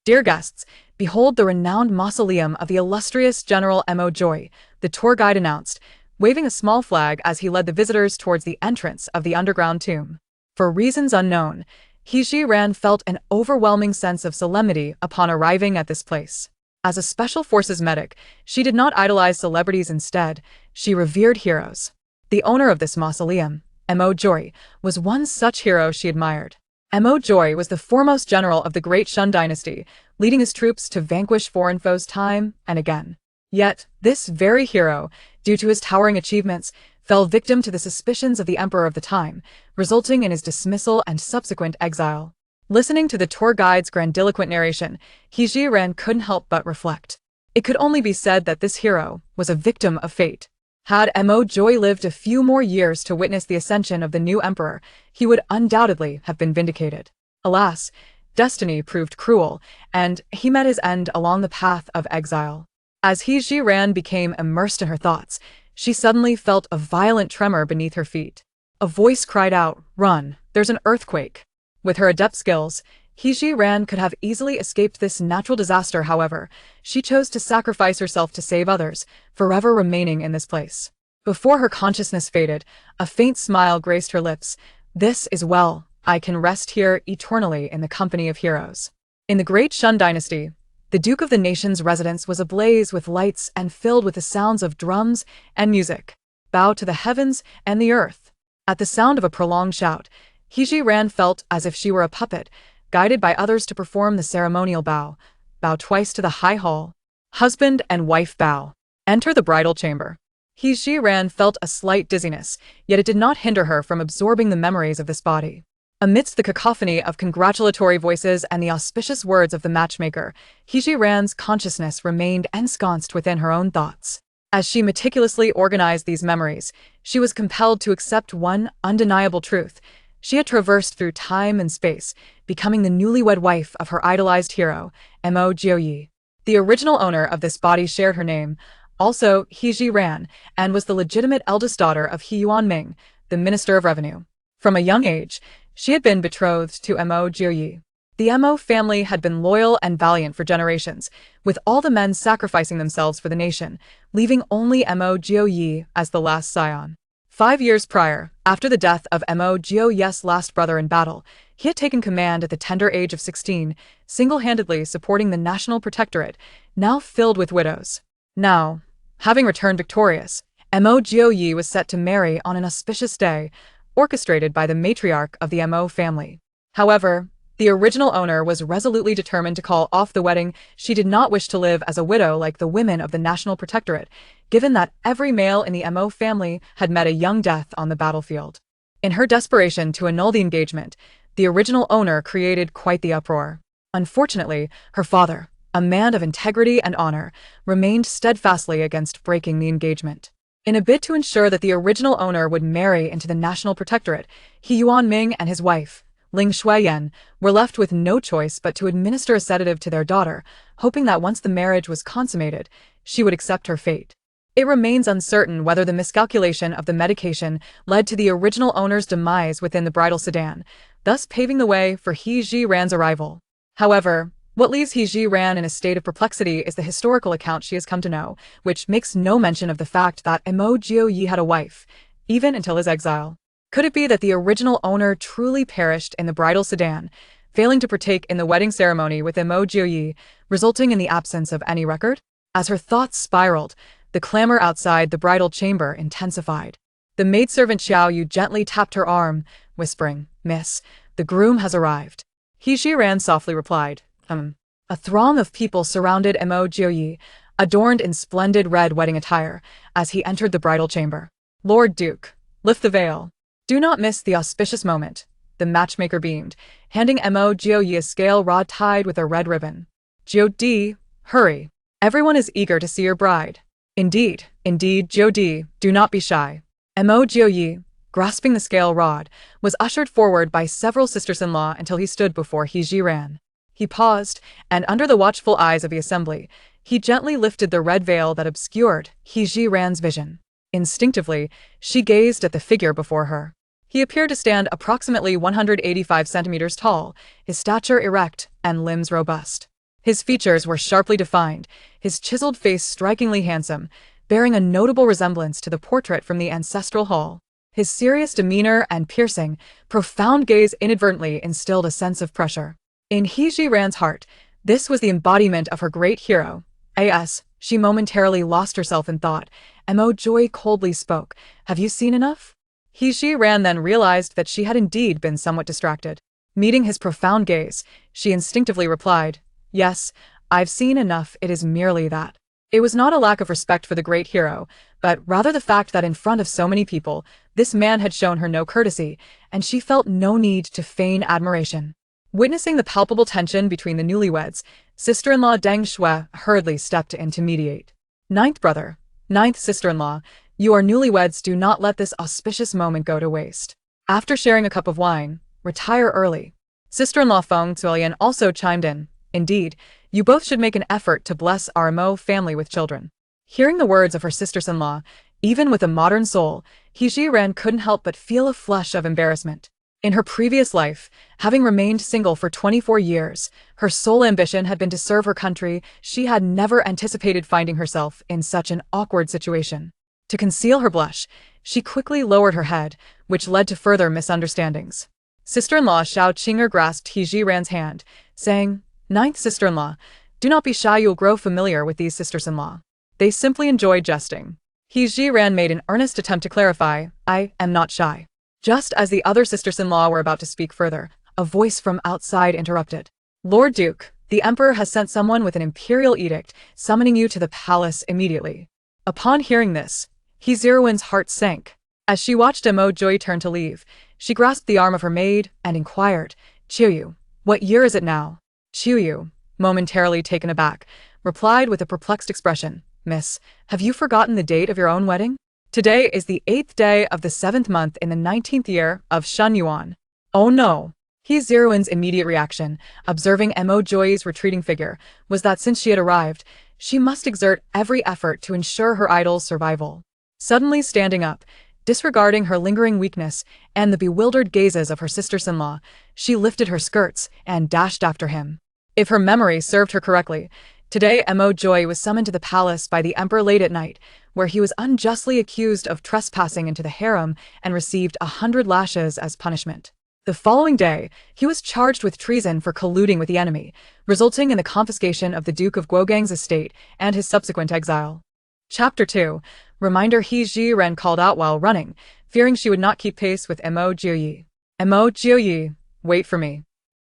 Dear guests, behold the renowned mausoleum of the illustrious General Mo Joy, the tour guide announced, waving a small flag as he led the visitors towards the entrance of the underground tomb. For reasons unknown, He Ji-ran felt an overwhelming sense of solemnity upon arriving at this place. As a special forces medic, she did not idolize celebrities instead, she revered heroes. The owner of this mausoleum, Mo Joy, was one such hero she admired. Mo Joy was the foremost general of the Great Shun dynasty, leading his troops to vanquish foreign foes time and again. Yet, this very hero, due to his towering achievements, fell victim to the suspicions of the emperor of the time, resulting in his dismissal and subsequent exile. Listening to the tour guide's grandiloquent narration, He Ji-ran couldn't help but reflect. It could only be said that this hero was a victim of fate. Had Mo Joy lived a few more years to witness the ascension of the new emperor, he would undoubtedly have been vindicated. Alas, destiny proved cruel, and he met his end along the path of exile. As He Ji-ran became immersed in her thoughts, she suddenly felt a violent tremor beneath her feet. A voice cried out, "Run, there's an earthquake." With her adept skills, He Ji-ran could have easily escaped this natural disaster. However, she chose to sacrifice herself to save others, forever remaining in this place. Before her consciousness faded, a faint smile graced her lips. "This is well, I can rest here eternally in the company of heroes." In the Great Shun dynasty, the Duke of the Nation's residence was ablaze with lights and filled with the sounds of drums and music. Bow to the heavens and the earth. At the sound of a prolonged shout, He Ji-ran felt as if she were a puppet, guided by others to perform the ceremonial bow. Bow twice to the high hall. Husband and wife bow. Enter the bridal chamber. He Ji-ran felt a slight dizziness, yet it did not hinder her from absorbing the memories of this body. Amidst the cacophony of congratulatory voices and the auspicious words of the matchmaker, He Ji-ran's consciousness remained ensconced within her own thoughts. As she meticulously organized these memories, she was compelled to accept one undeniable truth. She had traversed through time and space, becoming the newlywed wife of her idolized hero, Mo Joy. The original owner of this body shared her name, also He Ji-ran, and was the legitimate eldest daughter of He Yuanming, the Minister of Revenue. From a young age, she had been betrothed to Mo Joy. The Mo family had been loyal and valiant for generations, with all the men sacrificing themselves for the nation, leaving only Mo Joy as the last scion. 5 years prior, after the death of Mo Joy's last brother in battle, he had taken command at the tender age of 16, single-handedly supporting the national protectorate, now filled with widows. Now, having returned victorious, Mo Joy was set to marry on an auspicious day, orchestrated by the matriarch of the Mo family. However, the original owner was resolutely determined to call off the wedding. She did not wish to live as a widow like the women of the National Protectorate, given that every male in the Mo family had met a young death on the battlefield. In her desperation to annul the engagement, the original owner created quite the uproar. Unfortunately, her father, a man of integrity and honor, remained steadfastly against breaking the engagement. In a bid to ensure that the original owner would marry into the National Protectorate, He Yuanming and his wife, Ling Shuiyan, were left with no choice but to administer a sedative to their daughter, hoping that once the marriage was consummated, she would accept her fate. It remains uncertain whether the miscalculation of the medication led to the original owner's demise within the bridal sedan, thus paving the way for He Ji-ran's arrival. However, what leaves He Ji-ran in a state of perplexity is the historical account she has come to know, which makes no mention of the fact that Mo Joy had a wife, even until his exile. Could it be that the original owner truly perished in the bridal sedan, failing to partake in the wedding ceremony with Mo Joy, resulting in the absence of any record? As her thoughts spiraled, the clamor outside the bridal chamber intensified. The maidservant Xiao Yu gently tapped her arm, whispering, "Miss, the groom has arrived." He Ji-ran softly replied, A throng of people surrounded Mo Joy, adorned in splendid red wedding attire, as he entered the bridal chamber. "Lord Duke, lift the veil. Do not miss the auspicious moment," the matchmaker beamed, handing Mo Joy a scale rod tied with a red ribbon. "Jodi, hurry. Everyone is eager to see your bride." Indeed, Jodi, do not be shy." Mo Joy, grasping the scale rod, was ushered forward by several sisters-in-law until he stood before He Ji-ran. He paused, and under the watchful eyes of the assembly, he gently lifted the red veil that obscured He Ji-ran's vision. Instinctively, she gazed at the figure before her. He appeared to stand approximately 185 centimeters tall, his stature erect and limbs robust. His features were sharply defined, his chiseled face strikingly handsome, bearing a notable resemblance to the portrait from the ancestral hall. His serious demeanor and piercing, profound gaze inadvertently instilled a sense of pressure. In He Ji-ran's heart, this was the embodiment of her great hero. As she momentarily lost herself in thought, Mo Joy coldly spoke, "Have you seen enough?" He Ji-ran then realized that she had indeed been somewhat distracted. Meeting his profound gaze, she instinctively replied, "Yes, I've seen enough, it is merely that." It was not a lack of respect for the great hero, but rather the fact that in front of so many people, this man had shown her no courtesy, and she felt no need to feign admiration. Witnessing the palpable tension between the newlyweds, sister-in-law Deng Shui hurriedly stepped in to mediate. Ninth brother, ninth sister-in-law, you are newlyweds, do not let this auspicious moment go to waste. After sharing a cup of wine, retire early. Sister-in-law Feng Zuilian also chimed in. Indeed, you both should make an effort to bless our Mo family with children. Hearing the words of her sisters-in-law, even with a modern soul, He Ji-ran couldn't help but feel a flush of embarrassment. In her previous life, having remained single for 24 years, her sole ambition had been to serve her country. She had never anticipated finding herself in such an awkward situation. To conceal her blush, she quickly lowered her head, which led to further misunderstandings. Sister-in-law Xiao Qinger grasped He Ji-ran's hand, saying, "Ninth sister-in-law, do not be shy, you'll grow familiar with these sisters-in-law. They simply enjoy jesting." He Ji-ran made an earnest attempt to clarify, "I am not shy." Just as the other sisters-in-law were about to speak further, a voice from outside interrupted. "Lord Duke, the Emperor has sent someone with an imperial edict, summoning you to the palace immediately." Upon hearing this, He Ji-ran's heart sank. As she watched Mo Joy turn to leave, she grasped the arm of her maid and inquired, "Chiyu, what year is it now?" Chiyu, momentarily taken aback, replied with a perplexed expression, "Miss, have you forgotten the date of your own wedding? Today is the 8th day of the 7th month in the 19th year of Shun Yuan." "Oh no." He Ji-ran's immediate reaction, observing Mo Joy's retreating figure, was that since she had arrived, she must exert every effort to ensure her idol's survival. Suddenly standing up, disregarding her lingering weakness and the bewildered gazes of her sisters-in-law, she lifted her skirts and dashed after him. If her memory served her correctly, today Mo Joy was summoned to the palace by the emperor late at night, where he was unjustly accused of trespassing into the harem and received 100 lashes as punishment. The following day, he was charged with treason for colluding with the enemy, resulting in the confiscation of the Duke of Guogang's estate and his subsequent exile. Chapter 2. Reminder. He Ji-ran called out while running, fearing she would not keep pace with Mo Jiuyi. "Mo Jiuyi, wait for me."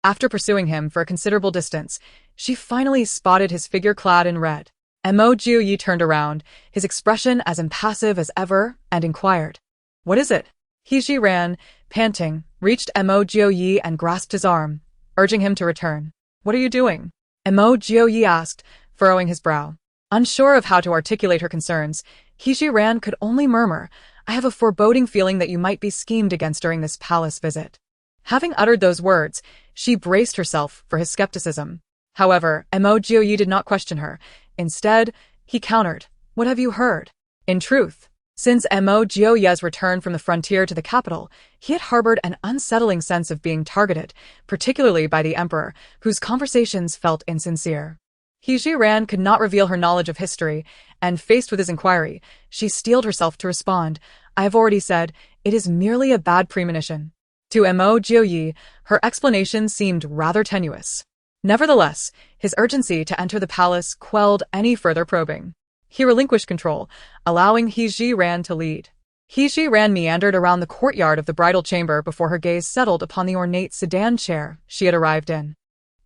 After pursuing him for a considerable distance, she finally spotted his figure clad in red. Mo Jiuyi turned around, his expression as impassive as ever, and inquired, "What is it?" He Ji-ran, panting, reached Mo Jiuyi and grasped his arm, urging him to return. "What are you doing?" Mo Jiuyi asked, furrowing his brow. Unsure of how to articulate her concerns, He Ji-ran could only murmur, "I have a foreboding feeling that you might be schemed against during this palace visit." Having uttered those words, she braced herself for his skepticism. However, Mo Jiuyi did not question her. Instead, he countered, "What have you heard?" In truth, since Mo Jiuyi's return from the frontier to the capital, he had harbored an unsettling sense of being targeted, particularly by the emperor, whose conversations felt insincere. He Ji-ran could not reveal her knowledge of history, and faced with his inquiry, she steeled herself to respond, "I have already said, it is merely a bad premonition." To Mo Jiuyi, her explanation seemed rather tenuous. Nevertheless, his urgency to enter the palace quelled any further probing. He relinquished control, allowing He Ji-ran to lead. He Ji-ran meandered around the courtyard of the bridal chamber before her gaze settled upon the ornate sedan chair she had arrived in.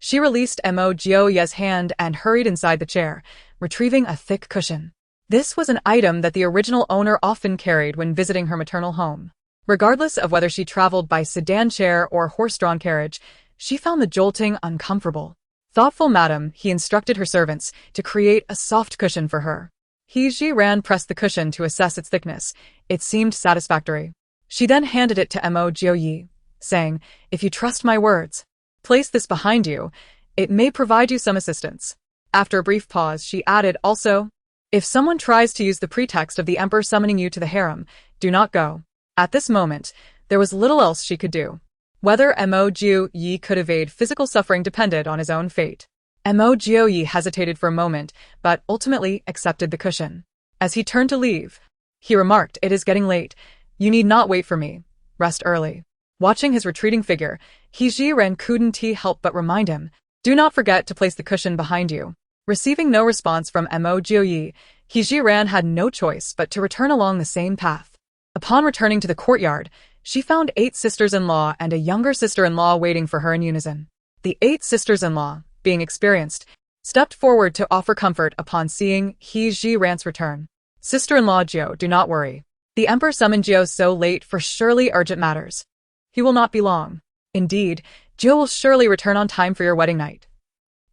She released Mo Jiuyi's hand and hurried inside the chair, retrieving a thick cushion. This was an item that the original owner often carried when visiting her maternal home. Regardless of whether she traveled by sedan chair or horse-drawn carriage, she found the jolting uncomfortable. "Thoughtful madam," he instructed her servants to create a soft cushion for her. He Ji-ran pressed the cushion to assess its thickness. It seemed satisfactory. She then handed it to Mo Jiuyi, saying, "If you trust my words, place this behind you. It may provide you some assistance." After a brief pause, she added, "Also, if someone tries to use the pretext of the emperor summoning you to the harem, do not go." At this moment, there was little else she could do. Whether Mo Jiuyi could evade physical suffering depended on his own fate. Mo Jioyi hesitated for a moment, but ultimately accepted the cushion. As he turned to leave, he remarked, "It is getting late. You need not wait for me. Rest early." Watching his retreating figure, He Jiren couldn't help but remind him, "Do not forget to place the cushion behind you." Receiving no response from Mo Jioyi, He Jiren had no choice but to return along the same path. Upon returning to the courtyard, she found 8 sisters-in-law and a younger sister-in-law waiting for her in unison. The 8 sisters-in-law, being experienced, stepped forward to offer comfort upon seeing He Jiren's return. "Sister-in-law Jio, do not worry. The emperor summoned Jio so late for surely urgent matters. He will not be long. Indeed, Jio will surely return on time for your wedding night."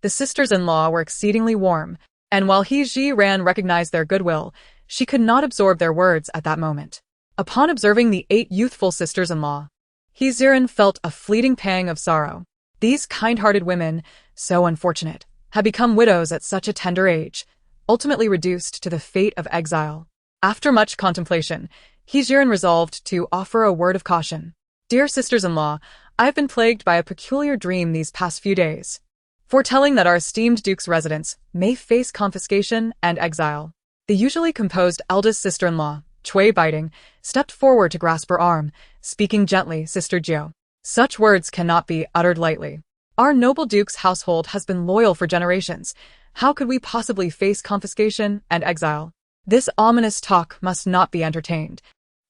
The sisters-in-law were exceedingly warm, and while He Jiren recognized their goodwill, she could not absorb their words at that moment. Upon observing the 8 youthful sisters-in-law, He Jiren felt a fleeting pang of sorrow. These kind-hearted women, so unfortunate, had become widows at such a tender age, ultimately reduced to the fate of exile. After much contemplation, He Jiren resolved to offer a word of caution. "Dear sisters-in-law, I have been plagued by a peculiar dream these past few days, foretelling that our esteemed duke's residence may face confiscation and exile." The usually composed eldest sister-in-law, Chui Biting, stepped forward to grasp her arm, speaking gently, "Sister Jio, such words cannot be uttered lightly. Our noble duke's household has been loyal for generations. How could we possibly face confiscation and exile? This ominous talk must not be entertained.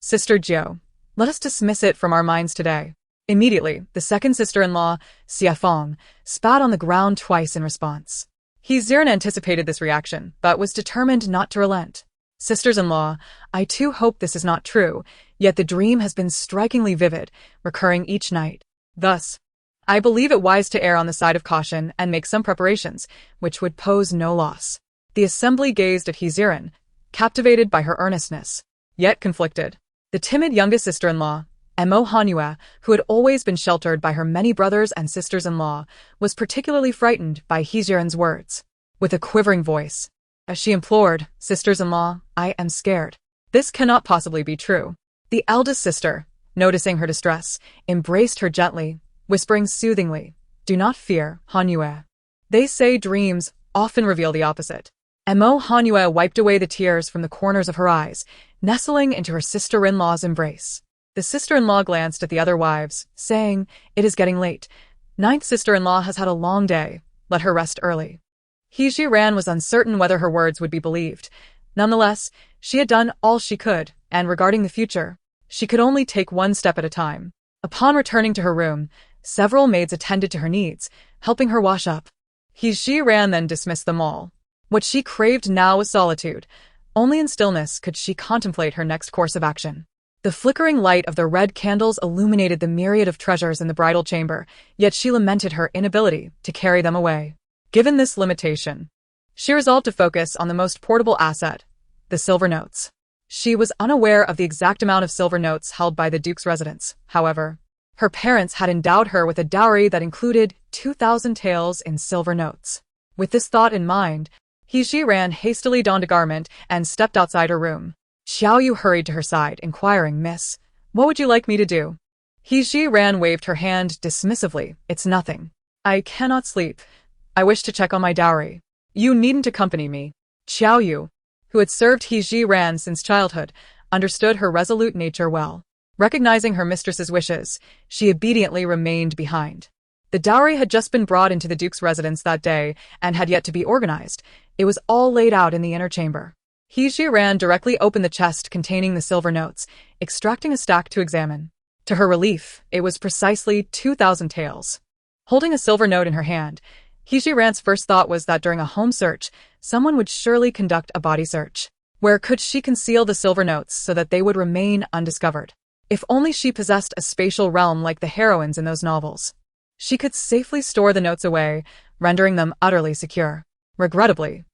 Sister Jio, let us dismiss it from our minds today." Immediately, the second sister-in-law, Xiafong, spat on the ground twice in response. He Jiren anticipated this reaction, but was determined not to relent. "Sisters-in-law, I too hope this is not true, yet the dream has been strikingly vivid, recurring each night. Thus, I believe it wise to err on the side of caution and make some preparations, which would pose no loss." The assembly gazed at He Jiren, captivated by her earnestness, yet conflicted. The timid youngest sister-in-law, Mo Manhwa, who had always been sheltered by her many brothers and sisters-in-law, was particularly frightened by He Jiren's words. With a quivering voice, as she implored, "Sisters-in-law, I am scared. This cannot possibly be true." The eldest sister, noticing her distress, embraced her gently, whispering soothingly, "Do not fear, Manhwa. They say dreams often reveal the opposite." Mo Manhwa wiped away the tears from the corners of her eyes, nestling into her sister-in-law's embrace. The sister-in-law glanced at the other wives, saying, "It is getting late. Ninth sister-in-law has had a long day. Let her rest early." He Jiren was uncertain whether her words would be believed. Nonetheless, she had done all she could, and regarding the future, she could only take one step at a time. Upon returning to her room, several maids attended to her needs, helping her wash up. He Jiren then dismissed them all. What she craved now was solitude. Only in stillness could she contemplate her next course of action. The flickering light of the red candles illuminated the myriad of treasures in the bridal chamber, yet she lamented her inability to carry them away. Given this limitation, she resolved to focus on the most portable asset, the silver notes. She was unaware of the exact amount of silver notes held by the duke's residence, however. Her parents had endowed her with a dowry that included 2,000 taels in silver notes. With this thought in mind, He Jiren hastily donned a garment and stepped outside her room. Xiao Yu hurried to her side, inquiring, "Miss, what would you like me to do?" He Jiren waved her hand dismissively. "It's nothing. I cannot sleep. I wish to check on my dowry. You needn't accompany me." Xiao Yu, who had served He Jiren since childhood, understood her resolute nature well. Recognizing her mistress's wishes, she obediently remained behind. The dowry had just been brought into the duke's residence that day and had yet to be organized. It was all laid out in the inner chamber. He Jiren directly opened the chest containing the silver notes, extracting a stack to examine. To her relief, it was precisely 2,000 taels. Holding a silver note in her hand, He Jiren's first thought was that during a home search, someone would surely conduct a body search. Where could she conceal the silver notes so that they would remain undiscovered? If only she possessed a spatial realm like the heroines in those novels. She could safely store the notes away, rendering them utterly secure. Regrettably,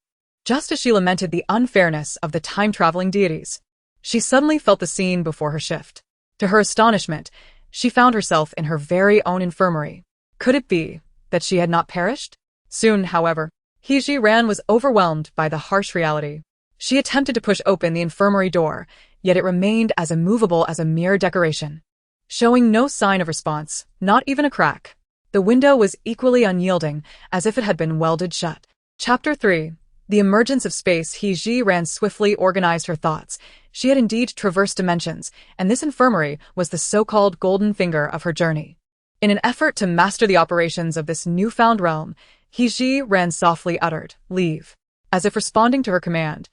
just as she lamented the unfairness of the time-traveling deities, she suddenly felt the scene before her shift. To her astonishment, she found herself in her very own infirmary. Could it be that she had not perished? Soon, however, He Jiren was overwhelmed by the harsh reality. She attempted to push open the infirmary door, yet it remained as immovable as a mere decoration, showing no sign of response, not even a crack. The window was equally unyielding, as if it had been welded shut. Chapter 3. The emergence of space. He ran swiftly, organized her thoughts. She had indeed traversed dimensions, and this infirmary was the so-called golden finger of her journey. In an effort to master the operations of this newfound realm, He ran softly uttered, "Leave," as if responding to her command.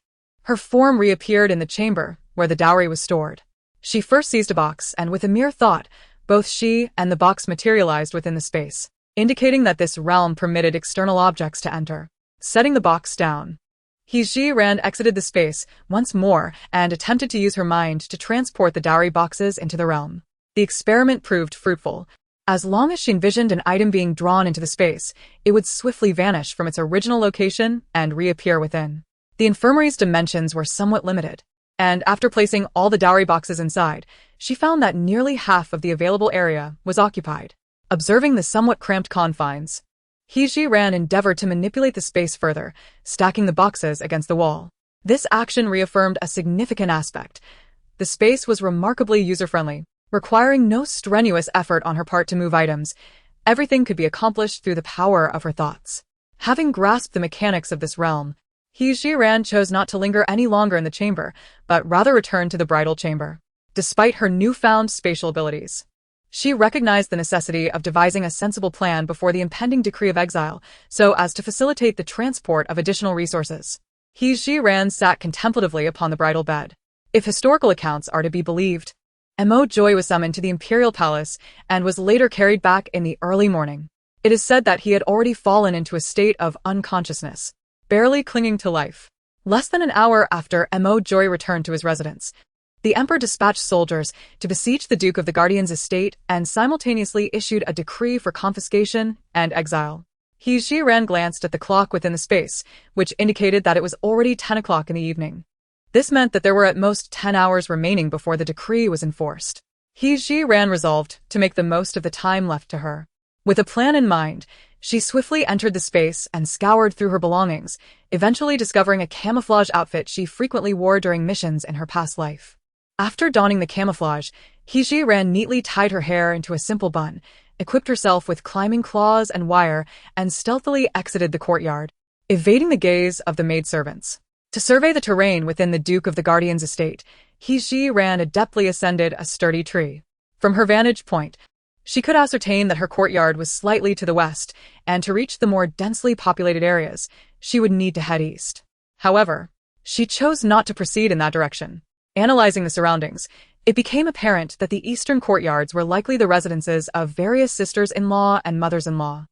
Her form reappeared in the chamber where the dowry was stored. She first seized a box, and with a mere thought, both she and the box materialized within the space, indicating that this realm permitted external objects to enter. Setting the box down, He exited the space once more and attempted to use her mind to transport the dowry boxes into the realm. The experiment proved fruitful. As long as she envisioned an item being drawn into the space, it would swiftly vanish from its original location and reappear within. The infirmary's dimensions were somewhat limited, and after placing all the dowry boxes inside, she found that nearly half of the available area was occupied. Observing the somewhat cramped confines, He endeavored to manipulate the space further, stacking the boxes against the wall. This action reaffirmed a significant aspect. The space was remarkably user-friendly, requiring no strenuous effort on her part to move items. Everything could be accomplished through the power of her thoughts. Having grasped the mechanics of this realm, He chose not to linger any longer in the chamber, but rather returned to the bridal chamber. Despite her newfound spatial abilities, she recognized the necessity of devising a sensible plan before the impending decree of exile, so as to facilitate the transport of additional resources. He sat contemplatively upon the bridal bed. If historical accounts are to be believed, Joy was summoned to the imperial palace and was later carried back in the early morning. It is said that he had already fallen into a state of unconsciousness, barely clinging to life. Less than an hour after Joy returned to his residence, the emperor dispatched soldiers to besiege the Duke of the Guardian's estate and simultaneously issued a decree for confiscation and exile. He glanced at the clock within the space, which indicated that it was already 10 o'clock in the evening. This meant that there were at most 10 hours remaining before the decree was enforced. He resolved to make the most of the time left to her. With a plan in mind, she swiftly entered the space and scoured through her belongings, eventually discovering a camouflage outfit she frequently wore during missions in her past life. After donning the camouflage, He neatly tied her hair into a simple bun, equipped herself with climbing claws and wire, and stealthily exited the courtyard, evading the gaze of the maidservants. To survey the terrain within the Duke of the Guardian's estate, He adeptly ascended a sturdy tree. From her vantage point, she could ascertain that her courtyard was slightly to the west, and to reach the more densely populated areas, she would need to head east. However, she chose not to proceed in that direction. Analyzing the surroundings, it became apparent that the eastern courtyards were likely the residences of various sisters-in-law and mothers-in-law.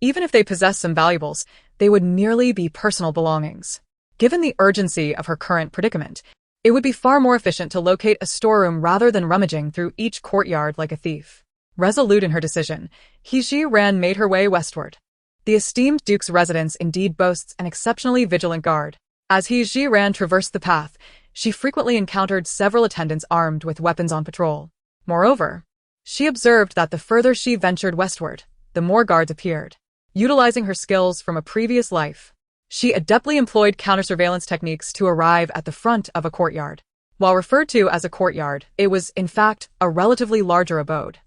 Even if they possessed some valuables, they would merely be personal belongings. Given the urgency of her current predicament, it would be far more efficient to locate a storeroom rather than rummaging through each courtyard like a thief. Resolute in her decision, He made her way westward. The esteemed Duke's residence indeed boasts an exceptionally vigilant guard. As He traversed the path, she frequently encountered several attendants armed with weapons on patrol. Moreover, she observed that the further she ventured westward, the more guards appeared. Utilizing her skills from a previous life, she adeptly employed counter-surveillance techniques to arrive at the front of a courtyard. While referred to as a courtyard, it was, in fact, a relatively larger abode.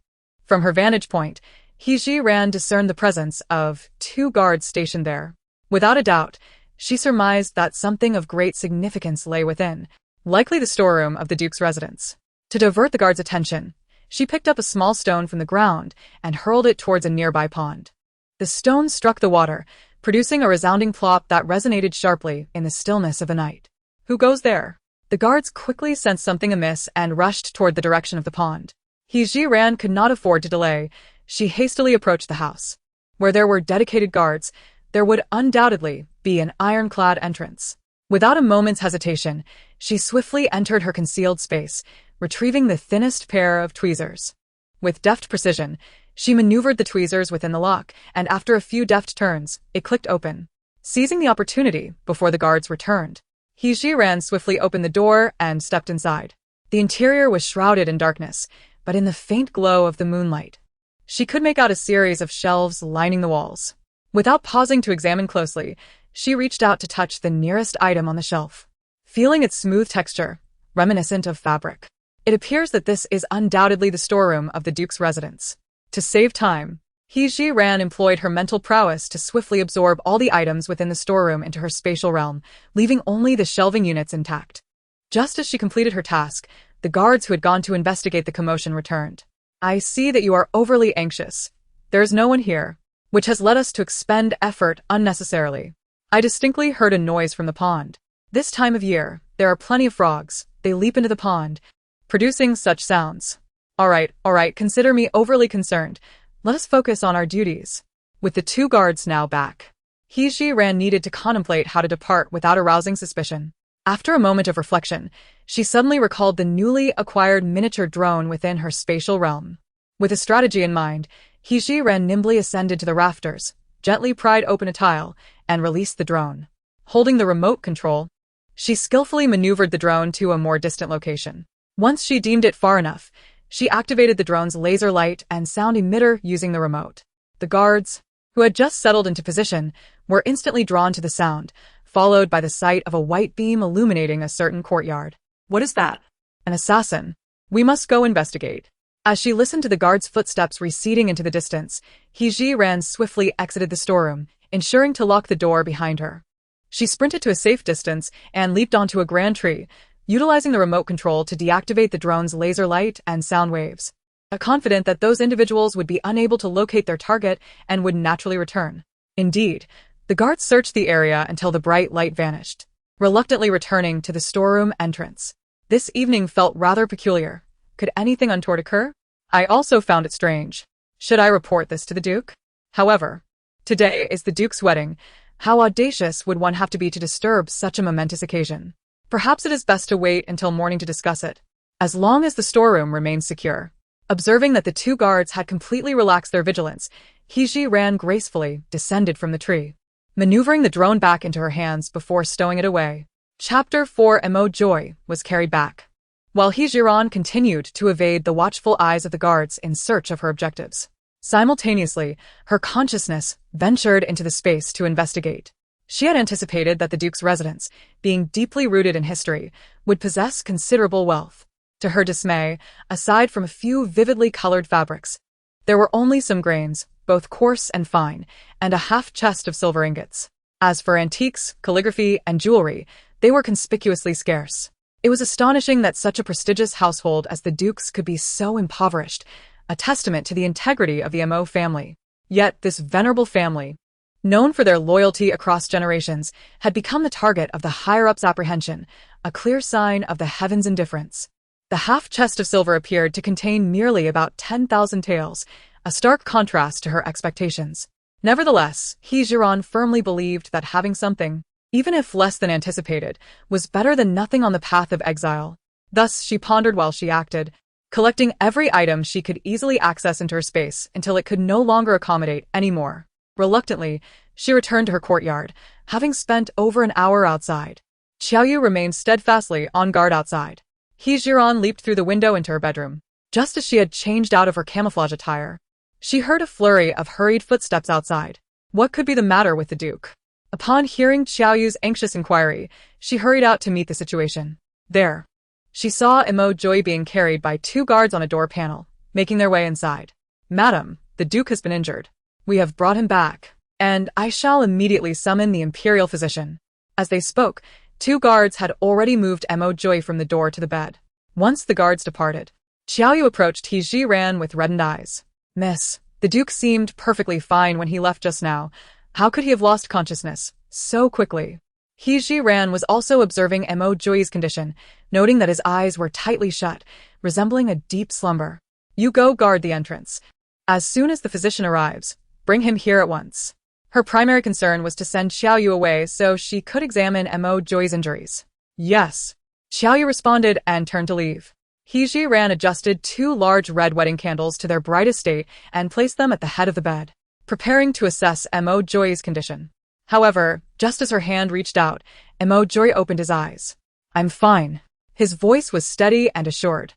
From her vantage point, He discerned the presence of 2 guards stationed there. Without a doubt, she surmised that something of great significance lay within, likely the storeroom of the Duke's residence. To divert the guards' attention, she picked up a small stone from the ground and hurled it towards a nearby pond. The stone struck the water, producing a resounding plop that resonated sharply in the stillness of the night. "Who goes there?" The guards quickly sensed something amiss and rushed toward the direction of the pond. He could not afford to delay. She hastily approached the house. Where there were dedicated guards, there would undoubtedly be an ironclad entrance. Without a moment's hesitation, she swiftly entered her concealed space, retrieving the thinnest pair of tweezers. With deft precision, she maneuvered the tweezers within the lock, and after a few deft turns, it clicked open. Seizing the opportunity before the guards returned, He swiftly opened the door and stepped inside. The interior was shrouded in darkness, but in the faint glow of the moonlight, she could make out a series of shelves lining the walls. Without pausing to examine closely, she reached out to touch the nearest item on the shelf. Feeling its smooth texture, reminiscent of fabric, it appears that this is undoubtedly the storeroom of the Duke's residence. To save time, He Ji-ran employed her mental prowess to swiftly absorb all the items within the storeroom into her spatial realm, leaving only the shelving units intact. Just as she completed her task, the guards who had gone to investigate the commotion returned. I see that you are overly anxious. There is no one here, which has led us to expend effort unnecessarily. I distinctly heard a noise from the pond. This time of year, there are plenty of frogs. They leap into the pond, producing such sounds. All right, consider me overly concerned. Let us focus on our duties. With the two guards now back, He Ji-ran needed to contemplate how to depart without arousing suspicion. After a moment of reflection, she suddenly recalled the newly acquired miniature drone within her spatial realm. With a strategy in mind, He Ji-ran nimbly ascended to the rafters, gently pried open a tile, and released the drone. Holding the remote control, she skillfully maneuvered the drone to a more distant location. Once she deemed it far enough, she activated the drone's laser light and sound emitter using the remote. The guards, who had just settled into position, were instantly drawn to the sound, followed by the sight of a white beam illuminating a certain courtyard. What is that? An assassin. We must go investigate. As she listened to the guard's footsteps receding into the distance, He Ji-ran swiftly exited the storeroom, ensuring to lock the door behind her. She sprinted to a safe distance and leaped onto a grand tree, utilizing the remote control to deactivate the drone's laser light and sound waves. Confident that those individuals would be unable to locate their target and would naturally return. Indeed, the guards searched the area until the bright light vanished, reluctantly returning to the storeroom entrance. This evening felt rather peculiar. Could anything untoward occur? I also found it strange. Should I report this to the Duke? However, today is the Duke's wedding. How audacious would one have to be to disturb such a momentous occasion? Perhaps it is best to wait until morning to discuss it, as long as the storeroom remains secure. Observing that the two guards had completely relaxed their vigilance, He Ji-ran gracefully descended from the tree, maneuvering the drone back into her hands before stowing it away. Chapter 4 Joy was carried back. While He Ji-ran continued to evade the watchful eyes of the guards in search of her objectives. Simultaneously, her consciousness ventured into the space to investigate. She had anticipated that the Duke's residence, being deeply rooted in history, would possess considerable wealth. To her dismay, aside from a few vividly colored fabrics, there were only some grains, both coarse and fine, and a half chest of silver ingots. As for antiques, calligraphy, and jewelry, they were conspicuously scarce. It was astonishing that such a prestigious household as the Duke's could be so impoverished, a testament to the integrity of the Mo family. Yet this venerable family, known for their loyalty across generations, had become the target of the higher-ups' apprehension, a clear sign of the heavens' indifference. The half-chest of silver appeared to contain merely about 10,000 taels, a stark contrast to her expectations. Nevertheless, He Ji-ran firmly believed that having something, even if less than anticipated, was better than nothing on the path of exile. Thus she pondered while she acted, collecting every item she could easily access into her space until it could no longer accommodate any more. Reluctantly, she returned to her courtyard, having spent over an hour outside. Xiaoyu remained steadfastly on guard outside. He Ji-ran leaped through the window into her bedroom. Just as she had changed out of her camouflage attire, she heard a flurry of hurried footsteps outside. What could be the matter with the Duke? Upon hearing Xiaoyu's anxious inquiry, she hurried out to meet the situation. There, she saw Mo Joy being carried by two guards on a door panel, making their way inside. Madam, the Duke has been injured. We have brought him back, and I shall immediately summon the imperial physician. As they spoke, two guards had already moved Mo Joy from the door to the bed. Once the guards departed, Xiaoyu approached He Ji-ran with reddened eyes. Miss, the Duke seemed perfectly fine when he left just now. How could he have lost consciousness so quickly? He Ji-ran was also observing Mo Joy's condition, noting that his eyes were tightly shut, resembling a deep slumber. You go guard the entrance. As soon as the physician arrives, bring him here at once. Her primary concern was to send Xiaoyu away so she could examine Mo Joy's injuries. Yes. Xiaoyu responded and turned to leave. He Ji-ran adjusted two large red wedding candles to their brightest state and placed them at the head of the bed, preparing to assess Mo Joy's condition. However, just as her hand reached out, Mo Joy opened his eyes. I'm fine. His voice was steady and assured,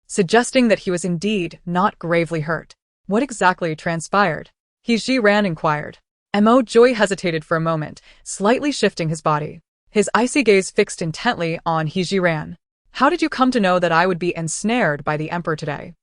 suggesting that he was indeed not gravely hurt. What exactly transpired? He Ji-ran inquired. Mo Joy hesitated for a moment, slightly shifting his body. His icy gaze fixed intently on He Ji-ran. How did you come to know that I would be ensnared by the Emperor today?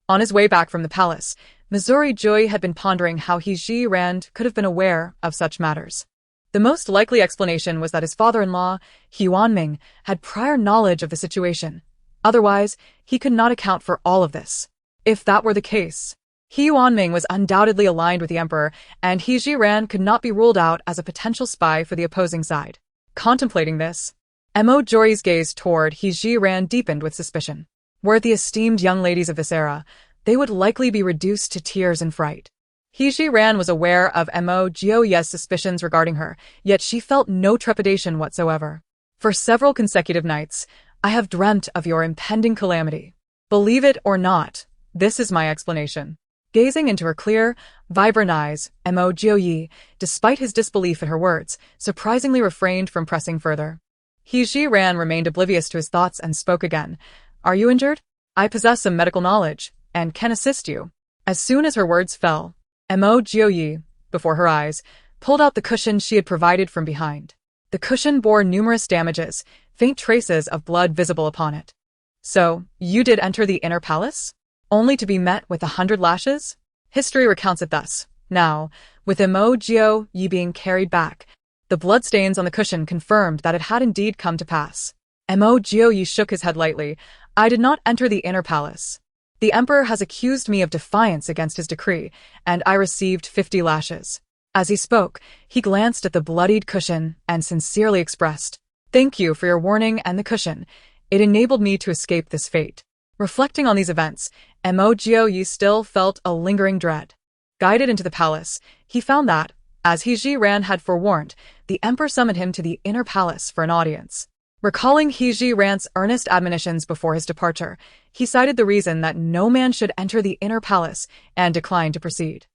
On his way back from the palace, Missouri Joy had been pondering how Ji Rand could have been aware of such matters. The most likely explanation was that his father-in-law, Ming, had prior knowledge of the situation. Otherwise, he could not account for all of this. If that were the case, Ming was undoubtedly aligned with the emperor, and Ji Rand could not be ruled out as a potential spy for the opposing side. Contemplating this, Mo Jory's gaze toward Ji Rand deepened with suspicion. Were it the esteemed young ladies of this era, they would likely be reduced to tears and fright. Ji Rand was aware of Mo Joye's suspicions regarding her, yet she felt no trepidation whatsoever. For several consecutive nights, I have dreamt of your impending calamity. Believe it or not, this is my explanation. Gazing into her clear, vibrant eyes, Mo Joye, despite his disbelief at her words, surprisingly refrained from pressing further. Ji Rand remained oblivious to his thoughts and spoke again. Are you injured? I possess some medical knowledge, and can assist you. As soon as her words fell, Mo Joye, before her eyes, pulled out the cushion she had provided from behind. The cushion bore numerous damages, faint traces of blood visible upon it. So, you did enter the inner palace? Only to be met with 100 lashes? History recounts it thus. Now, with Mo Joye being carried back, the bloodstains on the cushion confirmed that it had indeed come to pass. Mo Joye shook his head lightly. I did not enter the inner palace. The emperor has accused me of defiance against his decree, and I received 50 lashes. As he spoke, he glanced at the bloodied cushion and sincerely expressed, Thank you for your warning and the cushion. It enabled me to escape this fate. Reflecting on these events, Mo Joye still felt a lingering dread. Guided into the palace, he found that, as Ji Rand had forewarned, the emperor summoned him to the inner palace for an audience. Recalling Ji Rand's earnest admonitions before his departure, he cited the reason that no man should enter the inner palace and declined to proceed.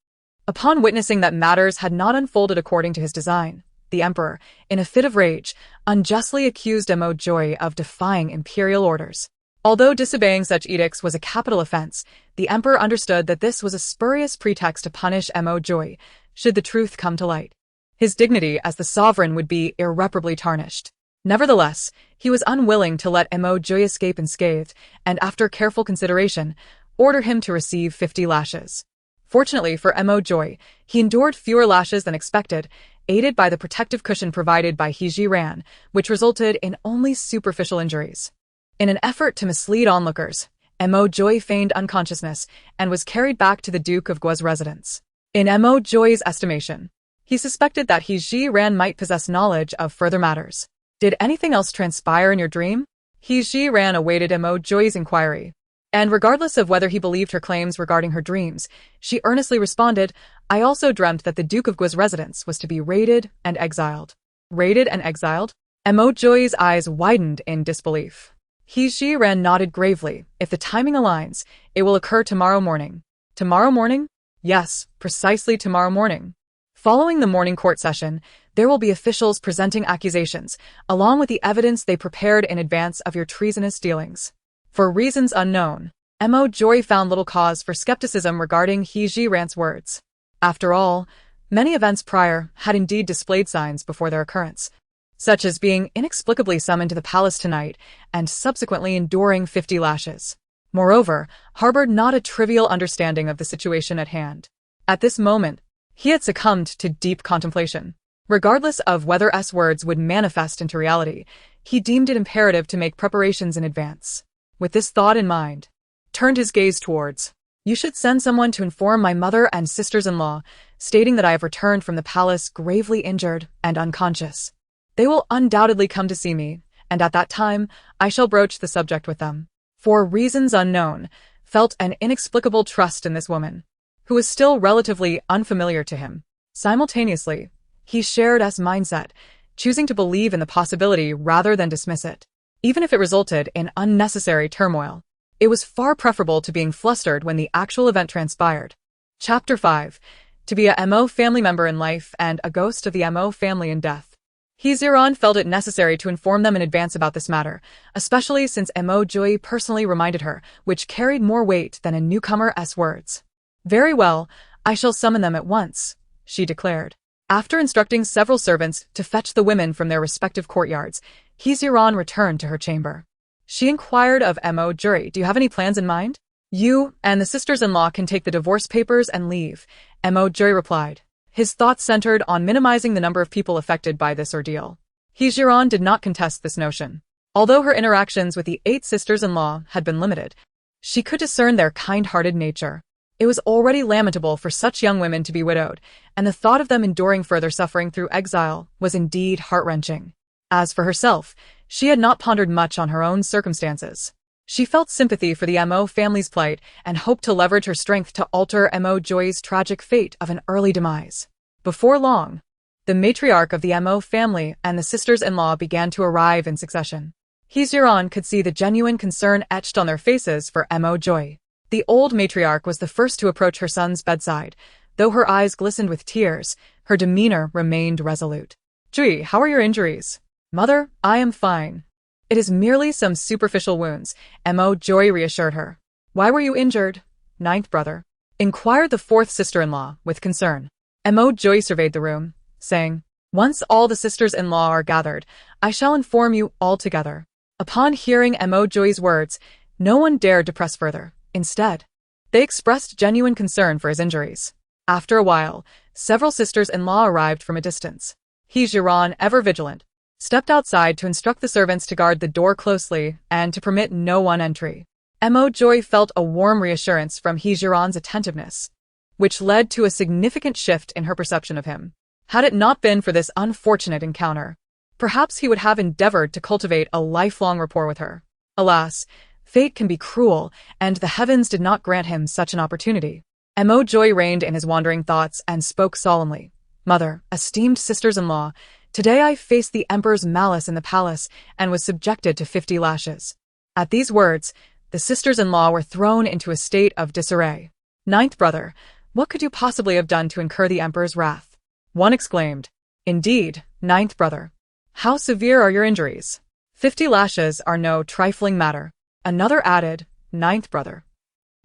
Upon witnessing that matters had not unfolded according to his design, the emperor, in a fit of rage, unjustly accused Mo Joye of defying imperial orders. Although disobeying such edicts was a capital offense, the emperor understood that this was a spurious pretext to punish Mo Joye, should the truth come to light. His dignity as the sovereign would be irreparably tarnished. Nevertheless, he was unwilling to let Mo Joye escape unscathed, and after careful consideration, ordered him to receive 50 lashes. Fortunately for Mo Joye, he endured fewer lashes than expected, aided by the protective cushion provided by Ji Rand, which resulted in only superficial injuries. In an effort to mislead onlookers, Mo Joye feigned unconsciousness and was carried back to the Duke of Gua's residence. In Mo Joye's estimation, he suspected that Ji Rand might possess knowledge of further matters. Did anything else transpire in your dream? Ji Rand awaited Mo Joye's inquiry. And regardless of whether he believed her claims regarding her dreams, she earnestly responded, I also dreamt that the Duke of Gua's residence was to be raided and exiled. Raided and exiled? Mo Joye's eyes widened in disbelief. Ji Rand nodded gravely. If the timing aligns, it will occur tomorrow morning. Tomorrow morning? Yes, precisely tomorrow morning. Following the morning court session, there will be officials presenting accusations, along with the evidence they prepared in advance of your treasonous dealings. For reasons unknown, Mo Joye found little cause for skepticism regarding Ji Rand's words. After all, many events prior had indeed displayed signs before their occurrence, such as being inexplicably summoned to the palace tonight and subsequently enduring 50 lashes. Moreover, harbored not a trivial understanding of the situation at hand. At this moment, he had succumbed to deep contemplation. Regardless of whether S words would manifest into reality, he deemed it imperative to make preparations in advance. With this thought in mind, turned his gaze towards, You should send someone to inform my mother and sisters-in-law, stating that I have returned from the palace gravely injured and unconscious. They will undoubtedly come to see me, and at that time, I shall broach the subject with them. For reasons unknown, felt an inexplicable trust in this woman, who was still relatively unfamiliar to him. Simultaneously, he shared S mindset, choosing to believe in the possibility rather than dismiss it. Even if it resulted in unnecessary turmoil, it was far preferable to being flustered when the actual event transpired. Chapter 5. To be a Mo family member in life and a ghost of the Mo family in death. Ji Rand felt it necessary to inform them in advance about this matter, especially since Mo Joye personally reminded her, which carried more weight than a newcomer's words. Very well, I shall summon them at once, she declared. After instructing several servants to fetch the women from their respective courtyards, Ji Rand returned to her chamber. She inquired of Mo Joye, Do you have any plans in mind? You and the sisters-in-law can take the divorce papers and leave, Mo Joy replied. His thoughts centered on minimizing the number of people affected by this ordeal. He Jiran did not contest this notion. Although her interactions with the 8 sisters-in-law had been limited, she could discern their kind-hearted nature. It was already lamentable for such young women to be widowed, and the thought of them enduring further suffering through exile was indeed heart-wrenching. As for herself, she had not pondered much on her own circumstances. She felt sympathy for the Mo family's plight and hoped to leverage her strength to alter Mo Joy's tragic fate of an early demise. Before long, the matriarch of the Mo family and the sisters-in-law began to arrive in succession. Jiran could see the genuine concern etched on their faces for Mo Joy. The old matriarch was the first to approach her son's bedside. Though her eyes glistened with tears, her demeanor remained resolute. "Joy, how are your injuries?" "Mother, I am fine. It is merely some superficial wounds," Mo Joy reassured her. "Why were you injured, ninth brother?" inquired the 4th sister-in-law with concern. Mo Joy surveyed the room, saying, "Once all the sisters-in-law are gathered, I shall inform you all together." Upon hearing Mo Joy's words, no one dared to press further. Instead, they expressed genuine concern for his injuries. After a while, several sisters-in-law arrived from a distance. Jiran, ever vigilant, stepped outside to instruct the servants to guard the door closely and to permit no one entry. Mo Joy felt a warm reassurance from Jiran's attentiveness, which led to a significant shift in her perception of him. Had it not been for this unfortunate encounter, perhaps he would have endeavored to cultivate a lifelong rapport with her. Alas, fate can be cruel, and the heavens did not grant him such an opportunity. Mo Joy reined in his wandering thoughts and spoke solemnly. "Mother, esteemed sisters-in-law, today I faced the emperor's malice in the palace and was subjected to 50 lashes." At these words, the sisters-in-law were thrown into a state of disarray. "Ninth brother, what could you possibly have done to incur the emperor's wrath?" One exclaimed. "Indeed, ninth brother. How severe are your injuries? 50 lashes are no trifling matter." Another added, "Ninth brother."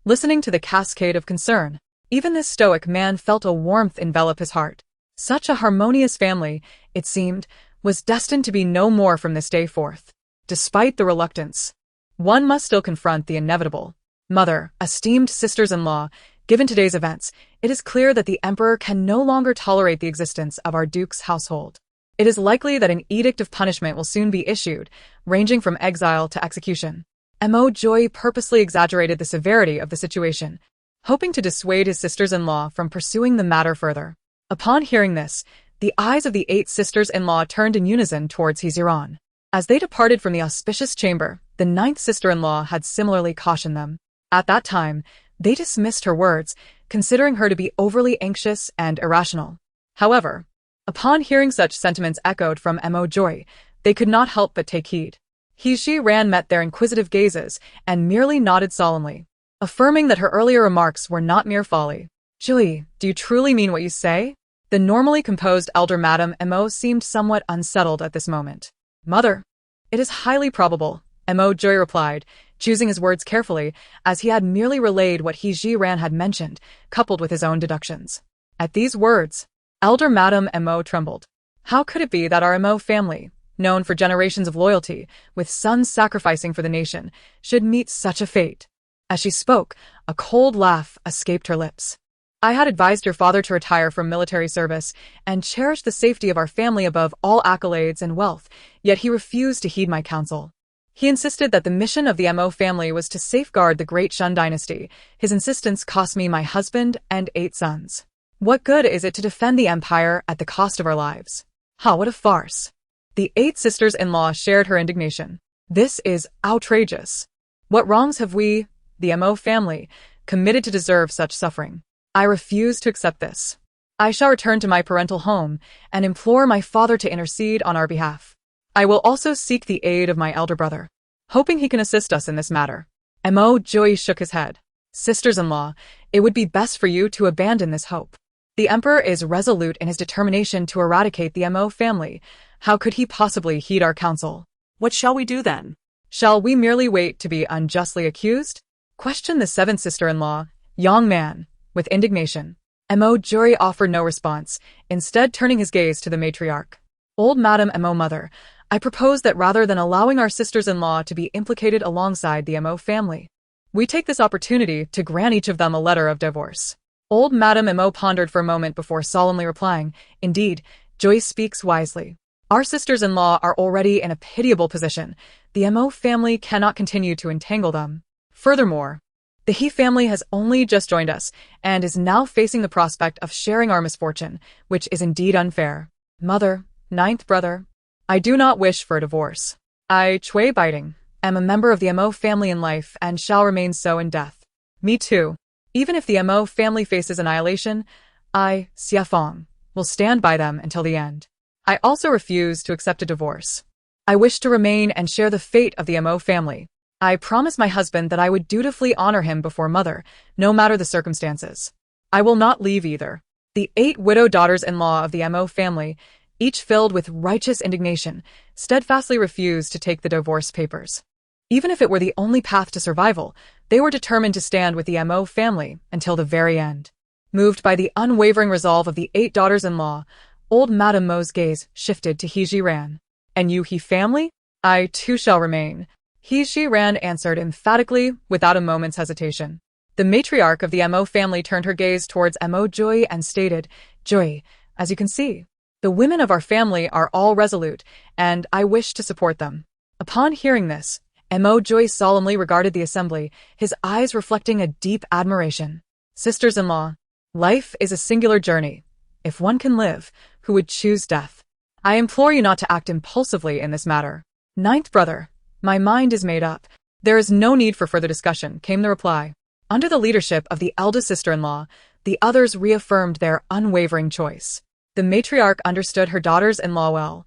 Listening to the cascade of concern, even this stoic man felt a warmth envelop his heart. Such a harmonious family, it seemed, was destined to be no more from this day forth. Despite the reluctance, one must still confront the inevitable. "Mother, esteemed sisters-in-law, given today's events, it is clear that the emperor can no longer tolerate the existence of our duke's household. It is likely that an edict of punishment will soon be issued, ranging from exile to execution." Mo Joy purposely exaggerated the severity of the situation, hoping to dissuade his sisters-in-law from pursuing the matter further. Upon hearing this, the eyes of the 8 sisters-in-law turned in unison towards Jiran. As they departed from the auspicious chamber, the 9th sister-in-law had similarly cautioned them. At that time, they dismissed her words, considering her to be overly anxious and irrational. However, upon hearing such sentiments echoed from Mo Joy, they could not help but take heed. Jiran met their inquisitive gazes and merely nodded solemnly, affirming that her earlier remarks were not mere folly. "Joy, do you truly mean what you say?" The normally composed elder Madame Mo seemed somewhat unsettled at this moment. "Mother, it is highly probable," Mo Joy replied, choosing his words carefully, as he had merely relayed what Jiran had mentioned, coupled with his own deductions. At these words, elder Madame Mo trembled. How could it be that our Mo family, known for generations of loyalty, with sons sacrificing for the nation, should meet such a fate? As she spoke, a cold laugh escaped her lips. "I had advised your father to retire from military service and cherish the safety of our family above all accolades and wealth, yet he refused to heed my counsel. He insisted that the mission of the Mo family was to safeguard the great Shun dynasty. His insistence cost me my husband and 8 sons. What good is it to defend the empire at the cost of our lives? Ha, what a farce!" The 8 sisters-in-law shared her indignation. "This is outrageous. What wrongs have we, the Mo family, committed to deserve such suffering? I refuse to accept this. I shall return to my parental home and implore my father to intercede on our behalf. I will also seek the aid of my elder brother, hoping he can assist us in this matter." Mo Joy shook his head. "Sisters-in-law, it would be best for you to abandon this hope. The emperor is resolute in his determination to eradicate the Mo family. How could he possibly heed our counsel?" "What shall we do then?" "Shall we merely wait to be unjustly accused?" questioned the 7th sister-in-law, young man, with indignation. Mo Joy offered no response, instead turning his gaze to the matriarch. "Old Madame Mo Mother, I propose that rather than allowing our sisters-in-law to be implicated alongside the Mo family, We take this opportunity to grant each of them a letter of divorce. Old Madame Mo pondered for a moment before solemnly replying, Indeed, Joy speaks wisely. Our sisters-in-law are already in a pitiable position. The Mo family cannot continue to entangle them. Furthermore, the He family has only just joined us and is now facing the prospect of sharing our misfortune, which is indeed unfair. Mother, ninth brother, I do not wish for a divorce. I, Chui Biting, am a member of the Mo family in life and shall remain so in death. Me too. Even if the Mo family faces annihilation, I, Xia Fong, will stand by them until the end. I also refuse to accept a divorce. I wish to remain and share the fate of the Mo family. I promised my husband that I would dutifully honor him before Mother, no matter the circumstances. I will not leave either. The 8 widow daughters-in-law of the Mo family, each filled with righteous indignation, steadfastly refused to take the divorce papers. Even if it were the only path to survival, they were determined to stand with the Mo family until the very end. Moved by the unwavering resolve of the 8 daughters-in-law, old Madame Mo's gaze shifted to He Jiran. And you, He family? I too shall remain. He Jiran answered emphatically, without a moment's hesitation. The matriarch of the Mo family turned her gaze towards Mo Joy and stated, Joy, as you can see, the women of our family are all resolute, and I wish to support them. Upon hearing this, Mo Joy solemnly regarded the assembly, his eyes reflecting a deep admiration. Sisters-in-law, life is a singular journey. If one can live, who would choose death? I implore you not to act impulsively in this matter. Ninth brother, my mind is made up. There is no need for further discussion, came the reply. Under the leadership of the eldest sister-in-law, the others reaffirmed their unwavering choice. The matriarch understood her daughters-in-law well.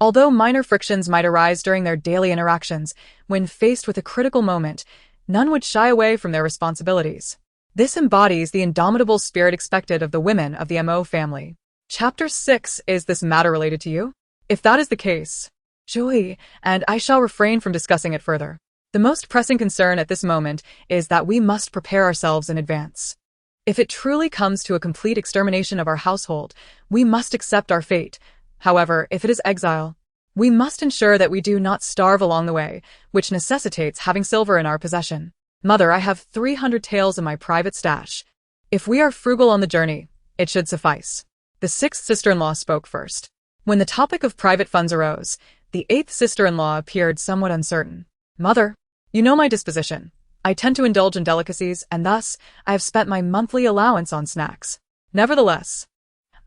Although minor frictions might arise during their daily interactions, when faced with a critical moment, none would shy away from their responsibilities. This embodies the indomitable spirit expected of the women of the Mo family. Chapter 6. Is this matter related to you? If that is the case, Joy, and I shall refrain from discussing it further. The most pressing concern at this moment is that we must prepare ourselves in advance. If it truly comes to a complete extermination of our household, we must accept our fate. However, if it is exile, we must ensure that we do not starve along the way, which necessitates having silver in our possession. Mother, I have 300 taels in my private stash. If we are frugal on the journey, it should suffice. The 6th sister-in-law spoke first. When the topic of private funds arose, the 8th sister-in-law appeared somewhat uncertain. Mother, you know my disposition. I tend to indulge in delicacies, and thus, I have spent my monthly allowance on snacks. Nevertheless,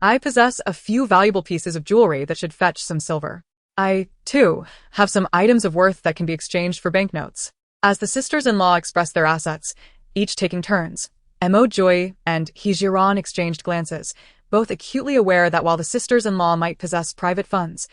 I possess a few valuable pieces of jewelry that should fetch some silver. I, too, have some items of worth that can be exchanged for banknotes. As the sisters-in-law expressed their assets, each taking turns, Mo Joy and He Jiran exchanged glances, both acutely aware that while the sisters-in-law might possess private funds,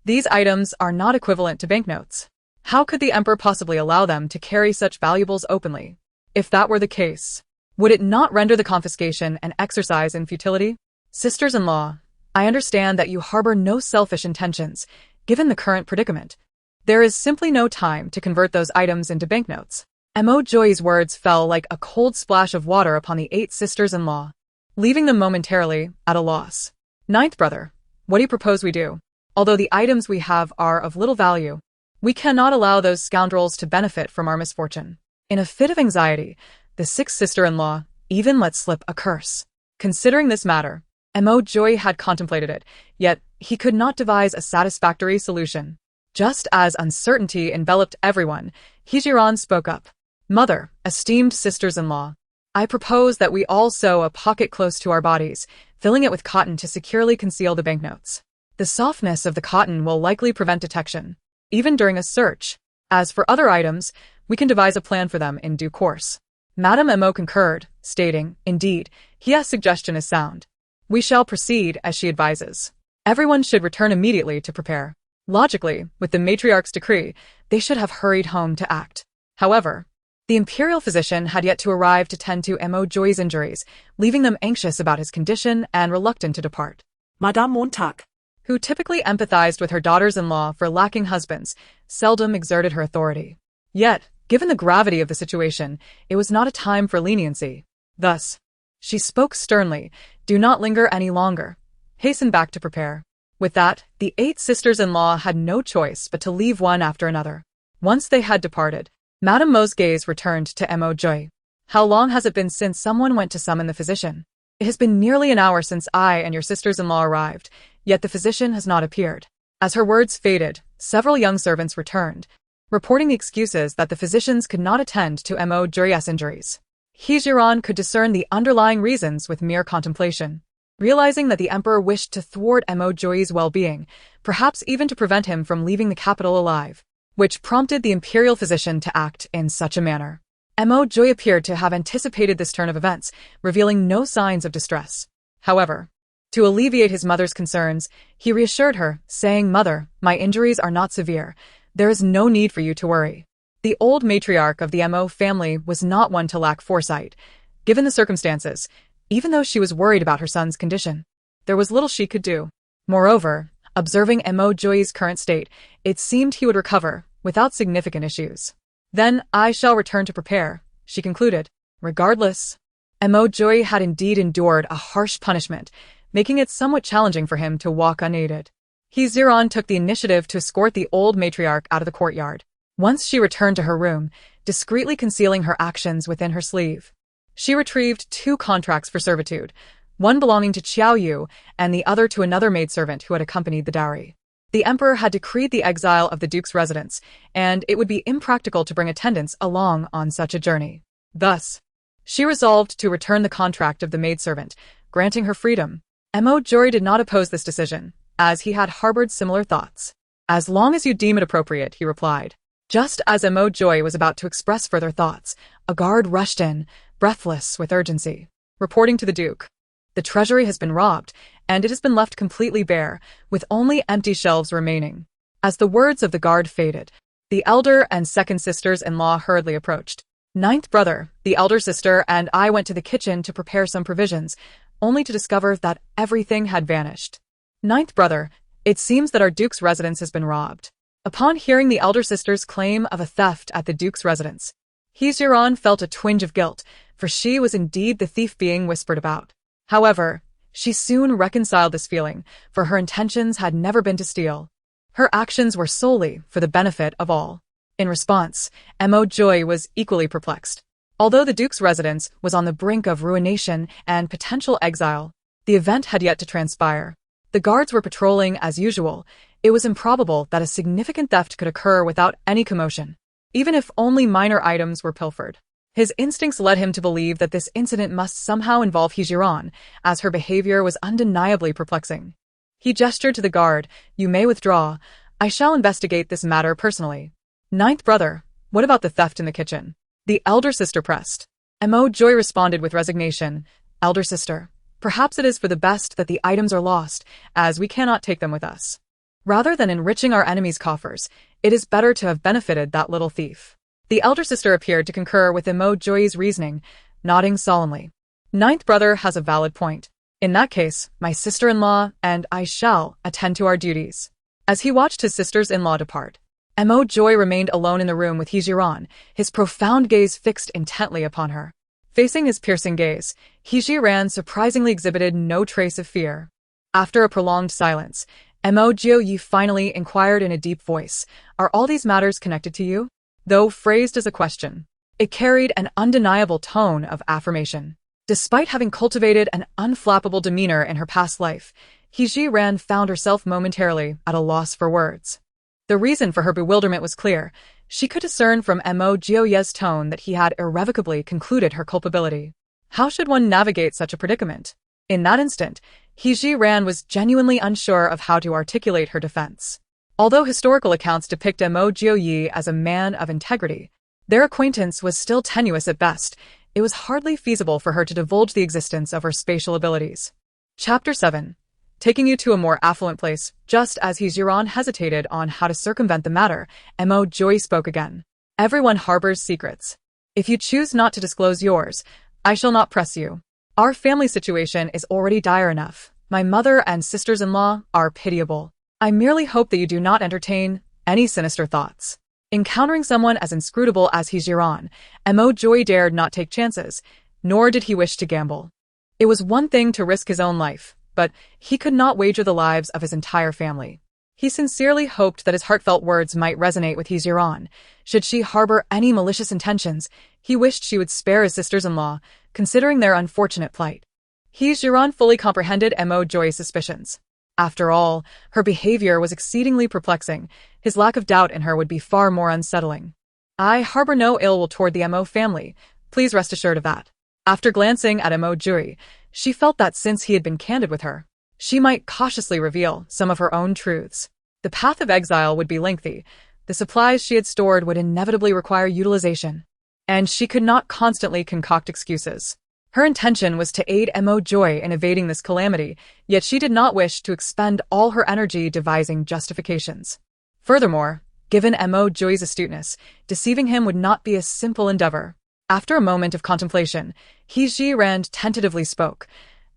these items are not equivalent to banknotes. How could the emperor possibly allow them to carry such valuables openly? If that were the case, would it not render the confiscation an exercise in futility? Sisters-in-law, I understand that you harbor no selfish intentions, given the current predicament. There is simply no time to convert those items into banknotes. Mo Joy's words fell like a cold splash of water upon the 8 sisters-in-law, leaving them momentarily at a loss. Ninth brother, what do you propose we do? Although the items we have are of little value, we cannot allow those scoundrels to benefit from our misfortune. In a fit of anxiety, the 6th sister-in-law even let slip a curse. Considering this matter, Mo Joy had contemplated it, yet he could not devise a satisfactory solution. Just as uncertainty enveloped everyone, He Jiran spoke up. Mother, esteemed sisters-in-law, I propose that we all sew a pocket close to our bodies, filling it with cotton to securely conceal the banknotes. The softness of the cotton will likely prevent detection, even during a search. As for other items, we can devise a plan for them in due course. Madame Mo concurred, stating, Indeed, Hia's suggestion is sound. We shall proceed as she advises. Everyone should return immediately to prepare. Logically, with the matriarch's decree, they should have hurried home to act. However, the imperial physician had yet to arrive to tend to Mo Joy's injuries, leaving them anxious about his condition and reluctant to depart. Madame Montague, who typically empathized with her daughters-in-law for lacking husbands, seldom exerted her authority. Yet, given the gravity of the situation, it was not a time for leniency. Thus, she spoke sternly, Do not linger any longer. Hasten back to prepare. With that, the 8 sisters-in-law had no choice but to leave one after another. Once they had departed, Madame Mo's gaze returned to Mo Joy. How long has it been since someone went to summon the physician? It has been nearly an hour since I and your sisters-in-law arrived, yet the physician has not appeared. As her words faded, several young servants returned, reporting the excuses that the physicians could not attend to Mo Joy's injuries. He Jiran could discern the underlying reasons with mere contemplation. Realizing that the emperor wished to thwart Mo Joy's well-being, perhaps even to prevent him from leaving the capital alive, which prompted the imperial physician to act in such a manner. Mo Joy appeared to have anticipated this turn of events, revealing no signs of distress. However, to alleviate his mother's concerns, he reassured her, saying, "Mother, my injuries are not severe. There is no need for you to worry." The old matriarch of the Mo family was not one to lack foresight. Given the circumstances, even though she was worried about her son's condition, there was little she could do. Moreover, observing Mo Joy's current state, it seemed he would recover, without significant issues. "Then I shall return to prepare," she concluded. Regardless, Mo Joy had indeed endured a harsh punishment, making it somewhat challenging for him to walk unaided. He Ziran took the initiative to escort the old matriarch out of the courtyard. Once she returned to her room, discreetly concealing her actions within her sleeve, she retrieved 2 contracts for servitude, one belonging to Qiao Yu and the other to another maidservant who had accompanied the dowry. The emperor had decreed the exile of the duke's residence, and it would be impractical to bring attendants along on such a journey. Thus, she resolved to return the contract of the maidservant, granting her freedom. Mo Joy did not oppose this decision, as he had harbored similar thoughts. "As long as you deem it appropriate," he replied. Just as Mo Joy was about to express further thoughts, a guard rushed in, breathless with urgency, reporting to the duke. "The treasury has been robbed, and it has been left completely bare, with only empty shelves remaining." As the words of the guard faded, the elder and second sisters-in-law hurriedly approached. "Ninth brother, the elder sister, and I went to the kitchen to prepare some provisions, only to discover that everything had vanished." "Ninth brother, it seems that our duke's residence has been robbed." Upon hearing the elder sister's claim of a theft at the duke's residence, He Jiran felt a twinge of guilt, for she was indeed the thief being whispered about. However, she soon reconciled this feeling, for her intentions had never been to steal. Her actions were solely for the benefit of all. In response, Mo Joy was equally perplexed. Although the duke's residence was on the brink of ruination and potential exile, the event had yet to transpire. The guards were patrolling as usual. It was improbable that a significant theft could occur without any commotion, even if only minor items were pilfered. His instincts led him to believe that this incident must somehow involve Hijiran, as her behavior was undeniably perplexing. He gestured to the guard, "You may withdraw. I shall investigate this matter personally." "Ninth brother, what about the theft in the kitchen?" the elder sister pressed. Mo Joy responded with resignation, "Elder sister, perhaps it is for the best that the items are lost, as we cannot take them with us. Rather than enriching our enemies' coffers, it is better to have benefited that little thief." The elder sister appeared to concur with Mo Joy's reasoning, nodding solemnly. "Ninth brother has a valid point. In that case, my sister-in-law and I shall attend to our duties." As he watched his sisters-in-law depart, Mo Joy remained alone in the room with Hijiran, his profound gaze fixed intently upon her. Facing his piercing gaze, Hijiran surprisingly exhibited no trace of fear. After a prolonged silence, Mo Joy finally inquired in a deep voice, "Are all these matters connected to you?" Though phrased as a question, it carried an undeniable tone of affirmation. Despite having cultivated an unflappable demeanor in her past life, Hijiran found herself momentarily at a loss for words. The reason for her bewilderment was clear. She could discern from Mo Joy's tone that he had irrevocably concluded her culpability. How should one navigate such a predicament? In that instant, Hijiran was genuinely unsure of how to articulate her defense. Although historical accounts depict Mo Joy as a man of integrity, their acquaintance was still tenuous at best. It was hardly feasible for her to divulge the existence of her spatial abilities. Chapter 7. Taking you to a more affluent place. Just as Hijiran hesitated on how to circumvent the matter, Mo Joy spoke again. "Everyone harbors secrets. If you choose not to disclose yours, I shall not press you. Our family situation is already dire enough. My mother and sisters-in-law are pitiable. I merely hope that you do not entertain any sinister thoughts." Encountering someone as inscrutable as Hijiran, Mo Joy dared not take chances, nor did he wish to gamble. It was one thing to risk his own life, but he could not wager the lives of his entire family. He sincerely hoped that his heartfelt words might resonate with He Jiran. Should she harbor any malicious intentions, he wished she would spare his sisters-in-law, considering their unfortunate plight. He Jiran fully comprehended Mo Joy's suspicions. After all, her behavior was exceedingly perplexing. His lack of doubt in her would be far more unsettling. I harbor no ill will toward the Mo family. Please rest assured of that. After glancing at Mo Joy, she felt that since he had been candid with her, she might cautiously reveal some of her own truths. The path of exile would be lengthy. The supplies she had stored would inevitably require utilization, and she could not constantly concoct excuses. Her intention was to aid Mo Joy in evading this calamity, yet she did not wish to expend all her energy devising justifications. Furthermore, given Mo Joy's astuteness, deceiving him would not be a simple endeavor. After a moment of contemplation, He Jiran tentatively spoke.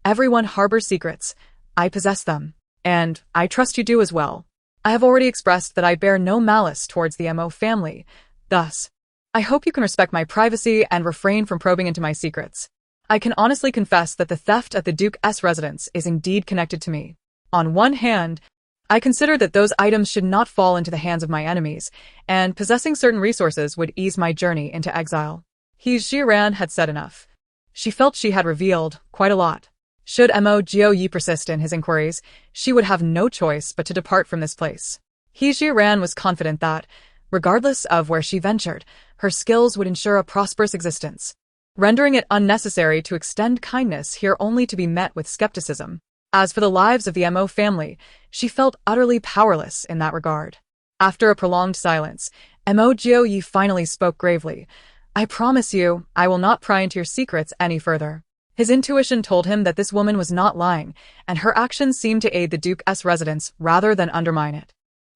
Everyone harbors secrets. I possess them, and I trust you do as well. I have already expressed that I bear no malice towards the Mo family. Thus, I hope you can respect my privacy and refrain from probing into my secrets. I can honestly confess that the theft at the Duke's residence is indeed connected to me. On one hand, I consider that those items should not fall into the hands of my enemies, and possessing certain resources would ease my journey into exile. He Jiran had said enough. She felt she had revealed quite a lot. Should Mo Joy persist in his inquiries, she would have no choice but to depart from this place. He Jiran was confident that, regardless of where she ventured, her skills would ensure a prosperous existence, rendering it unnecessary to extend kindness here only to be met with skepticism. As for the lives of the Mo family, she felt utterly powerless in that regard. After a prolonged silence, Mo Joy finally spoke gravely. I promise you, I will not pry into your secrets any further. His intuition told him that this woman was not lying, and her actions seemed to aid the Duke's residence rather than undermine it.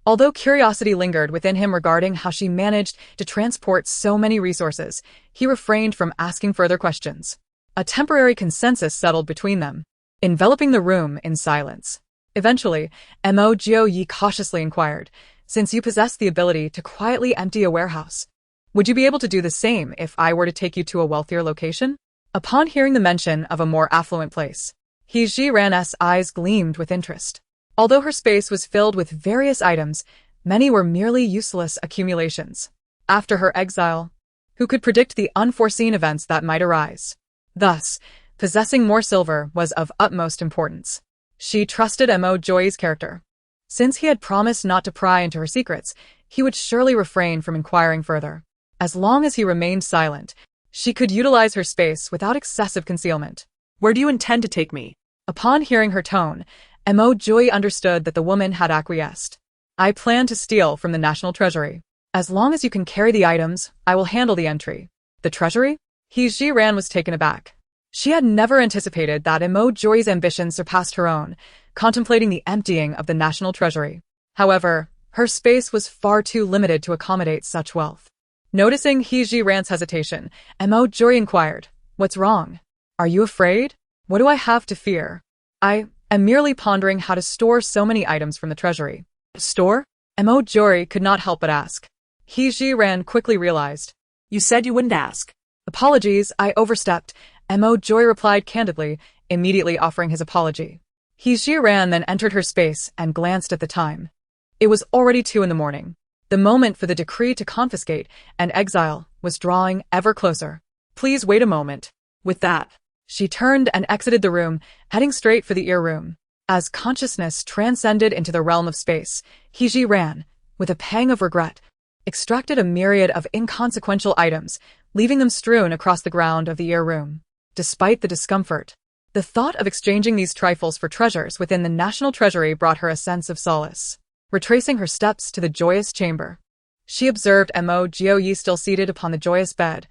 Although curiosity lingered within him regarding how she managed to transport so many resources, he refrained from asking further questions. A temporary consensus settled between them, enveloping the room in silence. Eventually, Mo Joy cautiously inquired, since you possess the ability to quietly empty a warehouse, would you be able to do the same if I were to take you to a wealthier location? Upon hearing the mention of a more affluent place, He Jiran's eyes gleamed with interest. Although her space was filled with various items, many were merely useless accumulations. After her exile, who could predict the unforeseen events that might arise? Thus, possessing more silver was of utmost importance. She trusted Mo Joy's character. Since he had promised not to pry into her secrets, he would surely refrain from inquiring further. As long as he remained silent, she could utilize her space without excessive concealment. Where do you intend to take me? Upon hearing her tone, Mo Joy understood that the woman had acquiesced. I plan to steal from the National Treasury. As long as you can carry the items, I will handle the entry. The Treasury? He Jiran was taken aback. She had never anticipated that Mo Joy's ambition surpassed her own, contemplating the emptying of the National Treasury. However, her space was far too limited to accommodate such wealth. Noticing He Jiran's hesitation, Mo Joy inquired, What's wrong? Are you afraid? What do I have to fear? I am merely pondering how to store so many items from the treasury. Store? Mo Joy could not help but ask. He Jiran quickly realized. You said you wouldn't ask. Apologies, I overstepped, Mo Joy replied candidly, immediately offering his apology. He Jiran then entered her space and glanced at the time. It was already 2 a.m. The moment for the decree to confiscate and exile was drawing ever closer. Please wait a moment. With that, she turned and exited the room, heading straight for the ear room. As consciousness transcended into the realm of space, He Jiran, with a pang of regret, extracted a myriad of inconsequential items, leaving them strewn across the ground of the ear room. Despite the discomfort, the thought of exchanging these trifles for treasures within the National Treasury brought her a sense of solace. Retracing her steps to the joyous chamber, she observed Mo Joy still seated upon the joyous bed.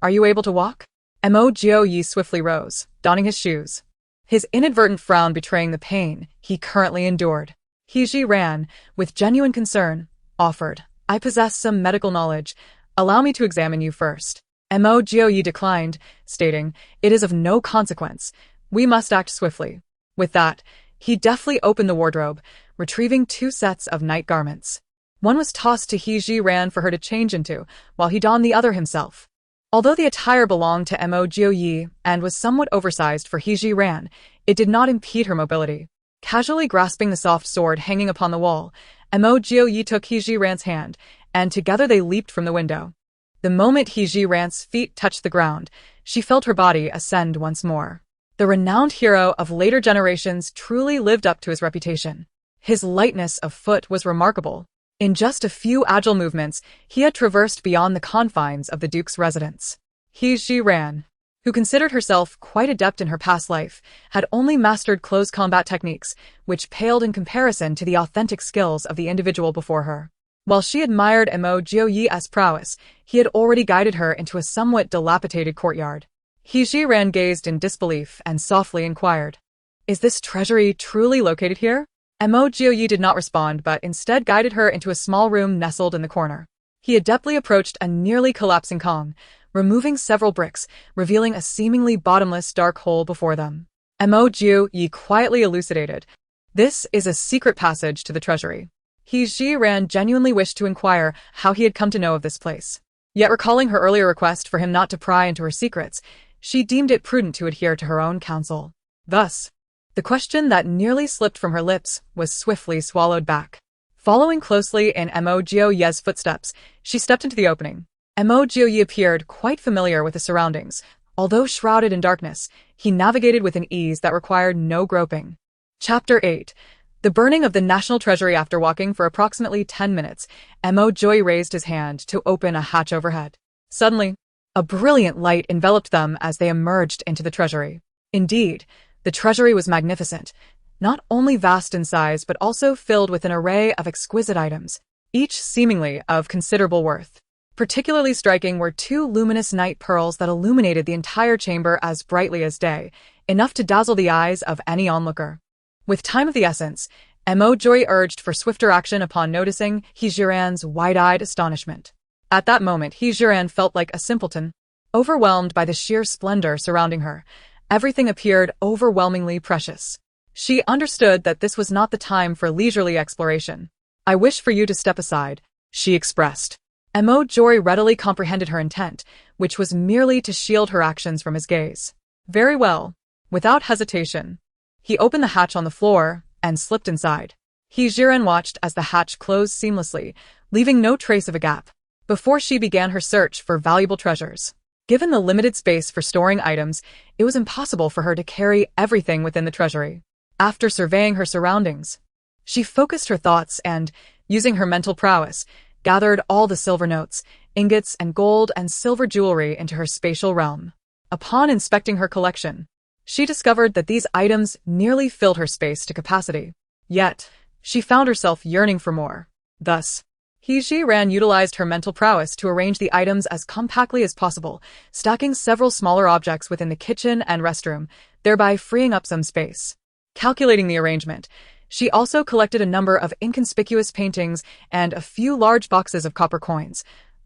Are you able to walk? Mo Joy swiftly rose, donning his shoes, his inadvertent frown betraying the pain he currently endured. He Jiran, with genuine concern, offered, I possess some medical knowledge. Allow me to examine you first. Mo Joy declined, stating, It is of no consequence. We must act swiftly. With that, he deftly opened the wardrobe, retrieving 2 sets of night garments. One was tossed to He Jiran for her to change into, while he donned the other himself. Although the attire belonged to Mo Joy and was somewhat oversized for He Jiran, it did not impede her mobility. Casually grasping the soft sword hanging upon the wall, Mo Jio-yi took He Ji-ran's hand, and together they leaped from the window. The moment He Ji-ran's feet touched the ground, she felt her body ascend once more. The renowned hero of later generations truly lived up to his reputation. His lightness of foot was remarkable. In just a few agile movements, he had traversed beyond the confines of the Duke's residence. He Ji-ran, who considered herself quite adept in her past life, had only mastered close combat techniques, which paled in comparison to the authentic skills of the individual before her. While she admired Mo Jio-yi's prowess, he had already guided her into a somewhat dilapidated courtyard. He Ji-ran gazed in disbelief and softly inquired, "Is this treasury truly located here?" Mo Jio-yi did not respond but instead guided her into a small room nestled in the corner. He adeptly approached a nearly collapsing Kong, removing several bricks, revealing a seemingly bottomless dark hole before them. Mo Jio-yi quietly elucidated, "This is a secret passage to the treasury." He Ji-ran genuinely wished to inquire how he had come to know of this place. Yet recalling her earlier request for him not to pry into her secrets, she deemed it prudent to adhere to her own counsel. Thus, the question that nearly slipped from her lips was swiftly swallowed back. Following closely in Mo Jio-yi's footsteps, she stepped into the opening. Mo Jio-yi appeared quite familiar with the surroundings. Although shrouded in darkness, he navigated with an ease that required no groping. Chapter 8. The burning of the National Treasury. After walking for approximately 10 minutes, Mo Jio-yi raised his hand to open a hatch overhead. Suddenly, a brilliant light enveloped them as they emerged into the treasury. Indeed, the treasury was magnificent, not only vast in size but also filled with an array of exquisite items, each seemingly of considerable worth. Particularly striking were two luminous night pearls that illuminated the entire chamber as brightly as day, enough to dazzle the eyes of any onlooker. With time of the essence, Mo Jio-yi urged for swifter action upon noticing He Ji-ran's wide-eyed astonishment. At that moment, He Ji-ran felt like a simpleton, overwhelmed by the sheer splendor surrounding her. Everything appeared overwhelmingly precious. She understood that this was not the time for leisurely exploration. "I wish for you to step aside," she expressed. Mo Jio-yi readily comprehended her intent, which was merely to shield her actions from his gaze. Very well. Without hesitation, he opened the hatch on the floor and slipped inside. He Ji-ran watched as the hatch closed seamlessly, leaving no trace of a gap, before she began her search for valuable treasures. Given the limited space for storing items, it was impossible for her to carry everything within the treasury. After surveying her surroundings, she focused her thoughts and, using her mental prowess, gathered all the silver notes, ingots, and gold and silver jewelry into her spatial realm. Upon inspecting her collection, she discovered that these items nearly filled her space to capacity. Yet, she found herself yearning for more. Thus, He Ji-ran utilized her mental prowess to arrange the items as compactly as possible, stacking several smaller objects within the kitchen and restroom, thereby freeing up some space. Calculating the arrangement, she also collected a number of inconspicuous paintings and a few large boxes of copper coins,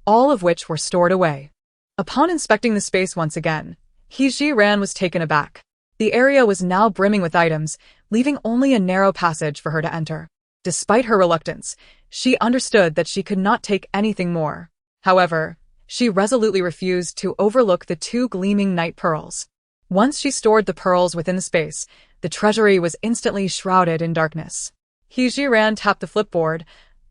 all of which were stored away. Upon inspecting the space once again, He Ji-ran was taken aback. The area was now brimming with items, leaving only a narrow passage for her to enter. Despite her reluctance, she understood that she could not take anything more. However, she resolutely refused to overlook the two gleaming night pearls. Once she stored the pearls within the space, the treasury was instantly shrouded in darkness. He Ji-ran tapped the flipboard.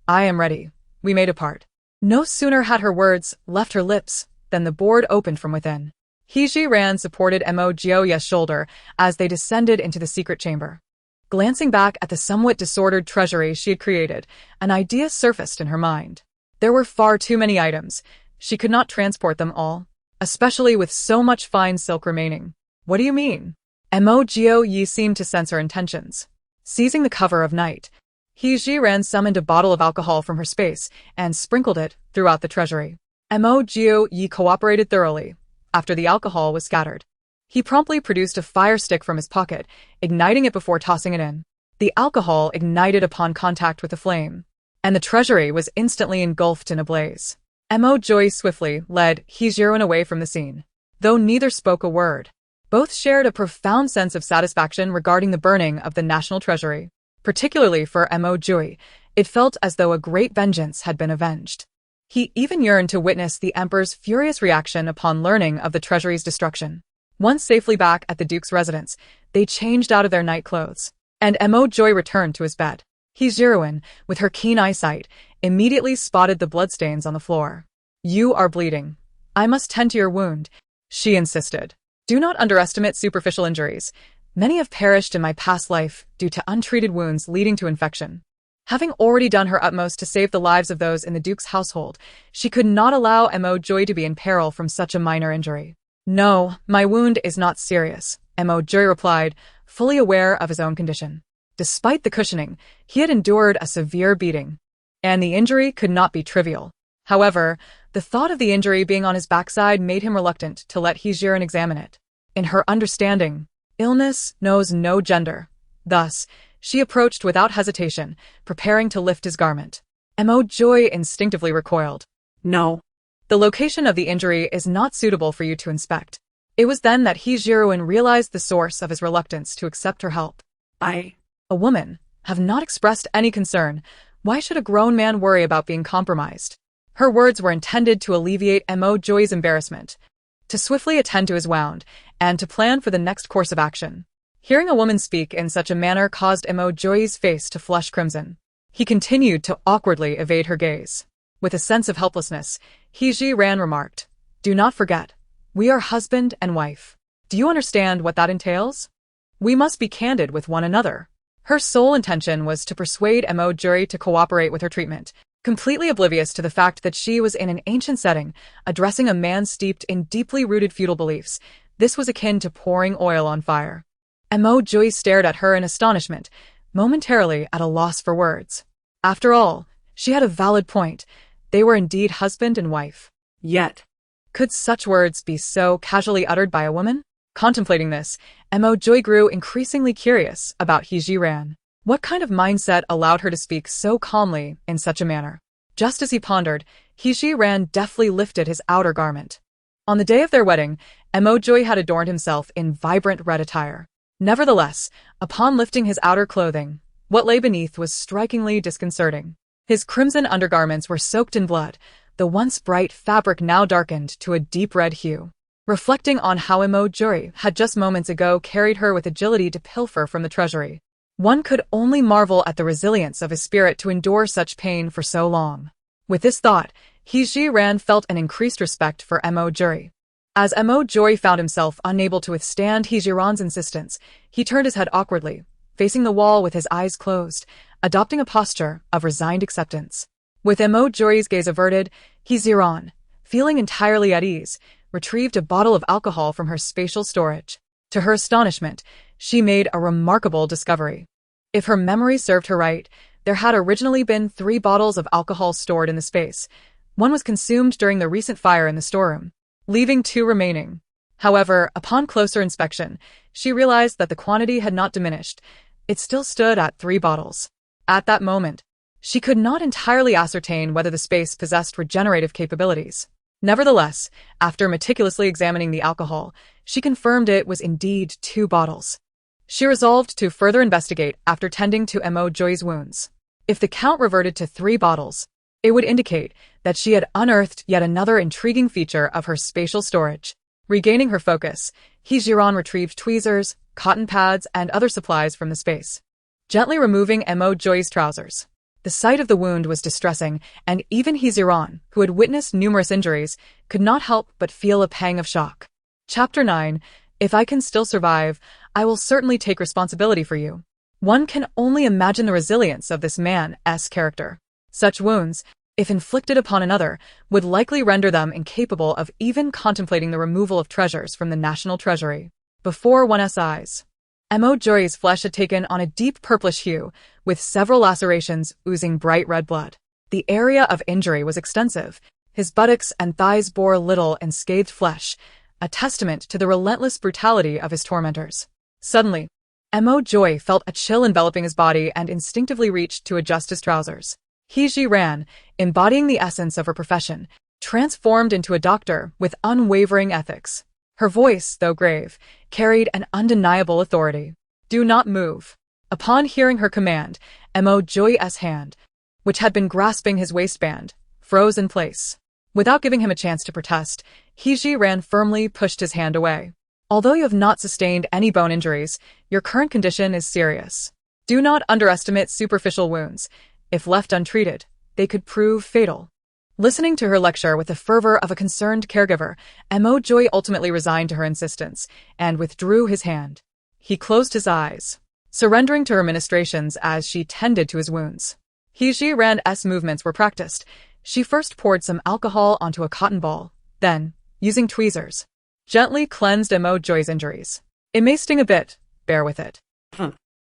"I am ready. We may depart." No sooner had her words left her lips than the board opened from within. He Ji-ran supported Mo Jio-yi's shoulder as they descended into the secret chamber. Glancing back at the somewhat disordered treasury she had created, an idea surfaced in her mind. There were far too many items. She could not transport them all, especially with so much fine silk remaining. "What do you mean?" Mo Jio-yi seemed to sense her intentions. Seizing the cover of night, He Ji-ran summoned a bottle of alcohol from her space and sprinkled it throughout the treasury. Mo Jio-yi cooperated thoroughly. After the alcohol was scattered, he promptly produced a fire stick from his pocket, igniting it before tossing it in. The alcohol ignited upon contact with the flame, and the treasury was instantly engulfed in a blaze. Mo Jio-yi swiftly led He Ji-ran away from the scene. Though neither spoke a word, both shared a profound sense of satisfaction regarding the burning of the national treasury. Particularly for Mo Jio-yi, it felt as though a great vengeance had been avenged. He even yearned to witness the emperor's furious reaction upon learning of the treasury's destruction. Once safely back at the duke's residence, they changed out of their night clothes. and Mo Joy returned to his bed. Hejiruin, with her keen eyesight, immediately spotted the bloodstains on the floor. "You are bleeding. I must tend to your wound," she insisted. "Do not underestimate superficial injuries. Many have perished in my past life due to untreated wounds leading to infection." Having already done her utmost to save the lives of those in the Duke's household, she could not allow Mo Joy to be in peril from such a minor injury. "No, my wound is not serious," Mo Joy replied, fully aware of his own condition. Despite the cushioning, he had endured a severe beating, and the injury could not be trivial. However, the thought of the injury being on his backside made him reluctant to let Hejiren examine it. In her understanding, illness knows no gender. Thus, she approached without hesitation, preparing to lift his garment. Mo Joy instinctively recoiled. "No. The location of the injury is not suitable for you to inspect." It was then that Hejiren realized the source of his reluctance to accept her help. A woman, have not expressed any concern. Why should a grown man worry about being compromised?" Her words were intended to alleviate Mo Joy's embarrassment, to swiftly attend to his wound, and to plan for the next course of action. Hearing a woman speak in such a manner caused Mo Joy's face to flush crimson. He continued to awkwardly evade her gaze. With a sense of helplessness, Hejiren remarked, "Do not forget, we are husband and wife. Do you understand what that entails? We must be candid with one another." Her sole intention was to persuade Mo Joy to cooperate with her treatment, completely oblivious to the fact that she was in an ancient setting, addressing a man steeped in deeply rooted feudal beliefs. This was akin to pouring oil on fire. Mo Joy stared at her in astonishment, momentarily at a loss for words. After all, she had a valid point. They were indeed husband and wife. Yet, could such words be so casually uttered by a woman? Contemplating this, Mo Joy grew increasingly curious about Hejiren. What kind of mindset allowed her to speak so calmly in such a manner? Just as he pondered, Hejiren deftly lifted his outer garment. On the day of their wedding, Mo Joy had adorned himself in vibrant red attire. Nevertheless, upon lifting his outer clothing, what lay beneath was strikingly disconcerting. His crimson undergarments were soaked in blood, the once bright fabric now darkened to a deep red hue. Reflecting on how Mo Joy had just moments ago carried her with agility to pilfer from the treasury, one could only marvel at the resilience of his spirit to endure such pain for so long. With this thought, Hejiren felt an increased respect for Mo Joy. As Mo Joy found himself unable to withstand Hejiren's insistence, he turned his head awkwardly, facing the wall with his eyes closed, adopting a posture of resigned acceptance. With Mo Joy's gaze averted, Hejiren, feeling entirely at ease, retrieved a bottle of alcohol from her spatial storage. To her astonishment, she made a remarkable discovery. If her memory served her right, there had originally been 3 bottles of alcohol stored in the space. One was consumed during the recent fire in the storeroom, leaving 2 remaining. However, upon closer inspection, she realized that the quantity had not diminished. It still stood at 3 bottles. At that moment, she could not entirely ascertain whether the space possessed regenerative capabilities. Nevertheless, after meticulously examining the alcohol, she confirmed it was indeed 2 bottles. She resolved to further investigate after tending to Mo Joy's wounds. If the count reverted to 3 bottles, it would indicate that she had unearthed yet another intriguing feature of her spatial storage. Regaining her focus, Hejiren retrieved tweezers, cotton pads, and other supplies from the space, gently removing Mo Joy's trousers. The sight of the wound was distressing, and even Hejiren, who had witnessed numerous injuries, could not help but feel a pang of shock. Chapter 9. If I can still survive, I will certainly take responsibility for you. One can only imagine the resilience of this man's character. Such wounds, if inflicted upon another, would likely render them incapable of even contemplating the removal of treasures from the national treasury. Before one's eyes, Mo Joy's flesh had taken on a deep purplish hue, with several lacerations oozing bright red blood. The area of injury was extensive. His buttocks and thighs bore little unscathed flesh, a testament to the relentless brutality of his tormentors. Suddenly, Mo Joy felt a chill enveloping his body and instinctively reached to adjust his trousers. Hejiren, embodying the essence of her profession, transformed into a doctor with unwavering ethics. Her voice, though grave, carried an undeniable authority. "Do not move." Upon hearing her command, Mo Joy's hand, which had been grasping his waistband, froze in place. Without giving him a chance to protest, Hejiren firmly pushed his hand away. "Although you have not sustained any bone injuries, your current condition is serious. Do not underestimate superficial wounds. If left untreated, they could prove fatal. Listening to her lecture with the fervor of a concerned caregiver, Mo Joy ultimately resigned to her insistence and withdrew his hand. He closed his eyes, surrendering to her ministrations as she tended to his wounds. Ji Ran's movements were practiced. She first poured some alcohol onto a cotton ball, then, using tweezers, gently cleansed Mo Joy's injuries. It may sting a bit, bear with it.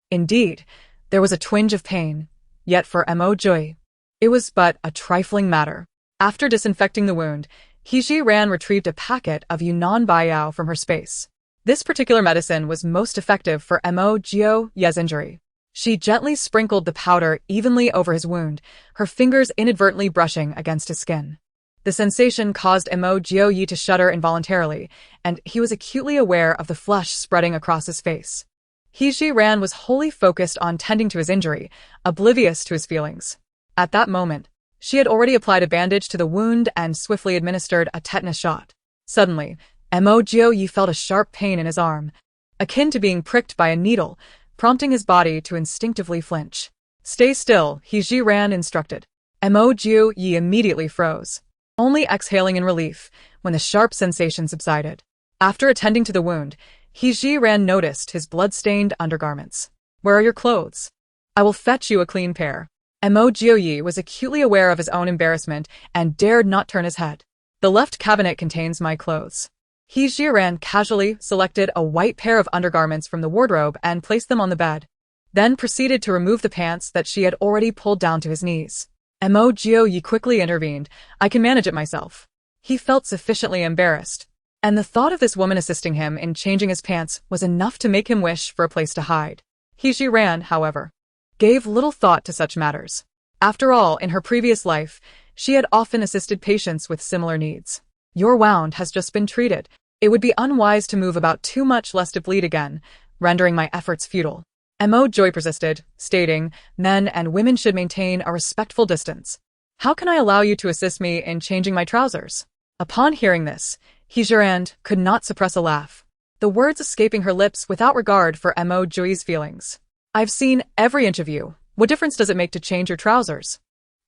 Indeed, there was a twinge of pain, yet for Mo Joy, it was but a trifling matter. After disinfecting the wound, Ji Ran retrieved a packet of Yunnan Baiyao from her space. This particular medicine was most effective for Mo Joy's injury. She gently sprinkled the powder evenly over his wound, her fingers inadvertently brushing against his skin. The sensation caused Mo Joy to shudder involuntarily, and he was acutely aware of the flush spreading across his face. Ji Ran was wholly focused on tending to his injury, oblivious to his feelings. At that moment, she had already applied a bandage to the wound and swiftly administered a tetanus shot. Suddenly, Mo Joy felt a sharp pain in his arm, akin to being pricked by a needle, prompting his body to instinctively flinch. "Stay still," Ji Ran instructed. Mo Joy immediately froze, only exhaling in relief when the sharp sensation subsided. After attending to the wound, Ji Ran noticed his blood-stained undergarments. "Where are your clothes? I will fetch you a clean pair." Mo Joy was acutely aware of his own embarrassment and dared not turn his head. "The left cabinet contains my clothes." Ji Ran casually selected a white pair of undergarments from the wardrobe and placed them on the bed, then proceeded to remove the pants that she had already pulled down to his knees. Mo Joy quickly intervened. "I can manage it myself." He felt sufficiently embarrassed, and the thought of this woman assisting him in changing his pants was enough to make him wish for a place to hide. Ji Ran, however, gave little thought to such matters. After all, in her previous life, she had often assisted patients with similar needs. "Your wound has just been treated. It would be unwise to move about too much lest it bleed again, rendering my efforts futile." Mo Joy persisted, stating, "Men and women should maintain a respectful distance. How can I allow you to assist me in changing my trousers?" Upon hearing this, Ji Ran could not suppress a laugh, the words escaping her lips without regard for Mo Joy's feelings. "I've seen every inch of you. What difference does it make to change your trousers?"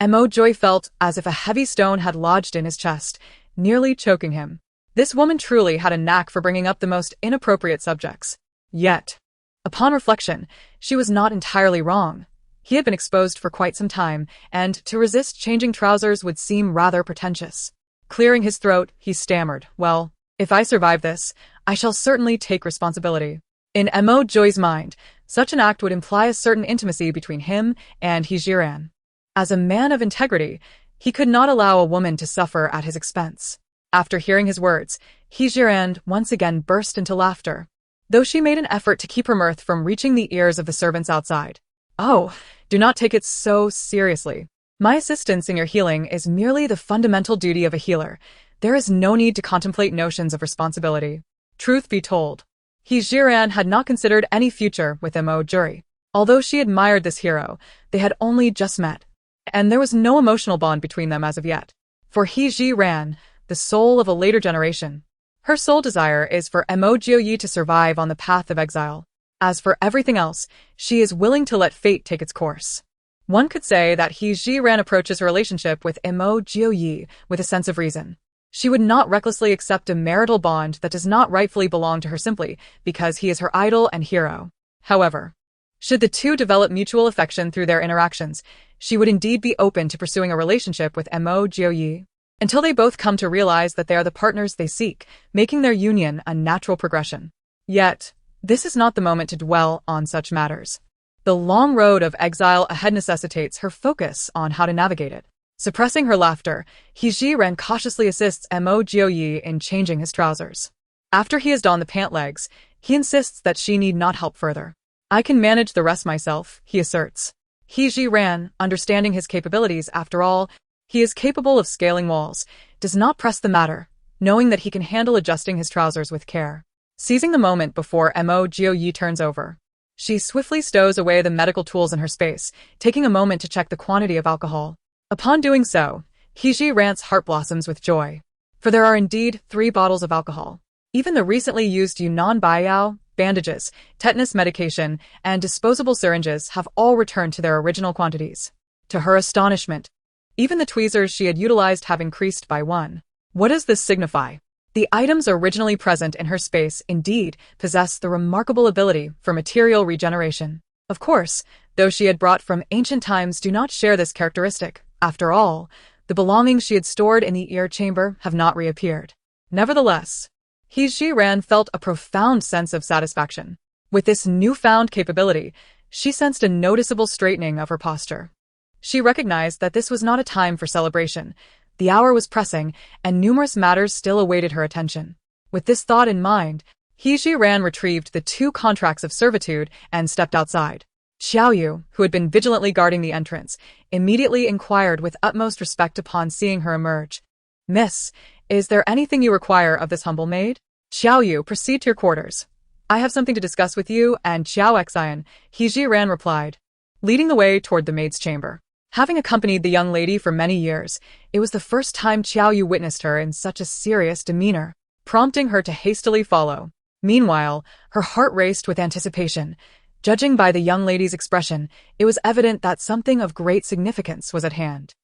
Mo Joy felt as if a heavy stone had lodged in his chest, nearly choking him. This woman truly had a knack for bringing up the most inappropriate subjects. Yet, upon reflection, she was not entirely wrong. He had been exposed for quite some time, and to resist changing trousers would seem rather pretentious. Clearing his throat, he stammered, "Well, if I survive this, I shall certainly take responsibility." In Mo Joy's mind, such an act would imply a certain intimacy between him and Ji Ran. As a man of integrity, he could not allow a woman to suffer at his expense. After hearing his words, Ji Ran once again burst into laughter, though she made an effort to keep her mirth from reaching the ears of the servants outside. "Oh, do not take it so seriously. My assistance in your healing is merely the fundamental duty of a healer. There is no need to contemplate notions of responsibility." Truth be told, Ji Ran had not considered any future with Mo Joy. Although she admired this hero, they had only just met, and there was no emotional bond between them as of yet. For Ji Ran, the soul of a later generation, her sole desire is for Mo Joy to survive on the path of exile. As for everything else, she is willing to let fate take its course. One could say that Ji Ran approaches her relationship with Mo Joy with a sense of reason. She would not recklessly accept a marital bond that does not rightfully belong to her simply because he is her idol and hero. However, should the two develop mutual affection through their interactions, she would indeed be open to pursuing a relationship with Mo Joy, until they both come to realize that they are the partners they seek, making their union a natural progression. Yet, this is not the moment to dwell on such matters. The long road of exile ahead necessitates her focus on how to navigate it. Suppressing her laughter, Ji Ran cautiously assists Mo Joy in changing his trousers. After he has donned the pant legs, he insists that she need not help further. "I can manage the rest myself," he asserts. Ji Ran, understanding his capabilities after all, he is capable of scaling walls, does not press the matter, knowing that he can handle adjusting his trousers with care. Seizing the moment before Mo Joy turns over, she swiftly stows away the medical tools in her space, taking a moment to check the quantity of alcohol. Upon doing so, Ji Ran's heart blossoms with joy, for there are indeed 3 bottles of alcohol. Even the recently used Yunnan Baiyao, bandages, tetanus medication, and disposable syringes have all returned to their original quantities. To her astonishment, even the tweezers she had utilized have increased by one. What does this signify? The items originally present in her space indeed possess the remarkable ability for material regeneration. Of course, those she had brought from ancient times do not share this characteristic. After all, the belongings she had stored in the ear chamber have not reappeared. Nevertheless, He Jiran felt a profound sense of satisfaction. With this newfound capability, she sensed a noticeable straightening of her posture. She recognized that this was not a time for celebration. The hour was pressing, and numerous matters still awaited her attention. With this thought in mind, He Jiran retrieved the 2 contracts of servitude and stepped outside. Xiaoyu, who had been vigilantly guarding the entrance, immediately inquired with utmost respect upon seeing her emerge. "Miss, is there anything you require of this humble maid?" "Xiaoyu, proceed to your quarters. I have something to discuss with you and Xiao Xian," He Jiran replied, leading the way toward the maid's chamber. Having accompanied the young lady for many years, it was the first time Xiaoyu witnessed her in such a serious demeanor, prompting her to hastily follow. Meanwhile, her heart raced with anticipation. Judging by the young lady's expression, it was evident that something of great significance was at hand.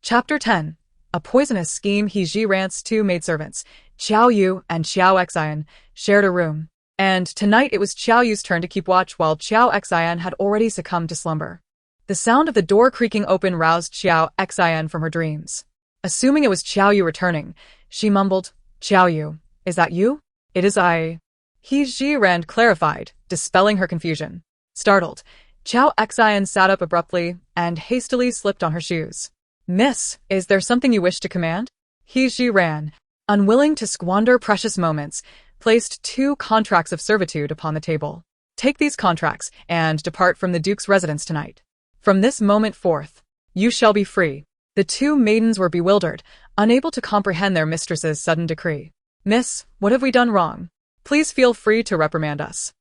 Chapter 10. A poisonous scheme. He Jiran's 2 maidservants, Xiaoyu and Xiao Xian, shared a room. And tonight it was Xiaoyu's turn to keep watch while Xiao Xian had already succumbed to slumber. The sound of the door creaking open roused Xiao Xian from her dreams. Assuming it was Xiaoyu returning, she mumbled, "Xiaoyu, is that you?" "It is I," He Jiran clarified, dispelling her confusion. Startled, Xiao Xian sat up abruptly and hastily slipped on her shoes. "Miss, is there something you wish to command?" He Jiran, unwilling to squander precious moments, placed 2 contracts of servitude upon the table. "Take these contracts and depart from the Duke's residence tonight. From this moment forth, you shall be free." The 2 maidens were bewildered, unable to comprehend their mistress's sudden decree. "Miss, what have we done wrong? Please feel free to reprimand us."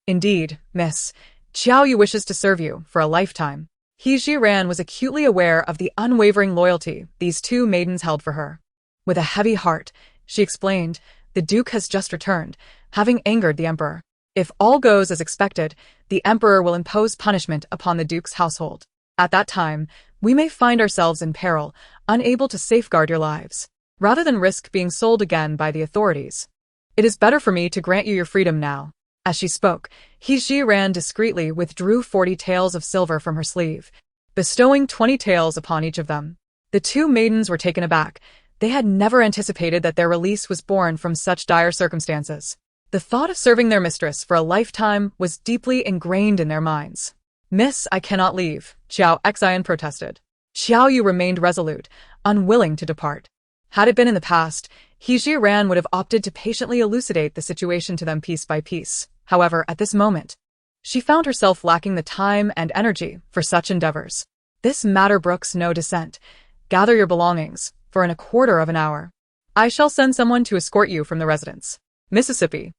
"Indeed, miss, Xiaoyu wishes to serve you for a lifetime." He Jiran was acutely aware of the unwavering loyalty these 2 maidens held for her. With a heavy heart, she explained, "The Duke has just returned, having angered the Emperor. If all goes as expected, the Emperor will impose punishment upon the Duke's household. At that time, we may find ourselves in peril, unable to safeguard your lives. Rather than risk being sold again by the authorities, it is better for me to grant you your freedom now." As she spoke, He Jiran discreetly withdrew 40 taels of silver from her sleeve, bestowing 20 taels upon each of them. The 2 maidens were taken aback. They had never anticipated that their release was born from such dire circumstances. The thought of serving their mistress for a lifetime was deeply ingrained in their minds. "Miss, I cannot leave," Xiao Xian protested. Xiaoyu remained resolute, unwilling to depart. Had it been in the past, He Jiran would have opted to patiently elucidate the situation to them piece by piece. However, at this moment, she found herself lacking the time and energy for such endeavors. "This matter brooks no dissent. Gather your belongings, for in a quarter of an hour, I shall send someone to escort you from the residence." Mississippi.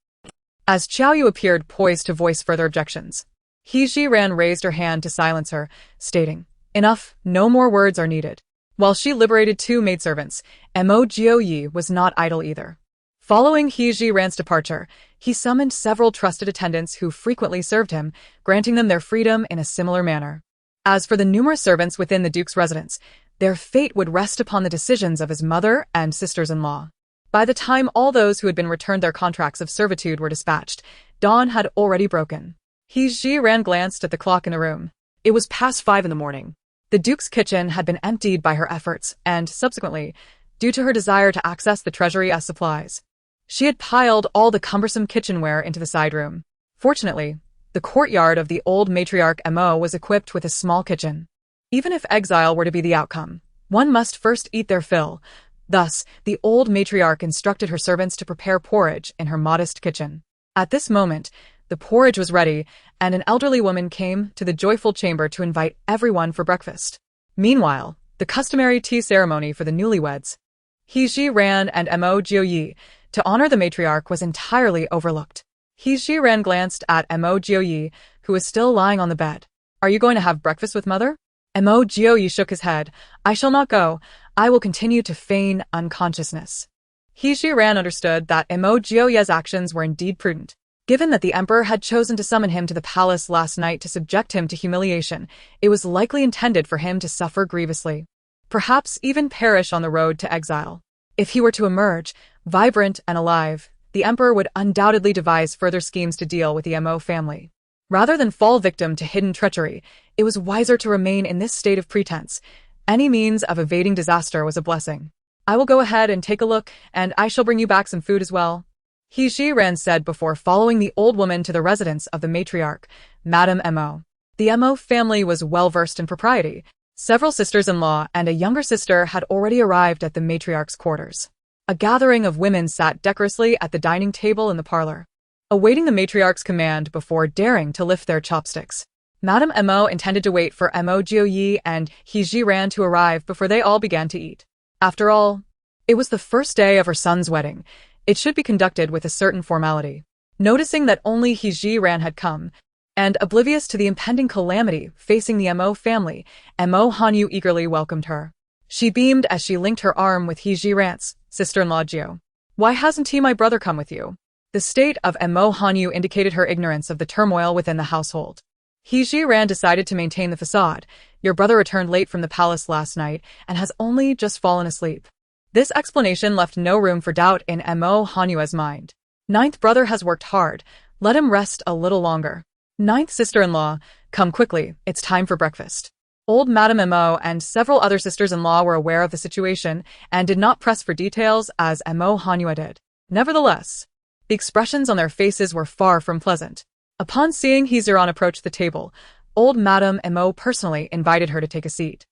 As Xiaoyu appeared poised to voice further objections, He Jiran raised her hand to silence her, stating, "Enough, no more words are needed." While she liberated 2 maidservants, Mo Jioyi was not idle either. Following He Jiran's departure, he summoned several trusted attendants who frequently served him, granting them their freedom in a similar manner. As for the numerous servants within the Duke's residence, their fate would rest upon the decisions of his mother and sisters-in-law. By the time all those who had been returned their contracts of servitude were dispatched, dawn had already broken. He Jiran glanced at the clock in the room. It was past 5 in the morning. The Duke's kitchen had been emptied by her efforts and, subsequently, due to her desire to access the treasury as supplies. She had piled all the cumbersome kitchenware into the side room. Fortunately, the courtyard of the old matriarch Mo was equipped with a small kitchen. Even if exile were to be the outcome, one must first eat their fill. Thus, the old matriarch instructed her servants to prepare porridge in her modest kitchen. At this moment, the porridge was ready, and an elderly woman came to the joyful chamber to invite everyone for breakfast. Meanwhile, the customary tea ceremony for the newlyweds, He Jiran and Mo Jioyi, to honor the matriarch was entirely overlooked. He Jiran glanced at Mo Jioyi, who was still lying on the bed. "Are you going to have breakfast with mother?" Mo Jioyi shook his head. "I shall not go. I will continue to feign unconsciousness." He Jiran understood that Mo Jioye's actions were indeed prudent. Given that the emperor had chosen to summon him to the palace last night to subject him to humiliation, it was likely intended for him to suffer grievously. Perhaps even perish on the road to exile. If he were to emerge, vibrant and alive, the emperor would undoubtedly devise further schemes to deal with the Mo family. Rather than fall victim to hidden treachery, it was wiser to remain in this state of pretense. Any means of evading disaster was a blessing. I will go ahead and take a look, and I shall bring you back some food as well. He Jiran said before following the old woman to the residence of the matriarch, Madame Mo. The Mo family was well versed in propriety. Several sisters-in-law and a younger sister had already arrived at the matriarch's quarters. A gathering of women sat decorously at the dining table in the parlor, awaiting the matriarch's command before daring to lift their chopsticks. Madame Mo intended to wait for Mo Jioyi and He Jiran to arrive before they all began to eat. After all, it was the first day of her son's wedding. It should be conducted with a certain formality. Noticing that only He Jiran had come, and oblivious to the impending calamity facing the Mo family, Mo Hanyu eagerly welcomed her. She beamed as she linked her arm with He Jiran's sister-in-law Jio. Why hasn't he, my brother, come with you? The state of Mo Hanyu indicated her ignorance of the turmoil within the household. He Jiran decided to maintain the facade. Your brother returned late from the palace last night and has only just fallen asleep. This explanation left no room for doubt in Mo Hanyue's mind. Ninth brother has worked hard. Let him rest a little longer. Ninth sister-in-law, come quickly, it's time for breakfast. Old Madame Mo and several other sisters-in-law were aware of the situation and did not press for details as Mo Hanyue did. Nevertheless, the expressions on their faces were far from pleasant. Upon seeing He Jiran approach the table, old Madame Mo personally invited her to take a seat.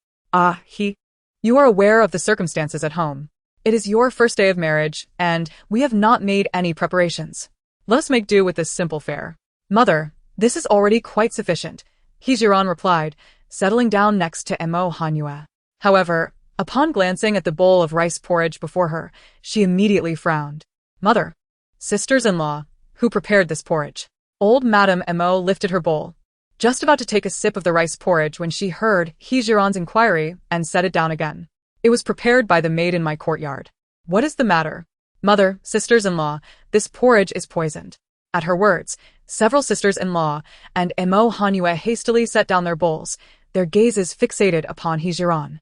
You are aware of the circumstances at home. It is your first day of marriage, and we have not made any preparations. Let us make do with this simple fare. Mother, this is already quite sufficient, He Jiran replied, settling down next to Mo Hanyue. However, upon glancing at the bowl of rice porridge before her, she immediately frowned. Mother, sisters-in-law, who prepared this porridge? Old Madame Mo lifted her bowl, just about to take a sip of the rice porridge when she heard He Jiran's inquiry and set it down again. It was prepared by the maid in my courtyard. What is the matter? Mother, sisters-in-law, this porridge is poisoned. At her words, several sisters-in-law and Mo Hanyue hastily set down their bowls, their gazes fixated upon He Jiran.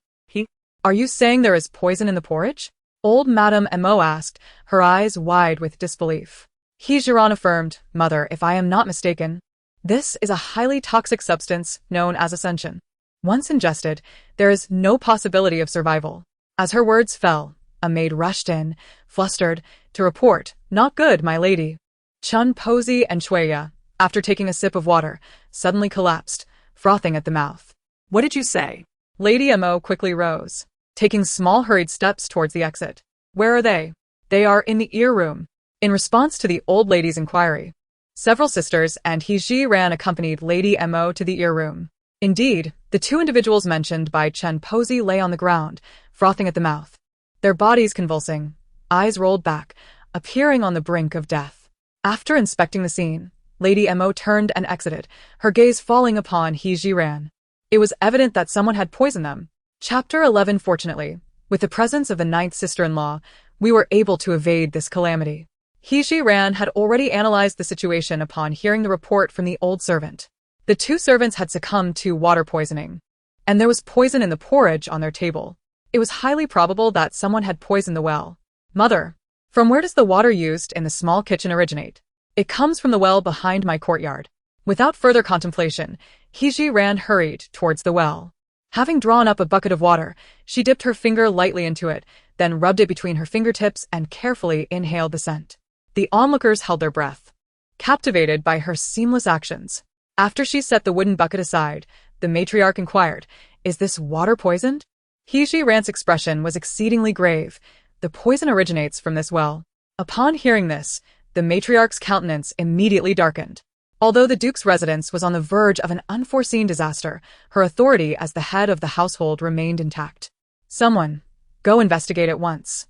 Are you saying there is poison in the porridge? Old Madame Mo asked, her eyes wide with disbelief. He Jiran affirmed, Mother, if I am not mistaken, this is a highly toxic substance known as ascension. Once ingested, there is no possibility of survival. As her words fell, a maid rushed in, flustered, to report, Not good, my lady. Chun Posey and Chueya, after taking a sip of water, suddenly collapsed, frothing at the mouth. What did you say? Lady Mo quickly rose, taking small hurried steps towards the exit. Where are they? They are in the ear room. In response to the old lady's inquiry, several sisters and He Jiran accompanied Lady Mo to the ear room. Indeed, the two individuals mentioned by Chen Posey lay on the ground, frothing at the mouth, their bodies convulsing, eyes rolled back, appearing on the brink of death. After inspecting the scene, Lady Mo turned and exited, her gaze falling upon He Jiran. It was evident that someone had poisoned them. Chapter 11. Fortunately, with the presence of the ninth sister-in-law, we were able to evade this calamity. He Jiran had already analyzed the situation upon hearing the report from the old servant. The two servants had succumbed to water poisoning, and there was poison in the porridge on their table. It was highly probable that someone had poisoned the well. Mother, from where does the water used in the small kitchen originate? It comes from the well behind my courtyard. Without further contemplation, He Jiran hurried towards the well. Having drawn up a bucket of water, she dipped her finger lightly into it, then rubbed it between her fingertips and carefully inhaled the scent. The onlookers held their breath, captivated by her seamless actions. After she set the wooden bucket aside, the matriarch inquired, Is this water poisoned? He Jiran's expression was exceedingly grave. The poison originates from this well. Upon hearing this, the matriarch's countenance immediately darkened. Although the duke's residence was on the verge of an unforeseen disaster, her authority as the head of the household remained intact. Someone, go investigate at once.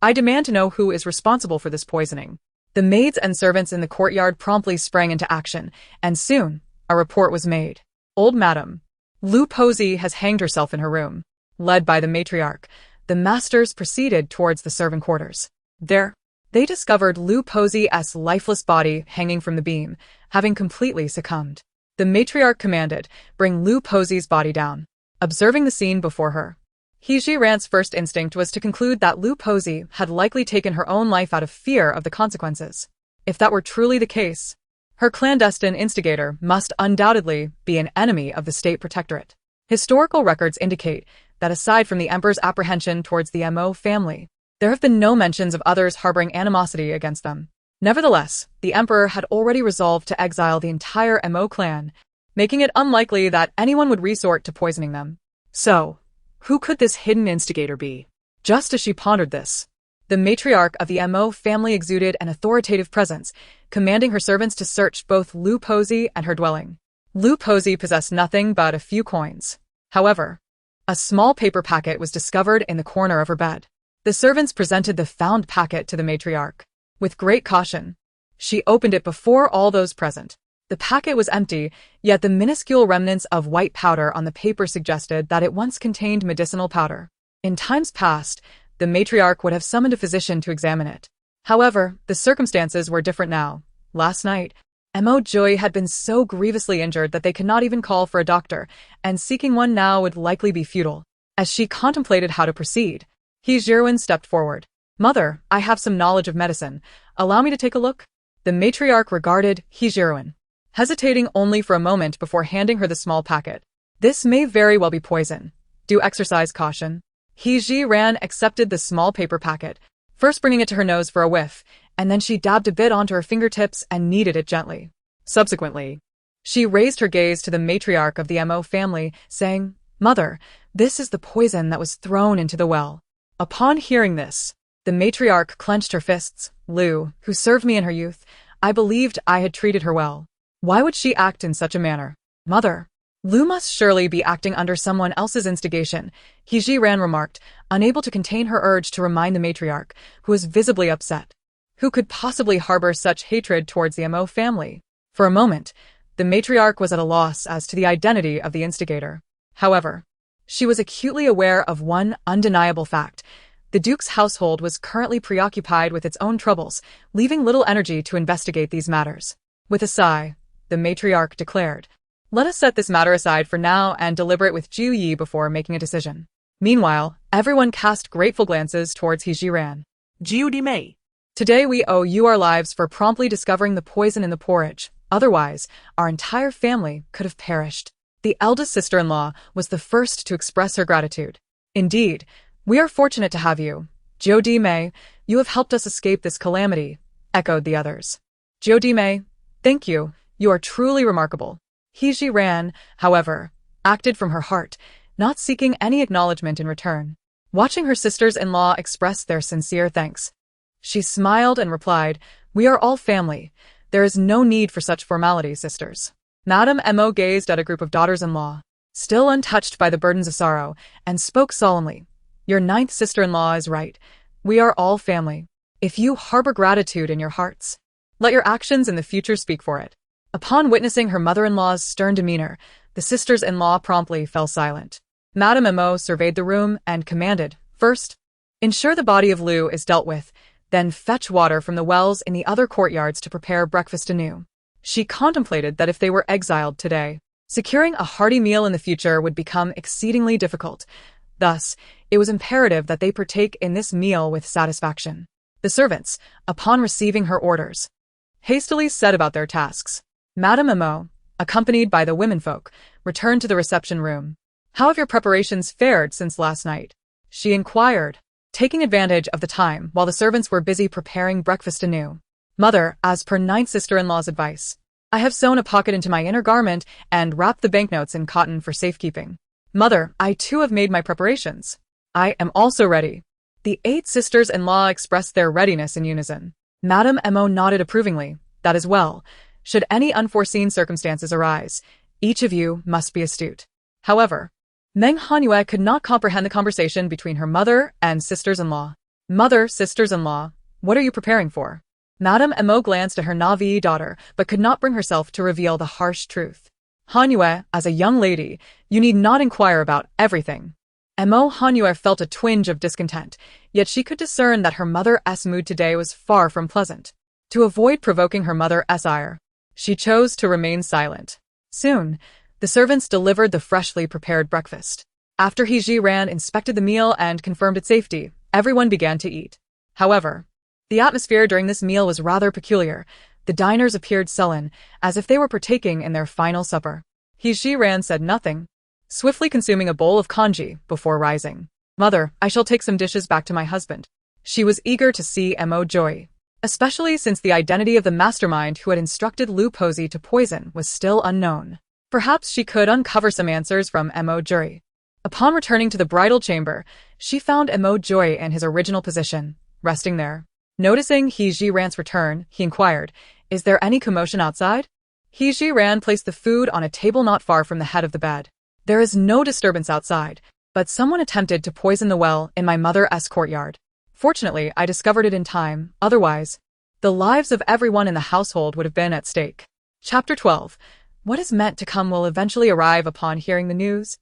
I demand to know who is responsible for this poisoning. The maids and servants in the courtyard promptly sprang into action, and soon, a report was made. Old Madame Lu Posey has hanged herself in her room. Led by the matriarch, the masters proceeded towards the servant quarters. There, they discovered Lu Posey's lifeless body hanging from the beam, having completely succumbed. The matriarch commanded, "Bring Lu Posey's body down." Observing the scene before her, He Ran's first instinct was to conclude that Lu Posey had likely taken her own life out of fear of the consequences. If that were truly the case, her clandestine instigator must undoubtedly be an enemy of the state protectorate. Historical records indicate that aside from the emperor's apprehension towards the Mo family, there have been no mentions of others harboring animosity against them. Nevertheless, the emperor had already resolved to exile the entire Mo clan, making it unlikely that anyone would resort to poisoning them. So, who could this hidden instigator be? Just as she pondered this, the matriarch of the Mo family exuded an authoritative presence, commanding her servants to search both Lu Posey and her dwelling. Lu Posey possessed nothing but a few coins. However, a small paper packet was discovered in the corner of her bed. The servants presented the found packet to the matriarch. With great caution, she opened it before all those present. The packet was empty, yet the minuscule remnants of white powder on the paper suggested that it once contained medicinal powder. In times past, the matriarch would have summoned a physician to examine it. However, the circumstances were different now. Last night, Mo Joy had been so grievously injured that they could not even call for a doctor, and seeking one now would likely be futile. As she contemplated how to proceed, He stepped forward. "Mother, I have some knowledge of medicine. Allow me to take a look." The matriarch regarded He, hesitating only for a moment before handing her the small packet. "This may very well be poison. Do exercise caution." He accepted the small paper packet, first bringing it to her nose for a whiff, and then she dabbed a bit onto her fingertips and kneaded it gently. Subsequently, she raised her gaze to the matriarch of the Mo family, saying, "Mother, this is the poison that was thrown into the well." Upon hearing this, the matriarch clenched her fists. "Lu, who served me in her youth, I believed I had treated her well. Why would she act in such a manner?" "Mother, Lu must surely be acting under someone else's instigation," He remarked, unable to contain her urge to remind the matriarch, who was visibly upset. Who could possibly harbor such hatred towards the Mo family? For a moment, the matriarch was at a loss as to the identity of the instigator. However, she was acutely aware of one undeniable fact. The Duke's household was currently preoccupied with its own troubles, leaving little energy to investigate these matters. With a sigh, the matriarch declared, "Let us set this matter aside for now and deliberate with Jiu Yi before making a decision." Meanwhile, everyone cast grateful glances towards He Jiran. Jiu Mei. "Today we owe you our lives for promptly discovering the poison in the porridge. Otherwise, our entire family could have perished." The eldest sister-in-law was the first to express her gratitude. "Indeed, we are fortunate to have you. Jiu Mei, you have helped us escape this calamity," echoed the others. "Jiu Mei, thank you, you are truly remarkable." He Jiran, however, acted from her heart, not seeking any acknowledgement in return. Watching her sisters-in-law express their sincere thanks, she smiled and replied, "We are all family. There is no need for such formalities, sisters." Madame Mo gazed at a group of daughters-in-law, still untouched by the burdens of sorrow, and spoke solemnly. "Your ninth sister-in-law is right. We are all family. If you harbor gratitude in your hearts, let your actions in the future speak for it." Upon witnessing her mother-in-law's stern demeanor, the sisters-in-law promptly fell silent. Madame Mo surveyed the room and commanded, "First, ensure the body of Lu is dealt with, then fetch water from the wells in the other courtyards to prepare breakfast anew." She contemplated that if they were exiled today, securing a hearty meal in the future would become exceedingly difficult. Thus, it was imperative that they partake in this meal with satisfaction. The servants, upon receiving her orders, hastily set about their tasks. Madame Mo, accompanied by the womenfolk, returned to the reception room. "How have your preparations fared since last night?" she inquired, taking advantage of the time while the servants were busy preparing breakfast anew. "Mother, as per ninth sister-in-law's advice, I have sewn a pocket into my inner garment and wrapped the banknotes in cotton for safekeeping." "Mother, I too have made my preparations. I am also ready." The 8 sisters-in-law expressed their readiness in unison. Madame Mo nodded approvingly. "That is well. Should any unforeseen circumstances arise, each of you must be astute." However, manhwa could not comprehend the conversation between her mother and sisters-in-law. "Mother, sisters-in-law, what are you preparing for?" Madame Mo glanced at her Navi daughter, but could not bring herself to reveal the harsh truth. "Hanyue, as a young lady, you need not inquire about everything. Mo Hanue felt a twinge of discontent, yet she could discern that her mother's mood today was far from pleasant. To avoid provoking her mother's ire, she chose to remain silent. Soon, the servants delivered the freshly prepared breakfast. After He Jiran inspected the meal and confirmed its safety, everyone began to eat. However, the atmosphere during this meal was rather peculiar. The diners appeared sullen, as if they were partaking in their final supper. He Jiran said nothing, swiftly consuming a bowl of congee before rising. "Mother, I shall take some dishes back to my husband." She was eager to see Mo Joy, especially since the identity of the mastermind who had instructed Lu Posey to poison was still unknown. Perhaps she could uncover some answers from Mo Joy. Upon returning to the bridal chamber, she found Mo Joy in his original position, resting there. Noticing He Jiran's return, he inquired, "Is there any commotion outside?" He Jiran placed the food on a table not far from the head of the bed. "There is no disturbance outside, but someone attempted to poison the well in my mother's courtyard. Fortunately, I discovered it in time, otherwise, the lives of everyone in the household would have been at stake." Chapter 12. What is meant to come will eventually arrive upon hearing the news.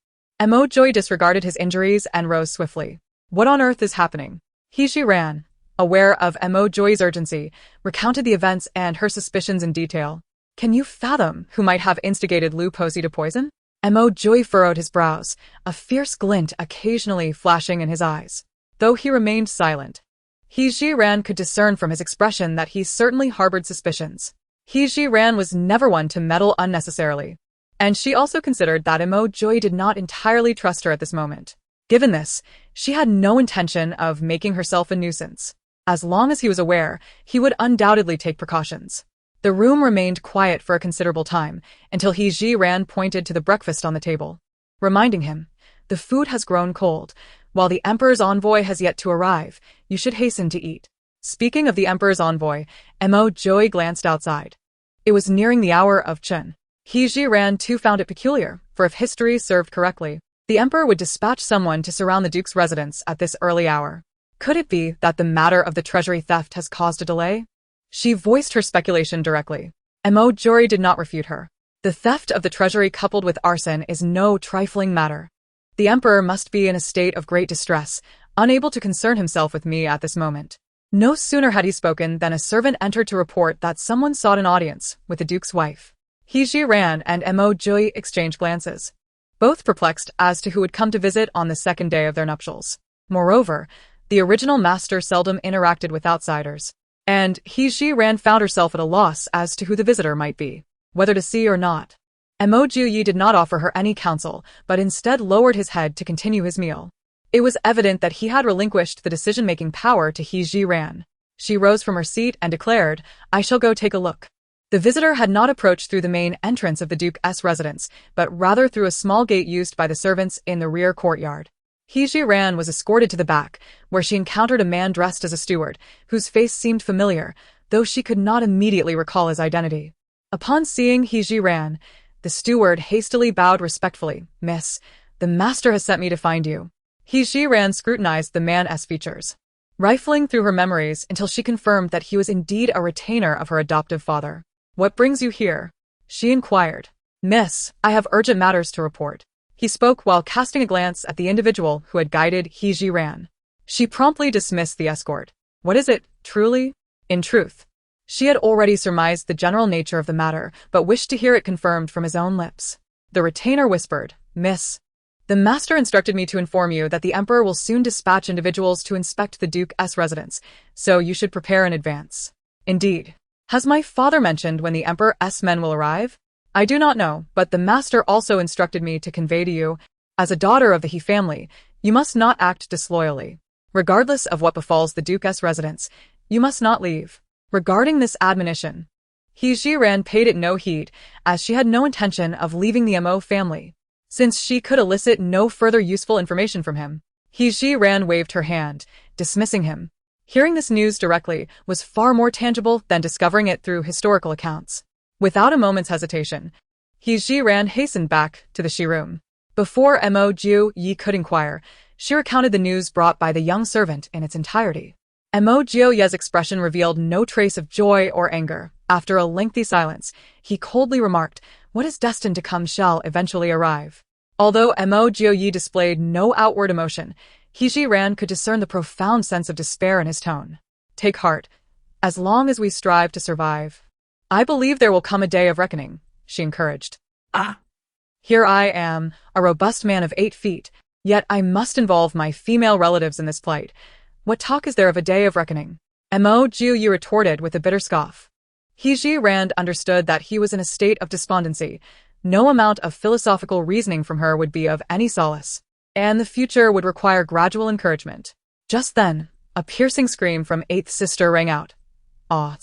Mo Joy disregarded his injuries and rose swiftly. "What on earth is happening?" He Jiran, aware of Mo Joy's urgency, recounted the events and her suspicions in detail. "Can you fathom who might have instigated Lu Posey to poison?" Mo Joy furrowed his brows, a fierce glint occasionally flashing in his eyes. Though he remained silent, He Jiran could discern from his expression that he certainly harbored suspicions. He Jiran was never one to meddle unnecessarily, and she also considered that Mo Joy did not entirely trust her at this moment. Given this, she had no intention of making herself a nuisance. As long as he was aware, he would undoubtedly take precautions. The room remained quiet for a considerable time, until He Jiran pointed to the breakfast on the table, reminding him, "The food has grown cold. While the Emperor's envoy has yet to arrive, you should hasten to eat." Speaking of the Emperor's envoy, Mo Joy glanced outside. It was nearing the hour of Chun. He Jiran too found it peculiar, for if history served correctly, the Emperor would dispatch someone to surround the Duke's residence at this early hour. Could it be that the matter of the treasury theft has caused a delay? She voiced her speculation directly. Mo Joy did not refute her. The theft of the treasury coupled with arson is no trifling matter. The Emperor must be in a state of great distress, unable to concern himself with me at this moment. No sooner had he spoken than a servant entered to report that someone sought an audience with the Duke's wife. He Jiran and Mo Joy exchanged glances, both perplexed as to who would come to visit on the second day of their nuptials. Moreover, the original master seldom interacted with outsiders, and He Jiran found herself at a loss as to who the visitor might be, whether to see or not. Mo Joy did not offer her any counsel, but instead lowered his head to continue his meal. It was evident that he had relinquished the decision-making power to He Jiran. She rose from her seat and declared, "I shall go take a look." The visitor had not approached through the main entrance of the Duke's residence, but rather through a small gate used by the servants in the rear courtyard. He Jiran was escorted to the back, where she encountered a man dressed as a steward, whose face seemed familiar, though she could not immediately recall his identity. Upon seeing He Jiran, the steward hastily bowed respectfully. "Miss, the master has sent me to find you." He Jiran scrutinized the man's features, rifling through her memories until she confirmed that he was indeed a retainer of her adoptive father. "What brings you here?" she inquired. "Miss, I have urgent matters to report." He spoke while casting a glance at the individual who had guided He Jiran. She promptly dismissed the escort. "What is it, truly?" In truth, she had already surmised the general nature of the matter, but wished to hear it confirmed from his own lips. The retainer whispered, "Miss, the master instructed me to inform you that the Emperor will soon dispatch individuals to inspect the Duke's residence, so you should prepare in advance." "Indeed. Has my father mentioned when the Emperor's men will arrive?" "I do not know, but the master also instructed me to convey to you, as a daughter of the He family, you must not act disloyally. Regardless of what befalls the Duke's residence, you must not leave." Regarding this admonition, He Jiran paid it no heed, as she had no intention of leaving the Mo family, since she could elicit no further useful information from him. He Jiran waved her hand, dismissing him. Hearing this news directly was far more tangible than discovering it through historical accounts. Without a moment's hesitation, He Jiran hastened back to the she-room. Before Mo Joy could inquire, she recounted the news brought by the young servant in its entirety. Mo Joy's expression revealed no trace of joy or anger. After a lengthy silence, he coldly remarked, "What is destined to come shall eventually arrive." Although Mo Jioyi displayed no outward emotion, He Ran could discern the profound sense of despair in his tone. Take heart. As long as we strive to survive, I believe there will come a day of reckoning, she encouraged. Ah, Here I am, a robust man of 8 feet, yet I must involve my female relatives in this plight. What talk is there of a day of reckoning? Mo Jioyi retorted with a bitter scoff. He Rand understood that he was in a state of despondency. No amount of philosophical reasoning from her would be of any solace, and the future would require gradual encouragement. Just then, a piercing scream from 8th sister rang out. Ah!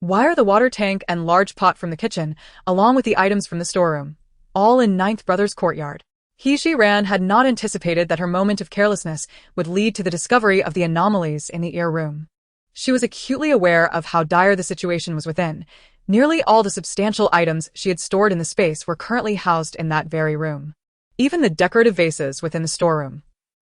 Why are the water tank and large pot from the kitchen, along with the items from the storeroom, all in 9th brother's courtyard? He Rand had not anticipated that her moment of carelessness would lead to the discovery of the anomalies in the ear room. She was acutely aware of how dire the situation was within. Nearly all the substantial items she had stored in the space were currently housed in that very room. Even the decorative vases within the storeroom.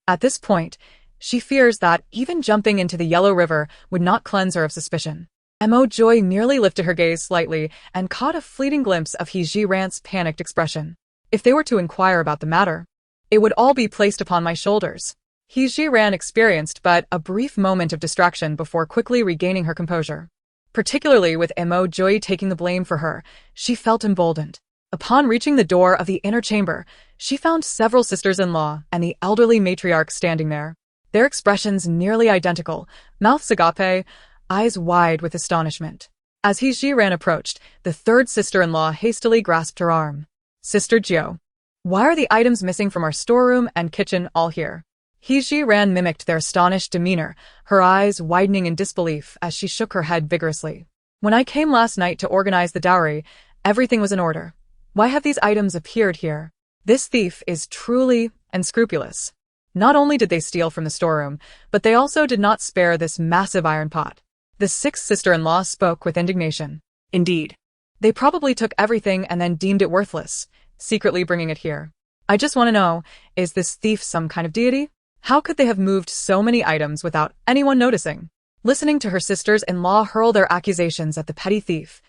At this point, she fears that even jumping into the Yellow River would not cleanse her of suspicion. Mo Joy merely lifted her gaze slightly and caught a fleeting glimpse of He Rant's panicked expression. If they were to inquire about the matter, it would all be placed upon my shoulders. He Ran experienced but a brief moment of distraction before quickly regaining her composure. Particularly with Mo Joy taking the blame for her, she felt emboldened. Upon reaching the door of the inner chamber, she found several sisters-in-law and the elderly matriarch standing there. Their expressions nearly identical, mouths agape, eyes wide with astonishment. As He Ran approached, the 3rd sister-in-law hastily grasped her arm. Sister Jio, why are the items missing from our storeroom and kitchen all here? He Ran mimicked their astonished demeanor, her eyes widening in disbelief as she shook her head vigorously. When I came last night to organize the dowry, everything was in order. Why have these items appeared here? This thief is truly unscrupulous. Not only did they steal from the storeroom, but they also did not spare this massive iron pot. The 6th sister-in-law spoke with indignation. Indeed. They probably took everything and then deemed it worthless, secretly bringing it here. I just want to know, is this thief some kind of deity? How could they have moved so many items without anyone noticing? Listening to her sisters-in-law hurl their accusations at the petty thief,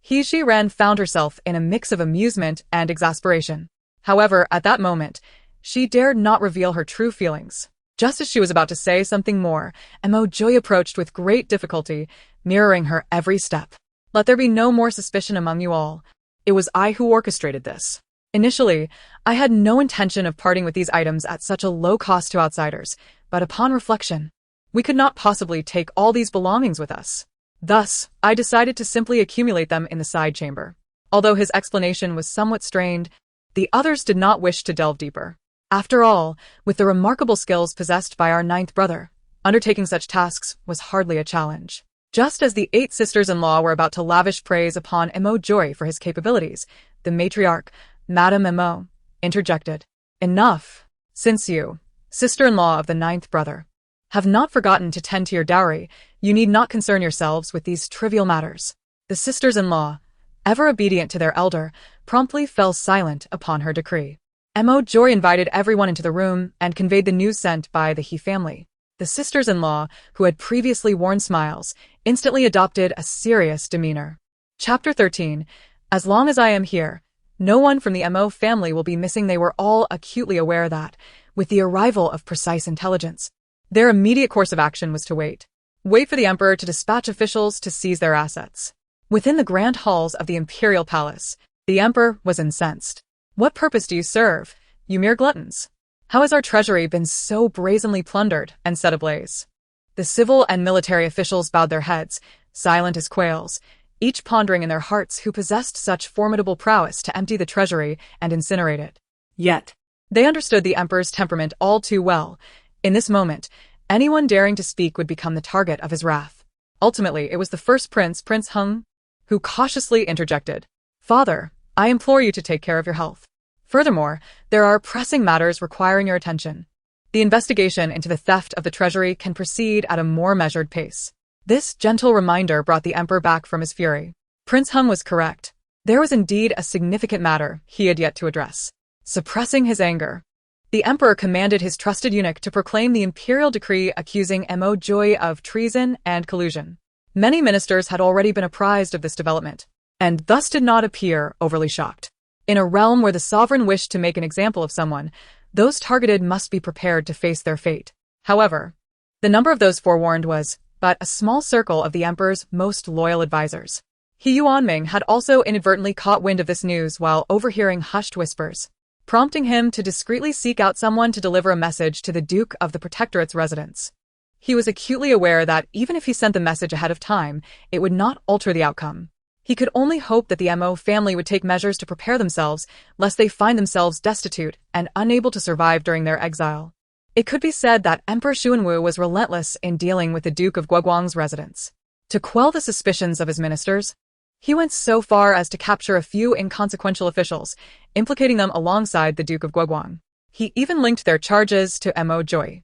He Ran found herself in a mix of amusement and exasperation. However, at that moment, she dared not reveal her true feelings. Just as she was about to say something more, Mo Joy approached with great difficulty, mirroring her every step. Let there be no more suspicion among you all. It was I who orchestrated this. Initially, I had no intention of parting with these items at such a low cost to outsiders, but upon reflection, we could not possibly take all these belongings with us. Thus, I decided to simply accumulate them in the side chamber. Although his explanation was somewhat strained, the others did not wish to delve deeper. After all, with the remarkable skills possessed by our 9th brother, undertaking such tasks was hardly a challenge. Just as the 8 sisters-in-law were about to lavish praise upon Mo Joy for his capabilities, the matriarch, Madame Mo, interjected. Enough. Since you, sister-in-law of the 9th brother, have not forgotten to tend to your dowry, you need not concern yourselves with these trivial matters. The sisters-in-law, ever obedient to their elder, promptly fell silent upon her decree. Mo Joy invited everyone into the room and conveyed the news sent by the He family. The sisters-in-law, who had previously worn smiles, instantly adopted a serious demeanor. Chapter 13. As long as I am here, no one from the Mo family will be missing. They were all acutely aware that, with the arrival of precise intelligence, their immediate course of action was to wait. Wait for the emperor to dispatch officials to seize their assets. Within the grand halls of the imperial palace, the emperor was incensed. What purpose do you serve, you mere gluttons? How has our treasury been so brazenly plundered and set ablaze? The civil and military officials bowed their heads, silent as quails, each pondering in their hearts who possessed such formidable prowess to empty the treasury and incinerate it. Yet, they understood the emperor's temperament all too well. In this moment, anyone daring to speak would become the target of his wrath. Ultimately, it was the first prince, Prince Hung, who cautiously interjected. Father, I implore you to take care of your health. Furthermore, there are pressing matters requiring your attention. The investigation into the theft of the treasury can proceed at a more measured pace. This gentle reminder brought the emperor back from his fury. Prince Hung was correct. There was indeed a significant matter he had yet to address. Suppressing his anger, the emperor commanded his trusted eunuch to proclaim the imperial decree accusing Mo Joy of treason and collusion. Many ministers had already been apprised of this development, and thus did not appear overly shocked. In a realm where the sovereign wished to make an example of someone, those targeted must be prepared to face their fate. However, the number of those forewarned was but a small circle of the emperor's most loyal advisors. He Yuanming had also inadvertently caught wind of this news while overhearing hushed whispers, prompting him to discreetly seek out someone to deliver a message to the Duke of the Protectorate's residence. He was acutely aware that even if he sent the message ahead of time, it would not alter the outcome. He could only hope that the Mo family would take measures to prepare themselves, lest they find themselves destitute and unable to survive during their exile. It could be said that Emperor Xuanwu was relentless in dealing with the Duke of Guoguang's residence. To quell the suspicions of his ministers, he went so far as to capture a few inconsequential officials, implicating them alongside the Duke of Guoguang. He even linked their charges to Mo Joy.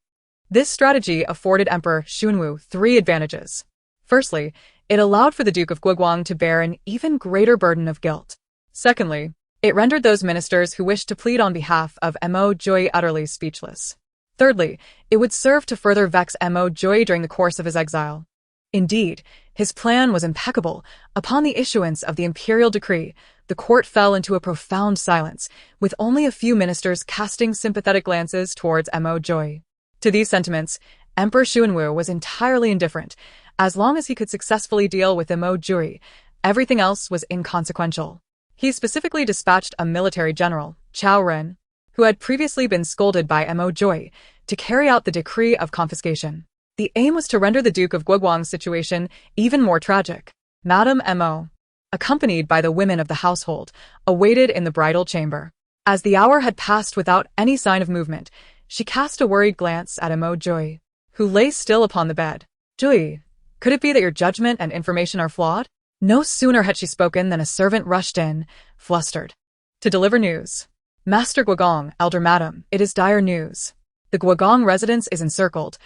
This strategy afforded Emperor Xuanwu three advantages. Firstly, it allowed for the Duke of Guoguang to bear an even greater burden of guilt. Secondly, it rendered those ministers who wished to plead on behalf of Mo Joy utterly speechless. Thirdly, it would serve to further vex Mo Joy during the course of his exile. Indeed, his plan was impeccable. Upon the issuance of the imperial decree, the court fell into a profound silence, with only a few ministers casting sympathetic glances towards Mo Joy. To these sentiments, Emperor Xuanwu was entirely indifferent. As long as he could successfully deal with Mo Joy, everything else was inconsequential. He specifically dispatched a military general, Chao Ren, who had previously been scolded by Mo Joy, to carry out the decree of confiscation. The aim was to render the Duke of Guoguang's situation even more tragic. Madame Mo, accompanied by the women of the household, awaited in the bridal chamber. As the hour had passed without any sign of movement, she cast a worried glance at Mo Joy, who lay still upon the bed. "Joy, could it be that your judgment and information are flawed?" No sooner had she spoken than a servant rushed in, flustered, to deliver news. "Master Guogong, elder madam, it is dire news. The Guogong residence is encircled.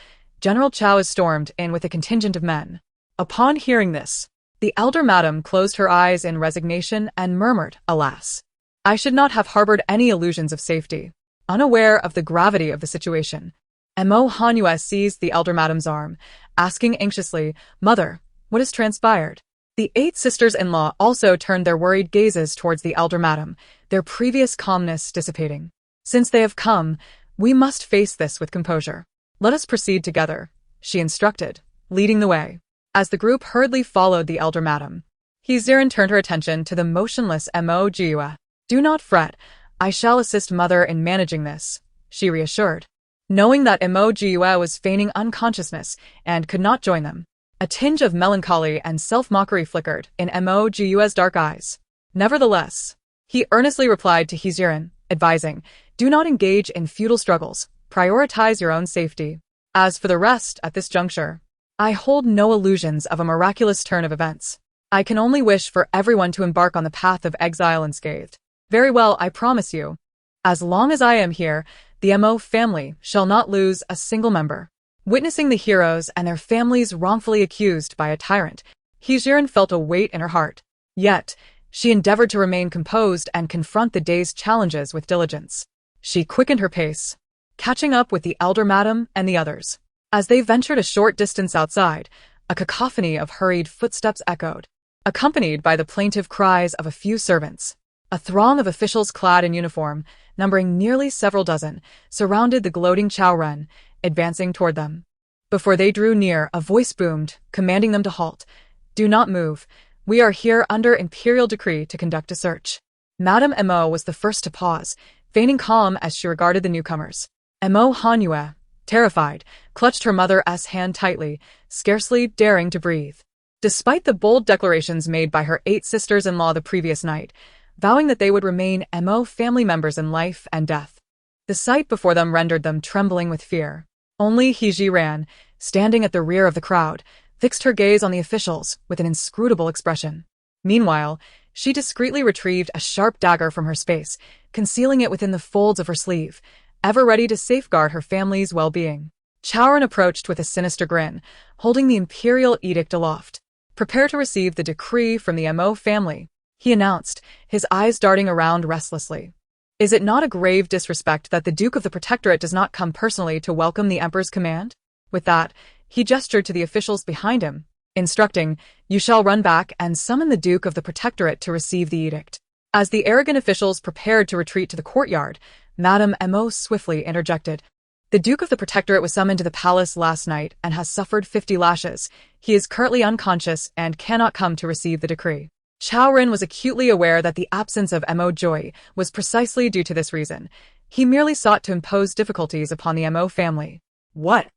General Chao is stormed in with a contingent of men." Upon hearing this, the elder madam closed her eyes in resignation and murmured, "Alas, I should not have harbored any illusions of safety." Unaware of the gravity of the situation, Mo Hanhua seized the elder madam's arm, asking anxiously, "Mother, what has transpired?" The 8 sisters-in-law also turned their worried gazes towards the elder madam, their previous calmness dissipating. "Since they have come, we must face this with composure. Let us proceed together," she instructed, leading the way. As the group hurriedly followed the elder madam, Ziren turned her attention to the motionless Mo Jiua. "Do not fret, I shall assist mother in managing this," she reassured. Knowing that Mo Jiua was feigning unconsciousness and could not join them, a tinge of melancholy and self-mockery flickered in Mo Jiua's dark eyes. Nevertheless, he earnestly replied to Ziren, advising, "Do not engage in futile struggles, prioritize your own safety. As for the rest at this juncture, I hold no illusions of a miraculous turn of events. I can only wish for everyone to embark on the path of exile unscathed. Very well, I promise you. As long as I am here, the Mo family shall not lose a single member." Witnessing the heroes and their families wrongfully accused by a tyrant, Ziren felt a weight in her heart. Yet, she endeavored to remain composed and confront the day's challenges with diligence. She quickened her pace, catching up with the elder madam and the others. As they ventured a short distance outside, a cacophony of hurried footsteps echoed, accompanied by the plaintive cries of a few servants. A throng of officials clad in uniform, numbering nearly several dozen, surrounded the gloating Chao Ren, advancing toward them. Before they drew near, a voice boomed, commanding them to halt. "Do not move. We are here under imperial decree to conduct a search." Madame Mo was the first to pause, feigning calm as she regarded the newcomers. Mo Hanhua, terrified, clutched her mother's hand tightly, scarcely daring to breathe. Despite the bold declarations made by her 8 sisters-in-law the previous night, vowing that they would remain Mo family members in life and death, the sight before them rendered them trembling with fear. Only Ziren, standing at the rear of the crowd, fixed her gaze on the officials with an inscrutable expression. Meanwhile, she discreetly retrieved a sharp dagger from her space, concealing it within the folds of her sleeve, ever ready to safeguard her family's well-being. Chao Ren approached with a sinister grin, holding the imperial edict aloft. "Prepare to receive the decree from the Mo family," he announced, his eyes darting around restlessly. "Is it not a grave disrespect that the Duke of the Protectorate does not come personally to welcome the Emperor's command?" With that, he gestured to the officials behind him, instructing, "You shall run back and summon the Duke of the Protectorate to receive the edict." As the arrogant officials prepared to retreat to the courtyard, Madame Mo swiftly interjected. The Duke of the Protectorate was summoned to the palace last night and has suffered 50 lashes. He is currently unconscious and cannot come to receive the decree. Chao Ren was acutely aware that the absence of Mo Joy was precisely due to this reason. He merely sought to impose difficulties upon the Mo family. What?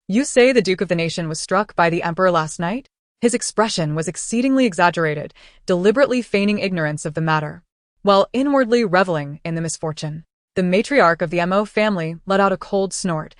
You say the Duke of the Nation was struck by the Emperor last night? His expression was exceedingly exaggerated, deliberately feigning ignorance of the matter, while inwardly reveling in the misfortune. The matriarch of the Mo family let out a cold snort.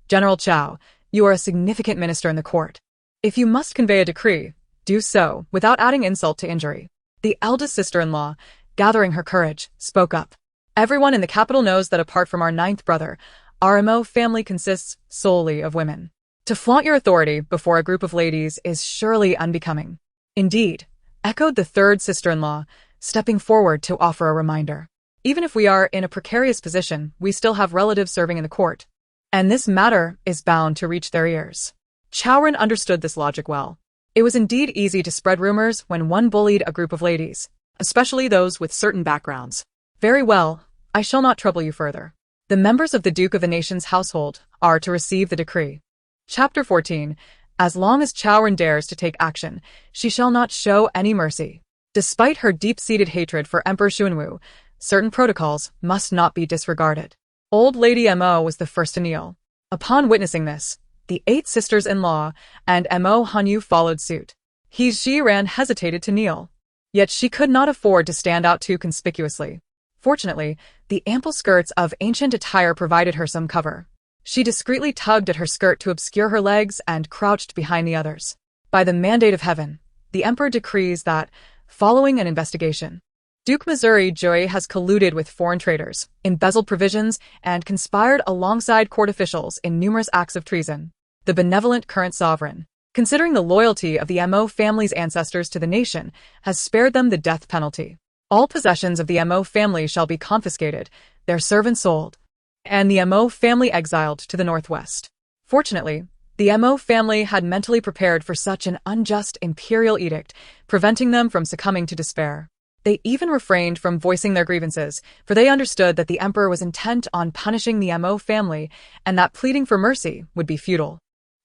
General Chao, you are a significant minister in the court. If you must convey a decree, do so without adding insult to injury. The eldest sister-in-law, gathering her courage, spoke up. Everyone in the capital knows that apart from our ninth brother, our Mo family consists solely of women. To flaunt your authority before a group of ladies is surely unbecoming. Indeed, echoed the third sister-in-law, stepping forward to offer a reminder. Even if we are in a precarious position, we still have relatives serving in the court, and this matter is bound to reach their ears. Chao Ren understood this logic well. It was indeed easy to spread rumors when one bullied a group of ladies, especially those with certain backgrounds. Very well, I shall not trouble you further. The members of the Duke of the Nation's household are to receive the decree. Chapter 14. As long as Chao Ren dares to take action, she shall not show any mercy. Despite her deep-seated hatred for Emperor Xuanwu, certain protocols must not be disregarded. Old Lady Mo was the first to kneel. Upon witnessing this, the 8 sisters-in-law and Mo Hanyu followed suit. He Ji-ran hesitated to kneel, yet she could not afford to stand out too conspicuously. Fortunately, the ample skirts of ancient attire provided her some cover. She discreetly tugged at her skirt to obscure her legs and crouched behind the others. By the mandate of heaven, the emperor decrees that, following an investigation, Duke Missouri Joy has colluded with foreign traders, embezzled provisions, and conspired alongside court officials in numerous acts of treason. The benevolent current sovereign, considering the loyalty of the Mo family's ancestors to the nation, has spared them the death penalty. All possessions of the Mo family shall be confiscated, their servants sold, and the Mo family exiled to the northwest. Fortunately, the Mo family had mentally prepared for such an unjust imperial edict, preventing them from succumbing to despair. They even refrained from voicing their grievances, for they understood that the emperor was intent on punishing the Mo family and that pleading for mercy would be futile.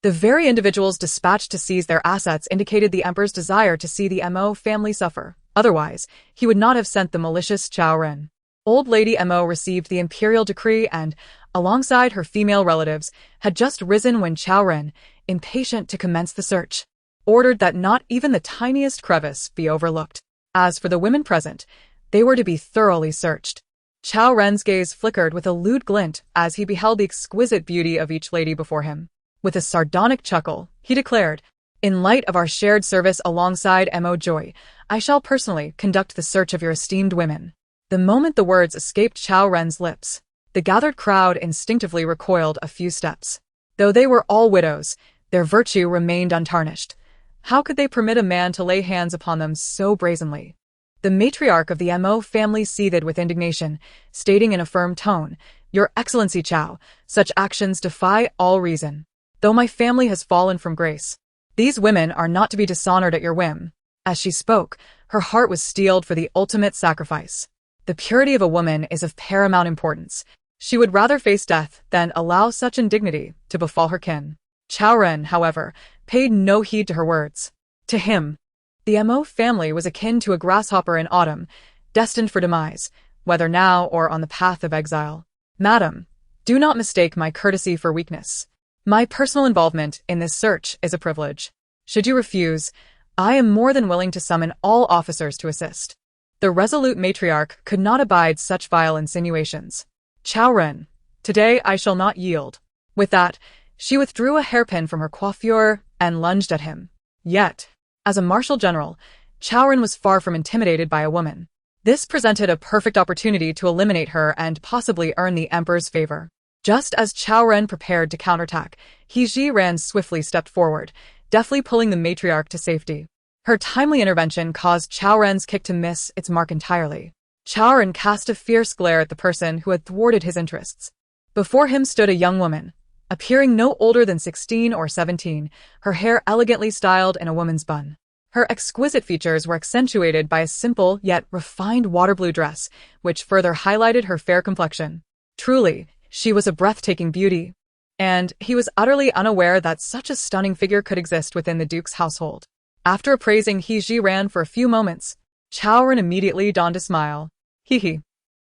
The very individuals dispatched to seize their assets indicated the emperor's desire to see the Mo family suffer. Otherwise, he would not have sent the malicious Chao Ren. Old Lady Mo received the imperial decree and, alongside her female relatives, had just risen when Chao Ren, impatient to commence the search, ordered that not even the tiniest crevice be overlooked. As for the women present, they were to be thoroughly searched. Chao Ren's gaze flickered with a lewd glint as he beheld the exquisite beauty of each lady before him. With a sardonic chuckle, he declared, "In light of our shared service alongside Mo Joy, I shall personally conduct the search of your esteemed women." The moment the words escaped Chao Ren's lips, the gathered crowd instinctively recoiled a few steps. Though they were all widows, their virtue remained untarnished. How could they permit a man to lay hands upon them so brazenly? The matriarch of the Mo family seethed with indignation, stating in a firm tone, "Your Excellency Chao, such actions defy all reason. Though my family has fallen from grace, these women are not to be dishonored at your whim." As she spoke, her heart was steeled for the ultimate sacrifice. The purity of a woman is of paramount importance. She would rather face death than allow such indignity to befall her kin. Chao Ren, however, paid no heed to her words. To him, the Mo family was akin to a grasshopper in autumn, destined for demise, whether now or on the path of exile. "Madam, do not mistake my courtesy for weakness. My personal involvement in this search is a privilege. Should you refuse, I am more than willing to summon all officers to assist." The resolute matriarch could not abide such vile insinuations. "Chao Ren, today I shall not yield." With that, she withdrew a hairpin from her coiffure and lunged at him. Yet, as a martial general, Chao Ren was far from intimidated by a woman. This presented a perfect opportunity to eliminate her and possibly earn the emperor's favor. Just as Chao Ren prepared to counterattack, He Ji-ran swiftly stepped forward, deftly pulling the matriarch to safety. Her timely intervention caused Chao Ren's kick to miss its mark entirely. Chao Ren cast a fierce glare at the person who had thwarted his interests. Before him stood a young woman, appearing no older than 16 or 17, her hair elegantly styled in a woman's bun. Her exquisite features were accentuated by a simple yet refined water blue dress, which further highlighted her fair complexion. Truly, she was a breathtaking beauty. And he was utterly unaware that such a stunning figure could exist within the Duke's household. After appraising He Ji-ran for a few moments, Chaoren immediately donned a smile. Hee.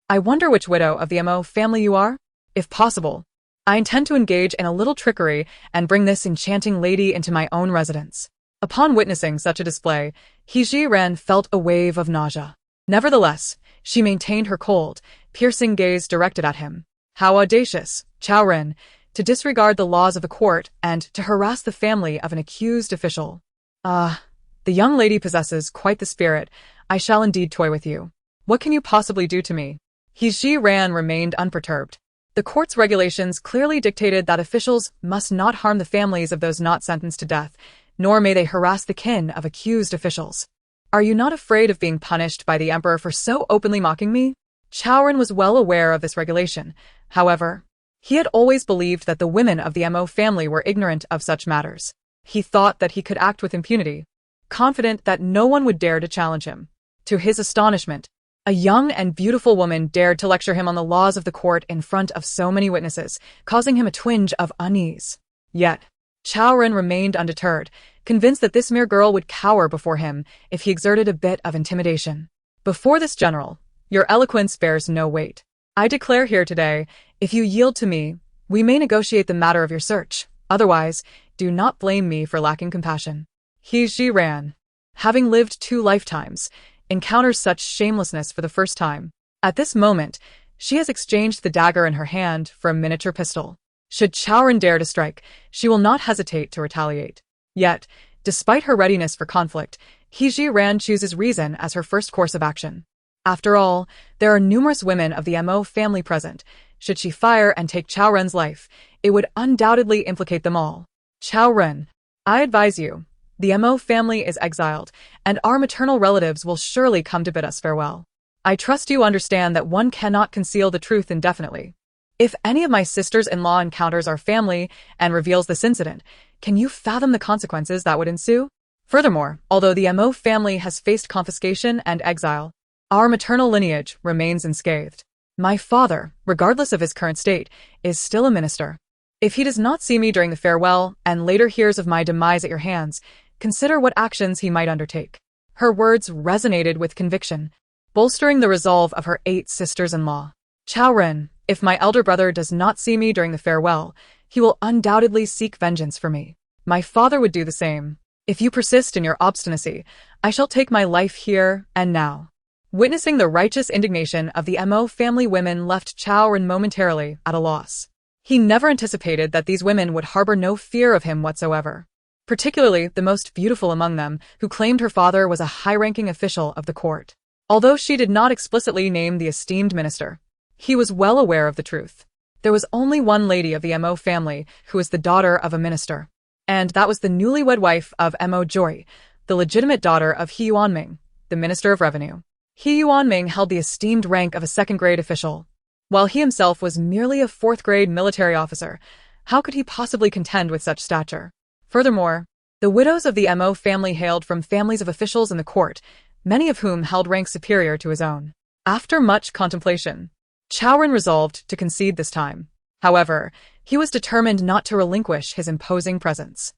I wonder which widow of the Mo family you are? If possible, I intend to engage in a little trickery and bring this enchanting lady into my own residence. Upon witnessing such a display, He Ji-ran felt a wave of nausea. Nevertheless, she maintained her cold, piercing gaze directed at him. How audacious, Chaoren, to disregard the laws of the court and to harass the family of an accused official. The young lady possesses quite the spirit. I shall indeed toy with you. What can you possibly do to me? He Ji-ran remained unperturbed. The court's regulations clearly dictated that officials must not harm the families of those not sentenced to death, nor may they harass the kin of accused officials. Are you not afraid of being punished by the emperor for so openly mocking me? Chaoren was well aware of this regulation. However, he had always believed that the women of the Mo family were ignorant of such matters. He thought that he could act with impunity, confident that no one would dare to challenge him. To his astonishment, a young and beautiful woman dared to lecture him on the laws of the court in front of so many witnesses, causing him a twinge of unease. Yet, Chaoren remained undeterred, convinced that this mere girl would cower before him if he exerted a bit of intimidation. Before this general, your eloquence bears no weight. I declare here today, if you yield to me, we may negotiate the matter of your search. Otherwise, do not blame me for lacking compassion. He Ji-ran, having lived 2 lifetimes, encounters such shamelessness for the first time. At this moment, she has exchanged the dagger in her hand for a miniature pistol. Should Chaoren dare to strike, she will not hesitate to retaliate. Yet, despite her readiness for conflict, He Ji-ran chooses reason as her first course of action. After all, there are numerous women of the Mo family present. Should she fire and take Chaoren's life, it would undoubtedly implicate them all. Chaoren, I advise you. The Mo family is exiled, and our maternal relatives will surely come to bid us farewell. I trust you understand that one cannot conceal the truth indefinitely. If any of my sisters-in-law encounters our family and reveals this incident, can you fathom the consequences that would ensue? Furthermore, although the Mo family has faced confiscation and exile, our maternal lineage remains unscathed. My father, regardless of his current state, is still a minister. If he does not see me during the farewell and later hears of my demise at your hands, consider what actions he might undertake. Her words resonated with conviction, bolstering the resolve of her 8 sisters-in-law. Chaoren, if my elder brother does not see me during the farewell, he will undoubtedly seek vengeance for me. My father would do the same. If you persist in your obstinacy, I shall take my life here and now. Witnessing the righteous indignation of the Mo family women left Chaoren momentarily at a loss. He never anticipated that these women would harbor no fear of him whatsoever, particularly the most beautiful among them, who claimed her father was a high-ranking official of the court. Although she did not explicitly name the esteemed minister, he was well aware of the truth. There was only one lady of the Mo family who was the daughter of a minister, and that was the newlywed wife of Mo Joy, the legitimate daughter of He Yuanming, the Minister of Revenue. He Yuanming held the esteemed rank of a second-grade official, while he himself was merely a 4th-grade military officer. How could he possibly contend with such stature? Furthermore, the widows of the Mo family hailed from families of officials in the court, many of whom held ranks superior to his own. After much contemplation, Chaoren resolved to concede this time. However, he was determined not to relinquish his imposing presence.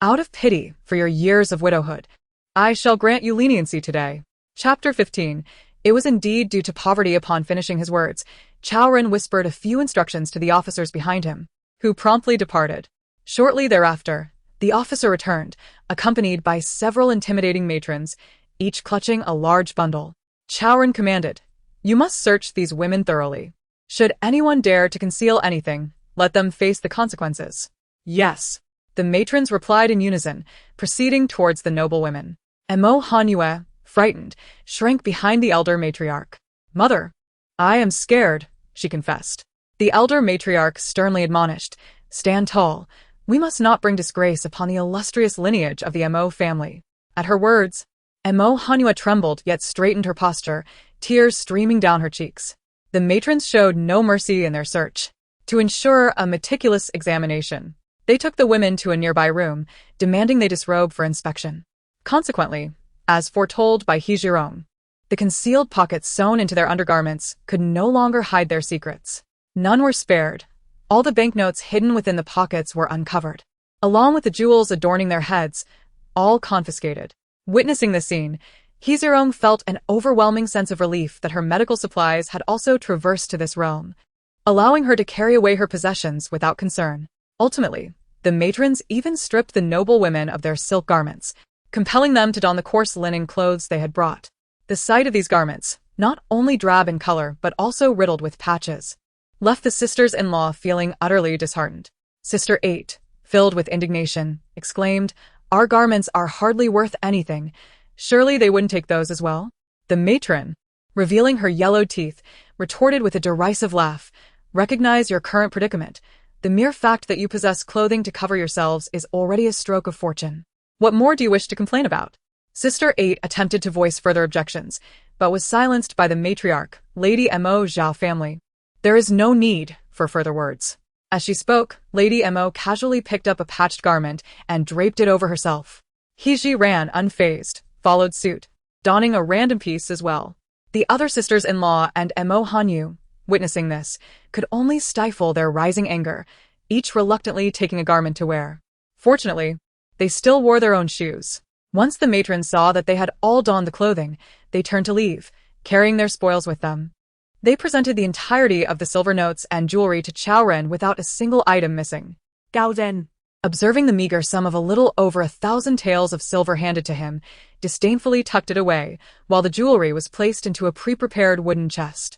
Out of pity for your years of widowhood, I shall grant you leniency today. Chapter 15. It was indeed due to poverty. Upon finishing his words, Chaoren whispered a few instructions to the officers behind him, who promptly departed. Shortly thereafter, the officer returned, accompanied by several intimidating matrons, each clutching a large bundle. Chaoren commanded, "You must search these women thoroughly. Should anyone dare to conceal anything, let them face the consequences." "Yes," the matrons replied in unison, proceeding towards the noble women. Mo Hanyue, frightened, shrank behind the elder matriarch. "Mother, I am scared," she confessed. The elder matriarch sternly admonished, "Stand tall. We must not bring disgrace upon the illustrious lineage of the Mo family." At her words, Mo Hanyue trembled yet straightened her posture, tears streaming down her cheeks. The matrons showed no mercy in their search. To ensure a meticulous examination, they took the women to a nearby room, demanding they disrobe for inspection. Consequently, as foretold by He Jirong, the concealed pockets sewn into their undergarments could no longer hide their secrets. None were spared. All the banknotes hidden within the pockets were uncovered, along with the jewels adorning their heads, all confiscated. Witnessing the scene, He Jirong felt an overwhelming sense of relief that her medical supplies had also traversed to this realm, allowing her to carry away her possessions without concern. Ultimately, the matrons even stripped the noble women of their silk garments, compelling them to don the coarse linen clothes they had brought. The sight of these garments, not only drab in color but also riddled with patches, left the sisters-in-law feeling utterly disheartened. Sister 8, filled with indignation, exclaimed, "Our garments are hardly worth anything. Surely they wouldn't take those as well?" The matron, revealing her yellowed teeth, retorted with a derisive laugh, "Recognize your current predicament. The mere fact that you possess clothing to cover yourselves is already a stroke of fortune. What more do you wish to complain about?" Sister 8 attempted to voice further objections, but was silenced by the matriarch, Lady Mo Zhao family. "There is no need for further words." As she spoke, Lady Mo casually picked up a patched garment and draped it over herself. He ran unfazed, followed suit, donning a random piece as well. The other sisters-in-law and Mo Hanyu, witnessing this, could only stifle their rising anger, each reluctantly taking a garment to wear. Fortunately, they still wore their own shoes. Once the matrons saw that they had all donned the clothing, they turned to leave, carrying their spoils with them. They presented the entirety of the silver notes and jewelry to Chao Ren without a single item missing. Gao Zhen, observing the meager sum of a little over 1,000 taels of silver handed to him, disdainfully tucked it away, while the jewelry was placed into a pre-prepared wooden chest.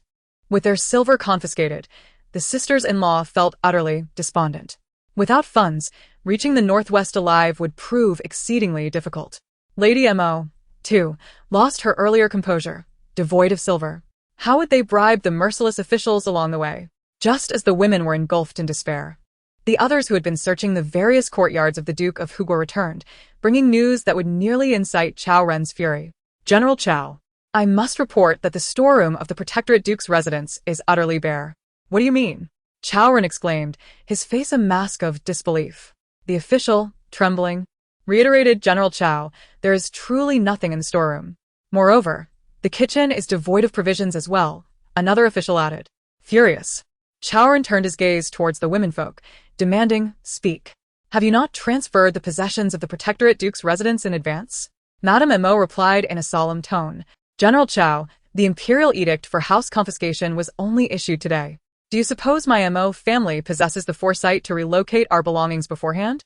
With their silver confiscated, the sisters-in-law felt utterly despondent. Without funds, reaching the northwest alive would prove exceedingly difficult. Lady Mo, too, lost her earlier composure, devoid of silver. How would they bribe the merciless officials along the way? Just as the women were engulfed in despair, the others who had been searching the various courtyards of the Duke of Hugo returned, bringing news that would nearly incite Chao Ren's fury. "General Chao, I must report that the storeroom of the Protectorate Duke's residence is utterly bare." "What do you mean?" Chao Ren exclaimed, his face a mask of disbelief. The official, trembling, reiterated, "General Chao, there is truly nothing in the storeroom. Moreover, the kitchen is devoid of provisions as well," another official added. Furious, Chao Ren turned his gaze towards the womenfolk, demanding, "Speak. Have you not transferred the possessions of the Protectorate Duke's residence in advance?" Madame Mo replied in a solemn tone, "General Chao, the imperial edict for house confiscation was only issued today. Do you suppose my Mo family possesses the foresight to relocate our belongings beforehand?"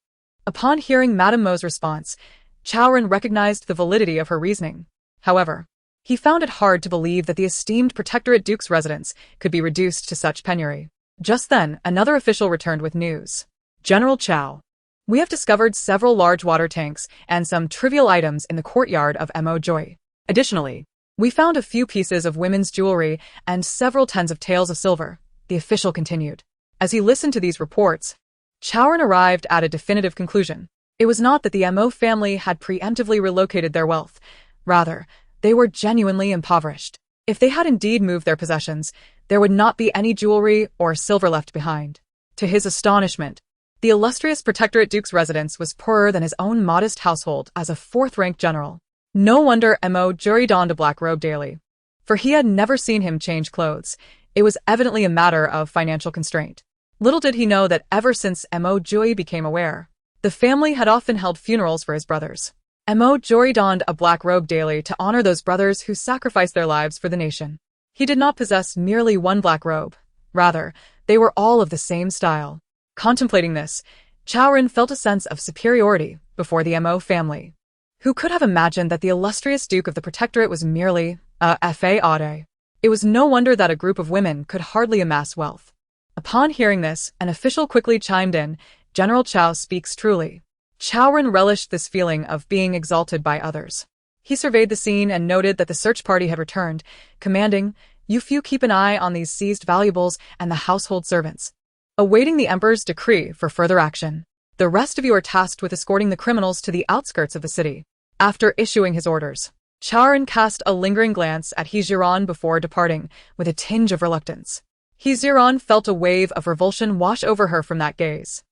Upon hearing Madame Mo's response, Chao Ren recognized the validity of her reasoning. However, he found it hard to believe that the esteemed Protectorate Duke's residence could be reduced to such penury. Just then, another official returned with news. "General Chao, we have discovered several large water tanks and some trivial items in the courtyard of Mo Joy. Additionally, we found a few pieces of women's jewelry and several tens of taels of silver," the official continued. As he listened to these reports, Chao Ren arrived at a definitive conclusion. It was not that the Mo family had preemptively relocated their wealth. Rather, they were genuinely impoverished. If they had indeed moved their possessions, there would not be any jewelry or silver left behind. To his astonishment, the illustrious Protectorate Duke's residence was poorer than his own modest household as a fourth-rank general. No wonder Mo Jury donned a black robe daily, for he had never seen him change clothes. It was evidently a matter of financial constraint. Little did he know that ever since Mo Joy became aware, the family had often held funerals for his brothers. Mo Jory donned a black robe daily to honor those brothers who sacrificed their lives for the nation. He did not possess merely one black robe. Rather, they were all of the same style. Contemplating this, Chao Ren felt a sense of superiority before the Mo family. Who could have imagined that the illustrious Duke of the Protectorate was merely a fade? It was no wonder that a group of women could hardly amass wealth. Upon hearing this, an official quickly chimed in, "General Chao speaks truly." Chao Ren relished this feeling of being exalted by others. He surveyed the scene and noted that the search party had returned, commanding, "You few keep an eye on these seized valuables and the household servants, awaiting the Emperor's decree for further action. The rest of you are tasked with escorting the criminals to the outskirts of the city." After issuing his orders, Chao Ren cast a lingering glance at He Jirong before departing, with a tinge of reluctance. He Jirong felt a wave of revulsion wash over her from that gaze.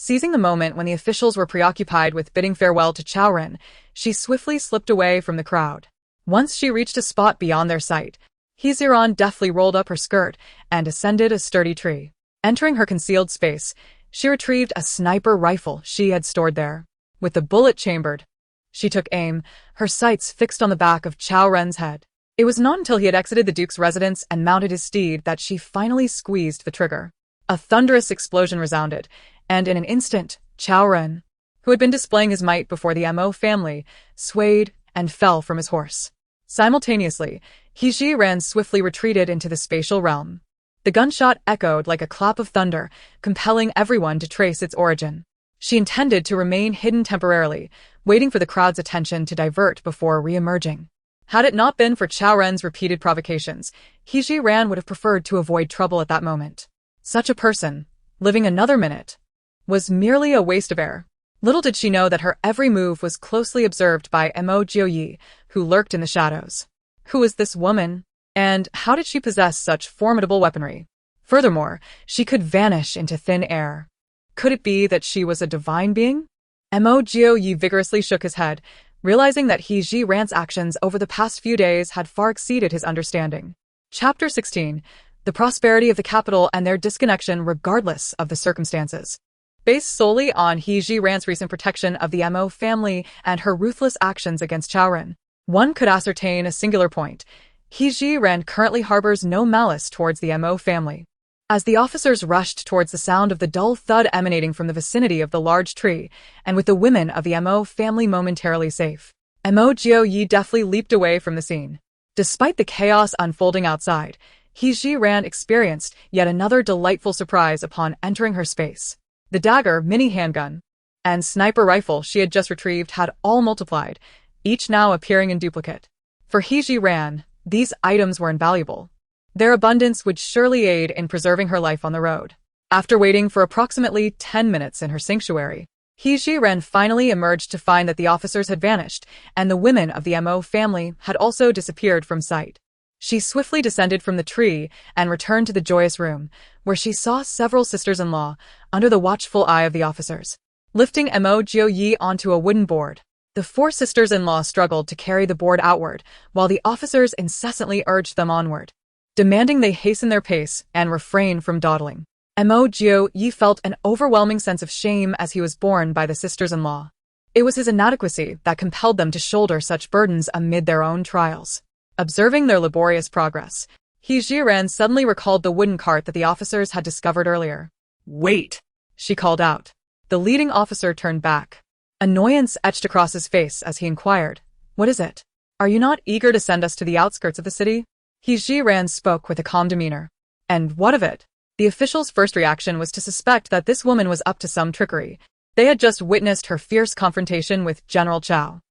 Seizing the moment when the officials were preoccupied with bidding farewell to Chao Ren, she swiftly slipped away from the crowd. Once she reached a spot beyond their sight, He Ziran deftly rolled up her skirt and ascended a sturdy tree. Entering her concealed space, she retrieved a sniper rifle she had stored there. With the bullet chambered, she took aim, her sights fixed on the back of Chao Ren's head. It was not until he had exited the Duke's residence and mounted his steed that she finally squeezed the trigger. A thunderous explosion resounded, and in an instant, Chao Ren, who had been displaying his might before the Mo family, swayed and fell from his horse. Simultaneously, He Ziran swiftly retreated into the spatial realm. The gunshot echoed like a clap of thunder, compelling everyone to trace its origin. She intended to remain hidden temporarily, waiting for the crowd's attention to divert before re-emerging. Had it not been for Chao Ren's repeated provocations, He Ziran would have preferred to avoid trouble at that moment. Such a person, living another minute, was merely a waste of air. Little did she know that her every move was closely observed by Mo Jioyi, who lurked in the shadows. Who was this woman? And how did she possess such formidable weaponry? Furthermore, she could vanish into thin air. Could it be that she was a divine being? Mo Jioyi vigorously shook his head, realizing that He Ziran's actions over the past few days had far exceeded his understanding. Chapter 16. The prosperity of the capital and their disconnection regardless of the circumstances. Based solely on He Ziran's recent protection of the Mo family and her ruthless actions against Chao Ren, one could ascertain a singular point. He Ziran currently harbors no malice towards the Mo family. As the officers rushed towards the sound of the dull thud emanating from the vicinity of the large tree, and with the women of the Mo family momentarily safe, Mo Jioyi deftly leaped away from the scene. Despite the chaos unfolding outside, He Ziran experienced yet another delightful surprise upon entering her space. The dagger, mini handgun, and sniper rifle she had just retrieved had all multiplied, each now appearing in duplicate. For He Ziran, these items were invaluable. Their abundance would surely aid in preserving her life on the road. After waiting for approximately 10 minutes in her sanctuary, He Ziran finally emerged to find that the officers had vanished, and the women of the Mo family had also disappeared from sight. She swiftly descended from the tree and returned to the joyous room, where she saw several sisters-in-law under the watchful eye of the officers. Lifting Mo Jioyi onto a wooden board, the four sisters-in-law struggled to carry the board outward, while the officers incessantly urged them onward, demanding they hasten their pace and refrain from dawdling. Mo Jioyi felt an overwhelming sense of shame as he was borne by the sisters-in-law. It was his inadequacy that compelled them to shoulder such burdens amid their own trials. Observing their laborious progress, He Ziran suddenly recalled the wooden cart that the officers had discovered earlier. "Wait!" she called out. The leading officer turned back. Annoyance etched across his face as he inquired, "What is it? Are you not eager to send us to the outskirts of the city?" He Ziran spoke with a calm demeanor. "And what of it?" The official's first reaction was to suspect that this woman was up to some trickery. They had just witnessed her fierce confrontation with General Chao.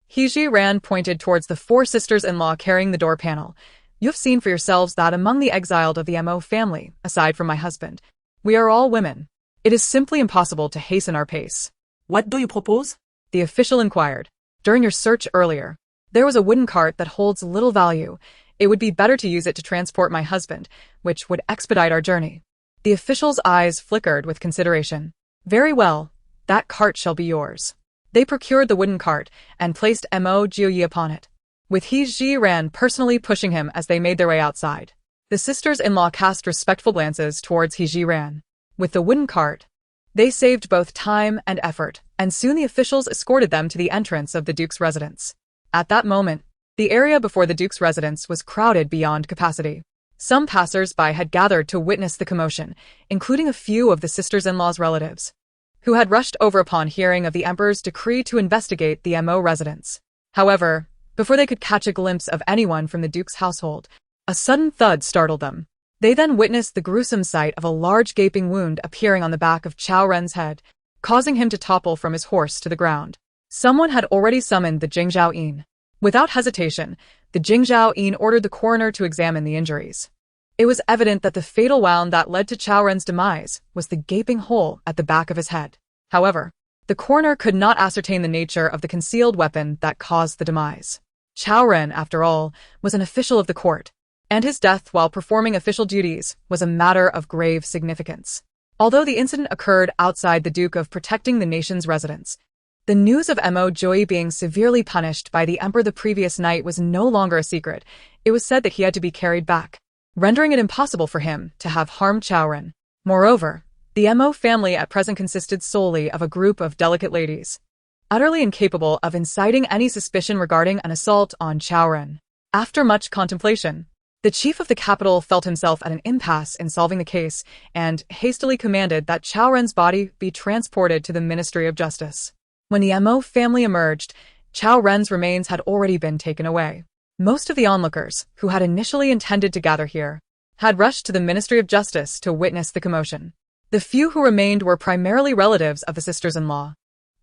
He Ziran pointed towards the four sisters-in-law carrying the door panel. "You have seen for yourselves that among the exiled of the Mo family, aside from my husband, we are all women. It is simply impossible to hasten our pace." "What do you propose?" the official inquired. "During your search earlier, there was a wooden cart that holds little value. It would be better to use it to transport my husband, which would expedite our journey." The official's eyes flickered with consideration. "Very well, that cart shall be yours." They procured the wooden cart and placed Mo Jioyi upon it, with He Ziran personally pushing him as they made their way outside. The sisters-in-law cast respectful glances towards He Ziran. With the wooden cart, they saved both time and effort, and soon the officials escorted them to the entrance of the Duke's residence. At that moment, the area before the Duke's residence was crowded beyond capacity. Some passers-by had gathered to witness the commotion, including a few of the sisters-in-law's relatives, who had rushed over upon hearing of the emperor's decree to investigate the Mo residence. However, before they could catch a glimpse of anyone from the Duke's household, a sudden thud startled them. They then witnessed the gruesome sight of a large gaping wound appearing on the back of Chao Ren's head, causing him to topple from his horse to the ground. Someone had already summoned the Jingzhao Yin. Without hesitation, the Jingzhao Yin ordered the coroner to examine the injuries. It was evident that the fatal wound that led to Chao Ren's demise was the gaping hole at the back of his head. However, the coroner could not ascertain the nature of the concealed weapon that caused the demise. Chao Ren, after all, was an official of the court, and his death while performing official duties was a matter of grave significance. Although the incident occurred outside the Duke of protecting the nation's residence, the news of Mo Joy being severely punished by the emperor the previous night was no longer a secret. It was said that he had to be carried back, rendering it impossible for him to have harmed Chaoren. Moreover, the Mo family at present consisted solely of a group of delicate ladies, utterly incapable of inciting any suspicion regarding an assault on Chaoren. After much contemplation, the chief of the capital felt himself at an impasse in solving the case and hastily commanded that Chaoren's body be transported to the Ministry of Justice. When the Mo family emerged, Chaoren's remains had already been taken away. Most of the onlookers, who had initially intended to gather here, had rushed to the Ministry of Justice to witness the commotion. The few who remained were primarily relatives of the sisters-in-law.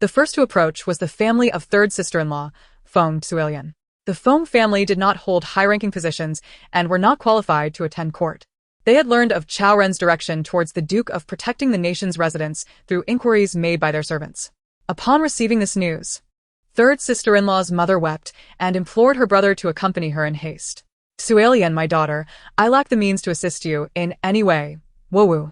The first to approach was the family of third sister-in-law, Feng Suelian. The Feng family did not hold high-ranking positions and were not qualified to attend court. They had learned of Chaoren's direction towards the Duke of protecting the nation's residents through inquiries made by their servants. Upon receiving this news, third sister-in-law's mother wept and implored her brother to accompany her in haste. Suelian, my daughter, I lack the means to assist you in any way. Wowu.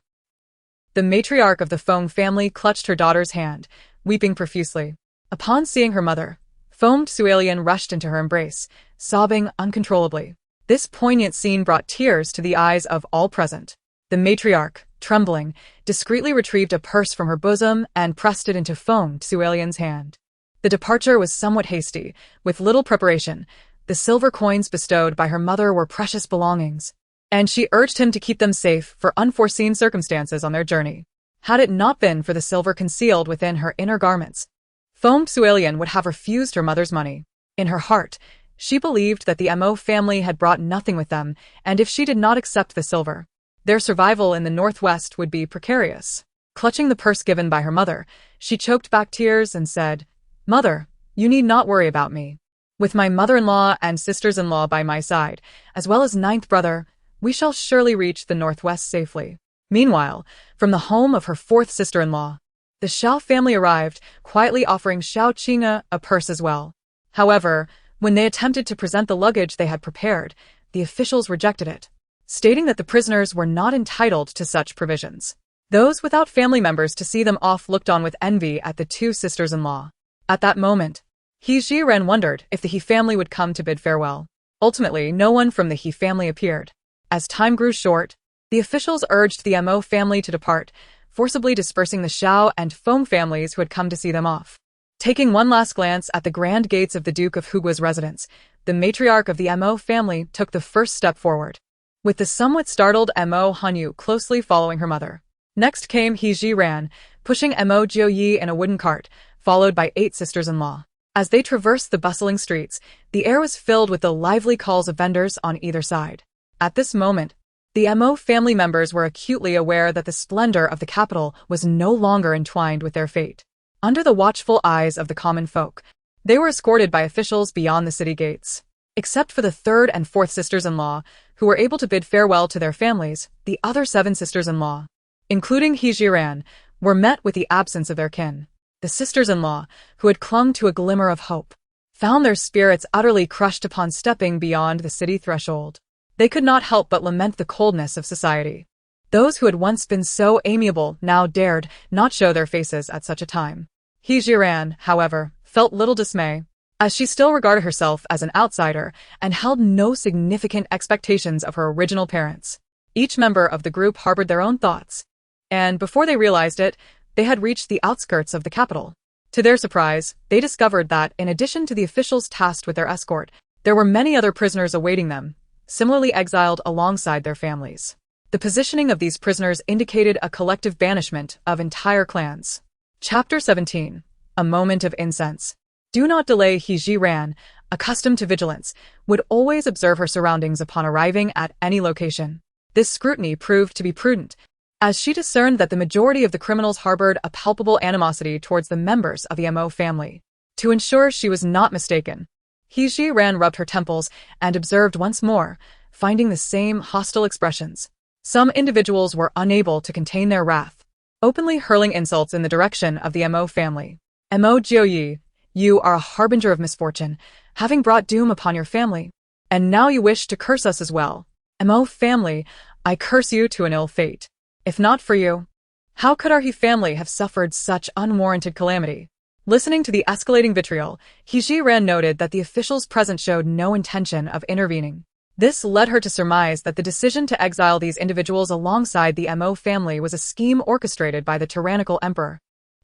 The matriarch of the Feng family clutched her daughter's hand, weeping profusely. Upon seeing her mother, Feng Suelian rushed into her embrace, sobbing uncontrollably. This poignant scene brought tears to the eyes of all present. The matriarch, trembling, discreetly retrieved a purse from her bosom and pressed it into Feng Suelian's hand. The departure was somewhat hasty, with little preparation. The silver coins bestowed by her mother were precious belongings, and she urged him to keep them safe for unforeseen circumstances on their journey. Had it not been for the silver concealed within her inner garments, Feng Suelian would have refused her mother's money. In her heart, she believed that the Mo family had brought nothing with them, and if she did not accept the silver, their survival in the northwest would be precarious. Clutching the purse given by her mother, she choked back tears and said, "Mother, you need not worry about me. With my mother-in-law and sisters-in-law by my side, as well as ninth brother, we shall surely reach the northwest safely." Meanwhile, from the home of her fourth sister-in-law, the Xiao family arrived, quietly offering Xiao Qinga a purse as well. However, when they attempted to present the luggage they had prepared, the officials rejected it, stating that the prisoners were not entitled to such provisions. Those without family members to see them off looked on with envy at the two sisters-in-law. At that moment, He Jiren wondered if the He family would come to bid farewell. Ultimately, no one from the He family appeared. As time grew short, the officials urged the Mo family to depart, forcibly dispersing the Xiao and Feng families who had come to see them off. Taking one last glance at the grand gates of the Duke of Hugua's residence, the matriarch of the Mo family took the first step forward, with the somewhat startled Mo Hanyu closely following her mother. Next came He Jiran, pushing Mo Jiuyi in a wooden cart, followed by 8 sisters-in-law. As they traversed the bustling streets, the air was filled with the lively calls of vendors on either side. At this moment, the Mo family members were acutely aware that the splendor of the capital was no longer entwined with their fate. Under the watchful eyes of the common folk, they were escorted by officials beyond the city gates. Except for the third and fourth sisters-in-law, who were able to bid farewell to their families, the other 7 sisters-in-law, including He Jiran, were met with the absence of their kin. The sisters-in-law, who had clung to a glimmer of hope, found their spirits utterly crushed upon stepping beyond the city threshold. They could not help but lament the coldness of society. Those who had once been so amiable now dared not show their faces at such a time. He Jiran, however, felt little dismay, as she still regarded herself as an outsider and held no significant expectations of her original parents. Each member of the group harbored their own thoughts, and before they realized it, they had reached the outskirts of the capital. To their surprise, they discovered that, in addition to the officials tasked with their escort, there were many other prisoners awaiting them, similarly exiled alongside their families. The positioning of these prisoners indicated a collective banishment of entire clans. Chapter 17. A Moment of Incense. Do not delay. He Jiran, accustomed to vigilance, would always observe her surroundings upon arriving at any location. This scrutiny proved to be prudent, as she discerned that the majority of the criminals harbored a palpable animosity towards the members of the Mo family. To ensure she was not mistaken, He Jiran rubbed her temples and observed once more, finding the same hostile expressions. Some individuals were unable to contain their wrath, openly hurling insults in the direction of the Mo family. Mo Jiuyi, you are a harbinger of misfortune, having brought doom upon your family. And now you wish to curse us as well. Mo family, I curse you to an ill fate. If not for you, How could our He family have suffered such unwarranted calamity? Listening to the escalating vitriol, Ran noted that the officials present showed no intention of intervening. This led her to surmise that the decision to exile these individuals alongside the Mo family was a scheme orchestrated by the tyrannical emperor,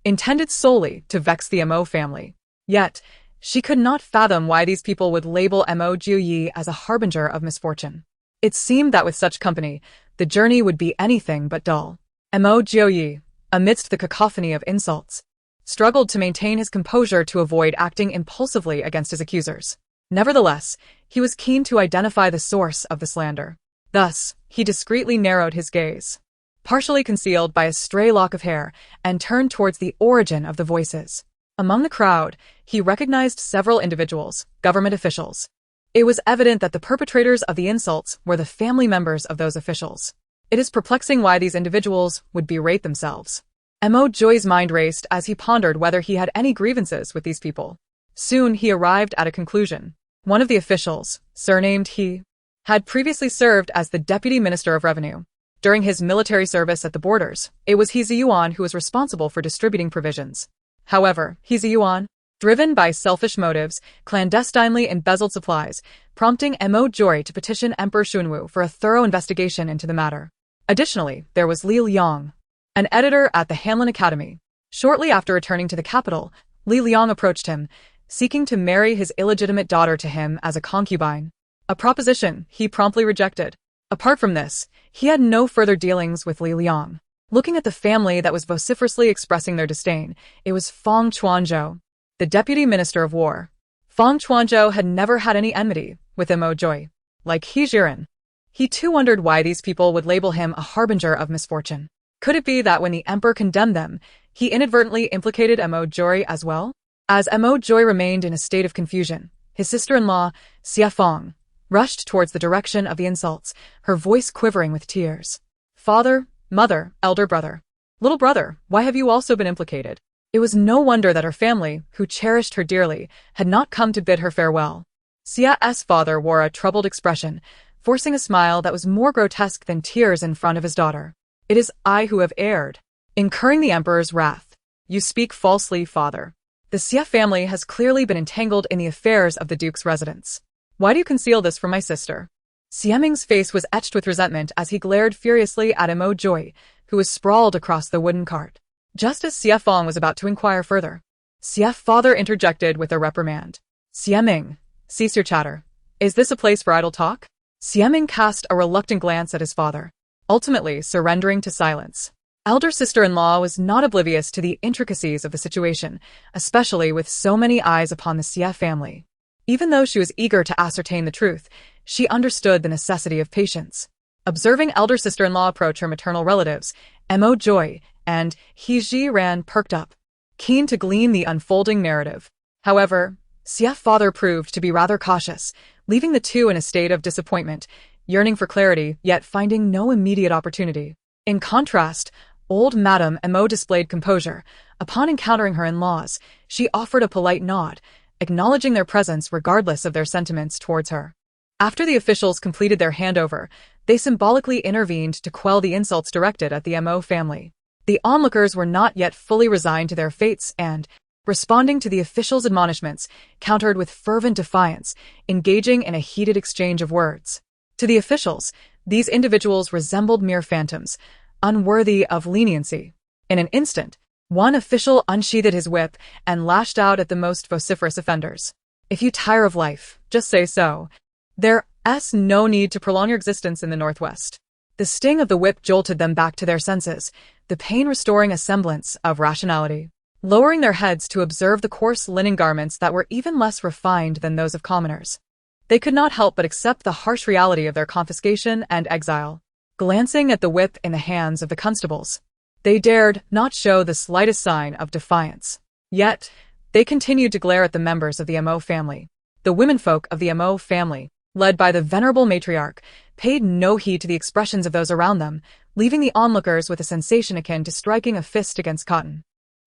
intended solely to vex the Mo family. Yet, she could not fathom why these people would label Mo Jiuyi as a harbinger of misfortune. It seemed that with such company, the journey would be anything but dull. Mo Jiuyi, amidst the cacophony of insults, struggled to maintain his composure to avoid acting impulsively against his accusers. Nevertheless, he was keen to identify the source of the slander. Thus, he discreetly narrowed his gaze, partially concealed by a stray lock of hair, and turned towards the origin of the voices. Among the crowd, he recognized several individuals, government officials. It was evident that the perpetrators of the insults were the family members of those officials. It is perplexing why these individuals would berate themselves. Mo Joy's mind raced as he pondered whether he had any grievances with these people. Soon he arrived at a conclusion. One of the officials, surnamed He, had previously served as the Deputy Minister of Revenue. During his military service at the borders, it was He Ziyuan who was responsible for distributing provisions. However, He Ziyuan, driven by selfish motives, clandestinely embezzled supplies, prompting Mo Joy to petition Emperor Shunwu for a thorough investigation into the matter. Additionally, there was Li Liang, an editor at the Hanlin Academy. Shortly after returning to the capital, Li Liang approached him, seeking to marry his illegitimate daughter to him as a concubine, a proposition he promptly rejected. Apart from this, he had no further dealings with Li Liang. Looking at the family that was vociferously expressing their disdain, it was Fang Chuanzhou, the Deputy Minister of War. Fang Chuanzhou had never had any enmity with Mo Joy. Like He Jiren, he too wondered why these people would label him a harbinger of misfortune. Could it be that when the emperor condemned them, he inadvertently implicated Mo Joy as well? As Mo Joy remained in a state of confusion, his sister-in-law, Xia Fang, rushed towards the direction of the insults, her voice quivering with tears. Father, mother, elder brother, little brother, why have you also been implicated? It was no wonder that her family, who cherished her dearly, had not come to bid her farewell. Xia's father wore a troubled expression, forcing a smile that was more grotesque than tears in front of his daughter. It is I who have erred, incurring the emperor's wrath. You speak falsely, father. The Xia family has clearly been entangled in the affairs of the duke's residence. Why do you conceal this from my sister? Xiaming's face was etched with resentment as he glared furiously at Mo Joy, who was sprawled across the wooden cart. Just as Xia Fang was about to inquire further, Xia's father interjected with a reprimand. Xiaming, cease your chatter. Is this a place for idle talk? Xiaming cast a reluctant glance at his father, ultimately surrendering to silence. Elder sister-in-law was not oblivious to the intricacies of the situation, especially with so many eyes upon the Xia family. Even though she was eager to ascertain the truth, she understood the necessity of patience. Observing elder sister-in-law approach her maternal relatives, Mo Joy and He Jiren perked up, keen to glean the unfolding narrative. However, Xia's father proved to be rather cautious, leaving the two in a state of disappointment, yearning for clarity, yet finding no immediate opportunity. In contrast, old Madame Mo displayed composure. Upon encountering her in-laws, she offered a polite nod, acknowledging their presence regardless of their sentiments towards her. After the officials completed their handover, they symbolically intervened to quell the insults directed at the Mo family. The onlookers were not yet fully resigned to their fates and, responding to the officials' admonishments, countered with fervent defiance, engaging in a heated exchange of words. To the officials, these individuals resembled mere phantoms, unworthy of leniency. In an instant, one official unsheathed his whip and lashed out at the most vociferous offenders. If you tire of life, just say so. There's no need to prolong your existence in the Northwest. The sting of the whip jolted them back to their senses, the pain restoring a semblance of rationality. Lowering their heads to observe the coarse linen garments that were even less refined than those of commoners, they could not help but accept the harsh reality of their confiscation and exile. Glancing at the whip in the hands of the constables, they dared not show the slightest sign of defiance. Yet, they continued to glare at the members of the Mo family. The womenfolk of the Mo family, led by the venerable matriarch, paid no heed to the expressions of those around them, leaving the onlookers with a sensation akin to striking a fist against cotton.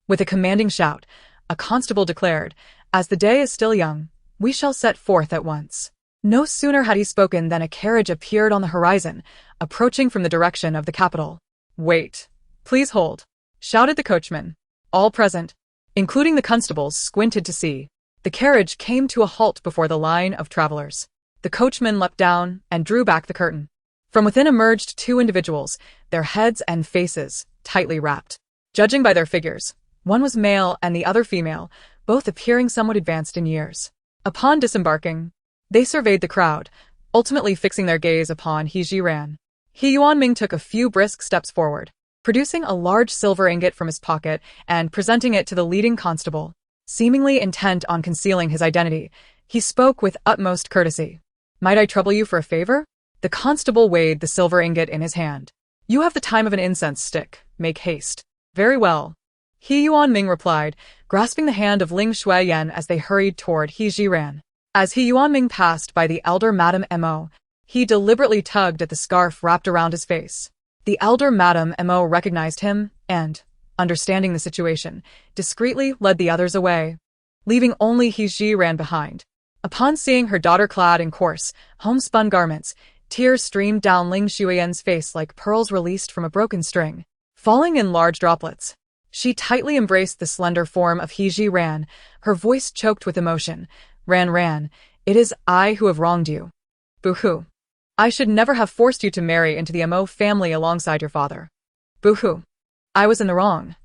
With a commanding shout, a constable declared, "As the day is still young, we shall set forth at once." No sooner had he spoken than a carriage appeared on the horizon, approaching from the direction of the capital. "Wait. Please hold." shouted the coachman. All present, including the constables, squinted to see. The carriage came to a halt before the line of travelers. The coachman leapt down and drew back the curtain. From within emerged two individuals, their heads and faces tightly wrapped. Judging by their figures, one was male and the other female, both appearing somewhat advanced in years. Upon disembarking, they surveyed the crowd, ultimately fixing their gaze upon He Jiran. He Yuanming took a few brisk steps forward, producing a large silver ingot from his pocket and presenting it to the leading constable. Seemingly intent on concealing his identity, he spoke with utmost courtesy. "Might I trouble you for a favor?" The constable weighed the silver ingot in his hand. "You have the time of an incense stick. Make haste." "Very well." He Yuanming replied, grasping the hand of Ling Shuiyan as they hurried toward He Jiran. As He Yuanming passed by the elder Madame Mo, he deliberately tugged at the scarf wrapped around his face. The elder Madame Mo recognized him and, understanding the situation, discreetly led the others away, leaving only He Jiran behind. Upon seeing her daughter clad in coarse, homespun garments, tears streamed down Ling Shuiyan's face like pearls released from a broken string, falling in large droplets. She tightly embraced the slender form of He Jiran, her voice choked with emotion. Ran, it is I who have wronged you. Boo-hoo. I should never have forced you to marry into the Mo family alongside your father. Boo-hoo. I was in the wrong.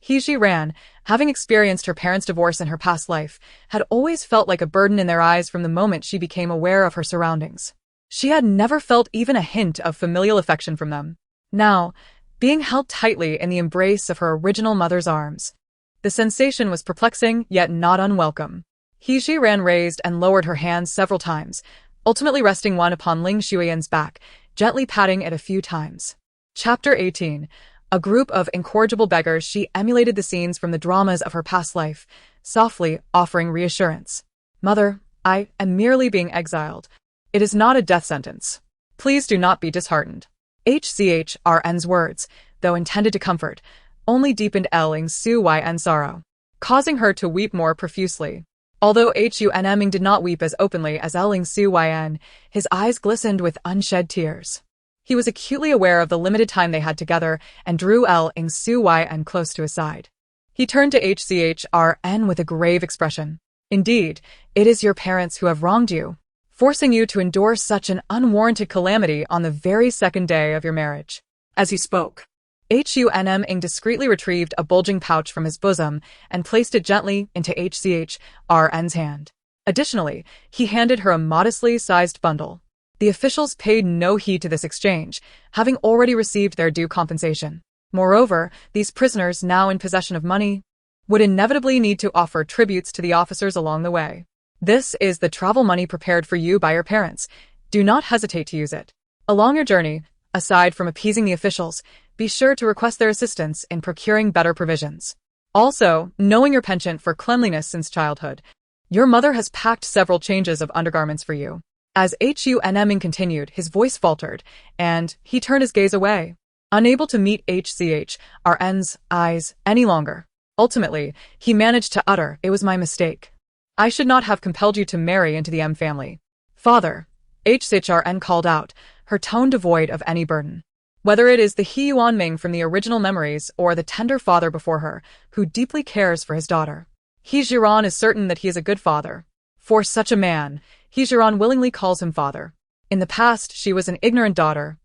He Jiran, having experienced her parents' divorce in her past life, had always felt like a burden in their eyes from the moment she became aware of her surroundings. She had never felt even a hint of familial affection from them. Now, being held tightly in the embrace of her original mother's arms, the sensation was perplexing yet not unwelcome. He Jiran raised and lowered her hands several times, ultimately resting one upon Ling Shuiyan's back, gently patting it a few times. Chapter 18. A group of incorrigible beggars. She emulated the scenes from the dramas of her past life, softly offering reassurance. "Mother, I am merely being exiled. It is not a death sentence. Please do not be disheartened." HCHRN's words, though intended to comfort, only deepened Ling Suyin's sorrow, causing her to weep more profusely. Although Hunming did not weep as openly as Ling Suyin, his eyes glistened with unshed tears. He was acutely aware of the limited time they had together and drew Ling Suyin close to his side. He turned to HCHRN with a grave expression. "Indeed, it is your parents who have wronged you, forcing you to endure such an unwarranted calamity on the very second day of your marriage." As he spoke, Hunming discreetly retrieved a bulging pouch from his bosom and placed it gently into HCHRN's hand. Additionally, he handed her a modestly sized bundle. The officials paid no heed to this exchange, having already received their due compensation. Moreover, these prisoners, now in possession of money, would inevitably need to offer tributes to the officers along the way. "This is the travel money prepared for you by your parents. Do not hesitate to use it. Along your journey, aside from appeasing the officials, be sure to request their assistance in procuring better provisions. Also, knowing your penchant for cleanliness since childhood, your mother has packed several changes of undergarments for you." As Hunming continued, his voice faltered, and he turned his gaze away, unable to meet HCHRN's eyes any longer. Ultimately, he managed to utter, "It was my mistake. I should not have compelled you to marry into the M family." "Father," HCHRN called out, her tone devoid of any burden. Whether it is the He Yuanming from the original memories or the tender father before her, who deeply cares for his daughter, He Jiran is certain that he is a good father. For such a man, He Jiran willingly calls him father. In the past, she was an ignorant daughter,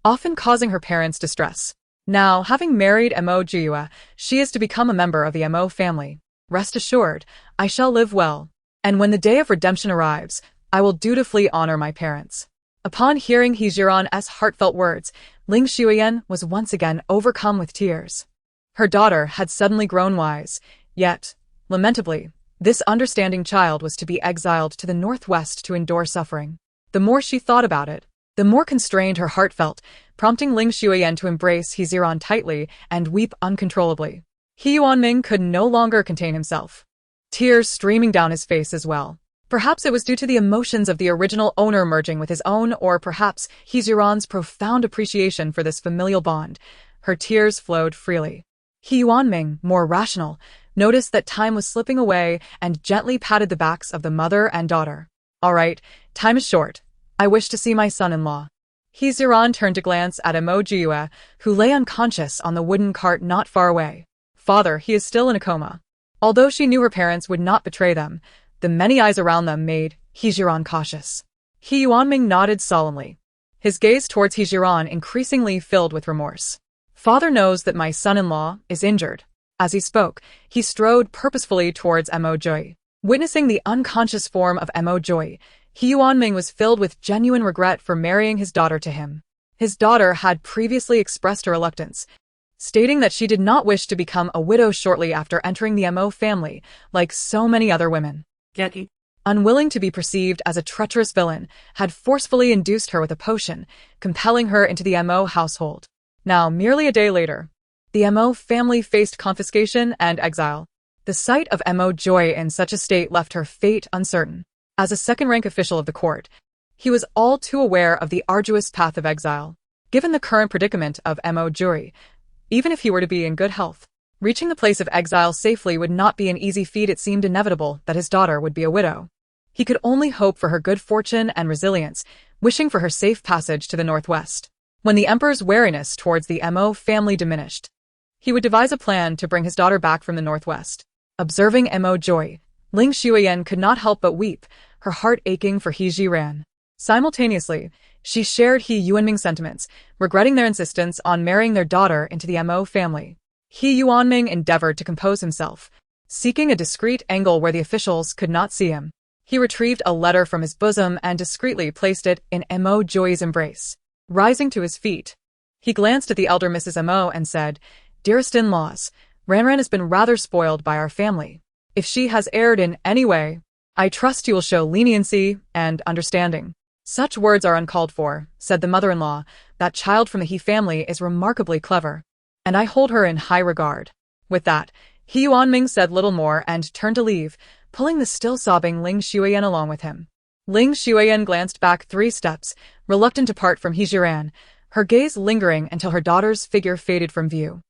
often causing her parents distress. Now, having married Mo Jiyua, she is to become a member of the Mo family. "Rest assured, I shall live well, and when the day of redemption arrives, I will dutifully honor my parents." Upon hearing He Jiran's heartfelt words, Ling Shuiyan was once again overcome with tears. Her daughter had suddenly grown wise, yet, lamentably, this understanding child was to be exiled to the northwest to endure suffering. The more she thought about it, the more constrained her heart felt, prompting Ling Shuiyan to embrace He Jiran tightly and weep uncontrollably. He Yuanming could no longer contain himself, tears streaming down his face as well. Perhaps it was due to the emotions of the original owner merging with his own, or perhaps He Jiran's profound appreciation for this familial bond. Her tears flowed freely. He Yuanming, more rational, noticed that time was slipping away and gently patted the backs of the mother and daughter. "All right, time is short. I wish to see my son-in-law." He Ziran turned to glance at Emojue, who lay unconscious on the wooden cart not far away. Father, he is still in a coma. Although she knew her parents would not betray them, the many eyes around them made He Ziran cautious. He Yuanming nodded solemnly, his gaze towards He Ziran increasingly filled with remorse. Father knows that my son-in-law is injured. As he spoke, he strode purposefully towards Emojue. Witnessing the unconscious form of Emojue, He Yuanming was filled with genuine regret for marrying his daughter to him. His daughter had previously expressed her reluctance, stating that she did not wish to become a widow shortly after entering the Mo family, like so many other women. Getty, Unwilling to be perceived as a treacherous villain, had forcefully induced her with a potion, compelling her into the Mo household. Now, merely a day later, the Mo family faced confiscation and exile. The sight of Emojue in such a state left her fate uncertain. As a second-rank official of the court, he was all too aware of the arduous path of exile. Given the current predicament of Emojue, even if he were to be in good health, reaching the place of exile safely would not be an easy feat. It seemed inevitable that his daughter would be a widow. He could only hope for her good fortune and resilience, wishing for her safe passage to the northwest. When the emperor's wariness towards the Mo family diminished, he would devise a plan to bring his daughter back from the northwest. Observing Emojue, Ling Shuiyan could not help but weep, her heart aching for He Ziran. Simultaneously, she shared He Yuanming's sentiments, regretting their insistence on marrying their daughter into the Mo family. He Yuanming endeavored to compose himself, seeking a discreet angle where the officials could not see him. He retrieved a letter from his bosom and discreetly placed it in Emojue's embrace. Rising to his feet, he glanced at the elder Mrs. Mo and said, "Dearest in-laws, Ranran has been rather spoiled by our family. If she has erred in any way, I trust you will show leniency and understanding." "Such words are uncalled for," said the mother-in-law. "That child from the He family is remarkably clever, and I hold her in high regard." With that, He Yuanming said little more and turned to leave, pulling the still sobbing Ling Shuiyan along with him. Ling Shuiyan glanced back 3 steps, reluctant to part from He Ziran, her gaze lingering until her daughter's figure faded from view.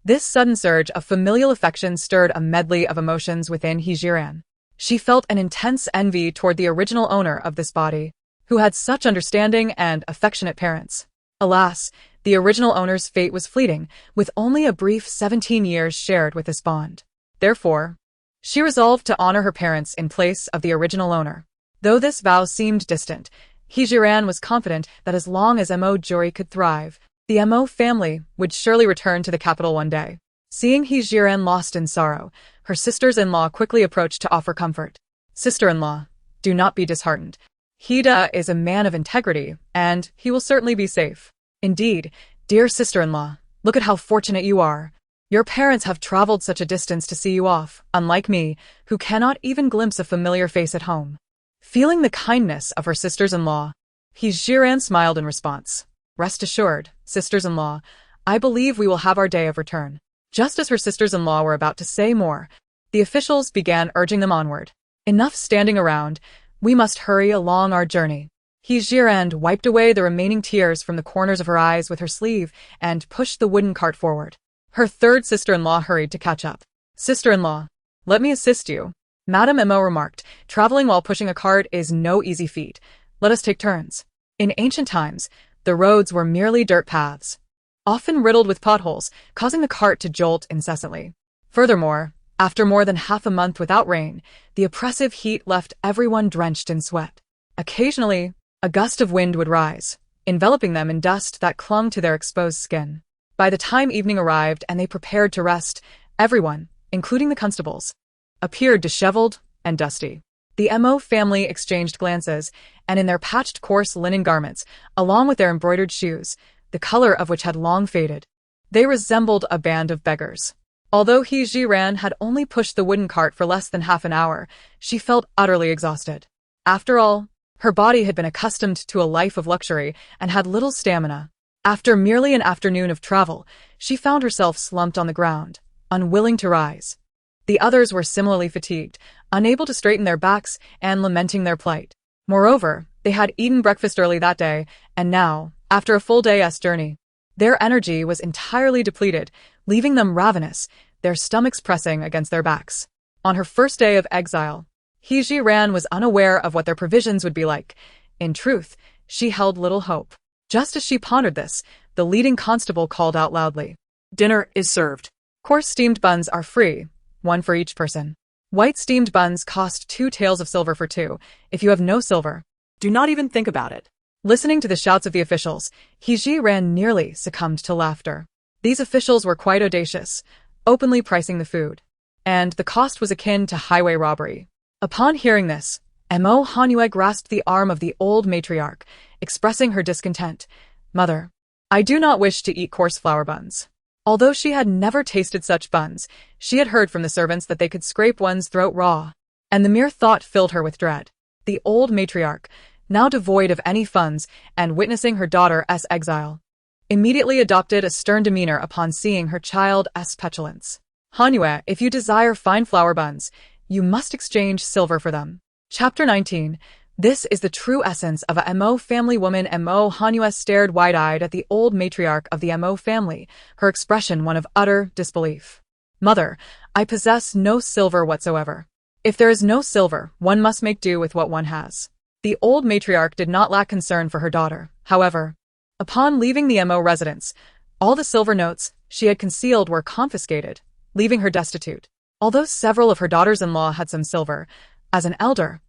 This sudden surge of familial affection stirred a medley of emotions within He Ziran. She felt an intense envy toward the original owner of this body, who had such understanding and affectionate parents. Alas, the original owner's fate was fleeting, with only a brief 17 years shared with this bond. Therefore, she resolved to honor her parents in place of the original owner. Though this vow seemed distant, He Ziran was confident that as long as Emojue could thrive, the Mo family would surely return to the capital one day. Seeing He Ziran lost in sorrow, her sisters-in-law quickly approached to offer comfort. "Sister-in-law, do not be disheartened. Hida is a man of integrity, and he will certainly be safe. Indeed, dear sister-in-law, look at how fortunate you are. Your parents have traveled such a distance to see you off, unlike me, who cannot even glimpse a familiar face at home." Feeling the kindness of her sisters-in-law, He Ziran smiled in response. "Rest assured, sisters-in-law, I believe we will have our day of return." Just as her sisters-in-law were about to say more, the officials began urging them onward. "Enough standing around, we must hurry along our journey." He Ziran wiped away the remaining tears from the corners of her eyes with her sleeve and pushed the wooden cart forward. Her third sister-in-law hurried to catch up. "Sister-in-law, let me assist you," Madame Mo remarked. "Traveling while pushing a cart is no easy feat. Let us take turns." In ancient times, the roads were merely dirt paths, often riddled with potholes, causing the cart to jolt incessantly. Furthermore, after more than half a month without rain, the oppressive heat left everyone drenched in sweat. Occasionally, a gust of wind would rise, enveloping them in dust that clung to their exposed skin. By the time evening arrived and they prepared to rest, everyone, including the constables, appeared disheveled and dusty. The Mo family exchanged glances, and in their patched coarse linen garments, along with their embroidered shoes, the color of which had long faded, they resembled a band of beggars. Although He Ziran had only pushed the wooden cart for less than half an hour, she felt utterly exhausted. After all, her body had been accustomed to a life of luxury and had little stamina. After merely an afternoon of travel, she found herself slumped on the ground, unwilling to rise. The others were similarly fatigued, unable to straighten their backs and lamenting their plight. Moreover, they had eaten breakfast early that day, and now, after a full day's journey, their energy was entirely depleted, leaving them ravenous, their stomachs pressing against their backs. On her first day of exile, He Ziran was unaware of what their provisions would be like. In truth, she held little hope. Just as she pondered this, the leading constable called out loudly, "Dinner is served. Coarse steamed buns are free, one for each person. White steamed buns cost 2 taels of silver for 2. If you have no silver, do not even think about it." Listening to the shouts of the officials, Hiji Ran nearly succumbed to laughter. These officials were quite audacious, openly pricing the food. And the cost was akin to highway robbery. Upon hearing this, Mo Hanue grasped the arm of the old matriarch, expressing her discontent. "Mother, I do not wish to eat coarse flour buns." Although she had never tasted such buns, she had heard from the servants that they could scrape one's throat raw, and the mere thought filled her with dread. The old matriarch, now devoid of any funds and witnessing her daughter's exile, immediately adopted a stern demeanor upon seeing her child's petulance. "Hanue, if you desire fine flour buns, you must exchange silver for them." Chapter 19. This is the true essence of a Mo family woman. Mo Hanue stared wide-eyed at the old matriarch of the Mo family, her expression one of utter disbelief. "Mother, I possess no silver whatsoever. If there is no silver, one must make do with what one has." The old matriarch did not lack concern for her daughter, however. Upon leaving the Mo residence, all the silver notes she had concealed were confiscated, leaving her destitute. Although several of her daughters-in-law had some silver, as an elder,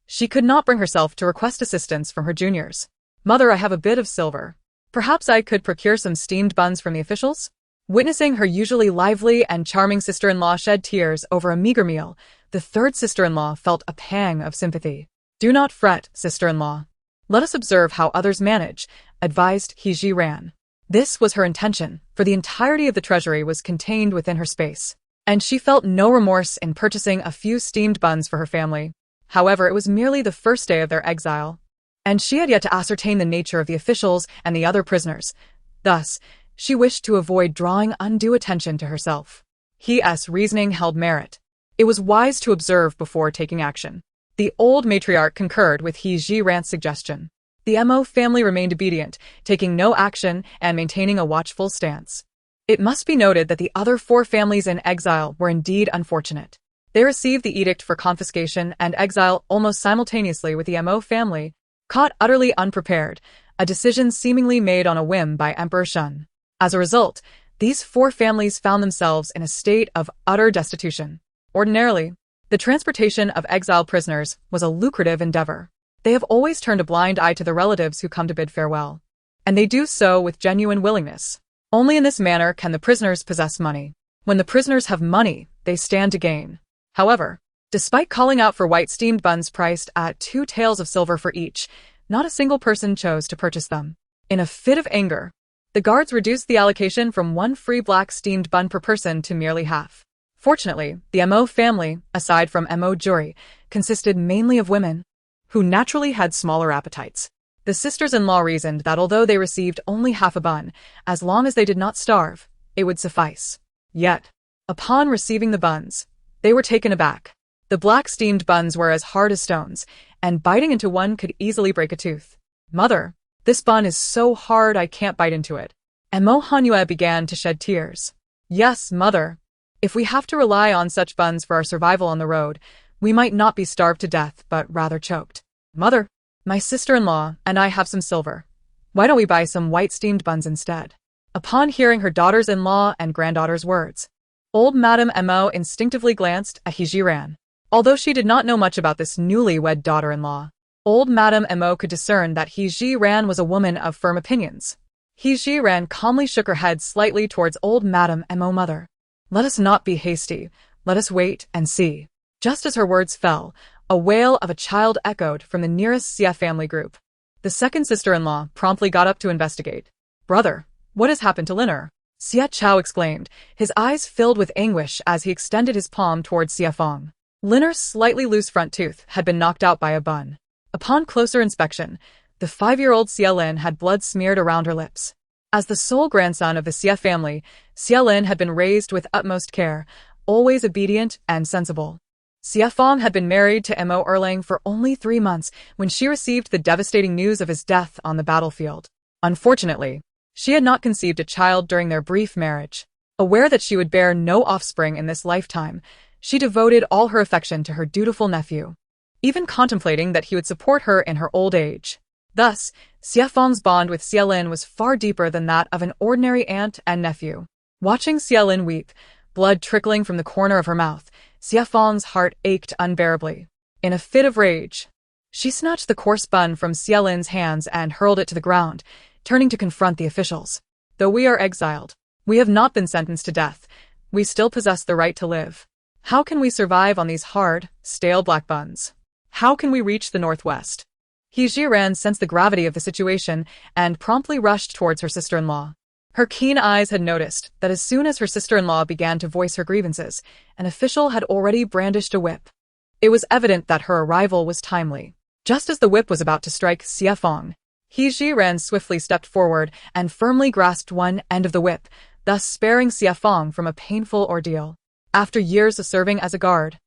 she could not bring herself to request assistance from her juniors. "Mother, I have a bit of silver. Perhaps I could procure some steamed buns from the officials?" Witnessing her usually lively and charming sister-in-law shed tears over a meager meal, the third sister-in-law felt a pang of sympathy. "Do not fret, sister-in-law. Let us observe how others manage," advised Hiji Ran. This was her intention, for the entirety of the treasury was contained within her space, and she felt no remorse in purchasing a few steamed buns for her family. However, it was merely the first day of their exile, and she had yet to ascertain the nature of the officials and the other prisoners. Thus, she wished to avoid drawing undue attention to herself. His reasoning held merit. It was wise to observe before taking action. The old matriarch concurred with Hiji Ran's suggestion. The Mo family remained obedient, taking no action and maintaining a watchful stance. It must be noted that the other 4 families in exile were indeed unfortunate. They received the edict for confiscation and exile almost simultaneously with the Mo family, caught utterly unprepared, a decision seemingly made on a whim by Emperor Shun. As a result, these 4 families found themselves in a state of utter destitution. Ordinarily, the transportation of exiled prisoners was a lucrative endeavor. They have always turned a blind eye to the relatives who come to bid farewell, and they do so with genuine willingness. Only in this manner can the prisoners possess money. When the prisoners have money, they stand to gain. However, despite calling out for white steamed buns priced at 2 taels of silver for each, not a single person chose to purchase them. In a fit of anger, the guards reduced the allocation from 1 free black steamed bun per person to merely half. Fortunately, the Mo family, aside from Mo jury, consisted mainly of women, who naturally had smaller appetites. The sisters-in-law reasoned that although they received only half a bun, as long as they did not starve, it would suffice. Yet, upon receiving the buns, they were taken aback. The black steamed buns were as hard as stones, and biting into one could easily break a tooth. "Mother, this bun is so hard I can't bite into it." And Mo Hanue began to shed tears. "Yes, mother. If we have to rely on such buns for our survival on the road, we might not be starved to death, but rather choked. Mother, my sister-in-law and I have some silver. Why don't we buy some white steamed buns instead?" Upon hearing her daughters-in-law and granddaughter's words, old Madame Mo instinctively glanced at Hiji Ran. Although she did not know much about this newly-wed daughter-in-law, old Madame Mo could discern that Hiji Ran was a woman of firm opinions. Hiji Ran calmly shook her head slightly towards old Madame Mo. "Mother, let us not be hasty. Let us wait and see." Just as her words fell, a wail of a child echoed from the nearest Xia family group. The second sister-in-law promptly got up to investigate. "Brother, what has happened to Liner?" Xia Chao exclaimed, his eyes filled with anguish as he extended his palm towards Xia Fong. Liner's slightly loose front tooth had been knocked out by a bun. Upon closer inspection, the 5-year-old Xia Lin had blood smeared around her lips. As the sole grandson of the Xia family, Xia Lin had been raised with utmost care, always obedient and sensible. Xia Fong had been married to Mo Erlang for only 3 months when she received the devastating news of his death on the battlefield. Unfortunately, she had not conceived a child during their brief marriage. Aware that she would bear no offspring in this lifetime, she devoted all her affection to her dutiful nephew, even contemplating that he would support her in her old age. Thus, Xie Feng's bond with Xie Lin was far deeper than that of an ordinary aunt and nephew. Watching Xie Lin weep, blood trickling from the corner of her mouth, Xie Feng's heart ached unbearably. In a fit of rage, she snatched the coarse bun from Xie Lin's hands and hurled it to the ground, turning to confront the officials. Though we are exiled, we have not been sentenced to death. We still possess the right to live. How can we survive on these hard, stale black buns? How can we reach the northwest? He Jiran sensed the gravity of the situation and promptly rushed towards her sister-in-law. Her keen eyes had noticed that as soon as her sister-in-law began to voice her grievances, an official had already brandished a whip. It was evident that her arrival was timely. Just as the whip was about to strike Xie Feng, He Jiran swiftly stepped forward and firmly grasped one end of the whip, thus sparing Xie Feng from a painful ordeal. After years of serving as a guard,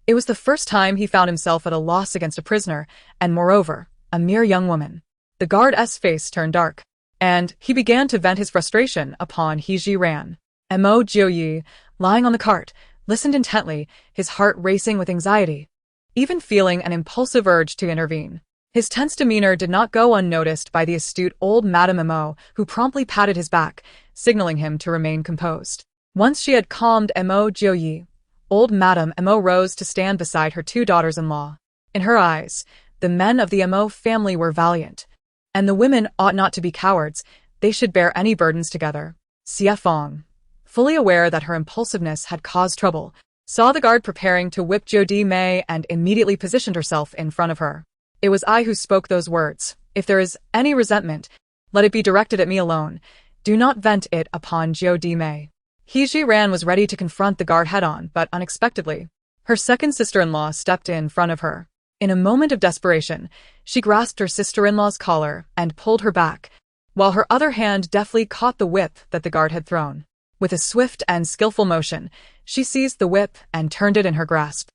it was the first time he found himself at a loss against a prisoner, and moreover, a mere young woman. The guard's face turned dark, and he began to vent his frustration upon He Jiran. Mo Jiuyi, lying on the cart, listened intently, his heart racing with anxiety, even feeling an impulsive urge to intervene. His tense demeanor did not go unnoticed by the astute old Madame Mo, who promptly patted his back, signaling him to remain composed. Once she had calmed Mo Jiuyi, old Madame Mo rose to stand beside her two daughters-in-law. In her eyes, the men of the Mo family were valiant, and the women ought not to be cowards. They should bear any burdens together. Xie Feng, fully aware that her impulsiveness had caused trouble, saw the guard preparing to whip Jodi Mei and immediately positioned herself in front of her. It was I who spoke those words. If there is any resentment, let it be directed at me alone. Do not vent it upon Jodi Mei. He Jiran was ready to confront the guard head-on, but unexpectedly, her second sister-in-law stepped in front of her. In a moment of desperation, she grasped her sister-in-law's collar and pulled her back, while her other hand deftly caught the whip that the guard had thrown. With a swift and skillful motion, she seized the whip and turned it in her grasp.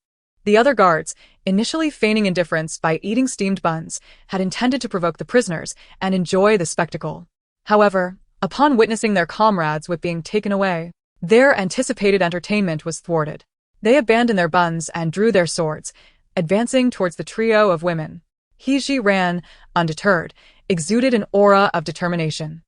The other guards, initially feigning indifference by eating steamed buns, had intended to provoke the prisoners and enjoy the spectacle. However, upon witnessing their comrades' whip being taken away, their anticipated entertainment was thwarted. They abandoned their buns and drew their swords, advancing towards the trio of women. He Jiran, undeterred, exuded an aura of determination.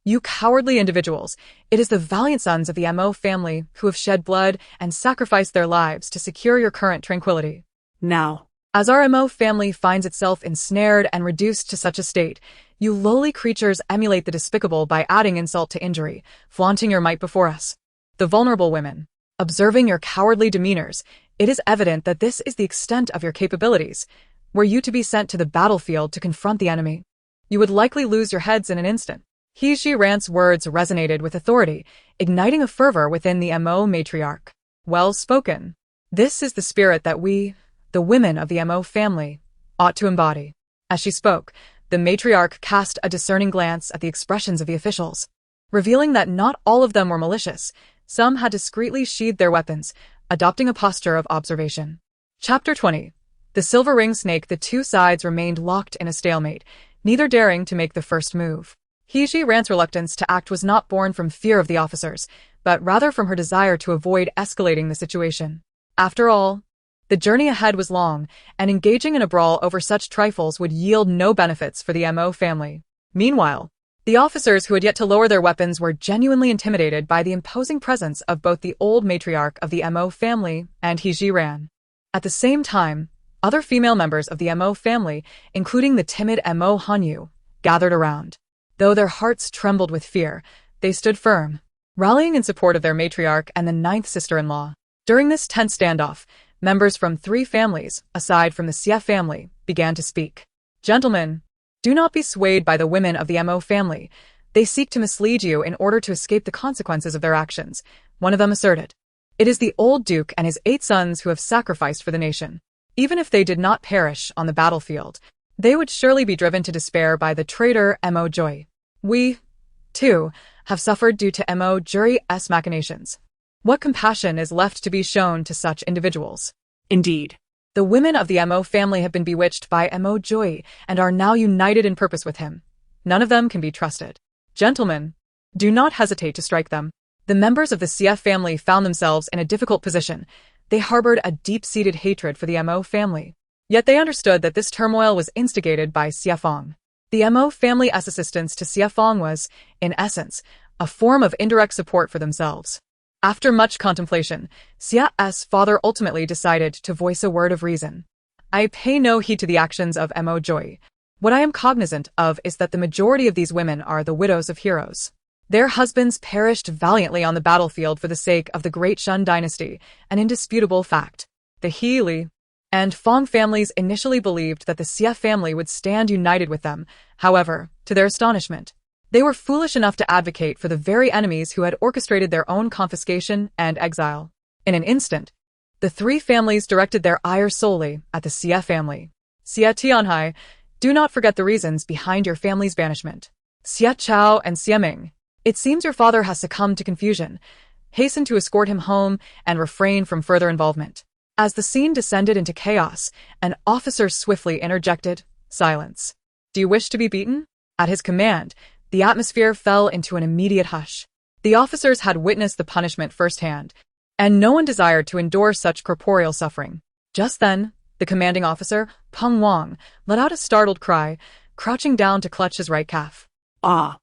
You cowardly individuals, it is the valiant sons of the Mo family who have shed blood and sacrificed their lives to secure your current tranquility. Now, as our Mo family finds itself ensnared and reduced to such a state, you lowly creatures emulate the despicable by adding insult to injury, flaunting your might before us. The vulnerable women, observing your cowardly demeanors, it is evident that this is the extent of your capabilities. Were you to be sent to the battlefield to confront the enemy, you would likely lose your heads in an instant. He Jiran's words resonated with authority, igniting a fervor within the Mo matriarch. Well spoken. This is the spirit that we, the women of the Mo family, ought to embody. As she spoke, the matriarch cast a discerning glance at the expressions of the officials, revealing that not all of them were malicious. Some had discreetly sheathed their weapons, adopting a posture of observation. Chapter 20. The Silver Ring Snake. The two sides remained locked in a stalemate, neither daring to make the first move. He Jiran's reluctance to act was not born from fear of the officers, but rather from her desire to avoid escalating the situation. After all, the journey ahead was long, and engaging in a brawl over such trifles would yield no benefits for the Mo family. Meanwhile, the officers who had yet to lower their weapons were genuinely intimidated by the imposing presence of both the old matriarch of the Mo family and He Jiran. At the same time, other female members of the Mo family, including the timid Mo Hanyu, gathered around. Though their hearts trembled with fear, they stood firm, rallying in support of their matriarch and the ninth sister-in-law. During this tense standoff, members from three families, aside from the Xie family, began to speak. Gentlemen, do not be swayed by the women of the Mo family. They seek to mislead you in order to escape the consequences of their actions, one of them asserted. It is the old duke and his 8 sons who have sacrificed for the nation. Even if they did not perish on the battlefield, they would surely be driven to despair by the traitor Mo Joy. We, too, have suffered due to Mo Jury's machinations. What compassion is left to be shown to such individuals? Indeed, the women of the Mo family have been bewitched by Mo Joy and are now united in purpose with him. None of them can be trusted. Gentlemen, do not hesitate to strike them. The members of the Xie family found themselves in a difficult position. They harbored a deep-seated hatred for the Mo family. Yet they understood that this turmoil was instigated by Xie Feng. The Mo family's assistance to Xia Fong was, in essence, a form of indirect support for themselves. After much contemplation, Xia's father ultimately decided to voice a word of reason. I pay no heed to the actions of Mo Joy. What I am cognizant of is that the majority of these women are the widows of heroes. Their husbands perished valiantly on the battlefield for the sake of the Great Shun dynasty, an indisputable fact. The He, Li, and Fong families initially believed that the Xia family would stand united with them. However, to their astonishment, they were foolish enough to advocate for the very enemies who had orchestrated their own confiscation and exile. In an instant, the three families directed their ire solely at the Xia family. Xia Tianhai, do not forget the reasons behind your family's banishment. Xia Chao and Xia Ming, it seems your father has succumbed to confusion. Hasten to escort him home and refrain from further involvement. As the scene descended into chaos, an officer swiftly interjected, "Silence. Do you wish to be beaten?" At his command, the atmosphere fell into an immediate hush. The officers had witnessed the punishment firsthand, and no one desired to endure such corporeal suffering. Just then, the commanding officer, Peng Wang, let out a startled cry, crouching down to clutch his right calf. "Ah!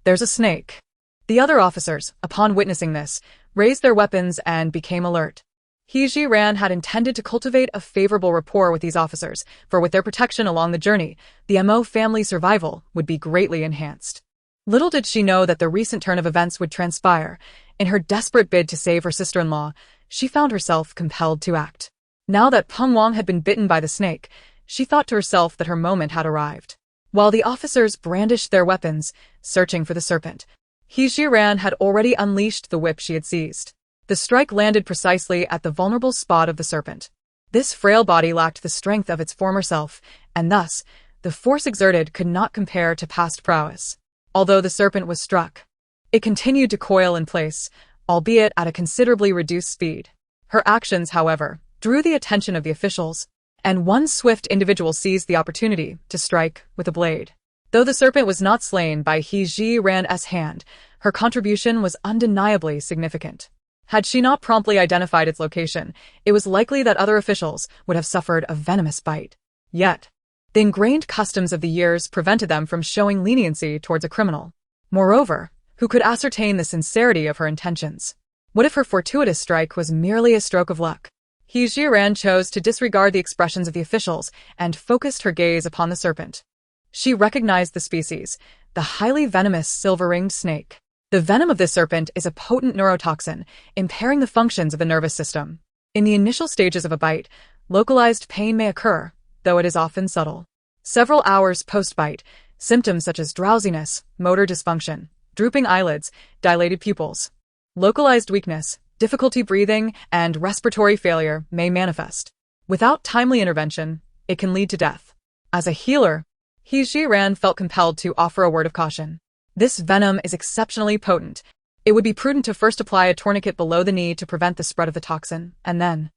There's a snake." The other officers, upon witnessing this, raised their weapons and became alert. He Jiran had intended to cultivate a favorable rapport with these officers, for with their protection along the journey, the Mo family's survival would be greatly enhanced. Little did she know that the recent turn of events would transpire. In her desperate bid to save her sister-in-law, she found herself compelled to act. Now that Peng Wang had been bitten by the snake, she thought to herself that her moment had arrived. While the officers brandished their weapons, searching for the serpent, He Jiran had already unleashed the whip she had seized. The strike landed precisely at the vulnerable spot of the serpent. This frail body lacked the strength of its former self, and thus, the force exerted could not compare to past prowess. Although the serpent was struck, it continued to coil in place, albeit at a considerably reduced speed. Her actions, however, drew the attention of the officials, and one swift individual seized the opportunity to strike with a blade. Though the serpent was not slain by He Jiran's hand, her contribution was undeniably significant. Had she not promptly identified its location, it was likely that other officials would have suffered a venomous bite. Yet, the ingrained customs of the years prevented them from showing leniency towards a criminal. Moreover, who could ascertain the sincerity of her intentions? What if her fortuitous strike was merely a stroke of luck? He Jiran chose to disregard the expressions of the officials and focused her gaze upon the serpent. She recognized the species, the highly venomous silver-ringed snake. The venom of this serpent is a potent neurotoxin, impairing the functions of the nervous system. In the initial stages of a bite, localized pain may occur, though it is often subtle. Several hours post-bite, symptoms such as drowsiness, motor dysfunction, drooping eyelids, dilated pupils, localized weakness, difficulty breathing, and respiratory failure may manifest. Without timely intervention, it can lead to death. As a healer, He Jiran felt compelled to offer a word of caution. This venom is exceptionally potent. It would be prudent to first apply a tourniquet below the knee to prevent the spread of the toxin, and then...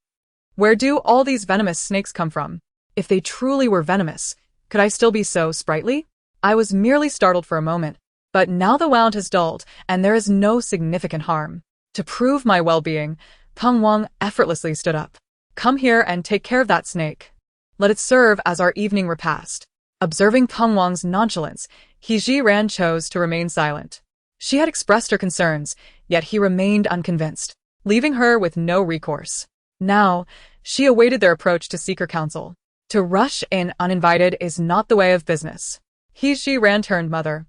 Where do all these venomous snakes come from? If they truly were venomous, could I still be so sprightly? I was merely startled for a moment, but now the wound has dulled, and there is no significant harm. To prove my well-being, Peng Wang effortlessly stood up. "Come here and take care of that snake. Let it serve as our evening repast." Observing Peng Wang's nonchalance, He Jiran chose to remain silent. She had expressed her concerns, yet he remained unconvinced, leaving her with no recourse. Now, she awaited their approach to seek her counsel. To rush in uninvited is not the way of business. He Jiran turned mother.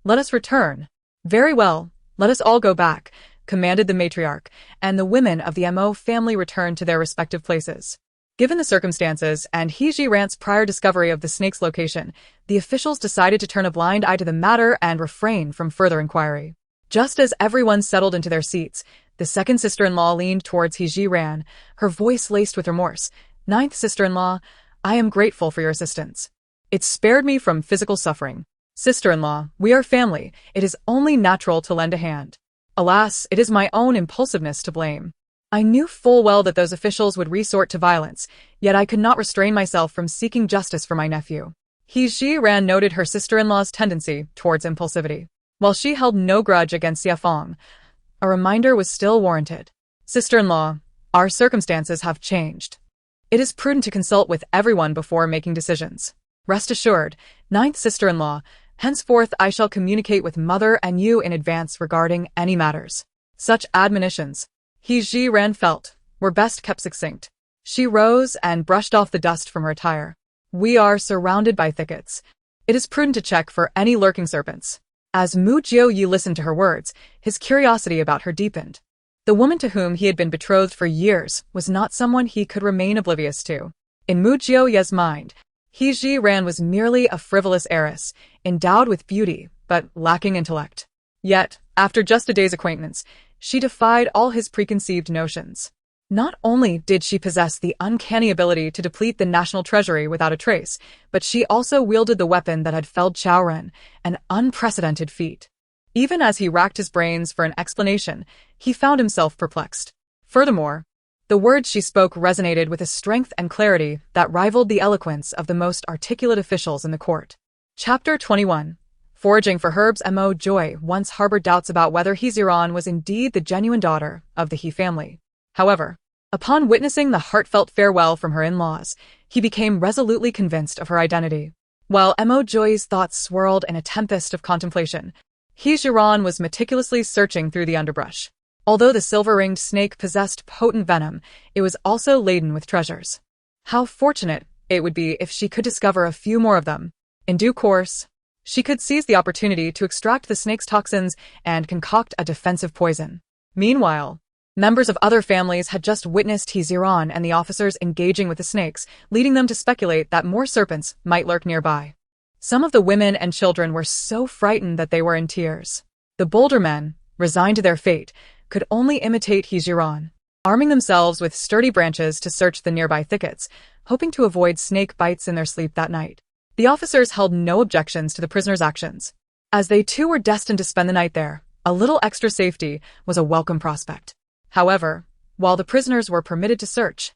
"Let us return." "Very well, let us all go back," commanded the matriarch, and the women of the Mo family returned to their respective places. Given the circumstances and He Jiran's prior discovery of the snake's location, the officials decided to turn a blind eye to the matter and refrain from further inquiry. Just as everyone settled into their seats, the second sister-in-law leaned towards He Jiran, her voice laced with remorse. "Ninth sister-in-law, I am grateful for your assistance. It spared me from physical suffering. Sister-in-law, we are family. It is only natural to lend a hand. Alas, it is my own impulsiveness to blame. I knew full well that those officials would resort to violence, yet I could not restrain myself from seeking justice for my nephew." He Jiran noted her sister-in-law's tendency towards impulsivity. While she held no grudge against Xia Fong, a reminder was still warranted. "Sister-in-law, our circumstances have changed. It is prudent to consult with everyone before making decisions. Rest assured, ninth sister-in-law, henceforth I shall communicate with mother and you in advance regarding any matters. Such admonitions, He Ji-ran felt, were best kept succinct. She rose and brushed off the dust from her attire. We are surrounded by thickets. It is prudent to check for any lurking serpents. As Mu Jiu-yi listened to her words, his curiosity about her deepened. The woman to whom he had been betrothed for years was not someone he could remain oblivious to. In Mu Jiu-ye's mind, He Ji-ran was merely a frivolous heiress, endowed with beauty, but lacking intellect. Yet, after just a day's acquaintance, she defied all his preconceived notions. Not only did she possess the uncanny ability to deplete the national treasury without a trace, but she also wielded the weapon that had felled Chaoren, an unprecedented feat. Even as he racked his brains for an explanation, he found himself perplexed. Furthermore, the words she spoke resonated with a strength and clarity that rivaled the eloquence of the most articulate officials in the court. Chapter 21. Foraging for herbs. Mo Joy once harbored doubts about whether He Ji-ran was indeed the genuine daughter of the He family. However, upon witnessing the heartfelt farewell from her in-laws, he became resolutely convinced of her identity. While Mo Joy's thoughts swirled in a tempest of contemplation, He Ji-ran was meticulously searching through the underbrush. Although the silver-ringed snake possessed potent venom, it was also laden with treasures. How fortunate it would be if she could discover a few more of them. In due course, she could seize the opportunity to extract the snake's toxins and concoct a defensive poison. Meanwhile, members of other families had just witnessed He Ji-ran and the officers engaging with the snakes, leading them to speculate that more serpents might lurk nearby. Some of the women and children were so frightened that they were in tears. The bolder men, resigned to their fate, could only imitate He Ji-ran, arming themselves with sturdy branches to search the nearby thickets, hoping to avoid snake bites in their sleep that night. The officers held no objections to the prisoners' actions. As they too were destined to spend the night there, a little extra safety was a welcome prospect. However, while the prisoners were permitted to search,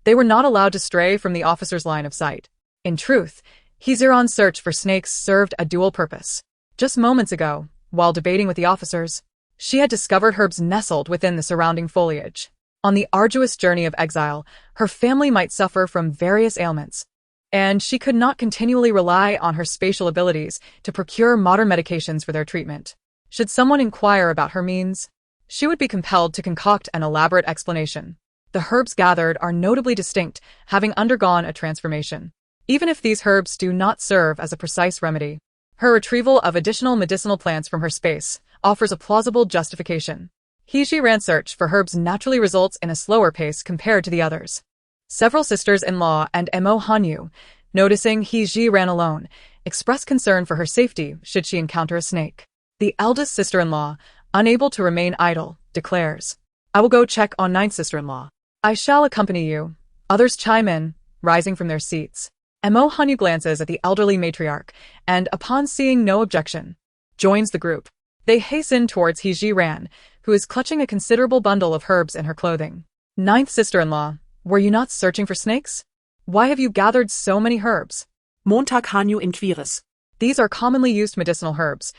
they were not allowed to stray from the officers' line of sight. In truth, He Ji-ran's search for snakes served a dual purpose. Just moments ago, while debating with the officers, she had discovered herbs nestled within the surrounding foliage. On the arduous journey of exile, her family might suffer from various ailments, and she could not continually rely on her spatial abilities to procure modern medications for their treatment. Should someone inquire about her means, she would be compelled to concoct an elaborate explanation. The herbs gathered are notably distinct, having undergone a transformation. Even if these herbs do not serve as a precise remedy, her retrieval of additional medicinal plants from her space offers a plausible justification. He Ji-ran's search for herbs naturally results in a slower pace compared to the others. Several sisters-in-law and Mo Hanyu, noticing He Ji-ran alone, expressed concern for her safety should she encounter a snake. The eldest sister-in-law, unable to remain idle, declares, "I will go check on ninth sister-in-law. I shall accompany you." Others chime in, rising from their seats. Mo Hanyu glances at the elderly matriarch, and upon seeing no objection, joins the group. They hasten towards He Ji-ran, who is clutching a considerable bundle of herbs in her clothing. Ninth sister-in-law, were you not searching for snakes? Why have you gathered so many herbs? Montag Hanyu inquiris. These are commonly used medicinal herbs.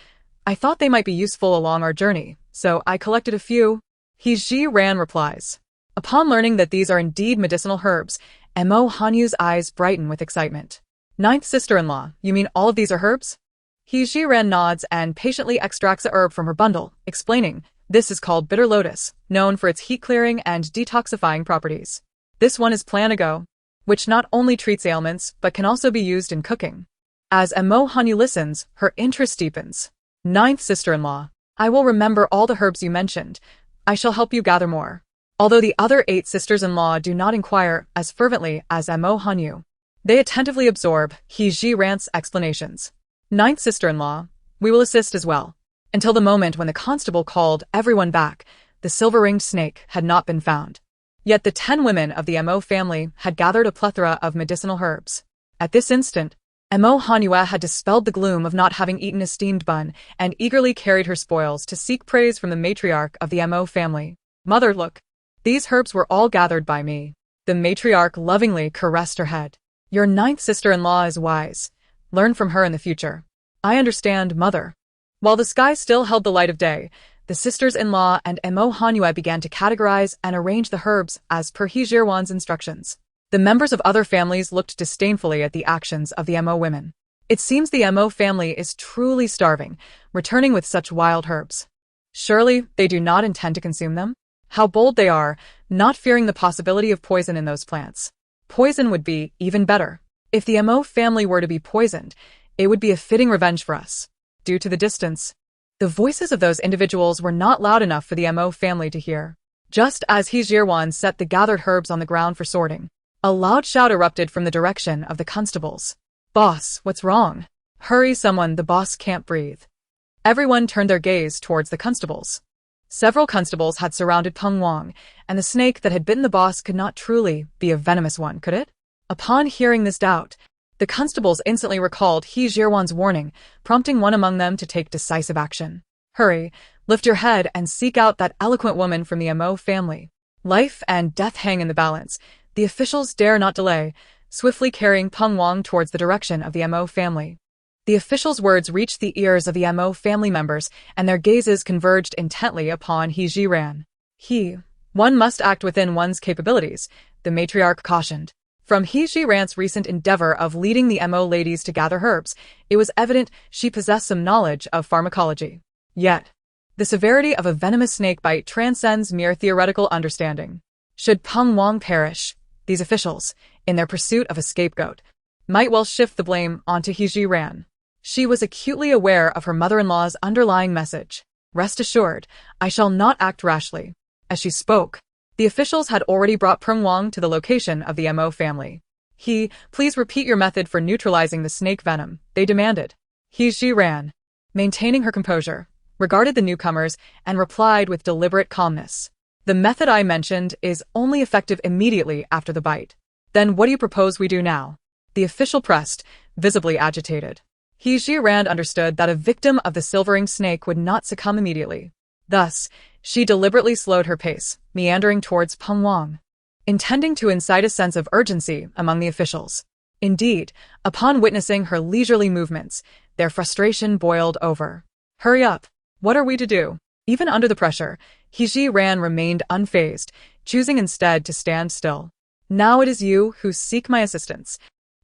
I thought they might be useful along our journey, so I collected a few. He Ji-ran replies. Upon learning that these are indeed medicinal herbs, Mo Hanyu's eyes brighten with excitement. Ninth sister-in-law, you mean all of these are herbs? He Ji-ran nods and patiently extracts a herb from her bundle, explaining, this is called bitter lotus, known for its heat-clearing and detoxifying properties. This one is planago, which not only treats ailments but can also be used in cooking. As Mo Hanyu listens, her interest deepens. Ninth sister-in-law, I will remember all the herbs you mentioned. I shall help you gather more. Although the other 8 sisters-in-law do not inquire as fervently as Mo Hanyu, they attentively absorb He Ji-ran's explanations. Ninth sister-in-law, we will assist as well. Until the moment when the constable called everyone back, the silver-ringed snake had not been found. Yet the 10 women of the Mo family had gathered a plethora of medicinal herbs. At this instant, Mo Hanyu had dispelled the gloom of not having eaten a steamed bun and eagerly carried her spoils to seek praise from the matriarch of the Mo family. Mother, look. These herbs were all gathered by me. The matriarch lovingly caressed her head. Your ninth sister-in-law is wise. Learn from her in the future. I understand, mother. While the sky still held the light of day, the sisters-in-law and Mo Hanyu began to categorize and arrange the herbs as per He Ji-ran's instructions. The members of other families looked disdainfully at the actions of the Mo women. It seems the Mo family is truly starving, returning with such wild herbs. Surely they do not intend to consume them? How bold they are, not fearing the possibility of poison in those plants. Poison would be even better. If the Mo family were to be poisoned, it would be a fitting revenge for us. Due to the distance, the voices of those individuals were not loud enough for the Mo family to hear. Just as He Jirwan set the gathered herbs on the ground for sorting, a loud shout erupted from the direction of the constables. "Boss, what's wrong? Hurry someone, the boss can't breathe." Everyone turned their gaze towards the constables. Several constables had surrounded Peng Wang, and the snake that had bitten the boss could not truly be a venomous one, could it? Upon hearing this doubt, the constables instantly recalled He Jirwan's warning, prompting one among them to take decisive action. "Hurry, lift your head and seek out that eloquent woman from the Mo family. Life and death hang in the balance. The officials dare not delay," swiftly carrying Peng Wang towards the direction of the Mo family. The officials' words reached the ears of the Mo family members, and their gazes converged intently upon He Jiran. One must act within one's capabilities, the matriarch cautioned. From He Jiran's recent endeavor of leading the Mo ladies to gather herbs, it was evident she possessed some knowledge of pharmacology. Yet, the severity of a venomous snake bite transcends mere theoretical understanding. Should Peng Wang perish, these officials, in their pursuit of a scapegoat, might well shift the blame onto He Jiran. She was acutely aware of her mother-in-law's underlying message. "Rest assured, I shall not act rashly." As she spoke, the officials had already brought Peng Wang to the location of the Mo family. "Please repeat your method for neutralizing the snake venom," they demanded. He Jiran, maintaining her composure, regarded the newcomers and replied with deliberate calmness. "The method I mentioned is only effective immediately after the bite. Then what do you propose we do now?" The official pressed, visibly agitated. He Jiran understood that a victim of the silvering snake would not succumb immediately. Thus, she deliberately slowed her pace, meandering towards Peng Wang, intending to incite a sense of urgency among the officials. Indeed, upon witnessing her leisurely movements, their frustration boiled over. "Hurry up! What are we to do?" Even under the pressure, He Jiran remained unfazed, choosing instead to stand still. "Now it is you who seek my assistance.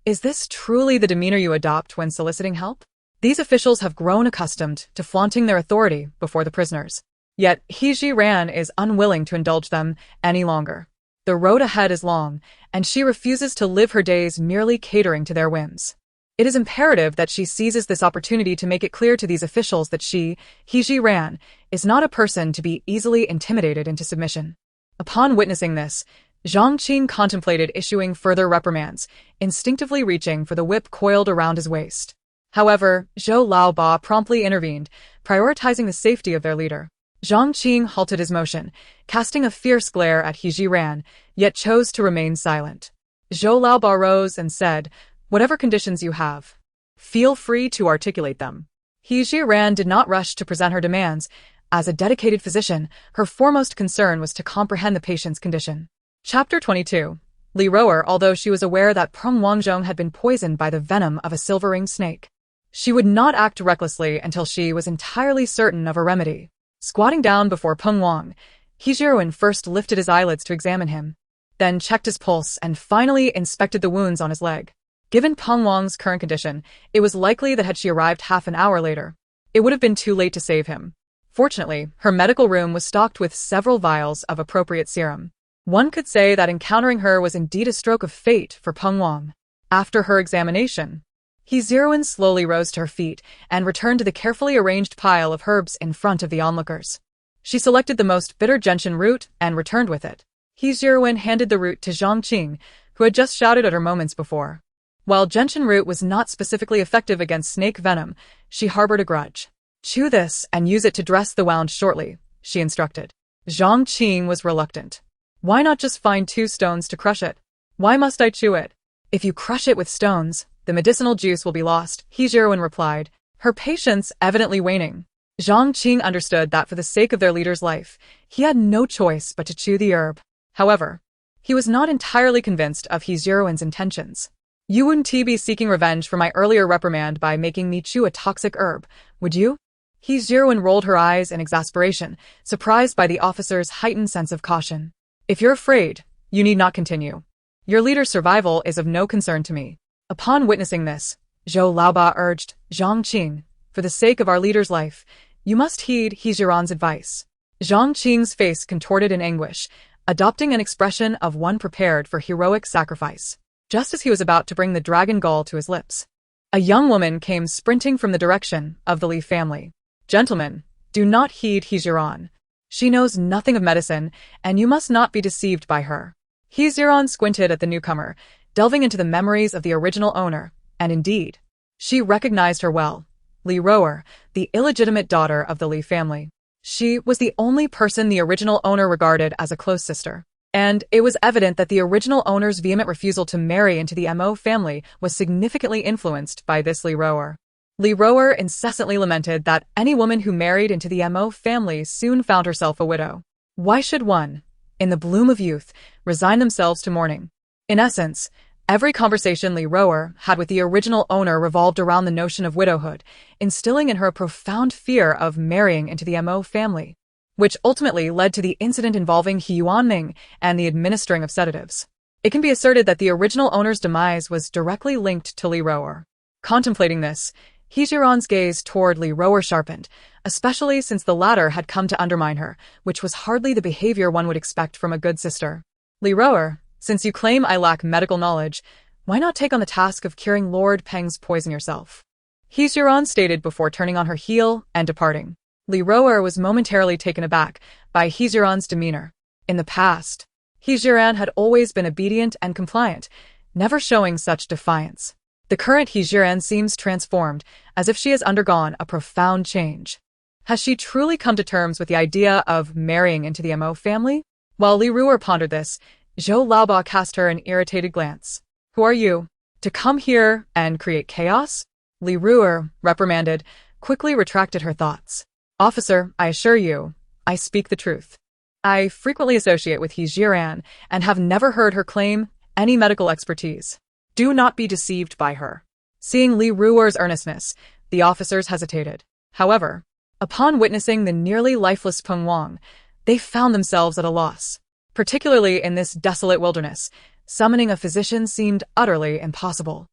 Is this truly the demeanor you adopt when soliciting help?" These officials have grown accustomed to flaunting their authority before the prisoners. Yet He Jiran is unwilling to indulge them any longer. The road ahead is long, and she refuses to live her days merely catering to their whims. It is imperative that she seizes this opportunity to make it clear to these officials that she, He Jiran, is not a person to be easily intimidated into submission. Upon witnessing this, Zhang Qing contemplated issuing further reprimands, instinctively reaching for the whip coiled around his waist. However, Zhou Laoba promptly intervened, prioritizing the safety of their leader. Zhang Qing halted his motion, casting a fierce glare at He Jiran, yet chose to remain silent. Zhou Laoba rose and said, "Whatever conditions you have, feel free to articulate them." He Jiran did not rush to present her demands. As a dedicated physician, her foremost concern was to comprehend the patient's condition. Chapter 22. Li Roer. Although she was aware that Peng Wangzhong had been poisoned by the venom of a silver-ringed snake, she would not act recklessly until she was entirely certain of a remedy. Squatting down before Peng Wang, He Jiran first lifted his eyelids to examine him, then checked his pulse and finally inspected the wounds on his leg. Given Peng Wang's current condition, it was likely that had she arrived half an hour later, it would have been too late to save him. Fortunately, her medical room was stocked with several vials of appropriate serum. One could say that encountering her was indeed a stroke of fate for Peng Wang. After her examination, He Jiran slowly rose to her feet and returned to the carefully arranged pile of herbs in front of the onlookers. She selected the most bitter gentian root and returned with it. He Jiran handed the root to Zhang Qing, who had just shouted at her moments before. While gentian root was not specifically effective against snake venom, she harbored a grudge. "Chew this and use it to dress the wound shortly," she instructed. Zhang Qing was reluctant. "Why not just find 2 stones to crush it? Why must I chew it?" "If you crush it with stones, the medicinal juice will be lost," He Jiran replied, her patience evidently waning. Zhang Qing understood that for the sake of their leader's life, he had no choice but to chew the herb. However, he was not entirely convinced of He Jiran's intentions. "You wouldn't be seeking revenge for my earlier reprimand by making me chew a toxic herb, would you?" He Jiran rolled her eyes in exasperation, surprised by the officer's heightened sense of caution. "If you're afraid, you need not continue." Your leader's survival is of no concern to me. Upon witnessing this, Zhou Laoba urged Zhang Qing, for the sake of our leader's life, you must heed He Jiran's advice. Zhang Qing's face contorted in anguish, adopting an expression of one prepared for heroic sacrifice. Just as he was about to bring the dragon gall to his lips, a young woman came sprinting from the direction of the Li family. Gentlemen, do not heed He Jiran. She knows nothing of medicine, and you must not be deceived by her. He Jiran squinted at the newcomer, delving into the memories of the original owner, and indeed, she recognized her well. Li Roer, the illegitimate daughter of the Li family. She was the only person the original owner regarded as a close sister. And it was evident that the original owner's vehement refusal to marry into the Mo family was significantly influenced by this Li Roer. Li Roer incessantly lamented that any woman who married into the Mo family soon found herself a widow. Why should one, in the bloom of youth, resign themselves to mourning? In essence, every conversation Li Roer had with the original owner revolved around the notion of widowhood, instilling in her a profound fear of marrying into the Mo family, which ultimately led to the incident involving He Yuanming and the administering of sedatives. It can be asserted that the original owner's demise was directly linked to Li Roer. Contemplating this, He Jiran's gaze toward Li Roer sharpened, especially since the latter had come to undermine her, which was hardly the behavior one would expect from a good sister. Li Roer, since you claim I lack medical knowledge, why not take on the task of curing Lord Peng's poison yourself? He Jiran stated before turning on her heel and departing. Li Roer was momentarily taken aback by He Jiran's demeanor. In the past, He Jiran had always been obedient and compliant, never showing such defiance. The current He Jiran seems transformed, as if she has undergone a profound change. Has she truly come to terms with the idea of marrying into the Mo family? While Li Roer pondered this, Zhou Laoba cast her an irritated glance. Who are you? To come here and create chaos? Li Roer, reprimanded, quickly retracted her thoughts. Officer, I assure you, I speak the truth. I frequently associate with He Jiran and have never heard her claim any medical expertise. Do not be deceived by her. Seeing Li Roer's earnestness, the officers hesitated. However, upon witnessing the nearly lifeless Peng Wang, they found themselves at a loss. Particularly in this desolate wilderness, summoning a physician seemed utterly impossible.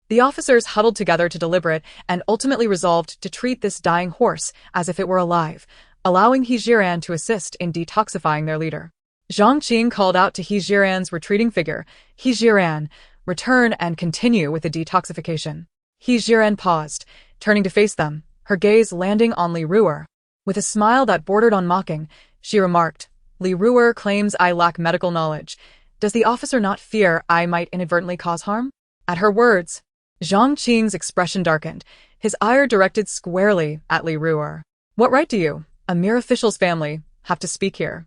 The officers huddled together to deliberate and ultimately resolved to treat this dying horse as if it were alive, allowing He Jiran to assist in detoxifying their leader. Zhang Qing called out to He Jiran's retreating figure, He Jiran, return and continue with the detoxification. He Jiran paused, turning to face them, her gaze landing on Li Roer. With a smile that bordered on mocking, she remarked, Li Roer claims I lack medical knowledge. Does the officer not fear I might inadvertently cause harm? At her words, Zhang Qing's expression darkened, his ire directed squarely at Li Roer. What right do you, a mere official's family, have to speak here?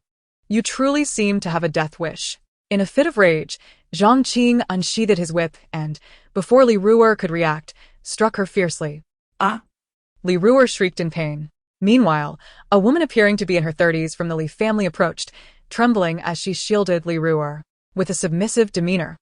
You truly seem to have a death wish. In a fit of rage, Zhang Qing unsheathed his whip and, before Li Roer could react, struck her fiercely. Ah! Li Roer shrieked in pain. Meanwhile, a woman appearing to be in her 30s from the Li family approached, trembling as she shielded Li Roer. With a submissive demeanor,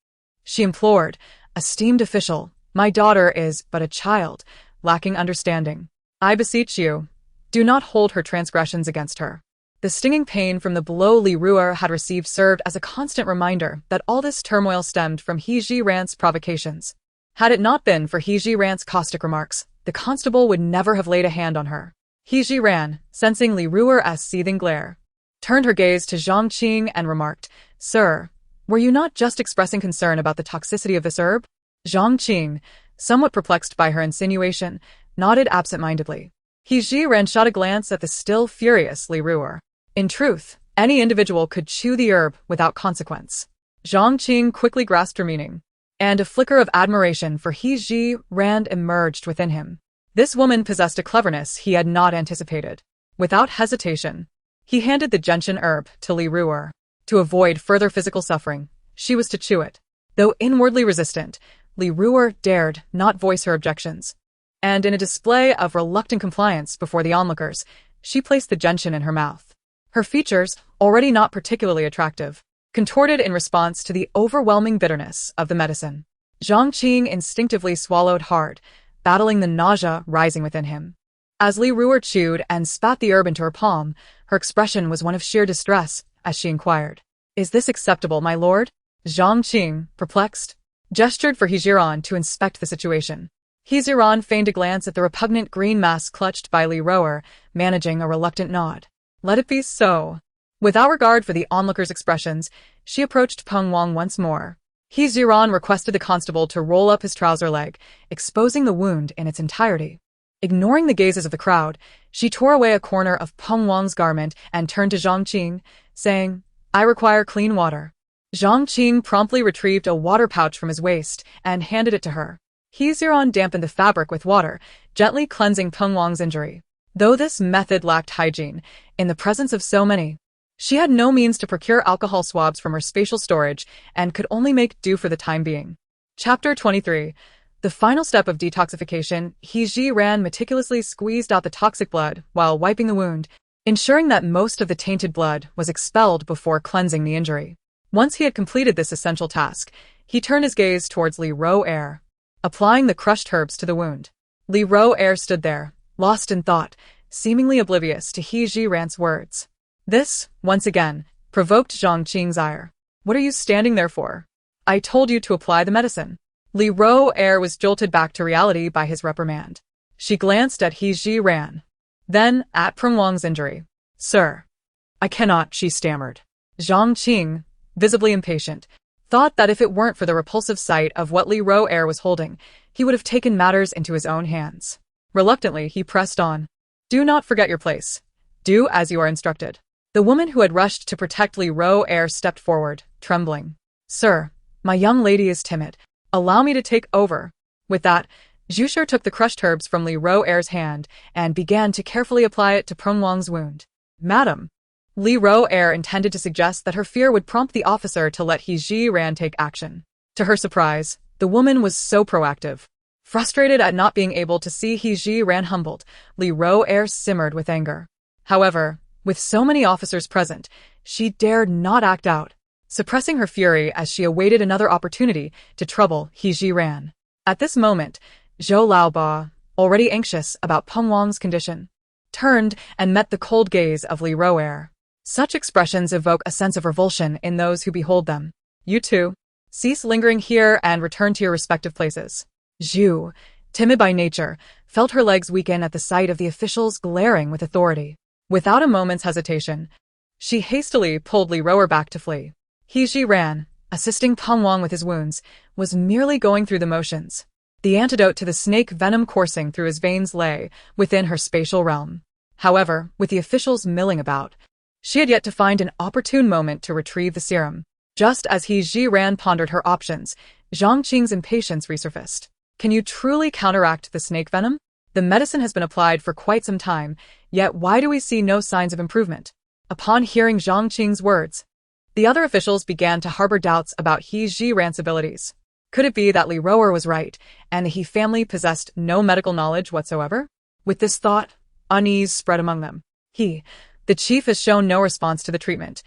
she implored, esteemed official, my daughter is but a child, lacking understanding. I beseech you, do not hold her transgressions against her. The stinging pain from the blow Li Roer had received served as a constant reminder that all this turmoil stemmed from He Jiran's provocations. Had it not been for He Jiran's caustic remarks, the constable would never have laid a hand on her. He Jiran, sensing Li Roer's seething glare, turned her gaze to Zhang Qing and remarked, Sir, were you not just expressing concern about the toxicity of this herb? Zhang Qing, somewhat perplexed by her insinuation, nodded absent-mindedly. He Jiran shot a glance at the still furious Li Roer. In truth, any individual could chew the herb without consequence. Zhang Qing quickly grasped her meaning, and a flicker of admiration for He Jiran emerged within him. This woman possessed a cleverness he had not anticipated. Without hesitation, he handed the gentian herb to Li Roer. To avoid further physical suffering, she was to chew it. Though inwardly resistant, Li Roer dared not voice her objections. And in a display of reluctant compliance before the onlookers, she placed the gentian in her mouth. Her features, already not particularly attractive, contorted in response to the overwhelming bitterness of the medicine. Zhang Qing instinctively swallowed hard, battling the nausea rising within him. As Li Roer chewed and spat the herb into her palm, her expression was one of sheer distress as she inquired, Is this acceptable, my lord? Zhang Qing, perplexed, gestured for He Jiran to inspect the situation. He Jiran feigned a glance at the repugnant green mask clutched by Li Roer, managing a reluctant nod. Let it be so. Without regard for the onlookers' expressions, she approached Peng Wang once more. He Jiran requested the constable to roll up his trouser leg, exposing the wound in its entirety. Ignoring the gazes of the crowd, she tore away a corner of Peng Wang's garment and turned to Zhang Qing, saying, "I require clean water." Zhang Qing promptly retrieved a water pouch from his waist and handed it to her. He Jiran dampened the fabric with water, gently cleansing Peng Wang's injury. Though this method lacked hygiene, in the presence of so many, she had no means to procure alcohol swabs from her spatial storage and could only make do for the time being. Chapter 23. The final step of detoxification, He Jiran meticulously squeezed out the toxic blood while wiping the wound, ensuring that most of the tainted blood was expelled before cleansing the injury. Once he had completed this essential task, he turned his gaze towards Li Roer, applying the crushed herbs to the wound. Li Roer stood there, lost in thought, seemingly oblivious to He Jiran's words. This, once again, provoked Zhang Qing's ire. "What are you standing there for? I told you to apply the medicine." Li Roer was jolted back to reality by his reprimand. She glanced at He Jiran, then at Peng Wang's injury. "Sir, I cannot," she stammered. Zhang Qing, visibly impatient, thought that if it weren't for the repulsive sight of what Li Roer was holding, he would have taken matters into his own hands. Reluctantly, he pressed on. "Do not forget your place. Do as you are instructed." The woman who had rushed to protect Li Roer stepped forward, trembling. "Sir, my young lady is timid. Allow me to take over." With that, Zhu took the crushed herbs from Li Roer's hand and began to carefully apply it to Peng Wang's wound. "Madam." Li Roer intended to suggest that her fear would prompt the officer to let He Jiran take action. To her surprise, the woman was so proactive. Frustrated at not being able to see He Jiran humbled, Li Roer simmered with anger. However, with so many officers present, she dared not act out, suppressing her fury as she awaited another opportunity to trouble He Jiran. At this moment, Zhou Laoba, already anxious about Peng Wang's condition, turned and met the cold gaze of Li Roer. Such expressions evoke a sense of revulsion in those who behold them. "You two, cease lingering here and return to your respective places." Zhu, timid by nature, felt her legs weaken at the sight of the officials glaring with authority. Without a moment's hesitation, she hastily pulled Li Roer back to flee. He Jiran, assisting Peng Wang with his wounds, was merely going through the motions. The antidote to the snake venom coursing through his veins lay within her spatial realm. However, with the officials milling about, she had yet to find an opportune moment to retrieve the serum. Just as He Jiran pondered her options, Zhang Qing's impatience resurfaced. "Can you truly counteract the snake venom? The medicine has been applied for quite some time, yet why do we see no signs of improvement?" Upon hearing Zhang Qing's words, the other officials began to harbor doubts about He Jiran's abilities. Could it be that Li Roer was right, and the He family possessed no medical knowledge whatsoever? With this thought, unease spread among them. The chief has shown no response to the treatment.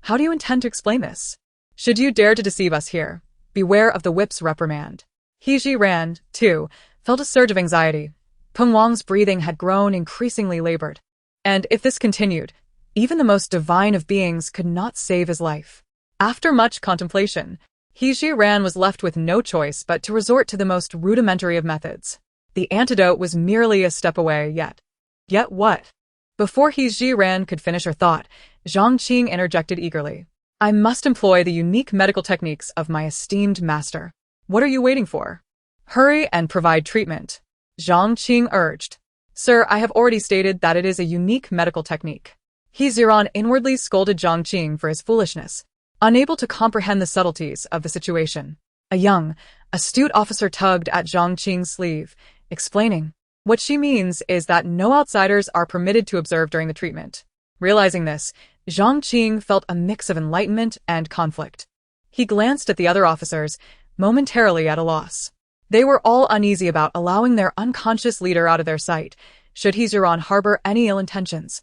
How do you intend to explain this? Should you dare to deceive us here, beware of the whip's reprimand. He Jiran, too, felt a surge of anxiety. Peng Wang's breathing had grown increasingly labored. And if this continued, even the most divine of beings could not save his life. After much contemplation, He Jiran was left with no choice but to resort to the most rudimentary of methods. The antidote was merely a step away, yet. Yet what? Before He Jiran could finish her thought, Zhang Qing interjected eagerly. "I must employ the unique medical techniques of my esteemed master. What are you waiting for? Hurry and provide treatment," Zhang Qing urged. "Sir, I have already stated that it is a unique medical technique." He Jiran inwardly scolded Zhang Qing for his foolishness, unable to comprehend the subtleties of the situation. A young, astute officer tugged at Zhang Qing's sleeve, explaining, "What she means is that no outsiders are permitted to observe during the treatment." Realizing this, Zhang Qing felt a mix of enlightenment and conflict. He glanced at the other officers, momentarily at a loss. They were all uneasy about allowing their unconscious leader out of their sight, should He Jiran harbor any ill intentions.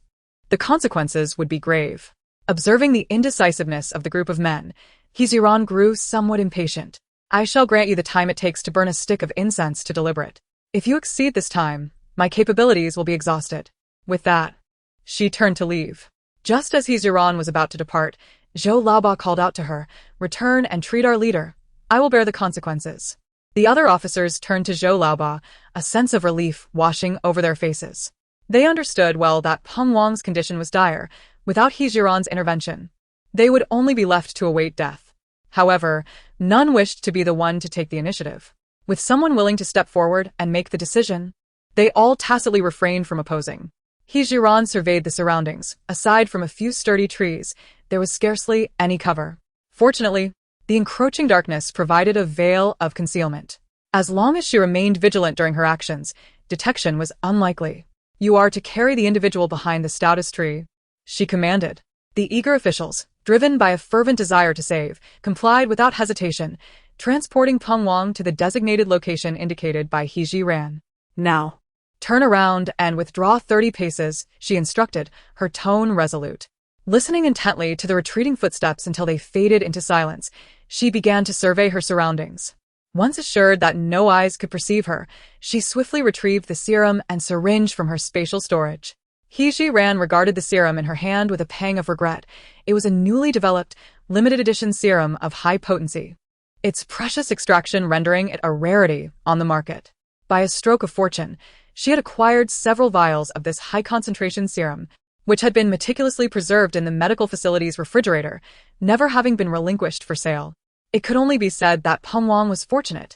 The consequences would be grave. Observing the indecisiveness of the group of men, He Jiran grew somewhat impatient. "I shall grant you the time it takes to burn a stick of incense to deliberate. If you exceed this time, my capabilities will be exhausted." With that, she turned to leave. Just as He Jiran was about to depart, Zhou Laoba called out to her, "Return and treat our leader. I will bear the consequences." The other officers turned to Zhou Laoba, a sense of relief washing over their faces. They understood well that Peng Wang's condition was dire. Without He Jiran's intervention, they would only be left to await death. However, none wished to be the one to take the initiative. With someone willing to step forward and make the decision, they all tacitly refrained from opposing. He Jiran surveyed the surroundings. Aside from a few sturdy trees, there was scarcely any cover. Fortunately, the encroaching darkness provided a veil of concealment. As long as she remained vigilant during her actions, detection was unlikely. "You are to carry the individual behind the stoutest tree," she commanded. The eager officials, driven by a fervent desire to save, complied without hesitation, transporting Peng Wang to the designated location indicated by He Jiran. "Now, "Turn around and withdraw 30 paces, she instructed, her tone resolute. Listening intently to the retreating footsteps until they faded into silence, she began to survey her surroundings. Once assured that no eyes could perceive her, she swiftly retrieved the serum and syringe from her spatial storage. He Jiran regarded the serum in her hand with a pang of regret. It was a newly developed, limited edition serum of high potency, its precious extraction rendering it a rarity on the market. By a stroke of fortune, she had acquired several vials of this high-concentration serum, which had been meticulously preserved in the medical facility's refrigerator, never having been relinquished for sale. It could only be said that Peng Wang was fortunate.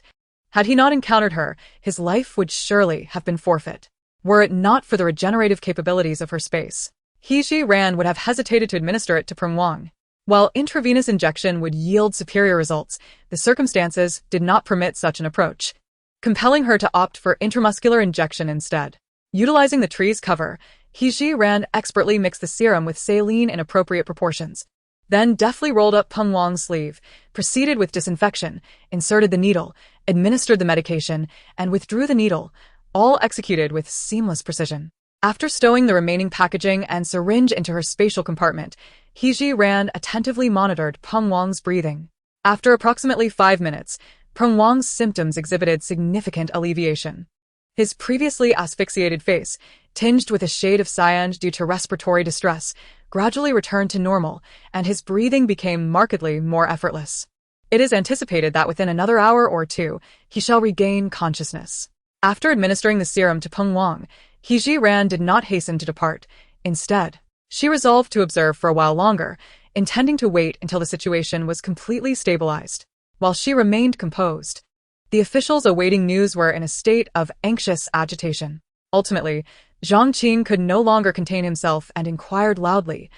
Had he not encountered her, his life would surely have been forfeit. Were it not for the regenerative capabilities of her space, He Jiran would have hesitated to administer it to Peng Wang. While intravenous injection would yield superior results, the circumstances did not permit such an approach, compelling her to opt for intramuscular injection instead. Utilizing the tree's cover, He Jiran expertly mixed the serum with saline in appropriate proportions, then deftly rolled up Peng Wang's sleeve, proceeded with disinfection, inserted the needle, administered the medication, and withdrew the needle, all executed with seamless precision. After stowing the remaining packaging and syringe into her spatial compartment, He Jiran attentively monitored Peng Wang's breathing. After approximately 5 minutes, Peng Wang's symptoms exhibited significant alleviation. His previously asphyxiated face, tinged with a shade of cyan due to respiratory distress, gradually returned to normal, and his breathing became markedly more effortless. It is anticipated that within another hour or two, he shall regain consciousness. After administering the serum to Peng Wang, He Jiran did not hasten to depart. Instead, she resolved to observe for a while longer, intending to wait until the situation was completely stabilized. While she remained composed, the officials awaiting news were in a state of anxious agitation. Ultimately, Zhang Qing could no longer contain himself and inquired loudly,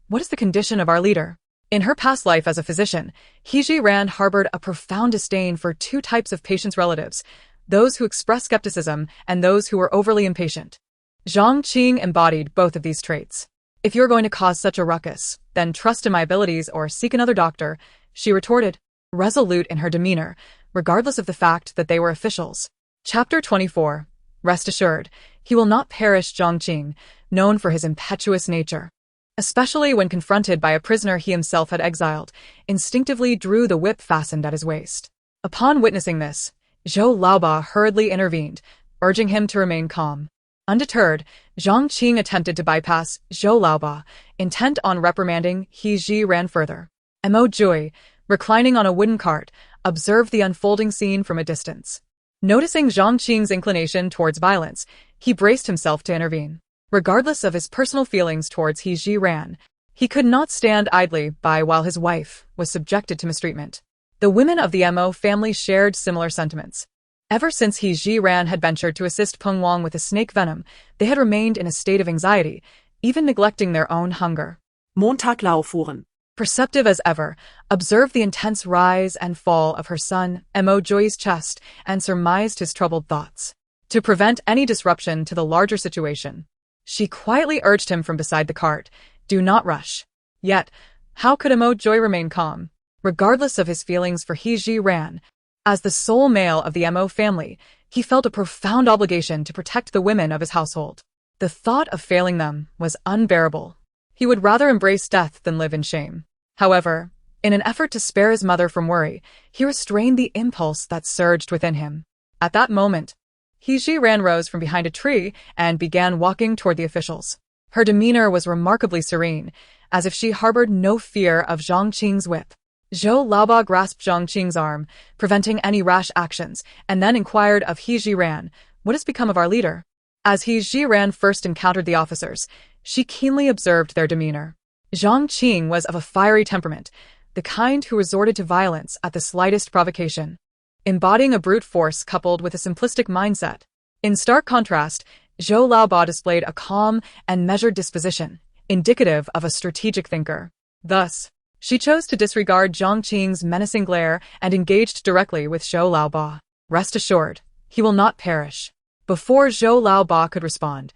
"What is the condition of our leader?" In her past life as a physician, He Jiran harbored a profound disdain for two types of patients' relatives, those who expressed skepticism and those who were overly impatient. Zhang Qing embodied both of these traits. "If you're going to cause such a ruckus, then trust in my abilities or seek another doctor," she retorted, resolute in her demeanor, regardless of the fact that they were officials. Chapter 24. Rest assured, he will not perish. Zhang Qing, known for his impetuous nature, especially when confronted by a prisoner he himself had exiled, instinctively drew the whip fastened at his waist. Upon witnessing this, Zhou Laoba hurriedly intervened, urging him to remain calm. Undeterred, Zhang Qing attempted to bypass Zhou Laoba, intent on reprimanding He Jiran further. Mo Jui, reclining on a wooden cart, observed the unfolding scene from a distance. Noticing Zhang Qing's inclination towards violence, he braced himself to intervene. Regardless of his personal feelings towards He Jiran, he could not stand idly by while his wife was subjected to mistreatment. The women of the Mo family shared similar sentiments. Ever since He Jiran had ventured to assist Peng Wang with the snake venom, they had remained in a state of anxiety, even neglecting their own hunger. Montag Lauffuhren. Perceptive as ever, observed the intense rise and fall of her son, Mo Joy's chest, and surmised his troubled thoughts. To prevent any disruption to the larger situation, she quietly urged him from beside the cart, "Do not rush." Yet, how could Mo Joy remain calm? Regardless of his feelings for He Jiran, as the sole male of the Mo family, he felt a profound obligation to protect the women of his household. The thought of failing them was unbearable. He would rather embrace death than live in shame. However, in an effort to spare his mother from worry, he restrained the impulse that surged within him. At that moment, He Jiran rose from behind a tree and began walking toward the officials. Her demeanor was remarkably serene, as if she harbored no fear of Zhang Qing's whip. Zhou Laoba grasped Zhang Qing's arm, preventing any rash actions, and then inquired of He Jiran, "What has become of our leader?" As He Jiran first encountered the officers, she keenly observed their demeanor. Zhang Qing was of a fiery temperament, the kind who resorted to violence at the slightest provocation, embodying a brute force coupled with a simplistic mindset. In stark contrast, Zhou Laoba displayed a calm and measured disposition, indicative of a strategic thinker. Thus, she chose to disregard Zhang Qing's menacing glare and engaged directly with Zhou Laoba. "Rest assured, he will not perish." Before Zhou Laoba could respond,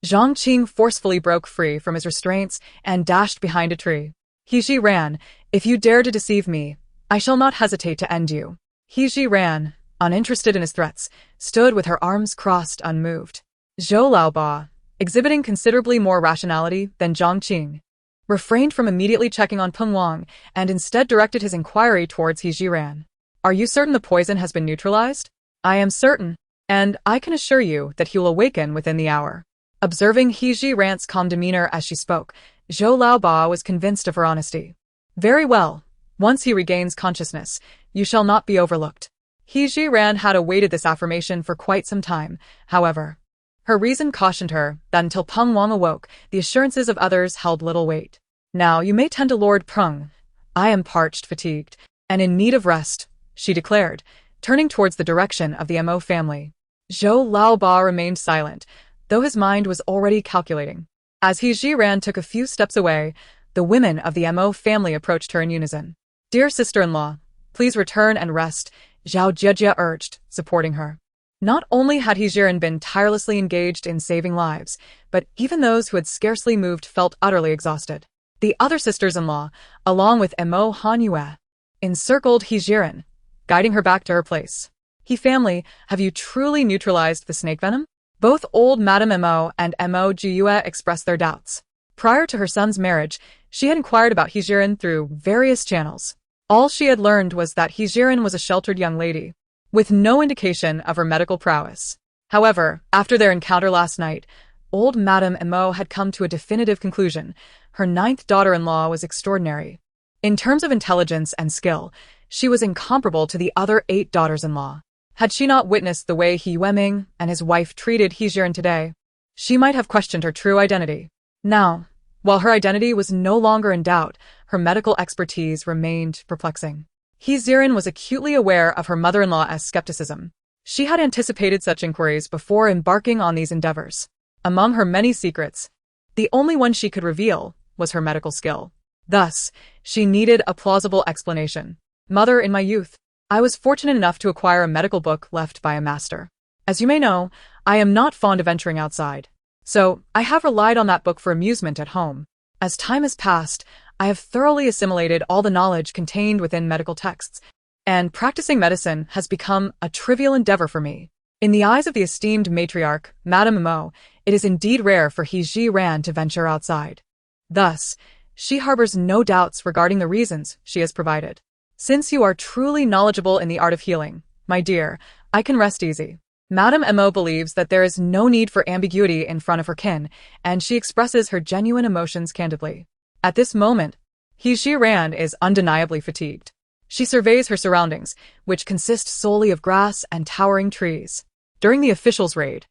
Zhang Qing forcefully broke free from his restraints and dashed behind a tree. He Jiran, "If you dare to deceive me, I shall not hesitate to end you." He Jiran, uninterested in his threats, stood with her arms crossed unmoved. Zhou Laoba, exhibiting considerably more rationality than Zhang Qing, refrained from immediately checking on Peng Wang and instead directed his inquiry towards He Jiran. "Are you certain the poison has been neutralized?" "I am certain, and I can assure you that he will awaken within the hour." Observing He Jiran's calm demeanor as she spoke, Zhou Laoba was convinced of her honesty. "Very well. Once he regains consciousness, you shall not be overlooked." He Jiran had awaited this affirmation for quite some time, however. Her reason cautioned her that until Peng Wang awoke, the assurances of others held little weight. "Now you may tend to Lord Peng. I am parched, fatigued, and in need of rest," she declared, turning towards the direction of the Mo family. Zhou Laoba remained silent, though his mind was already calculating. As He Jiran took a few steps away, the women of the Mo family approached her in unison. "Dear sister-in-law, please return and rest," Zhao Jiejie urged, supporting her. Not only had He Jiran been tirelessly engaged in saving lives, but even those who had scarcely moved felt utterly exhausted. The other sisters-in-law, along with Mo Hanhua, encircled He Jiran, guiding her back to her place. "He family, have you truly neutralized the snake venom?" Both old Madame Mo and Mo Jiyue expressed their doubts. Prior to her son's marriage, she had inquired about He Jiran through various channels. All she had learned was that He Jiran was a sheltered young lady, with no indication of her medical prowess. However, after their encounter last night, old Madame Mo had come to a definitive conclusion. Her 9th daughter-in-law was extraordinary. In terms of intelligence and skill, she was incomparable to the other 8 daughters-in-law. Had she not witnessed the way He Yueming and his wife treated He Jiran today, she might have questioned her true identity. Now, while her identity was no longer in doubt, her medical expertise remained perplexing. He Jiran was acutely aware of her mother-in-law's skepticism. She had anticipated such inquiries before embarking on these endeavors. Among her many secrets, the only one she could reveal was her medical skill. Thus, she needed a plausible explanation. "Mother, in my youth, I was fortunate enough to acquire a medical book left by a master. As you may know, I am not fond of venturing outside, so I have relied on that book for amusement at home. As time has passed, I have thoroughly assimilated all the knowledge contained within medical texts, and practicing medicine has become a trivial endeavor for me. In the eyes of the esteemed matriarch, Madame Mo, it is indeed rare for He Jiran to venture outside. Thus, she harbors no doubts regarding the reasons she has provided. Since you are truly knowledgeable in the art of healing, my dear, I can rest easy." Madame Mo believes that there is no need for ambiguity in front of her kin, and she expresses her genuine emotions candidly. At this moment, He Jiran is undeniably fatigued. She surveys her surroundings, which consist solely of grass and towering trees. During the officials' raid,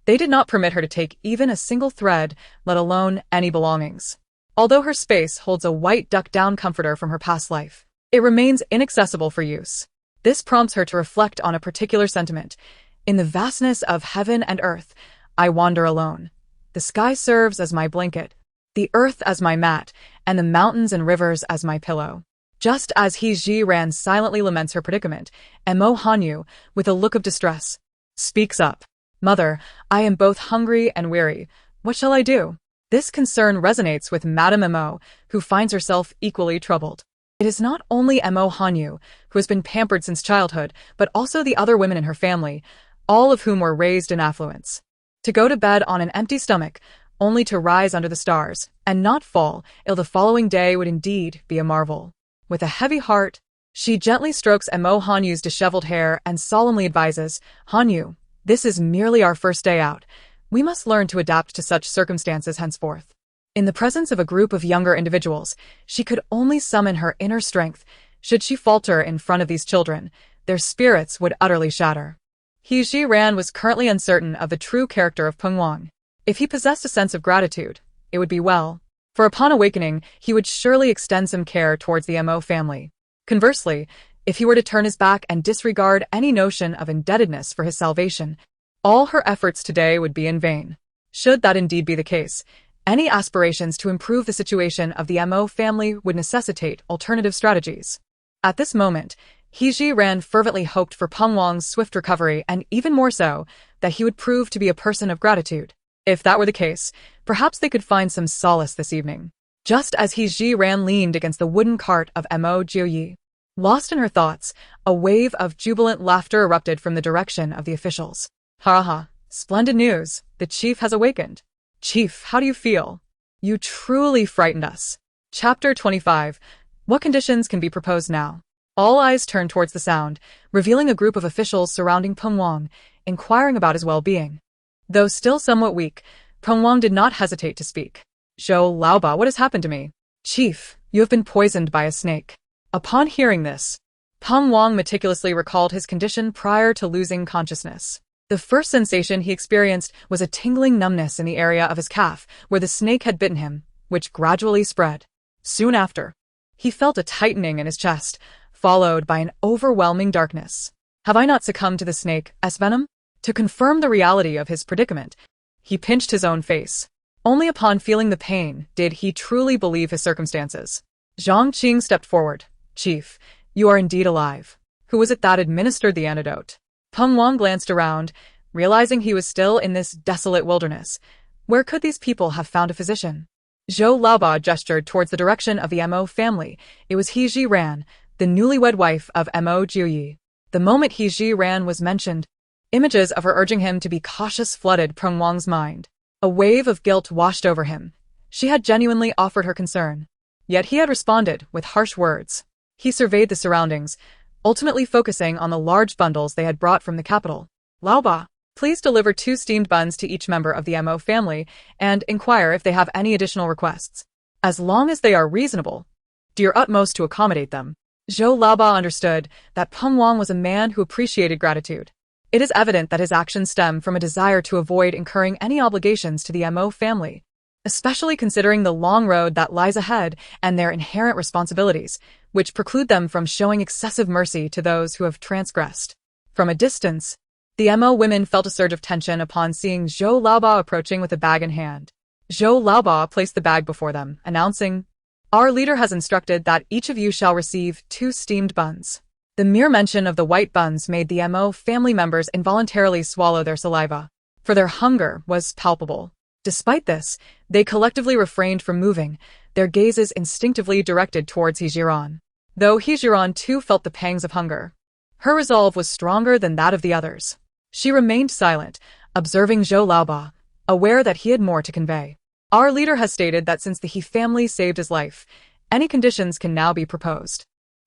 they did not permit her to take even a single thread, let alone any belongings. Although her space holds a white duck-down comforter from her past life, it remains inaccessible for use. This prompts her to reflect on a particular sentiment. "In the vastness of heaven and earth, I wander alone. The sky serves as my blanket, the earth as my mat, and the mountains and rivers as my pillow." Just as He Jiran silently laments her predicament, Mo Hanyu, with a look of distress, speaks up. "Mother, I am both hungry and weary. What shall I do?" This concern resonates with Madame Mo, who finds herself equally troubled. It is not only Mo Hanyu, who has been pampered since childhood, but also the other women in her family, all of whom were raised in affluence. To go to bed on an empty stomach, only to rise under the stars, and not fall ill the following day would indeed be a marvel. With a heavy heart, she gently strokes Mo Hanyu's disheveled hair and solemnly advises, "Hanyu, this is merely our first day out. We must learn to adapt to such circumstances henceforth. In the presence of a group of younger individuals, she could only summon her inner strength. Should she falter in front of these children, their spirits would utterly shatter. He Ji-ran was currently uncertain of the true character of Peng Wang. If he possessed a sense of gratitude, it would be well. For upon awakening, he would surely extend some care towards the Mo family. Conversely, if he were to turn his back and disregard any notion of indebtedness for his salvation, all her efforts today would be in vain. Should that indeed be the case, any aspirations to improve the situation of the Mo family would necessitate alternative strategies. At this moment, He Ji-ran fervently hoped for Peng Wang's swift recovery and even more so, that he would prove to be a person of gratitude. If that were the case, perhaps they could find some solace this evening. Just as He Ji-ran leaned against the wooden cart of Mo Jiuyi. Lost in her thoughts, a wave of jubilant laughter erupted from the direction of the officials. Ha ha, splendid news, the chief has awakened. Chief, how do you feel? You truly frightened us. Chapter 25. What conditions can be proposed now? All eyes turned towards the sound, revealing a group of officials surrounding Peng Wang, inquiring about his well-being. Though still somewhat weak, Peng Wang did not hesitate to speak. Zhou Laoba, what has happened to me? Chief, you have been poisoned by a snake. Upon hearing this, Peng Wang meticulously recalled his condition prior to losing consciousness. The first sensation he experienced was a tingling numbness in the area of his calf, where the snake had bitten him, which gradually spread. Soon after, he felt a tightening in his chest, followed by an overwhelming darkness. Have I not succumbed to the snake's venom? To confirm the reality of his predicament, he pinched his own face. Only upon feeling the pain did he truly believe his circumstances. Zhang Qing stepped forward. Chief, you are indeed alive. Who was it that administered the antidote? Peng Wang glanced around, realizing he was still in this desolate wilderness. Where could these people have found a physician? Zhou Laoba gestured towards the direction of the Mo family. It was He Ji-ran, the newlywed wife of Mo Jiuyi. The moment He Ji-ran was mentioned, images of her urging him to be cautious flooded Peng Wang's mind. A wave of guilt washed over him. She had genuinely offered her concern. Yet he had responded with harsh words. He surveyed the surroundings, ultimately focusing on the large bundles they had brought from the capital. Laoba, please deliver 2 steamed buns to each member of the Mo family and inquire if they have any additional requests. As long as they are reasonable, do your utmost to accommodate them. Zhou Laoba understood that Peng Wang was a man who appreciated gratitude. It is evident that his actions stem from a desire to avoid incurring any obligations to the Mo family, especially considering the long road that lies ahead and their inherent responsibilities, which preclude them from showing excessive mercy to those who have transgressed. From a distance, the Mo women felt a surge of tension upon seeing Zhou Laoba approaching with a bag in hand. Zhou Laoba placed the bag before them, announcing, "Our leader has instructed that each of you shall receive 2 steamed buns." The mere mention of the white buns made the Mo family members involuntarily swallow their saliva, for their hunger was palpable. Despite this, they collectively refrained from moving, their gazes instinctively directed towards He Ji-ran. Though He Ji-ran too felt the pangs of hunger, her resolve was stronger than that of the others. She remained silent, observing Zhou Laoba, aware that he had more to convey. Our leader has stated that since the He family saved his life, any conditions can now be proposed.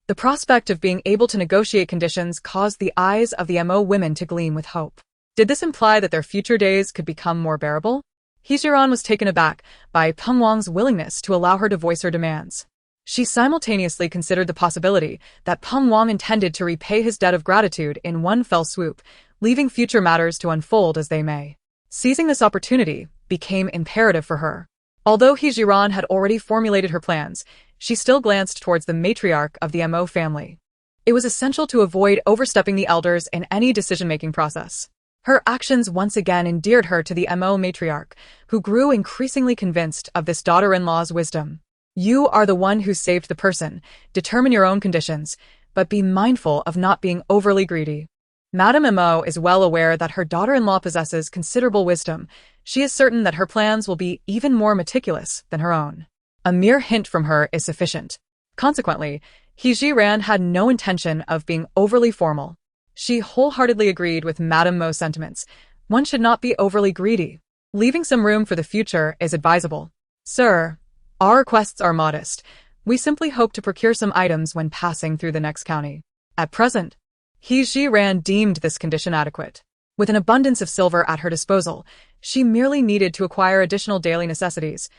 The prospect of being able to negotiate conditions caused the eyes of the Mo women to gleam with hope. Did this imply that their future days could become more bearable? He Ji-ran was taken aback by Peng Wang's willingness to allow her to voice her demands. She simultaneously considered the possibility that Peng Wang intended to repay his debt of gratitude in one fell swoop, leaving future matters to unfold as they may. Seizing this opportunity became imperative for her. Although He Ji-ran had already formulated her plans, she still glanced towards the matriarch of the Mo family. It was essential to avoid overstepping the elders in any decision-making process. Her actions once again endeared her to the Mo matriarch, who grew increasingly convinced of this daughter-in-law's wisdom. You are the one who saved the person. Determine your own conditions, but be mindful of not being overly greedy. Madame Mo is well aware that her daughter-in-law possesses considerable wisdom. She is certain that her plans will be even more meticulous than her own. A mere hint from her is sufficient. Consequently, He Ji-ran had no intention of being overly formal. She wholeheartedly agreed with Madame Mo's sentiments. One should not be overly greedy. Leaving some room for the future is advisable. Sir, our requests are modest. We simply hope to procure some items when passing through the next county. At present, He Ji-ran deemed this condition adequate. With an abundance of silver at her disposal, she merely needed to acquire additional daily necessities.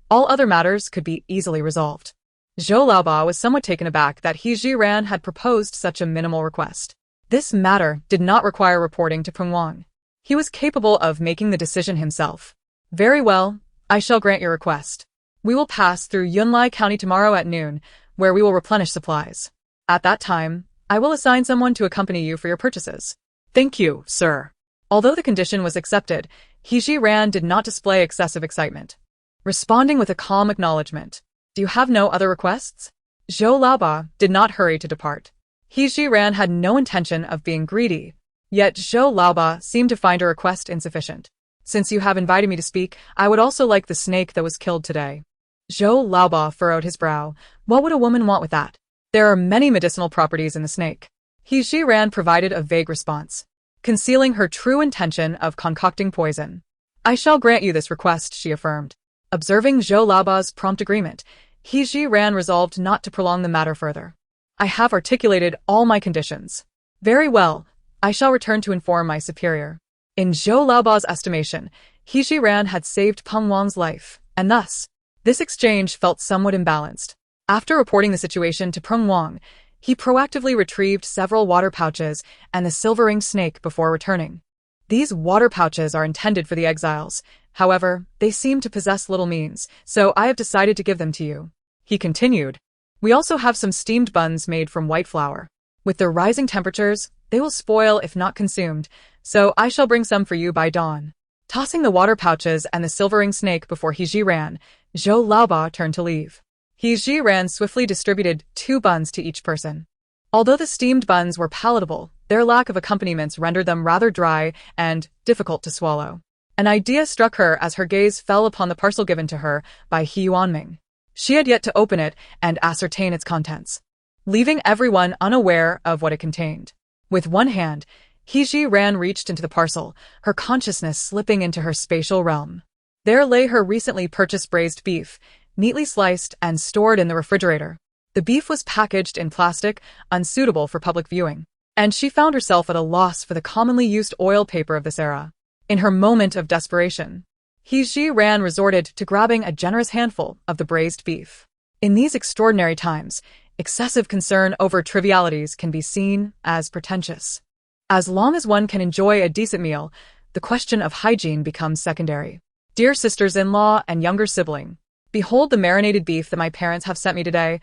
All other matters could be easily resolved. Zhou Laoba was somewhat taken aback that He Jiran had proposed such a minimal request. This matter did not require reporting to Peng Wang. He was capable of making the decision himself. Very well, I shall grant your request. We will pass through Yunlai County tomorrow at noon, where we will replenish supplies. At that time, I will assign someone to accompany you for your purchases. Thank you, sir. Although the condition was accepted, He Jiran did not display excessive excitement. Responding with a calm acknowledgement, do you have no other requests? Zhou Laoba did not hurry to depart. He Jiran had no intention of being greedy, yet Zhou Laoba seemed to find her request insufficient. Since you have invited me to speak, I would also like the snake that was killed today. Zhou Laoba furrowed his brow. What would a woman want with that? There are many medicinal properties in the snake. He Jiran provided a vague response, concealing her true intention of concocting poison. I shall grant you this request, she affirmed. Observing Zhou Laoba's prompt agreement, He Jiran resolved not to prolong the matter further. I have articulated all my conditions. Very well, I shall return to inform my superior. In Zhou Laoba's estimation, He Jiran had saved Peng Wang's life, and thus, this exchange felt somewhat imbalanced. After reporting the situation to Peng Wang, he proactively retrieved several water pouches and the silver ring snake before returning. These water pouches are intended for the exiles. However, they seem to possess little means, so I have decided to give them to you. He continued. We also have some steamed buns made from white flour. With the rising temperatures, they will spoil if not consumed, so I shall bring some for you by dawn. Tossing the water pouches and the silver ring snake before He Jiran, Zhou Laoba turned to leave. He Jiran swiftly distributed 2 buns to each person. Although the steamed buns were palatable, their lack of accompaniments rendered them rather dry and difficult to swallow. An idea struck her as her gaze fell upon the parcel given to her by He Yuanming. She had yet to open it and ascertain its contents, leaving everyone unaware of what it contained. With one hand, He Jiran reached into the parcel, her consciousness slipping into her spatial realm. There lay her recently purchased braised beef, neatly sliced and stored in the refrigerator. The beef was packaged in plastic, unsuitable for public viewing, and she found herself at a loss for the commonly used oil paper of this era. In her moment of desperation, He Jiran resorted to grabbing a generous handful of the braised beef. In these extraordinary times, excessive concern over trivialities can be seen as pretentious. As long as one can enjoy a decent meal, the question of hygiene becomes secondary. Dear sisters-in-law and younger sibling, behold the marinated beef that my parents have sent me today.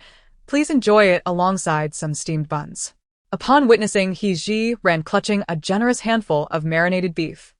Please enjoy it alongside some steamed buns. Upon witnessing He Jiran clutching a generous handful of marinated beef,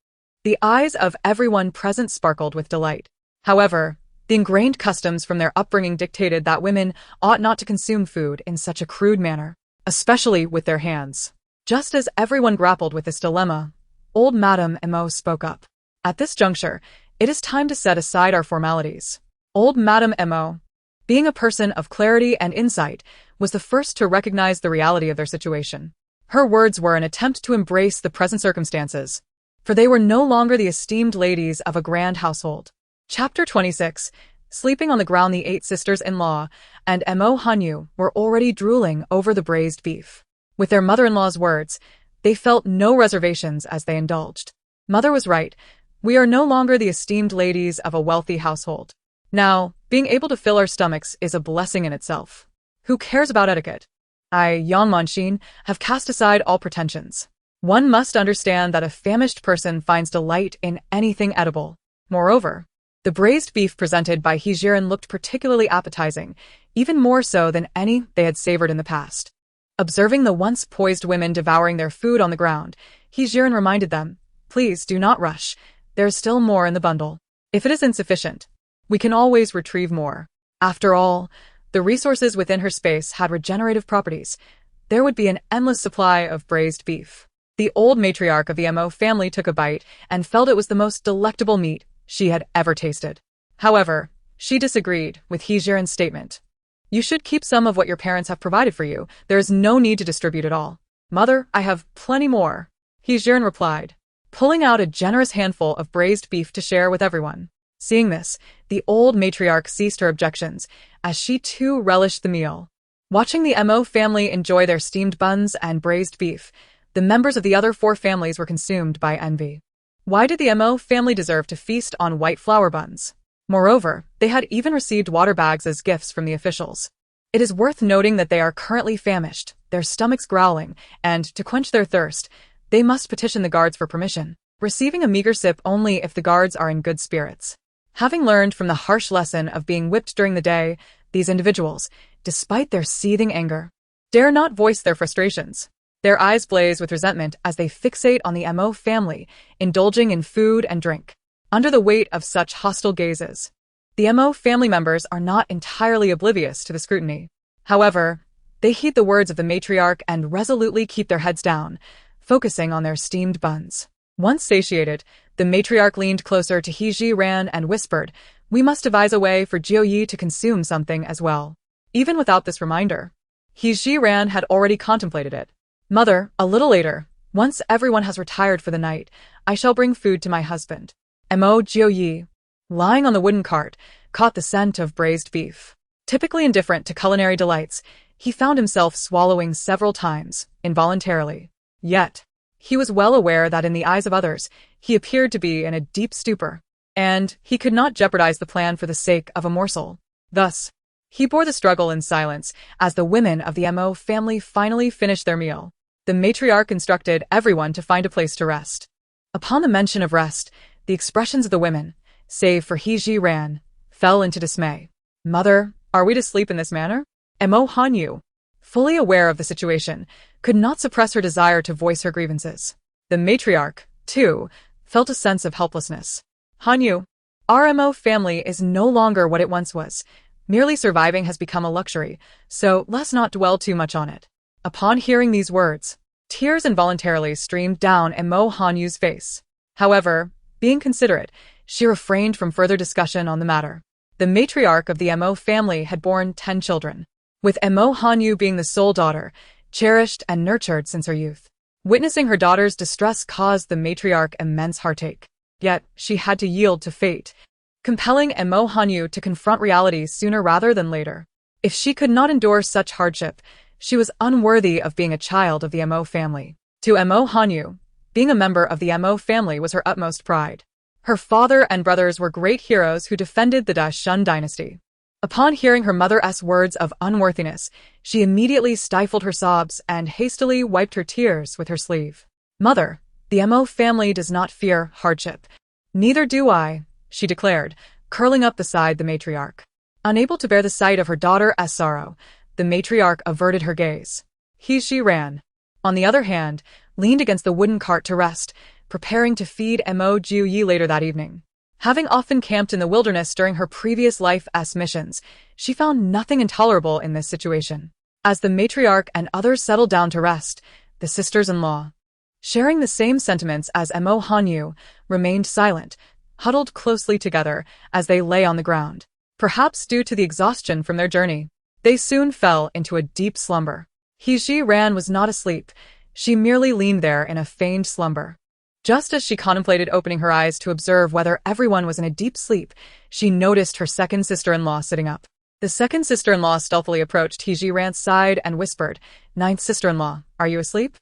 the eyes of everyone present sparkled with delight. However, the ingrained customs from their upbringing dictated that women ought not to consume food in such a crude manner, especially with their hands. Just as everyone grappled with this dilemma, old Madame Mo spoke up. At this juncture, it is time to set aside our formalities. Old Madame Mo, being a person of clarity and insight, was the first to recognize the reality of their situation. Her words were an attempt to embrace the present circumstances, for they were no longer the esteemed ladies of a grand household. Chapter 26. Sleeping on the ground, the 8 sisters-in-law and Mo Hanyu were already drooling over the braised beef. With their mother-in-law's words, they felt no reservations as they indulged. Mother was right. We are no longer the esteemed ladies of a wealthy household. Now, being able to fill our stomachs is a blessing in itself. Who cares about etiquette? I, Yang Manxin, have cast aside all pretensions. One must understand that a famished person finds delight in anything edible. Moreover, the braised beef presented by He Jiran looked particularly appetizing, even more so than any they had savored in the past. Observing the once poised women devouring their food on the ground, He Jiran reminded them, please do not rush. There is still more in the bundle. If it is insufficient, we can always retrieve more. After all, the resources within her space had regenerative properties. There would be an endless supply of braised beef. The old matriarch of the Mo family took a bite and felt it was the most delectable meat she had ever tasted. However, she disagreed with He Jiran's statement. You should keep some of what your parents have provided for you. There is no need to distribute it all. Mother, I have plenty more, He Jiran replied, pulling out a generous handful of braised beef to share with everyone. Seeing this, the old matriarch ceased her objections, as she too relished the meal. Watching the Mo family enjoy their steamed buns and braised beef, The members of the other four families were consumed by envy. Why did the Mo family deserve to feast on white flour buns? Moreover, they had even received water bags as gifts from the officials. It is worth noting that they are currently famished, their stomachs growling, and, to quench their thirst, they must petition the guards for permission, receiving a meager sip only if the guards are in good spirits. Having learned from the harsh lesson of being whipped during the day, these individuals, despite their seething anger, dare not voice their frustrations. Their eyes blaze with resentment as they fixate on the Mo family, indulging in food and drink. Under the weight of such hostile gazes, the Mo family members are not entirely oblivious to the scrutiny. However, they heed the words of the matriarch and resolutely keep their heads down, focusing on their steamed buns. Once satiated, the matriarch leaned closer to He Ji Ran and whispered, "We must devise a way for Jiu Yi to consume something as well." Even without this reminder, He Ji Ran had already contemplated it. "Mother, a little later, once everyone has retired for the night, I shall bring food to my husband." Mo Jiu Yi, lying on the wooden cart, caught the scent of braised beef. Typically indifferent to culinary delights, he found himself swallowing several times, involuntarily. Yet, he was well aware that in the eyes of others, he appeared to be in a deep stupor, and he could not jeopardize the plan for the sake of a morsel. Thus, he bore the struggle in silence as the women of the Mo family finally finished their meal. The matriarch instructed everyone to find a place to rest. Upon the mention of rest, the expressions of the women, save for He Ji Ran, fell into dismay. "Mother, are we to sleep in this manner?" Mo Hanyu, fully aware of the situation, could not suppress her desire to voice her grievances. The matriarch, too, felt a sense of helplessness. "Hanyu, our Mo family is no longer what it once was. Merely surviving has become a luxury, so let's not dwell too much on it." Upon hearing these words, tears involuntarily streamed down Mo Hanyu's face. However, being considerate, she refrained from further discussion on the matter. The matriarch of the Mo family had borne 10 children, with Mo Hanyu being the sole daughter, cherished and nurtured since her youth. Witnessing her daughter's distress caused the matriarch immense heartache. Yet, she had to yield to fate, compelling Mo Hanyu to confront reality sooner rather than later. If she could not endure such hardship, she was unworthy of being a child of the Mo family. To Mo Hanyu, being a member of the Mo family was her utmost pride. Her father and brothers were great heroes who defended the Da Shun dynasty. Upon hearing her mother's words of unworthiness, she immediately stifled her sobs and hastily wiped her tears with her sleeve. "Mother, the Mo family does not fear hardship." "Neither do I," she declared, curling up beside the matriarch. Unable to bear the sight of her daughter's sorrow, the matriarch averted her gaze. He Ji Ran, on the other hand, leaned against the wooden cart to rest, preparing to feed Mo Jiu Yi later that evening. Having often camped in the wilderness during her previous life's missions, she found nothing intolerable in this situation. As the matriarch and others settled down to rest, the sisters-in-law, sharing the same sentiments as Mo Hanyu, remained silent, huddled closely together as they lay on the ground. Perhaps due to the exhaustion from their journey, they soon fell into a deep slumber. He Ji Ran was not asleep, she merely leaned there in a feigned slumber. Just as she contemplated opening her eyes to observe whether everyone was in a deep sleep, she noticed her second sister-in-law sitting up. The second sister-in-law stealthily approached He Ji Ran's side and whispered, "Ninth sister-in-law, are you asleep?"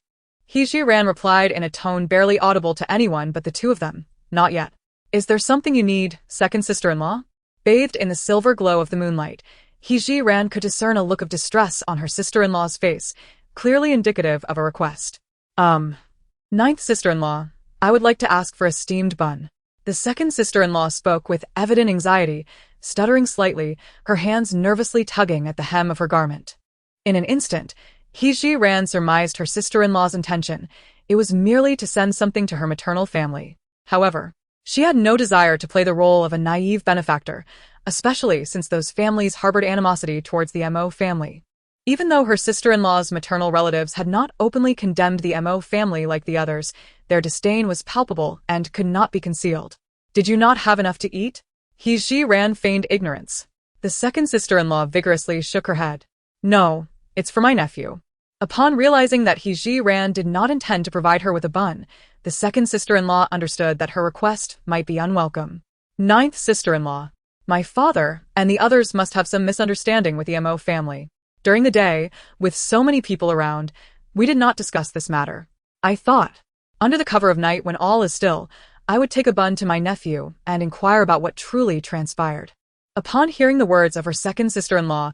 He Ji Ran replied in a tone barely audible to anyone but the two of them, "Not yet." "Is there something you need, second sister-in-law?" Bathed in the silver glow of the moonlight, He Ji Ran could discern a look of distress on her sister-in-law's face, clearly indicative of a request. Ninth sister-in-law, I would like to ask for a steamed bun." The second sister-in-law spoke with evident anxiety, stuttering slightly, her hands nervously tugging at the hem of her garment. In an instant, He Ji Ran surmised her sister-in-law's intention. It was merely to send something to her maternal family. However, she had no desire to play the role of a naive benefactor, especially since those families harbored animosity towards the Mo family. Even though her sister-in-law's maternal relatives had not openly condemned the Mo family like the others, their disdain was palpable and could not be concealed. "Did you not have enough to eat?" He Ji Ran feigned ignorance. The second sister-in-law vigorously shook her head. "No, it's for my nephew." Upon realizing that He Ji Ran did not intend to provide her with a bun, the second sister-in-law understood that her request might be unwelcome. "Ninth sister-in-law, my father and the others must have some misunderstanding with the Mo family. During the day, with so many people around, we did not discuss this matter. I thought. Under the cover of night, when all is still, I would take a bun to my nephew and inquire about what truly transpired. Upon hearing the words of her second sister-in-law,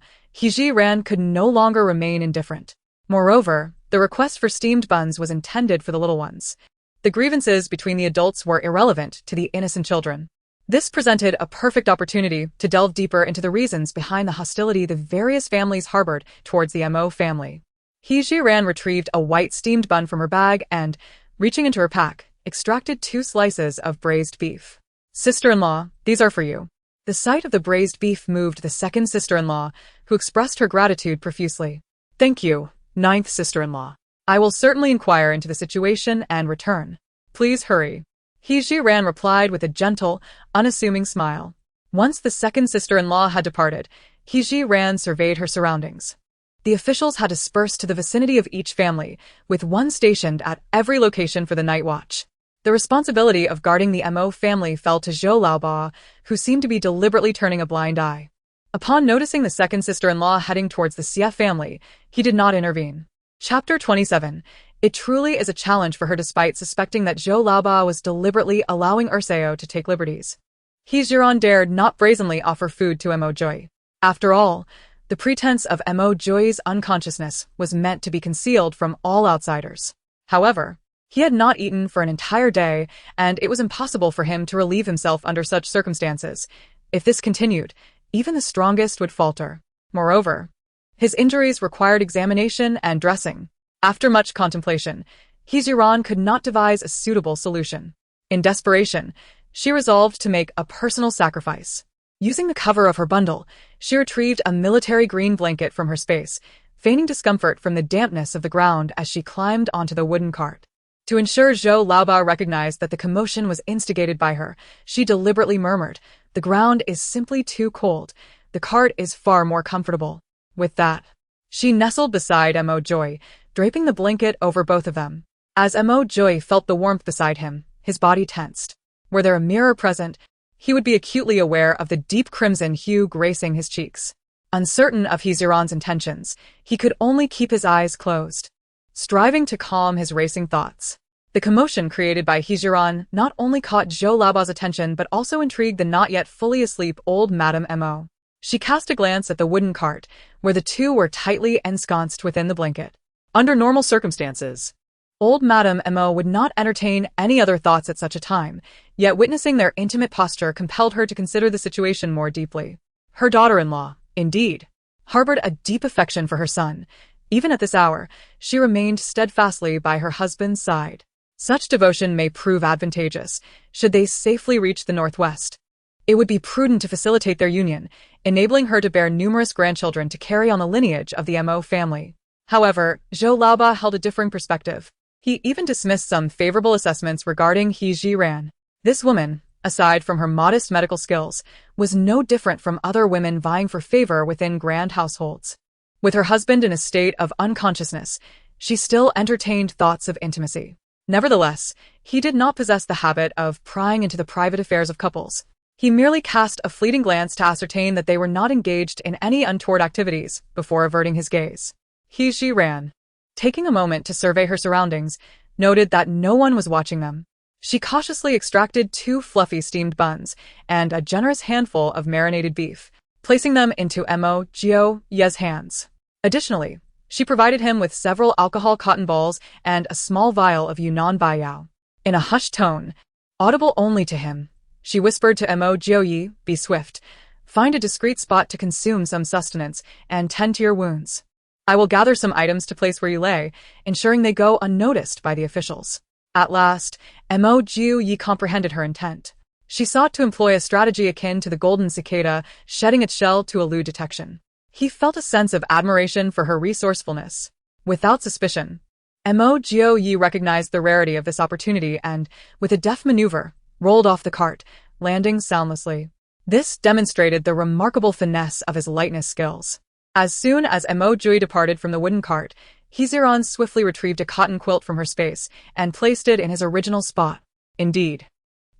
Ran could no longer remain indifferent. Moreover, the request for steamed buns was intended for the little ones. The grievances between the adults were irrelevant to the innocent children. This presented a perfect opportunity to delve deeper into the reasons behind the hostility the various families harbored towards the Mo family. Ran retrieved a white steamed bun from her bag and, reaching into her pack, extracted 2 slices of braised beef. Sister-in-law, these are for you. The sight of the braised beef moved the second sister-in-law, who expressed her gratitude profusely. Thank you, ninth sister-in-law. I will certainly inquire into the situation and return. Please hurry. Ran replied with a gentle, unassuming smile. Once the second sister-in-law had departed, Ran surveyed her surroundings. The officials had dispersed to the vicinity of each family, with one stationed at every location for the night watch. The responsibility of guarding the Mo family fell to Zhou Laoba, who seemed to be deliberately turning a blind eye. Upon noticing the second sister-in-law heading towards the Xie family, he did not intervene. Chapter 27. It truly is a challenge for her despite suspecting that Zhou Laoba was deliberately allowing Urseo to take liberties. Ran dared not brazenly offer food to Mo Joy. After all, the pretense of Mo Joy's unconsciousness was meant to be concealed from all outsiders. However, he had not eaten for an entire day, and it was impossible for him to relieve himself under such circumstances. If this continued, even the strongest would falter. Moreover, his injuries required examination and dressing. After much contemplation, Ran could not devise a suitable solution. In desperation, she resolved to make a personal sacrifice. Using the cover of her bundle, she retrieved a military green blanket from her space, feigning discomfort from the dampness of the ground as she climbed onto the wooden cart. To ensure Zhou Laoba recognized that the commotion was instigated by her, she deliberately murmured, "The ground is simply too cold. The cart is far more comfortable." With that, she nestled beside Mo Joy, draping the blanket over both of them. As Mo Joy felt the warmth beside him, his body tensed. Were there a mirror present, he would be acutely aware of the deep crimson hue gracing his cheeks. Uncertain of Ran's intentions, he could only keep his eyes closed, striving to calm his racing thoughts. The commotion created by Ran not only caught Zhou Laoba's attention but also intrigued the not yet fully asleep old Madame Mo. She cast a glance at the wooden cart, where the two were tightly ensconced within the blanket. Under normal circumstances, old Madame Mo would not entertain any other thoughts at such a time, yet witnessing their intimate posture compelled her to consider the situation more deeply. Her daughter-in-law, indeed, harbored a deep affection for her son. Even at this hour, she remained steadfastly by her husband's side. Such devotion may prove advantageous, should they safely reach the northwest. It would be prudent to facilitate their union, enabling her to bear numerous grandchildren to carry on the lineage of the Mo family. However, Zhou Laoba held a differing perspective. He even dismissed some favorable assessments regarding Ran. This woman, aside from her modest medical skills, was no different from other women vying for favor within grand households. With her husband in a state of unconsciousness, she still entertained thoughts of intimacy. Nevertheless, he did not possess the habit of prying into the private affairs of couples. He merely cast a fleeting glance to ascertain that they were not engaged in any untoward activities before averting his gaze. Ran, taking a moment to survey her surroundings, noted that no one was watching them. She cautiously extracted 2 fluffy steamed buns and a generous handful of marinated beef, placing them into Mo Joy's hands. Additionally, she provided him with several alcohol cotton balls and a small vial of Yunnan Baiyao. In a hushed tone, audible only to him, she whispered to Mo Joy, "Be swift. Find a discreet spot to consume some sustenance and tend to your wounds. I will gather some items to place where you lay, ensuring they go unnoticed by the officials." At last, Mo Joy comprehended her intent. She sought to employ a strategy akin to the golden cicada shedding its shell to elude detection. He felt a sense of admiration for her resourcefulness. Without suspicion, Mo Joy recognized the rarity of this opportunity and, with a deft maneuver, rolled off the cart, landing soundlessly. This demonstrated the remarkable finesse of his lightness skills. As soon as Mo Joy departed from the wooden cart, Ran swiftly retrieved a cotton quilt from her space and placed it in his original spot. Indeed,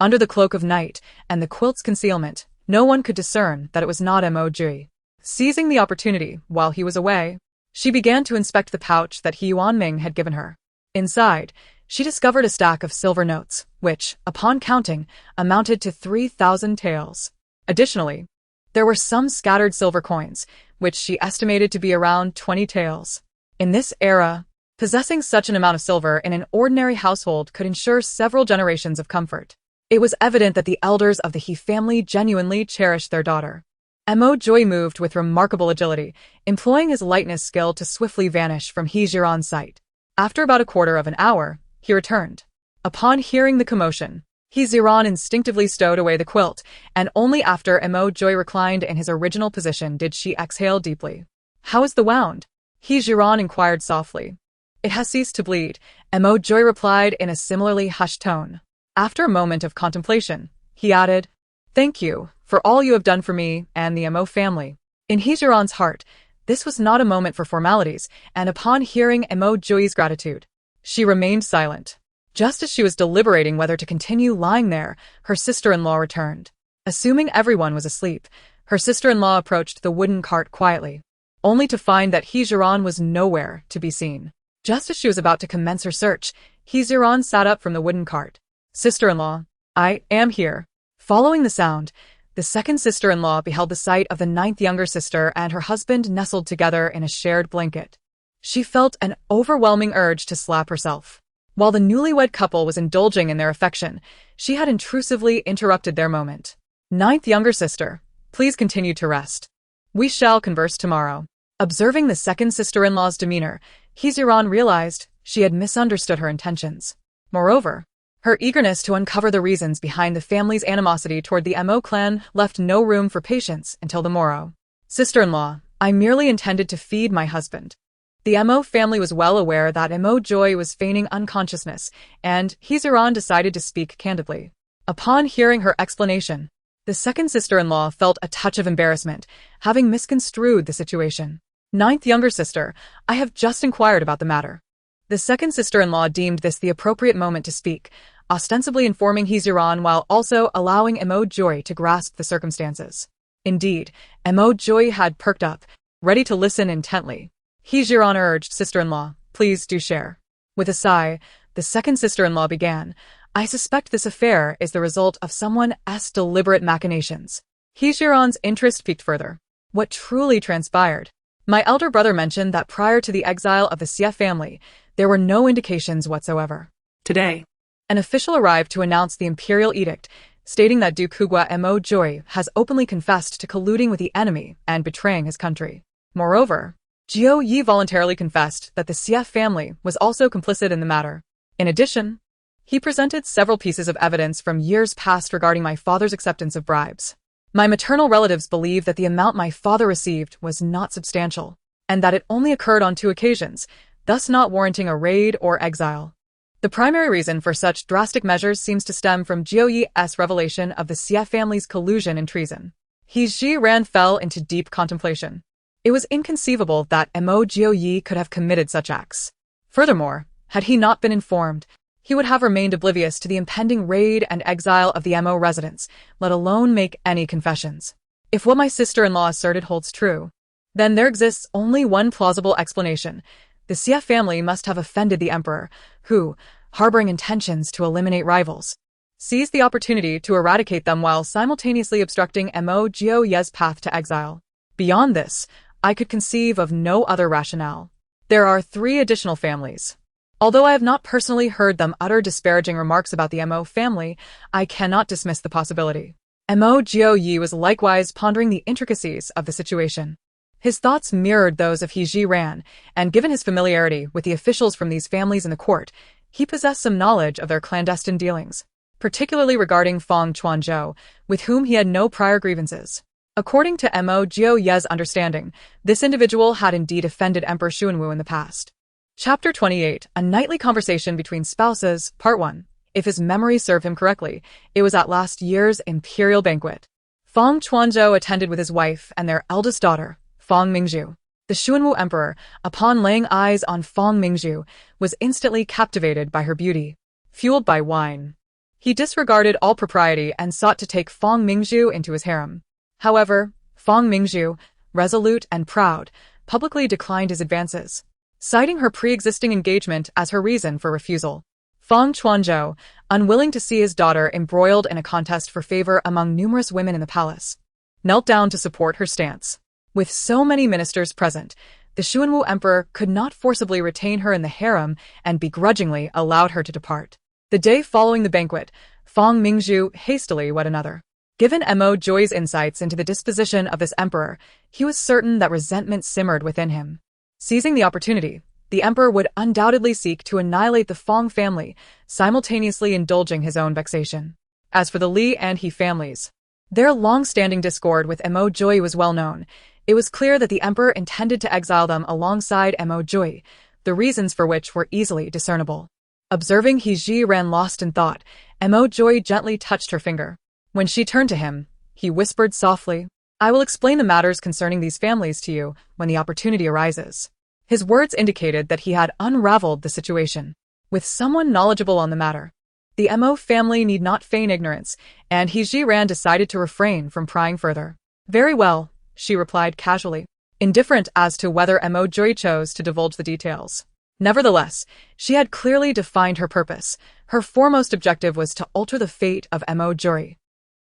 under the cloak of night and the quilt's concealment, no one could discern that it was not Mo Joy. Seizing the opportunity while he was away, she began to inspect the pouch that Huanming had given her. Inside, She discovered a stack of silver notes, which, upon counting, amounted to 3,000 taels. Additionally, there were some scattered silver coins, which she estimated to be around 20 taels. In this era, possessing such an amount of silver in an ordinary household could ensure several generations of comfort. It was evident that the elders of the He family genuinely cherished their daughter. Mo Joy moved with remarkable agility, employing his lightness skill to swiftly vanish from He Jiran's sight. After about a quarter of an hour, he returned. Upon hearing the commotion, He Jiran instinctively stowed away the quilt, and only after Mo Joy reclined in his original position did she exhale deeply. "How is the wound?" He Jiran inquired softly. "It has ceased to bleed," Mo Joy replied in a similarly hushed tone. After a moment of contemplation, he added, "Thank you for all you have done for me and the Mo family." In He Jiran's heart, this was not a moment for formalities, and upon hearing Mo Joy's gratitude, she remained silent. Just as she was deliberating whether to continue lying there, her sister-in-law returned. Assuming everyone was asleep, her sister-in-law approached the wooden cart quietly, only to find that He Jiran was nowhere to be seen. Just as she was about to commence her search, He Jiran sat up from the wooden cart. "Sister-in-law, I am here." Following the sound, the second sister-in-law beheld the sight of the ninth younger sister and her husband nestled together in a shared blanket. She felt an overwhelming urge to slap herself. While the newlywed couple was indulging in their affection, she had intrusively interrupted their moment. "Ninth younger sister, please continue to rest. We shall converse tomorrow." Observing the second sister-in-law's demeanor, He Jiran realized she had misunderstood her intentions. Moreover, her eagerness to uncover the reasons behind the family's animosity toward the Mo clan left no room for patience until the morrow. "Sister-in-law, I merely intended to feed my husband." The Mo family was well aware that Mo Joy was feigning unconsciousness, and He Jiran decided to speak candidly. Upon hearing her explanation, the second sister-in-law felt a touch of embarrassment, having misconstrued the situation. "Ninth younger sister, I have just inquired about the matter." The second sister-in-law deemed this the appropriate moment to speak, ostensibly informing He Jiran while also allowing Mo Joy to grasp the circumstances. Indeed, Mo Joy had perked up, ready to listen intently. He Jiran urged, "Sister-in-law, please do share." With a sigh, the second sister-in-law began, "I suspect this affair is the result of someone's deliberate machinations." He Jiran's interest piqued further. What truly transpired? "My elder brother mentioned that prior to the exile of the Xie family, there were no indications whatsoever. Today, An official arrived to announce the imperial edict, stating that Duke Hugua Mo Joy has openly confessed to colluding with the enemy and betraying his country. Moreover, Jiao Yi voluntarily confessed that the Xie family was also complicit in the matter. In addition, he presented several pieces of evidence from years past regarding my father's acceptance of bribes. My maternal relatives believe that the amount my father received was not substantial, and that it only occurred on 2 occasions, thus not warranting a raid or exile. The primary reason for such drastic measures seems to stem from Jiao Yi's revelation of the Xie family's collusion and treason." He Jiran fell into deep contemplation. It was inconceivable that Mo Jiao Yi could have committed such acts. Furthermore, had he not been informed, he would have remained oblivious to the impending raid and exile of the Mo residents, let alone make any confessions. If what my sister-in-law asserted holds true, then there exists only one plausible explanation. The Xie family must have offended the emperor, who, harboring intentions to eliminate rivals, seized the opportunity to eradicate them while simultaneously obstructing Mo Jiao Yi's path to exile. Beyond this, I could conceive of no other rationale. There are 3 additional families. Although I have not personally heard them utter disparaging remarks about the Mo family, I cannot dismiss the possibility. Mo Jiao Yi was likewise pondering the intricacies of the situation. His thoughts mirrored those of He Jiran, and given his familiarity with the officials from these families in the court, he possessed some knowledge of their clandestine dealings, particularly regarding Feng Chuanzhou, with whom he had no prior grievances. According to Mo Jiao Yi's understanding, this individual had indeed offended Emperor Xuanwu in the past. Chapter 28, A Nightly Conversation Between Spouses, Part 1. If his memory served him correctly, it was at last year's imperial banquet. Feng Chuanzhou attended with his wife and their eldest daughter, Feng Mingzhu. The Xuanwu emperor, upon laying eyes on Feng Mingzhu, was instantly captivated by her beauty. Fueled by wine, he disregarded all propriety and sought to take Feng Mingzhu into his harem. However, Feng Mingzhu, resolute and proud, publicly declined his advances, citing her pre-existing engagement as her reason for refusal. Feng Chuanzhou, unwilling to see his daughter embroiled in a contest for favor among numerous women in the palace, knelt down to support her stance. With so many ministers present, the Xuanwu emperor could not forcibly retain her in the harem and begrudgingly allowed her to depart. The day following the banquet, Feng Mingzhu hastily wed another. Given Mo Joy's insights into the disposition of this emperor, he was certain that resentment simmered within him. Seizing the opportunity, the emperor would undoubtedly seek to annihilate the Feng family, simultaneously indulging his own vexation. As for the Li and He families, their long-standing discord with Mo Joy was well known. It was clear that the emperor intended to exile them alongside Mo Joy, the reasons for which were easily discernible. Observing He Ji ran lost in thought, Mo Joy gently touched her finger. When she turned to him, he whispered softly, "I will explain the matters concerning these families to you when the opportunity arises." His words indicated that he had unraveled the situation with someone knowledgeable on the matter. The Mo family need not feign ignorance, and He Jiran decided to refrain from prying further. "Very well," she replied casually, indifferent as to whether Mo Joy chose to divulge the details. Nevertheless, she had clearly defined her purpose. Her foremost objective was to alter the fate of Mo Joy,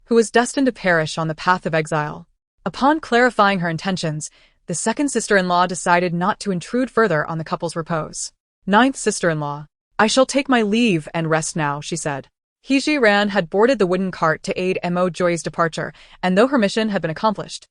who was destined to perish on the path of exile. Upon clarifying her intentions, the second sister-in-law decided not to intrude further on the couple's repose. Ninth sister-in-law, "I shall take my leave and rest now," she said. He Jiran had boarded the wooden cart to aid Mo Joy's departure, and though her mission had been accomplished,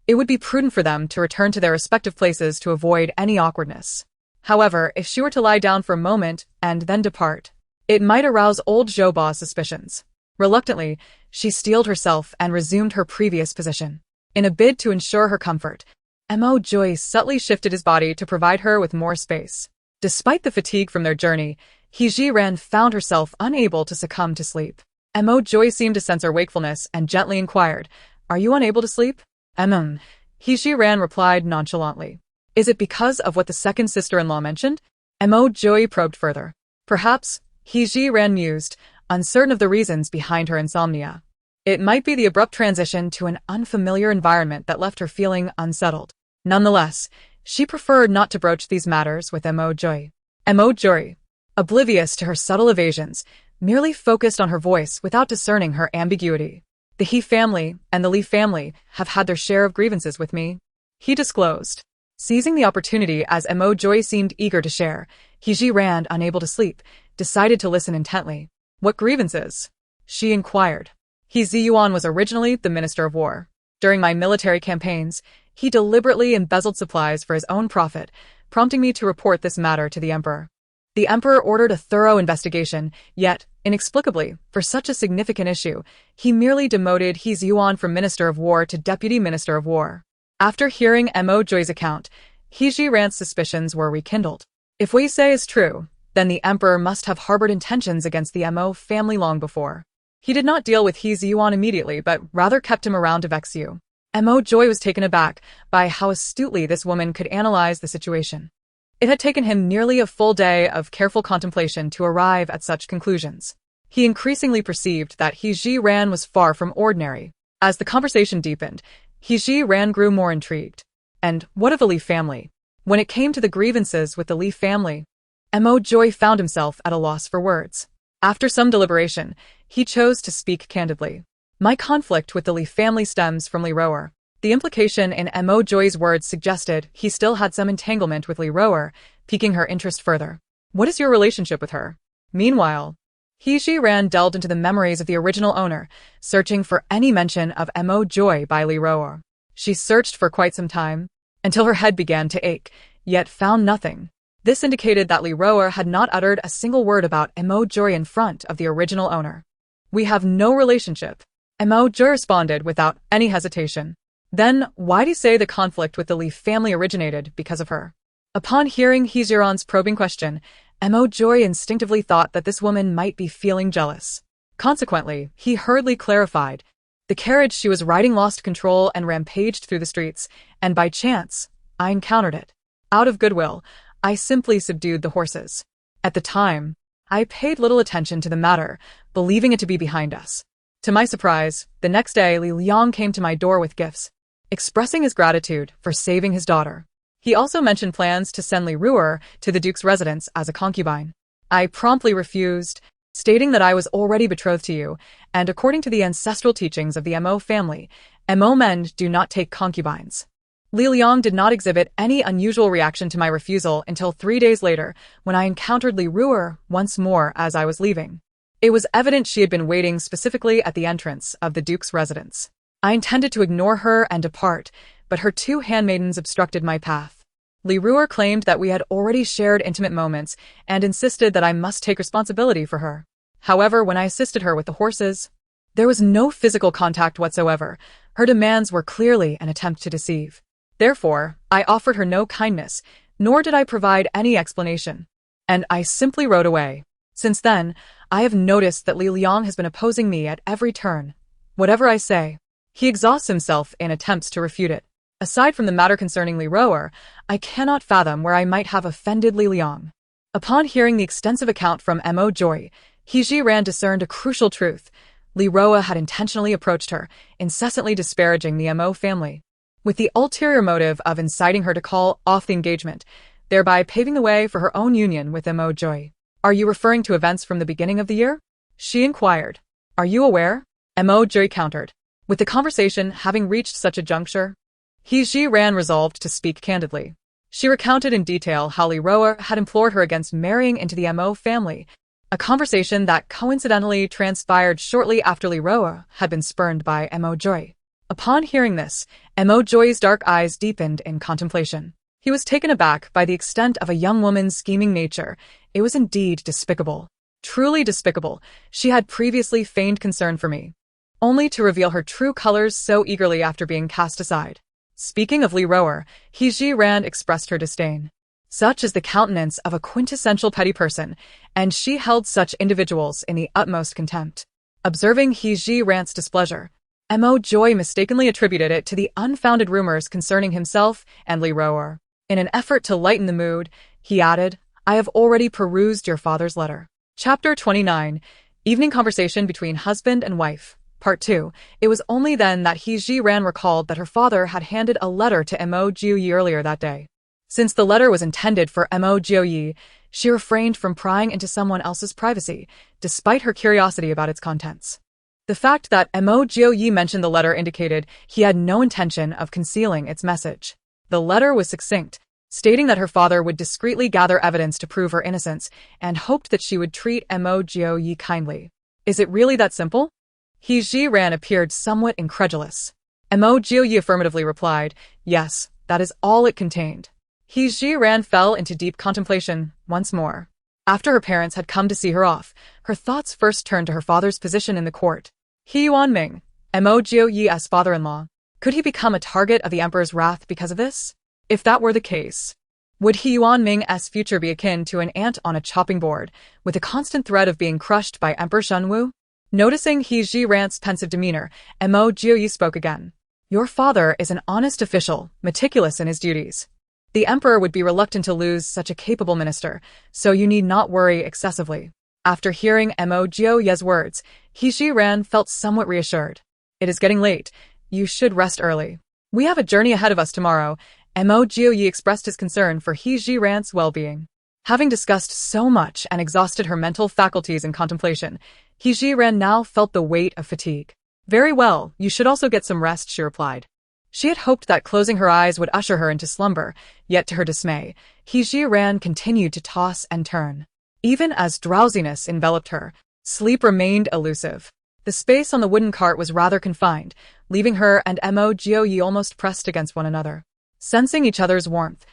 it would be prudent for them to return to their respective places to avoid any awkwardness. However, if she were to lie down for a moment and then depart, it might arouse old Zhouba's suspicions. Reluctantly, she steeled herself and resumed her previous position. In a bid to ensure her comfort, Mo Joy subtly shifted his body to provide her with more space. Despite the fatigue from their journey, He Jiran found herself unable to succumb to sleep. Mo Joy seemed to sense her wakefulness and gently inquired, "Are you unable to sleep?" He Jiran replied nonchalantly. "Is it because of what the second sister-in-law mentioned?" Mo Joy probed further. "Perhaps," He Jiran mused, uncertain of the reasons behind her insomnia. It might be the abrupt transition to an unfamiliar environment that left her feeling unsettled. Nonetheless, she preferred not to broach these matters with Mo Joy. Mo Joy, oblivious to her subtle evasions, merely focused on her voice without discerning her ambiguity. "The He family and the Li family have had their share of grievances with me," he disclosed. Seizing the opportunity as Mo Joy seemed eager to share, He Jiran, unable to sleep, decided to listen intently. "What grievances?" she inquired. He Ziyuan was originally the Minister of War. During my military campaigns, he deliberately embezzled supplies for his own profit, prompting me to report this matter to the emperor. The emperor ordered a thorough investigation, yet, inexplicably, for such a significant issue, he merely demoted He Ziyuan from Minister of War to Deputy Minister of War. After hearing Mo Joy's account, He Jiran's suspicions were rekindled. If what he say is true, then the emperor must have harbored intentions against the Mo family long before. He did not deal with He Ziyuan immediately, but rather kept him around to vex you. Mo Joy was taken aback by how astutely this woman could analyze the situation. It had taken him nearly a full day of careful contemplation to arrive at such conclusions. He increasingly perceived that He Jiran was far from ordinary. As the conversation deepened, He Jiran grew more intrigued. And what of the Li family? When it came to the grievances with the Li family, Mo Joy found himself at a loss for words. After some deliberation, he chose to speak candidly. "My conflict with the Li family stems from Li Roer." The implication in Mo Joy's words suggested he still had some entanglement with Li Roer, piquing her interest further. "What is your relationship with her?" Meanwhile, He Jiran delved into the memories of the original owner, searching for any mention of Mo Joy by Li Roer. She searched for quite some time, until her head began to ache, yet found nothing. This indicated that Li Roer had not uttered a single word about Mo Joy in front of the original owner. "We have no relationship," Mo Joy responded without any hesitation. "Then, why do you say the conflict with the Li family originated because of her?" Upon hearing He Jiran's probing question, Mo Joy instinctively thought that this woman might be feeling jealous. Consequently, he hurriedly clarified. "The carriage she was riding lost control and rampaged through the streets, and by chance, I encountered it. Out of goodwill, I simply subdued the horses. At the time, I paid little attention to the matter, believing it to be behind us. To my surprise, the next day Li Liang came to my door with gifts, expressing his gratitude for saving his daughter. He also mentioned plans to send Li Ruer to the Duke's residence as a concubine. I promptly refused, stating that I was already betrothed to you, and according to the ancestral teachings of the Mo family, Mo men do not take concubines. Li Liang did not exhibit any unusual reaction to my refusal until 3 days later, when I encountered Li Ruer once more as I was leaving. It was evident she had been waiting specifically at the entrance of the Duke's residence. I intended to ignore her and depart, but her 2 handmaidens obstructed my path. Li Ruer claimed that we had already shared intimate moments and insisted that I must take responsibility for her. However, when I assisted her with the horses, there was no physical contact whatsoever. Her demands were clearly an attempt to deceive. Therefore, I offered her no kindness, nor did I provide any explanation. And I simply rode away. Since then, I have noticed that Li Liang has been opposing me at every turn. Whatever I say, he exhausts himself in attempts to refute it. Aside from the matter concerning Li Ruer, I cannot fathom where I might have offended Li Liang. Upon hearing the extensive account from Mo Joy, He Jiran discerned a crucial truth. Li Ruer had intentionally approached her, incessantly disparaging the Mo family, with the ulterior motive of inciting her to call off the engagement, thereby paving the way for her own union with Mo Joy. Are you referring to events from the beginning of the year? She inquired. Are you aware? Mo Joy countered. With the conversation having reached such a juncture, He Jiran resolved to speak candidly. She recounted in detail how Li Ruer had implored her against marrying into the Mo family, a conversation that coincidentally transpired shortly after Li Ruer had been spurned by Mo Joy. Upon hearing this, Mo Joy's dark eyes deepened in contemplation. He was taken aback by the extent of a young woman's scheming nature. It was indeed despicable. Truly despicable. She had previously feigned concern for me, only to reveal her true colors so eagerly after being cast aside. Speaking of Li Ruer, He Jiran expressed her disdain. Such is the countenance of a quintessential petty person, and she held such individuals in the utmost contempt. Observing He Jiran's displeasure, Mo Joy mistakenly attributed it to the unfounded rumors concerning himself and Li Ruer. In an effort to lighten the mood, he added, I have already perused your father's letter. Chapter 29. Evening Conversation Between Husband and Wife. Part 2. It was only then that He Jiran recalled that her father had handed a letter to Mo Jiuyi earlier that day. Since the letter was intended for Mo Jiuyi, she refrained from prying into someone else's privacy, despite her curiosity about its contents. The fact that Mo Jiuyi mentioned the letter indicated he had no intention of concealing its message. The letter was succinct, stating that her father would discreetly gather evidence to prove her innocence and hoped that she would treat Mo Jiuyi kindly. Is it really that simple? He Jiran appeared somewhat incredulous. Mo Jiuyi affirmatively replied, yes, that is all it contained. He Jiran fell into deep contemplation once more. After her parents had come to see her off, her thoughts first turned to her father's position in the court. He Yuanming, Mo Jiuyi's father-in-law. Could he become a target of the emperor's wrath because of this? If that were the case, would He Yuanming's future be akin to an ant on a chopping board, with the constant threat of being crushed by Emperor Shunwu? Noticing He Jiran's pensive demeanor, Mo Jiuyi spoke again. Your father is an honest official, meticulous in his duties. The emperor would be reluctant to lose such a capable minister, so you need not worry excessively. After hearing Mo Jiuyi's words, He Jiran felt somewhat reassured. It is getting late. You should rest early. We have a journey ahead of us tomorrow. Mo Jiuyi expressed his concern for He Jiran's well-being. Having discussed so much and exhausted her mental faculties in contemplation, He Jiran now felt the weight of fatigue. Very well, you should also get some rest, she replied. She had hoped that closing her eyes would usher her into slumber, yet to her dismay, He Jiran continued to toss and turn. Even as drowsiness enveloped her, sleep remained elusive. The space on the wooden cart was rather confined, leaving her and Mo Jiuyi almost pressed against one another, sensing each other's warmth.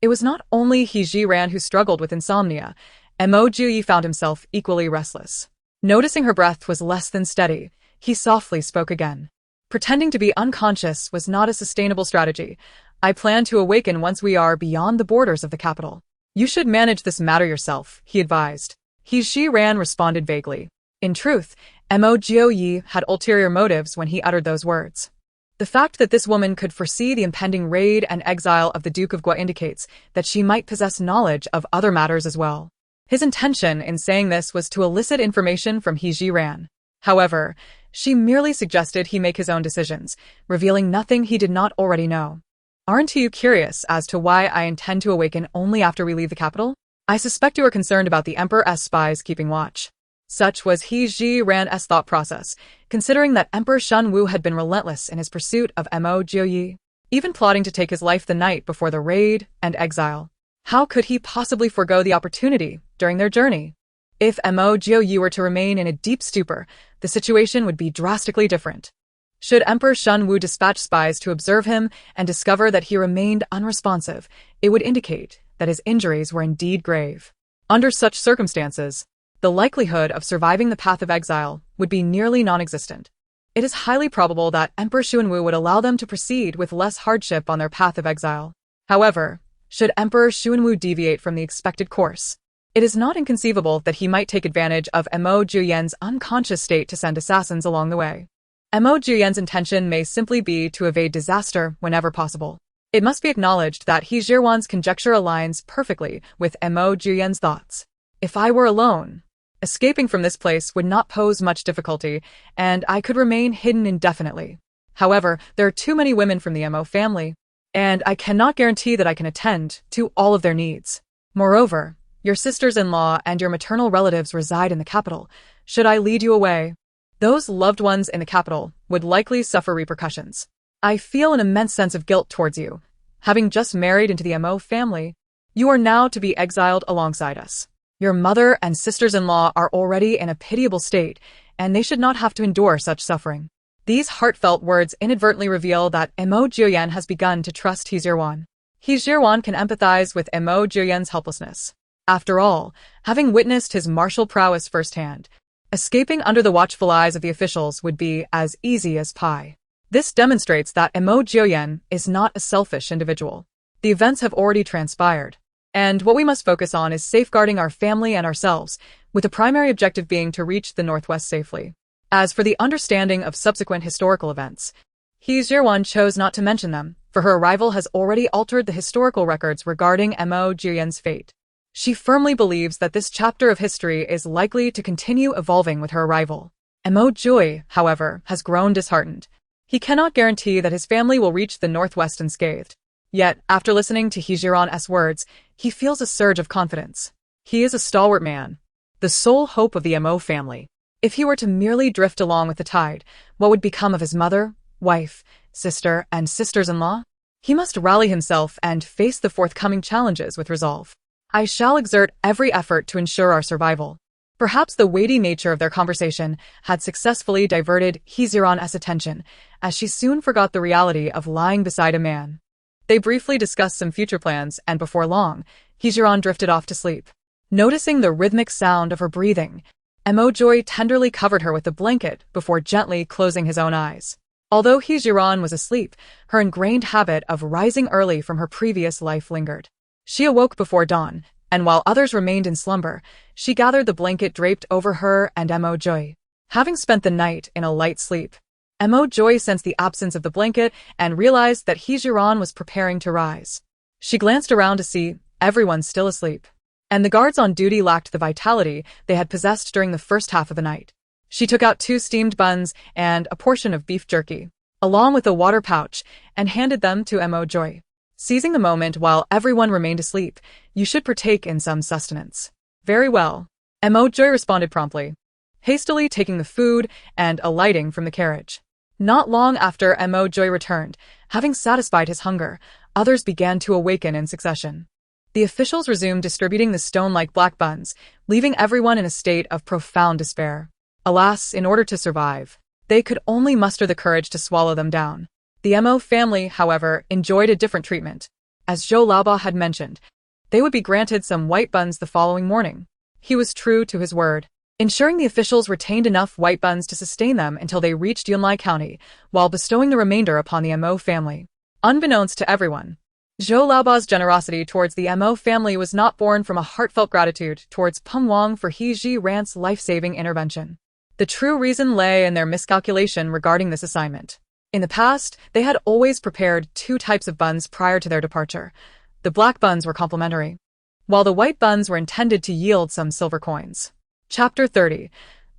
It was not only He Jiran who struggled with insomnia. Mo Jiuyi found himself equally restless. Noticing her breath was less than steady, he softly spoke again. Pretending to be unconscious was not a sustainable strategy. I plan to awaken once we are beyond the borders of the capital. You should manage this matter yourself, he advised. He Jiran responded vaguely. In truth, Mo Jiuyi had ulterior motives when he uttered those words. The fact that this woman could foresee the impending raid and exile of the Duke of Gua indicates that she might possess knowledge of other matters as well. His intention in saying this was to elicit information from He Jiran. However, she merely suggested he make his own decisions, revealing nothing he did not already know. Aren't you curious as to why I intend to awaken only after we leave the capital? I suspect you are concerned about the Emperor's spies keeping watch. Such was He Ji Ran's thought process, considering that Emperor Shun Wu had been relentless in his pursuit of Mo Jiuyi, even plotting to take his life the night before the raid and exile. How could he possibly forego the opportunity during their journey? If Mo Jiuyi were to remain in a deep stupor, the situation would be drastically different. Should Emperor Shun Wu dispatch spies to observe him and discover that he remained unresponsive, it would indicate that his injuries were indeed grave. Under such circumstances, the likelihood of surviving the path of exile would be nearly non-existent. It is highly probable that Emperor Shun Wu would allow them to proceed with less hardship on their path of exile. However, should Emperor Shun Wu deviate from the expected course, it is not inconceivable that he might take advantage of Mo Jiuyan's unconscious state to send assassins along the way. Mo Jiuyan's intention may simply be to evade disaster whenever possible. It must be acknowledged that He Jiwan's conjecture aligns perfectly with Mo Jiuyan's thoughts. If I were alone, escaping from this place would not pose much difficulty, and I could remain hidden indefinitely. However, there are too many women from the Mo family, and I cannot guarantee that I can attend to all of their needs. Moreover, your sisters-in-law and your maternal relatives reside in the capital. Should I lead you away, those loved ones in the capital would likely suffer repercussions. I feel an immense sense of guilt towards you. Having just married into the Mo family, you are now to be exiled alongside us. Your mother and sisters-in-law are already in a pitiable state, and they should not have to endure such suffering. These heartfelt words inadvertently reveal that Mo Jiuyan has begun to trust He Jiwan. He Jiwan can empathize with Mo Jiuyan's helplessness. After all, having witnessed his martial prowess firsthand, escaping under the watchful eyes of the officials would be as easy as pie. This demonstrates that Mo Jiuyan is not a selfish individual. The events have already transpired, and what we must focus on is safeguarding our family and ourselves, with the primary objective being to reach the Northwest safely. As for the understanding of subsequent historical events, He Jiwan chose not to mention them, for her arrival has already altered the historical records regarding Mo Jiuyan's fate. She firmly believes that this chapter of history is likely to continue evolving with her arrival. Mo Jiuyi, however, has grown disheartened. He cannot guarantee that his family will reach the Northwest unscathed. Yet, after listening to He Jiran's words, he feels a surge of confidence. He is a stalwart man, the sole hope of the Mo family. If he were to merely drift along with the tide, what would become of his mother, wife, sister, and sisters-in-law? He must rally himself and face the forthcoming challenges with resolve. I shall exert every effort to ensure our survival. Perhaps the weighty nature of their conversation had successfully diverted He Jiran's attention, as she soon forgot the reality of lying beside a man. They briefly discussed some future plans, and before long, He Jiran drifted off to sleep. Noticing the rhythmic sound of her breathing, Mo Jiuyi tenderly covered her with the blanket before gently closing his own eyes. Although He Jiran was asleep, her ingrained habit of rising early from her previous life lingered. She awoke before dawn, and while others remained in slumber, she gathered the blanket draped over her and Mo Jiuyi. Having spent the night in a light sleep, Mo Jiuyi sensed the absence of the blanket and realized that He Jiran was preparing to rise. She glanced around to see everyone still asleep, and the guards on duty lacked the vitality they had possessed during the first half of the night. She took out 2 steamed buns and a portion of beef jerky, along with a water pouch, and handed them to Mo Jiuyi. Seizing the moment while everyone remained asleep, you should partake in some sustenance. Very well. Mo Jiuyi responded promptly, hastily taking the food and alighting from the carriage. Not long after Mo Jiuyi returned, having satisfied his hunger, others began to awaken in succession. The officials resumed distributing the stone-like black buns, leaving everyone in a state of profound despair. Alas, in order to survive, they could only muster the courage to swallow them down. The Mo family, however, enjoyed a different treatment. As Zhou Laoba had mentioned, they would be granted some white buns the following morning. He was true to his word, ensuring the officials retained enough white buns to sustain them until they reached Yunlai County, while bestowing the remainder upon the Mo family. Unbeknownst to everyone, Zhou Laoba's generosity towards the Mo family was not born from a heartfelt gratitude towards Peng Wang for He Jiran's life-saving intervention. The true reason lay in their miscalculation regarding this assignment. In the past, they had always prepared 2 types of buns prior to their departure. The black buns were complimentary, while the white buns were intended to yield some silver coins. Chapter 30.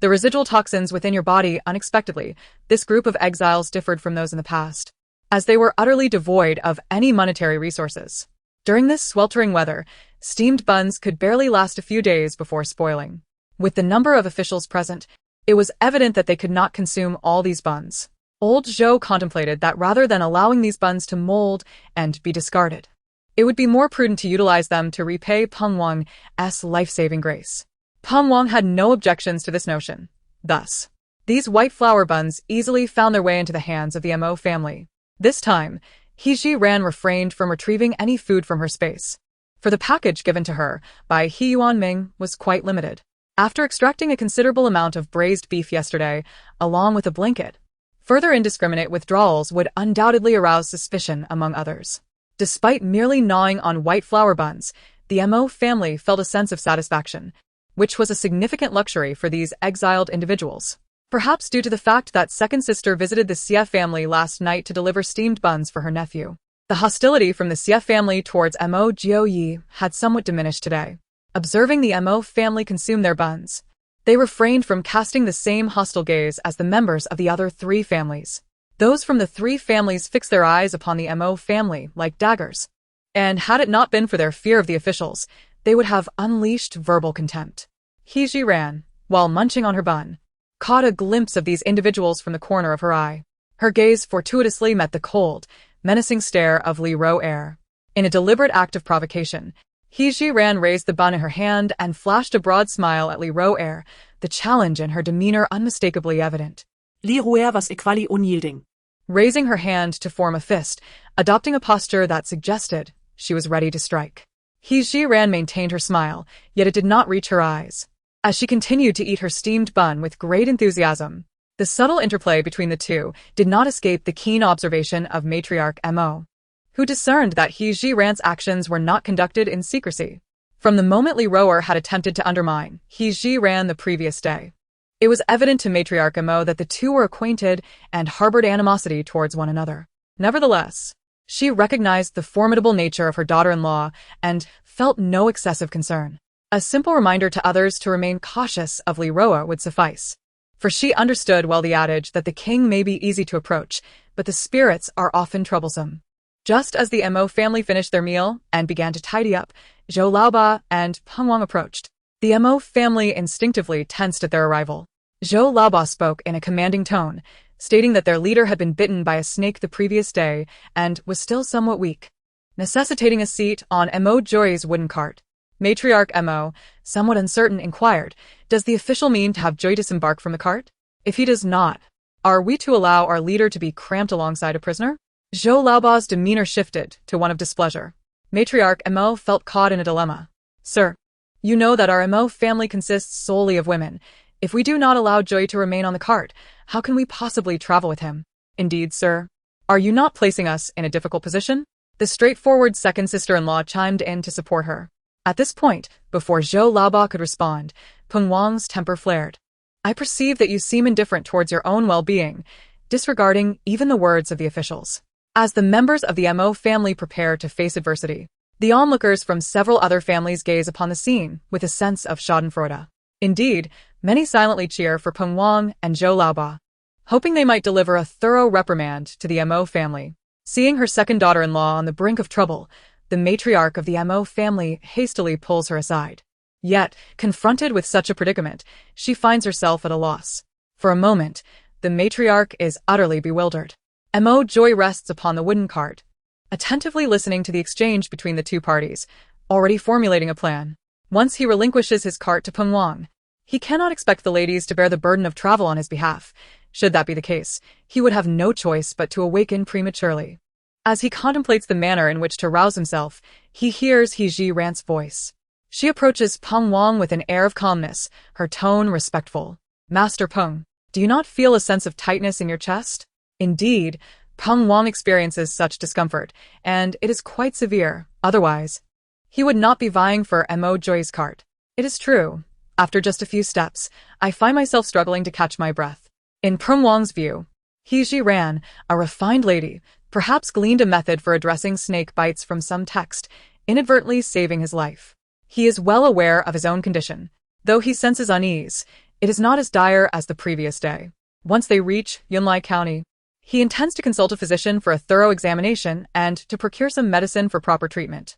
The residual toxins within your body. Unexpectedly, this group of exiles differed from those in the past, as they were utterly devoid of any monetary resources. During this sweltering weather, steamed buns could barely last a few days before spoiling. With the number of officials present, it was evident that they could not consume all these buns. Old Zhou contemplated that rather than allowing these buns to mold and be discarded, it would be more prudent to utilize them to repay Peng Wang's life-saving grace. Peng Wang had no objections to this notion. Thus, these white flour buns easily found their way into the hands of the Mo family. This time, He Jiran refrained from retrieving any food from her space, for the package given to her by He Yuanming was quite limited. After extracting a considerable amount of braised beef yesterday, along with a blanket, further indiscriminate withdrawals would undoubtedly arouse suspicion among others. Despite merely gnawing on white flour buns, the Mo family felt a sense of satisfaction, which was a significant luxury for these exiled individuals. Perhaps due to the fact that second sister visited the Xie family last night to deliver steamed buns for her nephew. The hostility from the Xie family towards Mo Jiuyi had somewhat diminished today. Observing the Mo family consume their buns, they refrained from casting the same hostile gaze as the members of the other three families. Those from the three families fixed their eyes upon the Mo family like daggers, and had it not been for their fear of the officials, they would have unleashed verbal contempt. He Jiran, while munching on her bun, caught a glimpse of these individuals from the corner of her eye. Her gaze fortuitously met the cold, menacing stare of Li Ro-er. In a deliberate act of provocation, He Jiran raised the bun in her hand and flashed a broad smile at Li Ro-er, the challenge in her demeanor unmistakably evident. Li Ro-er was equally unyielding. Raising her hand to form a fist, adopting a posture that suggested she was ready to strike. He Jiran maintained her smile, yet it did not reach her eyes. As she continued to eat her steamed bun with great enthusiasm, the subtle interplay between the two did not escape the keen observation of matriarch Mo, who discerned that He Jiran's actions were not conducted in secrecy. From the moment Li Ro-er had attempted to undermine He Jiran the previous day, it was evident to matriarch Mo that the two were acquainted and harbored animosity towards one another. Nevertheless, she recognized the formidable nature of her daughter-in-law and felt no excessive concern. A simple reminder to others to remain cautious of Li Ro-er would suffice, for she understood well the adage that the king may be easy to approach, but the spirits are often troublesome. Just as the Mo family finished their meal and began to tidy up, Zhou Laoba and Peng Wang approached. The Mo family instinctively tensed at their arrival. Zhou Laoba spoke in a commanding tone, stating that their leader had been bitten by a snake the previous day and was still somewhat weak, necessitating a seat on Mo Joy's wooden cart. Matriarch Mo, somewhat uncertain, inquired, "Does the official mean to have Joy disembark from the cart? If he does not, are we to allow our leader to be cramped alongside a prisoner?" Zhou Laoba's demeanor shifted to one of displeasure. Matriarch Mo felt caught in a dilemma. "Sir, you know that our Mo family consists solely of women. If we do not allow Joy to remain on the cart, how can we possibly travel with him?" "Indeed, sir. Are you not placing us in a difficult position?" The straightforward second sister-in-law chimed in to support her. At this point, before Zhou Laoba could respond, Peng Wang's temper flared. "I perceive that you seem indifferent towards your own well-being, disregarding even the words of the officials." As the members of the Mo family prepare to face adversity, the onlookers from several other families gaze upon the scene with a sense of schadenfreude. Indeed, many silently cheer for Peng Wang and Zhou Laoba, hoping they might deliver a thorough reprimand to the Mo family. Seeing her second daughter-in-law on the brink of trouble, the matriarch of the Mo family hastily pulls her aside. Yet, confronted with such a predicament, she finds herself at a loss. For a moment, the matriarch is utterly bewildered. Mo Joy rests upon the wooden cart, attentively listening to the exchange between the two parties, already formulating a plan. Once he relinquishes his cart to Peng Wang, he cannot expect the ladies to bear the burden of travel on his behalf. Should that be the case, he would have no choice but to awaken prematurely. As he contemplates the manner in which to rouse himself, he hears He Jiran's voice. She approaches Peng Wang with an air of calmness, her tone respectful. "Master Peng, do you not feel a sense of tightness in your chest?" Indeed, Peng Wang experiences such discomfort, and it is quite severe. Otherwise, he would not be vying for Mo Joy's cart. "It is true. After just a few steps, I find myself struggling to catch my breath." In Peng Wang's view, He Jiran, a refined lady, perhaps gleaned a method for addressing snake bites from some text, inadvertently saving his life. He is well aware of his own condition. Though he senses unease, it is not as dire as the previous day. Once they reach Yunlai County, he intends to consult a physician for a thorough examination and to procure some medicine for proper treatment.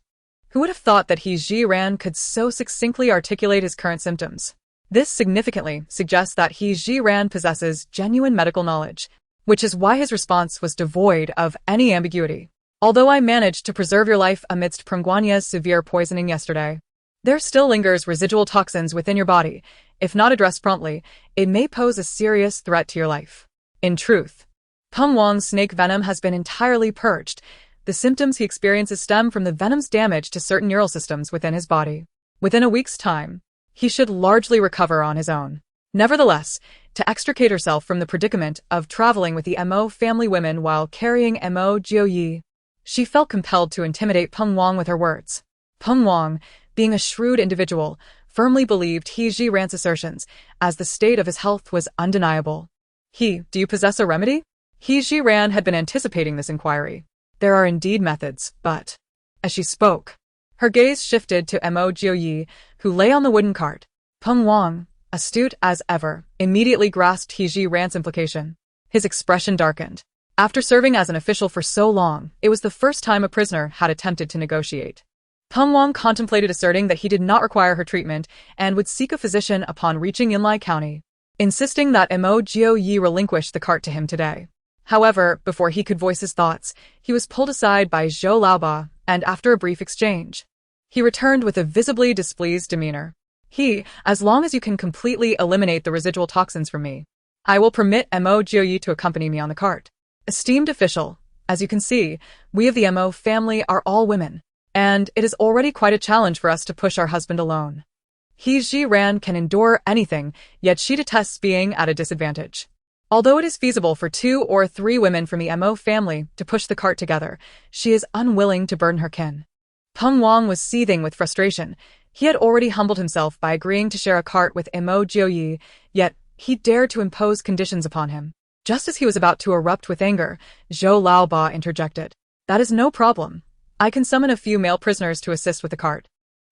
Who would have thought that He Ji-ran could so succinctly articulate his current symptoms? This significantly suggests that He Ji-ran possesses genuine medical knowledge, which is why his response was devoid of any ambiguity. Although I managed to preserve your life amidst Prungwanya's severe poisoning yesterday, there still lingers residual toxins within your body. If not addressed promptly, it may pose a serious threat to your life. In truth, Peng Wang's snake venom has been entirely purged. The symptoms he experiences stem from the venom's damage to certain neural systems within his body. Within a week's time, he should largely recover on his own. Nevertheless, to extricate herself from the predicament of traveling with the Mo family women while carrying Mo Jiuyi, she felt compelled to intimidate Peng Wang with her words. Peng Wang, being a shrewd individual, firmly believed He Ji-ran's assertions, as the state of his health was undeniable. Do you possess a remedy? He Ji-ran had been anticipating this inquiry. There are indeed methods, but... As she spoke, her gaze shifted to Mo Jiuyi, who lay on the wooden cart. Peng Wang, astute as ever, immediately grasped He Ji-ran's implication. His expression darkened. After serving as an official for so long, it was the first time a prisoner had attempted to negotiate. Peng Wang contemplated asserting that he did not require her treatment and would seek a physician upon reaching Yinlai County, insisting that Mo Jiuyi relinquish the cart to him today. However, before he could voice his thoughts, he was pulled aside by Zhou Laoba, and after a brief exchange, he returned with a visibly displeased demeanor. As long as you can completely eliminate the residual toxins from me, I will permit Mo Jiuyi to accompany me on the cart. Esteemed official, as you can see, we of the Mo family are all women, and it is already quite a challenge for us to push our husband alone. He Ji-ran can endure anything, yet she detests being at a disadvantage. Although it is feasible for 2 or 3 women from the Mo family to push the cart together, she is unwilling to burden her kin. Peng Wang was seething with frustration. He had already humbled himself by agreeing to share a cart with Mo Jiuyi, yet he dared to impose conditions upon him. Just as he was about to erupt with anger, Zhou Laoba interjected. That is no problem. I can summon a few male prisoners to assist with the cart.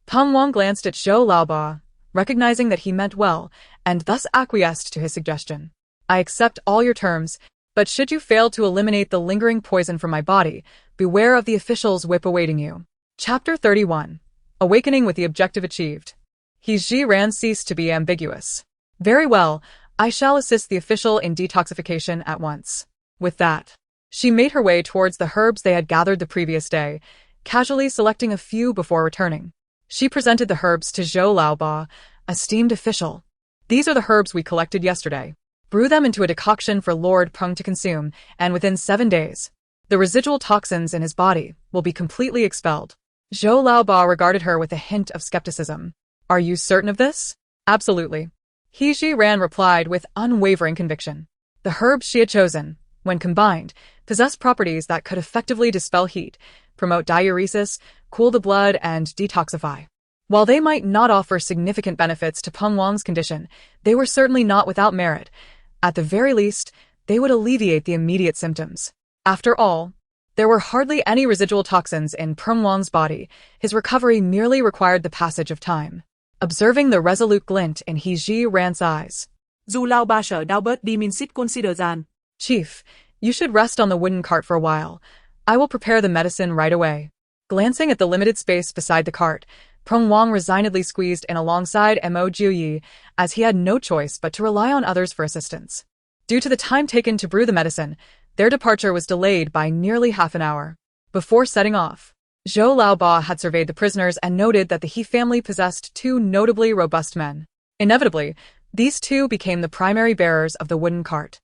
Peng Wang glanced at Zhou Laoba, recognizing that he meant well, and thus acquiesced to his suggestion. I accept all your terms, but should you fail to eliminate the lingering poison from my body, beware of the official's whip awaiting you. Chapter 31. Awakening with the objective achieved. He Ji-ran ceased to be ambiguous. Very well, I shall assist the official in detoxification at once. With that, she made her way towards the herbs they had gathered the previous day, casually selecting a few before returning. She presented the herbs to Zhou Laoba, esteemed official. These are the herbs we collected yesterday. Brew them into a decoction for Lord Peng to consume, and within 7 days, the residual toxins in his body will be completely expelled. Zhou Laoba regarded her with a hint of skepticism. Are you certain of this? Absolutely. He Ji-ran replied with unwavering conviction. The herbs she had chosen, when combined, possessed properties that could effectively dispel heat, promote diuresis, cool the blood, and detoxify. While they might not offer significant benefits to Peng Wang's condition, they were certainly not without merit. At the very least, they would alleviate the immediate symptoms. After all, there were hardly any residual toxins in Peng Wang's body. His recovery merely required the passage of time. Observing the resolute glint in He Ji-ran's eyes, Dù lao ba sở đau bớt đi min sit consider gian. Chief, you should rest on the wooden cart for a while. I will prepare the medicine right away. Glancing at the limited space beside the cart, Peng Wang resignedly squeezed in alongside Mo Jiuyi, as he had no choice but to rely on others for assistance. Due to the time taken to brew the medicine, their departure was delayed by nearly half an hour. Before setting off, Zhou Laoba had surveyed the prisoners and noted that the He family possessed 2 notably robust men. Inevitably, these 2 became the primary bearers of the wooden cart.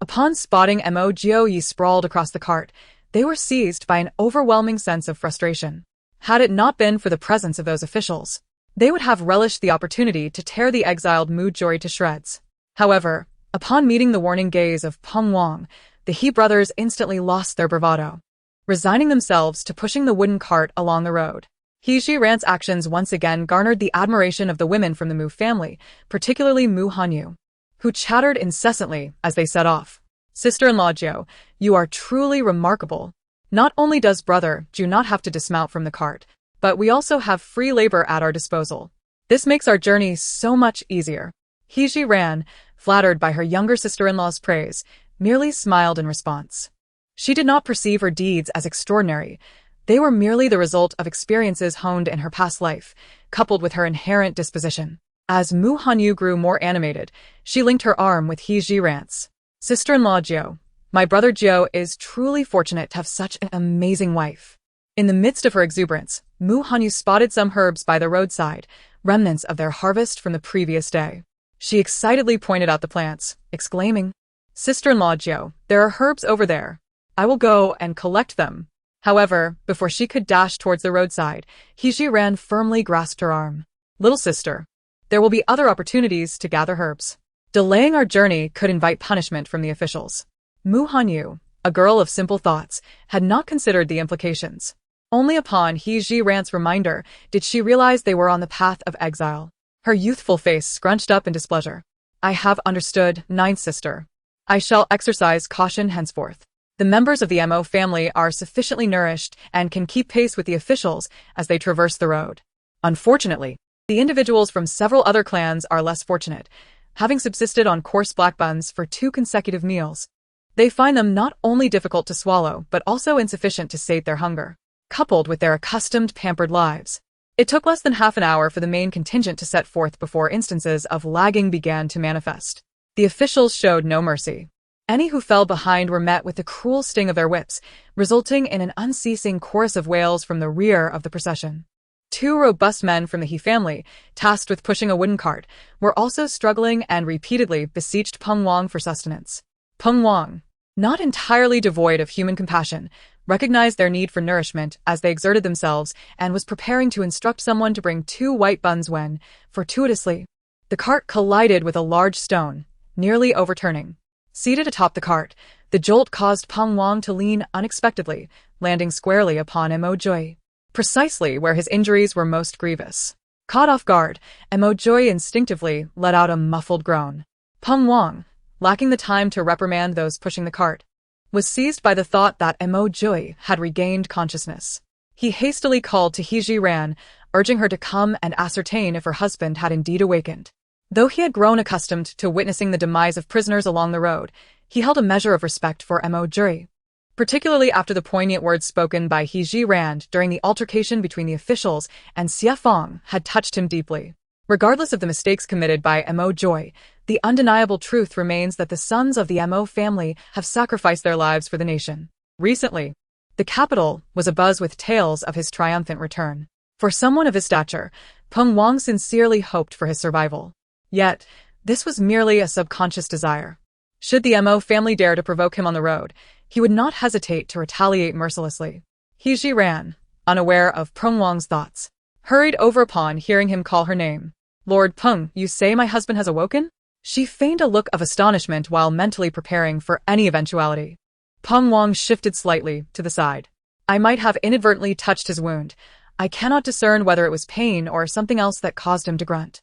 Upon spotting Mo Jiuyi sprawled across the cart, they were seized by an overwhelming sense of frustration. Had it not been for the presence of those officials, they would have relished the opportunity to tear the exiled Mu Joy to shreds. However, upon meeting the warning gaze of Peng Wang, the He brothers instantly lost their bravado, resigning themselves to pushing the wooden cart along the road. He Ji-ran's actions once again garnered the admiration of the women from the Mu family, particularly Mu Hanyu, who chattered incessantly as they set off. Sister-in-law Jiu, you are truly remarkable. Not only does brother Ju not have to dismount from the cart, but we also have free labor at our disposal. This makes our journey so much easier. He Ji-ran, flattered by her younger sister-in-law's praise, merely smiled in response. She did not perceive her deeds as extraordinary. They were merely the result of experiences honed in her past life, coupled with her inherent disposition. As Mu Hanyu grew more animated, she linked her arm with He Jiran's. Sister-in-law Jiao, my brother Jiao is truly fortunate to have such an amazing wife. In the midst of her exuberance, Mu Hanyu spotted some herbs by the roadside, remnants of their harvest from the previous day. She excitedly pointed out the plants, exclaiming, Sister-in-law Jiao, there are herbs over there. I will go and collect them. However, before she could dash towards the roadside, He Jiran firmly grasped her arm. Little sister, there will be other opportunities to gather herbs. Delaying our journey could invite punishment from the officials. Mu Hanyu, a girl of simple thoughts, had not considered the implications. Only upon He Jiran's reminder did she realize they were on the path of exile. Her youthful face scrunched up in displeasure. I have understood, ninth sister. I shall exercise caution henceforth. The members of the Mo family are sufficiently nourished and can keep pace with the officials as they traverse the road. Unfortunately, the individuals from several other clans are less fortunate, having subsisted on coarse black buns for 2 consecutive meals. They find them not only difficult to swallow but also insufficient to sate their hunger, coupled with their accustomed pampered lives. It took less than half an hour for the main contingent to set forth before instances of lagging began to manifest. The officials showed no mercy. Any who fell behind were met with the cruel sting of their whips, resulting in an unceasing chorus of wails from the rear of the procession. 2 robust men from the He family, tasked with pushing a wooden cart, were also struggling and repeatedly beseeched Peng Wang for sustenance. Peng Wang, not entirely devoid of human compassion, recognized their need for nourishment as they exerted themselves and was preparing to instruct someone to bring 2 white buns when, fortuitously, the cart collided with a large stone, nearly overturning. Seated atop the cart, the jolt caused Peng Wang to lean unexpectedly, landing squarely upon Mo Joy, precisely where his injuries were most grievous. Caught off guard, Mo Joy instinctively let out a muffled groan. Peng Wang, lacking the time to reprimand those pushing the cart, was seized by the thought that Mo Joy had regained consciousness. He hastily called to He Jiran, urging her to come and ascertain if her husband had indeed awakened. Though he had grown accustomed to witnessing the demise of prisoners along the road, he held a measure of respect for Mo Joy, particularly after the poignant words spoken by He Jiran during the altercation between the officials and Xie Feng had touched him deeply. Regardless of the mistakes committed by Mo Joy, the undeniable truth remains that the sons of the Mo family have sacrificed their lives for the nation. Recently, the capital was abuzz with tales of his triumphant return. For someone of his stature, Peng Wang sincerely hoped for his survival. Yet, this was merely a subconscious desire. Should the Mo family dare to provoke him on the road, he would not hesitate to retaliate mercilessly. He Jiran, unaware of Peng Wang's thoughts, hurried over upon hearing him call her name. Lord Peng, you say my husband has awoken? She feigned a look of astonishment while mentally preparing for any eventuality. Peng Wang shifted slightly to the side. I might have inadvertently touched his wound. I cannot discern whether it was pain or something else that caused him to grunt.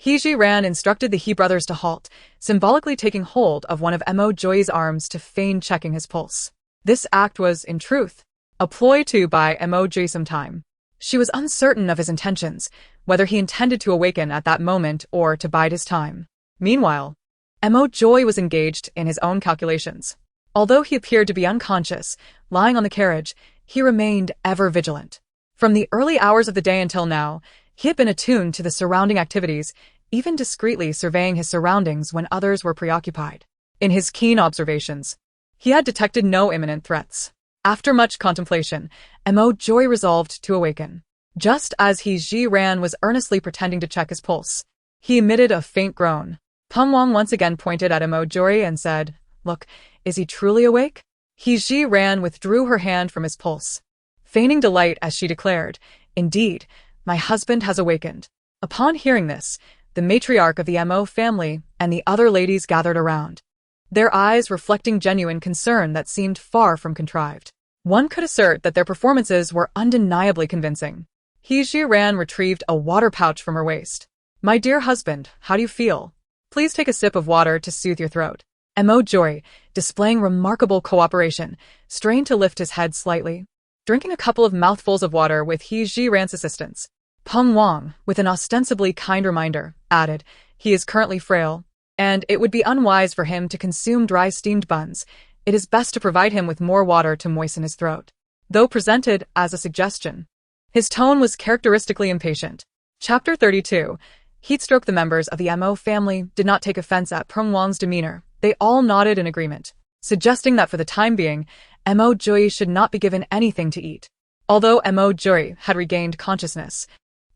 He Jiran instructed the He brothers to halt, symbolically taking hold of one of Mo Joy's arms to feign checking his pulse. This act was, in truth, a ploy to buy Mo Joy some time. She was uncertain of his intentions, whether he intended to awaken at that moment or to bide his time. Meanwhile, Mo Joy was engaged in his own calculations. Although he appeared to be unconscious, lying on the carriage, he remained ever vigilant. From the early hours of the day until now, he had been attuned to the surrounding activities, even discreetly surveying his surroundings when others were preoccupied. In his keen observations, he had detected no imminent threats. After much contemplation, Mo Joy resolved to awaken. Just as He Jiran was earnestly pretending to check his pulse, he emitted a faint groan. Peng Wang once again pointed at Mo Joy and said, Look, is he truly awake? He Jiran withdrew her hand from his pulse, feigning delight as she declared, Indeed, my husband has awakened. Upon hearing this, the matriarch of the Mo family and the other ladies gathered around, their eyes reflecting genuine concern that seemed far from contrived. One could assert that their performances were undeniably convincing. He Jiran retrieved a water pouch from her waist. My dear husband, how do you feel? Please take a sip of water to soothe your throat. Mo Joy, displaying remarkable cooperation, strained to lift his head slightly, drinking a couple of mouthfuls of water with He Jiran's assistance. Peng Wang, with an ostensibly kind reminder, added, He is currently frail, and it would be unwise for him to consume dry steamed buns. It is best to provide him with more water to moisten his throat. though presented as a suggestion. His tone was characteristically impatient. Chapter 32. Heatstroke. The members of the Mo family did not take offense at Peng Wang's demeanor. They all nodded in agreement, suggesting that for the time being, Mo Jui should not be given anything to eat. Although Mo Jui had regained consciousness,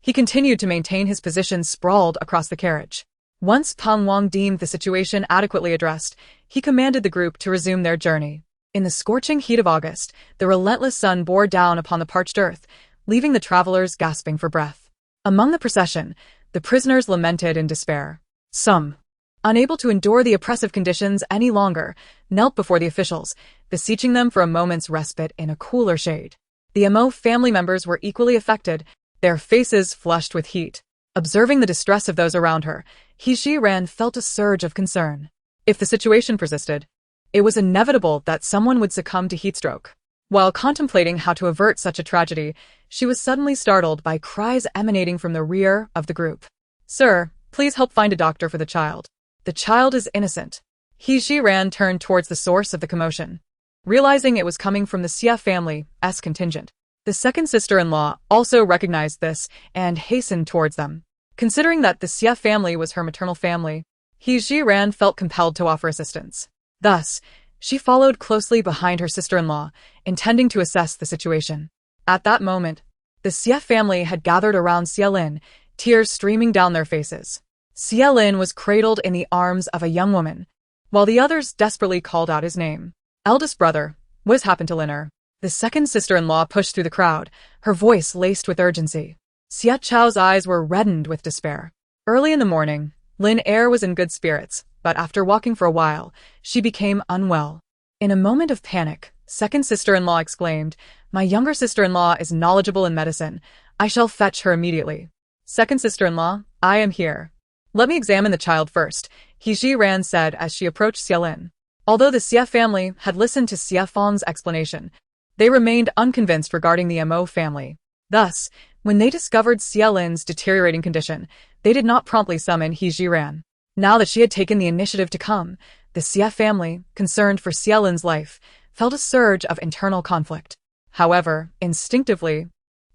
he continued to maintain his position sprawled across the carriage. Once Peng Wang deemed the situation adequately addressed, he commanded the group to resume their journey. In the scorching heat of August, the relentless sun bore down upon the parched earth, leaving the travelers gasping for breath. Among the procession, the prisoners lamented in despair. Some, unable to endure the oppressive conditions any longer, knelt before the officials, beseeching them for a moment's respite in a cooler shade. The Mo family members were equally affected, their faces flushed with heat. Observing the distress of those around her, He Jiran felt a surge of concern. If the situation persisted, it was inevitable that someone would succumb to heatstroke. While contemplating how to avert such a tragedy, she was suddenly startled by cries emanating from the rear of the group. "Sir, please help find a doctor for the child. The child is innocent." He Jiran turned towards the source of the commotion, realizing it was coming from the Xia family's contingent. The second sister-in-law also recognized this and hastened towards them. Considering that the Xia family was her maternal family, He Jiran felt compelled to offer assistance. Thus, she followed closely behind her sister-in-law, intending to assess the situation. At that moment, the Xia family had gathered around Xia Lin, tears streaming down their faces. Xia Lin was cradled in the arms of a young woman, while the others desperately called out his name. "Eldest brother, what has happened to Liner?" The second sister-in-law pushed through the crowd, her voice laced with urgency. Xia Chao's eyes were reddened with despair. Early in the morning, Lin Er was in good spirits, but after walking for a while, she became unwell. In a moment of panic, second sister-in-law exclaimed, "My younger sister-in-law is knowledgeable in medicine. I shall fetch her immediately." "Second sister-in-law, I am here. Let me examine the child first," He Jiran said as she approached Xia Lin. Although the Xia family had listened to Xia Fang's explanation, they remained unconvinced regarding the Mo family. Thus, when they discovered Xia Lin's deteriorating condition, they did not promptly summon He Jiran. Now that she had taken the initiative to come, the Xia family, concerned for Xia Lin's life, felt a surge of internal conflict. However, instinctively,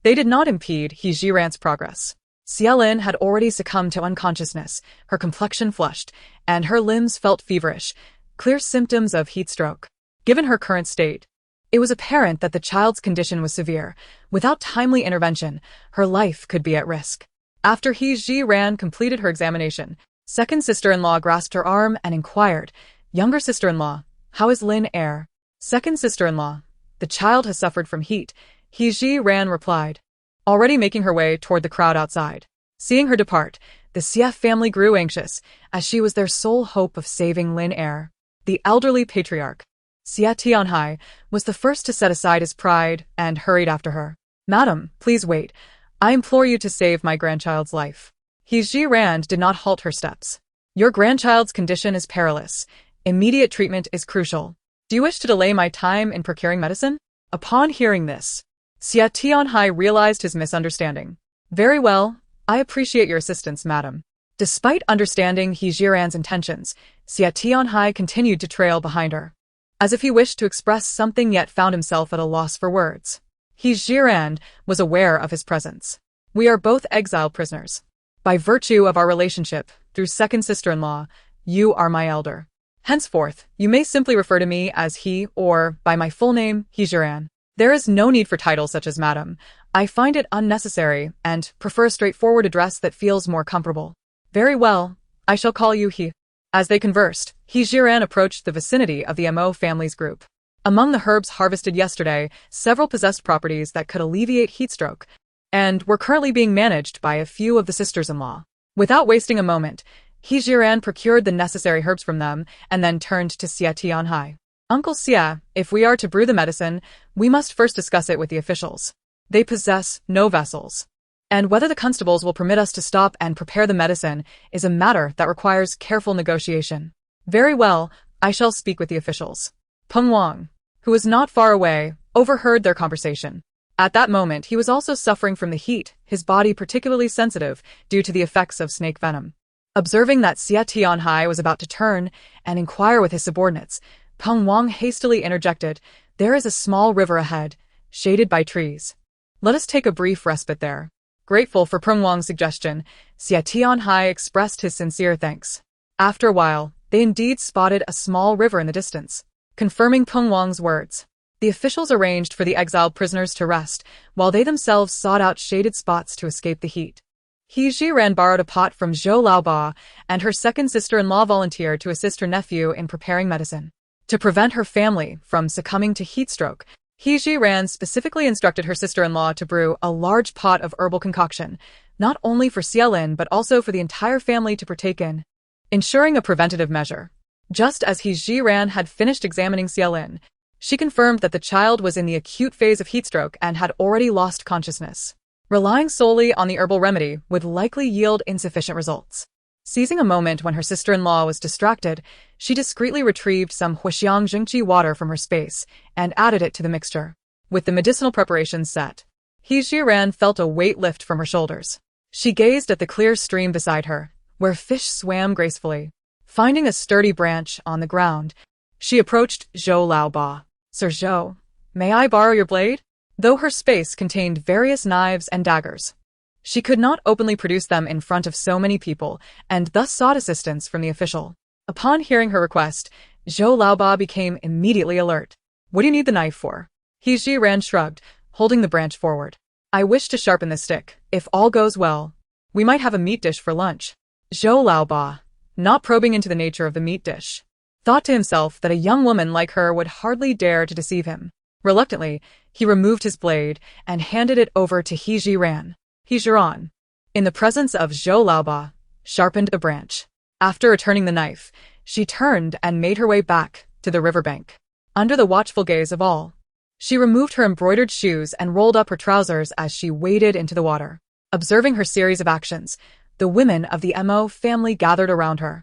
they did not impede He Jiran's progress. Xia Lin had already succumbed to unconsciousness, her complexion flushed, and her limbs felt feverish, clear symptoms of heatstroke. Given her current state, it was apparent that the child's condition was severe. Without timely intervention, her life could be at risk. After He Jiran completed her examination, second sister-in-law grasped her arm and inquired, "Younger sister-in-law, how is Lin Er?" "Second sister-in-law, the child has suffered from heat," He Jiran replied, already making her way toward the crowd outside. Seeing her depart, the Xia family grew anxious, as she was their sole hope of saving Lin Er. The elderly patriarch, Xia Tianhai, was the first to set aside his pride and hurried after her. "Madam, please wait. I implore you to save my grandchild's life." He Jiran did not halt her steps. "Your grandchild's condition is perilous. Immediate treatment is crucial. Do you wish to delay my time in procuring medicine?" Upon hearing this, Xia Tianhai realized his misunderstanding. "Very well, I appreciate your assistance, madam." Despite understanding He Jiran's intentions, Xia Tianhai continued to trail behind her, as if he wished to express something yet found himself at a loss for words. He Jiran was aware of his presence. "We are both exiled prisoners. By virtue of our relationship, through second sister-in-law, you are my elder. Henceforth, you may simply refer to me as he or by my full name, He Jiran. There is no need for titles such as madam. I find it unnecessary and prefer a straightforward address that feels more comfortable." "Very well, I shall call you He." As they conversed, He Jiran approached the vicinity of the Mo family's group. Among the herbs harvested yesterday, several possessed properties that could alleviate heatstroke, and were currently being managed by a few of the sisters-in-law. Without wasting a moment, He Jiran procured the necessary herbs from them and then turned to Xia Tianhai. "Uncle Xia, if we are to brew the medicine, we must first discuss it with the officials. They possess no vessels, and whether the constables will permit us to stop and prepare the medicine is a matter that requires careful negotiation." "Very well, I shall speak with the officials." Peng Wang, who was not far away, overheard their conversation. At that moment, he was also suffering from the heat, his body particularly sensitive due to the effects of snake venom. Observing that Xia Tianhai was about to turn and inquire with his subordinates, Peng Wang hastily interjected, "There is a small river ahead. shaded by trees. Let us take a brief respite there. Grateful for Peng Wang's suggestion, Xie Tianhai expressed his sincere thanks. After a while, they indeed spotted a small river in the distance, confirming Peng Wang's words. The officials arranged for the exiled prisoners to rest, while they themselves sought out shaded spots to escape the heat. He Jiran borrowed a pot from Zhou Laoba, and her second sister-in-law volunteered to assist her nephew in preparing medicine. To prevent her family from succumbing to heatstroke, He Jiran specifically instructed her sister-in-law to brew a large pot of herbal concoction, not only for Xielin but also for the entire family to partake in, ensuring a preventative measure. Just as He Jiran had finished examining Xielin, she confirmed that the child was in the acute phase of heatstroke and had already lost consciousness. Relying solely on the herbal remedy would likely yield insufficient results. Seizing a moment when her sister-in-law was distracted, she discreetly retrieved some Huixiang Jingqi water from her space and added it to the mixture. With the medicinal preparations set, He Jiran felt a weight lift from her shoulders. She gazed at the clear stream beside her, where fish swam gracefully. Finding a sturdy branch on the ground, she approached Zhou Laoba. Sir Zhou, may I borrow your blade? Though her space contained various knives and daggers, she could not openly produce them in front of so many people, and thus sought assistance from the official. Upon hearing her request, Zhou Laoba became immediately alert. What do you need the knife for? He Jiran shrugged, holding the branch forward. I wish to sharpen the stick. If all goes well, we might have a meat dish for lunch. Zhou Laoba, not probing into the nature of the meat dish, thought to himself that a young woman like her would hardly dare to deceive him. Reluctantly, he removed his blade and handed it over to He Jiran. He Jiran, in the presence of Zhou Laoba, sharpened the branch. After returning the knife, she turned and made her way back to the riverbank. Under the watchful gaze of all, she removed her embroidered shoes and rolled up her trousers as she waded into the water. Observing her series of actions, the women of the Mo family gathered around her.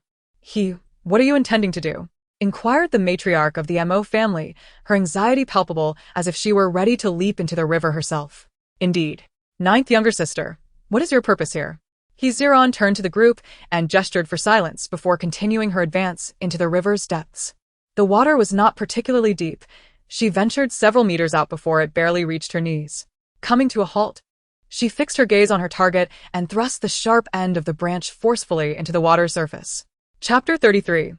What are you intending to do? Inquired the matriarch of the Mo family, her anxiety palpable as if she were ready to leap into the river herself. Indeed. Ninth younger sister, what is your purpose here? He Ziran turned to the group and gestured for silence before continuing her advance into the river's depths. The water was not particularly deep. She ventured several meters out before it barely reached her knees. Coming to a halt, she fixed her gaze on her target and thrust the sharp end of the branch forcefully into the water's surface. Chapter 33.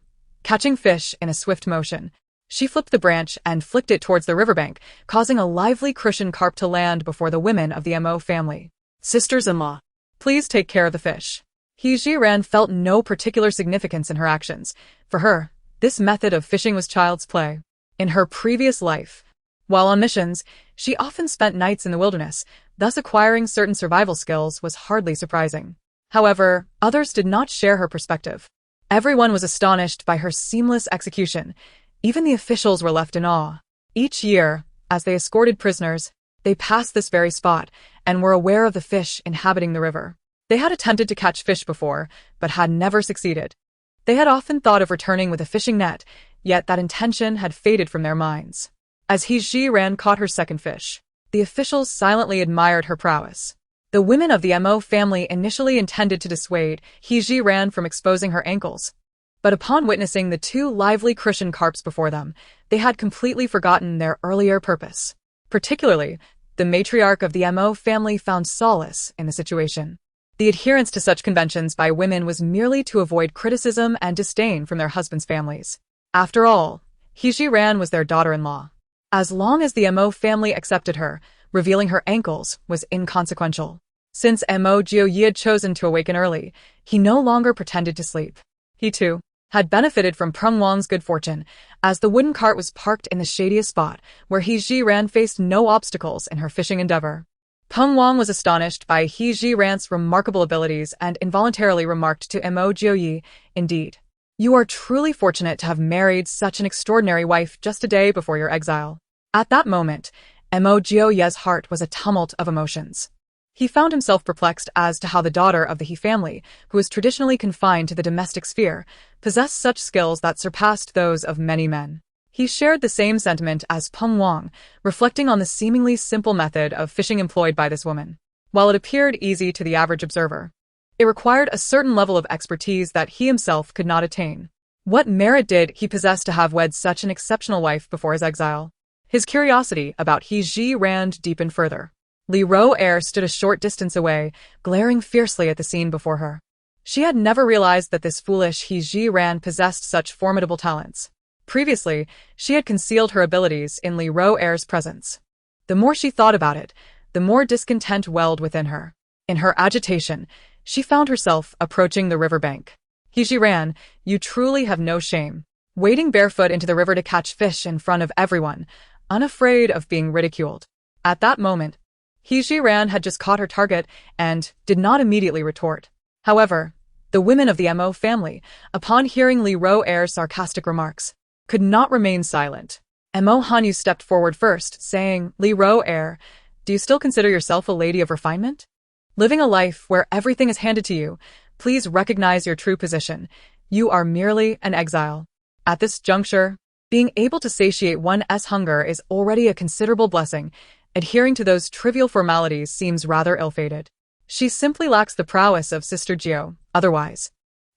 Catching fish in a swift motion. She flipped the branch and flicked it towards the riverbank, causing a lively crucian carp to land before the women of the Mo family. Sisters-in-law, please take care of the fish. He Jiran felt no particular significance in her actions. For her, this method of fishing was child's play. In her previous life, while on missions, she often spent nights in the wilderness, thus acquiring certain survival skills was hardly surprising. However, others did not share her perspective. Everyone was astonished by her seamless execution. Even the officials were left in awe. Each year, as they escorted prisoners, they passed this very spot and were aware of the fish inhabiting the river. They had attempted to catch fish before, but had never succeeded. They had often thought of returning with a fishing net, yet that intention had faded from their minds. As He Jiran caught her second fish, the officials silently admired her prowess. The women of the Mo family initially intended to dissuade He Jiran from exposing her ankles, but upon witnessing the two lively crucian carps before them, they had completely forgotten their earlier purpose. Particularly, the matriarch of the Mo family found solace in the situation. The adherence to such conventions by women was merely to avoid criticism and disdain from their husbands' families. After all, He Jiran was their daughter-in-law. As long as the Mo family accepted her, revealing her ankles was inconsequential. Since Mo Jiuyi had chosen to awaken early, he no longer pretended to sleep. He, too, had benefited from Peng Wang's good fortune, as the wooden cart was parked in the shadiest spot, where He Jiran faced no obstacles in her fishing endeavor. Peng Wang was astonished by He Jiran's remarkable abilities and involuntarily remarked to Mo Jiuyi, "Indeed, you are truly fortunate to have married such an extraordinary wife just a day before your exile." At that moment, Mo Jiuyi's heart was a tumult of emotions. He found himself perplexed as to how the daughter of the He family, who was traditionally confined to the domestic sphere, possessed such skills that surpassed those of many men. He shared the same sentiment as Peng Wang, reflecting on the seemingly simple method of fishing employed by this woman. While it appeared easy to the average observer, it required a certain level of expertise that he himself could not attain. What merit did he possess to have wed such an exceptional wife before his exile? His curiosity about He Ji Ran deepened further. Li Ro-er stood a short distance away, glaring fiercely at the scene before her. She had never realized that this foolish He Ji Ran possessed such formidable talents. Previously, she had concealed her abilities in Li Ro-er's presence. The more she thought about it, the more discontent welled within her. In her agitation, she found herself approaching the riverbank. He Ji Ran, you truly have no shame. Wading barefoot into the river to catch fish in front of everyone, unafraid of being ridiculed. At that moment, He Ji Ran had just caught her target and did not immediately retort. However, the women of the Mo family, upon hearing Li Ro-er's sarcastic remarks, could not remain silent. Mo Hanyu stepped forward first, saying, Li Ro-er, do you still consider yourself a lady of refinement? Living a life where everything is handed to you, please recognize your true position. You are merely an exile. At this juncture, being able to satiate one's hunger is already a considerable blessing. Adhering to those trivial formalities seems rather ill-fated. She simply lacks the prowess of Sister Jio, otherwise.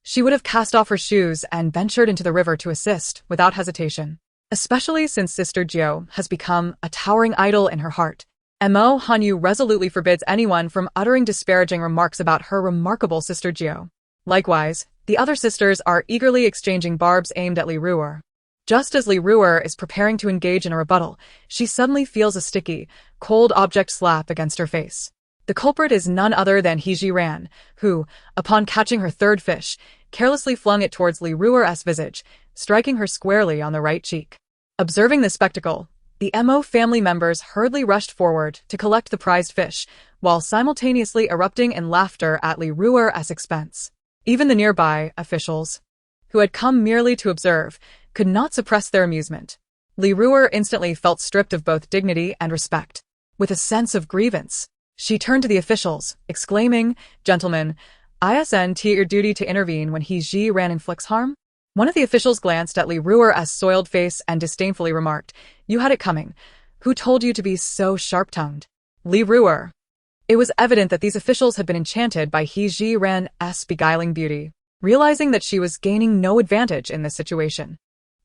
She would have cast off her shoes and ventured into the river to assist without hesitation, especially since Sister Jio has become a towering idol in her heart. Mo Hanyu resolutely forbids anyone from uttering disparaging remarks about her remarkable Sister Jio. Likewise, the other sisters are eagerly exchanging barbs aimed at Li Ruer. Just as Li Ruer is preparing to engage in a rebuttal, she suddenly feels a sticky, cold object slap against her face. The culprit is none other than He Ji Ran, who, upon catching her third fish, carelessly flung it towards Li Ruer's visage, striking her squarely on the right cheek. Observing this spectacle, the Mo family members hurriedly rushed forward to collect the prized fish, while simultaneously erupting in laughter at Li Ruer's expense. Even the nearby officials, who had come merely to observe, could not suppress their amusement. Li Ruer instantly felt stripped of both dignity and respect. With a sense of grievance, she turned to the officials, exclaiming, Gentlemen, isn't it your duty to intervene when He Ji Ran inflicts harm? One of the officials glanced at Li Ruer's soiled face and disdainfully remarked, You had it coming. Who told you to be so sharp-tongued? Li Ruer. It was evident that these officials had been enchanted by He Ji Ran's beguiling beauty. Realizing that she was gaining no advantage in this situation,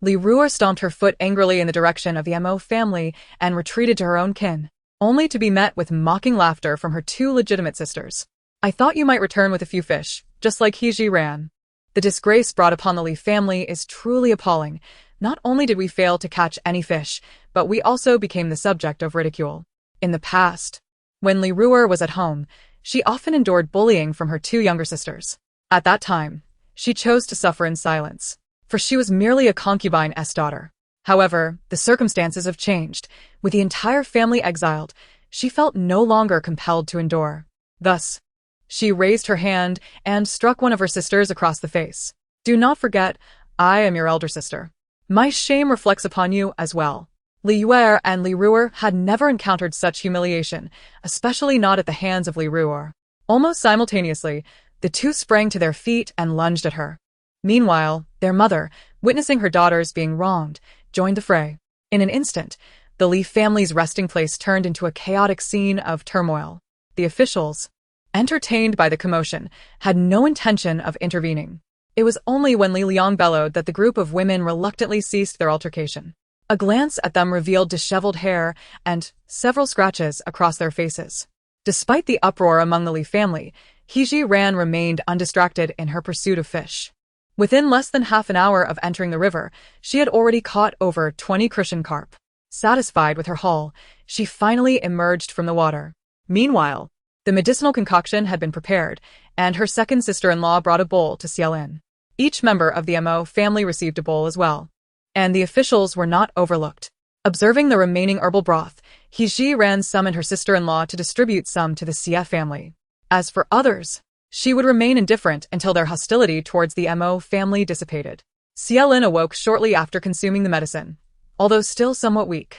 Li Ruer stomped her foot angrily in the direction of the Mo family and retreated to her own kin, only to be met with mocking laughter from her two legitimate sisters. I thought you might return with a few fish, just like He Ji Ran. The disgrace brought upon the Li family is truly appalling. Not only did we fail to catch any fish, but we also became the subject of ridicule. In the past, when Li Ruer was at home, she often endured bullying from her two younger sisters. At that time, she chose to suffer in silence, for she was merely a concubine's daughter. However, the circumstances have changed. With the entire family exiled, she felt no longer compelled to endure. Thus, she raised her hand and struck one of her sisters across the face. Do not forget, I am your elder sister. My shame reflects upon you as well. Li Yuer and Li Ruer had never encountered such humiliation, especially not at the hands of Li Ruer. Almost simultaneously, the two sprang to their feet and lunged at her. Meanwhile, their mother, witnessing her daughters being wronged, joined the fray. In an instant, the Li family's resting place turned into a chaotic scene of turmoil. The officials, entertained by the commotion, had no intention of intervening. It was only when Li Liang bellowed that the group of women reluctantly ceased their altercation. A glance at them revealed disheveled hair and several scratches across their faces. Despite the uproar among the Li family, He Ji Ran remained undistracted in her pursuit of fish. Within less than half an hour of entering the river, she had already caught over 20 crucian carp. Satisfied with her haul, she finally emerged from the water. Meanwhile, the medicinal concoction had been prepared, and her second sister-in-law brought a bowl to Xiaolin. Each member of the Mo family received a bowl as well, and the officials were not overlooked. Observing the remaining herbal broth, He Ji Ran summoned her sister-in-law to distribute some to the Xia family. As for others, she would remain indifferent until their hostility towards the Mo family dissipated. Xiaolin awoke shortly after consuming the medicine, although still somewhat weak.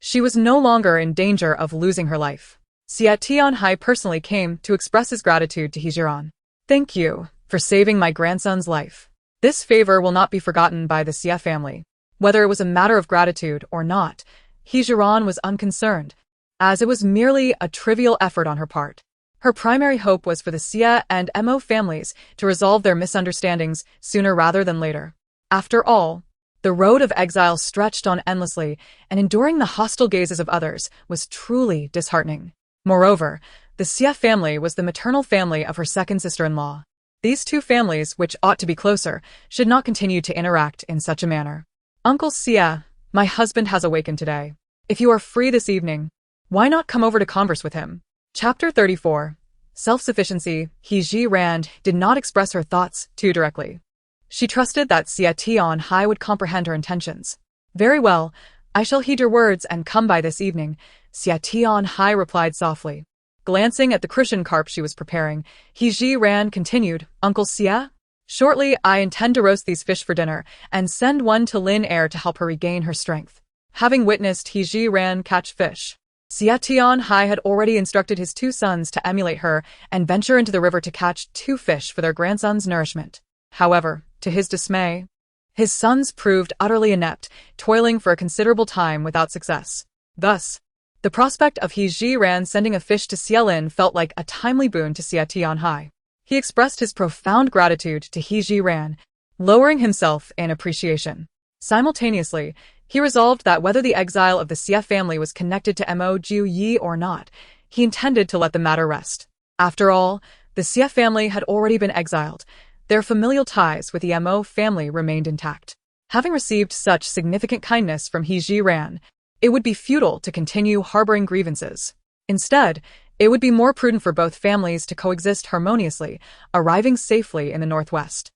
She was no longer in danger of losing her life. Xia Tianhai personally came to express his gratitude to He Ji Ran. Thank you for saving my grandson's life. This favor will not be forgotten by the Xia family. Whether it was a matter of gratitude or not, He Ji Ran was unconcerned, as it was merely a trivial effort on her part. Her primary hope was for the Xia and Mo families to resolve their misunderstandings sooner rather than later. After all, The road of exile stretched on endlessly, and enduring the hostile gazes of others was truly disheartening. Moreover, the Xie family was the maternal family of her second sister-in-law. These two families, which ought to be closer, should not continue to interact in such a manner. Uncle Xie, my husband has awakened today. If you are free this evening, why not come over to converse with him? Chapter 34. Self-sufficiency. He Ji Rand did not express her thoughts too directly. She trusted that Xie Tianhai would comprehend her intentions. Very well, I shall heed your words and come by this evening, Xie Tianhai replied softly. Glancing at the crucian carp she was preparing, He Ji Rand continued, Uncle Xie? Shortly I intend to roast these fish for dinner and send one to Lin Air to help her regain her strength. Having witnessed He Ji Rand catch fish, Xie Tianhai had already instructed his two sons to emulate her and venture into the river to catch 2 fish for their grandson's nourishment. However, to his dismay, his sons proved utterly inept, toiling for a considerable time without success. Thus, the prospect of He Ji Rand sending a fish to Xielin felt like a timely boon to Xie Tianhai. He expressed his profound gratitude to He Ji Rand, lowering himself in appreciation. Simultaneously, he resolved that whether the exile of the Xie family was connected to Mo Jiu Yi or not, he intended to let the matter rest. After all, the Xie family had already been exiled. Their familial ties with the Mo family remained intact. Having received such significant kindness from He Ji Rand, it would be futile to continue harboring grievances. Instead, it would be more prudent for both families to coexist harmoniously, arriving safely in the northwest.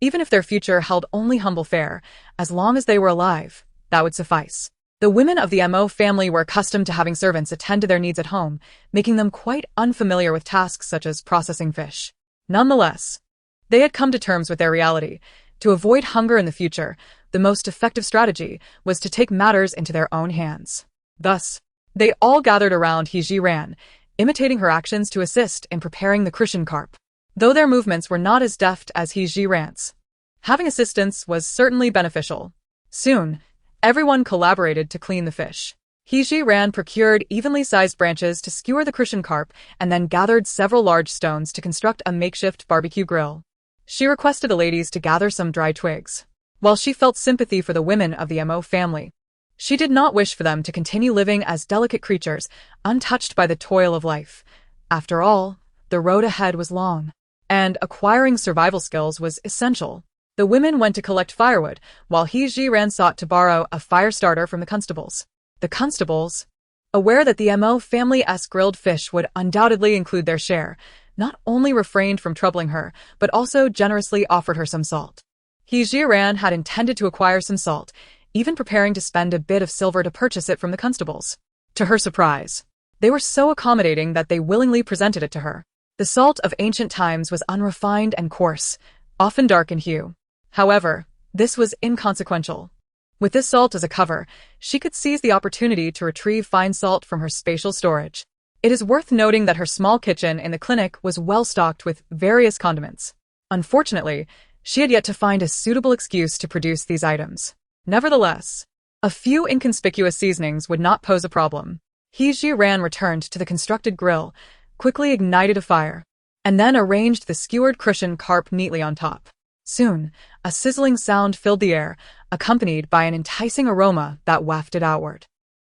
Even if their future held only humble fare, as long as they were alive, that would suffice. The women of the Mo family were accustomed to having servants attend to their needs at home, making them quite unfamiliar with tasks such as processing fish. Nonetheless, they had come to terms with their reality. To avoid hunger in the future, the most effective strategy was to take matters into their own hands. Thus, they all gathered around He Ji Rand, imitating her actions to assist in preparing the crucian carp. Though their movements were not as deft as He Ji Rand's, having assistance was certainly beneficial. Soon, everyone collaborated to clean the fish. He Ji Rand procured evenly sized branches to skewer the crucian carp and then gathered several large stones to construct a makeshift barbecue grill. She requested the ladies to gather some dry twigs. While she felt sympathy for the women of the Mo family, she did not wish for them to continue living as delicate creatures, untouched by the toil of life. After all, the road ahead was long, and acquiring survival skills was essential. The women went to collect firewood, while He Ji Rand sought to borrow a fire starter from the constables. The constables, aware that the Mo family's grilled fish would undoubtedly include their share, not only refrained from troubling her, but also generously offered her some salt. He Ji Rand had intended to acquire some salt, even preparing to spend a bit of silver to purchase it from the constables. To her surprise, they were so accommodating that they willingly presented it to her. The salt of ancient times was unrefined and coarse, often dark in hue. However, this was inconsequential. With this salt as a cover, she could seize the opportunity to retrieve fine salt from her spatial storage. It is worth noting that her small kitchen in the clinic was well stocked with various condiments. Unfortunately, she had yet to find a suitable excuse to produce these items. Nevertheless, a few inconspicuous seasonings would not pose a problem. He Ji Rand returned to the constructed grill, quickly ignited a fire, and then arranged the skewered crucian carp neatly on top. Soon, a sizzling sound filled the air, accompanied by an enticing aroma that wafted outward.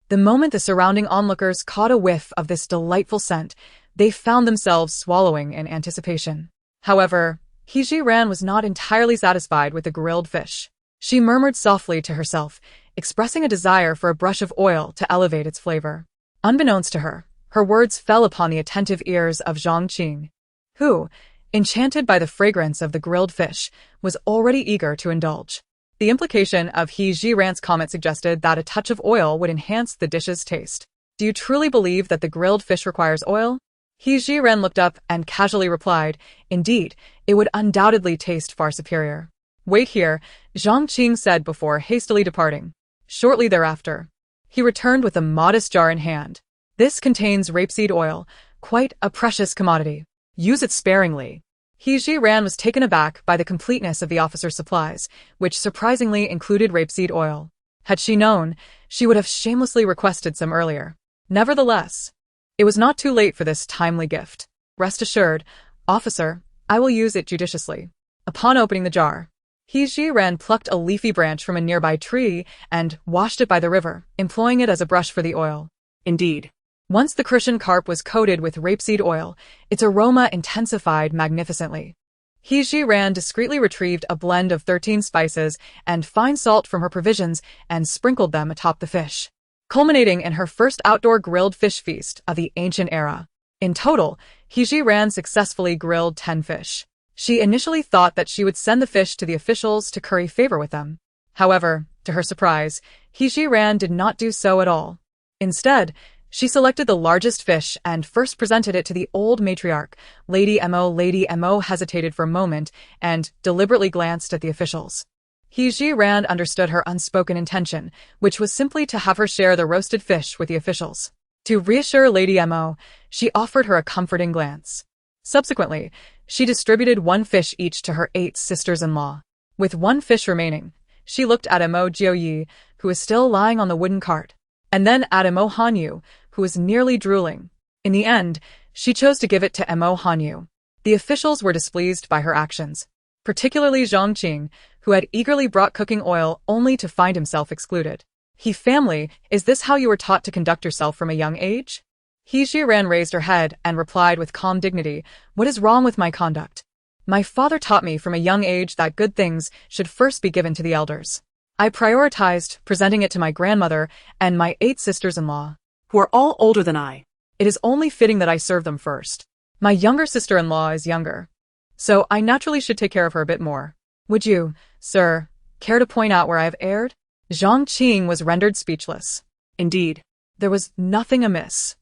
The moment the surrounding onlookers caught a whiff of this delightful scent, they found themselves swallowing in anticipation. However, He Ji Rand was not entirely satisfied with the grilled fish. She murmured softly to herself, expressing a desire for a brush of oil to elevate its flavor. Unbeknownst to her, her words fell upon the attentive ears of Zhang Qing, who, enchanted by the fragrance of the grilled fish, was already eager to indulge. The implication of He Ji Rand's comment suggested that a touch of oil would enhance the dish's taste. Do you truly believe that the grilled fish requires oil? He Ji Rand looked up and casually replied, indeed, it would undoubtedly taste far superior. Wait here, Zhang Qing said before hastily departing. Shortly thereafter, he returned with a modest jar in hand. This contains rapeseed oil, quite a precious commodity. Use it sparingly. He Ji Rand was taken aback by the completeness of the officer's supplies, which surprisingly included rapeseed oil. Had she known, she would have shamelessly requested some earlier. Nevertheless, it was not too late for this timely gift. Rest assured, officer, I will use it judiciously. Upon opening the jar, He Ji-ran plucked a leafy branch from a nearby tree and washed it by the river, employing it as a brush for the oil. Indeed. Once the crucian carp was coated with rapeseed oil, its aroma intensified magnificently. He Ji-ran discreetly retrieved a blend of 13 spices and fine salt from her provisions and sprinkled them atop the fish, culminating in her first outdoor grilled fish feast of the ancient era. In total, He Ji-ran successfully grilled 10 fish. She initially thought that she would send the fish to the officials to curry favor with them. However, to her surprise, He Ji-ran did not do so at all. Instead, she selected the largest fish and first presented it to the old matriarch. Lady Mo. Lady Mo hesitated for a moment and deliberately glanced at the officials. He Ji-ran understood her unspoken intention, which was simply to have her share the roasted fish with the officials. To reassure Lady Mo, she offered her a comforting glance. Subsequently, she distributed 1 fish each to her 8 sisters-in-law. With 1 fish remaining, she looked at Mo Jioyi, who was still lying on the wooden cart, and then at Mo Hanyu, who was nearly drooling. In the end, she chose to give it to Mo Hanyu. The officials were displeased by her actions, particularly Zhang Qing, who had eagerly brought cooking oil only to find himself excluded. He family, is this how you were taught to conduct yourself from a young age? He Ji-ran raised her head and replied with calm dignity, what is wrong with my conduct? My father taught me from a young age that good things should first be given to the elders. I prioritized presenting it to my grandmother and my 8 sisters-in-law, Who are all older than I. It is only fitting that I serve them first. My younger sister-in-law is younger, so I naturally should take care of her a bit more. Would you, sir, care to point out where I have erred? Zhang Qing was rendered speechless. Indeed. There was nothing amiss.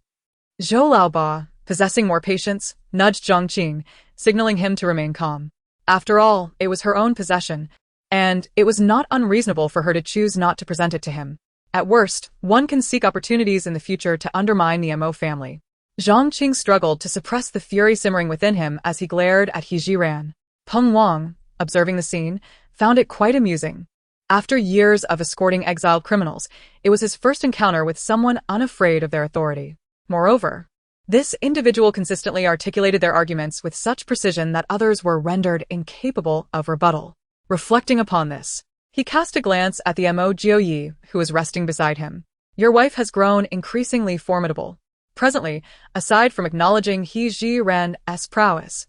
Zhou Laoba, possessing more patience, nudged Zhang Qing, signaling him to remain calm. After all, it was her own possession, and it was not unreasonable for her to choose not to present it to him. At worst, one can seek opportunities in the future to undermine the Mo family. Zhang Qing struggled to suppress the fury simmering within him as he glared at He Ji-ran. Peng Wang, observing the scene, found it quite amusing. After years of escorting exiled criminals, it was his first encounter with someone unafraid of their authority. Moreover, this individual consistently articulated their arguments with such precision that others were rendered incapable of rebuttal. Reflecting upon this, he cast a glance at the Mo Jioyi, who was resting beside him. Your wife has grown increasingly formidable. Presently, aside from acknowledging He Ji-ran's prowess,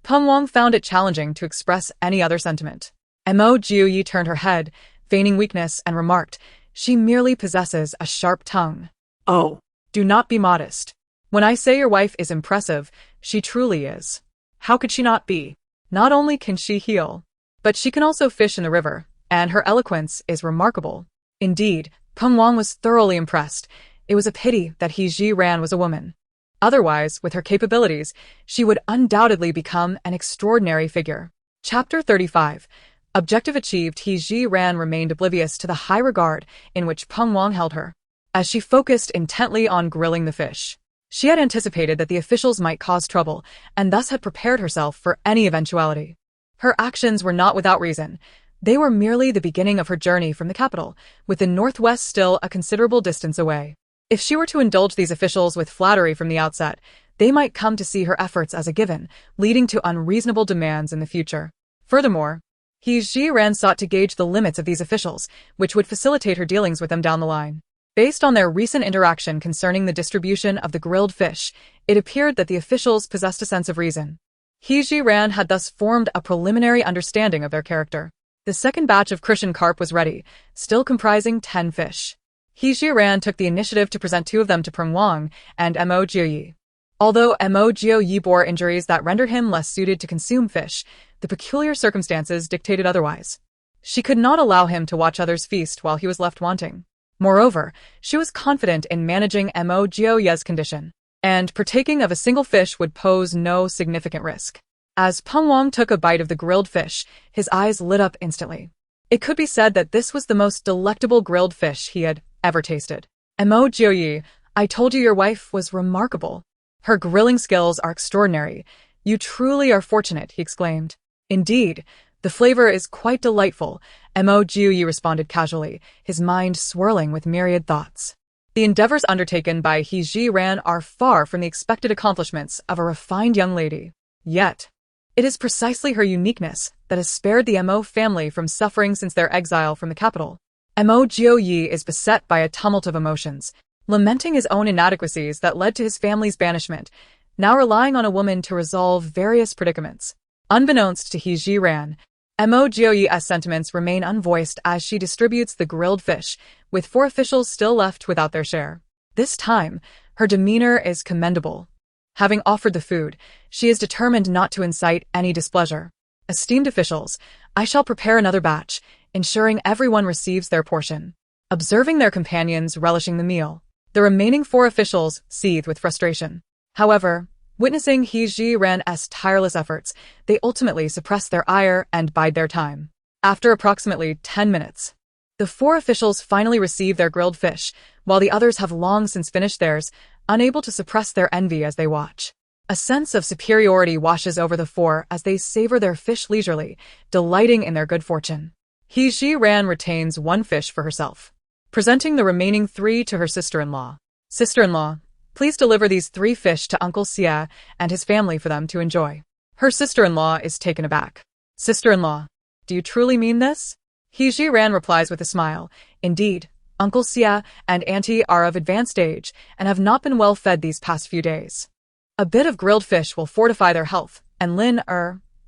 Peng Wang found it challenging to express any other sentiment. Mo Jioyi turned her head, feigning weakness, and remarked, she merely possesses a sharp tongue. Oh. Do not be modest. When I say your wife is impressive, she truly is. How could she not be? Not only can she heal, but she can also fish in the river, and her eloquence is remarkable. Indeed, Peng Wang was thoroughly impressed. It was a pity that He Ji-ran was a woman. Otherwise, with her capabilities, she would undoubtedly become an extraordinary figure. Chapter 35. Objective achieved. He Ji-ran remained oblivious to the high regard in which Peng Wang held her, as she focused intently on grilling the fish. She had anticipated that the officials might cause trouble, and thus had prepared herself for any eventuality. Her actions were not without reason. They were merely the beginning of her journey from the capital, with the northwest still a considerable distance away. If she were to indulge these officials with flattery from the outset, they might come to see her efforts as a given, leading to unreasonable demands in the future. Furthermore, He Ji-ran sought to gauge the limits of these officials, which would facilitate her dealings with them down the line. Based on their recent interaction concerning the distribution of the grilled fish, it appeared that the officials possessed a sense of reason. He Ji-ran had thus formed a preliminary understanding of their character. The second batch of crucian carp was ready, still comprising 10 fish. He Ji-ran took the initiative to present 2 of them to Peng Wang and Mo Jioyi. Although Mo Jioyi bore injuries that rendered him less suited to consume fish, the peculiar circumstances dictated otherwise. She could not allow him to watch others feast while he was left wanting. Moreover, she was confident in managing Mo Jioyi's condition, and partaking of a single fish would pose no significant risk. As Peng Wang took a bite of the grilled fish, his eyes lit up instantly. It could be said that this was the most delectable grilled fish he had ever tasted. Mo Jioyi, I told you your wife was remarkable. Her grilling skills are extraordinary. You truly are fortunate, he exclaimed. Indeed, the flavor is quite delightful, Mo Jioyi responded casually, his mind swirling with myriad thoughts. The endeavors undertaken by He Ji-ran are far from the expected accomplishments of a refined young lady. Yet, It is precisely her uniqueness that has spared the Mo family from suffering since their exile from the capital. Mo Jiuyi is beset by a tumult of emotions, lamenting his own inadequacies that led to his family's banishment, now relying on a woman to resolve various predicaments. Unbeknownst to He Jiran, Mo Jiuyi's sentiments remain unvoiced as she distributes the grilled fish, with 4 officials still left without their share. This time, her demeanor is commendable. Having offered the food, she is determined not to incite any displeasure. Esteemed officials, I shall prepare another batch, ensuring everyone receives their portion. Observing their companions relishing the meal, the remaining 4 officials seethe with frustration. However, witnessing He Jiran's tireless efforts, they ultimately suppress their ire and bide their time. After approximately 10 minutes, the 4 officials finally receive their grilled fish, while the others have long since finished theirs, unable to suppress their envy as they watch. A sense of superiority washes over the 4 as they savor their fish leisurely, delighting in their good fortune. He Jiran retains 1 fish for herself, presenting the remaining 3 to her sister-in-law. Sister-in-law, please deliver these 3 fish to Uncle Xia and his family for them to enjoy. Her sister-in-law is taken aback. Sister-in-law, do you truly mean this? He Jiran replies with a smile. Indeed, Uncle Xia and Auntie are of advanced age and have not been well fed these past few days. A bit of grilled fish will fortify their health, and Lin,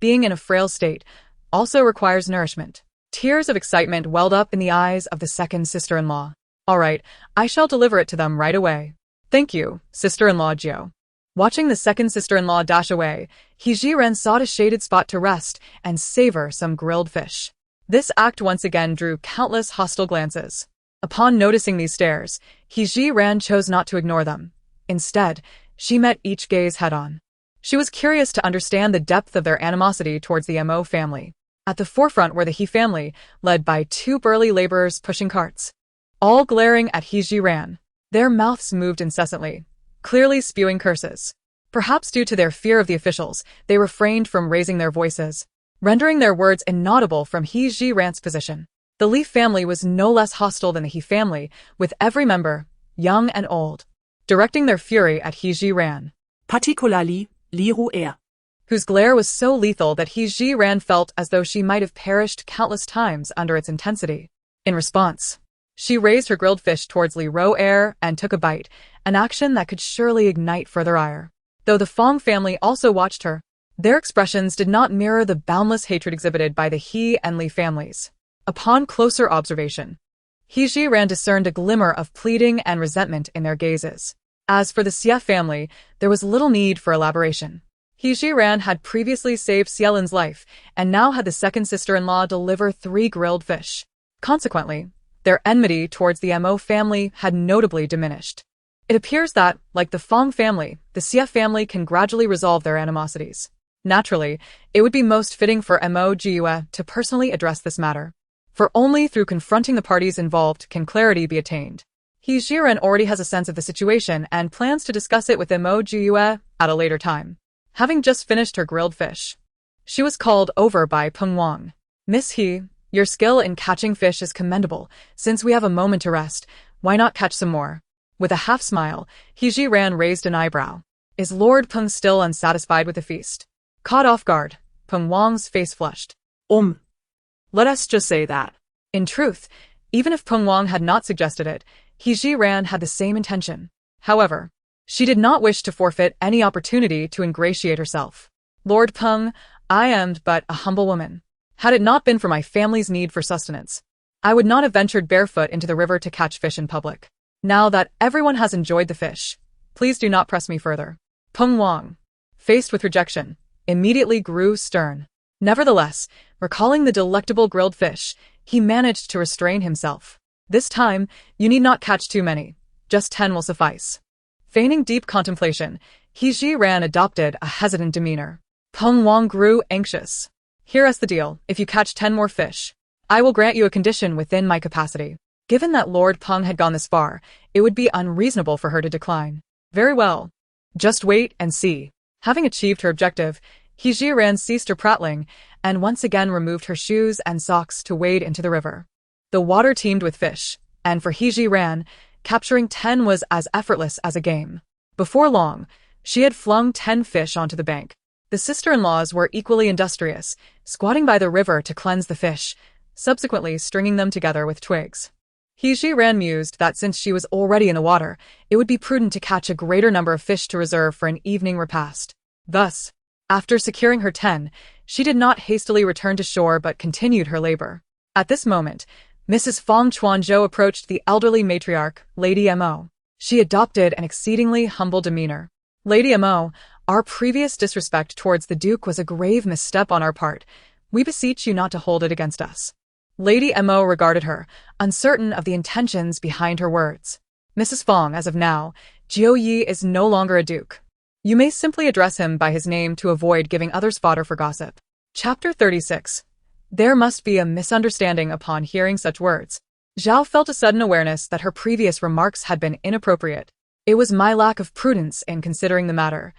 being in a frail state, also requires nourishment. Tears of excitement welled up in the eyes of the second sister-in-law. All right, I shall deliver it to them right away. Thank you, sister-in-law Jiu. Watching the second sister-in-law dash away, He Jiran sought a shaded spot to rest and savor some grilled fish. This act once again drew countless hostile glances. Upon noticing these stares, He Jiran chose not to ignore them. Instead, she met each gaze head-on. She was curious to understand the depth of their animosity towards the Mo family. At the forefront were the He family, led by 2 burly laborers pushing carts, all glaring at He Jiran. Their mouths moved incessantly, clearly spewing curses. Perhaps due to their fear of the officials, they refrained from raising their voices, rendering their words inaudible from He Jiran's position. The Li family was no less hostile than the He family, with every member, young and old, directing their fury at He Jiran. Particularly, Li Ru'er, whose glare was so lethal that He Jiran felt as though she might have perished countless times under its intensity. In response, she raised her grilled fish towards Li Ru'er and took a bite, an action that could surely ignite further ire. Though the Fong family also watched her, their expressions did not mirror the boundless hatred exhibited by the He and Li families. Upon closer observation, He Jiran discerned a glimmer of pleading and resentment in their gazes. As for the Xia family, there was little need for elaboration. He Jiran had previously saved Xielin's life, and now had the second sister-in-law deliver 3 grilled fish. Consequently, their enmity towards the Mo family had notably diminished. It appears that, like the Fong family, the Xia family can gradually resolve their animosities. Naturally, it would be most fitting for Mo Jiue to personally address this matter, for only through confronting the parties involved can clarity be attained. He Jiran already has a sense of the situation and plans to discuss it with Mo Jiue at a later time. Having just finished her grilled fish, she was called over by Peng Wang. Miss He, your skill in catching fish is commendable. Since we have a moment to rest, why not catch some more? With a half-smile, He Jiran raised an eyebrow. Is Lord Peng still unsatisfied with the feast? Caught off guard, Peng Wang's face flushed. Let us just say that. In truth, even if Peng Wang had not suggested it, He Jiran had the same intention. However, she did not wish to forfeit any opportunity to ingratiate herself. Lord Peng, I am but a humble woman. Had it not been for my family's need for sustenance, I would not have ventured barefoot into the river to catch fish in public. Now that everyone has enjoyed the fish, please do not press me further. Peng Wang, faced with rejection, immediately grew stern. Nevertheless, recalling the delectable grilled fish, he managed to restrain himself. This time, you need not catch too many. Just 10 will suffice. Feigning deep contemplation, He Jiran adopted a hesitant demeanor. Peng Wang grew anxious. Here's the deal. If you catch 10 more fish, I will grant you a condition within my capacity. Given that Lord Peng had gone this far, it would be unreasonable for her to decline. Very well. Just wait and see. Having achieved her objective, He Jiran ceased her prattling and once again removed her shoes and socks to wade into the river. The water teemed with fish, and for He Jiran, capturing 10 was as effortless as a game. Before long, she had flung 10 fish onto the bank. The sister-in-laws were equally industrious, squatting by the river to cleanse the fish, subsequently stringing them together with twigs. He Ran mused that since she was already in the water, it would be prudent to catch a greater number of fish to reserve for an evening repast. Thus, after securing her 10, she did not hastily return to shore but continued her labor. At this moment, Mrs. Fong Chuanzhou approached the elderly matriarch, Lady Mo. She adopted an exceedingly humble demeanor. Lady Mo, our previous disrespect towards the Duke was a grave misstep on our part. We beseech you not to hold it against us. Lady Mo regarded her, uncertain of the intentions behind her words. Mrs. Fong, as of now, Jiu Yi is no longer a duke. You may simply address him by his name to avoid giving others fodder for gossip. Chapter 36. There must be a misunderstanding upon hearing such words. Zhao felt a sudden awareness that her previous remarks had been inappropriate. It was my lack of prudence in considering the matter.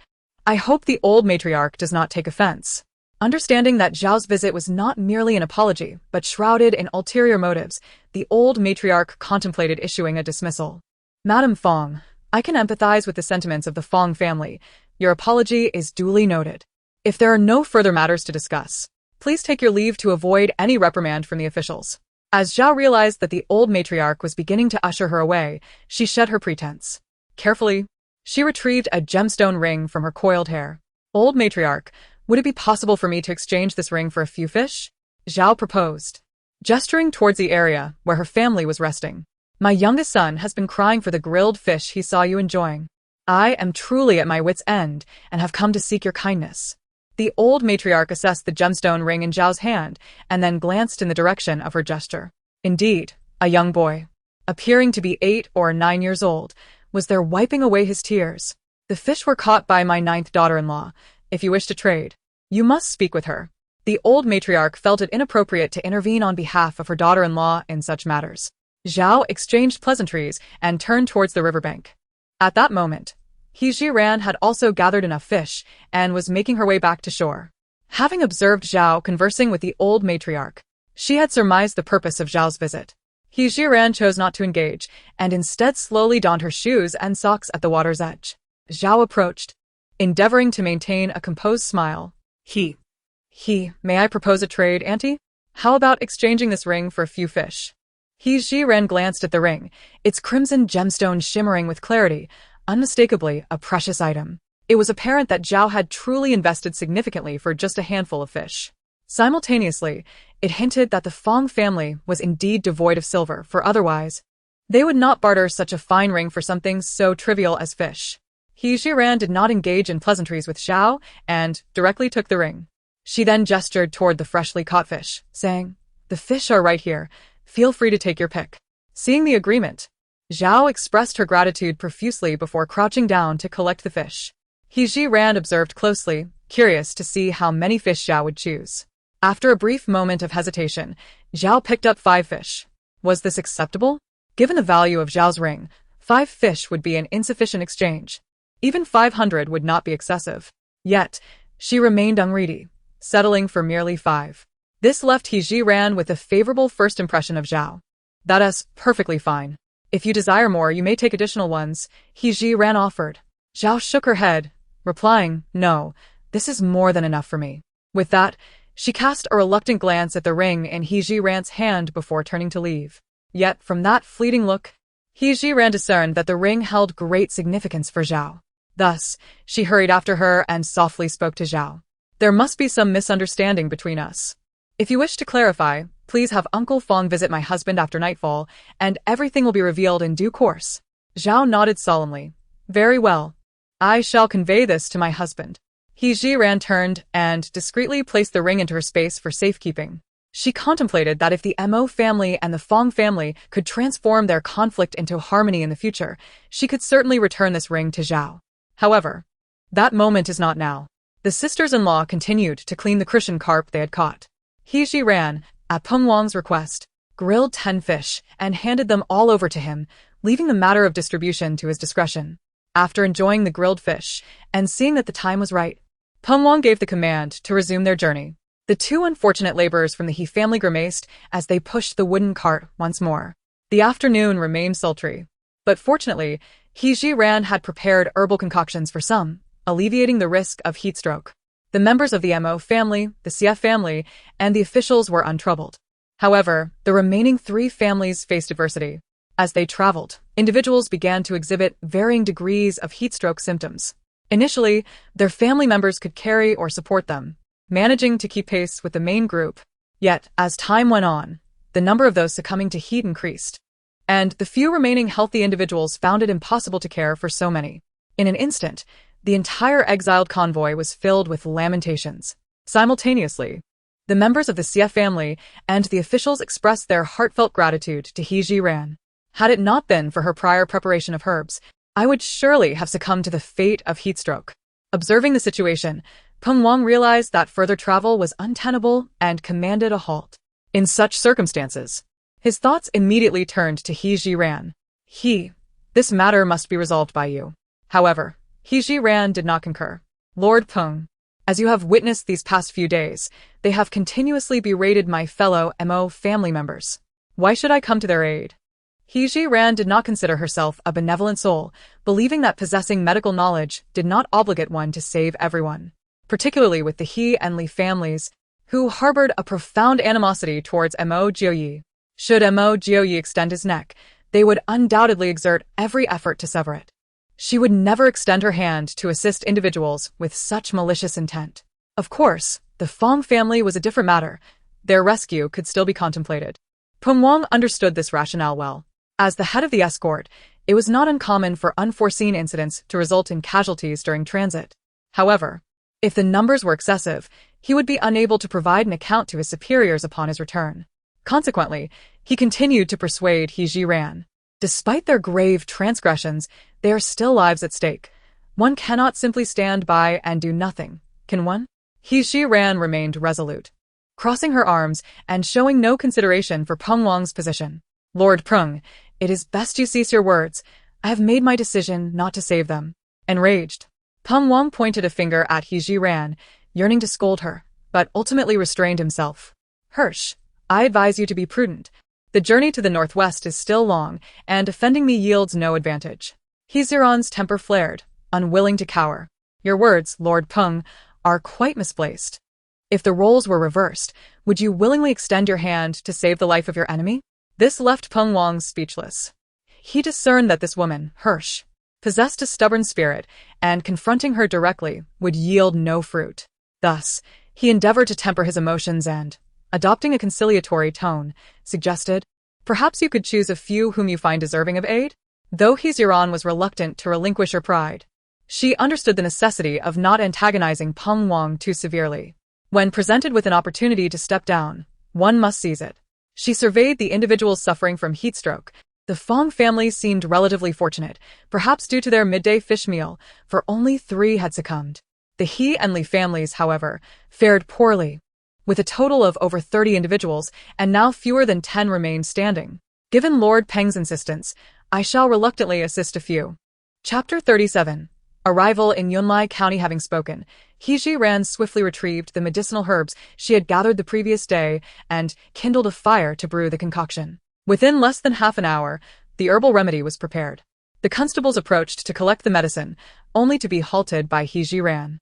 I hope the old matriarch does not take offense. Understanding that Zhao's visit was not merely an apology, but shrouded in ulterior motives, the old matriarch contemplated issuing a dismissal. Madam Fong, I can empathize with the sentiments of the Fong family. Your apology is duly noted. If there are no further matters to discuss, please take your leave to avoid any reprimand from the officials. As Zhao realized that the old matriarch was beginning to usher her away, she shed her pretense. Carefully, she retrieved a gemstone ring from her coiled hair. Old matriarch, would it be possible for me to exchange this ring for a few fish? Zhao proposed, gesturing towards the area where her family was resting. My youngest son has been crying for the grilled fish he saw you enjoying. I am truly at my wit's end and have come to seek your kindness. The old matriarch assessed the gemstone ring in Zhao's hand and then glanced in the direction of her gesture. Indeed, a young boy, appearing to be 8 or 9 years old, was there wiping away his tears. The fish were caught by my 9th daughter-in-law. If you wish to trade, you must speak with her. The old matriarch felt it inappropriate to intervene on behalf of her daughter-in-law in such matters. Zhao exchanged pleasantries and turned towards the riverbank. At that moment, He Ran had also gathered enough fish and was making her way back to shore. Having observed Zhao conversing with the old matriarch, she had surmised the purpose of Zhao's visit. He Ran chose not to engage and instead slowly donned her shoes and socks at the water's edge. Zhao approached, endeavoring to maintain a composed smile. May I propose a trade, Auntie? How about exchanging this ring for a few fish? He Ran glanced at the ring, its crimson gemstone shimmering with clarity, unmistakably a precious item. It was apparent that Zhao had truly invested significantly for just a handful of fish. Simultaneously, it hinted that the Fong family was indeed devoid of silver, for otherwise, they would not barter such a fine ring for something so trivial as fish. He Ran did not engage in pleasantries with Zhao and directly took the ring. She then gestured toward the freshly caught fish, saying, "The fish are right here. Feel free to take your pick." Seeing the agreement, Zhao expressed her gratitude profusely before crouching down to collect the fish. He Ran observed closely, curious to see how many fish Zhao would choose. After a brief moment of hesitation, Zhao picked up 5 fish. Was this acceptable? Given the value of Zhao's ring, 5 fish would be an insufficient exchange. Even 500 would not be excessive. Yet, she remained unready, settling for merely 5. This left He Ran with a favorable first impression of Zhao. That is perfectly fine. If you desire more, you may take additional ones, He Ran offered. Zhao shook her head, replying, "No, this is more than enough for me." With that, she cast a reluctant glance at the ring in He Ran's hand before turning to leave. Yet, from that fleeting look, He Ran discerned that the ring held great significance for Zhao. Thus, she hurried after her and softly spoke to Zhao. "There must be some misunderstanding between us. If you wish to clarify, please have Uncle Fong visit my husband after nightfall, and everything will be revealed in due course." Zhao nodded solemnly. "Very well. I shall convey this to my husband." He Ran turned and discreetly placed the ring into her space for safekeeping. She contemplated that if the Mo family and the Fong family could transform their conflict into harmony in the future, she could certainly return this ring to Zhao. However, that moment is not now. The sisters-in-law continued to clean the crucian carp they had caught. He Ran, at Peng Wang's request, grilled 10 fish and handed them all over to him, leaving the matter of distribution to his discretion. After enjoying the grilled fish and seeing that the time was right, Peng Wang gave the command to resume their journey. The 2 unfortunate laborers from the He family grimaced as they pushed the wooden cart once more. The afternoon remained sultry, but fortunately, He Ran had prepared herbal concoctions for some, alleviating the risk of heat stroke. The members of the Mo family, the CF family, and the officials were untroubled. However, the remaining 3 families faced adversity. As they traveled, individuals began to exhibit varying degrees of heatstroke symptoms. Initially, their family members could carry or support them, managing to keep pace with the main group. Yet, as time went on, the number of those succumbing to heat increased, and the few remaining healthy individuals found it impossible to care for so many. In an instant, the entire exiled convoy was filled with lamentations. Simultaneously, the members of the CF family and the officials expressed their heartfelt gratitude to He Ji-ran. Had it not been for her prior preparation of herbs, I would surely have succumbed to the fate of heatstroke. Observing the situation, Peng Wang realized that further travel was untenable and commanded a halt. In such circumstances, his thoughts immediately turned to He Ji-ran. This matter must be resolved by you. However, He Ji-ran did not concur. Lord Peng, as you have witnessed these past few days, they have continuously berated my fellow Mo family members. Why should I come to their aid? He Ji-ran did not consider herself a benevolent soul, believing that possessing medical knowledge did not obligate one to save everyone, particularly with the He and Li families, who harbored a profound animosity towards Mo Jioyi. Should Mo Jioyi extend his neck, they would undoubtedly exert every effort to sever it. She would never extend her hand to assist individuals with such malicious intent. Of course, the Fong family was a different matter. Their rescue could still be contemplated. Peng Wang understood this rationale well. As the head of the escort, it was not uncommon for unforeseen incidents to result in casualties during transit. However, if the numbers were excessive, he would be unable to provide an account to his superiors upon his return. Consequently, he continued to persuade He Ji-ran. Despite their grave transgressions, there are still lives at stake. One cannot simply stand by and do nothing, can one? He Ji-ran remained resolute, crossing her arms and showing no consideration for Peng Wang's position. Lord Peng, it is best you cease your words. I have made my decision not to save them. Enraged, Peng Wang pointed a finger at He Ji-ran, yearning to scold her, but ultimately restrained himself. Hirsch, I advise you to be prudent. The journey to the northwest is still long, and defending me yields no advantage. He Ji-ran's temper flared, unwilling to cower. Your words, Lord Peng, are quite misplaced. If the roles were reversed, would you willingly extend your hand to save the life of your enemy? This left Peng Wang speechless. He discerned that this woman, Hirsch, possessed a stubborn spirit, and confronting her directly would yield no fruit. Thus, he endeavored to temper his emotions and, adopting a conciliatory tone, suggested, perhaps you could choose a few whom you find deserving of aid? Though He Ji-ran was reluctant to relinquish her pride, she understood the necessity of not antagonizing Peng Wang too severely. When presented with an opportunity to step down, one must seize it. She surveyed the individuals suffering from heatstroke. The Fong family seemed relatively fortunate, perhaps due to their midday fish meal, for only 3 had succumbed. The He and Li families, however, fared poorly, with a total of over 30 individuals, and now fewer than 10 remained standing. Given Lord Peng's insistence, I shall reluctantly assist a few. Chapter 37. Arrival in Yunlai County. Having spoken, He Ji-ran swiftly retrieved the medicinal herbs she had gathered the previous day and kindled a fire to brew the concoction. Within less than half an hour, the herbal remedy was prepared. The constables approached to collect the medicine, only to be halted by He Ji-ran.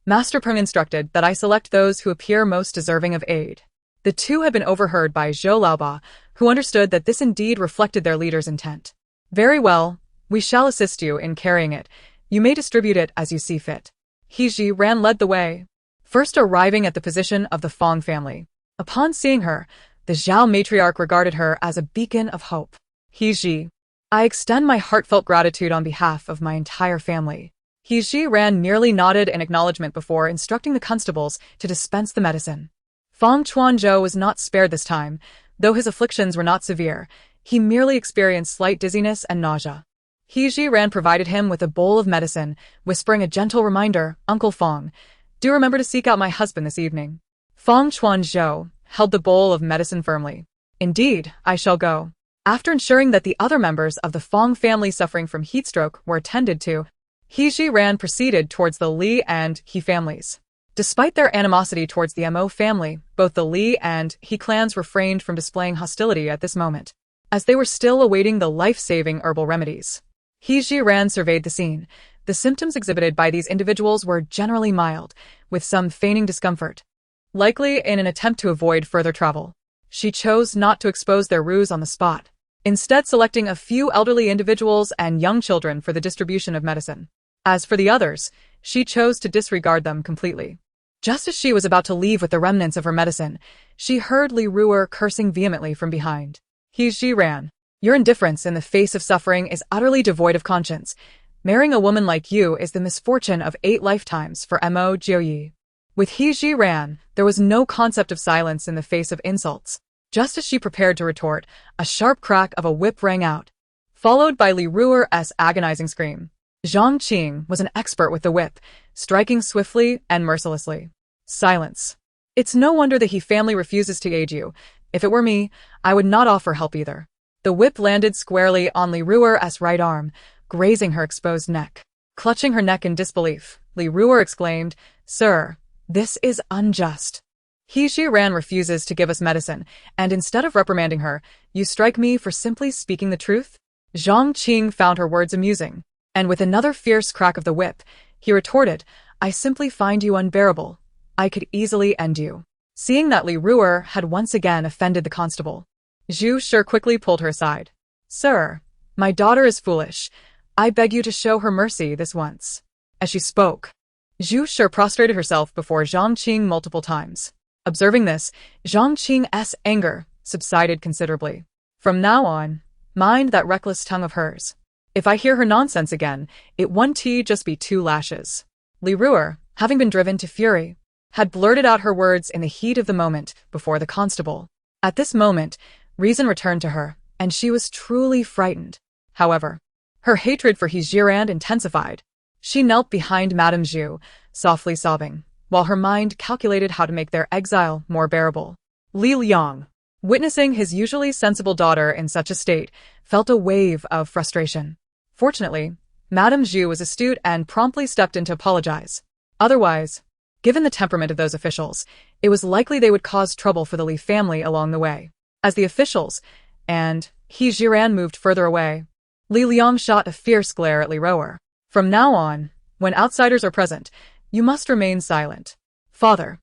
Master Peng instructed that I select those who appear most deserving of aid. The 2 had been overheard by Zhou Laoba, who understood that this indeed reflected their leader's intent. Very well, we shall assist you in carrying it. You may distribute it as you see fit. He Ji-ran led the way, first arriving at the position of the Fong family. Upon seeing her, the Zhao matriarch regarded her as a beacon of hope. He Ji, I extend my heartfelt gratitude on behalf of my entire family. He Ji-ran merely nodded in acknowledgement before instructing the constables to dispense the medicine. Fong Chuanzhou was not spared this time. Though his afflictions were not severe, he merely experienced slight dizziness and nausea. He Ji-ran provided him with a bowl of medicine, whispering a gentle reminder, Uncle Fong, do remember to seek out my husband this evening. Fong Chuanzhou held the bowl of medicine firmly. Indeed, I shall go. After ensuring that the other members of the Fong family suffering from heatstroke were attended to, He Ji-ran proceeded towards the Li and He families. Despite their animosity towards the Mo family, both the Li and He clans refrained from displaying hostility at this moment, as they were still awaiting the life-saving herbal remedies. He Ji-ran surveyed the scene, The symptoms exhibited by these individuals were generally mild, with some feigning discomfort, likely in an attempt to avoid further travel. She chose not to expose their ruse on the spot, instead selecting a few elderly individuals and young children for the distribution of medicine. As for the others, she chose to disregard them completely. Just as she was about to leave with the remnants of her medicine, she heard Li Ruer cursing vehemently from behind. He ran. Your indifference in the face of suffering is utterly devoid of conscience. Marrying a woman like you is the misfortune of 8 lifetimes for Mo Jioyi. With He ran, there was no concept of silence in the face of insults. Just as she prepared to retort, a sharp crack of a whip rang out, followed by Li Ruer's agonizing scream. Zhang Qing was an expert with the whip, striking swiftly and mercilessly. Silence. It's no wonder the He family refuses to aid you. If it were me, I would not offer help either. The whip landed squarely on Li Ruer's right arm, grazing her exposed neck. Clutching her neck in disbelief, Li Ruer exclaimed, "Sir, this is unjust. He ran refuses to give us medicine, and instead of reprimanding her, you strike me for simply speaking the truth?" Zhang Qing found her words amusing, and with another fierce crack of the whip, he retorted, "I simply find you unbearable. I could easily end you." Seeing that Li Ruer had once again offended the constable, Zhu Shi quickly pulled her aside. "Sir, my daughter is foolish. I beg you to show her mercy this once." As she spoke, Zhu Shi prostrated herself before Zhang Qing multiple times. Observing this, Zhang Qing's anger subsided considerably. "From now on, mind that reckless tongue of hers. If I hear her nonsense again, it won't just be 2 lashes." Li Ruer, having been driven to fury, had blurted out her words in the heat of the moment before the constable. At this moment, reason returned to her, and she was truly frightened. However, her hatred for He Jiran intensified. She knelt behind Madame Zhu, softly sobbing, while her mind calculated how to make their exile more bearable. Li Liang, witnessing his usually sensible daughter in such a state, felt a wave of frustration. Fortunately, Madame Zhu was astute and promptly stepped in to apologize. Otherwise, given the temperament of those officials, it was likely they would cause trouble for the Li family along the way. As the officials and He Jiran moved further away, Li Liang shot a fierce glare at Li Ruer. "From now on, when outsiders are present, you must remain silent." "Father."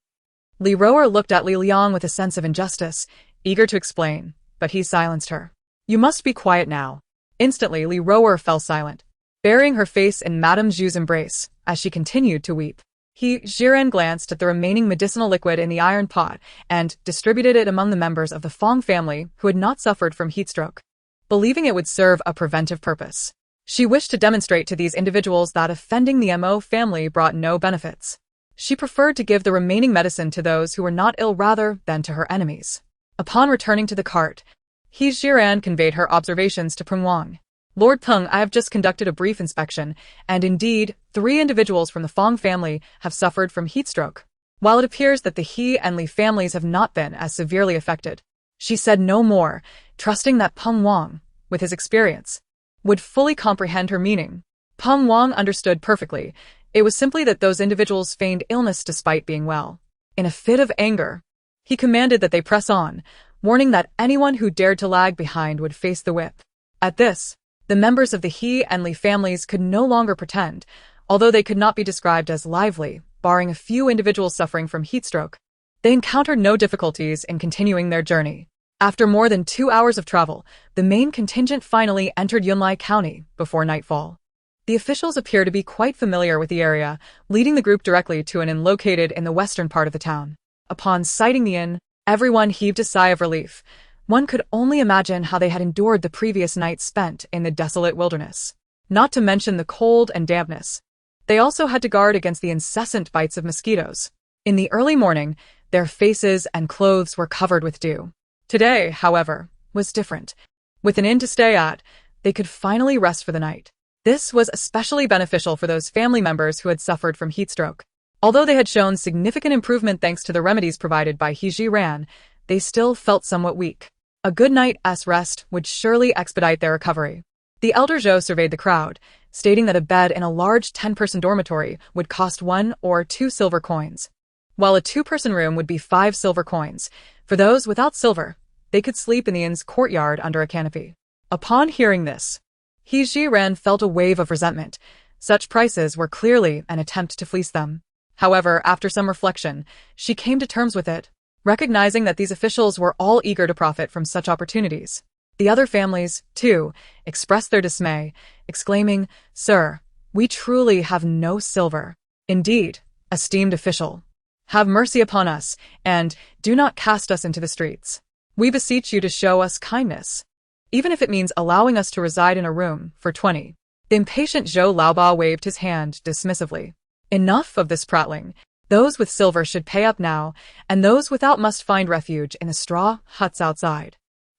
Li Ruer looked at Li Liang with a sense of injustice, eager to explain, but he silenced her. "You must be quiet now." Instantly, Li Ruer fell silent, burying her face in Madame Zhu's embrace as she continued to weep. He Jiran glanced at the remaining medicinal liquid in the iron pot and distributed it among the members of the Fong family who had not suffered from heatstroke, believing it would serve a preventive purpose. She wished to demonstrate to these individuals that offending the Mo family brought no benefits. She preferred to give the remaining medicine to those who were not ill rather than to her enemies. Upon returning to the cart, He Jiran conveyed her observations to Peng Wang. "Lord Peng, I have just conducted a brief inspection, and indeed, 3 individuals from the Fong family have suffered from heatstroke. While it appears that the He and Li families have not been as severely affected." She said no more, trusting that Peng Wang, with his experience, would fully comprehend her meaning. Peng Wang understood perfectly. It was simply that those individuals feigned illness despite being well. In a fit of anger, he commanded that they press on, warning that anyone who dared to lag behind would face the whip. At this, the members of the He and Li families could no longer pretend, although they could not be described as lively, barring a few individuals suffering from heatstroke. They encountered no difficulties in continuing their journey. After more than 2 hours of travel, the main contingent finally entered Yunlai County before nightfall. The officials appear to be quite familiar with the area, leading the group directly to an inn located in the western part of the town. Upon sighting the inn, everyone heaved a sigh of relief. One could only imagine how they had endured the previous night spent in the desolate wilderness. Not to mention the cold and dampness. They also had to guard against the incessant bites of mosquitoes. In the early morning, their faces and clothes were covered with dew. Today, however, was different. With an inn to stay at, they could finally rest for the night. This was especially beneficial for those family members who had suffered from heatstroke. Although they had shown significant improvement thanks to the remedies provided by He Jiran, they still felt somewhat weak. A good night's rest would surely expedite their recovery. The elder Zhou surveyed the crowd, stating that a bed in a large 10-person dormitory would cost 1 or 2 silver coins, while a 2-person room would be 5 silver coins. For those without silver, they could sleep in the inn's courtyard under a canopy. Upon hearing this, He Jiran felt a wave of resentment, Such prices were clearly an attempt to fleece them. However, after some reflection, she came to terms with it, recognizing that these officials were all eager to profit from such opportunities. The other families, too, expressed their dismay, exclaiming, "Sir, we truly have no silver. Indeed, esteemed official, have mercy upon us, and do not cast us into the streets. We beseech you to show us kindness, even if it means allowing us to reside in a room for 20. The impatient Zhou Laoba waved his hand dismissively. Enough of this prattling. Those with silver should pay up now, and those without must find refuge in the straw huts outside.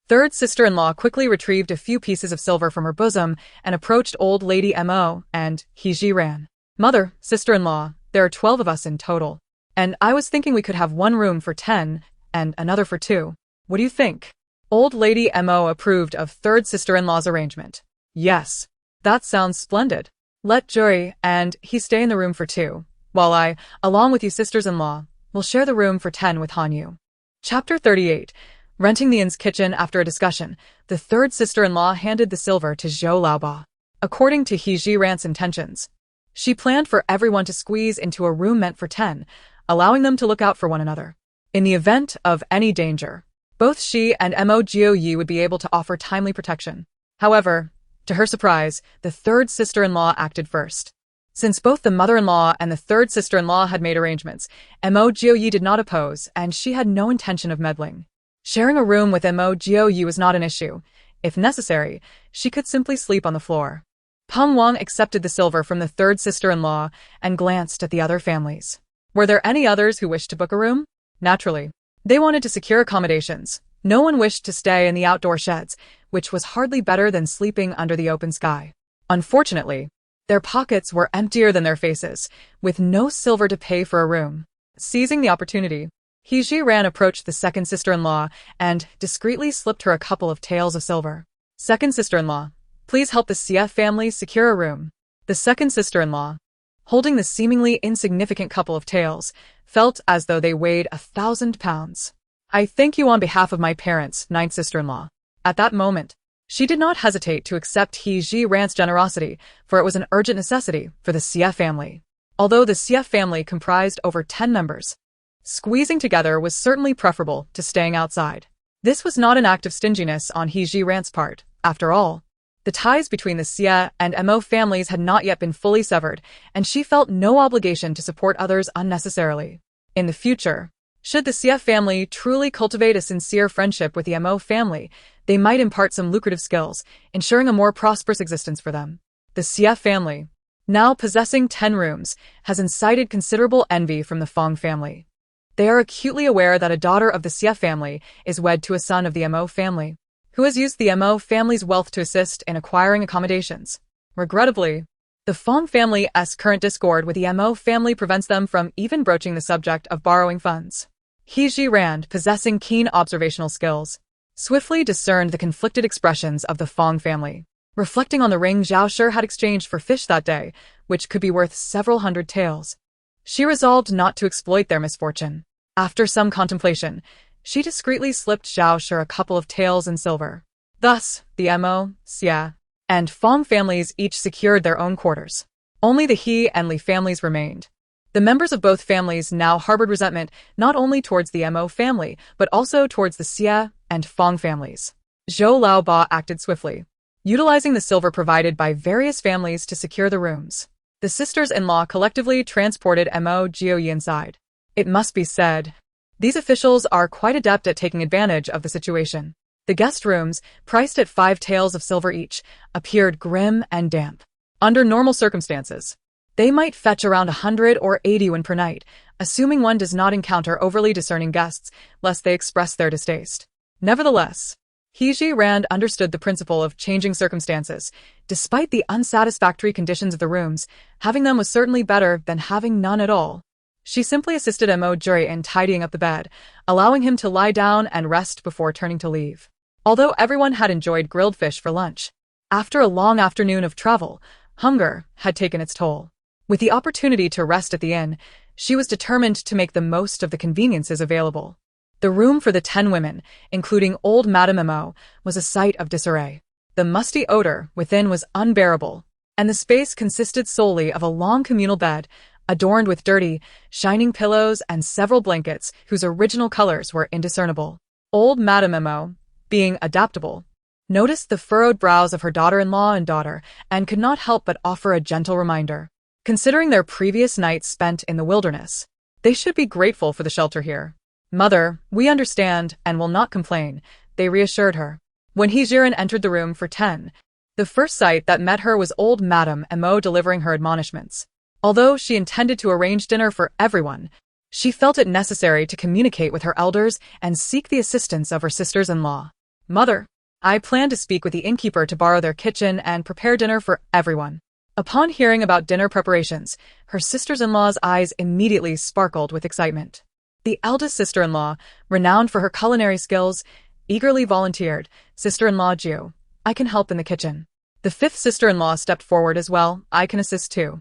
Third sister-in-law quickly retrieved a few pieces of silver from her bosom and approached old lady Mo and He ran. Mother, sister-in-law, there are 12 of us in total, and I was thinking we could have one room for 10 and another for 2. What do you think? Old lady Mo approved of third sister-in-law's arrangement. Yes, that sounds splendid. Let Jury and he stay in the room for 2, while I, along with you sisters-in-law, will share the room for 10 with Hanyu. Chapter 38. Renting the inn's kitchen. After a discussion, the third sister-in-law handed the silver to Zhou Laoba. According to He Jiran's intentions, she planned for everyone to squeeze into a room meant for 10, allowing them to look out for one another. In the event of any danger, both she and Mo Jiu would be able to offer timely protection. However, to her surprise, the third sister-in-law acted first. Since both the mother-in-law and the third sister-in-law had made arrangements, Mo Jiu did not oppose, and she had no intention of meddling. Sharing a room with Mo Jiu was not an issue. If necessary, she could simply sleep on the floor. Peng Wang accepted the silver from the third sister-in-law and glanced at the other families. Were there any others who wished to book a room? Naturally. They wanted to secure accommodations. No one wished to stay in the outdoor sheds, which was hardly better than sleeping under the open sky. Unfortunately, their pockets were emptier than their faces, with no silver to pay for a room. Seizing the opportunity, He Jiran approached the second sister-in-law and discreetly slipped her a couple of taels of silver. Second sister-in-law, please help the Xie family secure a room. The second sister-in-law, holding the seemingly insignificant couple of taels, felt as though they weighed 1,000 pounds. I thank you on behalf of my parents, ninth sister-in-law. At that moment, she did not hesitate to accept He Jiran's generosity, for it was an urgent necessity for the Xie family. Although the Xie family comprised over 10 members, squeezing together was certainly preferable to staying outside. This was not an act of stinginess on He Jiran's part. After all, the ties between the Xie and Mo families had not yet been fully severed, and she felt no obligation to support others unnecessarily. In the future, should the Xie family truly cultivate a sincere friendship with the Mo family, they might impart some lucrative skills, ensuring a more prosperous existence for them. The Xie family, now possessing 10 rooms, has incited considerable envy from the Fong family. They are acutely aware that a daughter of the Xie family is wed to a son of the Mo family, who has used the Mo family's wealth to assist in acquiring accommodations. Regrettably, the Fong family's current discord with the Mo family prevents them from even broaching the subject of borrowing funds. He Jiran, possessing keen observational skills, swiftly discerned the conflicted expressions of the Fong family. Reflecting on the ring Zhao Shi had exchanged for fish that day, which could be worth several hundred taels, she resolved not to exploit their misfortune. After some contemplation, she discreetly slipped Zhao Shi a couple of taels in silver. Thus, the Mo, Xie, and Fong families each secured their own quarters. Only the He and Li families remained. The members of both families now harbored resentment not only towards the Mo family, but also towards the Xie and Fong families. Zhou Laoba acted swiftly, utilizing the silver provided by various families to secure the rooms. The sisters-in-law collectively transported Mo Jiu inside. It must be said, these officials are quite adept at taking advantage of the situation. The guest rooms, priced at 5 taels of silver each, appeared grim and damp. Under normal circumstances, they might fetch around 100 or 80 yuan per night, assuming one does not encounter overly discerning guests, lest they express their distaste. Nevertheless, He Jiran understood the principle of changing circumstances. Despite the unsatisfactory conditions of the rooms, having them was certainly better than having none at all. She simply assisted Mo Juri in tidying up the bed, allowing him to lie down and rest before turning to leave. Although everyone had enjoyed grilled fish for lunch, after a long afternoon of travel, hunger had taken its toll. With the opportunity to rest at the inn, she was determined to make the most of the conveniences available. The room for the 10 women, including old Madame Mo, was a sight of disarray. The musty odor within was unbearable, and the space consisted solely of a long communal bed, adorned with dirty, shining pillows and several blankets whose original colors were indiscernible. Old Madame Emo, being adaptable, noticed the furrowed brows of her daughter-in-law and daughter and could not help but offer a gentle reminder. Considering their previous nights spent in the wilderness, they should be grateful for the shelter here. Mother, we understand and will not complain, they reassured her. When Hejiren entered the room for 10, the first sight that met her was old Madame Emo delivering her admonishments. Although she intended to arrange dinner for everyone, she felt it necessary to communicate with her elders and seek the assistance of her sisters-in-law. Mother, I plan to speak with the innkeeper to borrow their kitchen and prepare dinner for everyone. Upon hearing about dinner preparations, her sisters-in-law's eyes immediately sparkled with excitement. The eldest sister-in-law, renowned for her culinary skills, eagerly volunteered, "Sister-in-law Jiu, I can help in the kitchen." The fifth sister-in-law stepped forward as well, "I can assist too."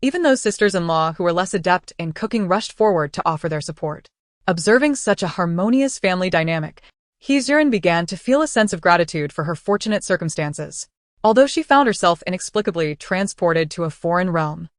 Even those sisters-in-law who were less adept in cooking rushed forward to offer their support. Observing such a harmonious family dynamic, Hejiren began to feel a sense of gratitude for her fortunate circumstances, although she found herself inexplicably transported to a foreign realm.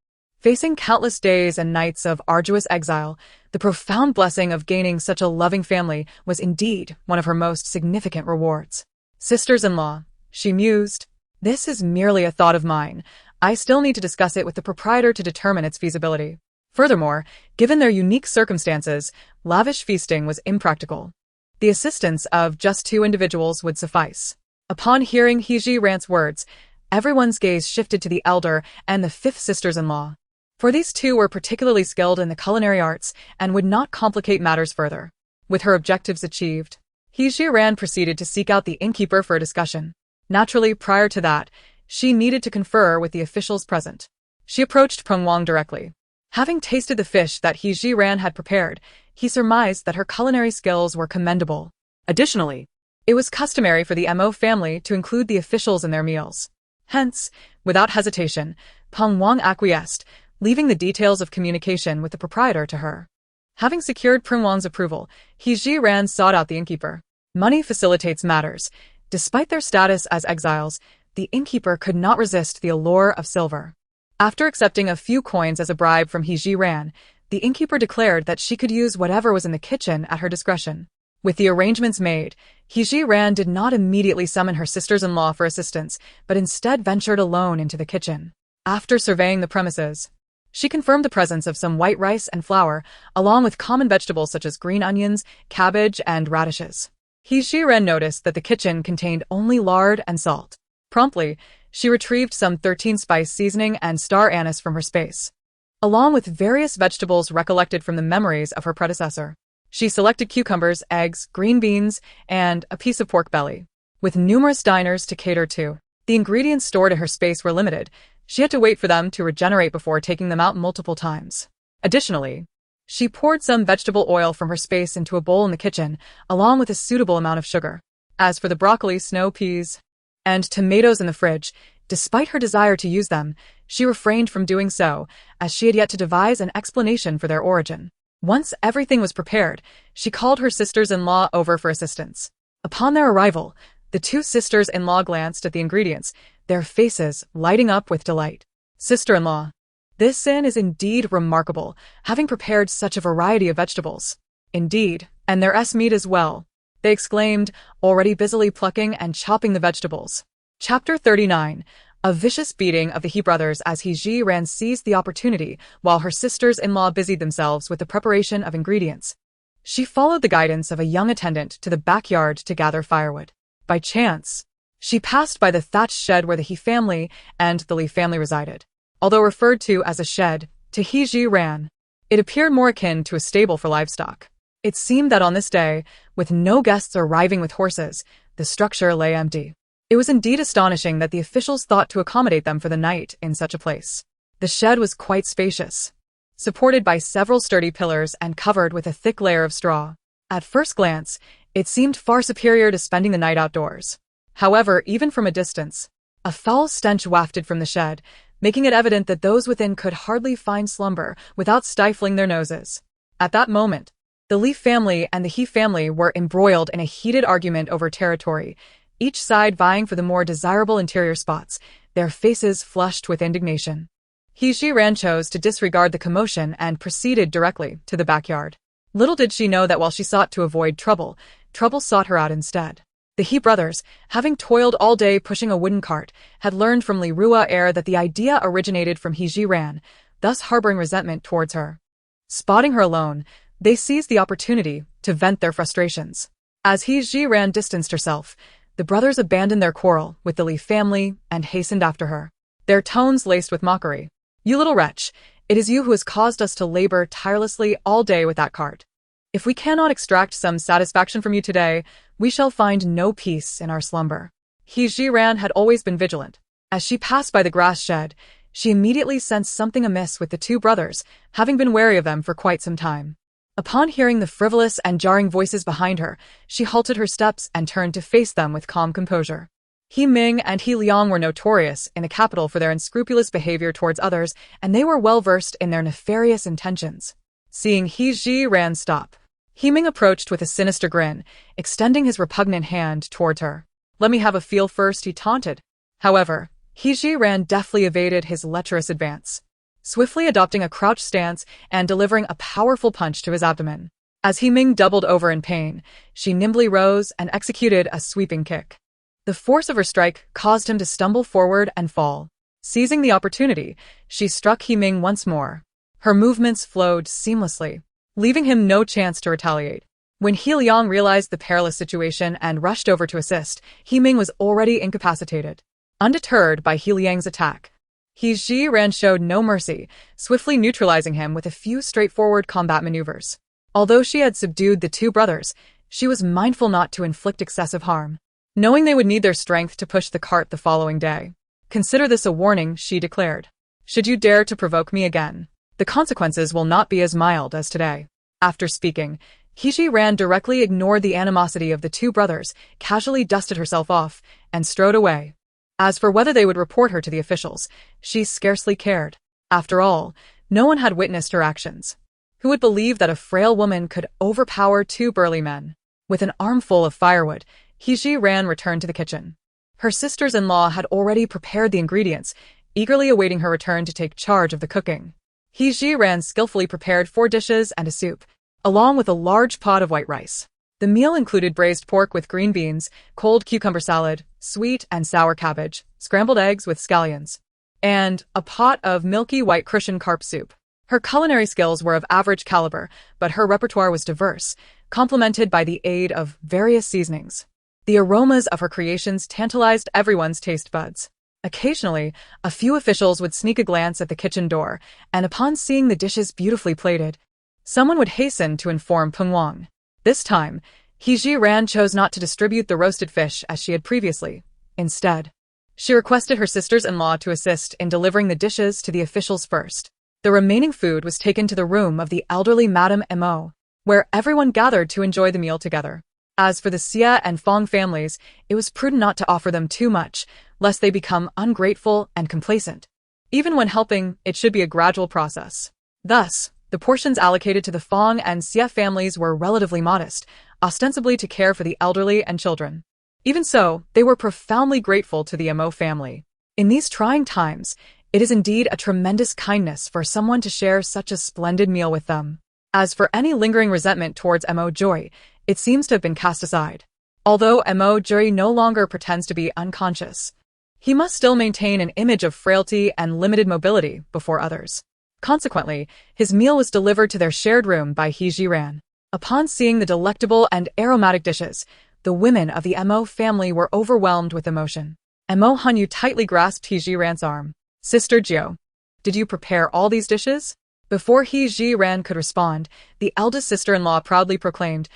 Facing countless days and nights of arduous exile, the profound blessing of gaining such a loving family was indeed one of her most significant rewards. Sisters-in-law, she mused, this is merely a thought of mine. I still need to discuss it with the proprietor to determine its feasibility. Furthermore, given their unique circumstances, lavish feasting was impractical. The assistance of just 2 individuals would suffice. Upon hearing Hejiren's words, everyone's gaze shifted to the elder and the fifth sisters-in-law. For these 2 were particularly skilled in the culinary arts and would not complicate matters further. With her objectives achieved, Hejiren proceeded to seek out the innkeeper for a discussion. Naturally, prior to that, she needed to confer with the officials present. She approached Pengwang directly. Having tasted the fish that Hejiren had prepared, he surmised that her culinary skills were commendable. Additionally, it was customary for the Mo family to include the officials in their meals. Hence, without hesitation, Pengwang acquiesced, leaving the details of communication with the proprietor to her. Having secured Pengwang's approval, Hejiren sought out the innkeeper. Money facilitates matters. Despite their status as exiles, the innkeeper could not resist the allure of silver. After accepting a few coins as a bribe from Hejiren, the innkeeper declared that she could use whatever was in the kitchen at her discretion. With the arrangements made, Hejiren did not immediately summon her sisters-in-law for assistance, but instead ventured alone into the kitchen. After surveying the premises, she confirmed the presence of some white rice and flour, along with common vegetables such as green onions, cabbage, and radishes. Hejiren noticed that the kitchen contained only lard and salt. Promptly, she retrieved some 13-spice seasoning and star anise from her space, along with various vegetables recollected from the memories of her predecessor. She selected cucumbers, eggs, green beans, and a piece of pork belly. With numerous diners to cater to, the ingredients stored in her space were limited. She had to wait for them to regenerate before taking them out multiple times. Additionally, she poured some vegetable oil from her space into a bowl in the kitchen, along with a suitable amount of sugar. As for the broccoli, snow peas, and tomatoes in the fridge, despite her desire to use them, she refrained from doing so, as she had yet to devise an explanation for their origin. Once everything was prepared, she called her sisters-in-law over for assistance. Upon their arrival, the 2 sisters-in-law glanced at the ingredients, their faces lighting up with delight. Sister-in-law, this sin is indeed remarkable, having prepared such a variety of vegetables. Indeed, and there's meat as well, they exclaimed, already busily plucking and chopping the vegetables. Chapter 39. A vicious beating of the He brothers as Hejiren seized the opportunity while her sisters-in-law busied themselves with the preparation of ingredients. She followed the guidance of a young attendant to the backyard to gather firewood. By chance, she passed by the thatched shed where the He family and the Lee family resided. Although referred to as a shed, to Hejiren, it appeared more akin to a stable for livestock. It seemed that on this day, with no guests arriving with horses, the structure lay empty. It was indeed astonishing that the officials thought to accommodate them for the night in such a place. The shed was quite spacious, supported by several sturdy pillars and covered with a thick layer of straw. At first glance, it seemed far superior to spending the night outdoors. However, even from a distance, a foul stench wafted from the shed, making it evident that those within could hardly find slumber without stifling their noses. At that moment, the Lee family and the He family were embroiled in a heated argument over territory. each side vying for the more desirable interior spots, their faces flushed with indignation. He Ji-ran chose to disregard the commotion and proceeded directly to the backyard. Little did she know that while she sought to avoid trouble, trouble sought her out instead. The He brothers, having toiled all day pushing a wooden cart, had learned from Li Ruaer that the idea originated from He Ji-ran, thus harboring resentment towards her. Spotting her alone, they seized the opportunity to vent their frustrations. As He Ji-ran distanced herself, the brothers abandoned their quarrel with the Li family and hastened after her, their tones laced with mockery. "You little wretch, it is you who has caused us to labor tirelessly all day with that cart. If we cannot extract some satisfaction from you today, we shall find no peace in our slumber." He Ji-ran had always been vigilant. As she passed by the grass shed, she immediately sensed something amiss with the two brothers, having been wary of them for quite some time. Upon hearing the frivolous and jarring voices behind her, she halted her steps and turned to face them with calm composure. He Ming and He Liang were notorious in the capital for their unscrupulous behavior towards others, and they were well versed in their nefarious intentions. Seeing He Ji-ran stop, He Ming approached with a sinister grin, extending his repugnant hand towards her. "Let me have a feel first," he taunted. However, He Ji-ran deftly evaded his lecherous advance, swiftly adopting a crouched stance and delivering a powerful punch to his abdomen. As He Ming doubled over in pain, she nimbly rose and executed a sweeping kick. The force of her strike caused him to stumble forward and fall. Seizing the opportunity, she struck He Ming once more. Her movements flowed seamlessly, leaving him no chance to retaliate. When He Liang realized the perilous situation and rushed over to assist, He Ming was already incapacitated. Undeterred by He Liang's attack, He Ji-ran showed no mercy, swiftly neutralizing him with a few straightforward combat maneuvers. Although she had subdued the two brothers, she was mindful not to inflict excessive harm, knowing they would need their strength to push the cart the following day. "Consider this a warning," she declared. "Should you dare to provoke me again, the consequences will not be as mild as today." After speaking, He Ji-ran directly ignored the animosity of the two brothers, casually dusted herself off, and strode away. As for whether they would report her to the officials, she scarcely cared. After all, no one had witnessed her actions. Who would believe that a frail woman could overpower two burly men? With an armful of firewood, He Ji-ran returned to the kitchen. Her sisters-in-law had already prepared the ingredients, eagerly awaiting her return to take charge of the cooking. He Ji-ran skillfully prepared 4 dishes and a soup, along with a large pot of white rice. The meal included braised pork with green beans, cold cucumber salad, sweet and sour cabbage, scrambled eggs with scallions, and a pot of milky white Crucian carp soup. Her culinary skills were of average caliber, but her repertoire was diverse, complemented by the aid of various seasonings. The aromas of her creations tantalized everyone's taste buds. Occasionally, a few officials would sneak a glance at the kitchen door, and upon seeing the dishes beautifully plated, someone would hasten to inform Peng Wang. This time, He Ji-ran chose not to distribute the roasted fish as she had previously. Instead, she requested her sisters-in-law to assist in delivering the dishes to the officials first. The remaining food was taken to the room of the elderly Madame Mo, where everyone gathered to enjoy the meal together. As for the Xia and Fong families, it was prudent not to offer them too much, lest they become ungrateful and complacent. Even when helping, it should be a gradual process. Thus, the portions allocated to the Fong and Xia families were relatively modest, ostensibly to care for the elderly and children. Even so, they were profoundly grateful to the Mo family. In these trying times, it is indeed a tremendous kindness for someone to share such a splendid meal with them. As for any lingering resentment towards Mo Joy, it seems to have been cast aside. Although Mo Joy no longer pretends to be unconscious, he must still maintain an image of frailty and limited mobility before others. Consequently, his meal was delivered to their shared room by He Ji-ran. Upon seeing the delectable and aromatic dishes, the women of the Mo family were overwhelmed with emotion. Mo Hanyu tightly grasped He Ji-ran's arm. "Sister Jiao, did you prepare all these dishes?" Before He Ji-ran could respond, the eldest sister-in-law proudly proclaimed,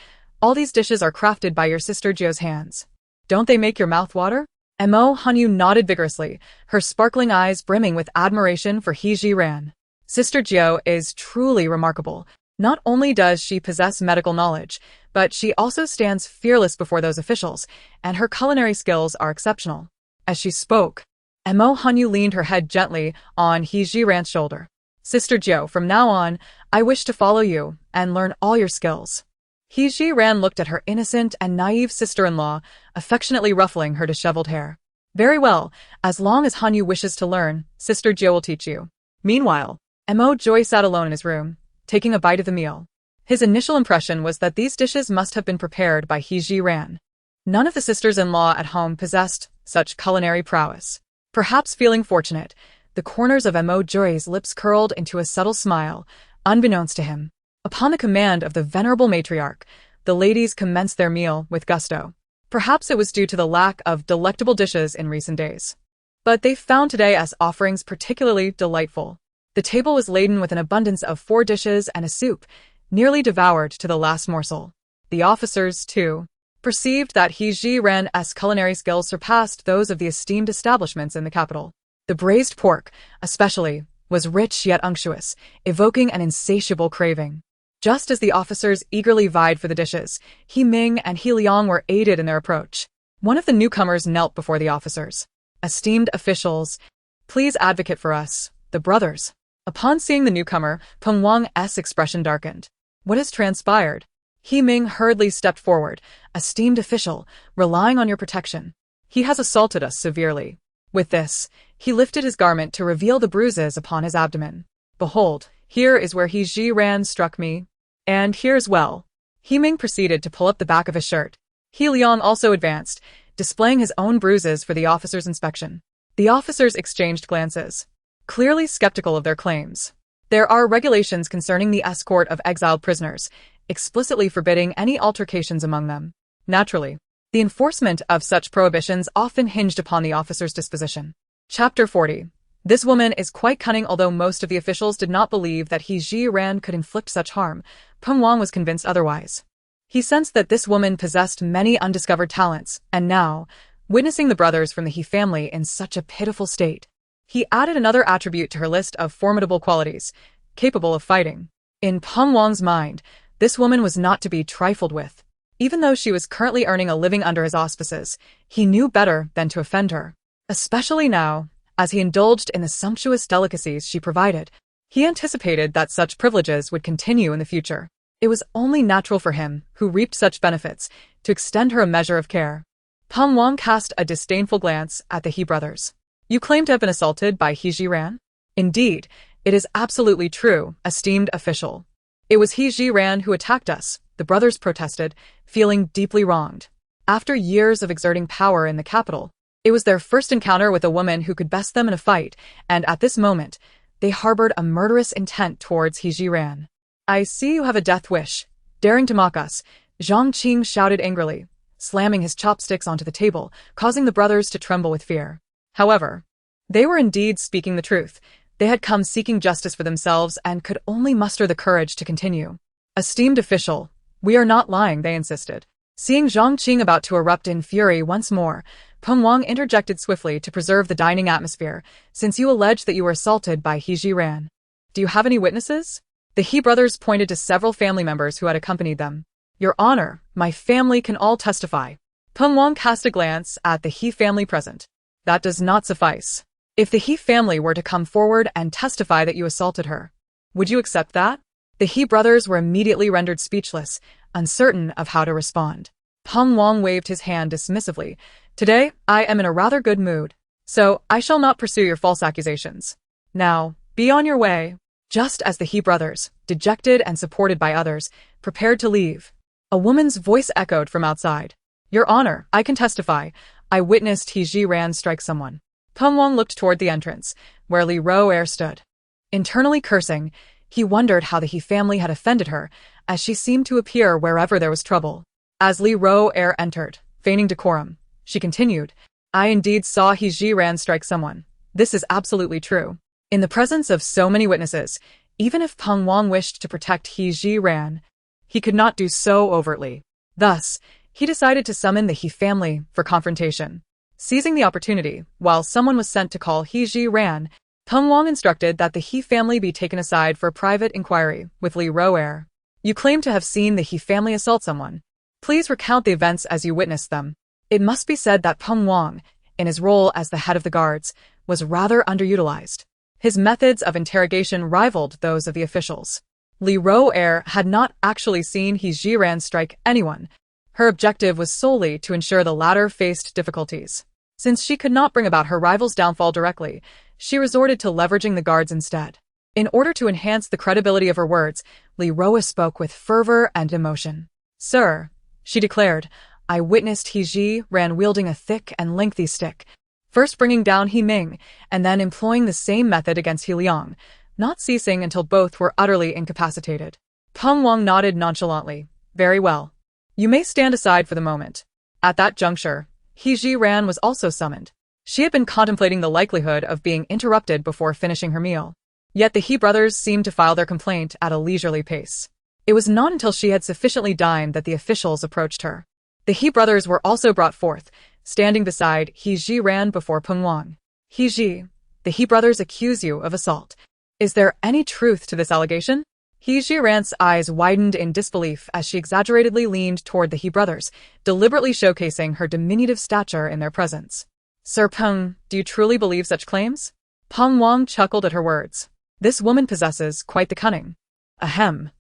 "All these dishes are crafted by your sister Jiao's hands. Don't they make your mouth water?" Mo Hanyu nodded vigorously, her sparkling eyes brimming with admiration for He Ji-ran. Sister Jiao is truly remarkable. Not only does she possess medical knowledge, but she also stands fearless before those officials, and her culinary skills are exceptional. As she spoke, Mo Hanyu leaned her head gently on He Ji-ran's shoulder. "Sister Jiao, from now on, I wish to follow you and learn all your skills." He Ji-ran looked at her innocent and naive sister-in-law, affectionately ruffling her disheveled hair. Very well, as long as Hanyu wishes to learn, Sister Jio will teach you. Meanwhile, Mo Joy sat alone in his room, taking a bite of the meal. His initial impression was that these dishes must have been prepared by He Ji-ran. None of the sisters-in-law at home possessed such culinary prowess. Perhaps feeling fortunate, the corners of Mo Joy's lips curled into a subtle smile, unbeknownst to him. Upon the command of the venerable matriarch, the ladies commenced their meal with gusto. Perhaps it was due to the lack of delectable dishes in recent days. But they found today as offerings particularly delightful. The table was laden with an abundance of 4 dishes and a soup, nearly devoured to the last morsel. The officers, too, perceived that He Ji-ran's culinary skills surpassed those of the esteemed establishments in the capital. The braised pork, especially, was rich yet unctuous, evoking an insatiable craving. Just as the officers eagerly vied for the dishes, He Ming and He Liang were aided in their approach. One of the newcomers knelt before the officers. Esteemed officials, please advocate for us, the brothers. Upon seeing the newcomer, Peng Wang's expression darkened. What has transpired? He Ming hurriedly stepped forward. Esteemed official, relying on your protection. He has assaulted us severely. With this, he lifted his garment to reveal the bruises upon his abdomen. Behold, here is where He Ji-ran struck me. And here as well. He Ming proceeded to pull up the back of his shirt. He Liang also advanced, displaying his own bruises for the officers' inspection. The officers exchanged glances, clearly skeptical of their claims. There are regulations concerning the escort of exiled prisoners, explicitly forbidding any altercations among them. Naturally, the enforcement of such prohibitions often hinged upon the officer's disposition. Chapter 40. This woman is quite cunning. Although most of the officials did not believe that He Ji-ran could inflict such harm, Peng Wang was convinced otherwise. He sensed that this woman possessed many undiscovered talents, and now, witnessing the brothers from the He family in such a pitiful state, he added another attribute to her list of formidable qualities, capable of fighting. In Peng Wang's mind, this woman was not to be trifled with. Even though she was currently earning a living under his auspices, he knew better than to offend her. Especially now, as he indulged in the sumptuous delicacies she provided, he anticipated that such privileges would continue in the future. It was only natural for him, who reaped such benefits, to extend her a measure of care. Peng Wang cast a disdainful glance at the He brothers. You claim to have been assaulted by He Ji-ran? Indeed, it is absolutely true, esteemed official. It was He Ji-ran who attacked us, the brothers protested, feeling deeply wronged. After years of exerting power in the capital, it was their first encounter with a woman who could best them in a fight, and at this moment, they harbored a murderous intent towards He Ji-ran. I see you have a death wish. Daring to mock us, Zhang Qing shouted angrily, slamming his chopsticks onto the table, causing the brothers to tremble with fear. However, they were indeed speaking the truth. They had come seeking justice for themselves and could only muster the courage to continue. Esteemed official, we are not lying, they insisted. Seeing Zhang Qing about to erupt in fury once more, Peng Wang interjected swiftly to preserve the dining atmosphere, since you allege that you were assaulted by He Ji-ran. Do you have any witnesses? The He brothers pointed to several family members who had accompanied them. Your Honor, my family can all testify. Peng Wang cast a glance at the He family present. That does not suffice. If the He family were to come forward and testify that you assaulted her, would you accept that? The He brothers were immediately rendered speechless, uncertain of how to respond. Peng Wang waved his hand dismissively. Today, I am in a rather good mood, so I shall not pursue your false accusations. Now, be on your way. Just as the He brothers, dejected and supported by others, prepared to leave, a woman's voice echoed from outside. Your Honor, I can testify. I witnessed He Ji-ran strike someone. Peng Wang looked toward the entrance, where Li Ro-er stood. Internally cursing, he wondered how the He family had offended her, as she seemed to appear wherever there was trouble. As Li Ro-er entered, feigning decorum, she continued, I indeed saw He Ji-ran strike someone. This is absolutely true. In the presence of so many witnesses, even if Peng Wang wished to protect He Ji-ran, he could not do so overtly. Thus, he decided to summon the He family for confrontation. Seizing the opportunity, while someone was sent to call He Ji-ran, Peng Wang instructed that the He family be taken aside for a private inquiry with Li Ro-er. You claim to have seen the He family assault someone. Please recount the events as you witnessed them. It must be said that Peng Wang, in his role as the head of the guards, was rather underutilized. His methods of interrogation rivaled those of the officials. Li Ro-er had not actually seen He Jiran strike anyone. Her objective was solely to ensure the latter faced difficulties. Since she could not bring about her rival's downfall directly, she resorted to leveraging the guards instead. In order to enhance the credibility of her words, Li Roa spoke with fervor and emotion. "Sir," she declared, "I witnessed He Jiran wielding a thick and lengthy stick, first bringing down He Ming, and then employing the same method against He Liang, not ceasing until both were utterly incapacitated." Peng Wang nodded nonchalantly. "Very well. You may stand aside for the moment." At that juncture, He Jiran was also summoned. She had been contemplating the likelihood of being interrupted before finishing her meal. Yet the He brothers seemed to file their complaint at a leisurely pace. It was not until she had sufficiently dined that the officials approached her. The He brothers were also brought forth, standing beside He Jiran before Peng Wang. "He Ji, the He brothers accuse you of assault. Is there any truth to this allegation?" He Jiran's eyes widened in disbelief as she exaggeratedly leaned toward the He brothers, deliberately showcasing her diminutive stature in their presence. "Sir Peng, do you truly believe such claims?" Peng Wang chuckled at her words. "This woman possesses quite the cunning." Ahem.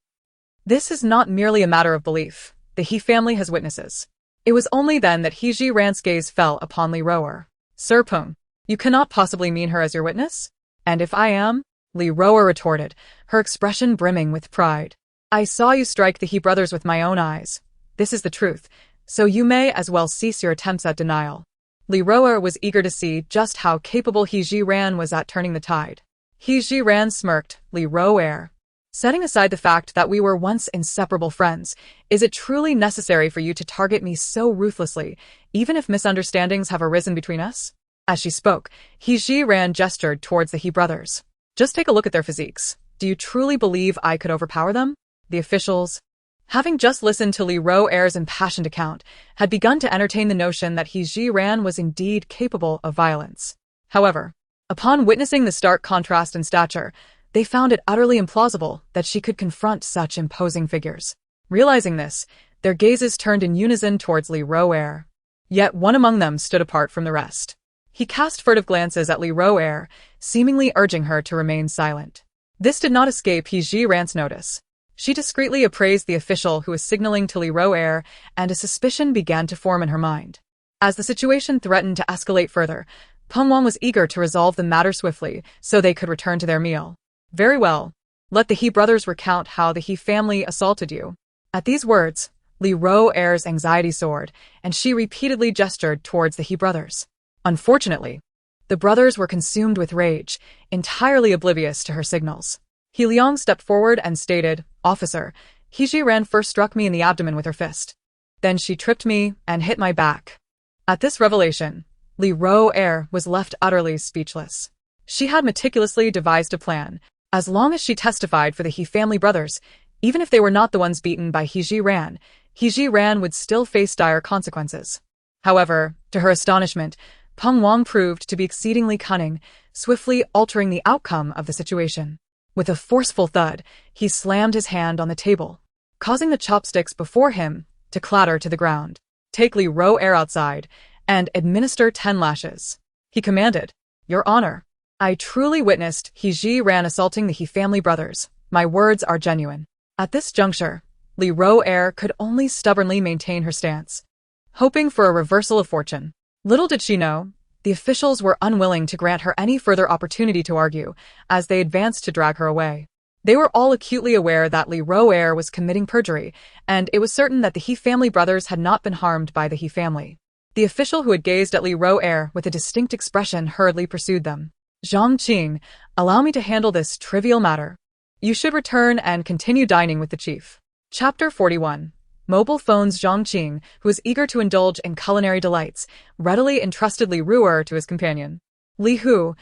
"This is not merely a matter of belief. The He family has witnesses." It was only then that He Jiran's gaze fell upon Li Roer. "Sir Peng, you cannot possibly mean her as your witness?" "And if I am?" Li Roer retorted, her expression brimming with pride. "I saw you strike the He brothers with my own eyes. This is the truth, so you may as well cease your attempts at denial." Li Roer was eager to see just how capable He Jiran was at turning the tide. He Jiran smirked. "Li Roer, setting aside the fact that we were once inseparable friends, is it truly necessary for you to target me so ruthlessly, even if misunderstandings have arisen between us?" As she spoke, He Jiran gestured towards the He brothers. "Just take a look at their physiques. Do you truly believe I could overpower them?" The officials, having just listened to Li Roer's impassioned account, had begun to entertain the notion that He Jiran was indeed capable of violence. However, upon witnessing the stark contrast in stature, they found it utterly implausible that she could confront such imposing figures. Realizing this, their gazes turned in unison towards Li Roer. Yet one among them stood apart from the rest. He cast furtive glances at Li Roer, seemingly urging her to remain silent. This did not escape He Jiran's notice. She discreetly appraised the official who was signaling to Li Roer, and a suspicion began to form in her mind. As the situation threatened to escalate further, Peng Wang was eager to resolve the matter swiftly so they could return to their meal. "Very well. Let the He brothers recount how the He family assaulted you." At these words, Li Roer's anxiety soared, and she repeatedly gestured towards the He brothers. Unfortunately, the brothers were consumed with rage, entirely oblivious to her signals. He Liang stepped forward and stated, "Officer, He Jiran first struck me in the abdomen with her fist. Then she tripped me and hit my back." At this revelation, Li Roer was left utterly speechless. She had meticulously devised a plan. As long as she testified for the He family brothers, even if they were not the ones beaten by He Jiran would still face dire consequences. However, to her astonishment, Peng Wang proved to be exceedingly cunning, swiftly altering the outcome of the situation. With a forceful thud, he slammed his hand on the table, causing the chopsticks before him to clatter to the ground. "Take Li Roer outside and administer 10 lashes," he commanded. "Your Honor, I truly witnessed He Jiran assaulting the He family brothers. My words are genuine." At this juncture, Li Roer could only stubbornly maintain her stance, hoping for a reversal of fortune. Little did she know, the officials were unwilling to grant her any further opportunity to argue, as they advanced to drag her away. They were all acutely aware that Li Roer was committing perjury, and it was certain that the He family brothers had not been harmed by the He family. The official who had gazed at Li Roer with a distinct expression hurriedly pursued them. "Zhang Qing, allow me to handle this trivial matter. You should return and continue dining with the chief." Chapter 41. Mobile phones. Zhang Qing, who was eager to indulge in culinary delights, readily entrusted Li Roer to his companion. "Li Hu,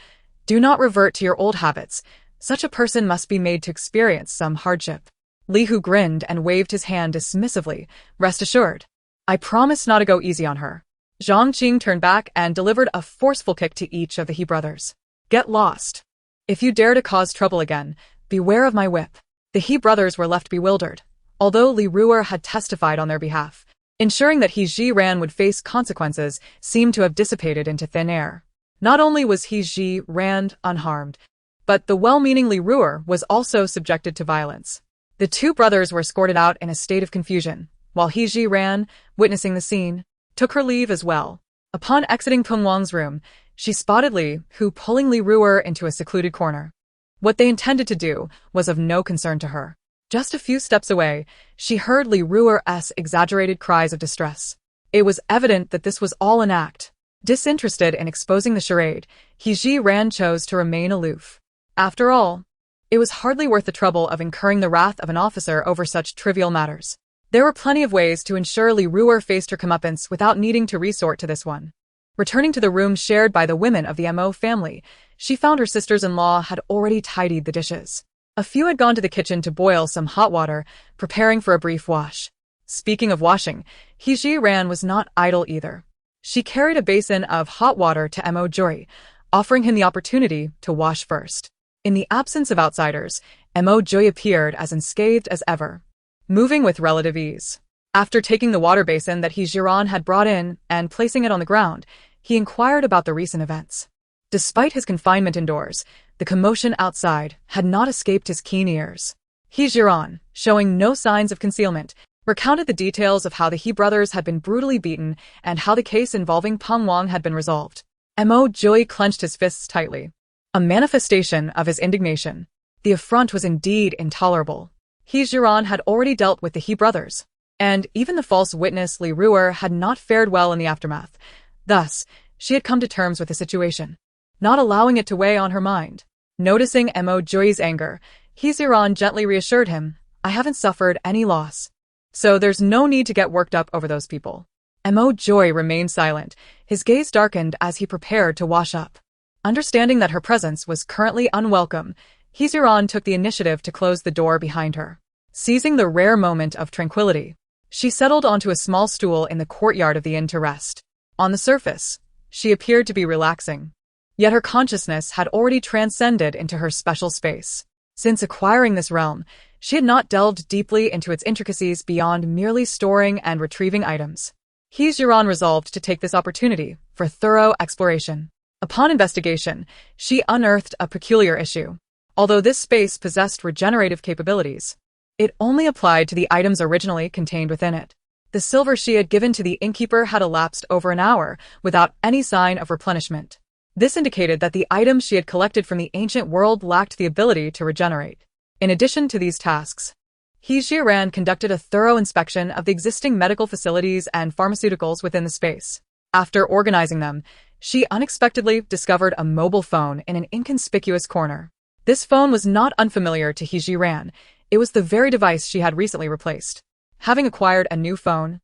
do not revert to your old habits. Such a person must be made to experience some hardship." Li Hu grinned and waved his hand dismissively. "Rest assured, I promise not to go easy on her." Zhang Qing turned back and delivered a forceful kick to each of the He brothers. "Get lost. If you dare to cause trouble again, beware of my whip." The He brothers were left bewildered, although Li Roer had testified on their behalf. Ensuring that He Jiran would face consequences seemed to have dissipated into thin air. Not only was He Jiran unharmed, but the well-meaning Li Roer was also subjected to violence. The two brothers were escorted out in a state of confusion, while He ran, witnessing the scene, took her leave as well. Upon exiting Peng Wang's room, she spotted Li, who pulling Li Ruer into a secluded corner. What they intended to do was of no concern to her. Just a few steps away, she heard Li Ruer's exaggerated cries of distress. It was evident that this was all an act. Disinterested in exposing the charade, He Ran chose to remain aloof. After all, it was hardly worth the trouble of incurring the wrath of an officer over such trivial matters. There were plenty of ways to ensure Li Ruer faced her comeuppance without needing to resort to this one. Returning to the room shared by the women of the Mo family, she found her sisters-in-law had already tidied the dishes. A few had gone to the kitchen to boil some hot water, preparing for a brief wash. Speaking of washing, He Ran was not idle either. She carried a basin of hot water to Mo Joy, offering him the opportunity to wash first. In the absence of outsiders, Mo Joy appeared as unscathed as ever, moving with relative ease. After taking the water basin that He Ran had brought in and placing it on the ground, he inquired about the recent events. Despite his confinement indoors, the commotion outside had not escaped his keen ears. He Ran, showing no signs of concealment, recounted the details of how the He brothers had been brutally beaten and how the case involving Peng Wang had been resolved. Mo Joy clenched his fists tightly, a manifestation of his indignation. The affront was indeed intolerable. He Ran had already dealt with the He brothers, and even the false witness Li Ruer had not fared well in the aftermath. Thus, she had come to terms with the situation, not allowing it to weigh on her mind. Noticing Mo Joy's anger, He Ran gently reassured him, "I haven't suffered any loss, so there's no need to get worked up over those people." Mo Joy remained silent, his gaze darkened as he prepared to wash up. Understanding that her presence was currently unwelcome, He Ran took the initiative to close the door behind her. Seizing the rare moment of tranquility, she settled onto a small stool in the courtyard of the inn to rest. On the surface, she appeared to be relaxing, yet her consciousness had already transcended into her special space. Since acquiring this realm, she had not delved deeply into its intricacies beyond merely storing and retrieving items. He Ran resolved to take this opportunity for thorough exploration. Upon investigation, she unearthed a peculiar issue. Although this space possessed regenerative capabilities, it only applied to the items originally contained within it. The silver she had given to the innkeeper had elapsed over an hour without any sign of replenishment. This indicated that the items she had collected from the ancient world lacked the ability to regenerate. In addition to these tasks, He Ran conducted a thorough inspection of the existing medical facilities and pharmaceuticals within the space. After organizing them, she unexpectedly discovered a mobile phone in an inconspicuous corner. This phone was not unfamiliar to He Ran. It was the very device she had recently replaced. Having acquired a new phone,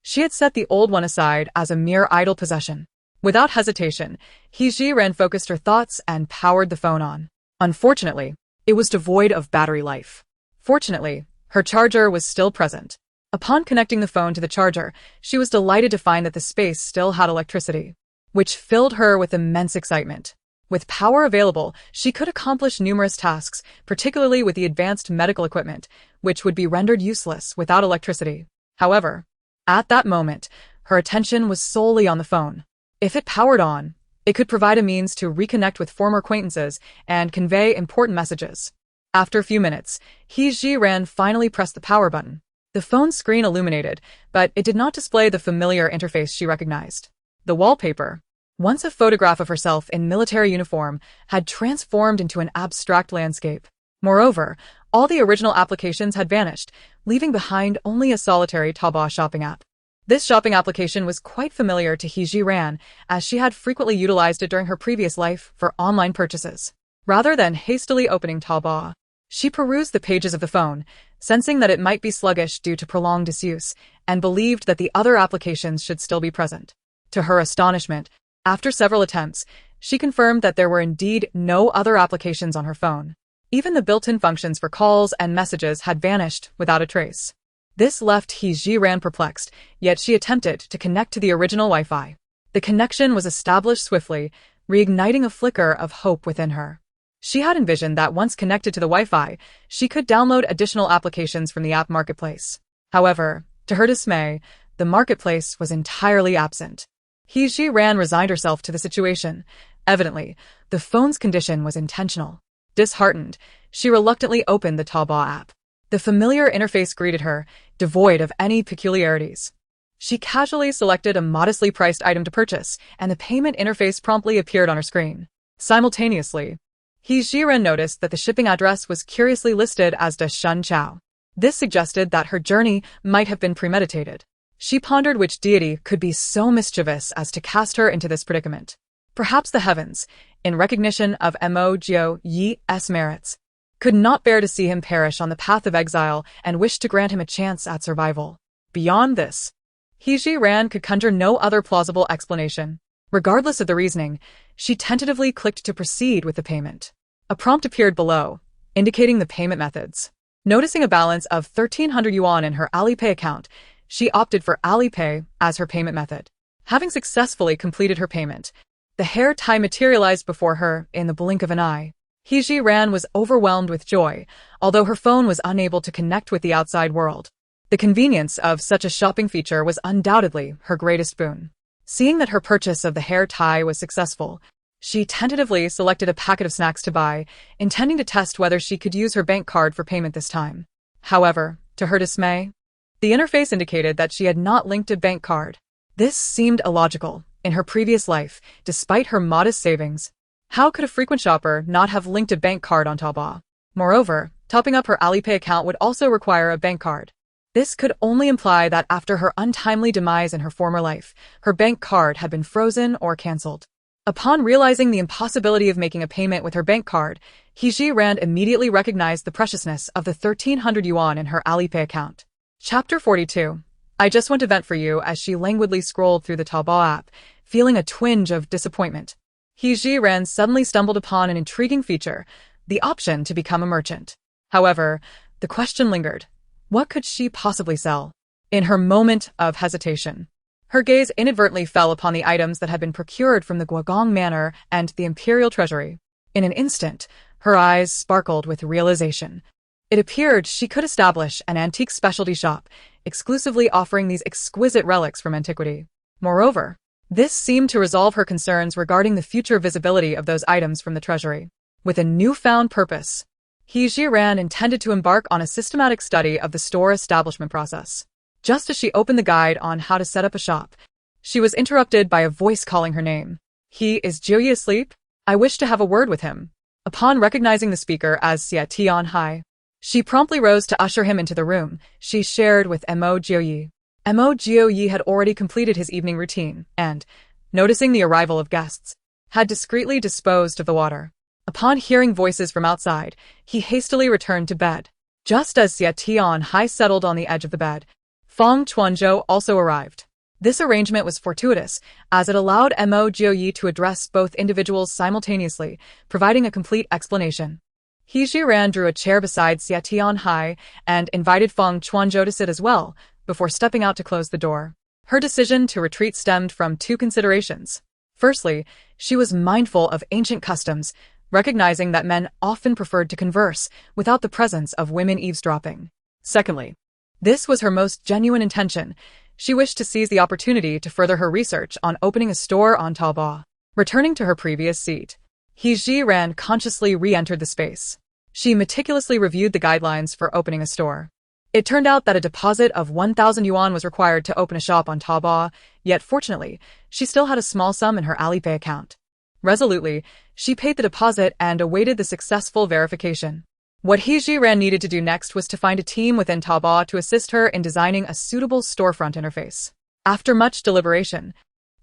she had set the old one aside as a mere idle possession. Without hesitation, He Ran focused her thoughts and powered the phone on. Unfortunately, it was devoid of battery life. Fortunately, her charger was still present. Upon connecting the phone to the charger, she was delighted to find that the space still had electricity, which filled her with immense excitement. With power available, she could accomplish numerous tasks, particularly with the advanced medical equipment, which would be rendered useless without electricity. However, at that moment, her attention was solely on the phone. If it powered on, it could provide a means to reconnect with former acquaintances and convey important messages. After a few minutes, He Ran finally pressed the power button. The phone screen illuminated, but it did not display the familiar interface she recognized. The wallpaper, once a photograph of herself in military uniform, had transformed into an abstract landscape. Moreover, all the original applications had vanished, leaving behind only a solitary Taobao shopping app. This shopping application was quite familiar to He Ran, as she had frequently utilized it during her previous life for online purchases. Rather than hastily opening Taobao, she perused the pages of the phone, sensing that it might be sluggish due to prolonged disuse, and believed that the other applications should still be present. To her astonishment, after several attempts, she confirmed that there were indeed no other applications on her phone. Even the built-in functions for calls and messages had vanished without a trace. This left He Ran perplexed, yet she attempted to connect to the original Wi-Fi. The connection was established swiftly, reigniting a flicker of hope within her. She had envisioned that once connected to the Wi-Fi, she could download additional applications from the app marketplace. However, to her dismay, the marketplace was entirely absent. He Ran resigned herself to the situation. Evidently, the phone's condition was intentional. Disheartened, she reluctantly opened the Taobao app. The familiar interface greeted her, devoid of any peculiarities. She casually selected a modestly priced item to purchase, and the payment interface promptly appeared on her screen. Simultaneously, He Jiren noticed that the shipping address was curiously listed as Da Shun Chao. This suggested that her journey might have been premeditated. She pondered which deity could be so mischievous as to cast her into this predicament. Perhaps the heavens, in recognition of Mo Jiao Yi's merits, could not bear to see him perish on the path of exile and wished to grant him a chance at survival. Beyond this, He Jiren could conjure no other plausible explanation. Regardless of the reasoning, she tentatively clicked to proceed with the payment. A prompt appeared below, indicating the payment methods. Noticing a balance of 1,300 yuan in her Alipay account, she opted for Alipay as her payment method. Having successfully completed her payment, the hair tie materialized before her in the blink of an eye. He Jiren was overwhelmed with joy, although her phone was unable to connect with the outside world. The convenience of such a shopping feature was undoubtedly her greatest boon. Seeing that her purchase of the hair tie was successful, she tentatively selected a packet of snacks to buy, intending to test whether she could use her bank card for payment this time. However, to her dismay, the interface indicated that she had not linked a bank card. This seemed illogical. In her previous life, despite her modest savings, how could a frequent shopper not have linked a bank card on Taobao? Moreover, topping up her Alipay account would also require a bank card. This could only imply that after her untimely demise in her former life, her bank card had been frozen or cancelled. Upon realizing the impossibility of making a payment with her bank card, He Jiren immediately recognized the preciousness of the 1,300 yuan in her Alipay account. Chapter 42. I just want to vent for you as she languidly scrolled through the Taobao app, feeling a twinge of disappointment. He Jiren suddenly stumbled upon an intriguing feature, the option to become a merchant. However, the question lingered. What could she possibly sell? In her moment of hesitation, her gaze inadvertently fell upon the items that had been procured from the Guogong Manor and the Imperial Treasury. In an instant, her eyes sparkled with realization. It appeared she could establish an antique specialty shop, exclusively offering these exquisite relics from antiquity. Moreover, this seemed to resolve her concerns regarding the future visibility of those items from the treasury. With a newfound purpose, He Jiren intended to embark on a systematic study of the store establishment process. Just as she opened the guide on how to set up a shop, she was interrupted by a voice calling her name. He is Jiuyi asleep? I wish to have a word with him. Upon recognizing the speaker as Xie Tianhai, she promptly rose to usher him into the room she shared with Mo Jiuyi. Mo Jiuyi had already completed his evening routine and, noticing the arrival of guests, had discreetly disposed of the water. Upon hearing voices from outside, he hastily returned to bed. Just as Xie Tianhai settled on the edge of the bed, Feng Chuanzhou also arrived. This arrangement was fortuitous, as it allowed Mo Jiuyi to address both individuals simultaneously, providing a complete explanation. He Jiren drew a chair beside Xie Tianhai and invited Feng Chuanzhou to sit as well, before stepping out to close the door. Her decision to retreat stemmed from two considerations. Firstly, she was mindful of ancient customs, recognizing that men often preferred to converse without the presence of women eavesdropping. Secondly, this was her most genuine intention. She wished to seize the opportunity to further her research on opening a store on Taobao. Returning to her previous seat, He Jiren consciously re-entered the space. She meticulously reviewed the guidelines for opening a store. It turned out that a deposit of 1,000 yuan was required to open a shop on Taobao, yet fortunately, she still had a small sum in her Alipay account. Resolutely, she paid the deposit and awaited the successful verification. What He Jiren needed to do next was to find a team within Taobao to assist her in designing a suitable storefront interface. After much deliberation,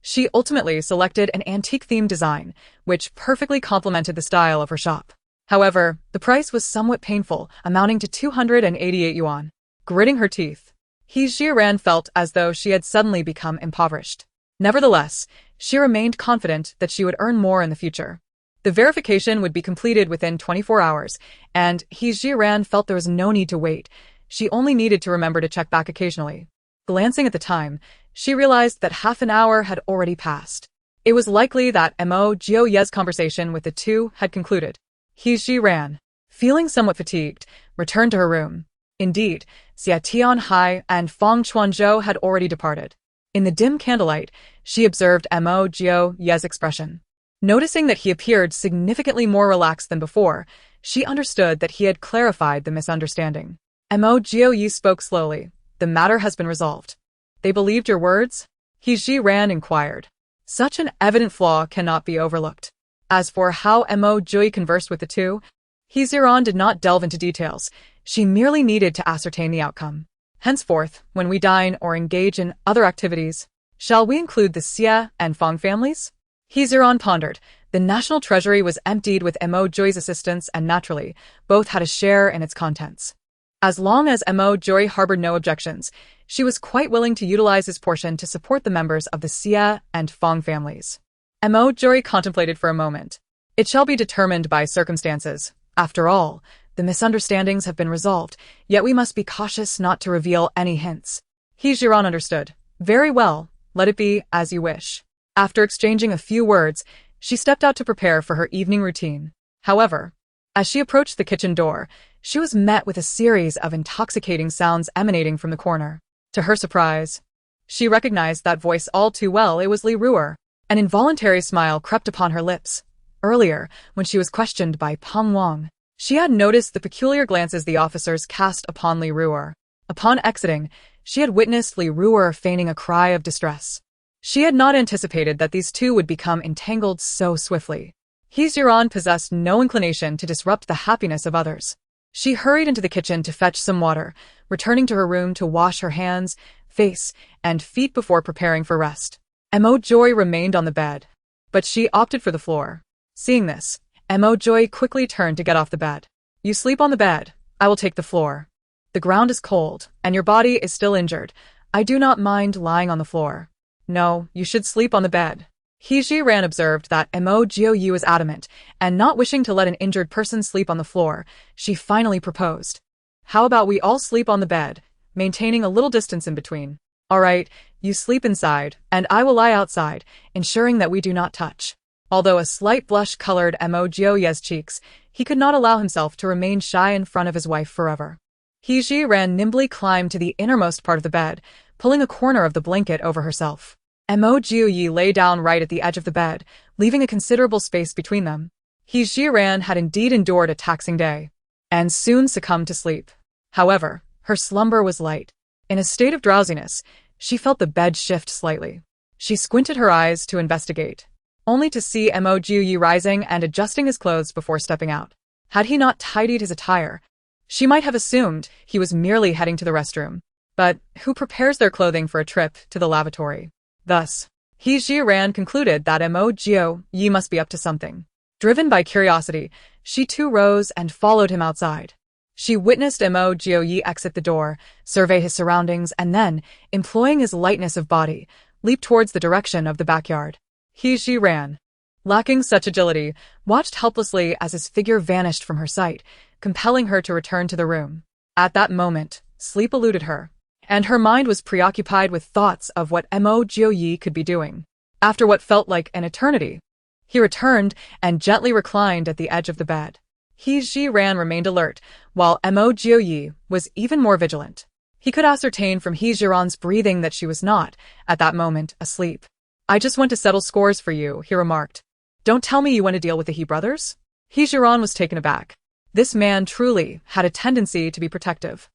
she ultimately selected an antique-themed design, which perfectly complemented the style of her shop. However, the price was somewhat painful, amounting to 288 yuan. Gritting her teeth, He Jiren felt as though she had suddenly become impoverished. Nevertheless, she remained confident that she would earn more in the future. The verification would be completed within 24 hours, and He Jiren felt there was no need to wait. She only needed to remember to check back occasionally. Glancing at the time, she realized that half an hour had already passed. It was likely that Mo Jiuyi's conversation with the two had concluded. He Jiren, feeling somewhat fatigued, returned to her room. Indeed, Xie Tianhai and Feng Chuanzhou had already departed. In the dim candlelight, she observed Mo Jiuyi's expression. Noticing that he appeared significantly more relaxed than before, she understood that he had clarified the misunderstanding. Mo Jiu spoke slowly. The matter has been resolved. They believed your words? He Ran inquired. Such an evident flaw cannot be overlooked. As for how Mo Jiu conversed with the two, He Ziran did not delve into details. She merely needed to ascertain the outcome. Henceforth, when we dine or engage in other activities, shall we include the Xia and Fang families? He Ziran pondered. The national treasury was emptied with Mo Jiu's assistance, and naturally, both had a share in its contents. As long as Mo Jiu harbored no objections, she was quite willing to utilize his portion to support the members of the Xia and Fang families. Mo Jiu contemplated for a moment. It shall be determined by circumstances. After all, the misunderstandings have been resolved, yet we must be cautious not to reveal any hints. He Jiran understood. Very well, let it be as you wish. After exchanging a few words, she stepped out to prepare for her evening routine. However, as she approached the kitchen door, she was met with a series of intoxicating sounds emanating from the corner. To her surprise, she recognized that voice all too well. It was Li Ruer. An involuntary smile crept upon her lips. Earlier, when she was questioned by Peng Wang, she had noticed the peculiar glances the officers cast upon Li Ruer. Upon exiting, she had witnessed Li Ruer feigning a cry of distress. She had not anticipated that these two would become entangled so swiftly. He Ziran possessed no inclination to disrupt the happiness of others. She hurried into the kitchen to fetch some water, returning to her room to wash her hands, face, and feet before preparing for rest. Mo Jiu remained on the bed, but she opted for the floor. Seeing this, Mo Jiu quickly turned to get off the bed. You sleep on the bed, I will take the floor. The ground is cold, and your body is still injured. I do not mind lying on the floor. No, you should sleep on the bed. He Ran observed that Mo Jiu was adamant, and not wishing to let an injured person sleep on the floor, she finally proposed. How about we all sleep on the bed, maintaining a little distance in between? All right, you sleep inside, and I will lie outside, ensuring that we do not touch. Although a slight blush colored Mo Jiu's cheeks, he could not allow himself to remain shy in front of his wife forever. He Ran nimbly climbed to the innermost part of the bed, pulling a corner of the blanket over herself. Mo Jiu lay down right at the edge of the bed, leaving a considerable space between them. He Ran had indeed endured a taxing day, and soon succumbed to sleep. However, her slumber was light. In a state of drowsiness, she felt the bed shift slightly. She squinted her eyes to investigate, only to see Mo Jiu rising and adjusting his clothes before stepping out. Had he not tidied his attire, she might have assumed he was merely heading to the restroom. But who prepares their clothing for a trip to the lavatory? Thus, He Ran concluded that Mo Jiu must be up to something. Driven by curiosity, she too rose and followed him outside. She witnessed Mo Jiu exit the door, survey his surroundings, and then, employing his lightness of body, leap towards the direction of the backyard. He Ran, lacking such agility, watched helplessly as his figure vanished from her sight, compelling her to return to the room. At that moment, sleep eluded her, and her mind was preoccupied with thoughts of what Mo Jiu could be doing. After what felt like an eternity, he returned and gently reclined at the edge of the bed. He Ran remained alert, while Mo Jiu was even more vigilant. He could ascertain from He Jiran's breathing that she was not, at that moment, asleep. I just want to settle scores for you, he remarked. Don't tell me you want to deal with the He brothers? He Jiran was taken aback. This man truly had a tendency to be protective.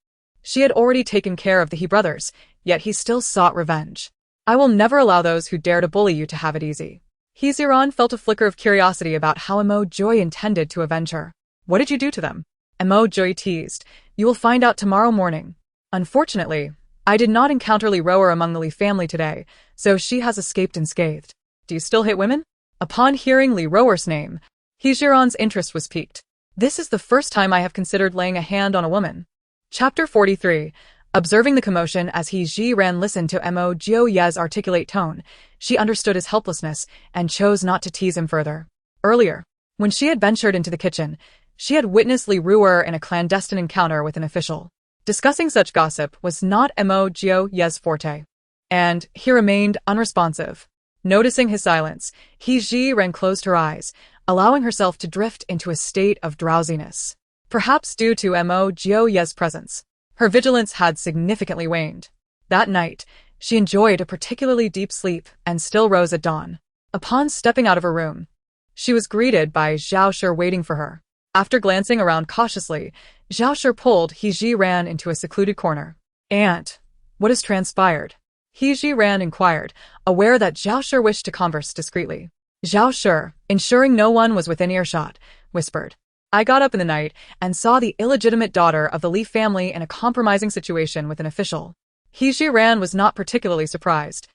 She had already taken care of the He brothers, yet he still sought revenge. I will never allow those who dare to bully you to have it easy. He Ziran felt a flicker of curiosity about how Mo Jiu intended to avenge her. What did you do to them? Mo Jiu teased. You will find out tomorrow morning. Unfortunately, I did not encounter Li Ruer among the Li family today, so she has escaped unscathed. Do you still hate women? Upon hearing Li Ruer's name, He Jiran's interest was piqued. This is the first time I have considered laying a hand on a woman. Chapter 43. Observing the commotion as He Ran listened to Mo Jiu's articulate tone, she understood his helplessness and chose not to tease him further. Earlier, when she had ventured into the kitchen, she had witnessed Li Ruer in a clandestine encounter with an official. Discussing such gossip was not Mo Jiu's forte, and he remained unresponsive. Noticing his silence, He Ran closed her eyes, allowing herself to drift into a state of drowsiness. Perhaps due to Mo Jiu's presence, her vigilance had significantly waned. That night, she enjoyed a particularly deep sleep and still rose at dawn. Upon stepping out of her room, she was greeted by Zhao Shi waiting for her. After glancing around cautiously, Zhao Shi pulled He Ji-ran into a secluded corner. "Aunt, what has transpired?" He Ji-ran inquired, aware that Zhao Shi wished to converse discreetly. Zhao Shi, ensuring no one was within earshot, whispered, "I got up in the night and saw the illegitimate daughter of the Li family in a compromising situation with an official." He Ji-ran was not particularly surprised,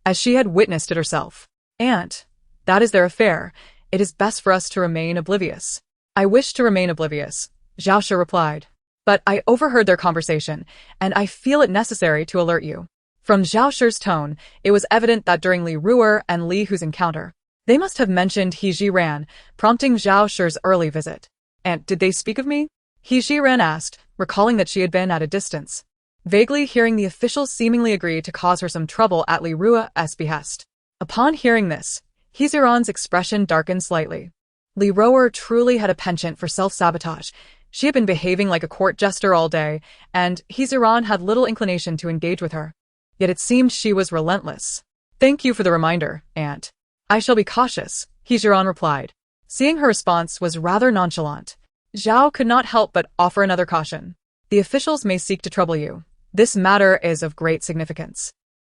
as she had witnessed it herself. "Aunt, that is their affair. It is best for us to remain oblivious." "I wish to remain oblivious," Zhao Shi replied. "But I overheard their conversation, and I feel it necessary to alert you." From Zhao Shi's tone, it was evident that during Li Ruer and Li Hu's encounter, they must have mentioned He Ji-ran, prompting Zhao Shi's early visit. "And did they speak of me?" He Ji-ran asked, recalling that she had been at a distance, vaguely hearing the officials seemingly agree to cause her some trouble at Li Ruer's behest. Upon hearing this, He Ji-ran's expression darkened slightly. Li Ruer truly had a penchant for self-sabotage. She had been behaving like a court jester all day, and He Ji-ran had little inclination to engage with her. Yet it seemed she was relentless. "Thank you for the reminder, Aunt. I shall be cautious," He Ji-ran replied. Seeing her response was rather nonchalant, Zhao could not help but offer another caution. "The officials may seek to trouble you. This matter is of great significance.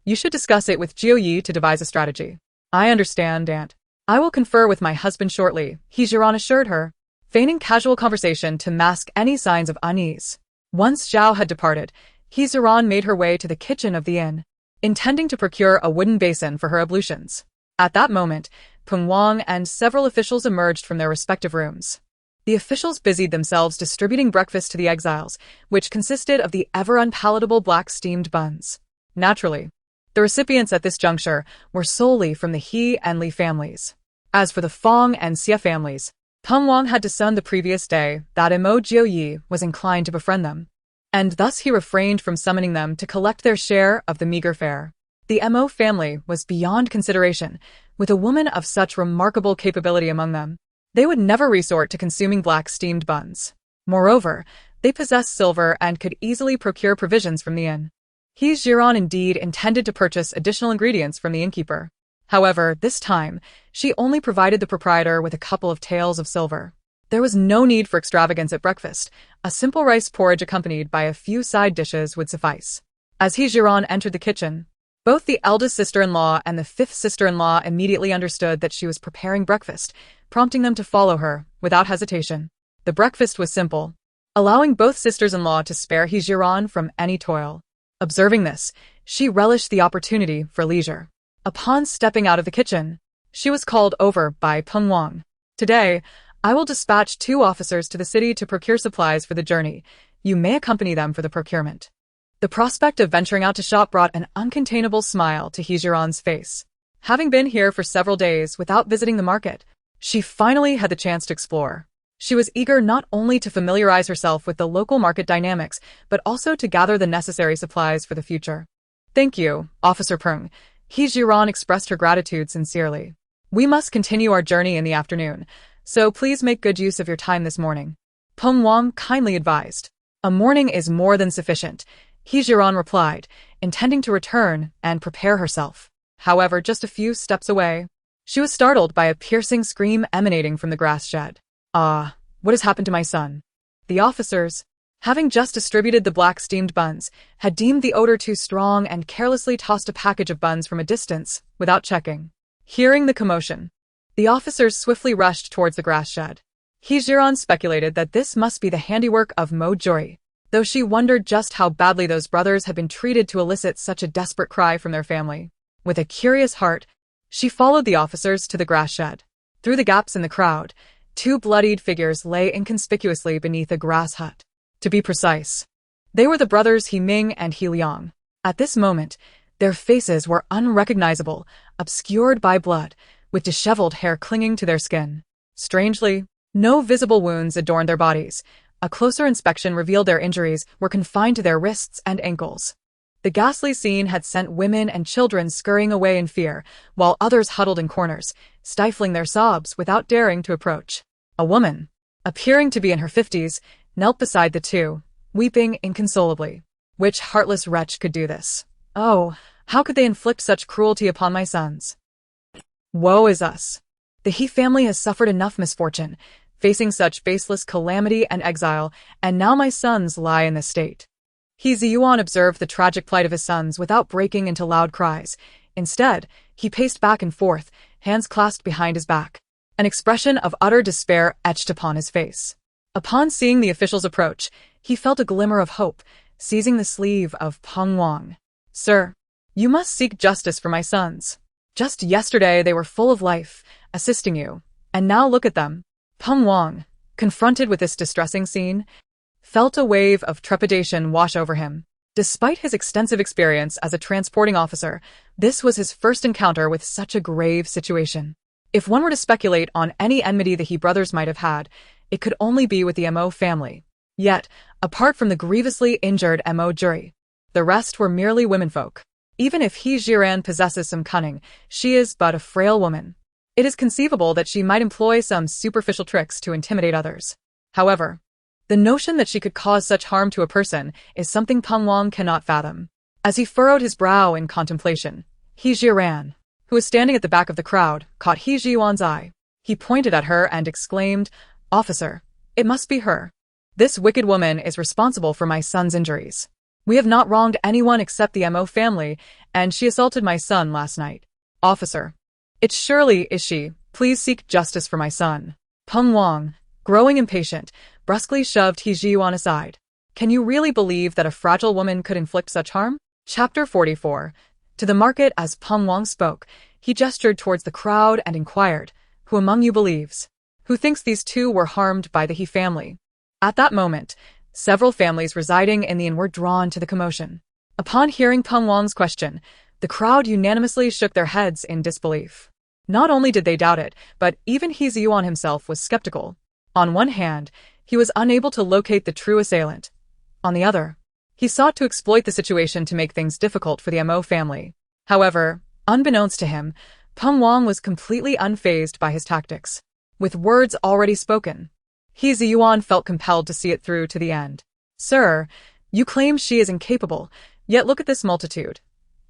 You should discuss it with Jiu Yi to devise a strategy." "I understand, Aunt. I will confer with my husband shortly," He Ji-ran assured her, feigning casual conversation to mask any signs of unease. Once Zhao had departed, He Ji-ran made her way to the kitchen of the inn, intending to procure a wooden basin for her ablutions. At that moment, Peng Wang and several officials emerged from their respective rooms. The officials busied themselves distributing breakfast to the exiles, which consisted of the ever-unpalatable black steamed buns. Naturally, the recipients at this juncture were solely from the He and Li families. As for the Fong and Xie families, Peng Wang had discerned the previous day that Imo Jiu Yi was inclined to befriend them, and thus he refrained from summoning them to collect their share of the meager fare. The Mo family was beyond consideration, with a woman of such remarkable capability among them. They would never resort to consuming black steamed buns. Moreover, they possessed silver and could easily procure provisions from the inn. He Ji-ran indeed intended to purchase additional ingredients from the innkeeper. However, this time, she only provided the proprietor with a couple of taels of silver. There was no need for extravagance at breakfast. A simple rice porridge accompanied by a few side dishes would suffice. As He Ji-ran entered the kitchen, both the eldest sister-in-law and the fifth sister-in-law immediately understood that she was preparing breakfast, prompting them to follow her, without hesitation. The breakfast was simple, allowing both sisters-in-law to spare He Ji-ran from any toil. Observing this, she relished the opportunity for leisure. Upon stepping out of the kitchen, she was called over by Peng Wang. "Today, I will dispatch 2 officers to the city to procure supplies for the journey. You may accompany them for the procurement." The prospect of venturing out to shop brought an uncontainable smile to He Ji-ran's face. Having been here for several days without visiting the market, she finally had the chance to explore. She was eager not only to familiarize herself with the local market dynamics, but also to gather the necessary supplies for the future. "Thank you, Officer Peng." He Ji-ran expressed her gratitude sincerely. "We must continue our journey in the afternoon, so please make good use of your time this morning," Peng Wang kindly advised. "A morning is more than sufficient," He Ji-ran replied, intending to return and prepare herself. However, just a few steps away, she was startled by a piercing scream emanating from the grass shed. "Ah, what has happened to my son?" The officers, having just distributed the black steamed buns, had deemed the odor too strong and carelessly tossed a package of buns from a distance, without checking. Hearing the commotion, the officers swiftly rushed towards the grass shed. He Ji-ran speculated that this must be the handiwork of Mo Joy, though she wondered just how badly those brothers had been treated to elicit such a desperate cry from their family. With a curious heart, she followed the officers to the grass shed. Through the gaps in the crowd, 2 bloodied figures lay inconspicuously beneath a grass hut. To be precise, they were the brothers He Ming and He Liang. At this moment, their faces were unrecognizable, obscured by blood, with disheveled hair clinging to their skin. Strangely, no visible wounds adorned their bodies. A closer inspection revealed their injuries were confined to their wrists and ankles. The ghastly scene had sent women and children scurrying away in fear, while others huddled in corners, stifling their sobs without daring to approach. A woman, appearing to be in her 50s, knelt beside the 2, weeping inconsolably. Which heartless wretch could do this? Oh, how could they inflict such cruelty upon my sons? Woe is us. The He family has suffered enough misfortune. facing such baseless calamity and exile, and now my sons lie in this state. He Ziyuan observed the tragic plight of his sons without breaking into loud cries. Instead, he paced back and forth, hands clasped behind his back. An expression of utter despair etched upon his face. Upon seeing the officials approach, he felt a glimmer of hope, seizing the sleeve of Peng Wang. "Sir, you must seek justice for my sons. Just yesterday they were full of life, assisting you, and now look at them." Peng Wang, confronted with this distressing scene, felt a wave of trepidation wash over him. Despite his extensive experience as a transporting officer, this was his first encounter with such a grave situation. If one were to speculate on any enmity the He brothers might have had, it could only be with the Mo family. Yet, apart from the grievously injured Mo jury, the rest were merely womenfolk. Even if He Jiran possesses some cunning, she is but a frail woman. It is conceivable that she might employ some superficial tricks to intimidate others. However, the notion that she could cause such harm to a person is something Peng Wang cannot fathom. As he furrowed his brow in contemplation, He Jiran, who was standing at the back of the crowd, caught He Jiwan's eye. He pointed at her and exclaimed, "Officer, it must be her. This wicked woman is responsible for my son's injuries. We have not wronged anyone except the Mo family, and she assaulted my son last night. Officer, it surely is she. Please seek justice for my son." Peng Wang, growing impatient, brusquely shoved He Jiwan aside. "Can you really believe that a fragile woman could inflict such harm?" Chapter 44. To the market. As Peng Wang spoke, he gestured towards the crowd and inquired, "Who among you believes? Who thinks these two were harmed by the He family?" At that moment, several families residing in the inn were drawn to the commotion. Upon hearing Peng Wang's question, the crowd unanimously shook their heads in disbelief. Not only did they doubt it, but even He Ziyuan himself was skeptical. On one hand, he was unable to locate the true assailant. On the other, he sought to exploit the situation to make things difficult for the Mo family. However, unbeknownst to him, Peng Wang was completely unfazed by his tactics. With words already spoken, He Ziyuan felt compelled to see it through to the end. "Sir, you claim she is incapable, yet look at this multitude.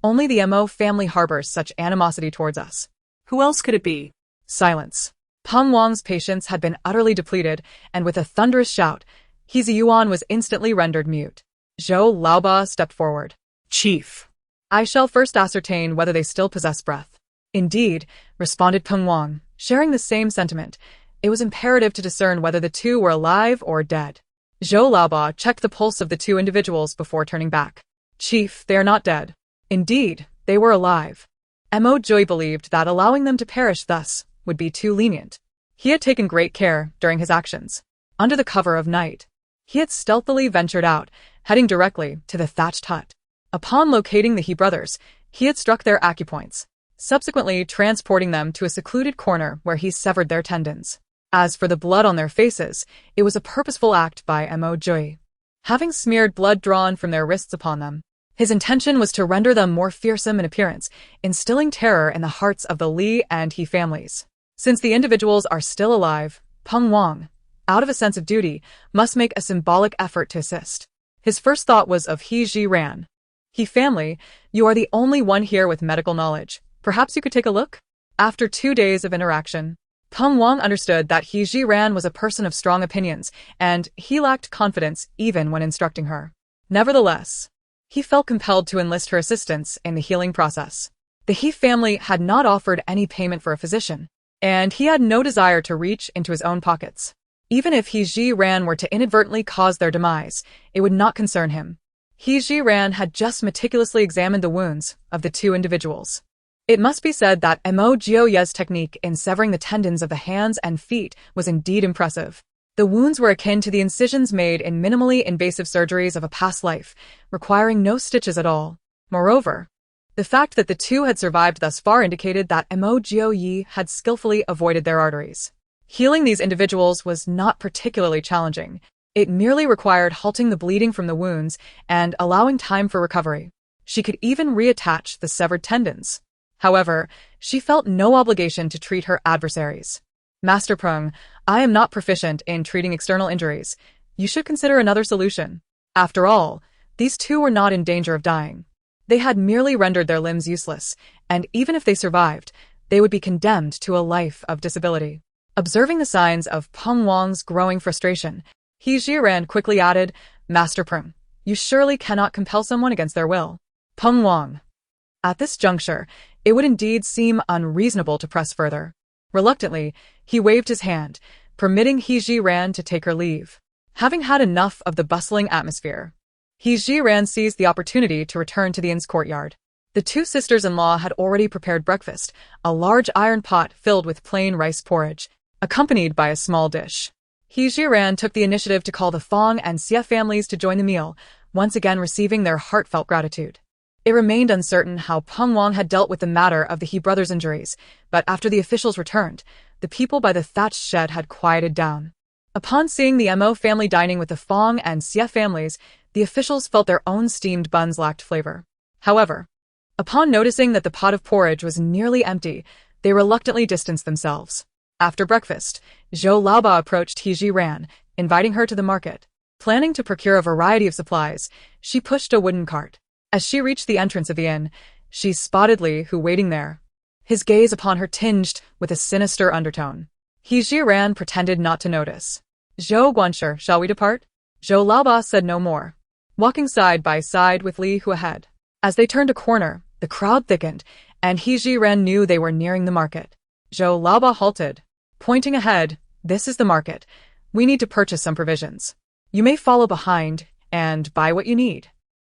Only the Mo family harbors such animosity towards us. Who else could it be?" Silence. Peng Wang's patience had been utterly depleted, and with a thunderous shout, He Ziyuan was instantly rendered mute. Zhou Laoba stepped forward. "Chief, "I shall first ascertain whether they still possess breath." "Indeed," responded Peng Wang, sharing the same sentiment. It was imperative to discern whether the two were alive or dead. Zhou Laoba checked the pulse of the two individuals before turning back. "Chief, they are not dead." Indeed, they were alive. Mo Joy believed that allowing them to perish thus would be too lenient. He had taken great care during his actions. Under the cover of night, he had stealthily ventured out, heading directly to the thatched hut. Upon locating the He brothers, he had struck their acupoints, subsequently transporting them to a secluded corner where he severed their tendons. As for the blood on their faces, it was a purposeful act by Mo Joy. Having smeared blood drawn from their wrists upon them, his intention was to render them more fearsome in appearance, instilling terror in the hearts of the Li and He families. Since the individuals are still alive, Peng Wang, out of a sense of duty, must make a symbolic effort to assist. His first thought was of He Jiran. "He family, you are the only one here with medical knowledge. Perhaps you could take a look?" After 2 days of interaction, Peng Wang understood that He Jiran was a person of strong opinions, and he lacked confidence even when instructing her. Nevertheless, he felt compelled to enlist her assistance in the healing process. The He family had not offered any payment for a physician, and he had no desire to reach into his own pockets. Even if He Jiran were to inadvertently cause their demise, it would not concern him. He Jiran had just meticulously examined the wounds of the two individuals. It must be said that Mo Jioye's technique in severing the tendons of the hands and feet was indeed impressive. The wounds were akin to the incisions made in minimally invasive surgeries of a past life, requiring no stitches at all. Moreover, the fact that the two had survived thus far indicated that Mo Jioye had skillfully avoided their arteries. Healing these individuals was not particularly challenging. It merely required halting the bleeding from the wounds and allowing time for recovery. She could even reattach the severed tendons. However, she felt no obligation to treat her adversaries. "Master Prung, I am not proficient in treating external injuries. You should consider another solution." After all, these two were not in danger of dying. They had merely rendered their limbs useless, and even if they survived, they would be condemned to a life of disability. Observing the signs of Peng Wang's growing frustration, He Jiran quickly added, Master Prim, you surely cannot compel someone against their will. Peng Wang. At this juncture, it would indeed seem unreasonable to press further. Reluctantly, he waved his hand, permitting He Jiran to take her leave. Having had enough of the bustling atmosphere, He Jiran seized the opportunity to return to the inn's courtyard. The two sisters-in-law had already prepared breakfast, a large iron pot filled with plain rice porridge, accompanied by a small dish. He Jiran took the initiative to call the Fong and Xie families to join the meal, once again receiving their heartfelt gratitude. It remained uncertain how Peng Wang had dealt with the matter of the He brothers' injuries, but after the officials returned, the people by the thatched shed had quieted down. Upon seeing the Mo family dining with the Fong and Xie families, the officials felt their own steamed buns lacked flavor. However, upon noticing that the pot of porridge was nearly empty, they reluctantly distanced themselves. After breakfast, Zhou Laoba approached He Jiran, inviting her to the market. Planning to procure a variety of supplies, she pushed a wooden cart. As she reached the entrance of the inn, she spotted Li Hu waiting there. His gaze upon her tinged with a sinister undertone. He Jiran pretended not to notice. Zhou Guanshi, shall we depart? Zhou Laoba said no more, walking side by side with Li Hu ahead. As they turned a corner, the crowd thickened, and He Jiran knew they were nearing the market. Zhou Laoba halted, pointing ahead. This is the market. We need to purchase some provisions. You may follow behind and buy what you need.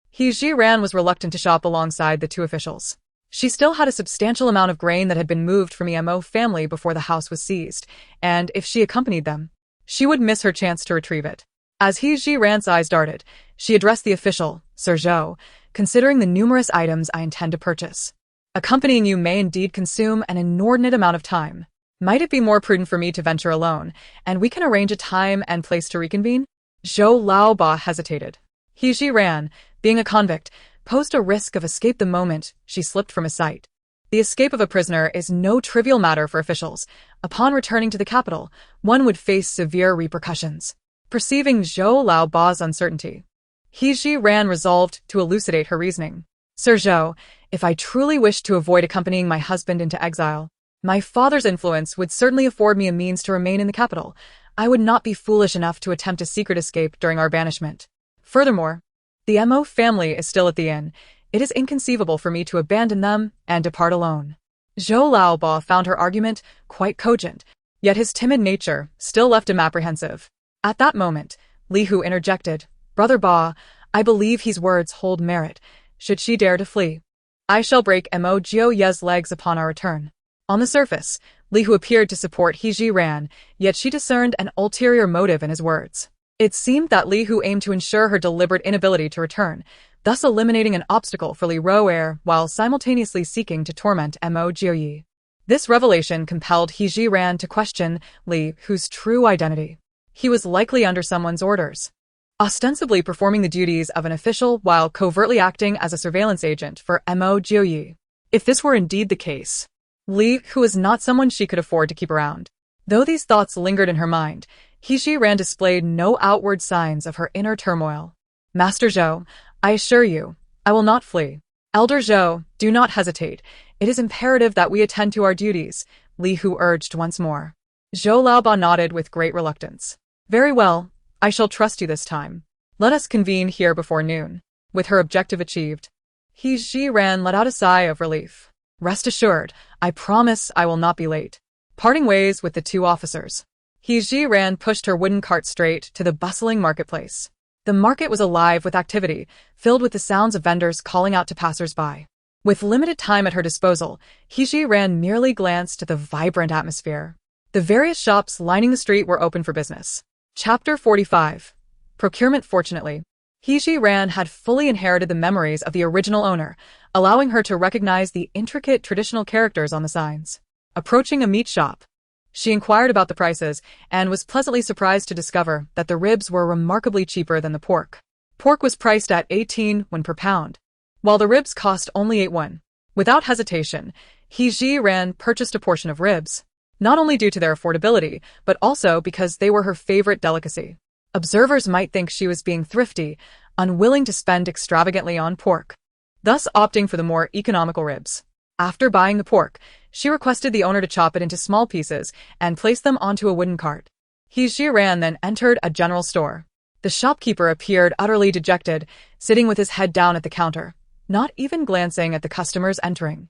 He Jiran was reluctant to shop alongside the two officials. She still had a substantial amount of grain that had been moved from the Mo family before the house was seized, and if she accompanied them, she would miss her chance to retrieve it. As He Jiran's eyes darted, she addressed the official, Sir Zhou, considering the numerous items I intend to purchase. Accompanying you may indeed consume an inordinate amount of time. Might it be more prudent for me to venture alone, and we can arrange a time and place to reconvene? Zhou Laoba hesitated. He Jiran, being a convict, posed a risk of escape the moment she slipped from his sight. The escape of a prisoner is no trivial matter for officials. Upon returning to the capital, one would face severe repercussions. Perceiving Zhou Laoba's uncertainty, He Jiran resolved to elucidate her reasoning. Sir Zhou, if I truly wished to avoid accompanying my husband into exile, my father's influence would certainly afford me a means to remain in the capital. I would not be foolish enough to attempt a secret escape during our banishment. Furthermore, the Mo family is still at the inn. It is inconceivable for me to abandon them and depart alone. Zhou Laoba found her argument quite cogent, yet his timid nature still left him apprehensive. At that moment, Li Hu interjected, Brother Ba, I believe his words hold merit. Should she dare to flee, I shall break Mo Jiuye's legs upon our return. On the surface, Li Hu appeared to support He Jiran, yet she discerned an ulterior motive in his words. It seemed that Li Hu aimed to ensure her deliberate inability to return, thus eliminating an obstacle for Li Roer while simultaneously seeking to torment Mo Jiuye. This revelation compelled He Jiran to question Li Hu's true identity. He was likely under someone's orders, ostensibly performing the duties of an official while covertly acting as a surveillance agent for Mo Jiuye. If this were indeed the case, Li Hu was not someone she could afford to keep around. Though these thoughts lingered in her mind, He Jiran displayed no outward signs of her inner turmoil. Master Zhou, I assure you, I will not flee. Elder Zhou, do not hesitate. It is imperative that we attend to our duties, Li Hu urged once more. Zhou Laoba nodded with great reluctance. Very well, I shall trust you this time. Let us convene here before noon. With her objective achieved, He Jiran let out a sigh of relief. Rest assured, I promise I will not be late. Parting ways with the two officers, He Jiran pushed her wooden cart straight to the bustling marketplace. The market was alive with activity, filled with the sounds of vendors calling out to passers-by. With limited time at her disposal, He Jiran merely glanced at the vibrant atmosphere. The various shops lining the street were open for business. Chapter 45. Procurement. Fortunately, He Jiran had fully inherited the memories of the original owner, allowing her to recognize the intricate traditional characters on the signs. Approaching a meat shop, she inquired about the prices and was pleasantly surprised to discover that the ribs were remarkably cheaper than the pork. Pork was priced at 18 won per pound, while the ribs cost only 8 won. Without hesitation, He Jiran purchased a portion of ribs, not only due to their affordability, but also because they were her favorite delicacy. Observers might think she was being thrifty, unwilling to spend extravagantly on pork, thus opting for the more economical ribs. After buying the pork, She requested the owner to chop it into small pieces and place them onto a wooden cart. He Jiran then entered a general store. The shopkeeper appeared utterly dejected, sitting with his head down at the counter, not even glancing at the customers entering.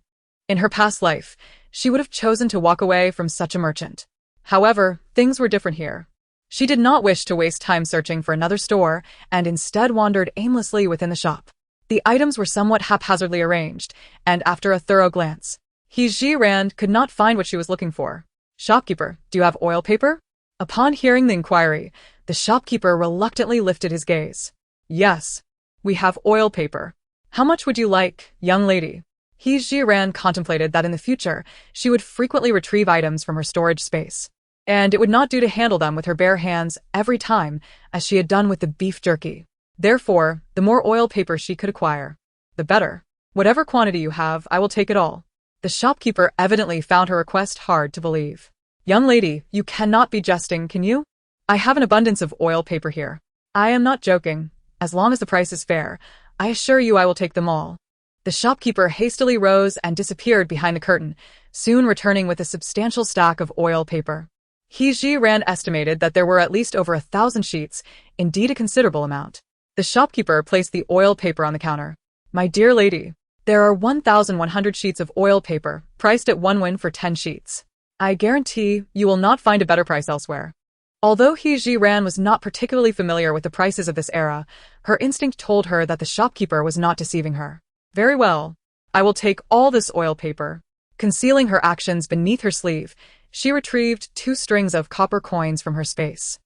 In her past life, she would have chosen to walk away from such a merchant. However, things were different here. She did not wish to waste time searching for another store and instead wandered aimlessly within the shop. The items were somewhat haphazardly arranged, and after a thorough glance, He Jiran could not find what she was looking for. "Shopkeeper, do you have oil paper?" Upon hearing the inquiry, the shopkeeper reluctantly lifted his gaze. "Yes, we have oil paper. How much would you like, young lady?" He Jiran contemplated that in the future, she would frequently retrieve items from her storage space, and it would not do to handle them with her bare hands every time, as she had done with the beef jerky. Therefore, the more oil paper she could acquire, the better. "Whatever quantity you have, I will take it all." The shopkeeper evidently found her request hard to believe. "Young lady, you cannot be jesting, can you? I have an abundance of oil paper here. I am not joking. As long as the price is fair, I assure you I will take them all." The shopkeeper hastily rose and disappeared behind the curtain, soon returning with a substantial stack of oil paper. He Jiran estimated that there were at least over 1,000 sheets, indeed a considerable amount. The shopkeeper placed the oil paper on the counter. "My dear lady, there are 1,100 sheets of oil paper, priced at 1 won for 10 sheets. I guarantee you will not find a better price elsewhere." Although He Jiran was not particularly familiar with the prices of this era, her instinct told her that the shopkeeper was not deceiving her. "Very well. I will take all this oil paper." Concealing her actions beneath her sleeve, she retrieved 2 strings of copper coins from her space.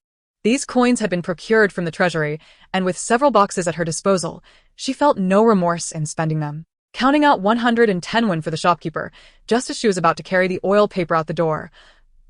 These coins had been procured from the treasury, and with several boxes at her disposal, she felt no remorse in spending them. Counting out 110 won for the shopkeeper, just as she was about to carry the oil paper out the door,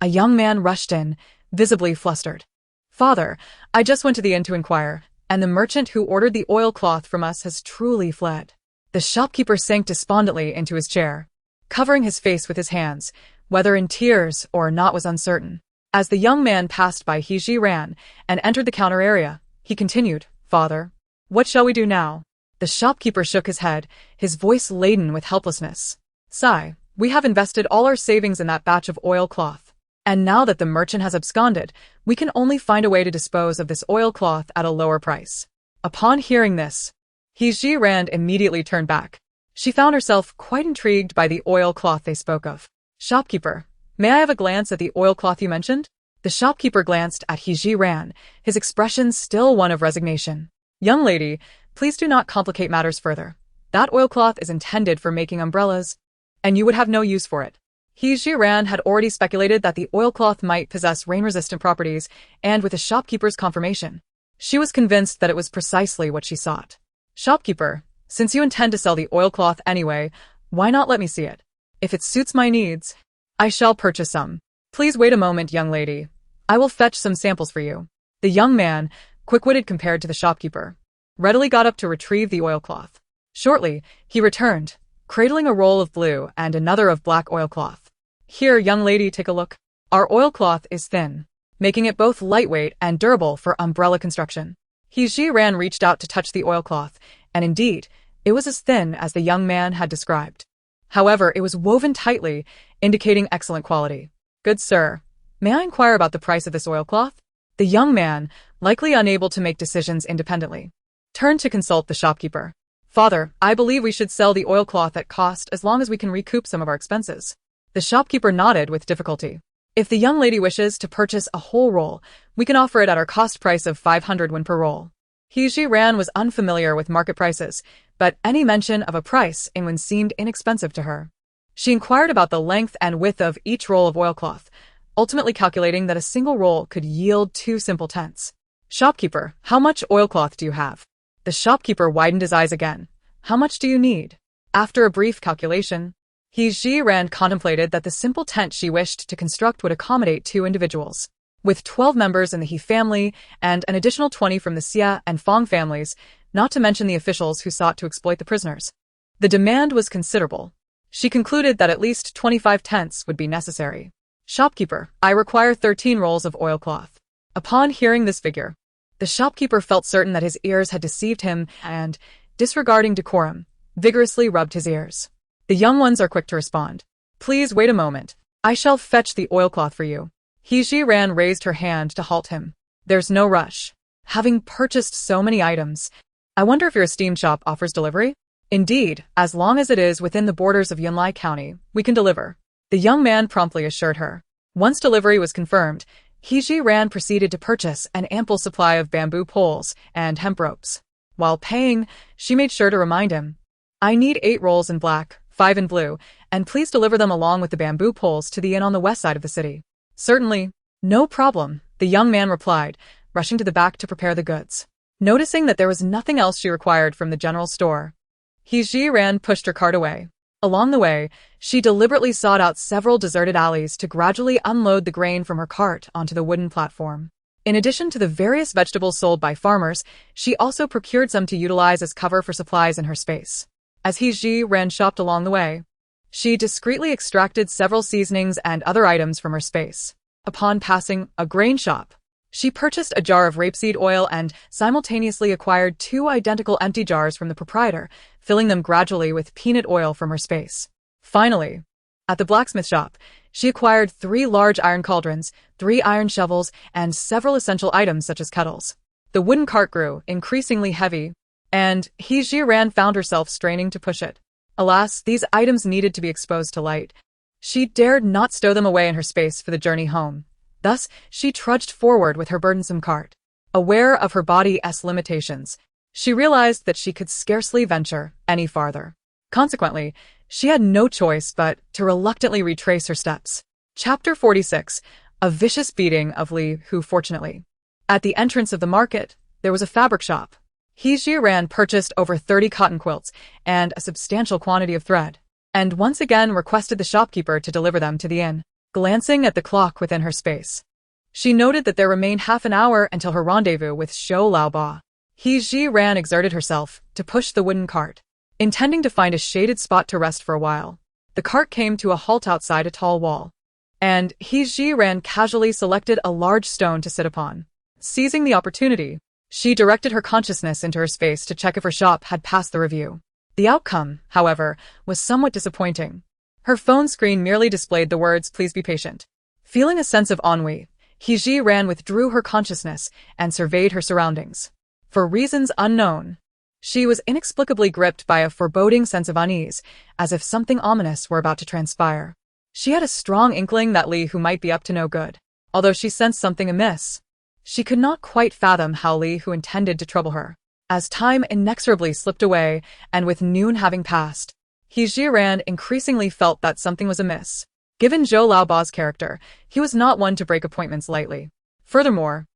a young man rushed in, visibly flustered. "Father, I just went to the inn to inquire, and the merchant who ordered the oilcloth from us has truly fled." The shopkeeper sank despondently into his chair, covering his face with his hands, whether in tears or not was uncertain. As the young man passed by He Jiran and entered the counter area, he continued, "Father, what shall we do now?" The shopkeeper shook his head, his voice laden with helplessness. "Sigh, we have invested all our savings in that batch of oilcloth, and now that the merchant has absconded, we can only find a way to dispose of this oilcloth at a lower price." Upon hearing this, He Jiran immediately turned back. She found herself quite intrigued by the oilcloth they spoke of. "Shopkeeper, may I have a glance at the oilcloth you mentioned?" The shopkeeper glanced at He Jiran, his expression still one of resignation. "Young lady, please do not complicate matters further. That oilcloth is intended for making umbrellas, and you would have no use for it." He Jiran had already speculated that the oilcloth might possess rain-resistant properties, and with the shopkeeper's confirmation, she was convinced that it was precisely what she sought. "Shopkeeper, since you intend to sell the oilcloth anyway, why not let me see it? If it suits my needs, I shall purchase some." "Please wait a moment, young lady. I will fetch some samples for you." The young man, quick-witted compared to the shopkeeper, readily got up to retrieve the oilcloth. Shortly, he returned, cradling a roll of blue and another of black oilcloth. "Here, young lady, take a look. Our oilcloth is thin, making it both lightweight and durable for umbrella construction." He Jiran reached out to touch the oilcloth, and indeed, it was as thin as the young man had described. However, it was woven tightly, indicating excellent quality. "Good sir, may I inquire about the price of this oilcloth?" The young man, likely unable to make decisions independently, turned to consult the shopkeeper. "Father, I believe we should sell the oilcloth at cost as long as we can recoup some of our expenses." The shopkeeper nodded with difficulty. "If the young lady wishes to purchase a whole roll, we can offer it at our cost price of 500 won per roll." He Jiran was unfamiliar with market prices, but any mention of a price in won seemed inexpensive to her. She inquired about the length and width of each roll of oilcloth, ultimately calculating that a single roll could yield 2 simple tenths. "Shopkeeper, how much oilcloth do you have?" The shopkeeper widened his eyes again. "How much do you need?" After a brief calculation, He Jiran contemplated that the simple tent she wished to construct would accommodate 2 individuals. With 12 members in the He family and an additional 20 from the Xia and Fong families, not to mention the officials who sought to exploit the prisoners, the demand was considerable. She concluded that at least 25 tents would be necessary. "Shopkeeper, I require 13 rolls of oilcloth." Upon hearing this figure, the shopkeeper felt certain that his ears had deceived him and, disregarding decorum, vigorously rubbed his ears. The young ones are quick to respond. Please wait a moment. I shall fetch the oilcloth for you. He Jiran raised her hand to halt him. There's no rush. Having purchased so many items, I wonder if your esteemed shop offers delivery? Indeed, as long as it is within the borders of Yunlai County, we can deliver. The young man promptly assured her. Once delivery was confirmed, He Jiran proceeded to purchase an ample supply of bamboo poles and hemp ropes. While paying, she made sure to remind him, I need 8 rolls in black, 5 in blue, and please deliver them along with the bamboo poles to the inn on the west side of the city. Certainly. No problem, the young man replied, rushing to the back to prepare the goods. Noticing that there was nothing else she required from the general store, He Jiran pushed her cart away. Along the way, she deliberately sought out several deserted alleys to gradually unload the grain from her cart onto the wooden platform. In addition to the various vegetables sold by farmers, she also procured some to utilize as cover for supplies in her space. As He Jiran shopped along the way, she discreetly extracted several seasonings and other items from her space. Upon passing a grain shop, she purchased a jar of rapeseed oil and simultaneously acquired 2 identical empty jars from the proprietor, filling them gradually with peanut oil from her space. Finally, at the blacksmith shop, she acquired 3 large iron cauldrons, 3 iron shovels, and several essential items such as kettles. The wooden cart grew increasingly heavy, and He Jiran found herself straining to push it. Alas, these items needed to be exposed to light. She dared not stow them away in her space for the journey home. Thus, she trudged forward with her burdensome cart. Aware of her body's limitations, she realized that she could scarcely venture any farther. Consequently, she had no choice but to reluctantly retrace her steps. Chapter 46. A vicious beating of Li Hu. Fortunately, at the entrance of the market, there was a fabric shop. He Jiran purchased over 30 cotton quilts and a substantial quantity of thread, and once again requested the shopkeeper to deliver them to the inn. Glancing at the clock within her space, she noted that there remained half an hour until her rendezvous with Shou Laoba. He Jiran exerted herself to push the wooden cart, intending to find a shaded spot to rest for a while. The cart came to a halt outside a tall wall, and He Jiran casually selected a large stone to sit upon. Seizing the opportunity, she directed her consciousness into her space to check if her shop had passed the review. The outcome, however, was somewhat disappointing. Her phone screen merely displayed the words, "Please be patient." Feeling a sense of ennui, He Jiran withdrew her consciousness and surveyed her surroundings. For reasons unknown, she was inexplicably gripped by a foreboding sense of unease, as if something ominous were about to transpire. She had a strong inkling that Li Hu might be up to no good. Although she sensed something amiss, she could not quite fathom how Li Hu intended to trouble her. As time inexorably slipped away, and with noon having passed, He Jiran increasingly felt that something was amiss. Given Zhou Laoba's character, he was not one to break appointments lightly. Furthermore,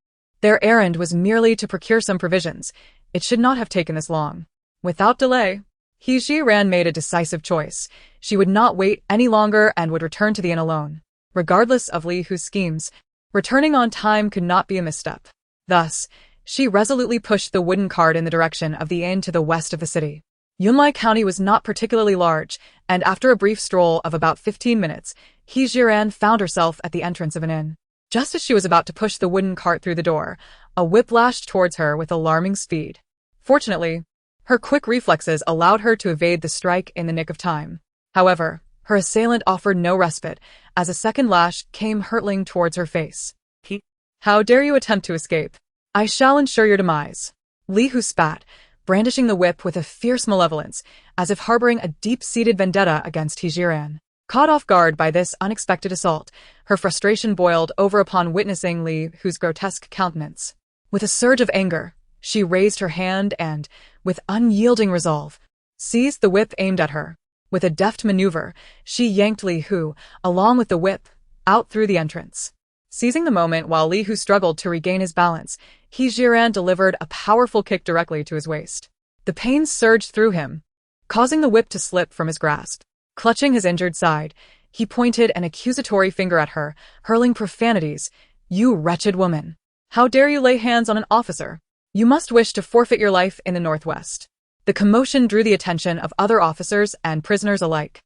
their errand was merely to procure some provisions. It should not have taken this long. Without delay, He Jiran made a decisive choice. She would not wait any longer and would return to the inn alone. Regardless of Li Hu's schemes, returning on time could not be a misstep. Thus, she resolutely pushed the wooden cart in the direction of the inn to the west of the city. Yunlai County was not particularly large, and after a brief stroll of about 15 minutes, He Jiran found herself at the entrance of an inn. Just as she was about to push the wooden cart through the door, a whip lashed towards her with alarming speed. Fortunately, her quick reflexes allowed her to evade the strike in the nick of time. However, her assailant offered no respite, as a second lash came hurtling towards her face. How dare you attempt to escape? I shall ensure your demise. Li Hu spat, brandishing the whip with a fierce malevolence, as if harboring a deep-seated vendetta against He Jiran. Caught off guard by this unexpected assault, her frustration boiled over upon witnessing Li Hu's grotesque countenance. With a surge of anger, she raised her hand and, with unyielding resolve, seized the whip aimed at her. With a deft maneuver, she yanked Li Hu, along with the whip, out through the entrance. Seizing the moment while Li Hu struggled to regain his balance, He Jiran delivered a powerful kick directly to his waist. The pain surged through him, causing the whip to slip from his grasp. Clutching his injured side, he pointed an accusatory finger at her, hurling profanities. You wretched woman! How dare you lay hands on an officer? You must wish to forfeit your life in the Northwest. The commotion drew the attention of other officers and prisoners alike,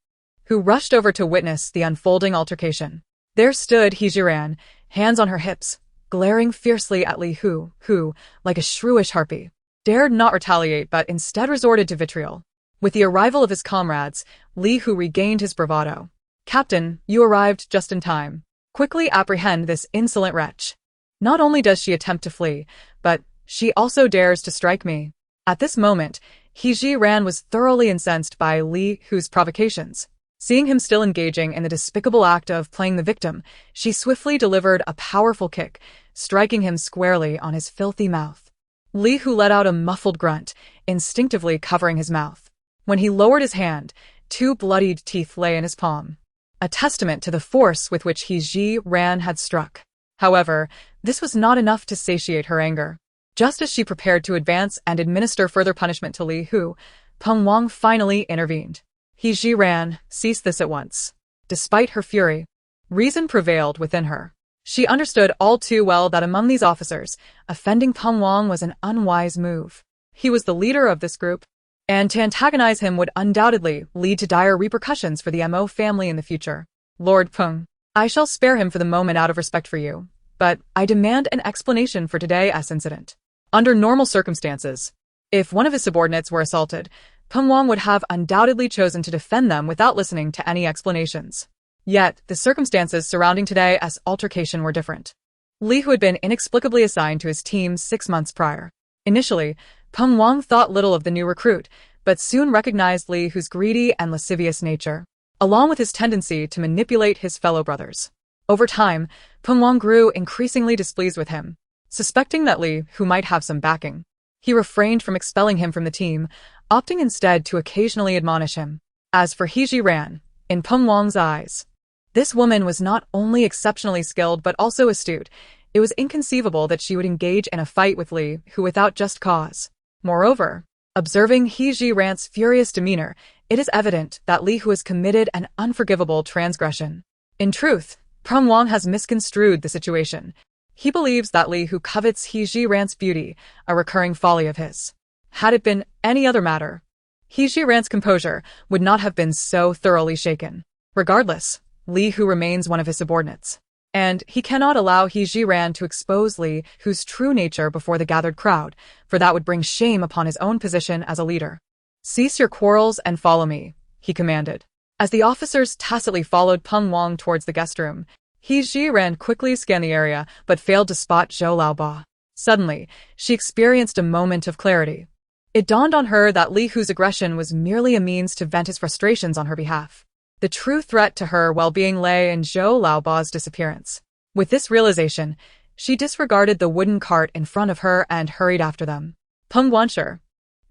who rushed over to witness the unfolding altercation. There stood He Jiran, hands on her hips, glaring fiercely at Li Hu, who, like a shrewish harpy, dared not retaliate but instead resorted to vitriol. With the arrival of his comrades, Li Hu regained his bravado. Captain, you arrived just in time. Quickly apprehend this insolent wretch. Not only does she attempt to flee, but she also dares to strike me. At this moment, He Ran was thoroughly incensed by Li Hu's provocations. Seeing him still engaging in the despicable act of playing the victim, she swiftly delivered a powerful kick, striking him squarely on his filthy mouth. Li Hu let out a muffled grunt, instinctively covering his mouth. When he lowered his hand, 2 bloodied teeth lay in his palm, a testament to the force with which He Ran had struck. However, this was not enough to satiate her anger. Just as she prepared to advance and administer further punishment to Li Hu, Peng Wang finally intervened. He Ran, cease this at once. Despite her fury, reason prevailed within her. She understood all too well that among these officers, offending Peng Wang was an unwise move. He was the leader of this group, and to antagonize him would undoubtedly lead to dire repercussions for the Mo family in the future. Lord Peng, I shall spare him for the moment out of respect for you, but I demand an explanation for today's incident. Under normal circumstances, if one of his subordinates were assaulted, Peng Wang would have undoubtedly chosen to defend them without listening to any explanations. Yet, the circumstances surrounding today's altercation were different. Li Hu had been inexplicably assigned to his team 6 months prior. Initially, Peng Wang thought little of the new recruit, but soon recognized Li Hu's greedy and lascivious nature, along with his tendency to manipulate his fellow brothers. Over time, Peng Wang grew increasingly displeased with him. Suspecting that Li Hu might have some backing, he refrained from expelling him from the team, opting instead to occasionally admonish him. As for He Ran, in Peng Wang's eyes, this woman was not only exceptionally skilled but also astute. It was inconceivable that she would engage in a fight with Li Hu without just cause. Moreover, observing He Ran's furious demeanor, it is evident that Li Hu has committed an unforgivable transgression. In truth, Peng Wang has misconstrued the situation. He believes that Li Hu covets He Ran's beauty, a recurring folly of his. Had it been any other matter, He Ran's composure would not have been so thoroughly shaken. Regardless, Li Hu remains one of his subordinates, and he cannot allow He Ran to expose Li Hu's true nature before the gathered crowd, for that would bring shame upon his own position as a leader. Cease your quarrels and follow me, he commanded. As the officers tacitly followed Peng Wang towards the guest room, He Ran quickly scanned the area but failed to spot Zhou Laoba. Suddenly, she experienced a moment of clarity. It dawned on her that Li Hu's aggression was merely a means to vent his frustrations on her behalf. The true threat to her well-being lay in Zhou Laoba's disappearance. With this realization, she disregarded the wooden cart in front of her and hurried after them. Peng Guanshi,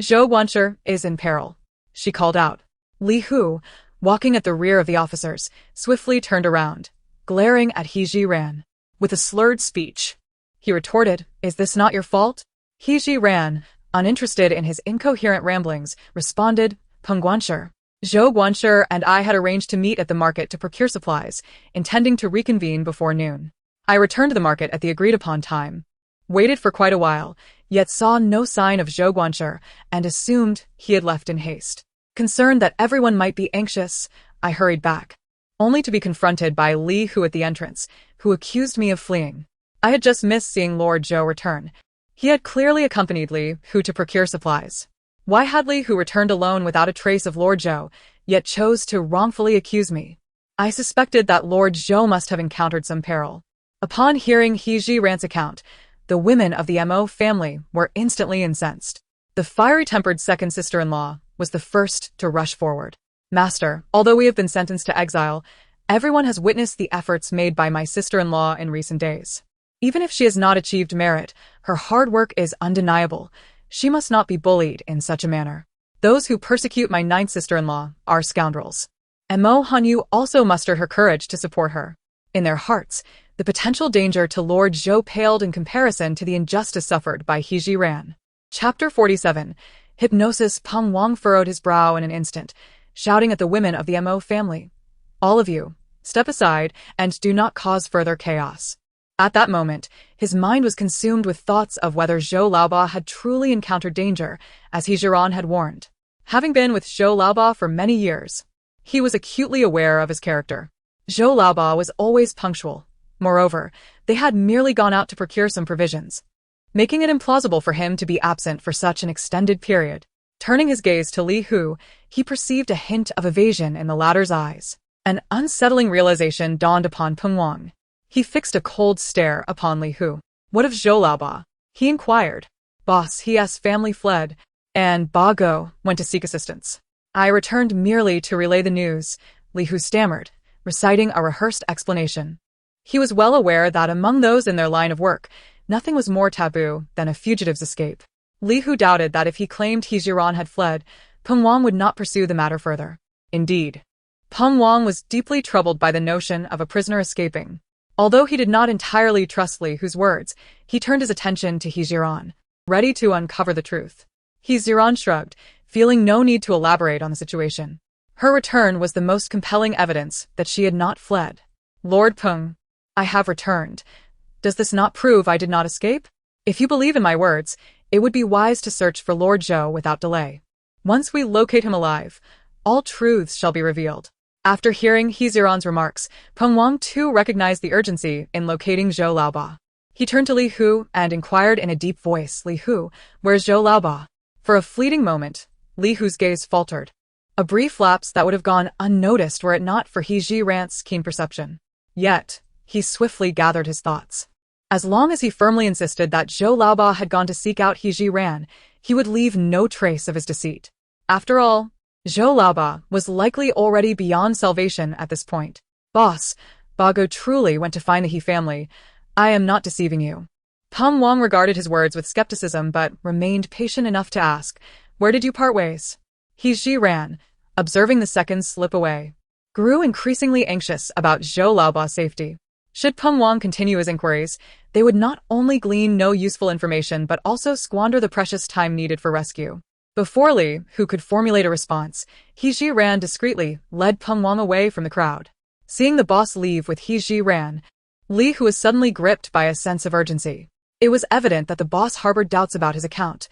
Zhou Guanshi is in peril, she called out. Li Hu, walking at the rear of the officers, swiftly turned around, glaring at He Ran. With a slurred speech, he retorted, "Is this not your fault?" He Ran, uninterested in his incoherent ramblings, responded, "Peng Guanshi, Zhou Guanshi and I had arranged to meet at the market to procure supplies, intending to reconvene before noon. I returned to the market at the agreed-upon time, waited for quite a while, yet saw no sign of Zhou Guanshi and assumed he had left in haste. Concerned that everyone might be anxious, I hurried back, only to be confronted by Li Hu at the entrance, who accused me of fleeing. I had just missed seeing Lord Zhou return. He had clearly accompanied Li Hu to procure supplies. Why had Li Hu returned alone without a trace of Lord Zhou, yet chose to wrongfully accuse me? I suspected that Lord Zhou must have encountered some peril. Upon hearing He Ran's account, the women of the Mo family were instantly incensed. The fiery-tempered second sister-in-law was the first to rush forward. "Master, although we have been sentenced to exile, everyone has witnessed the efforts made by my sister-in-law in recent days. Even if she has not achieved merit, her hard work is undeniable. She must not be bullied in such a manner. Those who persecute my ninth sister-in-law are scoundrels." Mo Hanyu also mustered her courage to support her. In their hearts, the potential danger to Lord Zhou paled in comparison to the injustice suffered by He Ran. Chapter 47. Hypnosis. Peng Wang furrowed his brow in an instant, shouting at the women of the Mo family, "All of you, step aside and do not cause further chaos." At that moment, his mind was consumed with thoughts of whether Zhou Laoba had truly encountered danger, as He Ran had warned. Having been with Zhou Laoba for many years, he was acutely aware of his character. Zhou Laoba was always punctual. Moreover, they had merely gone out to procure some provisions, making it implausible for him to be absent for such an extended period. Turning his gaze to Li Hu, he perceived a hint of evasion in the latter's eyes. An unsettling realization dawned upon Peng Wang. He fixed a cold stare upon Li Hu. What of Zhou Laoba? He inquired. Boss, his family fled, and Ba Go went to seek assistance. I returned merely to relay the news, Li Hu stammered, reciting a rehearsed explanation. He was well aware that among those in their line of work, nothing was more taboo than a fugitive's escape. Li Hu doubted that if he claimed He Jiran had fled, Peng Wang would not pursue the matter further. Indeed, Peng Wang was deeply troubled by the notion of a prisoner escaping. Although he did not entirely trust Li Hu's words, he turned his attention to He Jiran, ready to uncover the truth. He Jiran shrugged, feeling no need to elaborate on the situation. Her return was the most compelling evidence that she had not fled. Lord Peng, I have returned. Does this not prove I did not escape? If you believe in my words, it would be wise to search for Lord Zhou without delay. Once we locate him alive, all truths shall be revealed. After hearing He Jiran's remarks, Peng Wang too recognized the urgency in locating Zhou Laoba. He turned to Li Hu and inquired in a deep voice, Li Hu, where's Zhou Laoba? For a fleeting moment, Li Hu's gaze faltered. A brief lapse that would have gone unnoticed were it not for He Jiran's keen perception. Yet, he swiftly gathered his thoughts. As long as he firmly insisted that Zhou Laoba had gone to seek out He Jiran, he would leave no trace of his deceit. After all, Zhou Laoba was likely already beyond salvation at this point. Boss, Ba Go truly went to find the He family. I am not deceiving you. Peng Wang regarded his words with skepticism but remained patient enough to ask, where did you part ways? He Jiran, observing the seconds slip away, grew increasingly anxious about Zhou Laoba's safety. Should Peng Wang continue his inquiries, they would not only glean no useful information but also squander the precious time needed for rescue. Before Li, who could formulate a response, He Jiran discreetly led Peng Wang away from the crowd. Seeing the boss leave with He Jiran, Li Hu was suddenly gripped by a sense of urgency. It was evident that the boss harbored doubts about his account.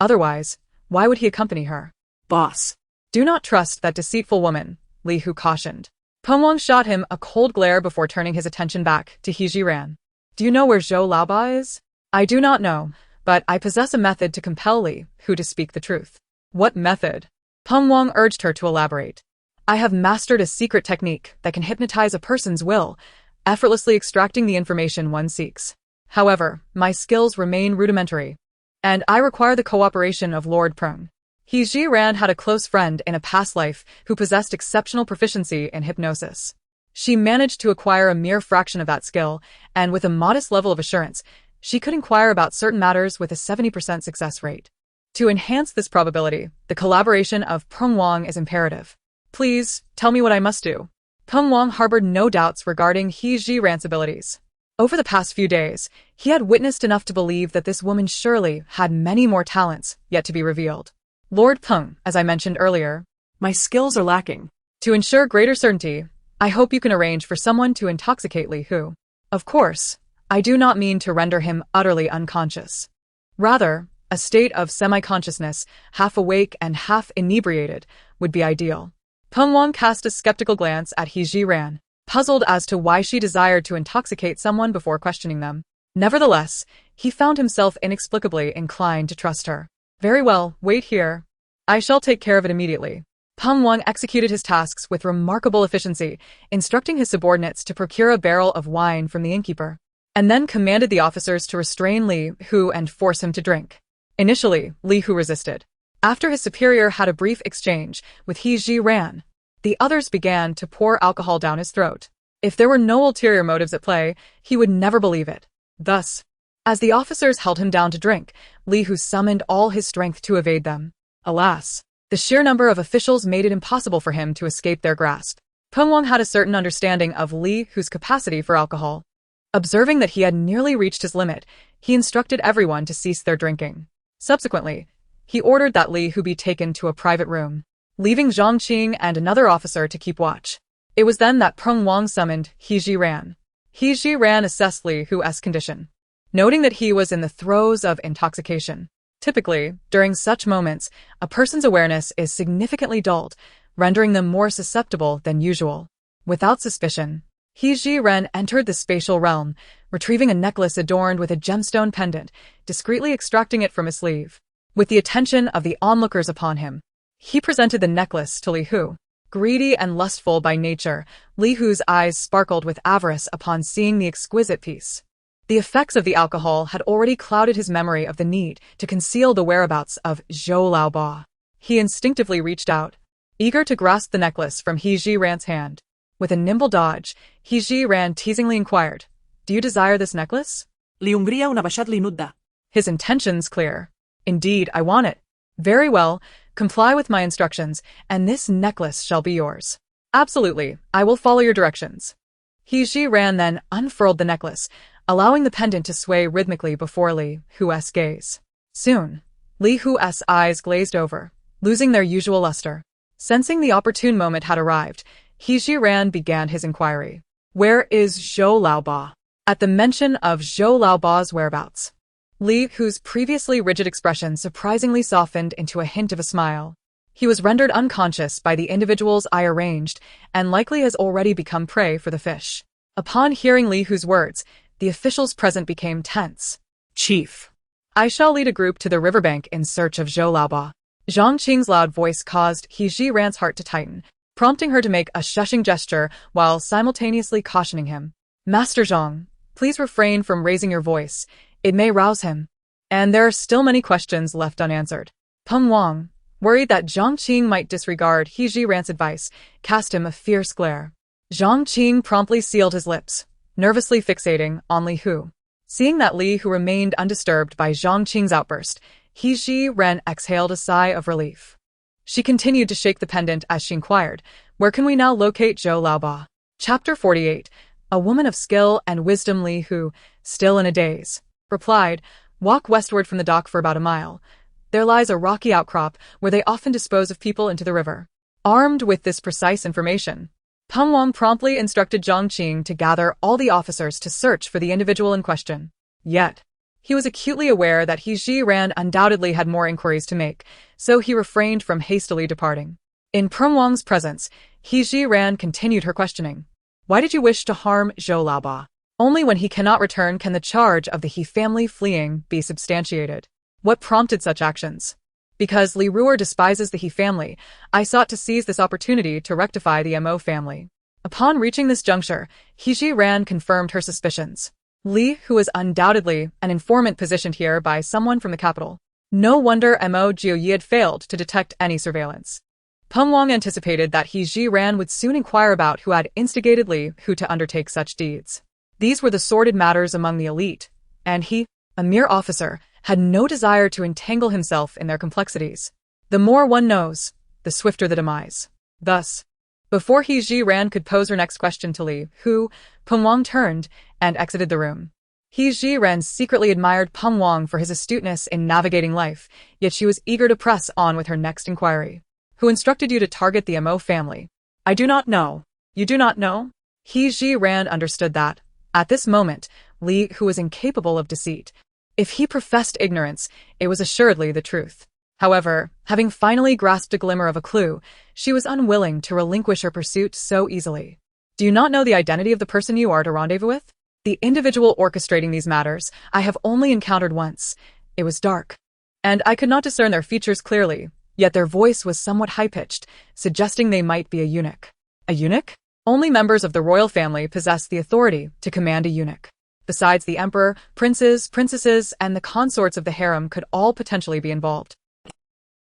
Otherwise, why would he accompany her? Boss. Do not trust that deceitful woman, Li Hu cautioned. Peng Wang shot him a cold glare before turning his attention back to He Jiran. Do you know where Zhou Laoba is? I do not know, but I possess a method to compel Li Hu to speak the truth. What method? Peng Wang urged her to elaborate. I have mastered a secret technique that can hypnotize a person's will, effortlessly extracting the information one seeks. However, my skills remain rudimentary, and I require the cooperation of Lord Peng. He Jiran had a close friend in a past life who possessed exceptional proficiency in hypnosis. She managed to acquire a mere fraction of that skill, and with a modest level of assurance, she could inquire about certain matters with a 70% success rate. To enhance this probability, the collaboration of Peng Wang is imperative. Please, tell me what I must do. Peng Wang harbored no doubts regarding He Jiran's abilities. Over the past few days, he had witnessed enough to believe that this woman surely had many more talents yet to be revealed. Lord Peng, as I mentioned earlier, My skills are lacking. to ensure greater certainty, I hope you can arrange for someone to intoxicate Li Hu. Of course, I do not mean to render him utterly unconscious. Rather, a state of semi-consciousness, half awake and half inebriated, would be ideal. Peng Wang cast a skeptical glance at He Jiran, puzzled as to why she desired to intoxicate someone before questioning them. Nevertheless, he found himself inexplicably inclined to trust her. Very well, wait here. I shall take care of it immediately. Peng Wang executed his tasks with remarkable efficiency, instructing his subordinates to procure a barrel of wine from the innkeeper, and then commanded the officers to restrain Li Hu and force him to drink. Initially, Li Hu resisted. After his superior had a brief exchange with He Jiran, the others began to pour alcohol down his throat. If there were no ulterior motives at play, he would never believe it. Thus, as the officers held him down to drink, Li Hu summoned all his strength to evade them. Alas, the sheer number of officials made it impossible for him to escape their grasp. Peng Wang had a certain understanding of Li Hu's capacity for alcohol. Observing that he had nearly reached his limit, he instructed everyone to cease their drinking. Subsequently, he ordered that Li Hu be taken to a private room, leaving Zhang Qing and another officer to keep watch. It was then that Peng Wang summoned He Jiran. He Jiran assessed Li Hu's condition, noting that he was in the throes of intoxication. Typically, during such moments, a person's awareness is significantly dulled, rendering them more susceptible than usual. Without suspicion, He Jiran entered the spatial realm, retrieving a necklace adorned with a gemstone pendant, discreetly extracting it from his sleeve. With the attention of the onlookers upon him, he presented the necklace to Li Hu. Greedy and lustful by nature, Li Hu's eyes sparkled with avarice upon seeing the exquisite piece. The effects of the alcohol had already clouded his memory of the need to conceal the whereabouts of Zhou Laoba. He instinctively reached out, eager to grasp the necklace from He Jiran's hand. With a nimble dodge, He Jiran teasingly inquired, "Do you desire this necklace?" Li Hungría una baixat li nudda. His intentions clear. "Indeed, I want it." "Very well, comply with my instructions, and this necklace shall be yours." "Absolutely, I will follow your directions." He Jiran then unfurled the necklace, allowing the pendant to sway rhythmically before Li Hu's gaze. Soon, Li Hu's eyes glazed over, losing their usual luster. Sensing the opportune moment had arrived, He Jiran began his inquiry. "Where is Zhou Laoba?" At the mention of Zhou Laoba's whereabouts, Li Hu's previously rigid expression surprisingly softened into a hint of a smile. He was rendered unconscious by the individual's eye arranged and likely has already become prey for the fish. Upon hearing Li Hu's words, the officials present became tense. "Chief, "I shall lead a group to the riverbank in search of Zhou Laoba." Zhang Qing's loud voice caused He Jiran's heart to tighten, prompting her to make a shushing gesture while simultaneously cautioning him. "Master Zhang, please refrain from raising your voice. It may rouse him." And there are still many questions left unanswered. Peng Wang, worried that Zhang Qing might disregard He Jiran's advice, cast him a fierce glare. Zhang Qing promptly sealed his lips, nervously fixating on Li Hu. Seeing that Li Hu remained undisturbed by Zhang Qing's outburst, He Jiran exhaled a sigh of relief. She continued to shake the pendant as she inquired, "Where can we now locate Zhou Laoba?" Chapter 48. A woman of skill and wisdom. Li Hu, still in a daze, replied, "Walk westward from the dock for about a mile. There lies a rocky outcrop where they often dispose of people into the river." Armed with this precise information, Peng Wang promptly instructed Zhang Qing to gather all the officers to search for the individual in question. Yet, he was acutely aware that He Jiran undoubtedly had more inquiries to make, so he refrained from hastily departing. In Peng Wang's presence, He Jiran continued her questioning. "Why did you wish to harm Zhou Laoba? Only when he cannot return can the charge of the He family fleeing be substantiated. What prompted such actions?" "Because Li Ruer despises the He family, I sought to seize this opportunity to rectify the Mo family." Upon reaching this juncture, He Jiran confirmed her suspicions. Li, who was undoubtedly an informant positioned here by someone from the capital. No wonder Mo Jiuyi had failed to detect any surveillance. Peng Wang anticipated that He Jiran would soon inquire about who had instigated Li Hu to undertake such deeds. These were the sordid matters among the elite, and he, a mere officer, had no desire to entangle himself in their complexities. The more one knows, the swifter the demise. Thus, before He Jiran could pose her next question to Li Hu, Peng Wang turned and exited the room. He Jiran secretly admired Peng Wang for his astuteness in navigating life, yet she was eager to press on with her next inquiry. "Who instructed you to target the Mo family?" "I do not know." "You do not know?" He Jiran understood that, at this moment, Li Hu was incapable of deceit. If he professed ignorance, it was assuredly the truth. However, having finally grasped a glimmer of a clue, she was unwilling to relinquish her pursuit so easily. "Do you not know the identity of the person you are to rendezvous with?" "The individual orchestrating these matters I have only encountered once. It was dark, and I could not discern their features clearly, yet their voice was somewhat high-pitched, suggesting they might be a eunuch." "A eunuch?" "Only members of the royal family possess the authority to command a eunuch. Besides the emperor, princes, princesses, and the consorts of the harem could all potentially be involved."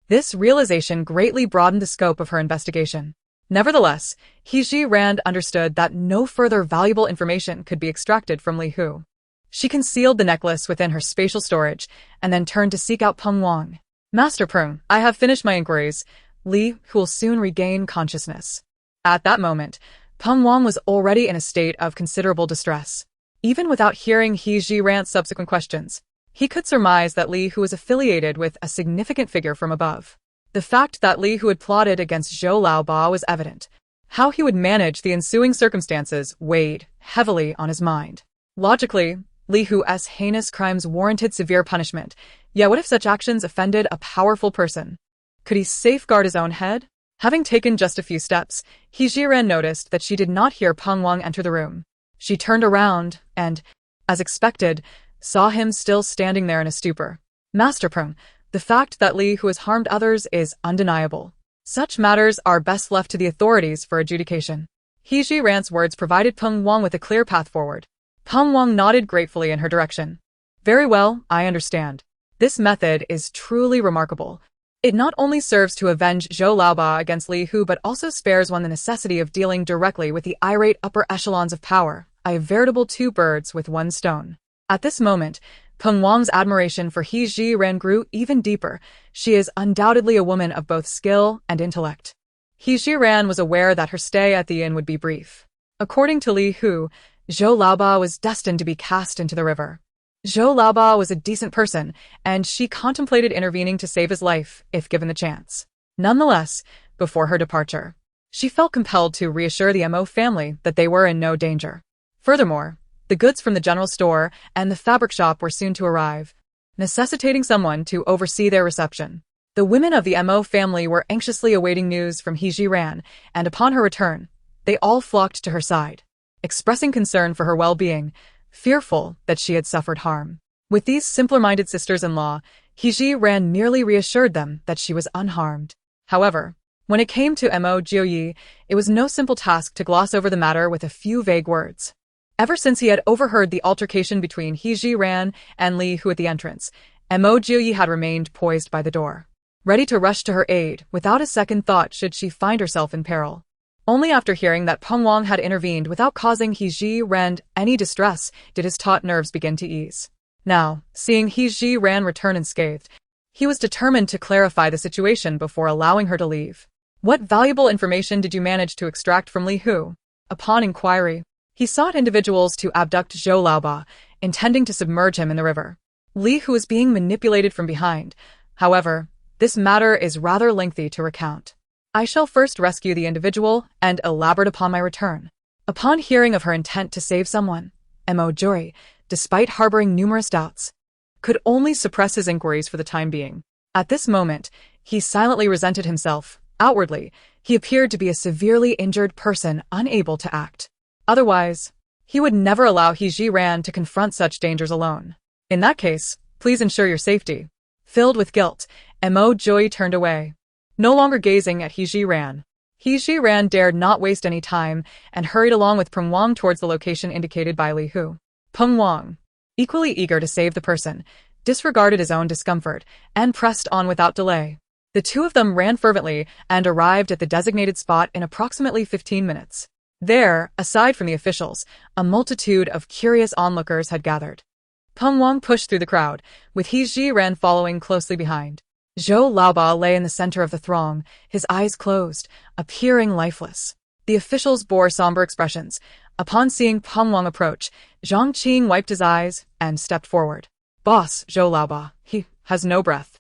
This realization greatly broadened the scope of her investigation. Nevertheless, He Jiran understood that no further valuable information could be extracted from Li Hu. She concealed the necklace within her spatial storage and then turned to seek out Peng Wang. "Master Peng, I have finished my inquiries. Li Hu will soon regain consciousness." At that moment, Peng Wang was already in a state of considerable distress. Even without hearing He Jiran's subsequent questions, he could surmise that Li Hu was affiliated with a significant figure from above. The fact that Li Hu had plotted against Zhou Laoba was evident. How he would manage the ensuing circumstances weighed heavily on his mind. Logically, Li Hu's heinous crimes warranted severe punishment, yet what if such actions offended a powerful person? Could he safeguard his own head? Having taken just a few steps, He Jiran noticed that she did not hear Peng Wang enter the room. She turned around and, as expected, saw him still standing there in a stupor. "Master Peng, the fact that Li Hu has harmed others is undeniable. Such matters are best left to the authorities for adjudication. He Ji-ran's words provided Peng Wang with a clear path forward. Peng Wang nodded gratefully in her direction. Very well, I understand. This method is truly remarkable. It not only serves to avenge Zhou Laoba against Li Hu but also spares one the necessity of dealing directly with the irate upper echelons of power. I have veritable two birds with one stone. At this moment, Peng Wang's admiration for He Ji-ran grew even deeper. She is undoubtedly a woman of both skill and intellect. He Ji-ran was aware that her stay at the inn would be brief. According to Li Hu, Zhou Laoba was destined to be cast into the river. Zhou Laoba was a decent person, and she contemplated intervening to save his life if given the chance. Nonetheless, before her departure, she felt compelled to reassure the Mo family that they were in no danger. Furthermore, the goods from the general store and the fabric shop were soon to arrive, necessitating someone to oversee their reception. The women of the Mo family were anxiously awaiting news from He Ji-ran, and upon her return, they all flocked to her side, expressing concern for her well-being, fearful that she had suffered harm. With these simpler-minded sisters-in-law, He Ji-ran merely reassured them that she was unharmed. However, when it came to Mo Jiuyi, it was no simple task to gloss over the matter with a few vague words. Ever since he had overheard the altercation between He Ji-ran and Li Hu at the entrance, Mo Jiuyi had remained poised by the door, ready to rush to her aid without a second thought should she find herself in peril. Only after hearing that Peng Wang had intervened without causing He Ji-ran any distress did his taut nerves begin to ease. Now, seeing He Ji-ran return unscathed, he was determined to clarify the situation before allowing her to leave. What valuable information did you manage to extract from Li Hu? Upon inquiry, he sought individuals to abduct Zhou Laoba, intending to submerge him in the river. Li Hu was being manipulated from behind. However, this matter is rather lengthy to recount. I shall first rescue the individual and elaborate upon my return. Upon hearing of her intent to save someone, Mo Jiuyi, despite harboring numerous doubts, could only suppress his inquiries for the time being. At this moment, he silently resented himself. Outwardly, he appeared to be a severely injured person unable to act. Otherwise, he would never allow He Ji-ran to confront such dangers alone. In that case, please ensure your safety. Filled with guilt, Mo Jiuyi turned away, no longer gazing at He Ji-ran. He Ji-ran dared not waste any time and hurried along with Peng Wang towards the location indicated by Li Hu. Peng Wang, equally eager to save the person, disregarded his own discomfort and pressed on without delay. The two of them ran fervently and arrived at the designated spot in approximately 15 minutes. There, aside from the officials, a multitude of curious onlookers had gathered. Peng Wang pushed through the crowd, with He Ji-ran following closely behind. Zhou Laoba lay in the center of the throng, his eyes closed, appearing lifeless. The officials bore somber expressions. Upon seeing Peng Wang approach, Zhang Qing wiped his eyes and stepped forward. Boss, Zhou Laoba, he has no breath.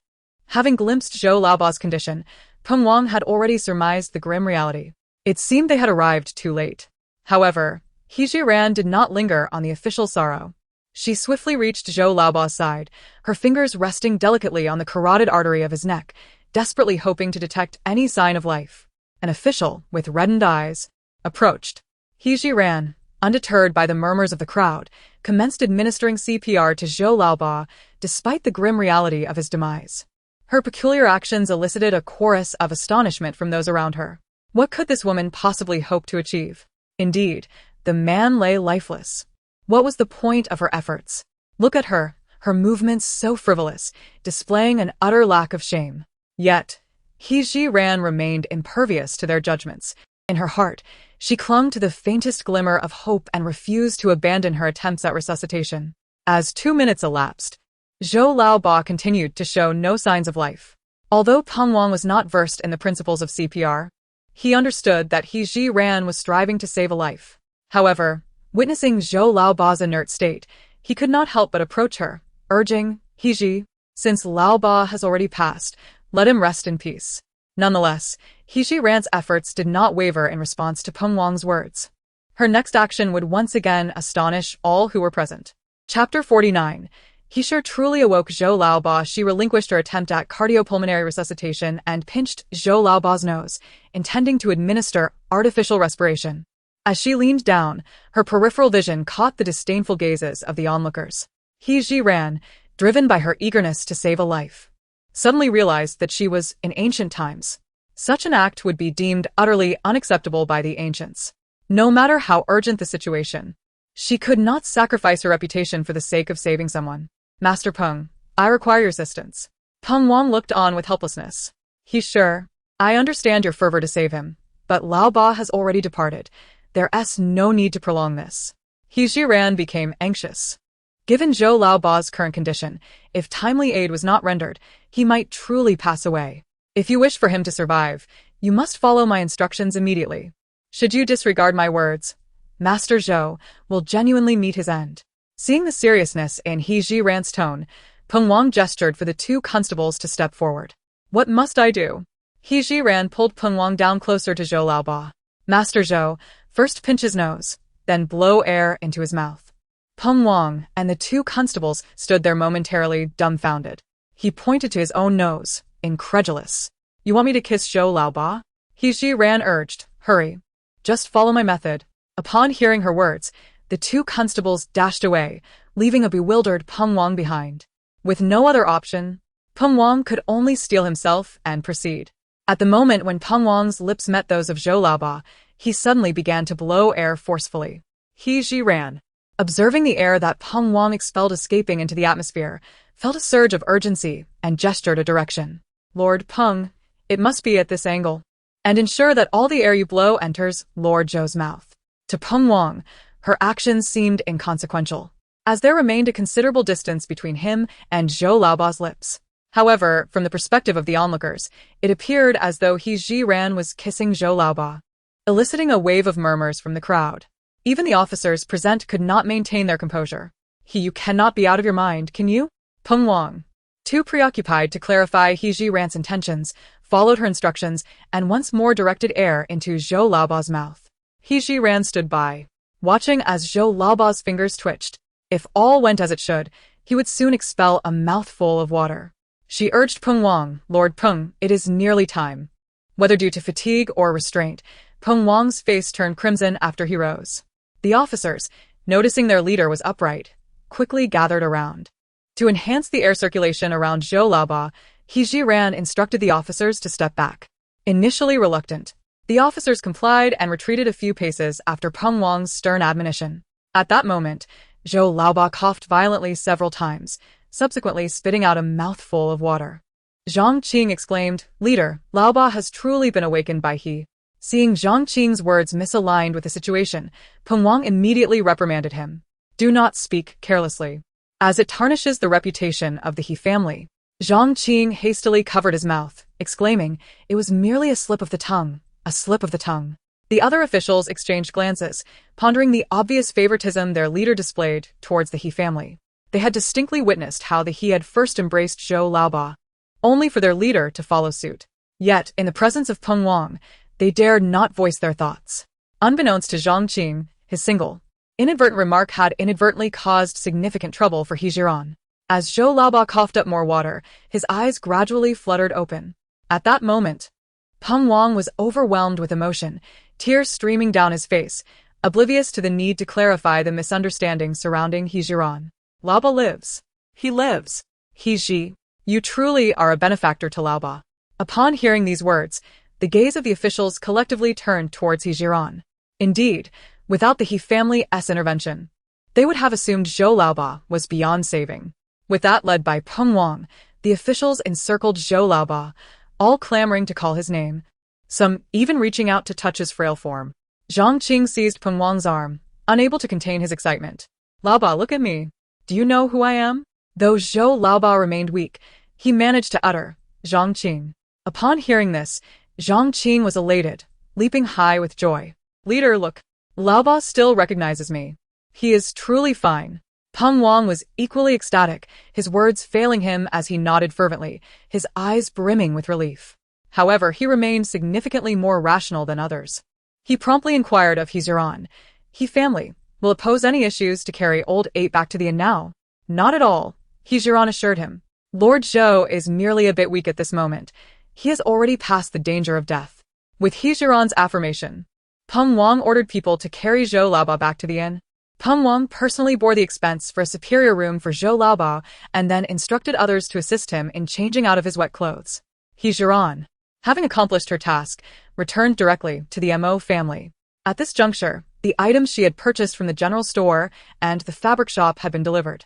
Having glimpsed Zhou Laoba's condition, Peng Wang had already surmised the grim reality. It seemed they had arrived too late. However, He Ji-ran did not linger on the official sorrow. She swiftly reached Zhou Laoba's side, her fingers resting delicately on the carotid artery of his neck, desperately hoping to detect any sign of life. An official, with reddened eyes, approached. He Ji-ran, undeterred by the murmurs of the crowd, commenced administering CPR to Zhou Laoba, despite the grim reality of his demise. Her peculiar actions elicited a chorus of astonishment from those around her. What could this woman possibly hope to achieve? Indeed, the man lay lifeless. What was the point of her efforts? Look at her, her movements so frivolous, displaying an utter lack of shame. Yet, He Ji-ran remained impervious to their judgments. In her heart, she clung to the faintest glimmer of hope and refused to abandon her attempts at resuscitation. As 2 minutes elapsed, Zhou Laoba continued to show no signs of life. Although Peng Wang was not versed in the principles of CPR, he understood that He Ji-ran was striving to save a life. However, witnessing Zhou Laoba's inert state, he could not help but approach her, urging, He Ji, since Laoba has already passed, let him rest in peace. Nonetheless, He Ji-ran's efforts did not waver in response to Peng Wang's words. Her next action would once again astonish all who were present. Chapter 49. He sure truly awoke Zhou Laoba. She relinquished her attempt at cardiopulmonary resuscitation and pinched Zhou Laoba's nose, intending to administer artificial respiration. As she leaned down, her peripheral vision caught the disdainful gazes of the onlookers. He Ji-ran, driven by her eagerness to save a life, suddenly realized that she was in ancient times. Such an act would be deemed utterly unacceptable by the ancients. No matter how urgent the situation, she could not sacrifice her reputation for the sake of saving someone. Master Peng, I require your assistance. Peng Wang looked on with helplessness. He's sure. I understand your fervor to save him, but Lao Ba has already departed. There's no need to prolong this. He Jiran became anxious. Given Zhou Lao Ba's current condition, if timely aid was not rendered, he might truly pass away. If you wish for him to survive, you must follow my instructions immediately. Should you disregard my words, Master Zhou will genuinely meet his end. Seeing the seriousness in He Jiran's tone, Peng Wang gestured for the two constables to step forward. What must I do? He Jiran pulled Peng Wang down closer to Zhou Lao Ba. Master Zhou, first pinch his nose, then blow air into his mouth. Peng Wang and the two constables stood there momentarily dumbfounded. He pointed to his own nose, incredulous. You want me to kiss Zhou Lao Ba? He Jiran urged, hurry. Just follow my method. Upon hearing her words, the two constables dashed away, leaving a bewildered Peng Wang behind. With no other option, Peng Wang could only steel himself and proceed. At the moment when Peng Wang's lips met those of Zhou Lao Ba, he suddenly began to blow air forcefully. He Jiran, observing the air that Peng Wang expelled escaping into the atmosphere, felt a surge of urgency and gestured a direction. Lord Peng, it must be at this angle. And ensure that all the air you blow enters Lord Zhou's mouth. To Peng Wang, her actions seemed inconsequential, as there remained a considerable distance between him and Zhou Laoba's lips. However, from the perspective of the onlookers, it appeared as though He Jiran was kissing Zhou Laoba, eliciting a wave of murmurs from the crowd. Even the officers present could not maintain their composure. You cannot be out of your mind, can you? Peng Wang, too preoccupied to clarify He Jiran's intentions, followed her instructions and once more directed air into Zhou Laoba's mouth. He Jiran stood by, watching as Zhou Laoba's fingers twitched. If all went as it should, he would soon expel a mouthful of water. She urged Peng Wang, Lord Peng, it is nearly time. Whether due to fatigue or restraint, Peng Wang's face turned crimson after he rose. The officers, noticing their leader was upright, quickly gathered around. To enhance the air circulation around Zhou Laoba, He Jiran instructed the officers to step back. Initially reluctant, the officers complied and retreated a few paces after Peng Wang's stern admonition. At that moment, Zhou Laoba coughed violently several times, subsequently spitting out a mouthful of water. Zhang Qing exclaimed, Leader, Laoba has truly been awakened by He. Seeing Zhang Qing's words misaligned with the situation, Peng Wang immediately reprimanded him. Do not speak carelessly, as it tarnishes the reputation of the He family. Zhang Qing hastily covered his mouth, exclaiming, it was merely a slip of the tongue, a slip of the tongue. The other officials exchanged glances, pondering the obvious favoritism their leader displayed towards the He family. They had distinctly witnessed how the He had first embraced Zhou Laoba, only for their leader to follow suit. Yet, in the presence of Peng Wang, they dared not voice their thoughts. Unbeknownst to Zhang Qing, his single, inadvertent remark had inadvertently caused significant trouble for He Jiran. As Zhou Laoba coughed up more water, his eyes gradually fluttered open. At that moment, Peng Wang was overwhelmed with emotion, tears streaming down his face, oblivious to the need to clarify the misunderstanding surrounding He Jiran. Laoba lives. He lives. He Ji, you truly are a benefactor to Laoba. Upon hearing these words, the gaze of the officials collectively turned towards He Jiran. Indeed, without the He family's intervention, they would have assumed Zhou Laoba was beyond saving. With that led by Peng Wang, the officials encircled Zhou Laoba, all clamoring to call his name, some even reaching out to touch his frail form. Zhang Qing seized Peng Wang's arm, unable to contain his excitement. Laoba, look at me. Do you know who I am? Though Zhou Laoba remained weak, he managed to utter, Zhang Qing. Upon hearing this, Zhang Qing was elated, leaping high with joy. Leader, look. Laoba still recognizes me. He is truly fine. Peng Wang was equally ecstatic, his words failing him as he nodded fervently, his eyes brimming with relief. However, he remained significantly more rational than others. He promptly inquired of He Jiran, He family, will it pose any issues to carry old 8 back to the inn now? Not at all, He Jiran assured him. Lord Zhou is merely a bit weak at this moment. He has already passed the danger of death. With He Jiran's affirmation, Peng Wang ordered people to carry Zhou Laoba back to the inn. Peng Wang personally bore the expense for a superior room for Zhou Laoba and then instructed others to assist him in changing out of his wet clothes. He Jiran, having accomplished her task, returned directly to the Mo family. At this juncture, the items she had purchased from the general store and the fabric shop had been delivered.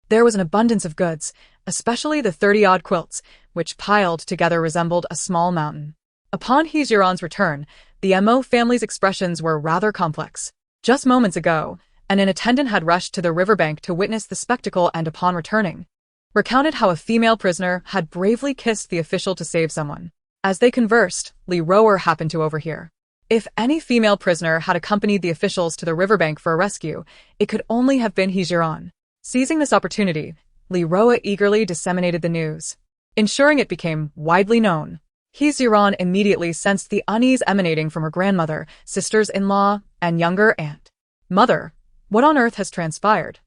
There was an abundance of goods, especially the 30-odd quilts, which piled together resembled a small mountain. Upon Heejiran's return, the Mo family's expressions were rather complex. Just moments ago, an attendant had rushed to the riverbank to witness the spectacle and upon returning, recounted how a female prisoner had bravely kissed the official to save someone. As they conversed, Li Rower happened to overhear. If any female prisoner had accompanied the officials to the riverbank for a rescue, it could only have been Heejiran. Seizing this opportunity, Li Rower eagerly disseminated the news, ensuring it became widely known. Heejiran immediately sensed the unease emanating from her grandmother, sisters-in-law, and younger aunt. Mother, what on earth has transpired?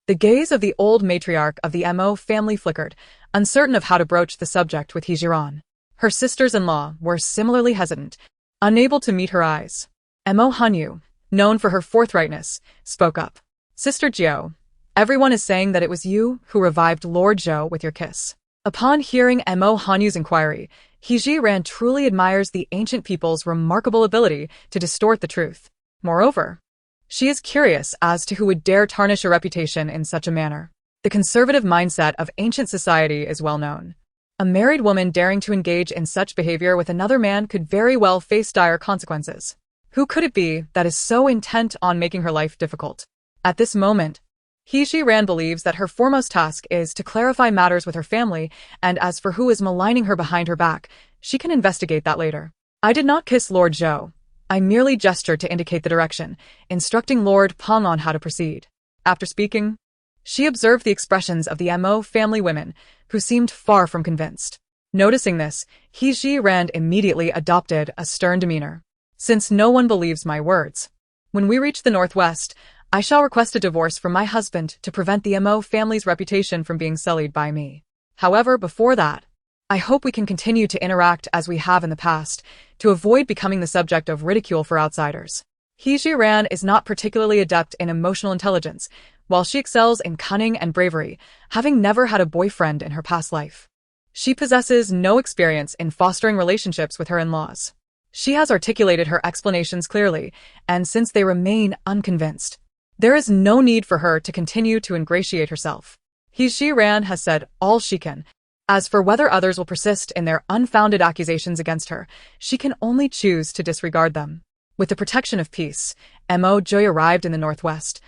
The gaze of the old matriarch of the Mo family flickered, uncertain of how to broach the subject with Heejiran. Her sisters-in-law were similarly hesitant, unable to meet her eyes. Mo Hanyu, known for her forthrightness, spoke up. Sister Jiao, everyone is saying that it was you who revived Lord Zhou with your kiss. Upon hearing Mo Hanyu's inquiry, Heejiran truly admires the ancient people's remarkable ability to distort the truth. Moreover, she is curious as to who would dare tarnish a reputation in such a manner. The conservative mindset of ancient society is well known. A married woman daring to engage in such behavior with another man could very well face dire consequences. Who could it be that is so intent on making her life difficult? At this moment, Heejiran believes that her foremost task is to clarify matters with her family, and as for who is maligning her behind her back, she can investigate that later. I did not kiss Lord Zhou. I merely gestured to indicate the direction, instructing Lord Peng on how to proceed. After speaking, she observed the expressions of the Mo family women, who seemed far from convinced. Noticing this, Heejiran immediately adopted a stern demeanor. Since no one believes my words, when we reach the northwest, I shall request a divorce from my husband to prevent the Mo family's reputation from being sullied by me. However, before that, I hope we can continue to interact as we have in the past, to avoid becoming the subject of ridicule for outsiders. Heejiran is not particularly adept in emotional intelligence, while she excels in cunning and bravery, having never had a boyfriend in her past life. She possesses no experience in fostering relationships with her in-laws. She has articulated her explanations clearly, and since they remain unconvinced, there is no need for her to continue to ingratiate herself. Heejiran has said all she can. As for whether others will persist in their unfounded accusations against her, she can only choose to disregard them. With the protection of peace, Mo Joy arrived in the northwest,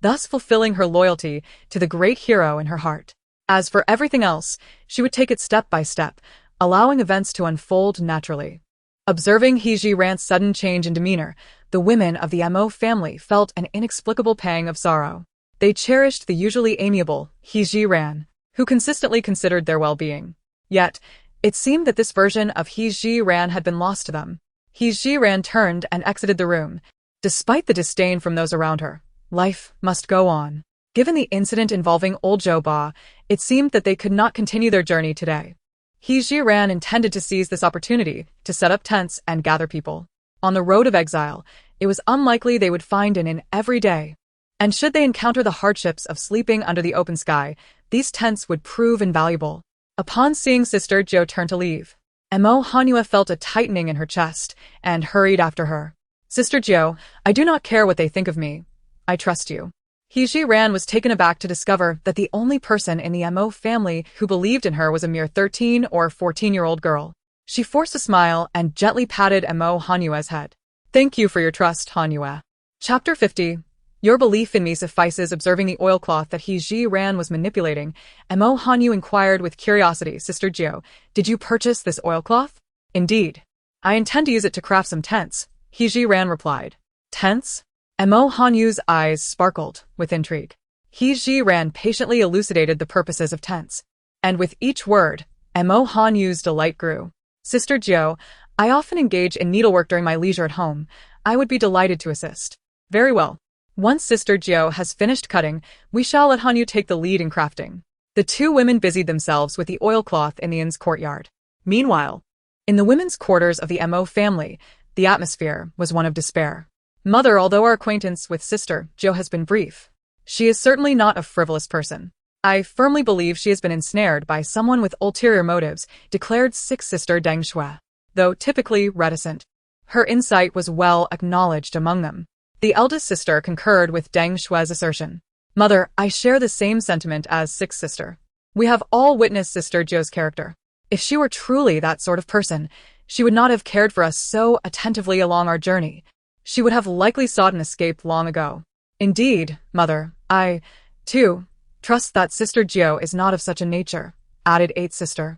thus fulfilling her loyalty to the great hero in her heart. As for everything else, she would take it step by step, allowing events to unfold naturally. Observing Heejiran's sudden change in demeanor, the women of the Mo family felt an inexplicable pang of sorrow. They cherished the usually amiable Heejiran, who consistently considered their well-being. Yet, it seemed that this version of Heejiran had been lost to them. Heejiran turned and exited the room. Despite the disdain from those around her, life must go on. Given the incident involving old Zhou Ba, it seemed that they could not continue their journey today. Heejiran intended to seize this opportunity to set up tents and gather people. On the road of exile, it was unlikely they would find an inn every day. And should they encounter the hardships of sleeping under the open sky, these tents would prove invaluable. Upon seeing Sister Jiao turn to leave, Mo Hanyu felt a tightening in her chest and hurried after her. Sister Jiao, I do not care what they think of me. I trust you. Heejiran was taken aback to discover that the only person in the Mo family who believed in her was a mere 13 or 14-year-old girl. She forced a smile and gently patted Mo Hanyue's head. Thank you for your trust, Hanyue. Chapter 50. Your belief in me suffices. Observing the oilcloth that Heejiran was manipulating, Mo Hanyu inquired with curiosity, Sister Jiao, did you purchase this oilcloth? Indeed. I intend to use it to craft some tents, Heejiran replied. Tents? Mo Hanyu's eyes sparkled with intrigue. Heejiran patiently elucidated the purposes of tents. And with each word, Mo Hanyu's delight grew. Sister Jiao, I often engage in needlework during my leisure at home. I would be delighted to assist. Very well. Once Sister Jiao has finished cutting, we shall let Hanyu take the lead in crafting. The two women busied themselves with the oilcloth in the inn's courtyard. Meanwhile, in the women's quarters of the Mo family, the atmosphere was one of despair. Mother, although our acquaintance with Sister Jiao has been brief, she is certainly not a frivolous person. I firmly believe she has been ensnared by someone with ulterior motives, declared sixth Sister Deng Shui. though typically reticent. Her insight was well acknowledged among them. The eldest sister concurred with Deng Shui's assertion. Mother, I share the same sentiment as sixth sister. We have all witnessed Sister Jo's character. If she were truly that sort of person, she would not have cared for us so attentively along our journey. She would have likely sought an escape long ago. Indeed, Mother, I, too, trust that Sister Jo is not of such a nature, added eighth sister.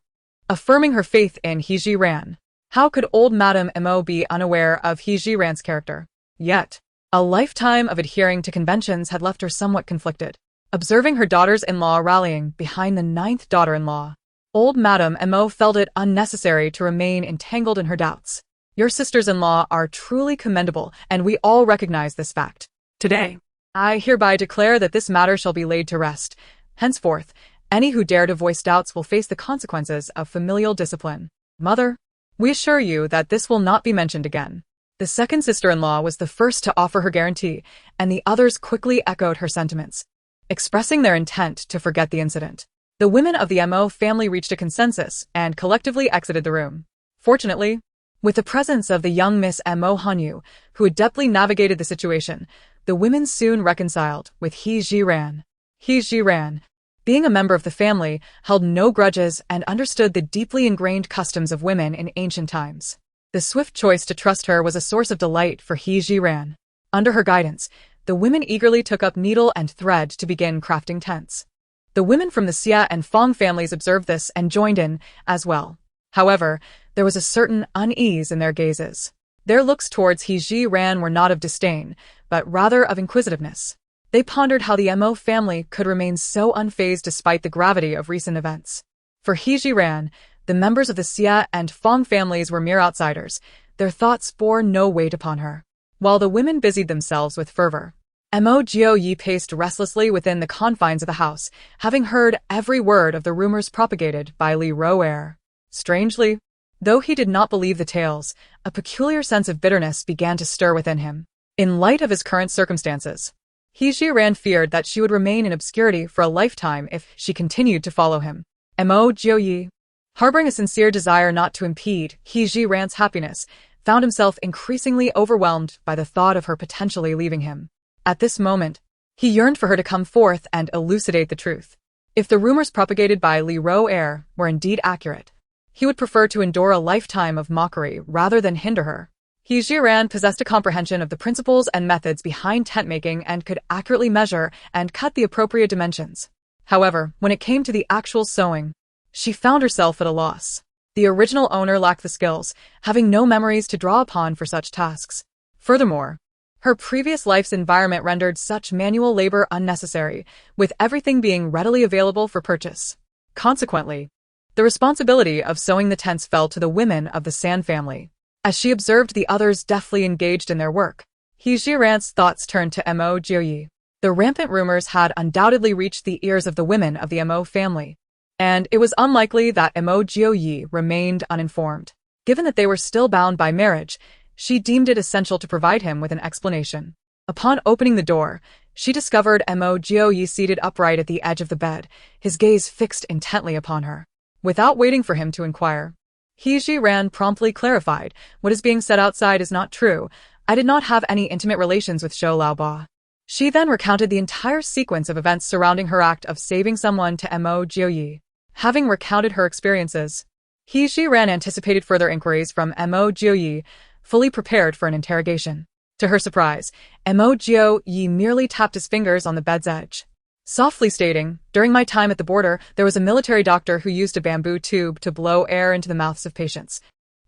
Affirming her faith in He Ji-ran. How could old Madame Mo be unaware of He Ji-ran's character? Yet, a lifetime of adhering to conventions had left her somewhat conflicted. Observing her daughters-in-law rallying behind the ninth daughter-in-law, old Madame Mo felt it unnecessary to remain entangled in her doubts. Your sisters-in-law are truly commendable, and we all recognize this fact. Today, I hereby declare that this matter shall be laid to rest. Henceforth, any who dare to voice doubts will face the consequences of familial discipline. Mother, we assure you that this will not be mentioned again. The second sister-in-law was the first to offer her guarantee, and the others quickly echoed her sentiments, expressing their intent to forget the incident. The women of the Mo family reached a consensus and collectively exited the room. Fortunately, with the presence of the young Miss Mo Hanyu, who adeptly navigated the situation, the women soon reconciled with He Ji-ran. He Ji-ran, being a member of the family, held no grudges and understood the deeply ingrained customs of women in ancient times. The swift choice to trust her was a source of delight for He Ji-ran. Under her guidance, the women eagerly took up needle and thread to begin crafting tents. The women from the Xia and Fong families observed this and joined in as well. However, there was a certain unease in their gazes. Their looks towards He Ji-ran were not of disdain, but rather of inquisitiveness. They pondered how the Mo family could remain so unfazed despite the gravity of recent events. For He Ji-ran, the members of the Xia and Fong families were mere outsiders. Their thoughts bore no weight upon her. While the women busied themselves with fervor, Mo Jio-yi paced restlessly within the confines of the house, having heard every word of the rumors propagated by Li Ro-er. Strangely, though he did not believe the tales, a peculiar sense of bitterness began to stir within him. In light of his current circumstances, He Ji-ran feared that she would remain in obscurity for a lifetime if she continued to follow him. Mo Jio-yi, harboring a sincere desire not to impede He Ji-ran's happiness, found himself increasingly overwhelmed by the thought of her potentially leaving him. At this moment, he yearned for her to come forth and elucidate the truth. If the rumors propagated by Li Ro-er were indeed accurate, he would prefer to endure a lifetime of mockery rather than hinder her. He Ji-ran possessed a comprehension of the principles and methods behind tent-making and could accurately measure and cut the appropriate dimensions. However, when it came to the actual sewing, she found herself at a loss. The original owner lacked the skills, having no memories to draw upon for such tasks. Furthermore, her previous life's environment rendered such manual labor unnecessary, with everything being readily available for purchase. Consequently, the responsibility of sewing the tents fell to the women of the San family. As she observed the others deftly engaged in their work, He Ji-ran's thoughts turned to Mo Jio-yi. The rampant rumors had undoubtedly reached the ears of the women of the Mo family, and it was unlikely that Mo Jio-yi remained uninformed. Given that they were still bound by marriage, she deemed it essential to provide him with an explanation. Upon opening the door, she discovered Mo Jio-yi seated upright at the edge of the bed, his gaze fixed intently upon her. Without waiting for him to inquire, He Ji-ran promptly clarified, "What is being said outside is not true. I did not have any intimate relations with Shou Laoba." She then recounted the entire sequence of events surrounding her act of saving someone to Mo Jio-yi. Having recounted her experiences, He Ji-ran anticipated further inquiries from Mo Jio-yi, fully prepared for an interrogation. To her surprise, Mo Jio-yi merely tapped his fingers on the bed's edge, softly stating, "During my time at the border, there was a military doctor who used a bamboo tube to blow air into the mouths of patients.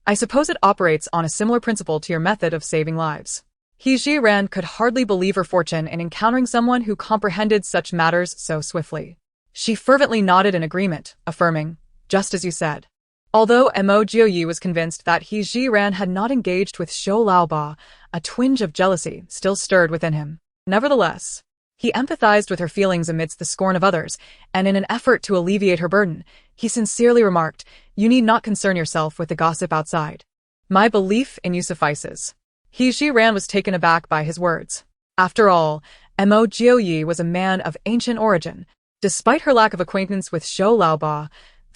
I suppose it operates on a similar principle to your method of saving lives." He Ji-ran could hardly believe her fortune in encountering someone who comprehended such matters so swiftly. She fervently nodded in agreement, affirming, "Just as you said." Although Mo Jio-yi was convinced that He Ji-ran had not engaged with Shou Laoba, a twinge of jealousy still stirred within him. Nevertheless, he empathized with her feelings amidst the scorn of others, and in an effort to alleviate her burden, he sincerely remarked, "You need not concern yourself with the gossip outside. My belief in you suffices." He Ji-ran was taken aback by his words. After all, Mo Jio-yi was a man of ancient origin. Despite her lack of acquaintance with Shou Laoba,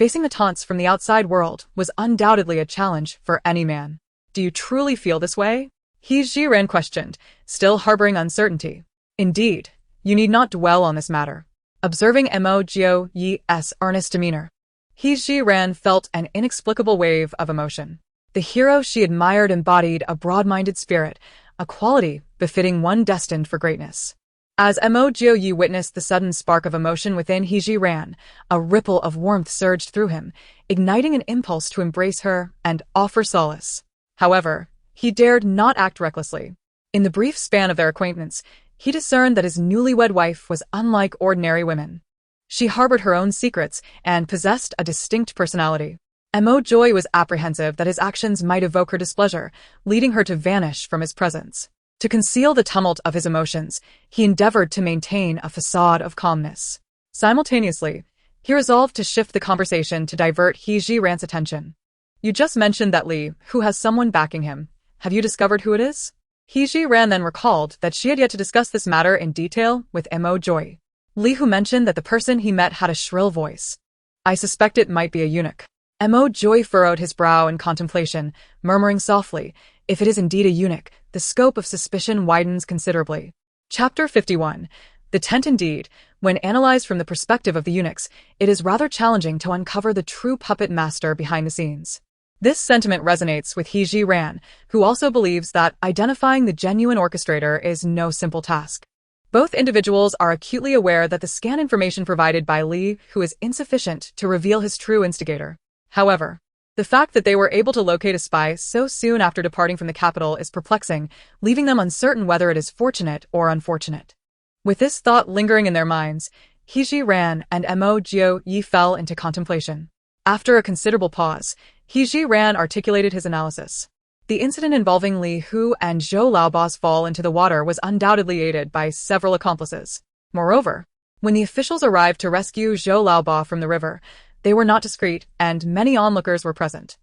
Facing the taunts from the outside world was undoubtedly a challenge for any man. Do you truly feel this way? He Jiren questioned, still harboring uncertainty. Indeed, you need not dwell on this matter. Observing Mo Gio Yi's earnest demeanor, He Jiren felt an inexplicable wave of emotion. The hero she admired embodied a broad-minded spirit, a quality befitting one destined for greatness. As Mo Gio Yi witnessed the sudden spark of emotion within He Jiren, a ripple of warmth surged through him, igniting an impulse to embrace her and offer solace. However, he dared not act recklessly. In the brief span of their acquaintance, he discerned that his newlywed wife was unlike ordinary women. She harbored her own secrets and possessed a distinct personality. Mo Joy was apprehensive that his actions might evoke her displeasure, leading her to vanish from his presence. To conceal the tumult of his emotions, he endeavored to maintain a facade of calmness. Simultaneously, he resolved to shift the conversation to divert He Jiren's attention. You just mentioned that Li, who has someone backing him. Have you discovered who it is? He Jiren then recalled that she had yet to discuss this matter in detail with Mo Joy. Li Hu mentioned that the person he met had a shrill voice. I suspect it might be a eunuch. Mo Joy furrowed his brow in contemplation, murmuring softly, if it is indeed a eunuch, the scope of suspicion widens considerably. Chapter 51. The tent indeed. When analyzed from the perspective of the eunuchs, it is rather challenging to uncover the true puppet master behind the scenes. This sentiment resonates with He Jiren, who also believes that identifying the genuine orchestrator is no simple task. Both individuals are acutely aware that the scan information provided by Li Hu is insufficient to reveal his true instigator. However, the fact that they were able to locate a spy so soon after departing from the capital is perplexing, leaving them uncertain whether it is fortunate or unfortunate. With this thought lingering in their minds, He Jiren and Mo Gio Yi fell into contemplation. After a considerable pause, He Jiren articulated his analysis. The incident involving Li Hu and Zhou Laoba's fall into the water was undoubtedly aided by several accomplices. Moreover, when the officials arrived to rescue Zhou Laoba from the river, they were not discreet, and many onlookers were present.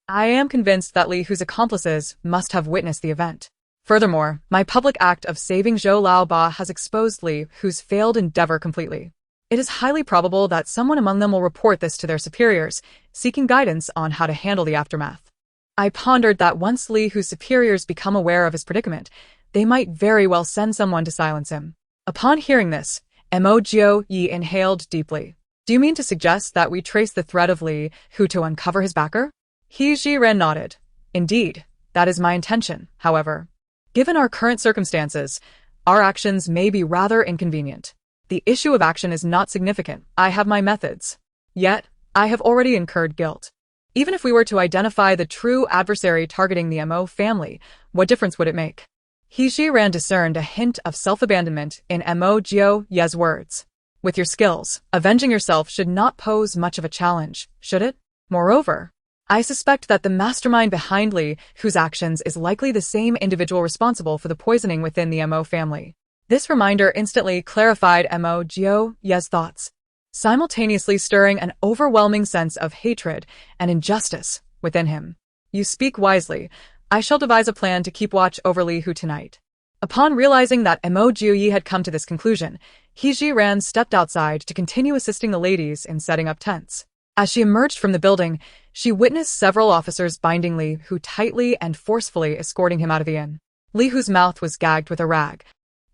I am convinced that Li Hu's accomplices must have witnessed the event. Furthermore, my public act of saving Zhou Laoba has exposed Li Hu's failed endeavor completely. It is highly probable that someone among them will report this to their superiors, seeking guidance on how to handle the aftermath. I pondered that once Li Hu's superiors become aware of his predicament, they might very well send someone to silence him. Upon hearing this, Mo Gio Yi inhaled deeply. Do you mean to suggest that we trace the thread of Li Hu to uncover his backer? He Jiren nodded. Indeed, that is my intention, however. Given our current circumstances, our actions may be rather inconvenient. The issue of action is not significant. I have my methods. Yet, I have already incurred guilt. Even if we were to identify the true adversary targeting the Mo family, what difference would it make? He Jiren discerned a hint of self-abandonment in Mo Gio Yi's words. With your skills, avenging yourself should not pose much of a challenge, should it? Moreover, I suspect that the mastermind behind Li Hu's actions is likely the same individual responsible for the poisoning within the Mo family. This reminder instantly clarified Mo Gio Yi's thoughts, simultaneously stirring an overwhelming sense of hatred and injustice within him. You speak wisely. I shall devise a plan to keep watch over Li Hu tonight. Upon realizing that Mo Gio Yi had come to this conclusion, He Jiren stepped outside to continue assisting the ladies in setting up tents. As she emerged from the building, she witnessed several officers binding Li Hu tightly and forcefully escorting him out of the inn. Li Hu's mouth was gagged with a rag,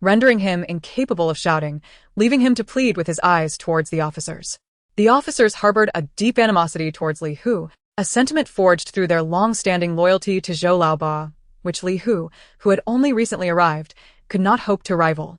rendering him incapable of shouting, leaving him to plead with his eyes towards the officers. The officers harbored a deep animosity towards Li Hu, a sentiment forged through their long-standing loyalty to Zhou Laoba, which Li Hu, who had only recently arrived, could not hope to rival.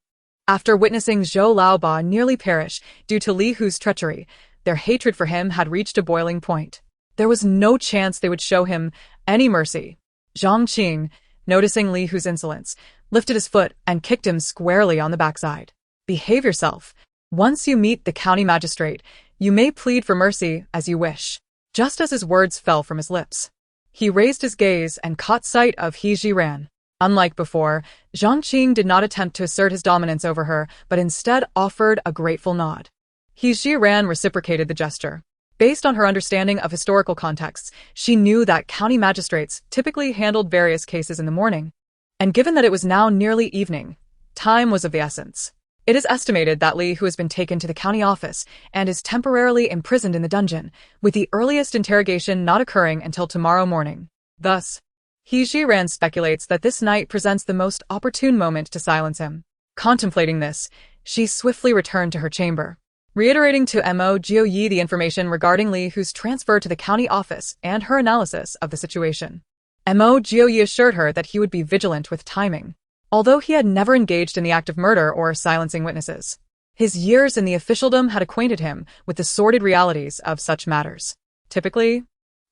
After witnessing Zhou Laoba nearly perish due to Li Hu's treachery, their hatred for him had reached a boiling point. There was no chance they would show him any mercy. Zhang Qing, noticing Li Hu's insolence, lifted his foot and kicked him squarely on the backside. Behave yourself. Once you meet the county magistrate, you may plead for mercy as you wish. Just as his words fell from his lips, he raised his gaze and caught sight of He Jiren. Unlike before, Zhang Qing did not attempt to assert his dominance over her, but instead offered a grateful nod. He Jiren reciprocated the gesture. Based on her understanding of historical contexts, she knew that county magistrates typically handled various cases in the morning. And given that it was now nearly evening, time was of the essence. It is estimated that Li Hu has been taken to the county office and is temporarily imprisoned in the dungeon, with the earliest interrogation not occurring until tomorrow morning. Thus, He Jiran speculates that this night presents the most opportune moment to silence him. Contemplating this, she swiftly returned to her chamber, reiterating to Mo Jiuyi the information regarding Li Hu's transfer to the county office and her analysis of the situation. Mo Jiuyi assured her that he would be vigilant with timing, although he had never engaged in the act of murder or silencing witnesses. His years in the officialdom had acquainted him with the sordid realities of such matters. Typically,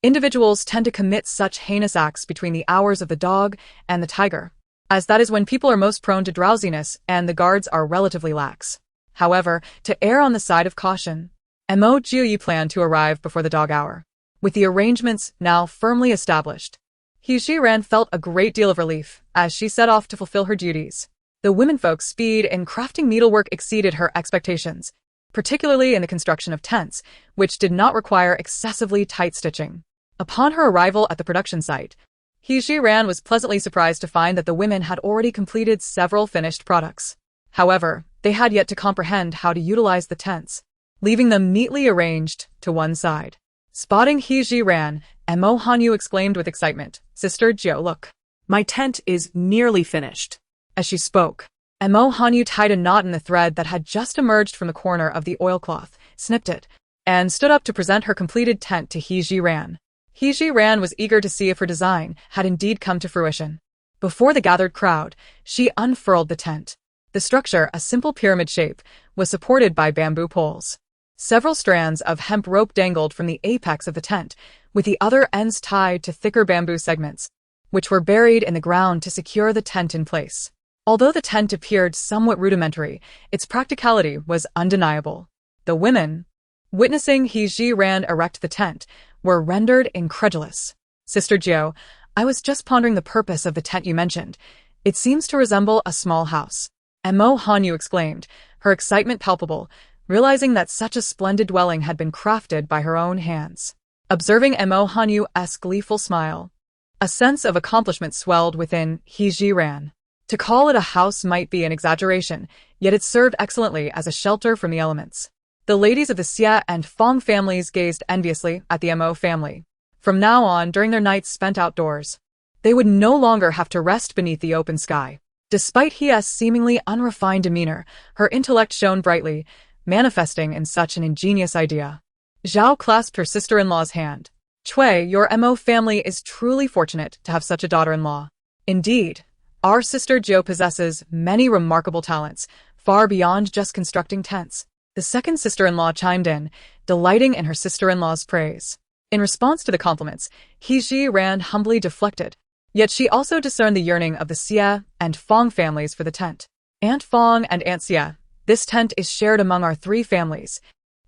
individuals tend to commit such heinous acts between the hours of the dog and the tiger, as that is when people are most prone to drowsiness and the guards are relatively lax. However, to err on the side of caution, Mo Jiuyi planned to arrive before the dog hour. With the arrangements now firmly established, He Jiran felt a great deal of relief as she set off to fulfill her duties. The womenfolk's speed in crafting needlework exceeded her expectations, particularly in the construction of tents, which did not require excessively tight stitching. Upon her arrival at the production site, He Jiran was pleasantly surprised to find that the women had already completed several finished products. However, they had yet to comprehend how to utilize the tents, leaving them neatly arranged to one side. Spotting He Jiran, Mo Hanyu exclaimed with excitement, "Sister Jiu, look. My tent is nearly finished." As she spoke, Mo Hanyu tied a knot in the thread that had just emerged from the corner of the oilcloth, snipped it, and stood up to present her completed tent to He Jiran. He Jiran was eager to see if her design had indeed come to fruition. Before the gathered crowd, she unfurled the tent. The structure, a simple pyramid shape, was supported by bamboo poles. Several strands of hemp rope dangled from the apex of the tent, with the other ends tied to thicker bamboo segments, which were buried in the ground to secure the tent in place. Although the tent appeared somewhat rudimentary, its practicality was undeniable. The women, witnessing He Jiran erect the tent, were rendered incredulous. "Sister Jiu, I was just pondering the purpose of the tent you mentioned. It seems to resemble a small house." Mo Hanyu exclaimed, her excitement palpable, realizing that such a splendid dwelling had been crafted by her own hands. Observing Mo Hanyu's gleeful smile, a sense of accomplishment swelled within He Jiran. To call it a house might be an exaggeration, yet it served excellently as a shelter from the elements. The ladies of the Xia and Fong families gazed enviously at the Mo family. From now on, during their nights spent outdoors, they would no longer have to rest beneath the open sky. Despite His seemingly unrefined demeanor, her intellect shone brightly, manifesting in such an ingenious idea. Zhao clasped her sister-in-law's hand. "Cui, your Mo family is truly fortunate to have such a daughter-in-law. Indeed, our sister Jiu possesses many remarkable talents, far beyond just constructing tents." The second sister-in-law chimed in, delighting in her sister-in-law's praise. In response to the compliments, He Jiran humbly deflected, yet she also discerned the yearning of the Xia and Fong families for the tent. "Aunt Fong and Aunt Xia, this tent is shared among our three families.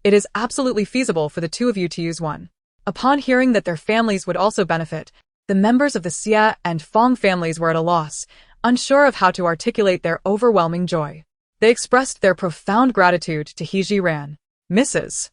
It is absolutely feasible for the two of you to use one." Upon hearing that their families would also benefit, the members of the Xia and Fong families were at a loss, unsure of how to articulate their overwhelming joy. They expressed their profound gratitude to He Jiran. "Mrs.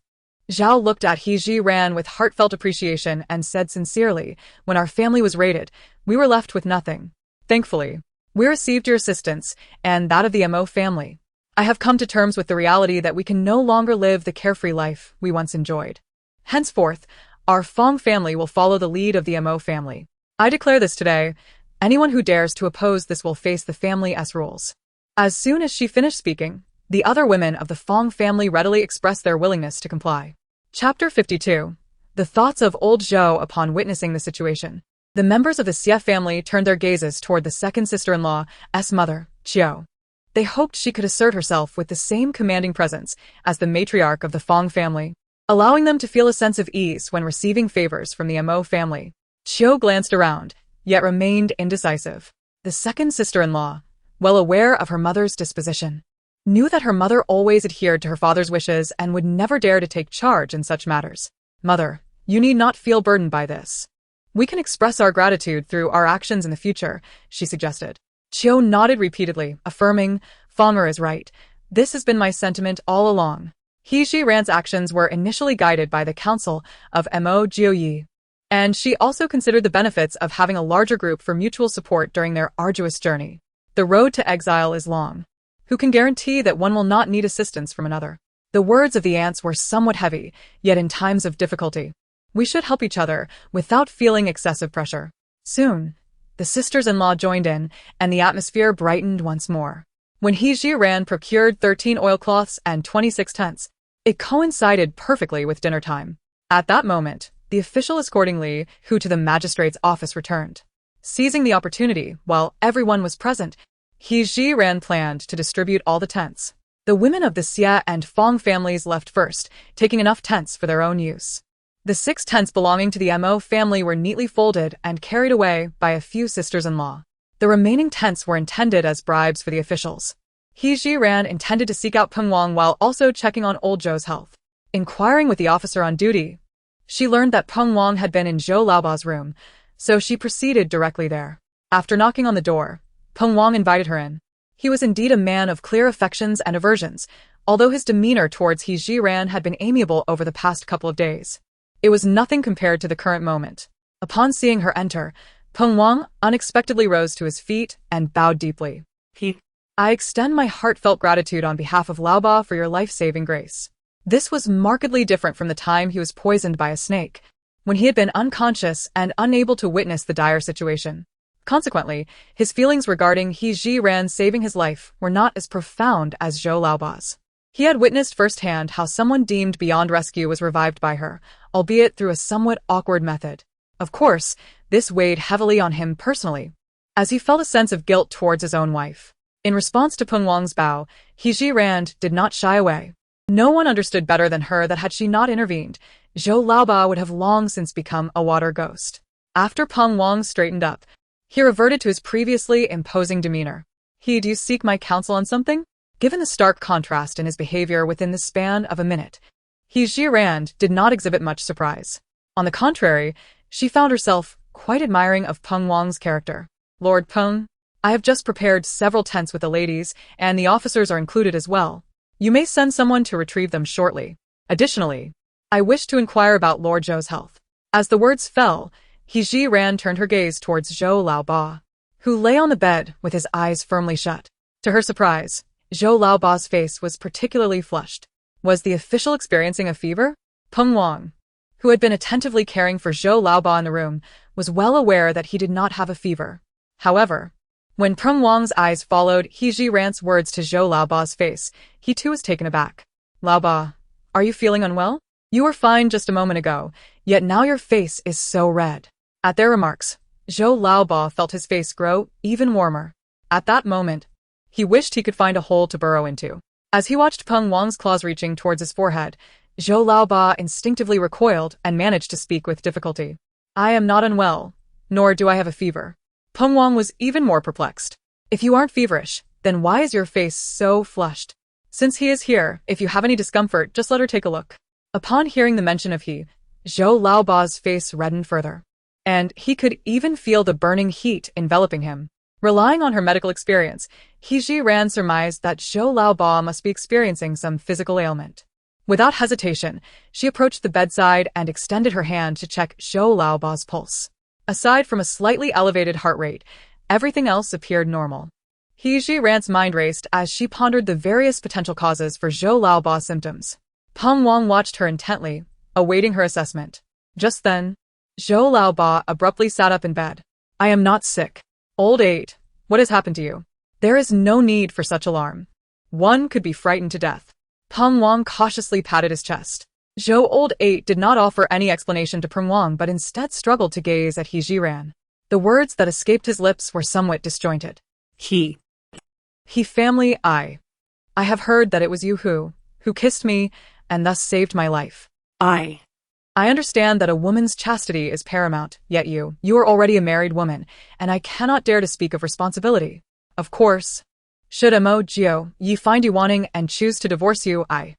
Zhao looked at He Jiran with heartfelt appreciation and said sincerely, "When our family was raided, we were left with nothing. Thankfully, we received your assistance and that of the Mo family. I have come to terms with the reality that we can no longer live the carefree life we once enjoyed. Henceforth, our Fong family will follow the lead of the Mo family. I declare this today. Anyone who dares to oppose this will face the family's rules." As soon as she finished speaking, the other women of the Fong family readily expressed their willingness to comply. Chapter 52. The thoughts of old Zhou upon witnessing the situation. The members of the Xia family turned their gazes toward the second sister-in-law's mother, Qiu. They hoped she could assert herself with the same commanding presence as the matriarch of the Fong family, allowing them to feel a sense of ease when receiving favors from the Mo family. Qiu glanced around, yet remained indecisive. The second sister-in-law, well aware of her mother's disposition, knew that her mother always adhered to her father's wishes and would never dare to take charge in such matters. "Mother, you need not feel burdened by this. We can express our gratitude through our actions in the future," she suggested. Qiu nodded repeatedly, affirming, "Fonger is right. This has been my sentiment all along." He Jiran's actions were initially guided by the counsel of Mo Jiuyi, and she also considered the benefits of having a larger group for mutual support during their arduous journey. The road to exile is long. Who can guarantee that one will not need assistance from another? The words of the aunts were somewhat heavy, yet in times of difficulty, we should help each other without feeling excessive pressure. Soon, the sisters-in-law joined in, and the atmosphere brightened once more. When He Ji-ran procured 13 oilcloths and 26 tents, it coincided perfectly with dinner time. At that moment, the official escorting Li, who to the magistrate's office returned. Seizing the opportunity, while everyone was present, He Ji-ran planned to distribute all the tents. The women of the Xia and Fong families left first, taking enough tents for their own use. The 6 tents belonging to the Mo family were neatly folded and carried away by a few sisters-in-law. The remaining tents were intended as bribes for the officials. He Ji-ran intended to seek out Peng Wang while also checking on old Zhou's health. Inquiring with the officer on duty, she learned that Peng Wang had been in Zhou Laoba's room, so she proceeded directly there. After knocking on the door, Peng Wang invited her in. He was indeed a man of clear affections and aversions, although his demeanor towards He Ji-ran had been amiable over the past couple of days. It was nothing compared to the current moment. Upon seeing her enter, Peng Wang unexpectedly rose to his feet and bowed deeply. I extend my heartfelt gratitude on behalf of Laoba for your life-saving grace. This was markedly different from the time he was poisoned by a snake, when he had been unconscious and unable to witness the dire situation. Consequently, his feelings regarding He Ji-ran saving his life were not as profound as Zhou Laoba's. He had witnessed firsthand how someone deemed beyond rescue was revived by her, albeit through a somewhat awkward method. Of course, this weighed heavily on him personally, as he felt a sense of guilt towards his own wife. In response to Peng Wang's bow, He Ji-ran did not shy away. No one understood better than her that had she not intervened, Zhou Laoba would have long since become a water ghost. After Peng Wang straightened up, he reverted to his previously imposing demeanor. Do you seek my counsel on something? Given the stark contrast in his behavior within the span of a minute, He Ji-ran did not exhibit much surprise. On the contrary, she found herself quite admiring of Peng Wang's character. Lord Peng, I have just prepared several tents with the ladies, and the officers are included as well. You may send someone to retrieve them shortly. Additionally, I wish to inquire about Lord Zhou's health. As the words fell, He Ji-ran turned her gaze towards Zhou Laoba, who lay on the bed with his eyes firmly shut. To her surprise, Zhou Laoba's face was particularly flushed. Was the official experiencing a fever? Peng Wang, who had been attentively caring for Zhou Laoba in the room, was well aware that he did not have a fever. However, when Peng Wang's eyes followed He Ji-ran's words to Zhou Laoba's face, he too was taken aback. Laoba, are you feeling unwell? You were fine just a moment ago, yet now your face is so red. At their remarks, Zhou Laoba felt his face grow even warmer. At that moment, he wished he could find a hole to burrow into. As he watched Peng Wang's claws reaching towards his forehead, Zhou Laoba instinctively recoiled and managed to speak with difficulty. I am not unwell, nor do I have a fever. Peng Wang was even more perplexed. If you aren't feverish, then why is your face so flushed? Since he is here, if you have any discomfort, just let her take a look. Upon hearing the mention of he, Zhou Laoba's face reddened further, and he could even feel the burning heat enveloping him. Relying on her medical experience, He Ji-ran surmised that Zhou Laoba must be experiencing some physical ailment. Without hesitation, she approached the bedside and extended her hand to check Zhou Laoba's pulse. Aside from a slightly elevated heart rate, everything else appeared normal. He Ji-ran's mind raced as she pondered the various potential causes for Zhou Laoba's symptoms. Peng Wang watched her intently, awaiting her assessment. Just then, Zhou Laoba abruptly sat up in bed. I am not sick. Old 8, what has happened to you? There is no need for such alarm. One could be frightened to death. Peng Wang cautiously patted his chest. Zhou Old 8 did not offer any explanation to Peng Wang but instead struggled to gaze at He Ji-ran. The words that escaped his lips were somewhat disjointed. He family, I have heard that it was you who kissed me and thus saved my life. I understand that a woman's chastity is paramount, yet you are already a married woman, and I cannot dare to speak of responsibility. Of course, should Mo Jio Yi find you wanting and choose to divorce you, I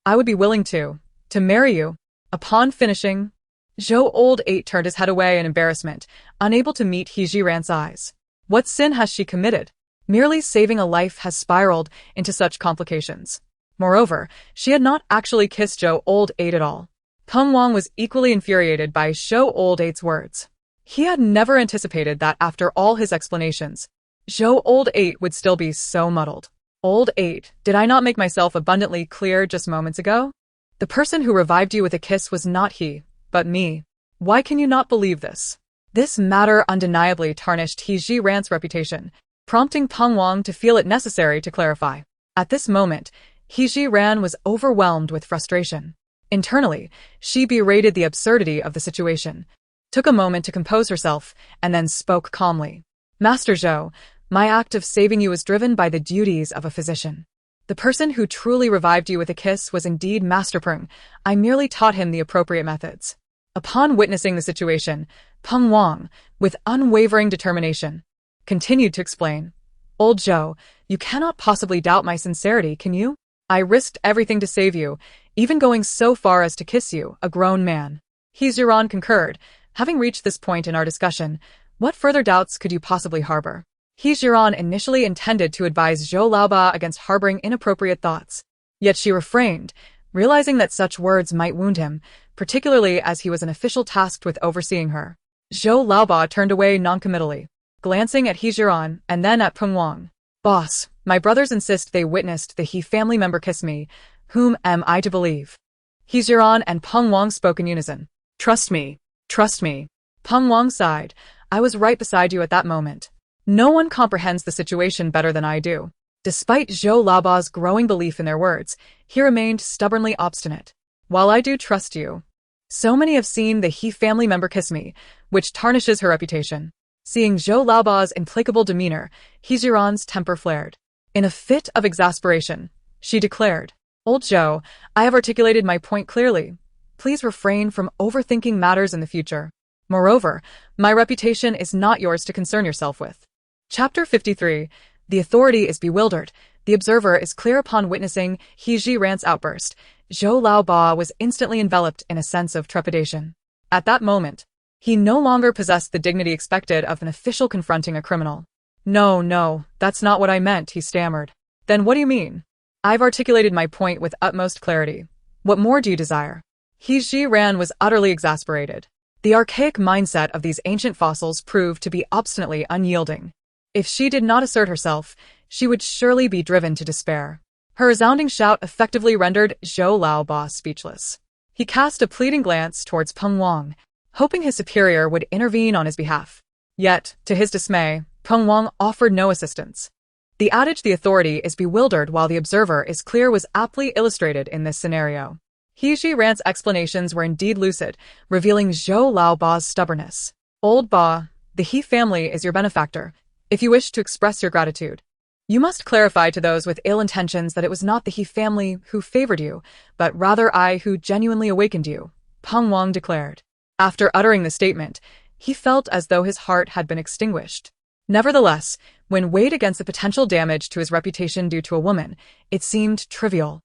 would be willing to marry you. Upon finishing, Zhou Old 8 turned his head away in embarrassment, unable to meet He Ji-ran's eyes. What sin has she committed? Merely saving a life has spiraled into such complications. Moreover, she had not actually kissed Zhou Old 8 at all. Peng Wang was equally infuriated by Zhou Old 8's words. He had never anticipated that after all his explanations, Zhou Old 8 would still be so muddled. Old 8, did I not make myself abundantly clear just moments ago? The person who revived you with a kiss was not he, but me. Why can you not believe this? This matter undeniably tarnished He Ji-ran's reputation, prompting Peng Wang to feel it necessary to clarify. At this moment, He Ji-ran was overwhelmed with frustration. Internally, she berated the absurdity of the situation, took a moment to compose herself, and then spoke calmly. Master Zhou, my act of saving you was driven by the duties of a physician. The person who truly revived you with a kiss was indeed Master Peng. I merely taught him the appropriate methods. Upon witnessing the situation, Peng Wang, with unwavering determination, continued to explain. Old Zhou, you cannot possibly doubt my sincerity, can you? I risked everything to save you, even going so far as to kiss you, a grown man. He Ziran concurred. Having reached this point in our discussion, what further doubts could you possibly harbor? He Jiran initially intended to advise Zhou Laoba against harboring inappropriate thoughts. Yet she refrained, realizing that such words might wound him, particularly as he was an official tasked with overseeing her. Zhou Laoba turned away noncommittally, glancing at He Jiran and then at Peng Wang. Boss, my brothers insist they witnessed the He family member kiss me. Whom am I to believe? He Jiran and Peng Wang spoke in unison. Trust me. Trust me. Peng Wang sighed. I was right beside you at that moment. No one comprehends the situation better than I do. Despite Zhou Laoba's growing belief in their words, he remained stubbornly obstinate. While I do trust you, so many have seen the He family member kiss me, which tarnishes her reputation. Seeing Zhou Laoba's implacable demeanor, He Jiran's temper flared. In a fit of exasperation, she declared, Old Zhou, I have articulated my point clearly. Please refrain from overthinking matters in the future. Moreover, my reputation is not yours to concern yourself with. Chapter 53. The authority is bewildered. The observer is clear upon witnessing He Ji-ran's outburst. Zhou Laoba was instantly enveloped in a sense of trepidation. At that moment, he no longer possessed the dignity expected of an official confronting a criminal. No, that's not what I meant, he stammered. Then what do you mean? I've articulated my point with utmost clarity. What more do you desire? He Ji-ran was utterly exasperated. The archaic mindset of these ancient fossils proved to be obstinately unyielding. If she did not assert herself, she would surely be driven to despair. Her resounding shout effectively rendered Zhou Laoba speechless. He cast a pleading glance towards Peng Wang, hoping his superior would intervene on his behalf. Yet, to his dismay, Peng Wang offered no assistance. The adage the authority is bewildered while the observer is clear was aptly illustrated in this scenario. He Ji-ran's explanations were indeed lucid, revealing Zhou Laoba's stubbornness. Old Ba, the He family is your benefactor. If you wish to express your gratitude, you must clarify to those with ill intentions that it was not the He family who favored you, but rather I who genuinely awakened you, Peng Wang declared. After uttering the statement, he felt as though his heart had been extinguished. Nevertheless, when weighed against the potential damage to his reputation due to a woman, it seemed trivial.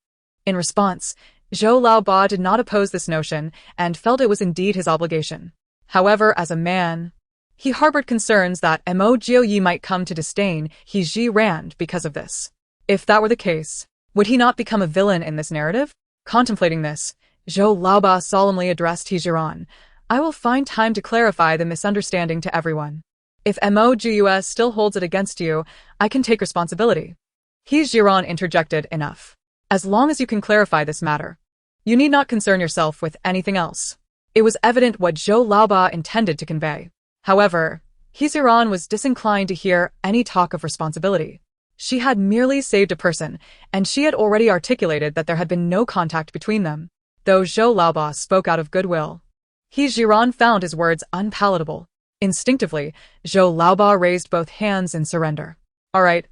In response, Zhou Laoba did not oppose this notion and felt it was indeed his obligation. However, as a man, he harbored concerns that Mo Jiuyi might come to disdain He Ji-ran because of this. If that were the case, would he not become a villain in this narrative? Contemplating this, Zhou Laoba solemnly addressed He Jiran. I will find time to clarify the misunderstanding to everyone. If Mo Jiuyi still holds it against you, I can take responsibility. He Jiran interjected, enough. As long as you can clarify this matter, you need not concern yourself with anything else. It was evident what Zhou Laoba intended to convey. However, He Jiran was disinclined to hear any talk of responsibility. She had merely saved a person, and she had already articulated that there had been no contact between them. Though Zhou Laoba spoke out of goodwill, He Jiran found his words unpalatable. Instinctively, Zhou Laoba raised both hands in surrender. All right,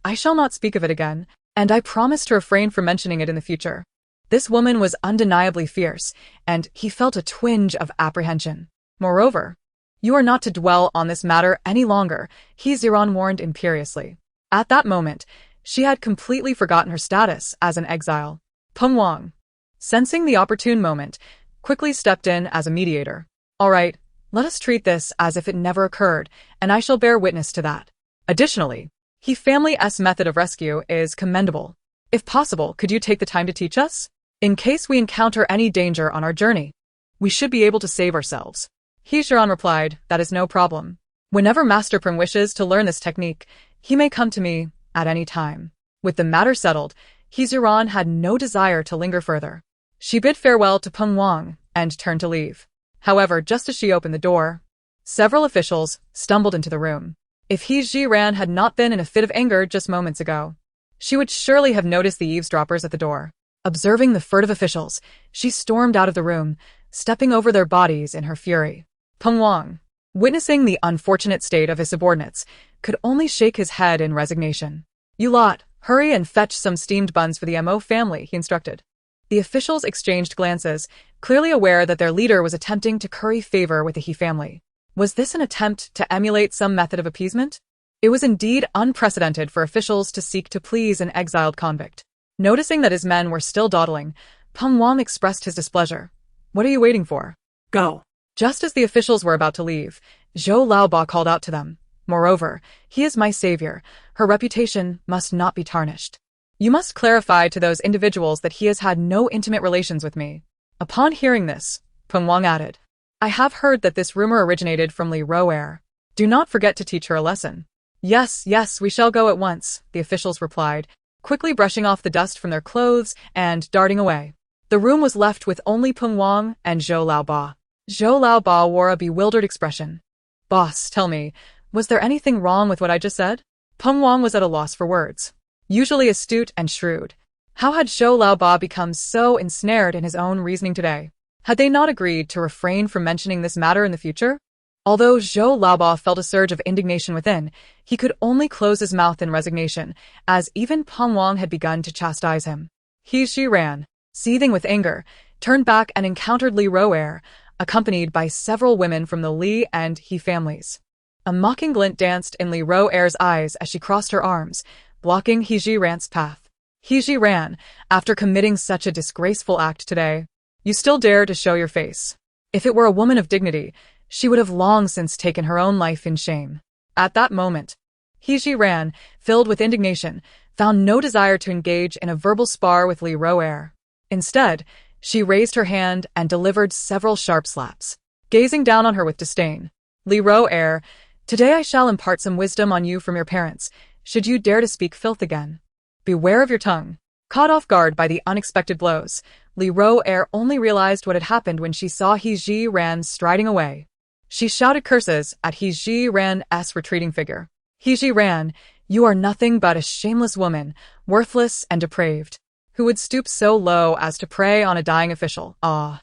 I shall not speak of it again, and I promise to refrain from mentioning it in the future. This woman was undeniably fierce, and he felt a twinge of apprehension. Moreover, you are not to dwell on this matter any longer, He Jiran warned imperiously. At that moment, she had completely forgotten her status as an exile. Peng Wang, sensing the opportune moment, quickly stepped in as a mediator. All right, let us treat this as if it never occurred, and I shall bear witness to that. Additionally, He family's method of rescue is commendable. If possible, could you take the time to teach us? In case we encounter any danger on our journey, we should be able to save ourselves. He Jiran replied, that is no problem. Whenever Master Peng wishes to learn this technique, he may come to me at any time. With the matter settled, He Ziran had no desire to linger further. She bid farewell to Peng Wang and turned to leave. However, just as she opened the door, several officials stumbled into the room. If He Ziran had not been in a fit of anger just moments ago, she would surely have noticed the eavesdroppers at the door. Observing the furtive officials, she stormed out of the room, stepping over their bodies in her fury. Peng Wang, witnessing the unfortunate state of his subordinates, could only shake his head in resignation. "You lot, hurry and fetch some steamed buns for the Mo family," he instructed. The officials exchanged glances, clearly aware that their leader was attempting to curry favor with the He family. Was this an attempt to emulate some method of appeasement? It was indeed unprecedented for officials to seek to please an exiled convict. Noticing that his men were still dawdling, Peng Wang expressed his displeasure. "What are you waiting for? Go." Just as the officials were about to leave, Zhou Laoba called out to them. "Moreover, he is my savior. Her reputation must not be tarnished. You must clarify to those individuals that he has had no intimate relations with me." Upon hearing this, Peng Wang added, "I have heard that this rumor originated from Li Roer. Do not forget to teach her a lesson." "Yes, yes, we shall go at once," the officials replied, quickly brushing off the dust from their clothes and darting away. The room was left with only Peng Wang and Zhou Laoba. Zhou Laoba wore a bewildered expression. "Boss, tell me, was there anything wrong with what I just said?" Peng Wang was at a loss for words. Usually astute and shrewd, how had Zhou Laoba become so ensnared in his own reasoning today? Had they not agreed to refrain from mentioning this matter in the future? Although Zhou Laoba felt a surge of indignation within, he could only close his mouth in resignation, as even Peng Wang had begun to chastise him. He Ziran, seething with anger, turned back and encountered Li Roer, accompanied by several women from the Li and He families. A mocking glint danced in Li Roer's eyes as she crossed her arms, blocking He Ziran's path. "He Ziran, after committing such a disgraceful act today, you still dare to show your face. If it were a woman of dignity, she would have long since taken her own life in shame." At that moment, He Ziran, filled with indignation, found no desire to engage in a verbal spar with Li Roer. Instead, she raised her hand and delivered several sharp slaps. Gazing down on her with disdain, "Li Roer, today I shall impart some wisdom on you from your parents, should you dare to speak filth again. Beware of your tongue." Caught off guard by the unexpected blows, Li Roer only realized what had happened when she saw He Ziran striding away. She shouted curses at He Ziran's retreating figure. "He Ziran, you are nothing but a shameless woman, worthless and depraved. Who would stoop so low as to prey on a dying official? Ah!"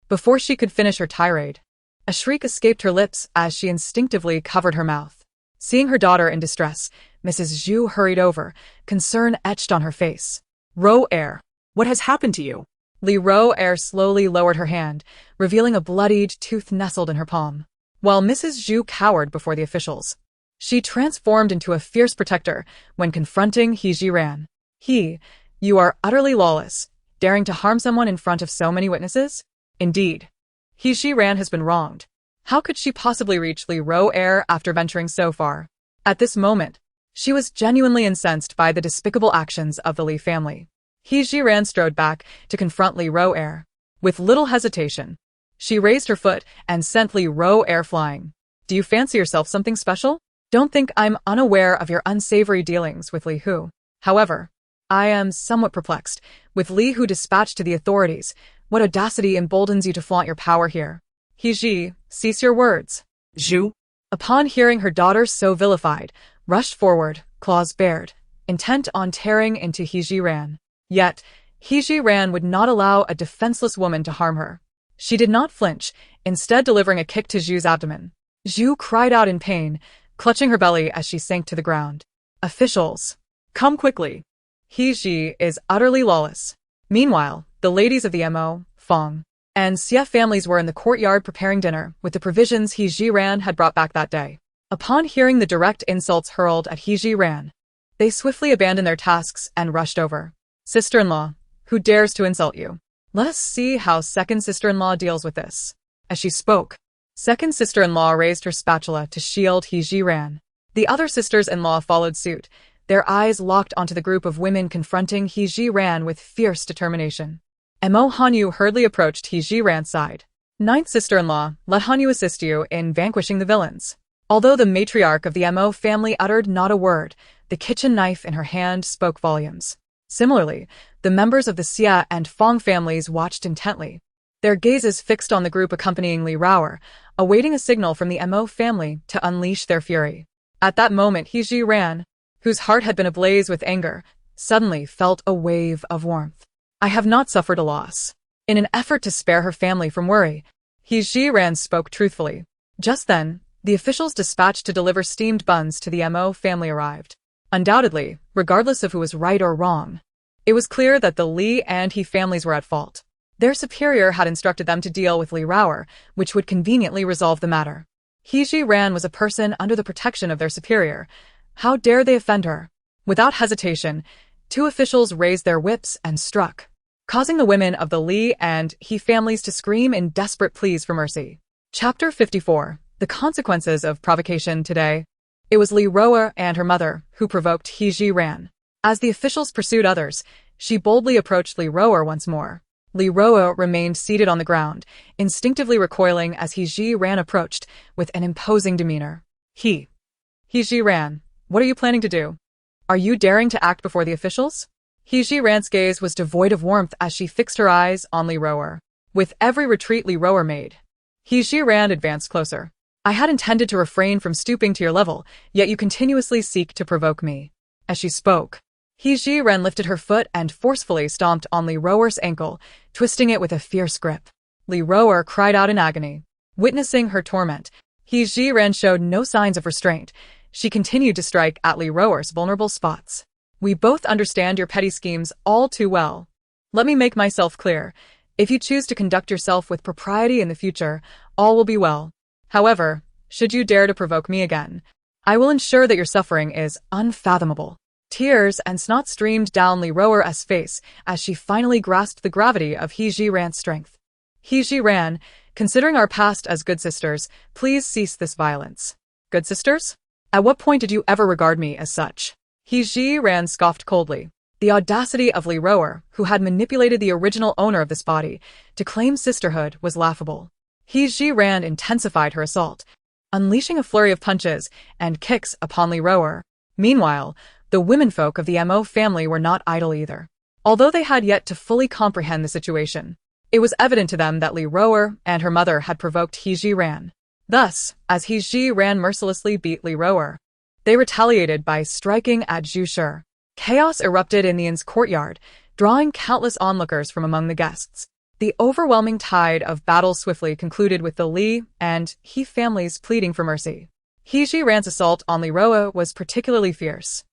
Before she could finish her tirade, a shriek escaped her lips as she instinctively covered her mouth. Seeing her daughter in distress, Mrs. Zhu hurried over, concern etched on her face. "Roer, What has happened to you?" Li Roer slowly lowered her hand, revealing a bloodied tooth nestled in her palm. While Mrs. Zhu cowered before the officials, she transformed into a fierce protector when confronting He Ziran. You are utterly lawless, daring to harm someone in front of so many witnesses? Indeed, He Ziran has been wronged. How could she possibly reach Li Roer after venturing so far? At this moment, she was genuinely incensed by the despicable actions of the Li family. He Ziran strode back to confront Li Roer. With little hesitation, she raised her foot and sent Li Roer flying. "Do you fancy yourself something special? Don't think I'm unaware of your unsavory dealings with Li Hu. However, I am somewhat perplexed. With Li Hu dispatched to the authorities, what audacity emboldens you to flaunt your power here? He Ji, cease your words." Zhu? Upon hearing her daughter so vilified, rushed forward, claws bared, intent on tearing into He Ziran. Yet, He Ziran would not allow a defenseless woman to harm her. She did not flinch, instead delivering a kick to Zhu's abdomen. Zhu cried out in pain, clutching her belly as she sank to the ground. "Officials, come quickly. He Ji is utterly lawless." Meanwhile, the ladies of the Mo, Fong, and Xie families were in the courtyard preparing dinner with the provisions He Ziran had brought back that day. Upon hearing the direct insults hurled at He Ziran, they swiftly abandoned their tasks and rushed over. "Sister-in-law, who dares to insult you? Let us see how second sister-in-law deals with this." As she spoke, second sister-in-law raised her spatula to shield He Ziran. The other sisters-in-law followed suit, their eyes locked onto the group of women confronting He Ziran with fierce determination. Mo Hanyu hurriedly approached He Ziran's side. "Ninth sister-in-law, let Hanyu assist you in vanquishing the villains." Although the matriarch of the Mo family uttered not a word, The kitchen knife in her hand spoke volumes. Similarly, the members of the Xia and Fong families watched intently, their gazes fixed on the group accompanying Li Raoer, awaiting a signal from the Mo family to unleash their fury. At that moment, He Ji-ran, whose heart had been ablaze with anger, suddenly felt a wave of warmth. I have not suffered a loss. In an effort to spare her family from worry, He Ji-ran spoke truthfully. Just then, the officials dispatched to deliver steamed buns to the Mo family arrived. Undoubtedly, regardless of who was right or wrong, it was clear that the Li and He families were at fault. Their superior had instructed them to deal with Li Raoer, which would conveniently resolve the matter. He Ji-ran was a person under the protection of their superior. How dare they offend her? Without hesitation, two officials raised their whips and struck, causing the women of the Li and He families to scream in desperate pleas for mercy. Chapter 54. The consequences of provocation today. It was Li Raoer and her mother who provoked He Ji-ran. As the officials pursued others, she boldly approached Li Raoer once more. Li Raoer remained seated on the ground, instinctively recoiling as He Ji-ran approached with an imposing demeanor. He Ji-ran, what are you planning to do? Are you daring to act before the officials? He Ji-ran's gaze was devoid of warmth as she fixed her eyes on Li Raoer. With every retreat Li Raoer made, He Ji-ran advanced closer. I had intended to refrain from stooping to your level, yet you continuously seek to provoke me. As she spoke, He Ji-ran lifted her foot and forcefully stomped on Li Raoer's ankle, twisting it with a fierce grip. Li Raoer cried out in agony. Witnessing her torment, He Ji-ran showed no signs of restraint. She continued to strike at Li Raoer's vulnerable spots. We both understand your petty schemes all too well. Let me make myself clear. If you choose to conduct yourself with propriety in the future, all will be well. However, should you dare to provoke me again, I will ensure that your suffering is unfathomable. Tears and snot streamed down Li Raoer's face as she finally grasped the gravity of He Ji-ran's strength. He Ji-ran, considering our past as good sisters, please cease this violence. Good sisters? At what point did you ever regard me as such? He Ji-ran scoffed coldly. The audacity of Li Raoer, who had manipulated the original owner of this body, to claim sisterhood was laughable. He Ji-ran intensified her assault, unleashing a flurry of punches and kicks upon Li Raoer. Meanwhile, the womenfolk of the Mo family were not idle either. Although they had yet to fully comprehend the situation, it was evident to them that Li Raoer and her mother had provoked He Ji-ran. Thus, as He Ji-ran mercilessly beat Li Raoer, they retaliated by striking at Zhu Shi. Chaos erupted in the inn's courtyard, drawing countless onlookers from among the guests. The overwhelming tide of battle swiftly concluded with the Li and He families pleading for mercy. He Ji-ran's assault on Li Raoer was particularly fierce.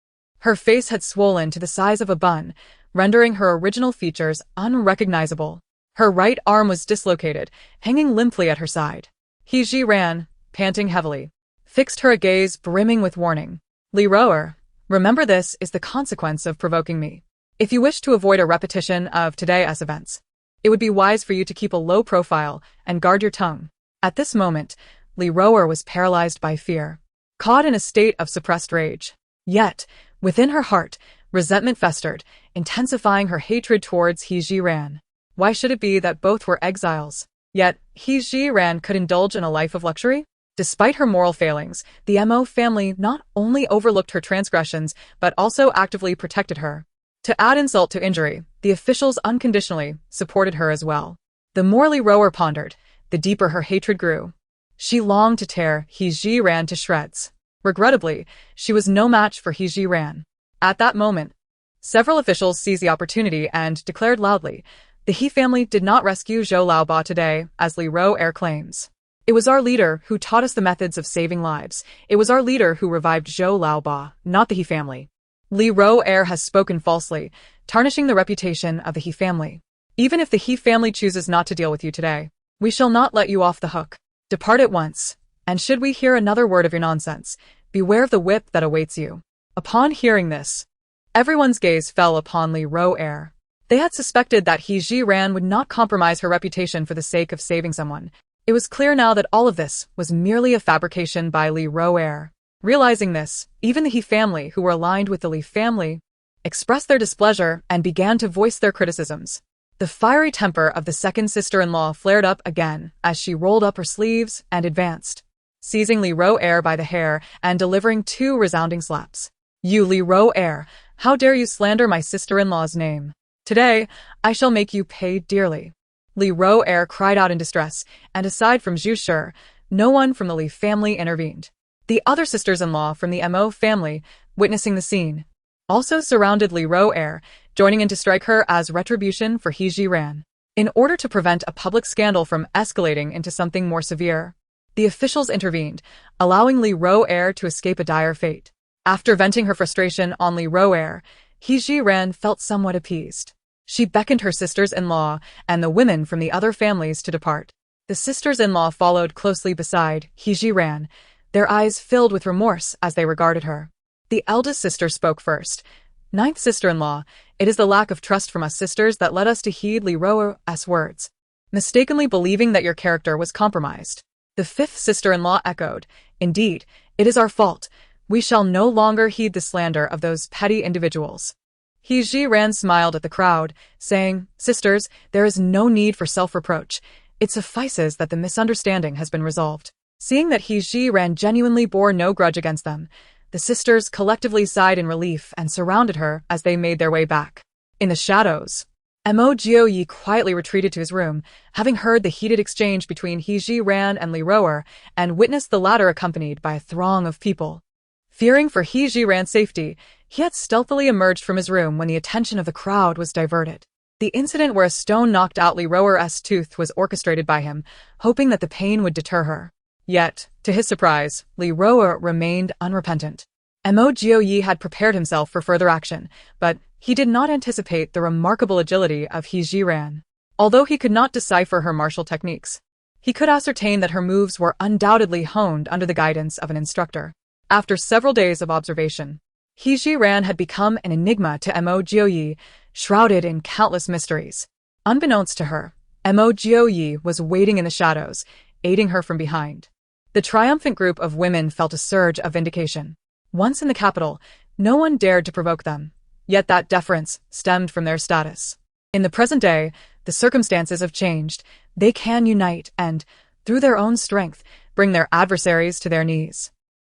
Her face had swollen to the size of a bun, rendering her original features unrecognizable. Her right arm was dislocated, hanging limply at her side. He Ji-ran, panting heavily, fixed her a gaze brimming with warning. Li Raoer, remember this is the consequence of provoking me. If you wish to avoid a repetition of today's events, it would be wise for you to keep a low profile and guard your tongue. At this moment, Li Raoer was paralyzed by fear, caught in a state of suppressed rage. Yet, within her heart, resentment festered, intensifying her hatred towards He Ji-ran. Why should it be that both were exiles? Yet, He Ji-ran could indulge in a life of luxury? Despite her moral failings, the Mo family not only overlooked her transgressions, but also actively protected her. To add insult to injury, the officials unconditionally supported her as well. The more Li Raoer pondered, the deeper her hatred grew. She longed to tear He Ji-ran to shreds. Regrettably, she was no match for He Ji-ran. At that moment, several officials seized the opportunity and declared loudly, the He family did not rescue Zhou Laoba today, as Li Raoer claims. It was our leader who taught us the methods of saving lives. It was our leader who revived Zhou Laoba, not the He family. Li Raoer has spoken falsely, tarnishing the reputation of the He family. Even if the He family chooses not to deal with you today, we shall not let you off the hook. Depart at once, and should we hear another word of your nonsense, beware of the whip that awaits you. Upon hearing this, everyone's gaze fell upon Li Raoer. They had suspected that He Ji-ran would not compromise her reputation for the sake of saving someone. It was clear now that all of this was merely a fabrication by Li Raoer. Realizing this, even the He family, who were aligned with the Li family, expressed their displeasure and began to voice their criticisms. The fiery temper of the second sister-in-law flared up again as she rolled up her sleeves and advanced, seizing Li Raoer by the hair and delivering two resounding slaps. You Li Ro heir, how dare you slander my sister-in-law's name? Today, I shall make you pay dearly. Li Ro heir cried out in distress, and aside from Zhu Shi, no one from the Li family intervened. The other sisters-in-law from the Mo family, witnessing the scene, also surrounded Li Ro heir, joining in to strike her as retribution for He Jiran. In order to prevent a public scandal from escalating into something more severe, the officials intervened, allowing Li Ro heir to escape a dire fate. After venting her frustration on Li Ro heir, He Jiran felt somewhat appeased. She beckoned her sisters-in-law and the women from the other families to depart. The sisters-in-law followed closely beside He Jiran, their eyes filled with remorse as they regarded her. The eldest sister spoke first. Ninth sister-in-law, it is the lack of trust from us sisters that led us to heed Li Ro's words, mistakenly believing that your character was compromised. The fifth sister-in-law echoed, indeed, it is our fault. We shall no longer heed the slander of those petty individuals. He Jiran smiled at the crowd, saying, Sisters, there is no need for self-reproach. It suffices that the misunderstanding has been resolved. Seeing that He Jiran genuinely bore no grudge against them, the sisters collectively sighed in relief and surrounded her as they made their way back. In the shadows, Mo Jioyi quietly retreated to his room, having heard the heated exchange between He Jiran and Li Roer, and witnessed the latter accompanied by a throng of people. Fearing for He Jiran's safety, he had stealthily emerged from his room when the attention of the crowd was diverted. The incident where a stone knocked out Li Roer's tooth was orchestrated by him, hoping that the pain would deter her. Yet, to his surprise, Li Roer remained unrepentant. Mo Jioyi had prepared himself for further action, but he did not anticipate the remarkable agility of He Jiran. Although he could not decipher her martial techniques, he could ascertain that her moves were undoubtedly honed under the guidance of an instructor. After several days of observation, He Jiran had become an enigma to Mo Jioyi, shrouded in countless mysteries. Unbeknownst to her, Mo Jioyi was waiting in the shadows, aiding her from behind. The triumphant group of women felt a surge of vindication. Once in the capital, no one dared to provoke them, yet that deference stemmed from their status. In the present day, the circumstances have changed. They can unite and, through their own strength, bring their adversaries to their knees.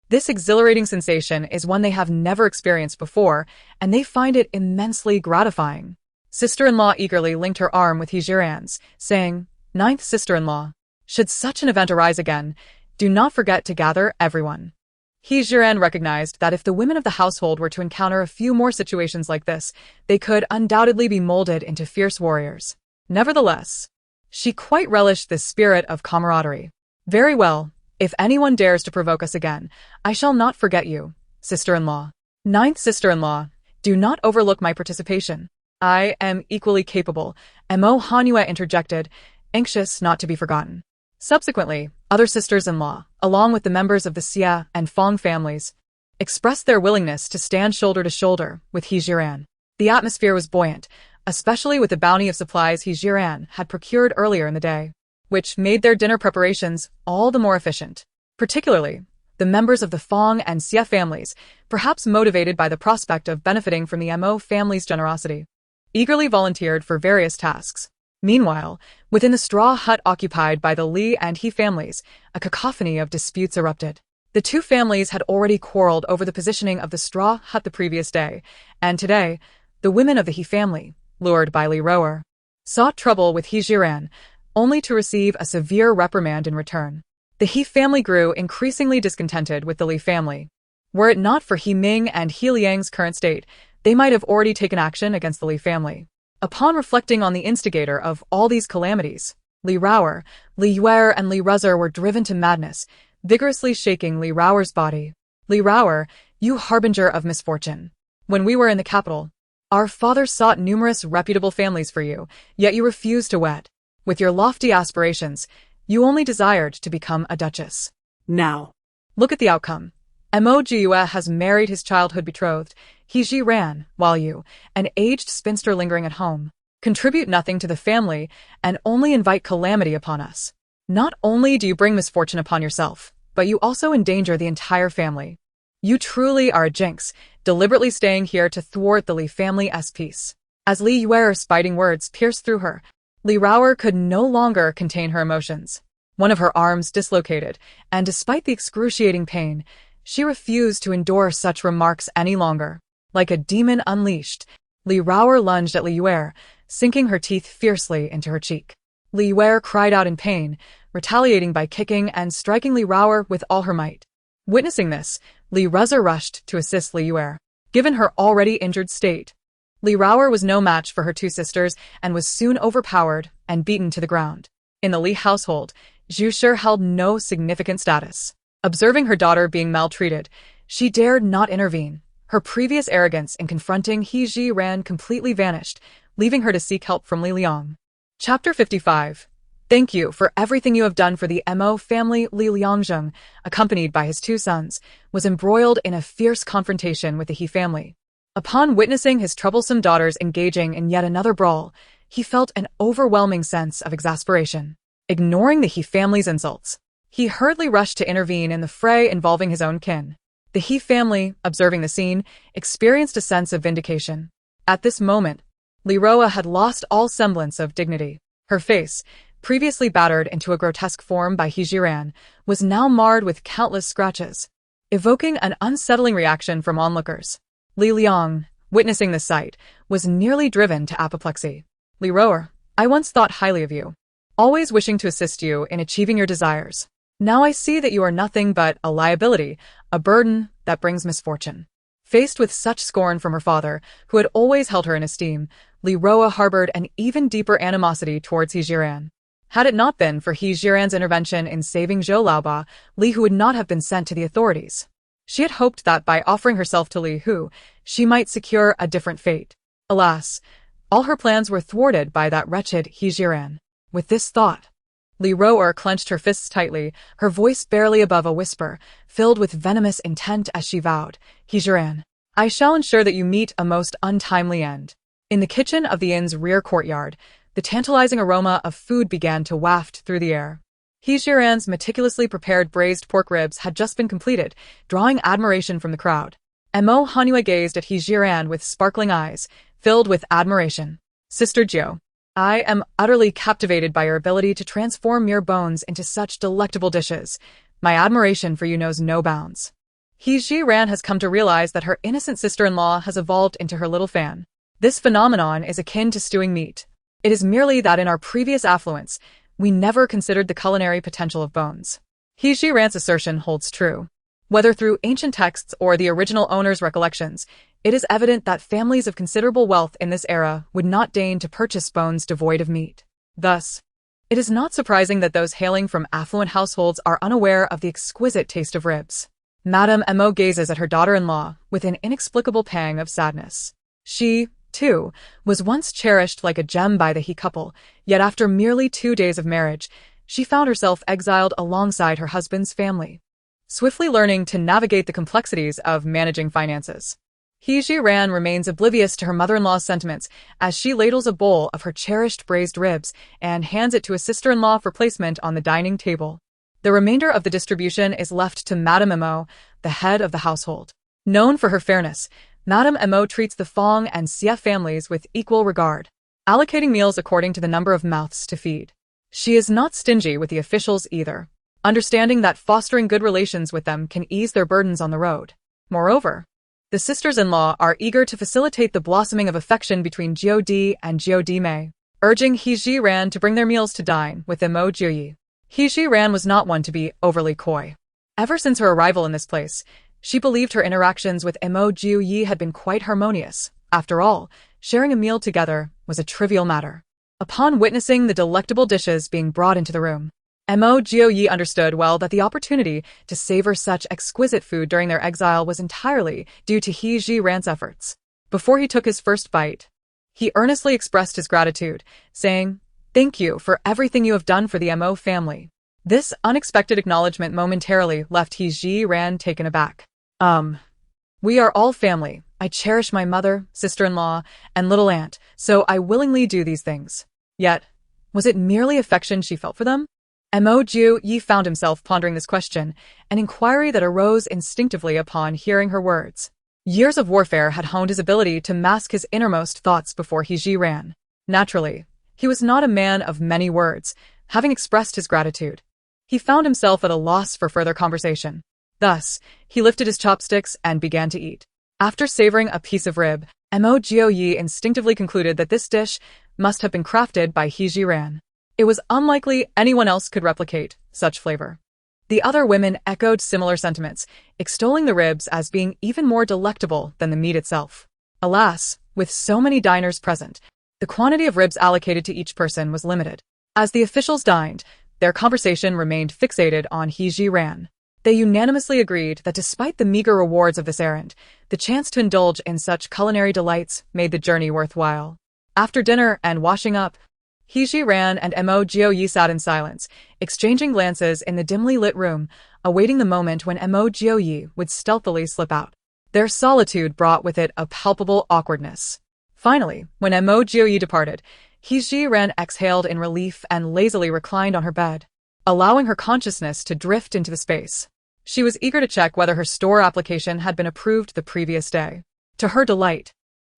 This exhilarating sensation is one they have never experienced before, and they find it immensely gratifying. Sister-in-law eagerly linked her arm with He Jiran's, saying, Ninth sister-in-law, should such an event arise again, do not forget to gather everyone. He Jiran recognized that if the women of the household were to encounter a few more situations like this, they could undoubtedly be molded into fierce warriors. Nevertheless, she quite relished this spirit of camaraderie. Very well, if anyone dares to provoke us again, I shall not forget you, sister-in-law. Ninth sister-in-law, do not overlook my participation. I am equally capable, Mo Manhwa interjected, anxious not to be forgotten. Subsequently, other sisters-in-law, along with the members of the Xia and Fong families, expressed their willingness to stand shoulder to shoulder with He Jiran. The atmosphere was buoyant, especially with the bounty of supplies He Jiran had procured earlier in the day, which made their dinner preparations all the more efficient. Particularly, the members of the Fong and Xia families, perhaps motivated by the prospect of benefiting from the Mo family's generosity, eagerly volunteered for various tasks. Meanwhile, within the straw hut occupied by the Li and He families, a cacophony of disputes erupted. The two families had already quarreled over the positioning of the straw hut the previous day, and today, the women of the He family, lured by Li Roer, sought trouble with He Jiran, only to receive a severe reprimand in return. The He family grew increasingly discontented with the Li family. Were it not for He Ming and He Liang's current state, they might have already taken action against the Li family. Upon reflecting on the instigator of all these calamities, Li Roer, Li Yuer and Li Ruzer were driven to madness, vigorously shaking Li Roer's body. Li Roer, you harbinger of misfortune. When we were in the capital, our father sought numerous reputable families for you, yet you refused to wed. With your lofty aspirations, you only desired to become a duchess. Now, look at the outcome. Mo Jiyue has married his childhood betrothed, He Jiran, while you, an aged spinster lingering at home, contribute nothing to the family and only invite calamity upon us. Not only do you bring misfortune upon yourself, but you also endanger the entire family. You truly are a jinx, deliberately staying here to thwart the Li family's peace. As Li Yuer's biting words pierced through her, Li Roer could no longer contain her emotions. One of her arms dislocated, and despite the excruciating pain, She refused to endure such remarks any longer. Like a demon unleashed, Li Raoer lunged at Li Yuer, sinking her teeth fiercely into her cheek. Li Yuer cried out in pain, retaliating by kicking and striking Li Raoer with all her might. Witnessing this, Li Ruzer rushed to assist Li Yuer. Given her already injured state, Li Raoer was no match for her two sisters and was soon overpowered and beaten to the ground. In the Li household, Zhu Shi held no significant status. Observing her daughter being maltreated, she dared not intervene. Her previous arrogance in confronting He Jiran completely vanished, leaving her to seek help from Li Liang. Chapter 55. Thank you for everything you have done for the Mo family. Li Liangzheng, accompanied by his two sons, was embroiled in a fierce confrontation with the He family. Upon witnessing his troublesome daughters engaging in yet another brawl, he felt an overwhelming sense of exasperation. Ignoring the He family's insults, he hurriedly rushed to intervene in the fray involving his own kin. The He family, observing the scene, experienced a sense of vindication. At this moment, Li Roa had lost all semblance of dignity. Her face, previously battered into a grotesque form by He Jiran, was now marred with countless scratches, evoking an unsettling reaction from onlookers. Li Liang, witnessing this sight, was nearly driven to apoplexy. Li Roer, I once thought highly of you, always wishing to assist you in achieving your desires. Now I see that you are nothing but a liability, a burden that brings misfortune. Faced with such scorn from her father, who had always held her in esteem, Li Roa harbored an even deeper animosity towards He Jiran. Had it not been for He Jiran's intervention in saving Zhou Laoba, Li Hu would not have been sent to the authorities. She had hoped that by offering herself to Li Hu, she might secure a different fate. Alas, all her plans were thwarted by that wretched He Jiran. With this thought, Li Roer clenched her fists tightly, her voice barely above a whisper, filled with venomous intent as she vowed, He Jiran, I shall ensure that you meet a most untimely end. In the kitchen of the inn's rear courtyard, the tantalizing aroma of food began to waft through the air. He Jiran's meticulously prepared braised pork ribs had just been completed, drawing admiration from the crowd. Mo Hanhua gazed at He Jiran with sparkling eyes, filled with admiration. Sister Jiu, I am utterly captivated by your ability to transform mere bones into such delectable dishes. My admiration for you knows no bounds. He Jiran has come to realize that her innocent sister-in-law has evolved into her little fan. This phenomenon is akin to stewing meat. It is merely that in our previous affluence, we never considered the culinary potential of bones. He Jiran's assertion holds true. Whether through ancient texts or the original owner's recollections, it is evident that families of considerable wealth in this era would not deign to purchase bones devoid of meat. Thus, it is not surprising that those hailing from affluent households are unaware of the exquisite taste of ribs. Madame Mo gazes at her daughter-in-law with an inexplicable pang of sadness. She, too, was once cherished like a gem by the He couple, yet after merely 2 days of marriage, she found herself exiled alongside her husband's family, swiftly learning to navigate the complexities of managing finances. He Jiran remains oblivious to her mother-in-law's sentiments as she ladles a bowl of her cherished braised ribs and hands it to a sister-in-law for placement on the dining table. The remainder of the distribution is left to Madame Mo, the head of the household. Known for her fairness, Madame Mo treats the Fong and Xie families with equal regard, allocating meals according to the number of mouths to feed. She is not stingy with the officials either, understanding that fostering good relations with them can ease their burdens on the road. Moreover, the sisters-in-law are eager to facilitate the blossoming of affection between Jiu Di and Jiu Di Mei, urging He Jiran to bring their meals to dine with Mo Jiuyi. He Jiran was not one to be overly coy. Ever since her arrival in this place, she believed her interactions with Mo Jiuyi had been quite harmonious. After all, sharing a meal together was a trivial matter. Upon witnessing the delectable dishes being brought into the room, Mo Jiuyi understood well that the opportunity to savor such exquisite food during their exile was entirely due to He Jiran's efforts. Before he took his first bite, he earnestly expressed his gratitude, saying, "Thank you for everything you have done for the Mo family." This unexpected acknowledgement momentarily left He Jiran taken aback. We are all family. I cherish my mother, sister-in-law, and little aunt, so I willingly do these things. Yet, was it merely affection she felt for them? Mo Jiuyi found himself pondering this question, an inquiry that arose instinctively upon hearing her words. Years of warfare had honed his ability to mask his innermost thoughts before He Jiran. Naturally, he was not a man of many words. Having expressed his gratitude, he found himself at a loss for further conversation. Thus, he lifted his chopsticks and began to eat. After savoring a piece of rib, Mo Jio-yi instinctively concluded that this dish must have been crafted by He Ji-ran. It was unlikely anyone else could replicate such flavor. The other women echoed similar sentiments, extolling the ribs as being even more delectable than the meat itself. Alas, with so many diners present, the quantity of ribs allocated to each person was limited. As the officials dined, their conversation remained fixated on He Ji-ran. They unanimously agreed that despite the meager rewards of this errand, the chance to indulge in such culinary delights made the journey worthwhile. After dinner and washing up, He Ji-ran and Mo Jio-yi sat in silence, exchanging glances in the dimly lit room, awaiting the moment when Mo Jio-yi would stealthily slip out. Their solitude brought with it a palpable awkwardness. Finally, when Mo Jio-yi departed, He Ji-ran exhaled in relief and lazily reclined on her bed, allowing her consciousness to drift into the space. She was eager to check whether her store application had been approved the previous day. To her delight,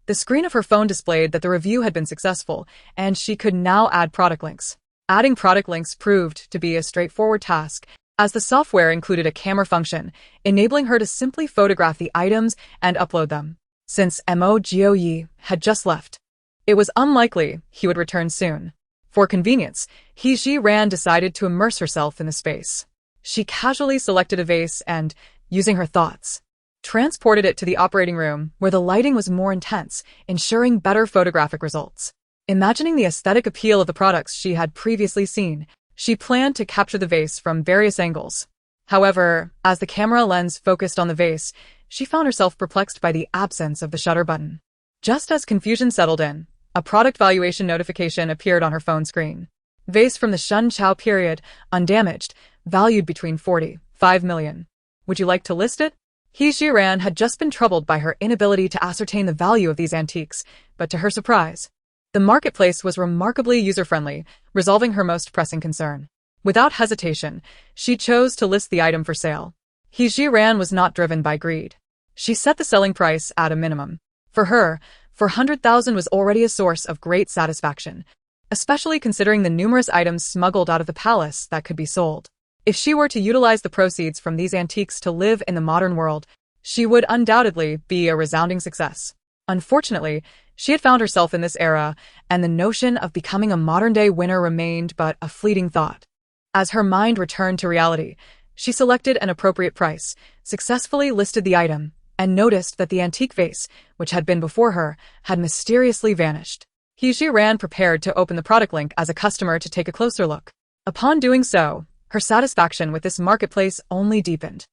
the screen of her phone displayed that the review had been successful, and she could now add product links. Adding product links proved to be a straightforward task, as the software included a camera function, enabling her to simply photograph the items and upload them. Since Mo Jio-yi had just left, it was unlikely he would return soon. For convenience, He Ji-ran decided to immerse herself in the space. She casually selected a vase and, using her thoughts, transported it to the operating room where the lighting was more intense, ensuring better photographic results. Imagining the aesthetic appeal of the products she had previously seen, she planned to capture the vase from various angles. However, as the camera lens focused on the vase, she found herself perplexed by the absence of the shutter button. Just as confusion settled in, a product valuation notification appeared on her phone screen. Vase from the Shun Chao period, undamaged, valued between 45 million. Would you like to list it? He Ji-ran had just been troubled by her inability to ascertain the value of these antiques, but to her surprise, the marketplace was remarkably user-friendly, resolving her most pressing concern. Without hesitation, she chose to list the item for sale. He Ji-ran was not driven by greed. She set the selling price at a minimum. For her, 400,000 was already a source of great satisfaction, especially considering the numerous items smuggled out of the palace that could be sold. If she were to utilize the proceeds from these antiques to live in the modern world, she would undoubtedly be a resounding success. Unfortunately, she had found herself in this era, and the notion of becoming a modern-day winner remained but a fleeting thought. As her mind returned to reality, she selected an appropriate price, successfully listed the item, and noticed that the antique vase, which had been before her, had mysteriously vanished. He Ji-ran prepared to open the product link as a customer to take a closer look. Upon doing so, her satisfaction with this marketplace only deepened.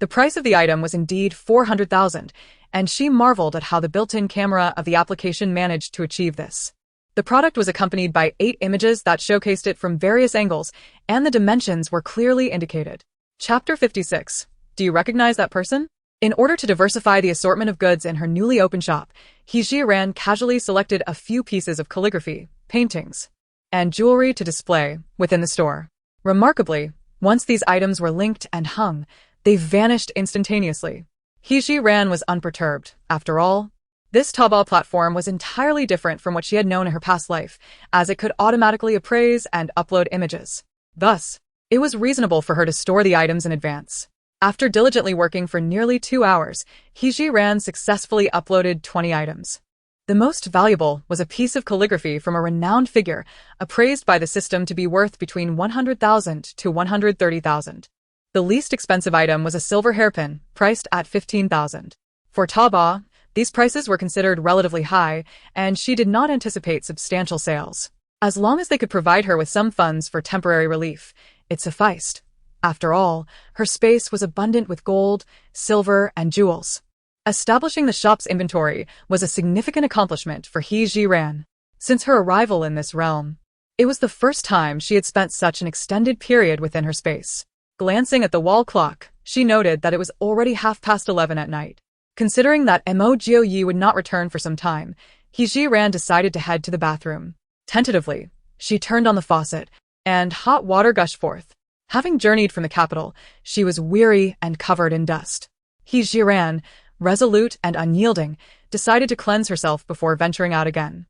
The price of the item was indeed 400,000, and she marveled at how the built-in camera of the application managed to achieve this. The product was accompanied by 8 images that showcased it from various angles, and the dimensions were clearly indicated. Chapter 56. Do you recognize that person? In order to diversify the assortment of goods in her newly opened shop, He Ji-ran casually selected a few pieces of calligraphy, paintings, and jewelry to display within the store. Remarkably, once these items were linked and hung, they vanished instantaneously. He Ji-ran was unperturbed. After all, this Taobao platform was entirely different from what she had known in her past life, as it could automatically appraise and upload images. Thus, it was reasonable for her to store the items in advance. After diligently working for nearly 2 hours, He Ji-ran successfully uploaded 20 items. The most valuable was a piece of calligraphy from a renowned figure, appraised by the system to be worth between 100,000 to 130,000. The least expensive item was a silver hairpin, priced at 15,000. For Taobao, these prices were considered relatively high, and she did not anticipate substantial sales. As long as they could provide her with some funds for temporary relief, it sufficed. After all, her space was abundant with gold, silver, and jewels. Establishing the shop's inventory was a significant accomplishment for He Ji-ran. Since her arrival in this realm, it was the first time she had spent such an extended period within her space. Glancing at the wall clock, she noted that it was already 11:30 at night. Considering that Mo Jio-yi would not return for some time, He Ji-ran decided to head to the bathroom. Tentatively, she turned on the faucet, and hot water gushed forth. Having journeyed from the capital, she was weary and covered in dust. He Ji-ran, resolute and unyielding, decided to cleanse herself before venturing out again.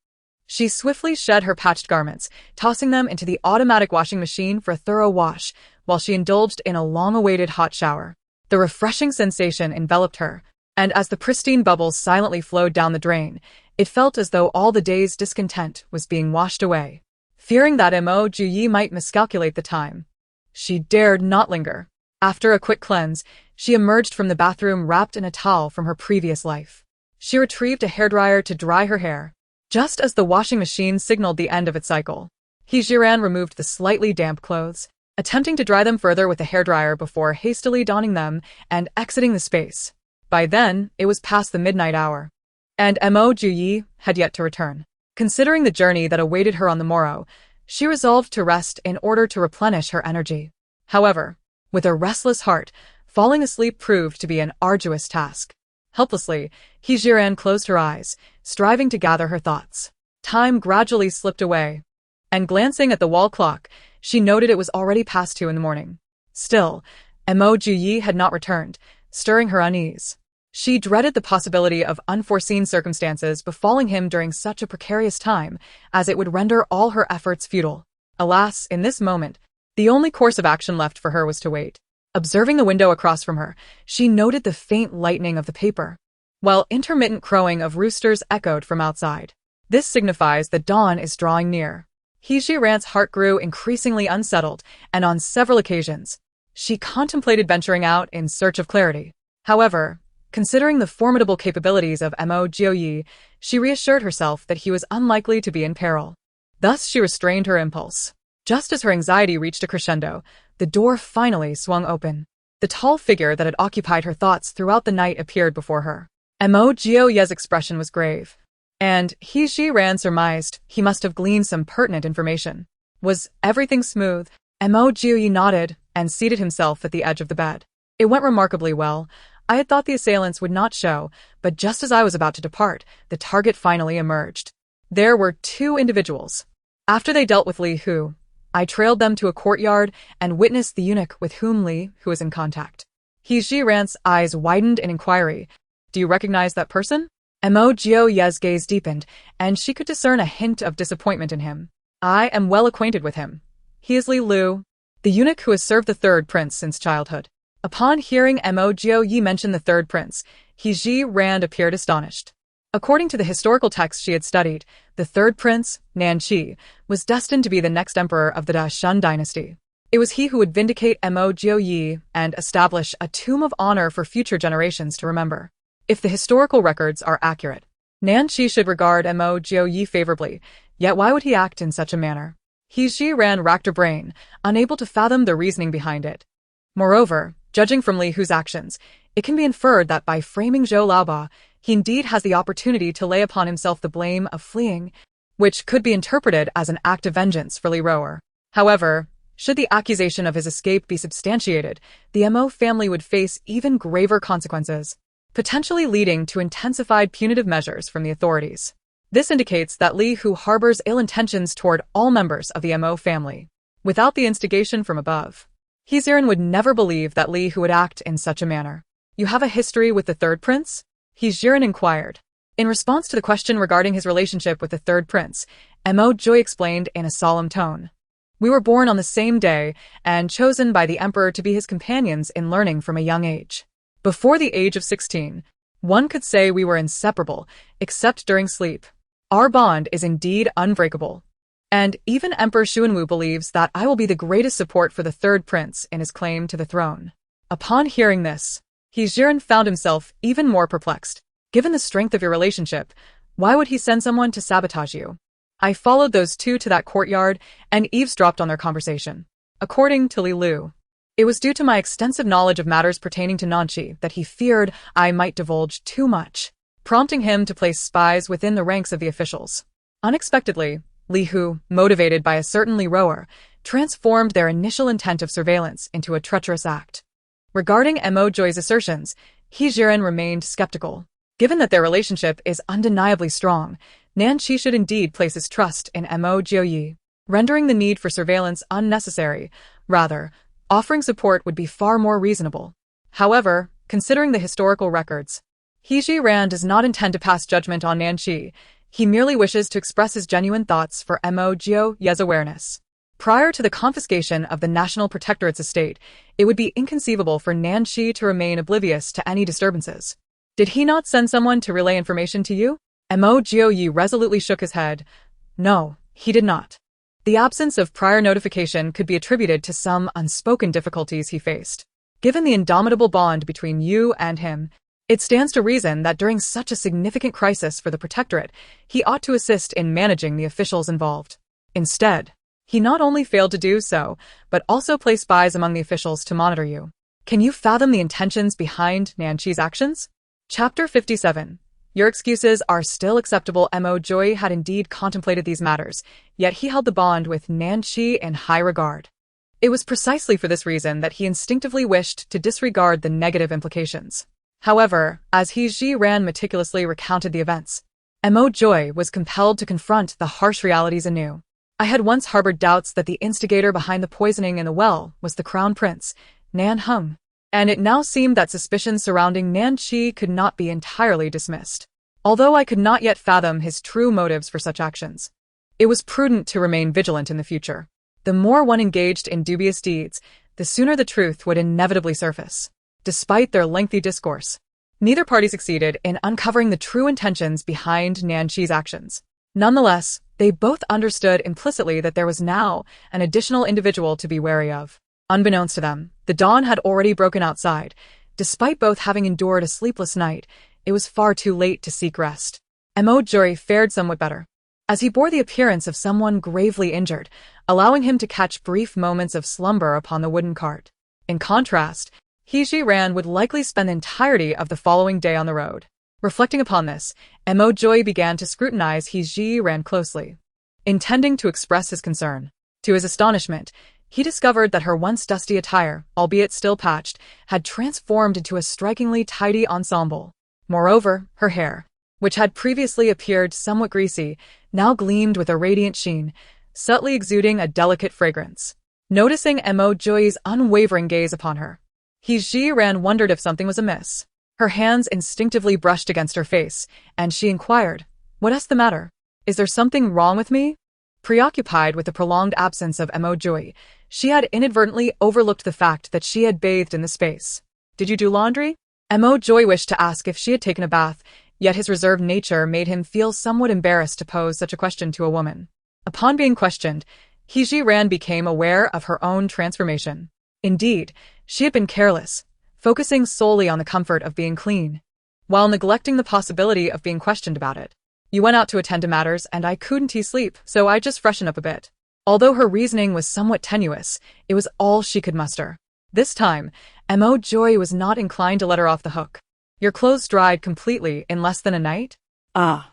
She swiftly shed her patched garments, tossing them into the automatic washing machine for a thorough wash, while she indulged in a long-awaited hot shower. The refreshing sensation enveloped her, and as the pristine bubbles silently flowed down the drain, it felt as though all the day's discontent was being washed away. Fearing that Mo Juyi might miscalculate the time, she dared not linger. After a quick cleanse, she emerged from the bathroom wrapped in a towel from her previous life. She retrieved a hairdryer to dry her hair. Just as the washing machine signaled the end of its cycle, He Jiran removed the slightly damp clothes, attempting to dry them further with the hairdryer before hastily donning them and exiting the space. By then, it was past the midnight hour, and Mo Juyi had yet to return. Considering the journey that awaited her on the morrow, she resolved to rest in order to replenish her energy. However, with a restless heart, falling asleep proved to be an arduous task. Helplessly, He Jiran closed her eyes, striving to gather her thoughts. Time gradually slipped away, and glancing at the wall clock, she noted it was already past 2 in the morning. Still, Mo Juyi had not returned, stirring her unease. She dreaded the possibility of unforeseen circumstances befalling him during such a precarious time, as it would render all her efforts futile. Alas, in this moment, the only course of action left for her was to wait. Observing the window across from her, she noted the faint lightening of the paper, while intermittent crowing of roosters echoed from outside. This signifies that dawn is drawing near. He Jiran's heart grew increasingly unsettled, and on several occasions, she contemplated venturing out in search of clarity. However, considering the formidable capabilities of Mo Jiyi, she reassured herself that he was unlikely to be in peril. Thus she restrained her impulse. Just as her anxiety reached a crescendo, the door finally swung open. The tall figure that had occupied her thoughts throughout the night appeared before her. Mo Jiyi's expression was grave, and He Jiran surmised he must have gleaned some pertinent information. Was everything smooth? Mo Jiyi nodded and seated himself at the edge of the bed. It went remarkably well. I had thought the assailants would not show, but just as I was about to depart, the target finally emerged. There were 2 individuals. After they dealt with Li Hu, I trailed them to a courtyard and witnessed the eunuch with whom Li Hu was in contact. He Jiran's eyes widened in inquiry. Do you recognize that person? Mo Jiyi's gaze deepened, and she could discern a hint of disappointment in him. I am well acquainted with him. He is Li Lu, the eunuch who has served the 3rd prince since childhood. Upon hearing Mo Jiyi mention the 3rd prince, He Jiran appeared astonished. According to the historical texts she had studied, the 3rd prince, Nanqi, was destined to be the next emperor of the Daishan dynasty. It was he who would vindicate Mo Jiyi and establish a tomb of honor for future generations to remember. If the historical records are accurate, Nanqi should regard Mo Jiyi favorably, yet why would he act in such a manner? He Jiran racked her brain, unable to fathom the reasoning behind it. Moreover, judging from Li Hu's actions, it can be inferred that by framing Zhou Laoba, he indeed has the opportunity to lay upon himself the blame of fleeing, which could be interpreted as an act of vengeance for Li Roer. However, should the accusation of his escape be substantiated, the Mo family would face even graver consequences, potentially leading to intensified punitive measures from the authorities. This indicates that Li Hu harbors ill intentions toward all members of the Mo family. Without the instigation from above, He Jiran would never believe that Li Hu would act in such a manner. You have a history with the 3rd prince? He Jiran inquired. In response to the question regarding his relationship with the 3rd prince, Mo Jiyi explained in a solemn tone. We were born on the same day and chosen by the emperor to be his companions in learning from a young age. Before the age of 16, one could say we were inseparable, except during sleep. Our bond is indeed unbreakable. And even Emperor Xuanwu believes that I will be the greatest support for the 3rd prince in his claim to the throne. Upon hearing this, He Jiran found himself even more perplexed. Given the strength of your relationship, why would he send someone to sabotage you? I followed those 2 to that courtyard and eavesdropped on their conversation. According to Li Lu, it was due to my extensive knowledge of matters pertaining to Nanqi that he feared I might divulge too much, prompting him to place spies within the ranks of the officials. Unexpectedly, Li Hu, motivated by a certain Li Roer, transformed their initial intent of surveillance into a treacherous act. Regarding Mo Jiyi's assertions, He Jiran remained skeptical. Given that their relationship is undeniably strong, Nanqi should indeed place his trust in Mo Jiyi, rendering the need for surveillance unnecessary. Rather, offering support would be far more reasonable. However, considering the historical records, He Jiran does not intend to pass judgment on Nanqi. He merely wishes to express his genuine thoughts for Mo Jiyi's awareness. Prior to the confiscation of the National Protectorate's estate, it would be inconceivable for Nanshi to remain oblivious to any disturbances. Did he not send someone to relay information to you? Mo Jioyi resolutely shook his head. No, he did not. The absence of prior notification could be attributed to some unspoken difficulties he faced. Given the indomitable bond between you and him, it stands to reason that during such a significant crisis for the Protectorate, he ought to assist in managing the officials involved. Instead, he not only failed to do so, but also placed spies among the officials to monitor you. Can you fathom the intentions behind Nanshi's actions? Chapter 57. Your excuses are still acceptable. Mo Joy had indeed contemplated these matters, yet he held the bond with Nanshi in high regard. It was precisely for this reason that he instinctively wished to disregard the negative implications. However, as He Ji-ran meticulously recounted the events, Mo Joy was compelled to confront the harsh realities anew. I had once harbored doubts that the instigator behind the poisoning in the well was the crown prince, Nan Heng, and it now seemed that suspicions surrounding Nanshi could not be entirely dismissed. Although I could not yet fathom his true motives for such actions, it was prudent to remain vigilant in the future. The more one engaged in dubious deeds, the sooner the truth would inevitably surface. Despite their lengthy discourse, neither party succeeded in uncovering the true intentions behind Nanshi's actions. Nonetheless, they both understood implicitly that there was now an additional individual to be wary of. Unbeknownst to them, the dawn had already broken outside. Despite both having endured a sleepless night, it was far too late to seek rest. Mo Joy fared somewhat better, as he bore the appearance of someone gravely injured, allowing him to catch brief moments of slumber upon the wooden cart. In contrast, He Ji-ran would likely spend the entirety of the following day on the road. Reflecting upon this, Mo Joy began to scrutinize He Ji-ran closely, intending to express his concern. To his astonishment, he discovered that her once dusty attire, albeit still patched, had transformed into a strikingly tidy ensemble. Moreover, her hair, which had previously appeared somewhat greasy, now gleamed with a radiant sheen, subtly exuding a delicate fragrance. Noticing Mo Joy's unwavering gaze upon her, He Ji-ran wondered if something was amiss. Her hands instinctively brushed against her face, and she inquired, "What is the matter? Is there something wrong with me?" Preoccupied with the prolonged absence of Mo Joy, she had inadvertently overlooked the fact that she had bathed in the space. "Did you do laundry?" Mo Joy wished to ask if she had taken a bath, yet his reserved nature made him feel somewhat embarrassed to pose such a question to a woman. Upon being questioned, He Ji-ran became aware of her own transformation. Indeed, she had been careless, focusing solely on the comfort of being clean, while neglecting the possibility of being questioned about it. "You went out to attend to matters and I couldn't sleep, so I just freshened up a bit." Although her reasoning was somewhat tenuous, it was all she could muster. This time, Mo Joy was not inclined to let her off the hook. "Your clothes dried completely in less than a night?" Ah.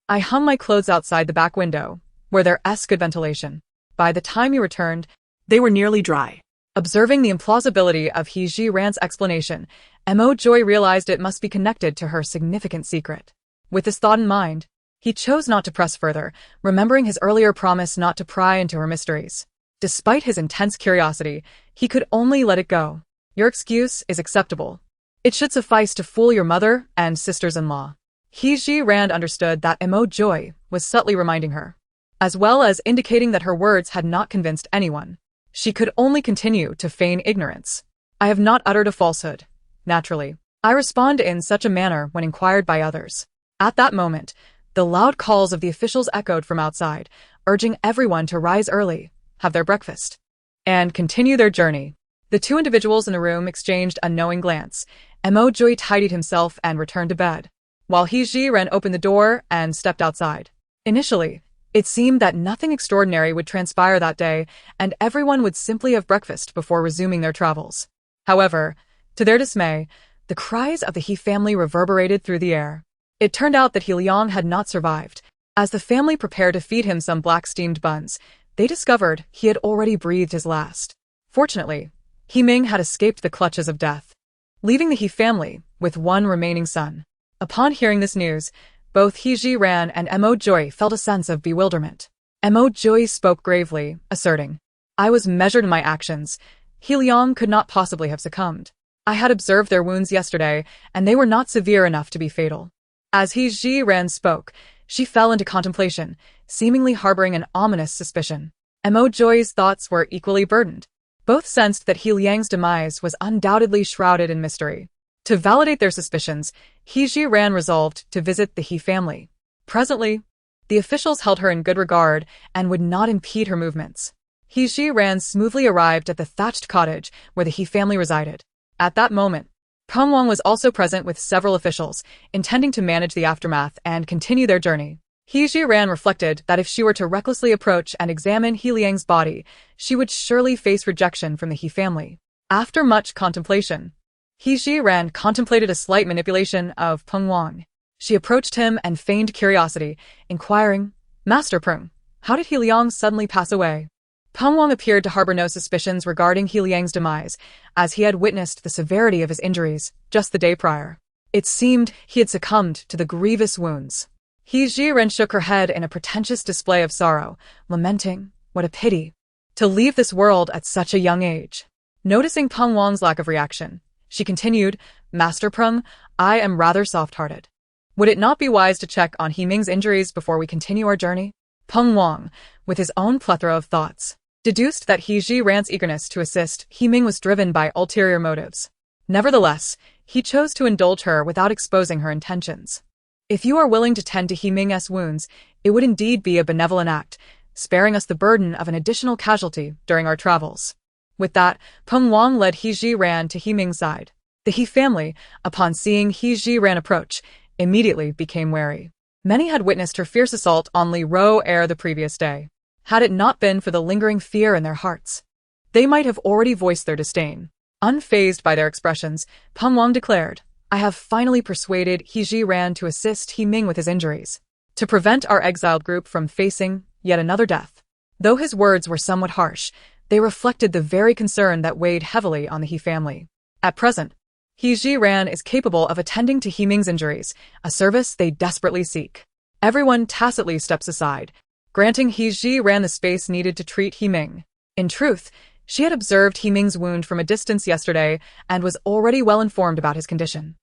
"I hung my clothes outside the back window, where there is good ventilation. By the time you returned, They were nearly dry." Observing the implausibility of He Ji-ran's explanation, Mo Joy realized it must be connected to her significant secret. With this thought in mind, he chose not to press further, remembering his earlier promise not to pry into her mysteries. Despite his intense curiosity, he could only let it go. "Your excuse is acceptable. It should suffice to fool your mother and sisters-in-law." He Ji-ran understood that Mo Joy was subtly reminding her, as well as indicating that her words had not convinced anyone. She could only continue to feign ignorance. "I have not uttered a falsehood. Naturally, I respond in such a manner when inquired by others." At that moment, the loud calls of the officials echoed from outside, urging everyone to rise early, have their breakfast, and continue their journey. The two individuals in the room exchanged a knowing glance. Mo Joy tidied himself and returned to bed, while He Ji-ran opened the door and stepped outside. Initially, it seemed that nothing extraordinary would transpire that day, and everyone would simply have breakfast before resuming their travels. However, to their dismay, the cries of the He family reverberated through the air. It turned out that He Liang had not survived. As the family prepared to feed him some black steamed buns, they discovered he had already breathed his last. Fortunately, He Ming had escaped the clutches of death, leaving the He family with one remaining son. Upon hearing this news, both He Ji-ran and Mo Joy felt a sense of bewilderment. Mo Joy spoke gravely, asserting, "I was measured in my actions. He Liang could not possibly have succumbed. I had observed their wounds yesterday, and they were not severe enough to be fatal." As He Ji-ran spoke, she fell into contemplation, seemingly harboring an ominous suspicion. Mo Joy's thoughts were equally burdened. Both sensed that He Liang's demise was undoubtedly shrouded in mystery. To validate their suspicions, He Jiran resolved to visit the He family. Presently, the officials held her in good regard and would not impede her movements. He Jiran smoothly arrived at the thatched cottage where the He family resided. At that moment, Peng Wang was also present with several officials, intending to manage the aftermath and continue their journey. He Jiran reflected that if she were to recklessly approach and examine He Liang's body, she would surely face rejection from the He family. After much contemplation, He Jiran contemplated a slight manipulation of Peng Wang. She approached him and feigned curiosity, inquiring, "Master Peng, how did He Liang suddenly pass away?" Peng Wang appeared to harbor no suspicions regarding He Liang's demise, as he had witnessed the severity of his injuries just the day prior. It seemed he had succumbed to the grievous wounds. He Jiren shook her head in a pretentious display of sorrow, lamenting, "What a pity, to leave this world at such a young age." Noticing Peng Wang's lack of reaction, she continued, "Master Peng, I am rather soft-hearted. Would it not be wise to check on He Ming's injuries before we continue our journey?" Peng Wang, with his own plethora of thoughts, deduced that He Jiran's eagerness to assist He Ming was driven by ulterior motives. Nevertheless, he chose to indulge her without exposing her intentions. "If you are willing to tend to He Ming's wounds, it would indeed be a benevolent act, sparing us the burden of an additional casualty during our travels." With that, Peng Wang led He Jiran to He Ming's side. The He family, upon seeing He Jiran approach, immediately became wary. Many had witnessed her fierce assault on Li Ro ere the previous day. Had it not been for the lingering fear in their hearts, they might have already voiced their disdain. Unfazed by their expressions, Peng Wang declared, "I have finally persuaded He Jiran to assist He Ming with his injuries, to prevent our exiled group from facing yet another death." Though his words were somewhat harsh, they reflected the very concern that weighed heavily on the He family. At present, He Jiran is capable of attending to He Ming's injuries, a service they desperately seek. Everyone tacitly steps aside, granting He Jiran the space needed to treat He Ming. In truth, she had observed He Ming's wound from a distance yesterday and was already well informed about his condition.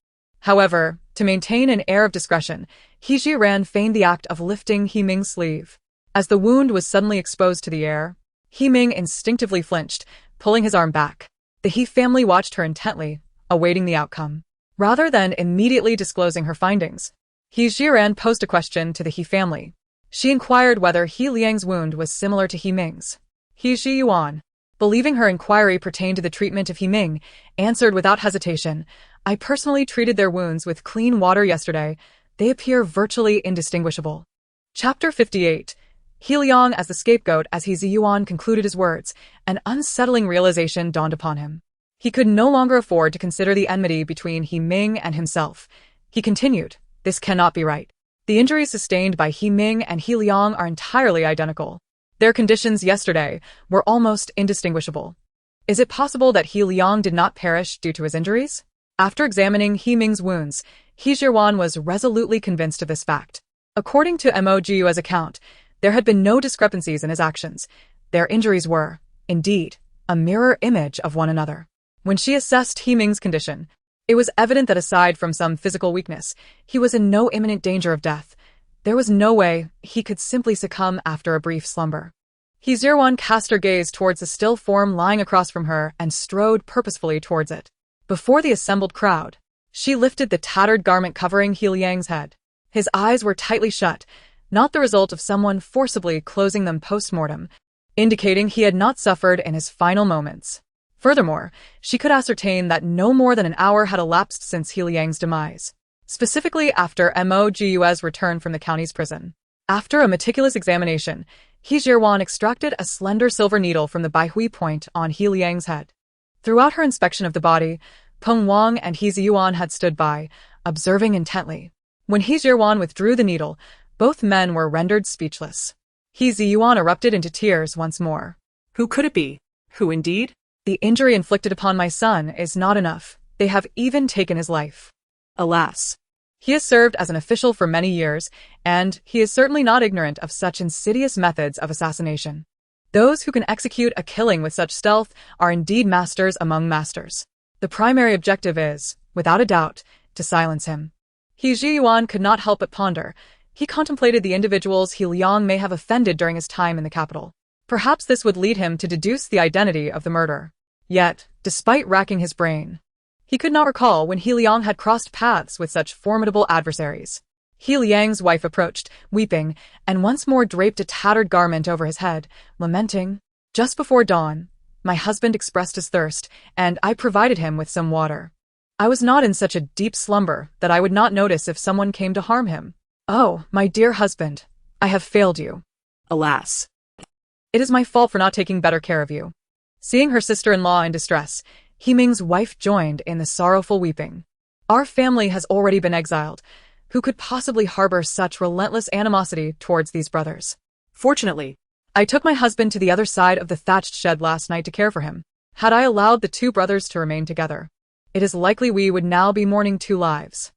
However, to maintain an air of discretion, He Jiran feigned the act of lifting He Ming's sleeve. As the wound was suddenly exposed to the air, He Ming instinctively flinched, pulling his arm back. The He family watched her intently, awaiting the outcome. Rather than immediately disclosing her findings, He Jiran posed a question to the He family. She inquired whether He Liang's wound was similar to He Ming's. He Zhiyuan, believing her inquiry pertained to the treatment of He Ming, answered without hesitation, "I personally treated their wounds with clean water yesterday. They appear virtually indistinguishable." Chapter 58. He Liang as the scapegoat. As He Zhiyuan concluded his words, an unsettling realization dawned upon him. He could no longer afford to consider the enmity between He Ming and himself. He continued, "This cannot be right. The injuries sustained by He Ming and He Liang are entirely identical. Their conditions yesterday were almost indistinguishable. Is it possible that He Liang did not perish due to his injuries?" After examining He Ming's wounds, He Jiran was resolutely convinced of this fact. According to Mo Jiu's account, there had been no discrepancies in his actions. Their injuries were, indeed, a mirror image of one another. When she assessed He Ming's condition, it was evident that aside from some physical weakness, he was in no imminent danger of death. There was no way he could simply succumb after a brief slumber. He Jiran cast her gaze towards the still form lying across from her and strode purposefully towards it. Before the assembled crowd, she lifted the tattered garment covering He Liang's head. His eyes were tightly shut, not the result of someone forcibly closing them post-mortem, indicating he had not suffered in his final moments. Furthermore, she could ascertain that no more than an hour had elapsed since He Liang's demise, specifically after Mo Gu's return from the county's prison. After a meticulous examination, He Jiran extracted a slender silver needle from the baihui point on He Liang's head. Throughout her inspection of the body, Peng Wang and He Ziyuan had stood by, observing intently. When He Jiran withdrew the needle, both men were rendered speechless. He Ziyuan erupted into tears once more. Who could it be? Who indeed? "The injury inflicted upon my son is not enough. They have even taken his life. Alas. He has served as an official for many years, and he is certainly not ignorant of such insidious methods of assassination. Those who can execute a killing with such stealth are indeed masters among masters. The primary objective is, without a doubt, to silence him." He Zhiyuan could not help but ponder. He contemplated the individuals He Liang may have offended during his time in the capital. Perhaps this would lead him to deduce the identity of the murderer. Yet, despite racking his brain, he could not recall when He Liang had crossed paths with such formidable adversaries. He Liang's wife approached, weeping, and once more draped a tattered garment over his head, lamenting. Just before dawn, my husband expressed his thirst, and I provided him with some water. I was not in such a deep slumber that I would not notice if someone came to harm him. Oh, my dear husband, I have failed you. Alas. It is my fault for not taking better care of you. Seeing her sister-in-law in distress, He Ming's wife joined in the sorrowful weeping. Our family has already been exiled. Who could possibly harbor such relentless animosity towards these brothers? Fortunately, I took my husband to the other side of the thatched shed last night to care for him. Had I allowed the two brothers to remain together, it is likely we would now be mourning two lives.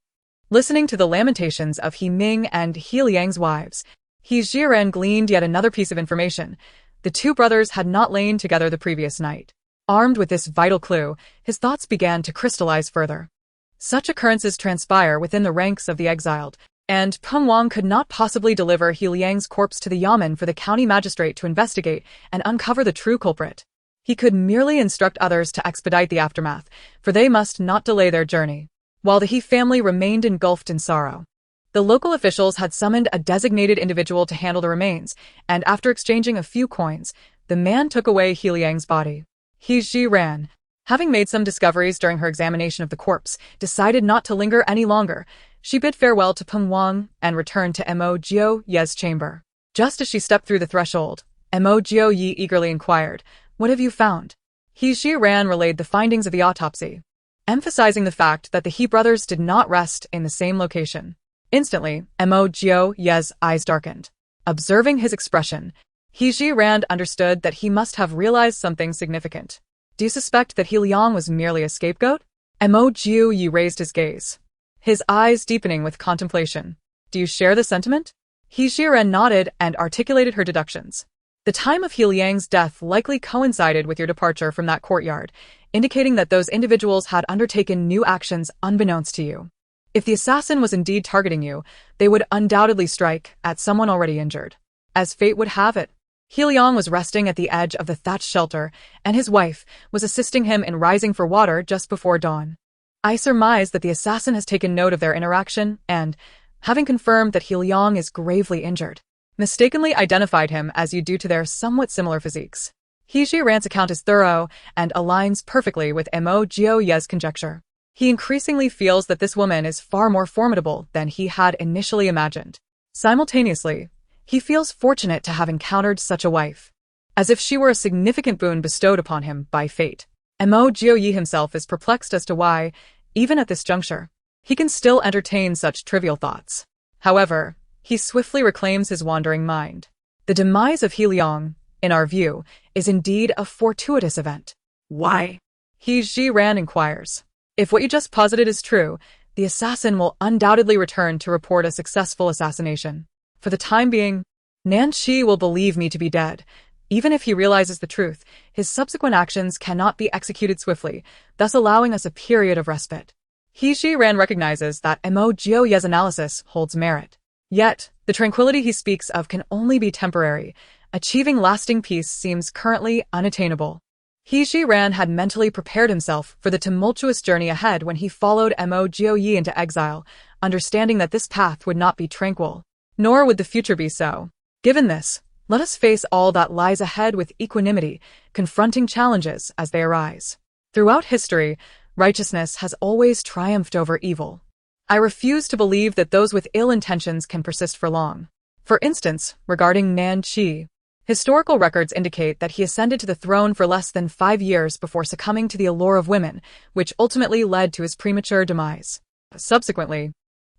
Listening to the lamentations of He Ming and He Liang's wives, He Zhiren gleaned yet another piece of information. The two brothers had not lain together the previous night. Armed with this vital clue, his thoughts began to crystallize further. Such occurrences transpire within the ranks of the exiled, and Peng Wang could not possibly deliver He Liang's corpse to the Yamen for the county magistrate to investigate and uncover the true culprit. He could merely instruct others to expedite the aftermath, for they must not delay their journey, while the He family remained engulfed in sorrow. The local officials had summoned a designated individual to handle the remains, and after exchanging a few coins, the man took away He Liang's body. He Zhiran, having made some discoveries during her examination of the corpse, decided not to linger any longer. She bid farewell to Peng Wang and returned to Mo Jiu Ye's chamber. Just as she stepped through the threshold, Mo Jiu Ye eagerly inquired, "What have you found?" He Zhiran relayed the findings of the autopsy, emphasizing the fact that the He brothers did not rest in the same location. Instantly, Mo Jiu Ye's eyes darkened. Observing his expression, He Zhiran understood that he must have realized something significant. Do you suspect that He Liang was merely a scapegoat? Mo Jiu Ye raised his gaze, his eyes deepening with contemplation. Do you share the sentiment? He Zhiran nodded and articulated her deductions. The time of He Liang's death likely coincided with your departure from that courtyard, indicating that those individuals had undertaken new actions unbeknownst to you. If the assassin was indeed targeting you, they would undoubtedly strike at someone already injured. As fate would have it, He Liang was resting at the edge of the thatched shelter, and his wife was assisting him in rising for water just before dawn. I surmise that the assassin has taken note of their interaction and, having confirmed that He Liang is gravely injured, mistakenly identified him as you due to their somewhat similar physiques. He Zhiran's account is thorough and aligns perfectly with Mo Jiu Ye's conjecture. He increasingly feels that this woman is far more formidable than he had initially imagined. Simultaneously, he feels fortunate to have encountered such a wife, as if she were a significant boon bestowed upon him by fate. Mo Jiu Ye himself is perplexed as to why, even at this juncture, he can still entertain such trivial thoughts. However, he swiftly reclaims his wandering mind. The demise of He Liang, in our view, is indeed a fortuitous event. why? He Zhiran inquires. If what you just posited is true, the assassin will undoubtedly return to report a successful assassination. For the time being, Nan Shi will believe me to be dead. Even if he realizes the truth, his subsequent actions cannot be executed swiftly, thus allowing us a period of respite. He Zhiran recognizes that Mo Jiu Ye's analysis holds merit. Yet, the tranquility he speaks of can only be temporary. Achieving lasting peace seems currently unattainable. He Zhiran had mentally prepared himself for the tumultuous journey ahead when he followed Mo Jiu Ye into exile, understanding that this path would not be tranquil. Nor would the future be so. Given this, let us face all that lies ahead with equanimity, confronting challenges as they arise. Throughout history, righteousness has always triumphed over evil. I refuse to believe that those with ill intentions can persist for long. For instance, regarding Nan Qi, historical records indicate that he ascended to the throne for less than 5 years before succumbing to the allure of women, which ultimately led to his premature demise. Subsequently,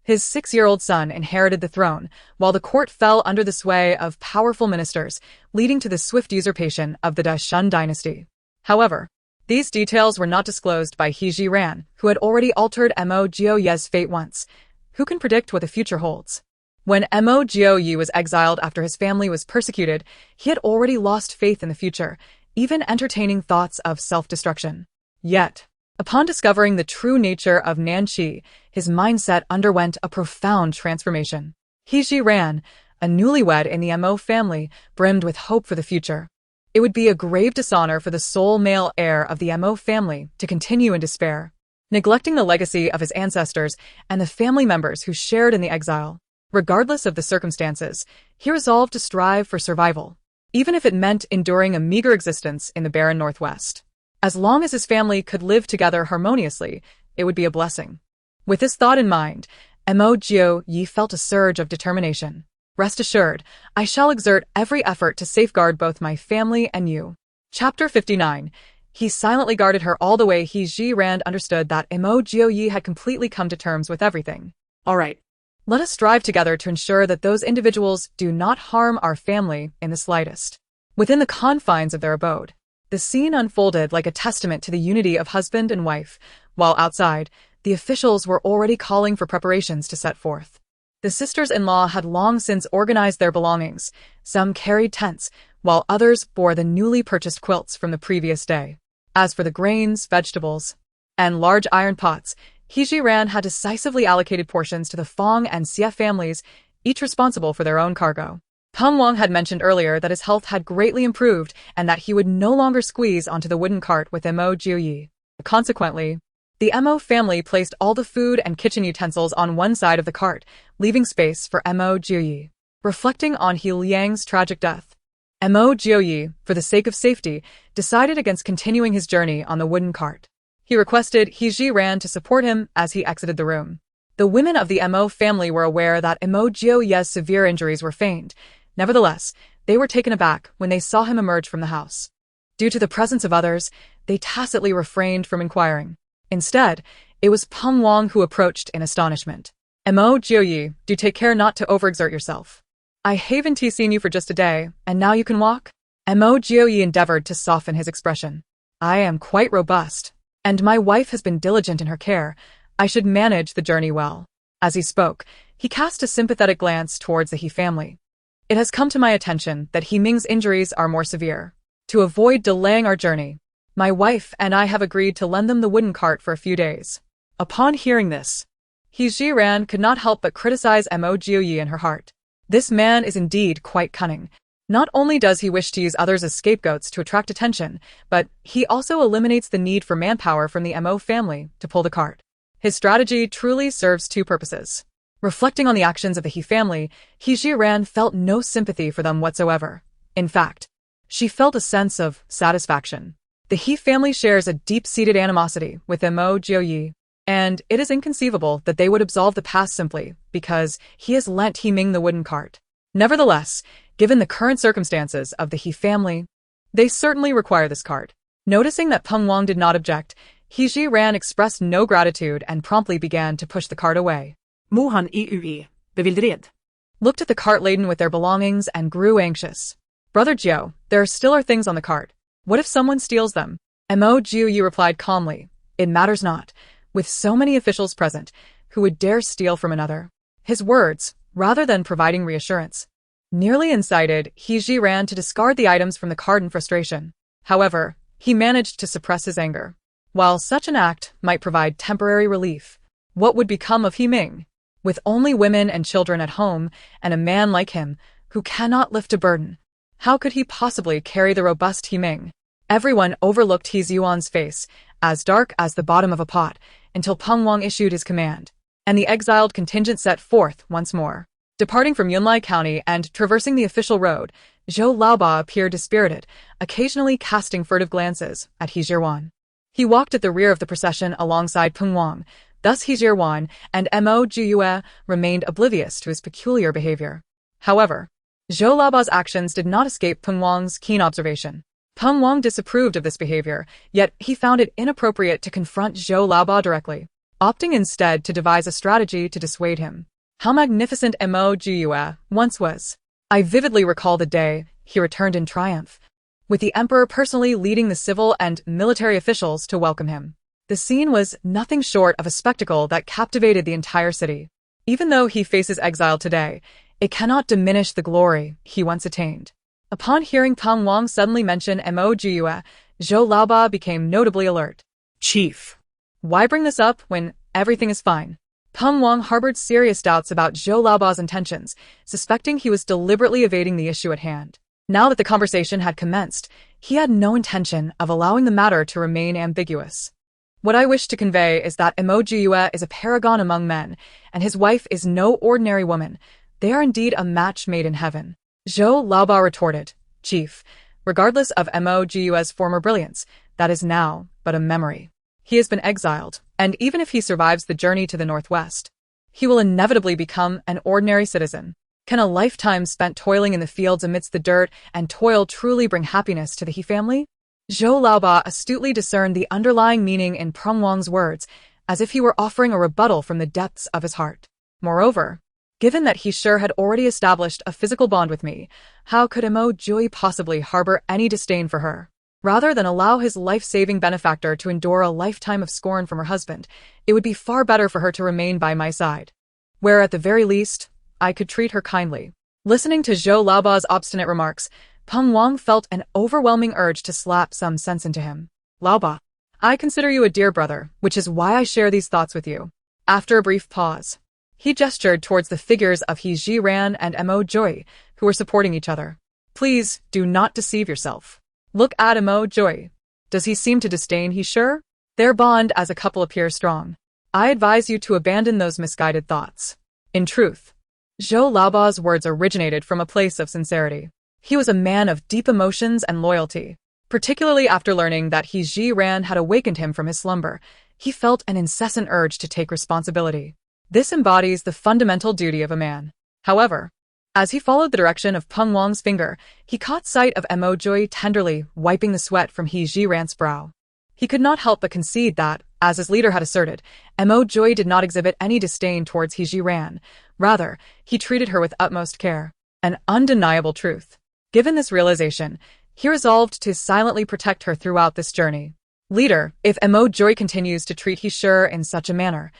his 6-year-old son inherited the throne, while the court fell under the sway of powerful ministers, leading to the swift usurpation of the Shun dynasty. However, these details were not disclosed by He Zhiran, who had already altered Mo Jiu Ye's fate once. Who can predict what the future holds? When Mo Jiu Ye was exiled after his family was persecuted, he had already lost faith in the future, even entertaining thoughts of self-destruction. Yet, upon discovering the true nature of Nan Qi, his mindset underwent a profound transformation. He Zhiran, a newlywed in the Mo family, brimmed with hope for the future. It would be a grave dishonor for the sole male heir of the Mo family to continue in despair, neglecting the legacy of his ancestors and the family members who shared in the exile. Regardless of the circumstances, he resolved to strive for survival, even if it meant enduring a meager existence in the barren Northwest. As long as his family could live together harmoniously, it would be a blessing. With this thought in mind, Mo Yi felt a surge of determination. Rest assured, I shall exert every effort to safeguard both my family and you. Chapter 59. He silently guarded her all the way. Ji Rand understood that Mo Yi had completely come to terms with everything. All right. Let us strive together to ensure that those individuals do not harm our family in the slightest. Within the confines of their abode, the scene unfolded like a testament to the unity of husband and wife, while outside, the officials were already calling for preparations to set forth. The sisters-in-law had long since organized their belongings. Some carried tents, while others bore the newly purchased quilts from the previous day. As for the grains, vegetables, and large iron pots, Ji Rand had decisively allocated portions to the Fong and Xie families, each responsible for their own cargo. Peng Wang had mentioned earlier that his health had greatly improved and that he would no longer squeeze onto the wooden cart with Mo Yi. Consequently, the Mo family placed all the food and kitchen utensils on one side of the cart, leaving space for Mo Yi. Reflecting on He Liang's tragic death, Mo Yi, for the sake of safety, decided against continuing his journey on the wooden cart. He requested Ji Rand to support him as he exited the room. The women of the Mo family were aware that Mo Yi's severe injuries were feigned. Nevertheless, they were taken aback when they saw him emerge from the house. Due to the presence of others, they tacitly refrained from inquiring. Instead, it was Peng Wang who approached in astonishment. Mo Yi, do take care not to overexert yourself. I haven't seen you for just a day, and now you can walk? Mo Yi endeavored to soften his expression. I am quite robust, and my wife has been diligent in her care. I should manage the journey well. As he spoke, he cast a sympathetic glance towards the He family. It has come to my attention that He Ming's injuries are more severe. To avoid delaying our journey, my wife and I have agreed to lend them the wooden cart for a few days. Upon hearing this, Ji Rand could not help but criticize Mo Yi in her heart. This man is indeed quite cunning. Not only does he wish to use others as scapegoats to attract attention, but he also eliminates the need for manpower from the Mo family to pull the cart. His strategy truly serves two purposes. Reflecting on the actions of the He family, Ji Rand felt no sympathy for them whatsoever. In fact, she felt a sense of satisfaction. The He family shares a deep-seated animosity with Mo Yi, and it is inconceivable that they would absolve the past simply because he has lent He Ming the wooden cart. Nevertheless, given the current circumstances of the He family, they certainly require this cart. Noticing that Peng Wang did not object, Ji Rand expressed no gratitude and promptly began to push the cart away. Mohan Iui, bewildered. Looked at the cart laden with their belongings and grew anxious. Brother Jiao, there still are things on the cart. What if someone steals them? Mo Yi replied calmly. It matters not. With so many officials present, who would dare steal from another? His words, rather than providing reassurance, nearly incited Ji Rand to discard the items from the cart in frustration. However, he managed to suppress his anger. While such an act might provide temporary relief, what would become of He Ming? With only women and children at home, and a man like him, who cannot lift a burden, how could he possibly carry the robust He Ming? Everyone overlooked He Zhuan's face, as dark as the bottom of a pot, until Peng Wang issued his command, and the exiled contingent set forth once more. Departing from Yunlai County and traversing the official road, Zhou Laoba appeared dispirited, occasionally casting furtive glances at He Zhuan. He walked at the rear of the procession alongside Peng Wang. Thus He Zhuan and Mo Yi remained oblivious to his peculiar behavior. However, Zhou Laoba's actions did not escape Peng Wang's keen observation. Peng Wang disapproved of this behavior, yet he found it inappropriate to confront Zhou Laoba directly, opting instead to devise a strategy to dissuade him. How magnificent Mo Yi once was! I vividly recall the day he returned in triumph, with the emperor personally leading the civil and military officials to welcome him. The scene was nothing short of a spectacle that captivated the entire city. Even though he faces exile today, it cannot diminish the glory he once attained. Upon hearing Peng Wang suddenly mention Mo Yi, Zhou Laoba became notably alert. Chief. Why bring this up when everything is fine? Peng Wang harbored serious doubts about Zhou Laoba's intentions, suspecting he was deliberately evading the issue at hand. Now that the conversation had commenced, he had no intention of allowing the matter to remain ambiguous. What I wish to convey is that Jiue is a paragon among men, and his wife is no ordinary woman. They are indeed a match made in heaven. Zhou Laoba retorted, Chief, regardless of Jiue's former brilliance, that is now but a memory. He has been exiled, and even if he survives the journey to the northwest, he will inevitably become an ordinary citizen. Can a lifetime spent toiling in the fields amidst the dirt and toil truly bring happiness to the He family? Zhou Laoba astutely discerned the underlying meaning in Peng Wang's words, as if he were offering a rebuttal from the depths of his heart. Moreover, given that he sure had already established a physical bond with me, how could Jiue possibly harbor any disdain for her? Rather than allow his life-saving benefactor to endure a lifetime of scorn from her husband, it would be far better for her to remain by my side, where at the very least, I could treat her kindly. Listening to Zhou Laoba's obstinate remarks, Peng Wang felt an overwhelming urge to slap some sense into him. Laoba, I consider you a dear brother, which is why I share these thoughts with you. After a brief pause, he gestured towards the figures of He Jiran and Jiue, who were supporting each other. Please, do not deceive yourself. Look at Jiue. Does he seem to disdain He sure? Their bond as a couple appears strong. I advise you to abandon those misguided thoughts. In truth, Zhou Laoba's words originated from a place of sincerity. He was a man of deep emotions and loyalty. Particularly after learning that He Jiran had awakened him from his slumber, he felt an incessant urge to take responsibility. This embodies the fundamental duty of a man. However, as he followed the direction of Peng Wang's finger, he caught sight of Jiue tenderly wiping the sweat from He Jiran's brow. He could not help but concede that, as his leader had asserted, Jiue did not exhibit any disdain towards He Jiran. Rather, he treated her with utmost care. An undeniable truth. Given this realization, he resolved to silently protect her throughout this journey. Leader, if Jiue continues to treat He sure in such a manner,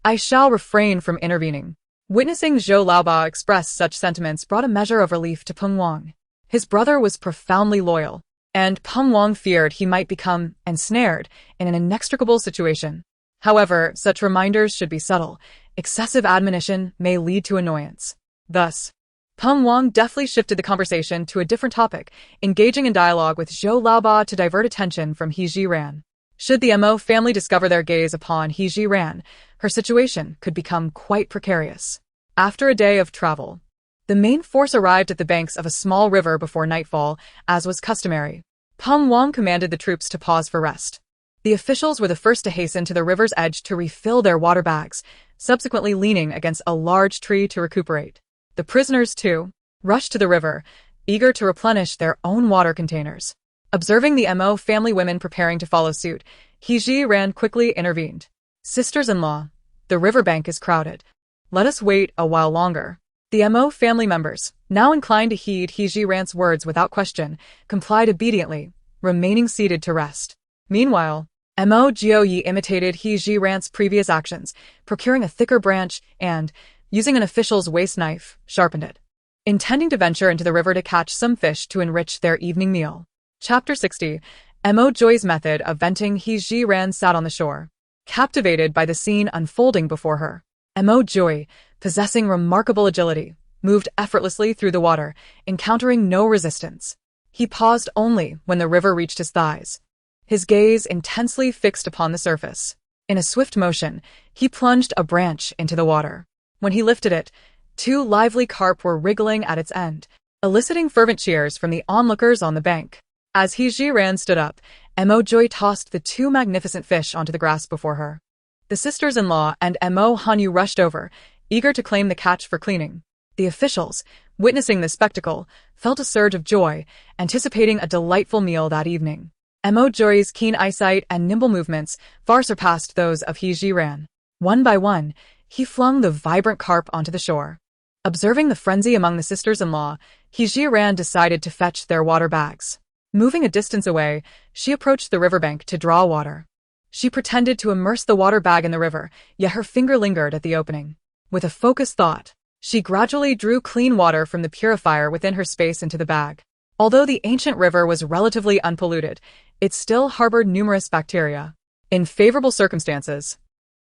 I shall refrain from intervening. Witnessing Zhou Laoba express such sentiments brought a measure of relief to Peng Wang. His brother was profoundly loyal, and Peng Wang feared he might become ensnared in an inextricable situation. However, such reminders should be subtle. Excessive admonition may lead to annoyance. Thus, Peng Wang deftly shifted the conversation to a different topic, engaging in dialogue with Zhou Laoba to divert attention from He Jiran. Should the Mo family discover their gaze upon He Jiran, her situation could become quite precarious. After a day of travel, the main force arrived at the banks of a small river before nightfall, as was customary. Peng Wang commanded the troops to pause for rest. The officials were the first to hasten to the river's edge to refill their water bags, subsequently leaning against a large tree to recuperate. The prisoners, too, rushed to the river, eager to replenish their own water containers. Observing the Mo family women preparing to follow suit, He Jiran quickly intervened. Sisters-in-law, the riverbank is crowded. Let us wait a while longer. The Mo family members, now inclined to heed He Jiran's words without question, complied obediently, remaining seated to rest. Meanwhile, Jiue imitated He Jiran's previous actions, procuring a thicker branch and, using an official's waste knife, sharpened it, intending to venture into the river to catch some fish to enrich their evening meal. Chapter 60. Jiue's method of venting. He Jiran sat on the shore, captivated by the scene unfolding before her. Jiue, possessing remarkable agility, moved effortlessly through the water, encountering no resistance. He paused only when the river reached his thighs, his gaze intensely fixed upon the surface. In a swift motion, he plunged a branch into the water. When he lifted it, 2 lively carp were wriggling at its end, eliciting fervent cheers from the onlookers on the bank. As He Jiran stood up, Jiue tossed the 2 magnificent fish onto the grass before her. The sisters-in-law and Hanyu rushed over, eager to claim the catch for cleaning. The officials, witnessing this spectacle, felt a surge of joy, anticipating a delightful meal that evening. Jiue's keen eyesight and nimble movements far surpassed those of He Jiran. One by one, he flung the vibrant carp onto the shore. Observing the frenzy among the sisters-in-law, He Jiran decided to fetch their water bags. Moving a distance away, she approached the riverbank to draw water. She pretended to immerse the water bag in the river, yet her finger lingered at the opening. With a focused thought, she gradually drew clean water from the purifier within her space into the bag. Although the ancient river was relatively unpolluted, it still harbored numerous bacteria. In favorable circumstances,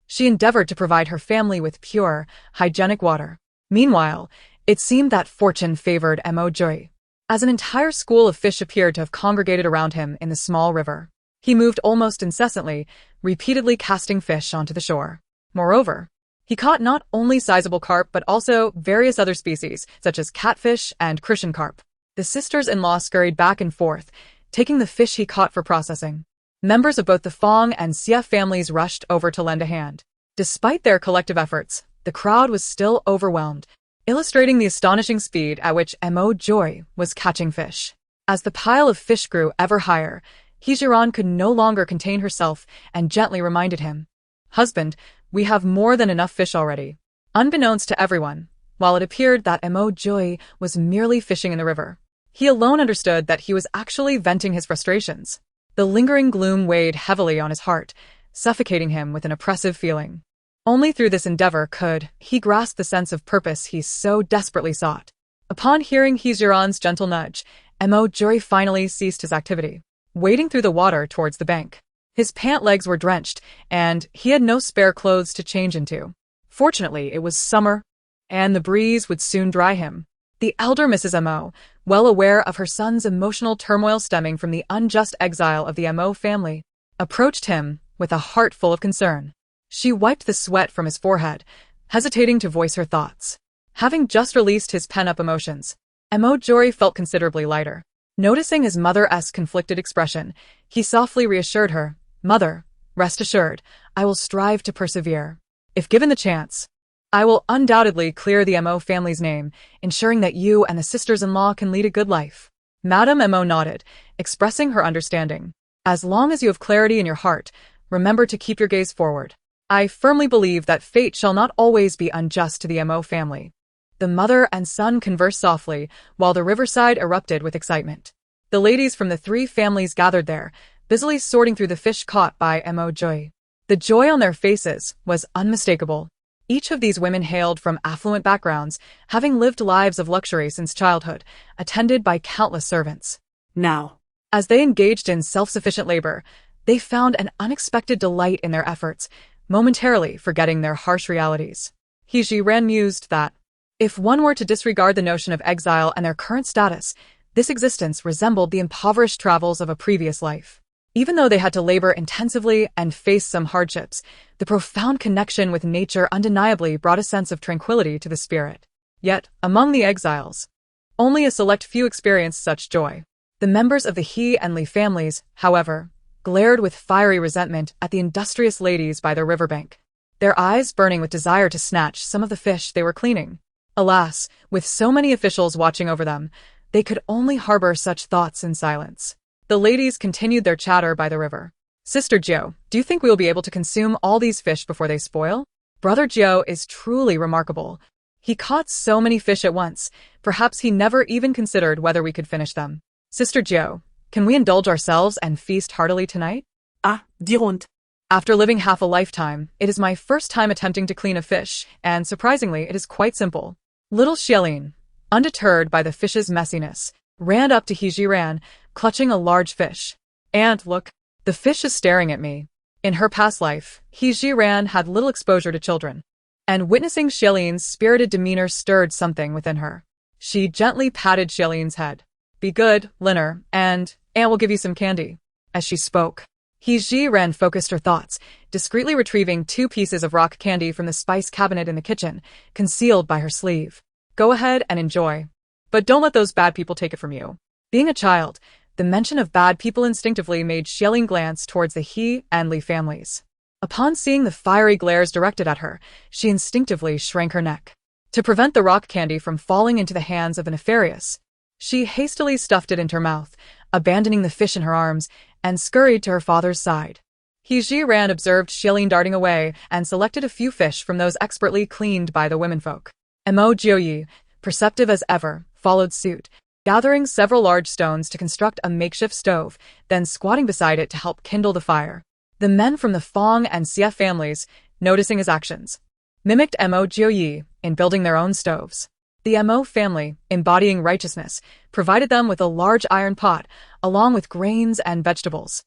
she endeavored to provide her family with pure, hygienic water. Meanwhile, it seemed that fortune favored Jiue. as an entire school of fish appeared to have congregated around him in the small river. He moved almost incessantly, repeatedly casting fish onto the shore. Moreover, he caught not only sizable carp but also various other species, such as catfish and crucian carp. The sisters-in-law scurried back and forth, taking the fish he caught for processing. Members of both the Fong and Xia families rushed over to lend a hand. Despite their collective efforts, the crowd was still overwhelmed, illustrating the astonishing speed at which Mo Joy was catching fish. As the pile of fish grew ever higher, Hejiran could no longer contain herself and gently reminded him, "Husband, we have more than enough fish already." Unbeknownst to everyone, while it appeared that Mo Joy was merely fishing in the river, he alone understood that he was actually venting his frustrations. The lingering gloom weighed heavily on his heart, suffocating him with an oppressive feeling. Only through this endeavor could he grasp the sense of purpose he so desperately sought. Upon hearing Hejiran's gentle nudge, Mo Joy finally ceased his activity, wading through the water towards the bank. His pant legs were drenched, and he had no spare clothes to change into. Fortunately, it was summer, and the breeze would soon dry him. The elder Mrs. Mo, well aware of her son's emotional turmoil stemming from the unjust exile of the Mo family, approached him with a heart full of concern. She wiped the sweat from his forehead, hesitating to voice her thoughts. Having just released his pent-up emotions, Mo Jory felt considerably lighter. Noticing his mother's conflicted expression, he softly reassured her, "Mother, rest assured, I will strive to persevere. If given the chance, I will undoubtedly clear the Mo family's name, ensuring that you and the sisters-in-law can lead a good life." Madame Mo nodded, expressing her understanding. "As long as you have clarity in your heart, remember to keep your gaze forward. I firmly believe that fate shall not always be unjust to the Mo family." The mother and son conversed softly, while the riverside erupted with excitement. The ladies from the three families gathered there, busily sorting through the fish caught by Mo Joy. The joy on their faces was unmistakable. Each of these women hailed from affluent backgrounds, having lived lives of luxury since childhood, attended by countless servants. Now, As they engaged in self-sufficient labor, they found an unexpected delight in their efforts, momentarily forgetting their harsh realities. Hejiran mused that, if one were to disregard the notion of exile and their current status, this existence resembled the impoverished travels of a previous life. Even though they had to labor intensively and face some hardships, the profound connection with nature undeniably brought a sense of tranquility to the spirit. Yet, among the exiles, only a select few experienced such joy. The members of the He and Li families, however, glared with fiery resentment at the industrious ladies by the riverbank, their eyes burning with desire to snatch some of the fish they were cleaning. Alas, with so many officials watching over them, they could only harbor such thoughts in silence. The ladies continued their chatter by the river. "Sister Jiao, do you think we will be able to consume all these fish before they spoil? Brother Jiao is truly remarkable. He caught so many fish at once, perhaps he never even considered whether we could finish them. Sister Jiao, can we indulge ourselves and feast heartily tonight?" ah, diront. After living half a lifetime, it is my first time attempting to clean a fish, and surprisingly, it is quite simple. Little Xiaolin, undeterred by the fish's messiness, ran up to Hejiran, clutching a large fish. "And look, the fish is staring at me." In her past life, Hejiran had little exposure to children, and witnessing Xiaolin's spirited demeanor stirred something within her. She gently patted Xiaolin's head. "Be good, Liner, and Aunt will give you some candy." As she spoke, Hejiran focused her thoughts, discreetly retrieving 2 pieces of rock candy from the spice cabinet in the kitchen, concealed by her sleeve. "Go ahead and enjoy. But don't let those bad people take it from you." Being a child, the mention of bad people instinctively made Xiaolin glance towards the He and Li families. Upon seeing the fiery glares directed at her, she instinctively shrank her neck. To prevent the rock candy from falling into the hands of the nefarious, she hastily stuffed it into her mouth, abandoning the fish in her arms, and scurried to her father's side. Hejiran observed Xiaolin darting away and selected a few fish from those expertly cleaned by the womenfolk. Mo Jiuyi, perceptive as ever, followed suit, gathering several large stones to construct a makeshift stove, then squatting beside it to help kindle the fire. The men from the Fong and Xia families, noticing his actions, mimicked Mo Jiuyi in building their own stoves. The Mo family, embodying righteousness, provided them with a large iron pot, along with grains and vegetables.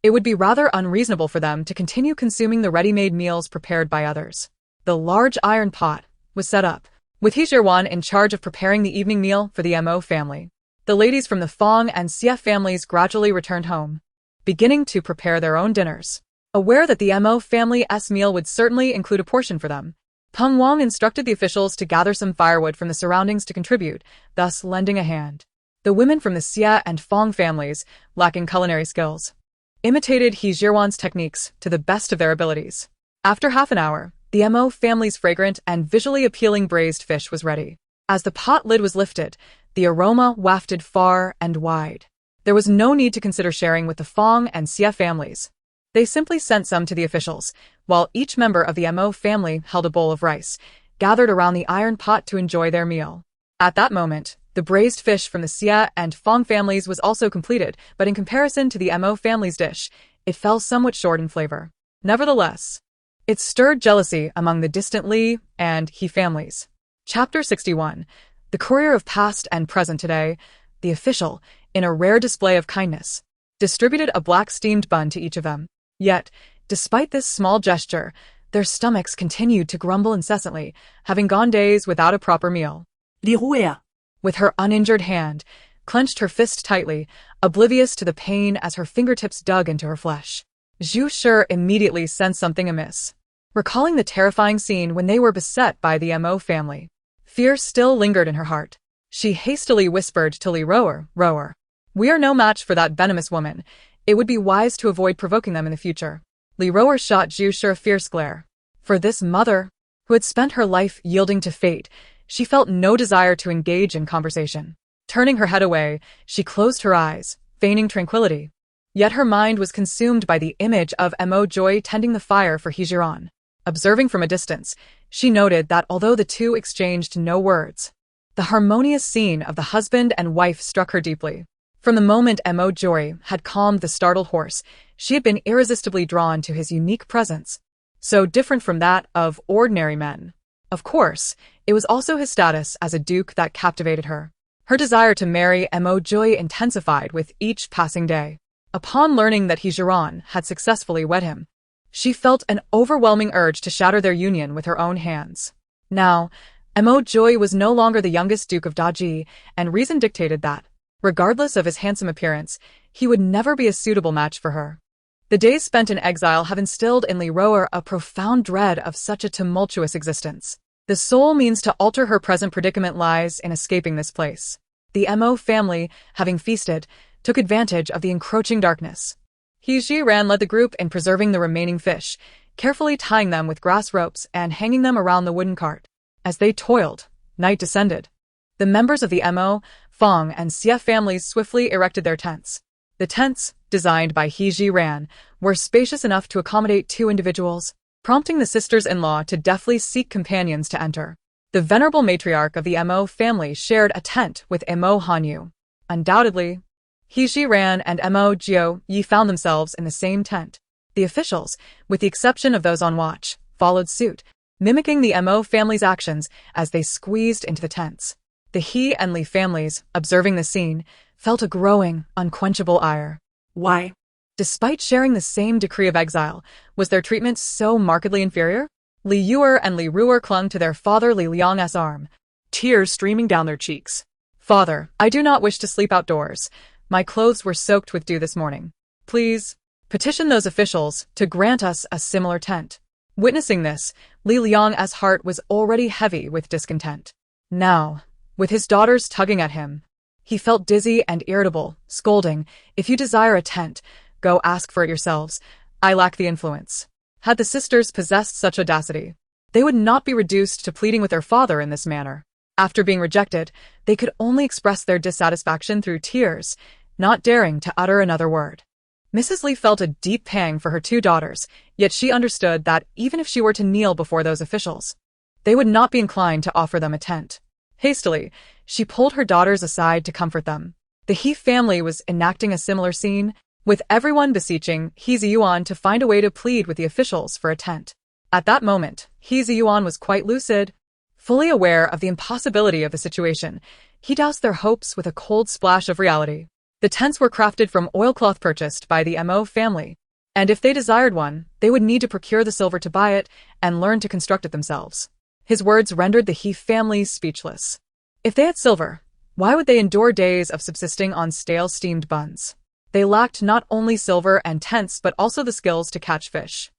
It would be rather unreasonable for them to continue consuming the ready-made meals prepared by others. The large iron pot was set up, with Hejiran in charge of preparing the evening meal for the Mo family. the ladies from the Fong and Xie families gradually returned home, beginning to prepare their own dinners. Aware that the Mo family's meal would certainly include a portion for them, Peng Wang instructed the officials to gather some firewood from the surroundings to contribute, thus lending a hand. The women from the Xie and Fong families, lacking culinary skills, imitated He Zhiwan's techniques to the best of their abilities. After half an hour, the Mo family's fragrant and visually appealing braised fish was ready. As the pot lid was lifted, the aroma wafted far and wide. There was no need to consider sharing with the Fong and Xie families. They simply sent some to the officials, while each member of the Mo family held a bowl of rice, gathered around the iron pot to enjoy their meal. At that moment, the braised fish from the Xie and Fong families was also completed, but in comparison to the Mo family's dish, it fell somewhat short in flavor. Nevertheless, it stirred jealousy among the distant Li and He families. Chapter 61. The courier of past and present today, the official, in a rare display of kindness, distributed a black steamed bun to each of them. Yet, despite this small gesture, their stomachs continued to grumble incessantly, having gone days without a proper meal. Li Rue. With her uninjured hand, clenched her fist tightly, oblivious to the pain as her fingertips dug into her flesh. Zhu Shi immediately sensed something amiss. Recalling the terrifying scene when they were beset by the Mo family, fear still lingered in her heart. She hastily whispered to Li Rower, "We are no match for that venomous woman. It would be wise to avoid provoking them in the future." Li Rower shot Zhu Shi a fierce glare. For this mother, who had spent her life yielding to fate, she felt no desire to engage in conversation. Turning her head away, she closed her eyes, feigning tranquility. Yet her mind was consumed by the image of Mo Joy tending the fire for He Zhiwan. Observing from a distance, she noted that although the two exchanged no words, the harmonious scene of the husband and wife struck her deeply. From the moment Mo Joy had calmed the startled horse, she had been irresistibly drawn to his unique presence, so different from that of ordinary men. Of course, it was also his status as a duke that captivated her. Her desire to marry Mo Joy intensified with each passing day. Upon learning that He Zhiwan had successfully wed him, she felt an overwhelming urge to shatter their union with her own hands. Now, Mo Joy was no longer the youngest Duke of Daji, and reason dictated that, regardless of his handsome appearance, he would never be a suitable match for her. The days spent in exile have instilled in Li Rower a profound dread of such a tumultuous existence. The sole means to alter her present predicament lies in escaping this place. The Mo family, having feasted, took advantage of the encroaching darkness. He Zhiran led the group in preserving the remaining fish, carefully tying them with grass ropes and hanging them around the wooden cart. As they toiled, night descended. The members of the Mo, Fong, and Xie families swiftly erected their tents. The tents, designed by He Zhiran, were spacious enough to accommodate 2 individuals, prompting the sisters-in-law to deftly seek companions to enter. The venerable matriarch of the Mo family shared a tent with Mo Hanyu. Undoubtedly, He Zhiran and Mo Jiu Yi found themselves in the same tent. The officials, with the exception of those on watch, followed suit, mimicking the Mo family's actions as they squeezed into the tents. The He and Li families, observing the scene, felt a growing, unquenchable ire. Why? Despite sharing the same decree of exile, was their treatment so markedly inferior? Li Yuer and Li Ruer clung to their father Li Liang's arm, Tears streaming down their cheeks. "Father, I do not wish to sleep outdoors. My clothes were soaked with dew this morning. Please, petition those officials to grant us a similar tent." Witnessing this, Li Liang's heart was already heavy with discontent. Now, with his daughters tugging at him, he felt dizzy and irritable, scolding, "If you desire a tent, go ask for it yourselves. I lack the influence." Had the sisters possessed such audacity, they would not be reduced to pleading with their father in this manner. After being rejected, they could only express their dissatisfaction through tears, not daring to utter another word. Mrs. Li felt a deep pang for her 2 daughters, yet she understood that even if she were to kneel before those officials, they would not be inclined to offer them a tent. Hastily, she pulled her daughters aside to comfort them. The He family was enacting a similar scene, with everyone beseeching He Ziyuan to find a way to plead with the officials for a tent. At that moment, He Ziyuan was quite lucid. Fully aware of the impossibility of the situation, he doused their hopes with a cold splash of reality. The tents were crafted from oilcloth purchased by the Mo family, and if they desired one, they would need to procure the silver to buy it and learn to construct it themselves. His words rendered the He family speechless. If they had silver, Why would they endure days of subsisting on stale steamed buns? They lacked not only silver and tents but also the skills to catch fish.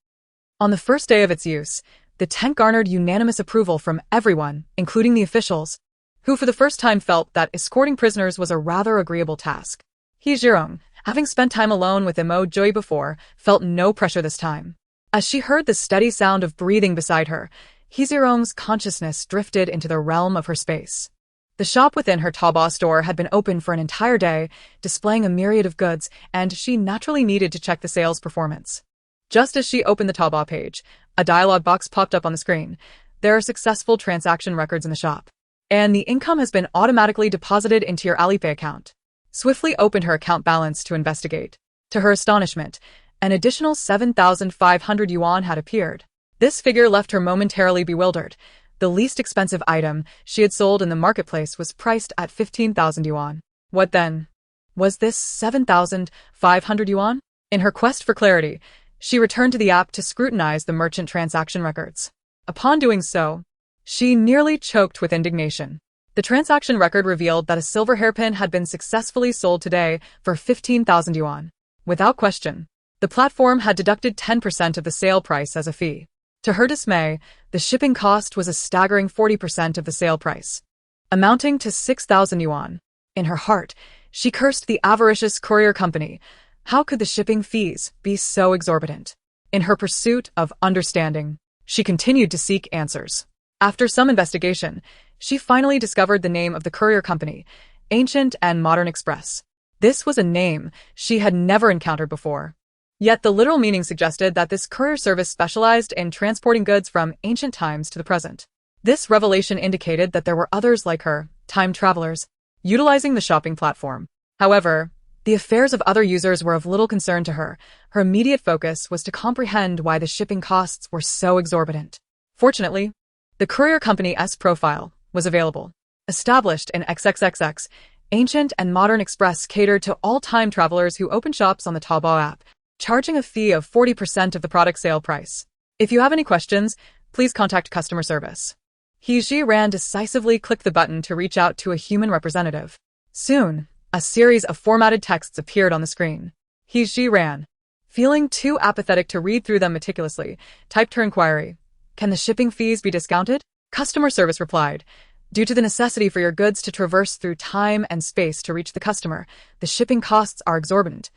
On the first day of its use, the tent garnered unanimous approval from everyone, including the officials, who for the first time felt that escorting prisoners was a rather agreeable task. He Jirong, having spent time alone with Imo Joy before, felt no pressure this time. As she heard the steady sound of breathing beside her, Hizirong's consciousness drifted into the realm of her space. The shop within her Taobao store had been open for an entire day, displaying a myriad of goods, and she naturally needed to check the sales performance. Just as she opened the Taobao page, a dialog box popped up on the screen. There are successful transaction records in the shop, and the income has been automatically deposited into your Alipay account. Swiftly opened her account balance to investigate. To her astonishment, an additional 7,500 yuan had appeared. This figure left her momentarily bewildered. The least expensive item she had sold in the marketplace was priced at 15,000 yuan. What then? Was this 7,500 yuan? In her quest for clarity, she returned to the app to scrutinize the merchant transaction records. Upon doing so, she nearly choked with indignation. The transaction record revealed that a silver hairpin had been successfully sold today for 15,000 yuan. Without question, the platform had deducted 10% of the sale price as a fee. To her dismay, the shipping cost was a staggering 40% of the sale price, amounting to 6,000 yuan. In her heart, she cursed the avaricious courier company. How could the shipping fees be so exorbitant? In her pursuit of understanding, she continued to seek answers. After some investigation, she finally discovered the name of the courier company, Ancient and Modern Express. This was a name she had never encountered before. Yet the literal meaning suggested that this courier service specialized in transporting goods from ancient times to the present. This revelation indicated that there were others like her, time travelers, utilizing the shopping platform. However, the affairs of other users were of little concern to her. Her immediate focus was to comprehend why the shipping costs were so exorbitant. Fortunately, the courier company's profile was available. Established in XXXX, Ancient and Modern Express catered to all time travelers who open shops on the Taobao app, charging a fee of 40% of the product sale price. If you have any questions, please contact customer service. He Ran decisively clicked the button to reach out to a human representative. Soon, a series of formatted texts appeared on the screen. He Ran, feeling too apathetic to read through them meticulously, typed her inquiry. Can the shipping fees be discounted? Customer service replied. Due to the necessity for your goods to traverse through time and space to reach the customer, the shipping costs are exorbitant.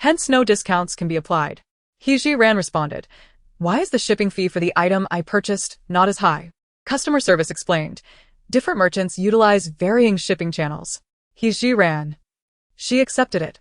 Hence no discounts can be applied. He Ran responded. Why is the shipping fee for the item I purchased not as high? Customer service explained. Different merchants utilize varying shipping channels. He Ran. She accepted it.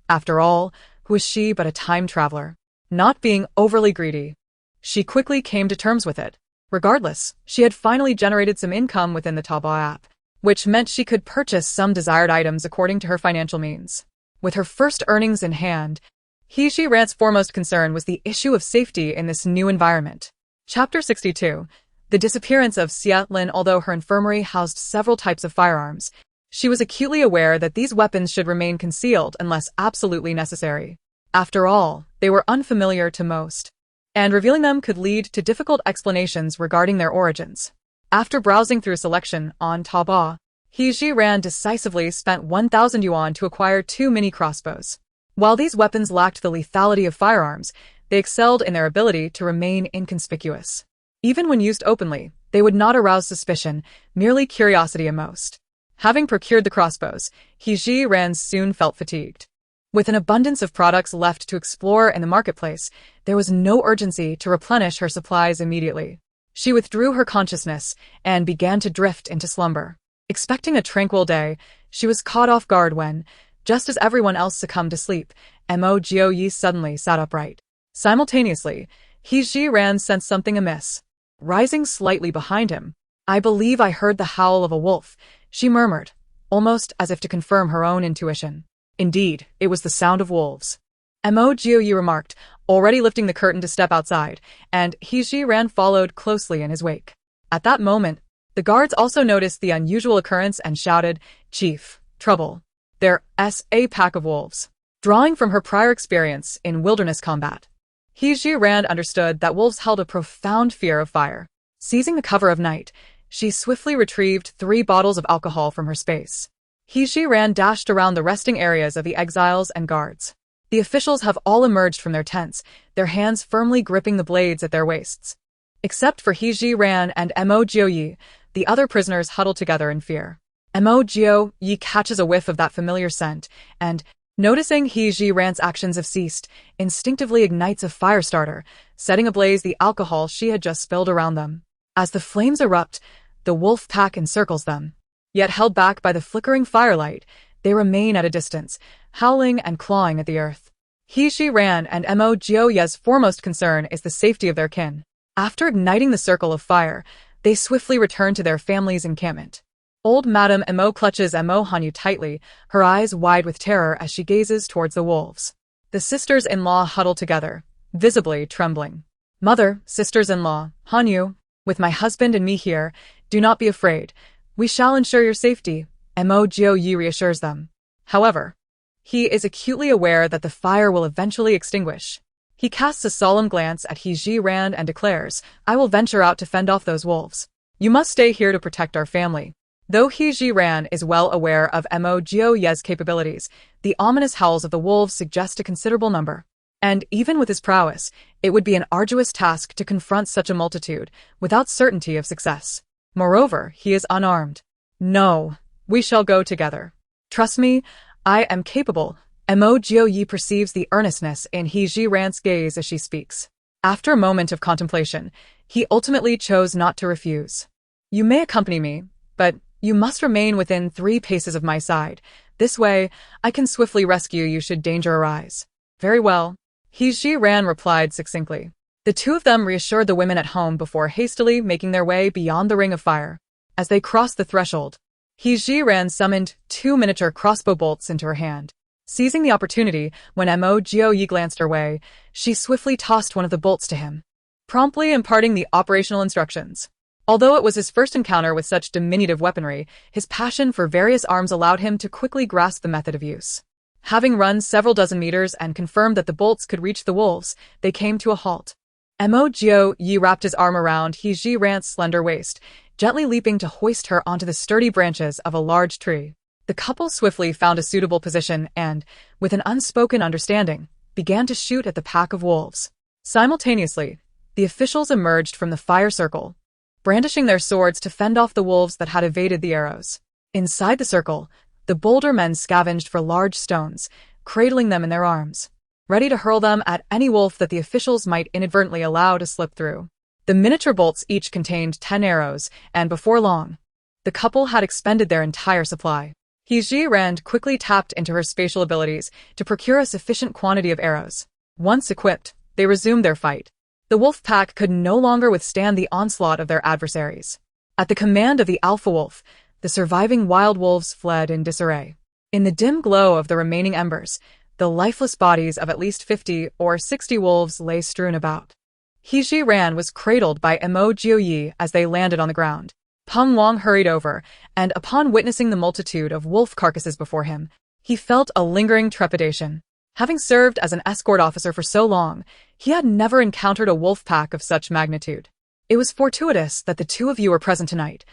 After all, who is she but a time traveler? Not being overly greedy, she quickly came to terms with it. Regardless, she had finally generated some income within the Taobao app, which meant she could purchase some desired items according to her financial means. With her first earnings in hand, He Ran's foremost concern was the issue of safety in this new environment. Chapter 62. The disappearance of Xia Lin. Although her infirmary housed several types of firearms, she was acutely aware that these weapons should remain concealed unless absolutely necessary. After all, they were unfamiliar to most, and revealing them could lead to difficult explanations regarding their origins. After browsing through a selection on Taobao, He Ran decisively spent 1,000 yuan to acquire 2 mini crossbows. While these weapons lacked the lethality of firearms, they excelled in their ability to remain inconspicuous. Even when used openly, they would not arouse suspicion, merely curiosity at most. Having procured the crossbows, He Ran soon felt fatigued. With an abundance of products left to explore in the marketplace, there was no urgency to replenish her supplies immediately. She withdrew her consciousness and began to drift into slumber. Expecting a tranquil day, she was caught off guard when, just as everyone else succumbed to sleep, Mo Yi suddenly sat upright. Simultaneously, He Ran sensed something amiss. Rising slightly behind him, I believe I heard the howl of a wolf, she murmured, almost as if to confirm her own intuition. Indeed, it was the sound of wolves. Mo Yi remarked, already lifting the curtain to step outside, and He Ran followed closely in his wake. At that moment, the guards also noticed the unusual occurrence and shouted, Chief, trouble. There's a pack of wolves. Drawing from her prior experience in wilderness combat, He Ran understood that wolves held a profound fear of fire. Seizing the cover of night, she swiftly retrieved 3 bottles of alcohol from her space. He Jiran dashed around the resting areas of the exiles and guards. The officials have all emerged from their tents, their hands firmly gripping the blades at their waists. Except for He Jiran and Mo Jioyi, the other prisoners huddle together in fear. Mo Jioyi catches a whiff of that familiar scent, and, noticing He Jiran's actions have ceased, instinctively ignites a fire starter, setting ablaze the alcohol she had just spilled around them. As the flames erupt, the wolf pack encircles them. Yet held back by the flickering firelight, they remain at a distance, howling and clawing at the earth. He Jiran and Mo Jioye's foremost concern is the safety of their kin. After igniting the circle of fire, they swiftly return to their family's encampment. Old Madame Mo clutches Mo Hanyu tightly, her eyes wide with terror as she gazes towards the wolves. The sisters-in-law huddle together, visibly trembling. Mother, sisters-in-law, Hanyu, with my husband and me here, do not be afraid. We shall ensure your safety, Mo Jioyi reassures them. However, he is acutely aware that the fire will eventually extinguish. He casts a solemn glance at He Jiran and declares, I will venture out to fend off those wolves. You must stay here to protect our family. Though He Jiran is well aware of Mo Jioye's capabilities, the ominous howls of the wolves suggest a considerable number. And even with his prowess, it would be an arduous task to confront such a multitude, without certainty of success. Moreover, he is unarmed. No, we shall go together. Trust me, I am capable. Mo Jioyi perceives the earnestness in He Jiran's gaze as she speaks. After a moment of contemplation, he ultimately chose not to refuse. You may accompany me, but you must remain within 3 paces of my side. This way, I can swiftly rescue you should danger arise. Very well. He Jiran replied succinctly. The two of them reassured the women at home before hastily making their way beyond the ring of fire. As they crossed the threshold, He Jiran summoned 2 miniature crossbow bolts into her hand. Seizing the opportunity, when Mo Jioyi glanced her way, she swiftly tossed one of the bolts to him, promptly imparting the operational instructions. Although it was his first encounter with such diminutive weaponry, his passion for various arms allowed him to quickly grasp the method of use. Having run several dozen meters and confirmed that the bolts could reach the wolves, they came to a halt. Mo Jioyi wrapped his arm around He Jiran's slender waist, gently leaping to hoist her onto the sturdy branches of a large tree. The couple swiftly found a suitable position and, with an unspoken understanding, began to shoot at the pack of wolves. Simultaneously, the officials emerged from the fire circle, brandishing their swords to fend off the wolves that had evaded the arrows. Inside the circle, the bolder men scavenged for large stones, cradling them in their arms, ready to hurl them at any wolf that the officials might inadvertently allow to slip through. The miniature bolts each contained 10 arrows, and before long, the couple had expended their entire supply. He Jiran quickly tapped into her spatial abilities to procure a sufficient quantity of arrows. Once equipped, they resumed their fight. The wolf pack could no longer withstand the onslaught of their adversaries. At the command of the alpha wolf, the surviving wild wolves fled in disarray. In the dim glow of the remaining embers, the lifeless bodies of at least 50 or 60 wolves lay strewn about. He Jiran was cradled by Mo Jioyi as they landed on the ground. Peng Wang hurried over, and upon witnessing the multitude of wolf carcasses before him, he felt a lingering trepidation. Having served as an escort officer for so long, he had never encountered a wolf pack of such magnitude. It was fortuitous that the two of you were present tonight.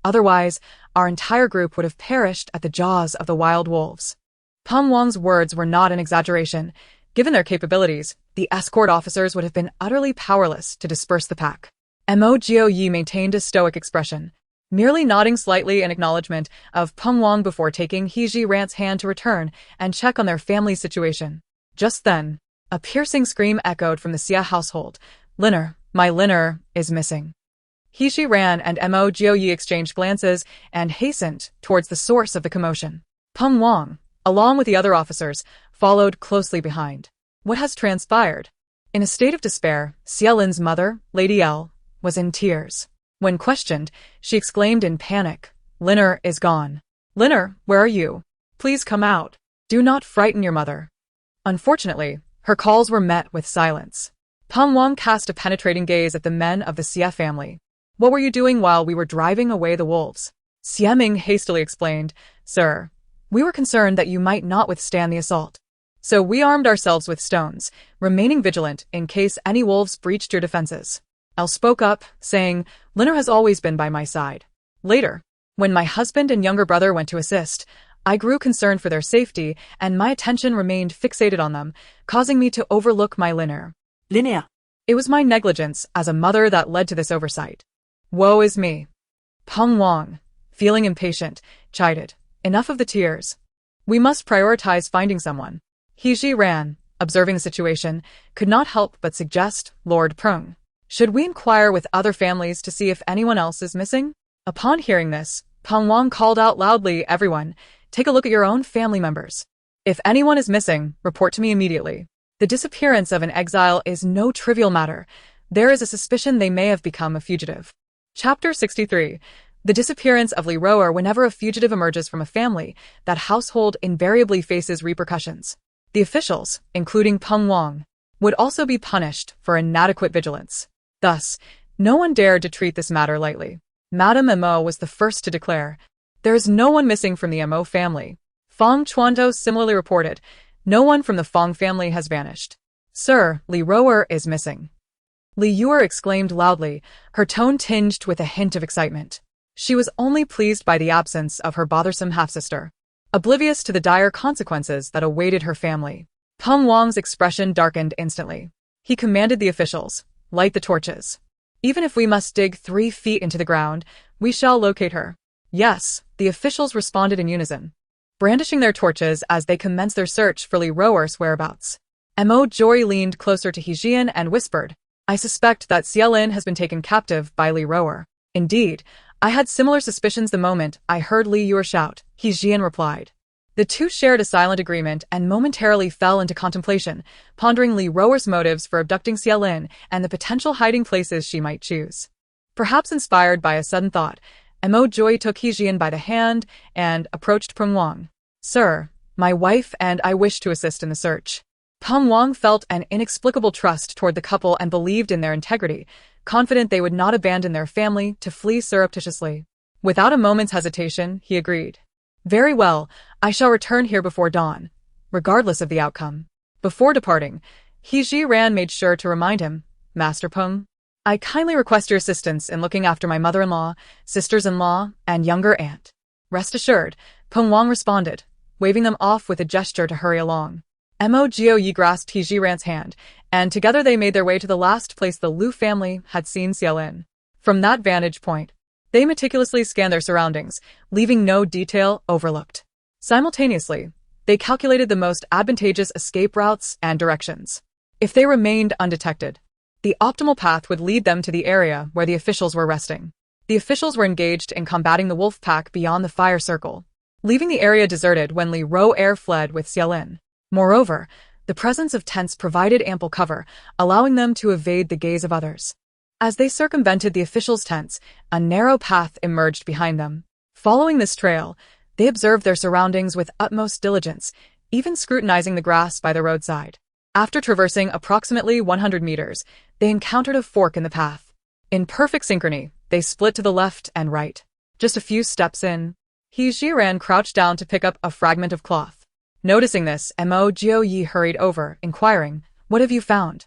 Otherwise, our entire group would have perished at the jaws of the wild wolves. Peng Wang's words were not an exaggeration. Given their capabilities, the escort officers would have been utterly powerless to disperse the pack. Mo Jioyi maintained a stoic expression, merely nodding slightly in acknowledgement of Peng Wang before taking He Jiran's hand to return and check on their family's situation. Just then, a piercing scream echoed from the Xia household. Linner, my Linner, is missing. He Jiran and Mo Jioyi exchanged glances and hastened towards the source of the commotion. Peng Wang, along with the other officers, followed closely behind. What has transpired? In a state of despair, Xia Lin's mother, Lady L, was in tears. When questioned, she exclaimed in panic, Linner is gone. Linner, where are you? Please come out. Do not frighten your mother. Unfortunately, her calls were met with silence. Peng Wang cast a penetrating gaze at the men of the Xia family. What were you doing while we were driving away the wolves? Xia Ming hastily explained, Sir, we were concerned that you might not withstand the assault. So we armed ourselves with stones, remaining vigilant in case any wolves breached your defenses. Elle spoke up, saying, Linner has always been by my side. Later, when my husband and younger brother went to assist, I grew concerned for their safety, and my attention remained fixated on them, causing me to overlook my linear. Linear. It was my negligence as a mother that led to this oversight. Woe is me. Peng Wang, feeling impatient, chided. Enough of the tears. We must prioritize finding someone. He Ran, observing the situation, could not help but suggest, Lord Prung. Should we inquire with other families to see if anyone else is missing? Upon hearing this, Peng Wang called out loudly, everyone, take a look at your own family members. If anyone is missing, report to me immediately. The disappearance of an exile is no trivial matter. There is a suspicion they may have become a fugitive. Chapter 63. The disappearance of Li Roer. Whenever a fugitive emerges from a family, that household invariably faces repercussions. The officials, including Peng Wang, would also be punished for inadequate vigilance. Thus, no one dared to treat this matter lightly. Madame Mo was the first to declare, there is no one missing from the Mo family. Fong Chuanto similarly reported, no one from the Fong family has vanished. Sir, Li Roer is missing. Li Yuer exclaimed loudly, her tone tinged with a hint of excitement. She was only pleased by the absence of her bothersome half-sister, oblivious to the dire consequences that awaited her family. Peng Wang's expression darkened instantly. He commanded the officials, light the torches. Even if we must dig 3 feet into the ground, we shall locate her. Yes, the officials responded in unison, brandishing their torches as they commenced their search for Li Roer's whereabouts. Mo Joy leaned closer to Hejian and whispered, I suspect that Xiaolin has been taken captive by Li Roer. Indeed, I had similar suspicions the moment I heard Li Yuer shout, Hejian replied. The two shared a silent agreement and momentarily fell into contemplation, pondering Li Roer's motives for abducting Xiaolin and the potential hiding places she might choose. Perhaps inspired by a sudden thought, Mo Joy took Hejian by the hand and approached Peng Wang. Sir, my wife and I wish to assist in the search. Peng Wang felt an inexplicable trust toward the couple and believed in their integrity, confident they would not abandon their family to flee surreptitiously. Without a moment's hesitation, he agreed. Very well, I shall return here before dawn, regardless of the outcome. Before departing, He Ran made sure to remind him, Master Peng, I kindly request your assistance in looking after my mother-in-law, sisters-in-law, and younger aunt. Rest assured, Peng Wang responded, waving them off with a gesture to hurry along. Mo Yi grasped He Ran's hand, and together they made their way to the last place the Lu family had seen Xiaolin. From that vantage point, they meticulously scanned their surroundings, leaving no detail overlooked. Simultaneously, they calculated the most advantageous escape routes and directions. If they remained undetected, the optimal path would lead them to the area where the officials were resting. The officials were engaged in combating the wolf pack beyond the fire circle, leaving the area deserted when Li Roer fled with Xiaolin. Moreover, the presence of tents provided ample cover, allowing them to evade the gaze of others. As they circumvented the officials' tents, a narrow path emerged behind them. Following this trail, they observed their surroundings with utmost diligence, even scrutinizing the grass by the roadside. After traversing approximately 100 meters, they encountered a fork in the path. In perfect synchrony, they split to the left and right. Just a few steps in, He Ran crouched down to pick up a fragment of cloth. Noticing this, Mo Yi hurried over, inquiring, What have you found?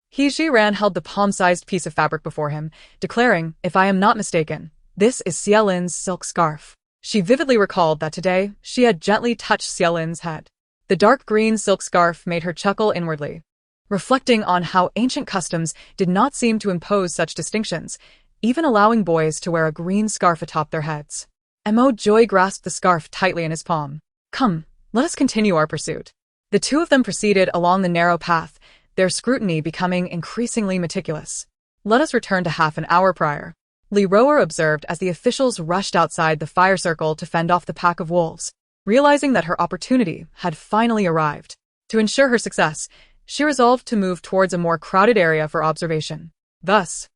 He Ran held the palm-sized piece of fabric before him, declaring, If I am not mistaken, this is Xiaolin's silk scarf. She vividly recalled that today she had gently touched Xiaolin's head. The dark green silk scarf made her chuckle inwardly, reflecting on how ancient customs did not seem to impose such distinctions, even allowing boys to wear a green scarf atop their heads. Mo Joy grasped the scarf tightly in his palm. Come, let us continue our pursuit. The two of them proceeded along the narrow path, their scrutiny becoming increasingly meticulous. Let us return to half an hour prior, Li Roer observed as the officials rushed outside the fire circle to fend off the pack of wolves. Realizing that her opportunity had finally arrived, to ensure her success, she resolved to move towards a more crowded area for observation. Thus,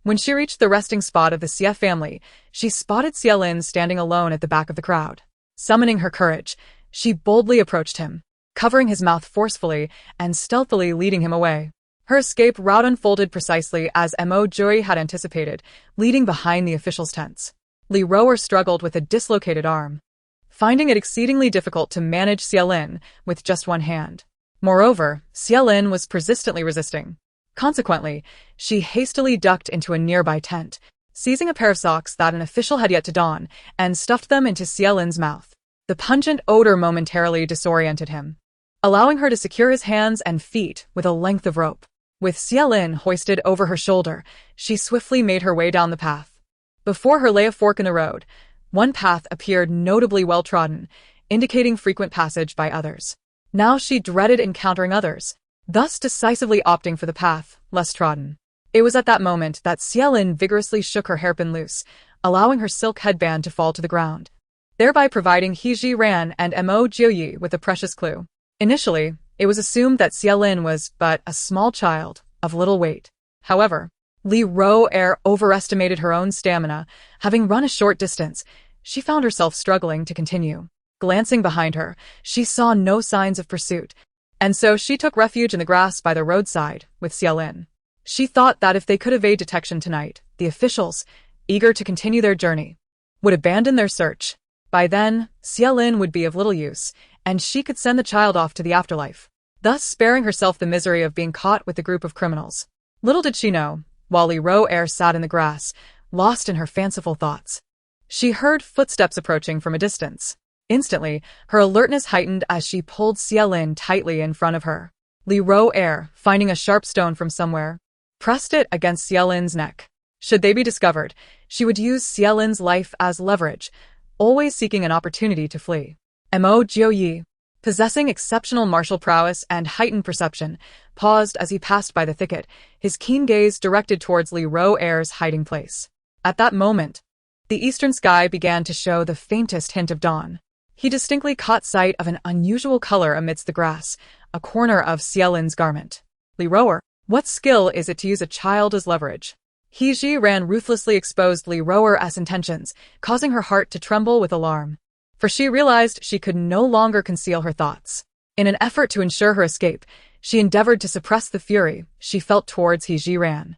when she reached the resting spot of the Xie family, she spotted Xiaolin standing alone at the back of the crowd. Summoning her courage, she boldly approached him, covering his mouth forcefully and stealthily leading him away. Her escape route unfolded precisely as Mo Joy had anticipated, leading behind the officials' tents. Li Roer struggled with a dislocated arm, finding it exceedingly difficult to manage Xiaolin with just one hand. Moreover, Xiaolin was persistently resisting. Consequently, she hastily ducked into a nearby tent, seizing a pair of socks that an official had yet to don, and stuffed them into Xiaolin's mouth. The pungent odor momentarily disoriented him, allowing her to secure his hands and feet with a length of rope. With Xiaolin hoisted over her shoulder, she swiftly made her way down the path. Before her lay a fork in the road. One path appeared notably well-trodden, indicating frequent passage by others. Now she dreaded encountering others, thus decisively opting for the path less trodden. It was at that moment that Xiaolin vigorously shook her hairpin loose, allowing her silk headband to fall to the ground, thereby providing He Ji Ran and Mo Jiuyi with a precious clue. Initially, it was assumed that Xiaolin was but a small child of little weight. However, Li Ro-er overestimated her own stamina. Having run a short distance, she found herself struggling to continue. Glancing behind her, she saw no signs of pursuit, and so she took refuge in the grass by the roadside with Xiaolin. She thought that if they could evade detection tonight, the officials, eager to continue their journey, would abandon their search. By then, Xiaolin would be of little use, and she could send the child off to the afterlife, thus sparing herself the misery of being caught with the group of criminals. Little did she know, while Li Ro-er sat in the grass, lost in her fanciful thoughts, she heard footsteps approaching from a distance. Instantly, her alertness heightened as she pulled Xiaolin tightly in front of her. Li Ro-er, finding a sharp stone from somewhere, pressed it against Xiaolin's neck. Should they be discovered, she would use Xiaolin's life as leverage, always seeking an opportunity to flee. Mo Jiuyi, possessing exceptional martial prowess and heightened perception, paused as he passed by the thicket, his keen gaze directed towards Li Ro-er's hiding place. At that moment, the eastern sky began to show the faintest hint of dawn. He distinctly caught sight of an unusual color amidst the grass, a corner of Xiaolin's garment. Li Ro-er, what skill is it to use a child as leverage? He Ji Ran ruthlessly exposed Li Ro-er's intentions, causing her heart to tremble with alarm. For she realized she could no longer conceal her thoughts. In an effort to ensure her escape, she endeavored to suppress the fury she felt towards He Ji Ran.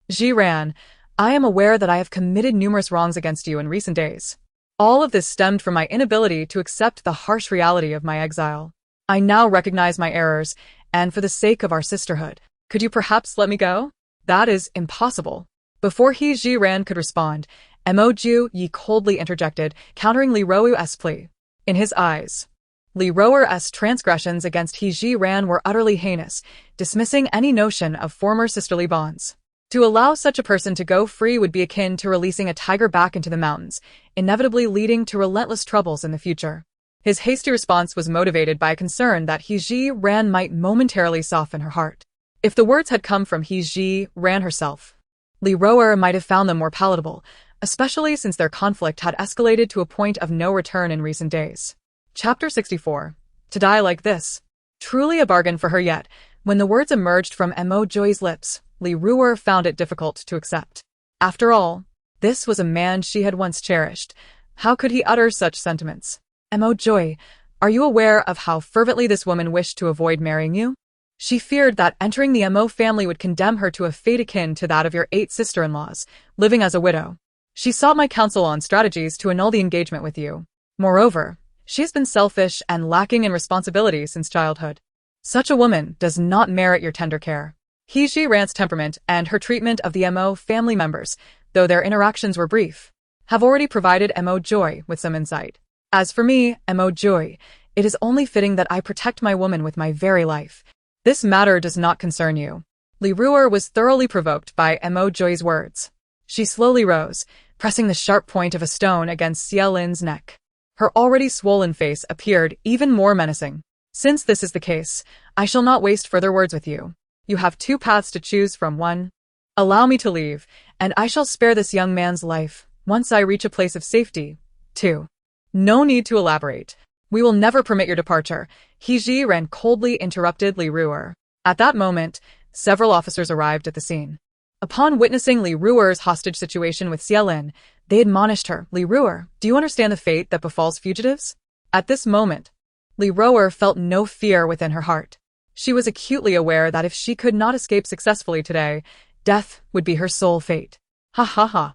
Ji Ran, I am aware that I have committed numerous wrongs against you in recent days. All of this stemmed from my inability to accept the harsh reality of my exile. I now recognize my errors, and for the sake of our sisterhood, could you perhaps let me go? That is impossible. Before He Ji Ran could respond, Mo Jiuyi coldly interjected, countering Li Ro-er's plea. In his eyes, Li Ro-er's transgressions against He Ji Ran were utterly heinous, dismissing any notion of former sisterly bonds. To allow such a person to go free would be akin to releasing a tiger back into the mountains, inevitably leading to relentless troubles in the future. His hasty response was motivated by a concern that He Ji Ran might momentarily soften her heart. If the words had come from He Ji Ran herself, Li Ro-er might have found them more palatable, especially since their conflict had escalated to a point of no return in recent days. Chapter 64. To die like this. Truly a bargain for her, yet, when the words emerged from Mo Jiuyi's lips, Li Ro-er found it difficult to accept. After all, this was a man she had once cherished. How could he utter such sentiments? Mo Jiuyi, are you aware of how fervently this woman wished to avoid marrying you? She feared that entering the Mo family would condemn her to a fate akin to that of your 8 sister-in-laws, living as a widow. She sought my counsel on strategies to annul the engagement with you. Moreover, she has been selfish and lacking in responsibility since childhood. Such a woman does not merit your tender care. He Ji Ran's temperament and her treatment of the Mo family members, though their interactions were brief, have already provided Mo Jiuyi with some insight. As for me, Mo Jiuyi, it is only fitting that I protect my woman with my very life. This matter does not concern you. Li Ro-er was thoroughly provoked by Mo Jiuyi's words. She slowly rose, pressing the sharp point of a stone against Xiaolin's neck. Her already swollen face appeared even more menacing. Since this is the case, I shall not waste further words with you. You have 2 paths to choose from. 1. Allow me to leave, and I shall spare this young man's life once I reach a place of safety. 2. No need to elaborate. We will never permit your departure. He Ji Ran coldly interrupted Li Ro-er. At that moment, several officers arrived at the scene. Upon witnessing Li Ro-er's hostage situation with Xiaolin, they admonished her. Li Ro-er, do you understand the fate that befalls fugitives? At this moment, Li Ro-er felt no fear within her heart. She was acutely aware that if she could not escape successfully today, death would be her sole fate. Ha ha ha.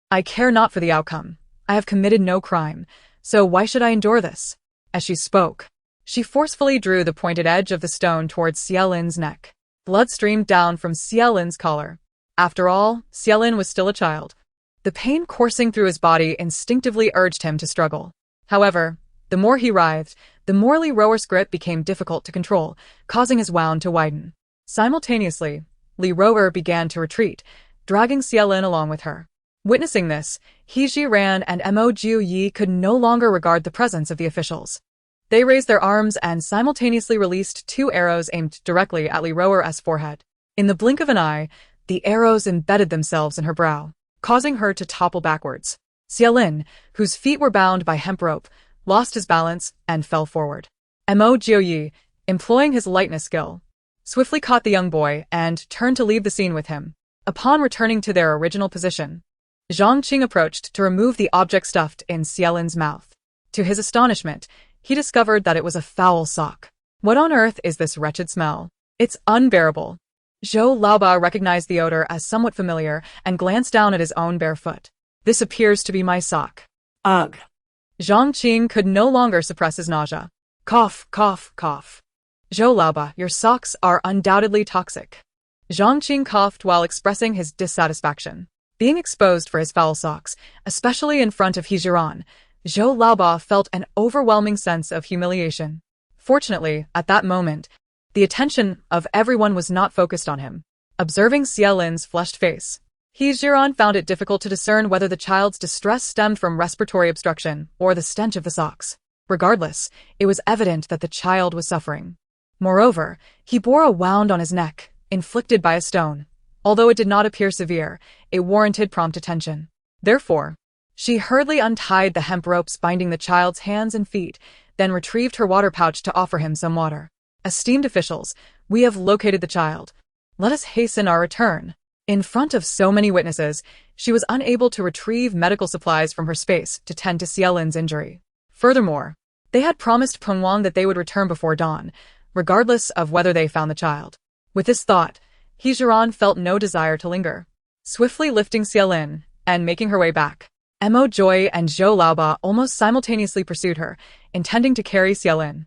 I care not for the outcome. I have committed no crime, so why should I endure this? As she spoke, she forcefully drew the pointed edge of the stone towards Xiaolin's neck. Blood streamed down from Xiaolin's collar. After all, Xiaolin was still a child. The pain coursing through his body instinctively urged him to struggle. However, The more he writhed, the more Li Rower's grip became difficult to control, causing his wound to widen. Simultaneously, Li Rower began to retreat, dragging Xiaolin along with her. Witnessing this, He Jiran and Mo Jiuyi could no longer regard the presence of the officials. They raised their arms and simultaneously released 2 arrows aimed directly at Li Rower's forehead. In the blink of an eye, the arrows embedded themselves in her brow, causing her to topple backwards. Xiaolin, whose feet were bound by hemp rope, lost his balance and fell forward. Mo Jiuyi, employing his lightness skill, swiftly caught the young boy and turned to leave the scene with him. Upon returning to their original position, Zhang Qing approached to remove the object stuffed in Xiaolin's mouth. To his astonishment, he discovered that it was a foul sock. What on earth is this wretched smell? It's unbearable. Zhou Laoba recognized the odor as somewhat familiar and glanced down at his own bare foot. This appears to be my sock. Ugh. Zhang Qing could no longer suppress his nausea. Cough, cough, cough. Zhou Laoba, your socks are undoubtedly toxic. Zhang Qing coughed while expressing his dissatisfaction. Being exposed for his foul socks, especially in front of He Jiran, Zhou Laoba felt an overwhelming sense of humiliation. Fortunately, at that moment, the attention of everyone was not focused on him. Observing Xiaolin's flushed face, He Jiran found it difficult to discern whether the child's distress stemmed from respiratory obstruction or the stench of the socks. Regardless, it was evident that the child was suffering. Moreover, he bore a wound on his neck, inflicted by a stone. Although it did not appear severe, it warranted prompt attention. Therefore, she hurriedly untied the hemp ropes binding the child's hands and feet, then retrieved her water pouch to offer him some water. Esteemed officials, we have located the child. Let us hasten our return. In front of so many witnesses, she was unable to retrieve medical supplies from her space to tend to Xiaolin's injury. Furthermore, they had promised Pengwang that they would return before dawn, regardless of whether they found the child. With this thought, He Jiran felt no desire to linger. Swiftly lifting Xiaolin and making her way back, Mo Joy and Zhou Laoba almost simultaneously pursued her, intending to carry Xiaolin.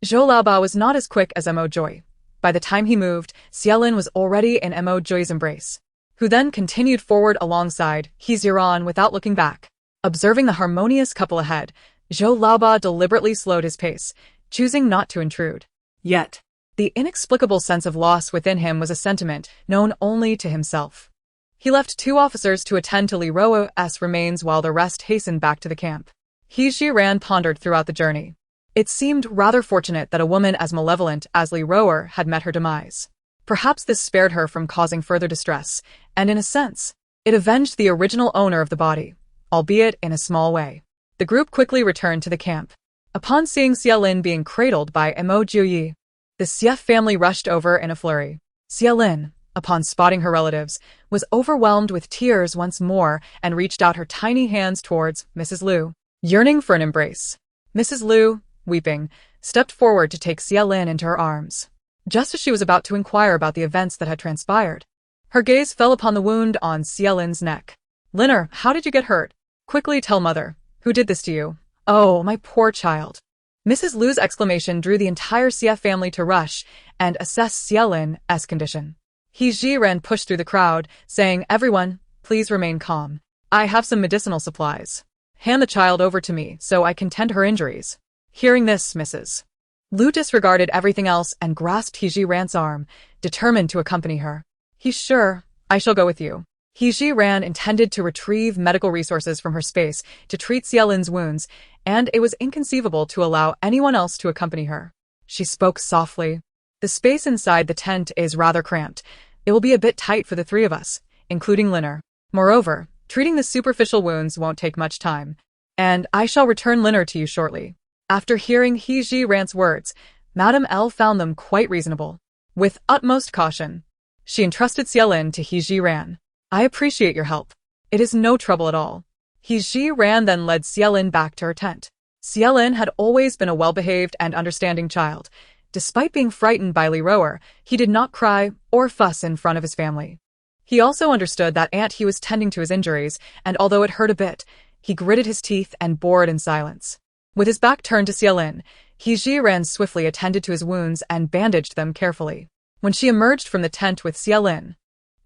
Zhou Laoba was not as quick as Mo Joy. By the time he moved, Xiaolin was already in Mo Joy's embrace, who then continued forward alongside He Jiran without looking back. Observing the harmonious couple ahead, Zhou Laoba deliberately slowed his pace, choosing not to intrude. Yet, the inexplicable sense of loss within him was a sentiment known only to himself. He left 2 officers to attend to Li Rower's remains while the rest hastened back to the camp. He Jiran pondered throughout the journey. It seemed rather fortunate that a woman as malevolent as Li Rower had met her demise. Perhaps this spared her from causing further distress, and in a sense, it avenged the original owner of the body, albeit in a small way. The group quickly returned to the camp. Upon seeing Xiaolin being cradled by Mo Jiuyi, the Xie family rushed over in a flurry. Xiaolin, upon spotting her relatives, was overwhelmed with tears once more and reached out her tiny hands towards Mrs. Liu, yearning for an embrace. Mrs. Liu, weeping, stepped forward to take Xiaolin into her arms. Just as she was about to inquire about the events that had transpired, her gaze fell upon the wound on Xiaolin's neck. Liner, how did you get hurt? Quickly tell mother. Who did this to you? Oh, my poor child. Mrs. Liu's exclamation drew the entire Xie family to rush and assess Xiaolin's condition. He Jiran pushed through the crowd, saying, "Everyone, please remain calm. I have some medicinal supplies. Hand the child over to me so I can tend her injuries." Hearing this, Mrs. Liu disregarded everything else and grasped He Jiran's arm, determined to accompany her. "He's sure, I shall go with you." He Jiran intended to retrieve medical resources from her space to treat Xiaolin's wounds, and it was inconceivable to allow anyone else to accompany her. She spoke softly. "The space inside the tent is rather cramped. It will be a bit tight for the 3 of us, including Liner. Moreover, treating the superficial wounds won't take much time, and I shall return Liner to you shortly." After hearing He Jiran's words, Madame L found them quite reasonable. With utmost caution, she entrusted Xiaolin to He Jiran. "I appreciate your help. It is no trouble at all." He Jiran then led Xiaolin back to her tent. Xiaolin had always been a well-behaved and understanding child. Despite being frightened by Li Rower, he did not cry or fuss in front of his family. He also understood that he was tending to his injuries, and although it hurt a bit, he gritted his teeth and bore it in silence. With his back turned to Xiaolin, He Jiran swiftly attended to his wounds and bandaged them carefully. When she emerged from the tent with Xiaolin,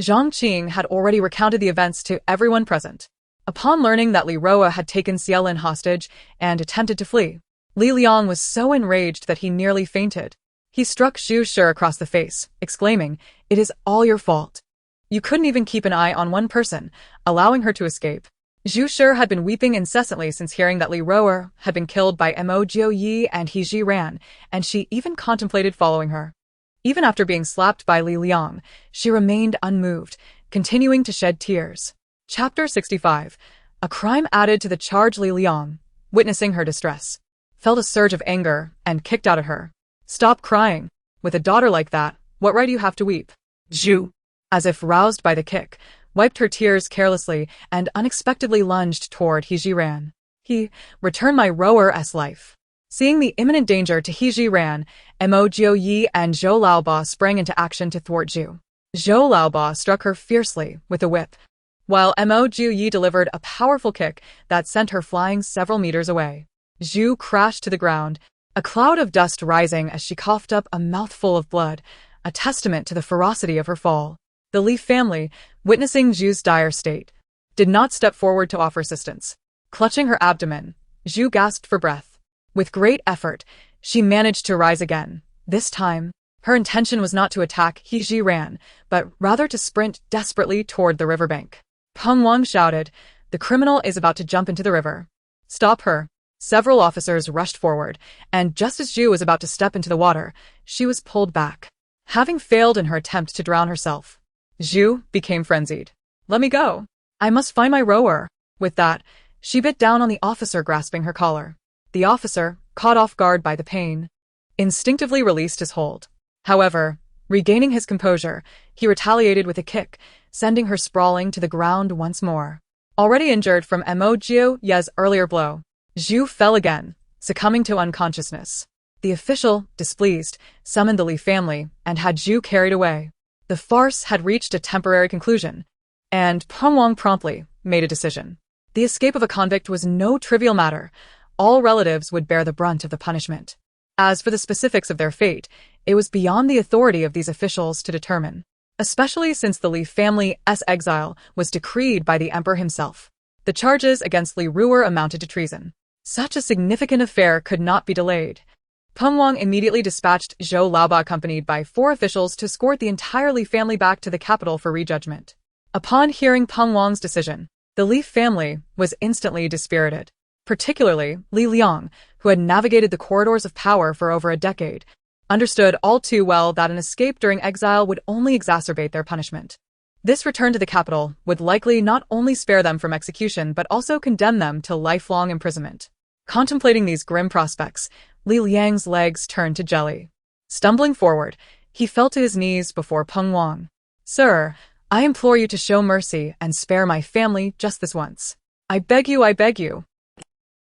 Zhang Qing had already recounted the events to everyone present. Upon learning that Li Rower had taken Xiaolin hostage and attempted to flee, Li Liang was so enraged that he nearly fainted. He struck Zhu Shi across the face, exclaiming, "It is all your fault. You couldn't even keep an eye on one person, allowing her to escape." Zhu Shi had been weeping incessantly since hearing that Li Ruer had been killed by Mo Jiuyi and He Jiran, and she even contemplated following her. Even after being slapped by Li Liang, she remained unmoved, continuing to shed tears. Chapter 65. A crime added to the charge. Li Liang, witnessing her distress, felt a surge of anger and kicked out at her. "Stop crying. With a daughter like that, what right do you have to weep?" Zhu, as if roused by the kick, wiped her tears carelessly and unexpectedly lunged toward He Jiran. "He, return my rower's life." Seeing the imminent danger to He Jiran, Mo Jiuyi and Zhou Laoba sprang into action to thwart Zhu. Zhou Laoba struck her fiercely with a whip, while Mo Jiuyi delivered a powerful kick that sent her flying several meters away. Zhu crashed to the ground, a cloud of dust rising as she coughed up a mouthful of blood, a testament to the ferocity of her fall. The Li family, witnessing Zhu's dire state, did not step forward to offer assistance. Clutching her abdomen, Zhu gasped for breath. With great effort, she managed to rise again. This time, her intention was not to attack He Jiran, but rather to sprint desperately toward the riverbank. Peng Wang shouted, "The criminal is about to jump into the river. Stop her." Several officers rushed forward, and just as Zhu was about to step into the water, she was pulled back. Having failed in her attempt to drown herself, Zhu became frenzied. "Let me go. I must find my rower." With that, she bit down on the officer grasping her collar. The officer, caught off guard by the pain, instinctively released his hold. However, regaining his composure, he retaliated with a kick, sending her sprawling to the ground once more. Already injured from Mo Jiuyi's earlier blow, Zhu fell again, succumbing to unconsciousness. The official, displeased, summoned the Li family and had Zhu carried away. The farce had reached a temporary conclusion, and Peng Wang promptly made a decision. The escape of a convict was no trivial matter. All relatives would bear the brunt of the punishment. As for the specifics of their fate, it was beyond the authority of these officials to determine, especially since the Li family's exile was decreed by the emperor himself. The charges against Li Ruer amounted to treason. Such a significant affair could not be delayed. Peng Wang immediately dispatched Zhou Laoba accompanied by 4 officials to escort the entire Li family back to the capital for rejudgment. Upon hearing Peng Wang's decision, the Li family was instantly dispirited. Particularly, Li Liang, who had navigated the corridors of power for over a decade, understood all too well that an escape during exile would only exacerbate their punishment. This return to the capital would likely not only spare them from execution but also condemn them to lifelong imprisonment. Contemplating these grim prospects, Li Liang's legs turned to jelly. Stumbling forward, he fell to his knees before Peng Wang. "Sir, I implore you to show mercy and spare my family just this once. I beg you, I beg you."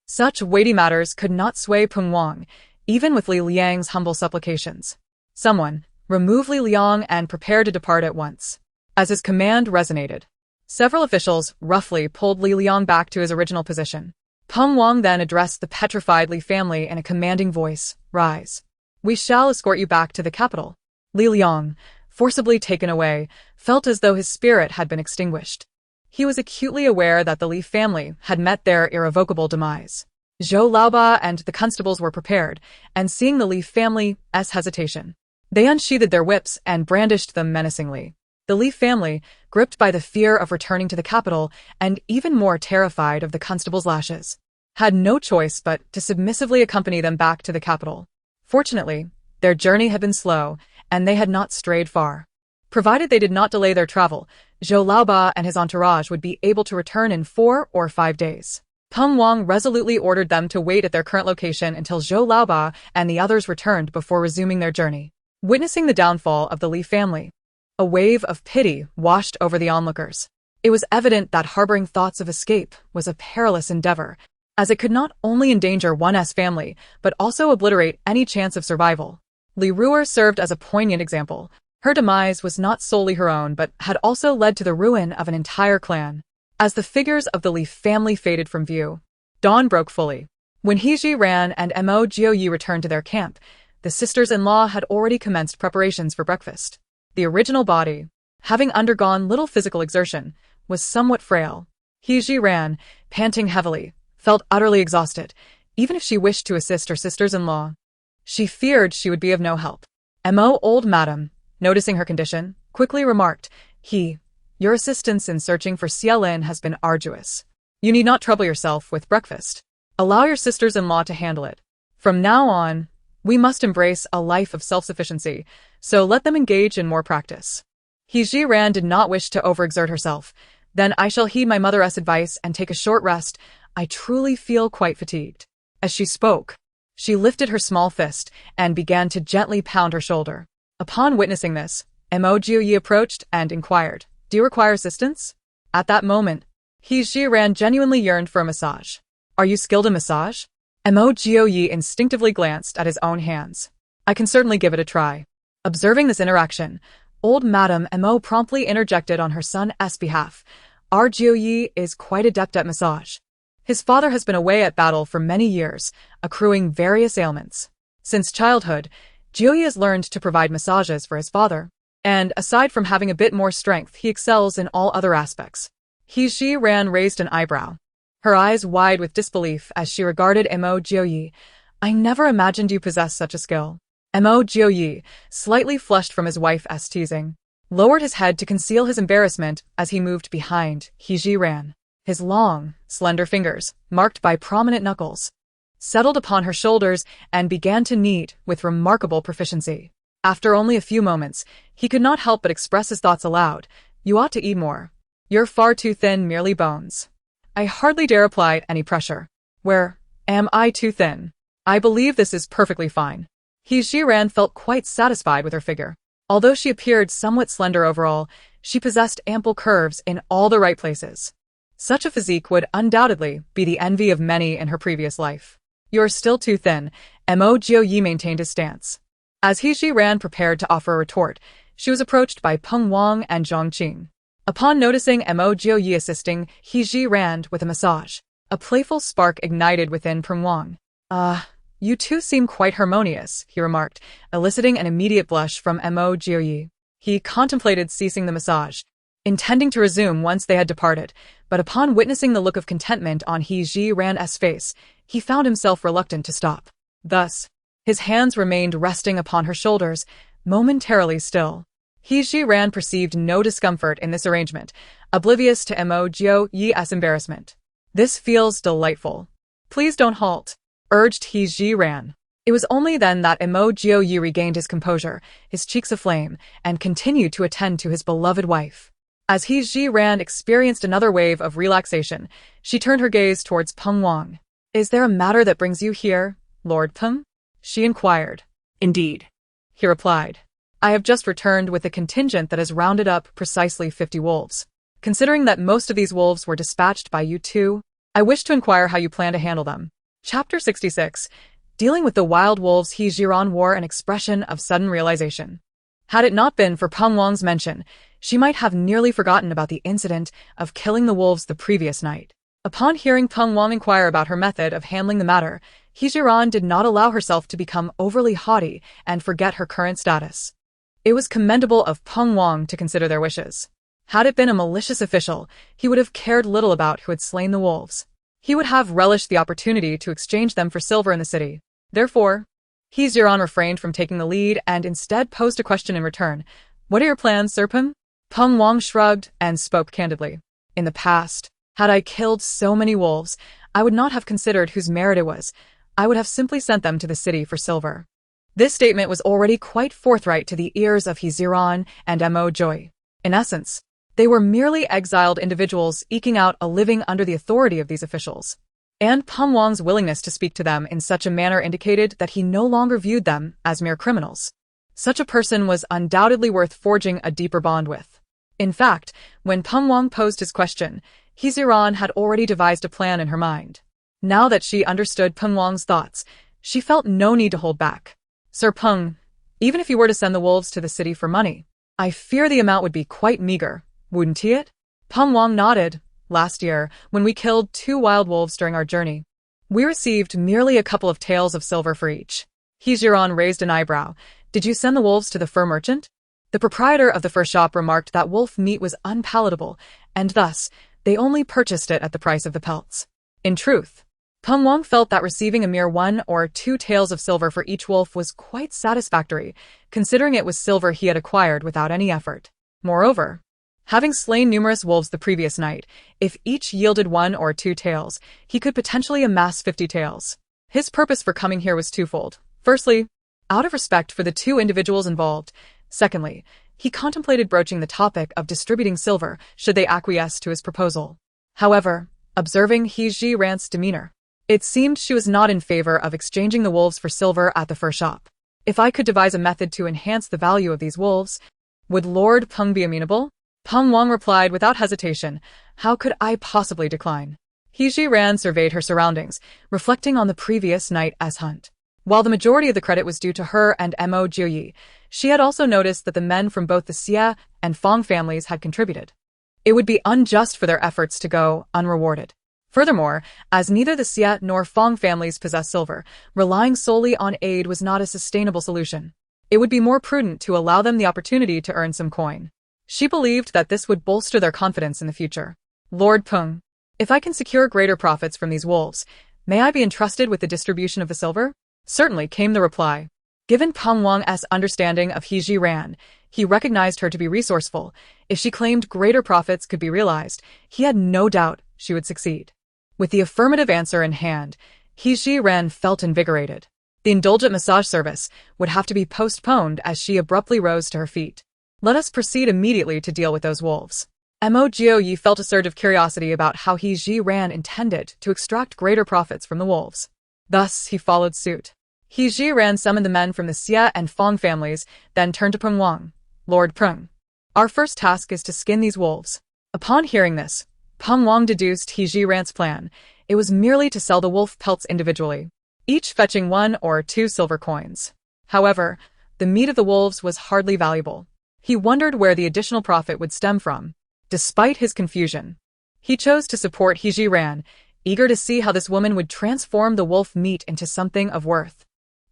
Such weighty matters could not sway Peng Wang, even with Li Liang's humble supplications. "Someone, remove Li Liang and prepare to depart at once." As his command resonated, several officials roughly pulled Li Liang back to his original position. Peng Wang then addressed the petrified Li family in a commanding voice, "Rise. We shall escort you back to the capital." Li Liang, forcibly taken away, felt as though his spirit had been extinguished. He was acutely aware that the Li family had met their irrevocable demise. Zhou Laoba and the constables were prepared, and seeing the Li family's hesitation, they unsheathed their whips and brandished them menacingly. The Li family, gripped by the fear of returning to the capital and even more terrified of the constable's lashes, had no choice but to submissively accompany them back to the capital. Fortunately, their journey had been slow, and they had not strayed far. Provided they did not delay their travel, Zhou Laoba and his entourage would be able to return in 4 or 5 days. Peng Wang resolutely ordered them to wait at their current location until Zhou Laoba and the others returned before resuming their journey. Witnessing the downfall of the Li family, a wave of pity washed over the onlookers. It was evident that harboring thoughts of escape was a perilous endeavor, as it could not only endanger one's family, but also obliterate any chance of survival. Li Ruer served as a poignant example. Her demise was not solely her own, but had also led to the ruin of an entire clan. As the figures of the Li family faded from view, dawn broke fully. When He Jiran and Mo Jiuyi returned to their camp, the sisters-in-law had already commenced preparations for breakfast. The original body, having undergone little physical exertion, was somewhat frail. He Jiran, panting heavily, felt utterly exhausted, even if she wished to assist her sisters-in-law. She feared she would be of no help. Mo, old madam, noticing her condition, quickly remarked, Your assistance in searching for Xielin has been arduous. You need not trouble yourself with breakfast. Allow your sisters-in-law to handle it. From now on, we must embrace a life of self-sufficiency, so let them engage in more practice. Jiran did not wish to overexert herself. Then I shall heed my mother's advice and take a short rest. I truly feel quite fatigued. As she spoke, she lifted her small fist and began to gently pound her shoulder. Upon witnessing this, Mo Jiuyi approached and inquired, Do you require assistance? At that moment, Jiran genuinely yearned for a massage. Are you skilled in massage? Mo Jiuyi instinctively glanced at his own hands. I can certainly give it a try. Observing this interaction, old Madame Mo promptly interjected on her son's behalf. Our Jiuyi is quite adept at massage. His father has been away at battle for many years, accruing various ailments. Since childhood, Jiuyi has learned to provide massages for his father. And aside from having a bit more strength, he excels in all other aspects. Jiran raised an eyebrow, her eyes wide with disbelief as she regarded Mo Jiuyi. I never imagined you possessed such a skill. Mo Jiuyi, slightly flushed from his wife's teasing, lowered his head to conceal his embarrassment as he moved behind Jiran. His long, slender fingers, marked by prominent knuckles, settled upon her shoulders and began to knead with remarkable proficiency. After only a few moments, he could not help but express his thoughts aloud. You ought to eat more. You're far too thin, merely bones. I hardly dare apply any pressure. Where am I too thin? I believe this is perfectly fine. Jiran felt quite satisfied with her figure. Although she appeared somewhat slender overall, she possessed ample curves in all the right places. Such a physique would undoubtedly be the envy of many in her previous life. You're still too thin. Mo Jiuyi maintained his stance. As Jiran prepared to offer a retort, she was approached by Peng Wang and Zhang Qing. Upon noticing Mo Jiuyi assisting Jiran with a massage, a playful spark ignited within Peng Wang. You two seem quite harmonious, he remarked, eliciting an immediate blush from Mo Jiuyi. He contemplated ceasing the massage, intending to resume once they had departed, but upon witnessing the look of contentment on Jiran's face, he found himself reluctant to stop. Thus, his hands remained resting upon her shoulders, momentarily still. Jiran perceived no discomfort in this arrangement, oblivious to Mo Jiuyi's embarrassment. This feels delightful. Please don't halt, urged Jiran. It was only then that Mo Jiuyi regained his composure, his cheeks aflame, and continued to attend to his beloved wife. As Jiran experienced another wave of relaxation, she turned her gaze towards Peng Wang. Is there a matter that brings you here, Lord Peng? She inquired. Indeed, he replied. I have just returned with a contingent that has rounded up precisely 50 wolves. Considering that most of these wolves were dispatched by you two, I wish to inquire how you plan to handle them. Chapter 66. Dealing with the wild wolves, Jiran wore an expression of sudden realization. Had it not been for Peng Wang's mention, she might have nearly forgotten about the incident of killing the wolves the previous night. Upon hearing Peng Wang inquire about her method of handling the matter, Jiran did not allow herself to become overly haughty and forget her current status. It was commendable of Peng Wang to consider their wishes. Had it been a malicious official, he would have cared little about who had slain the wolves. He would have relished the opportunity to exchange them for silver in the city. Therefore, Jiran refrained from taking the lead and instead posed a question in return. What are your plans, Sir Peng? Peng Wang shrugged and spoke candidly. In the past, had I killed so many wolves, I would not have considered whose merit it was. I would have simply sent them to the city for silver. This statement was already quite forthright to the ears of Jiran and Mo Jiuyi. In essence, they were merely exiled individuals eking out a living under the authority of these officials. And Peng Wang's willingness to speak to them in such a manner indicated that he no longer viewed them as mere criminals. Such a person was undoubtedly worth forging a deeper bond with. In fact, when Peng Wang posed his question, Jiran had already devised a plan in her mind. Now that she understood Peng Wang's thoughts, she felt no need to hold back. Sir Peng, even if you were to send the wolves to the city for money, I fear the amount would be quite meager, wouldn't it? Peng Wang nodded. Last year, when we killed 2 wild wolves during our journey, we received merely a couple of taels of silver for each. Jiran raised an eyebrow. Did you send the wolves to the fur merchant? The proprietor of the fur shop remarked that wolf meat was unpalatable, and thus, they only purchased it at the price of the pelts. In truth, Peng Wang felt that receiving a mere 1 or 2 taels of silver for each wolf was quite satisfactory, considering it was silver he had acquired without any effort. Moreover, having slain numerous wolves the previous night, if each yielded 1 or 2 taels, he could potentially amass 50 taels. His purpose for coming here was twofold. Firstly, out of respect for the two individuals involved. Secondly, he contemplated broaching the topic of distributing silver should they acquiesce to his proposal. However, observing He Ji-ran's demeanor, it seemed she was not in favor of exchanging the wolves for silver at the fur shop. If I could devise a method to enhance the value of these wolves, would Lord Peng be amenable? Peng Wang replied without hesitation, how could I possibly decline? He Ji-ran surveyed her surroundings, reflecting on the previous night's hunt. While the majority of the credit was due to her and Mo Jiuyi, she had also noticed that the men from both the Xia and Fong families had contributed. It would be unjust for their efforts to go unrewarded. Furthermore, as neither the Xia nor Fong families possess silver, relying solely on aid was not a sustainable solution. It would be more prudent to allow them the opportunity to earn some coin. She believed that this would bolster their confidence in the future. Lord Peng, if I can secure greater profits from these wolves, may I be entrusted with the distribution of the silver? Certainly, came the reply. Given Peng Wang's understanding of He Ji-ran, he recognized her to be resourceful. If she claimed greater profits could be realized, he had no doubt she would succeed. With the affirmative answer in hand, He Ji-ran felt invigorated. The indulgent massage service would have to be postponed as she abruptly rose to her feet. Let us proceed immediately to deal with those wolves. Mo Jiuyi felt a surge of curiosity about how He Ji-ran intended to extract greater profits from the wolves. Thus, he followed suit. He Ji-ran summoned the men from the Xia and Fong families, then turned to Peng Wang. Lord Peng, our first task is to skin these wolves. Upon hearing this, Peng Wang deduced He Ji-ran's plan. It was merely to sell the wolf pelts individually, each fetching 1 or 2 silver coins. However, the meat of the wolves was hardly valuable. He wondered where the additional profit would stem from. Despite his confusion, he chose to support He Ji-ran, eager to see how this woman would transform the wolf meat into something of worth.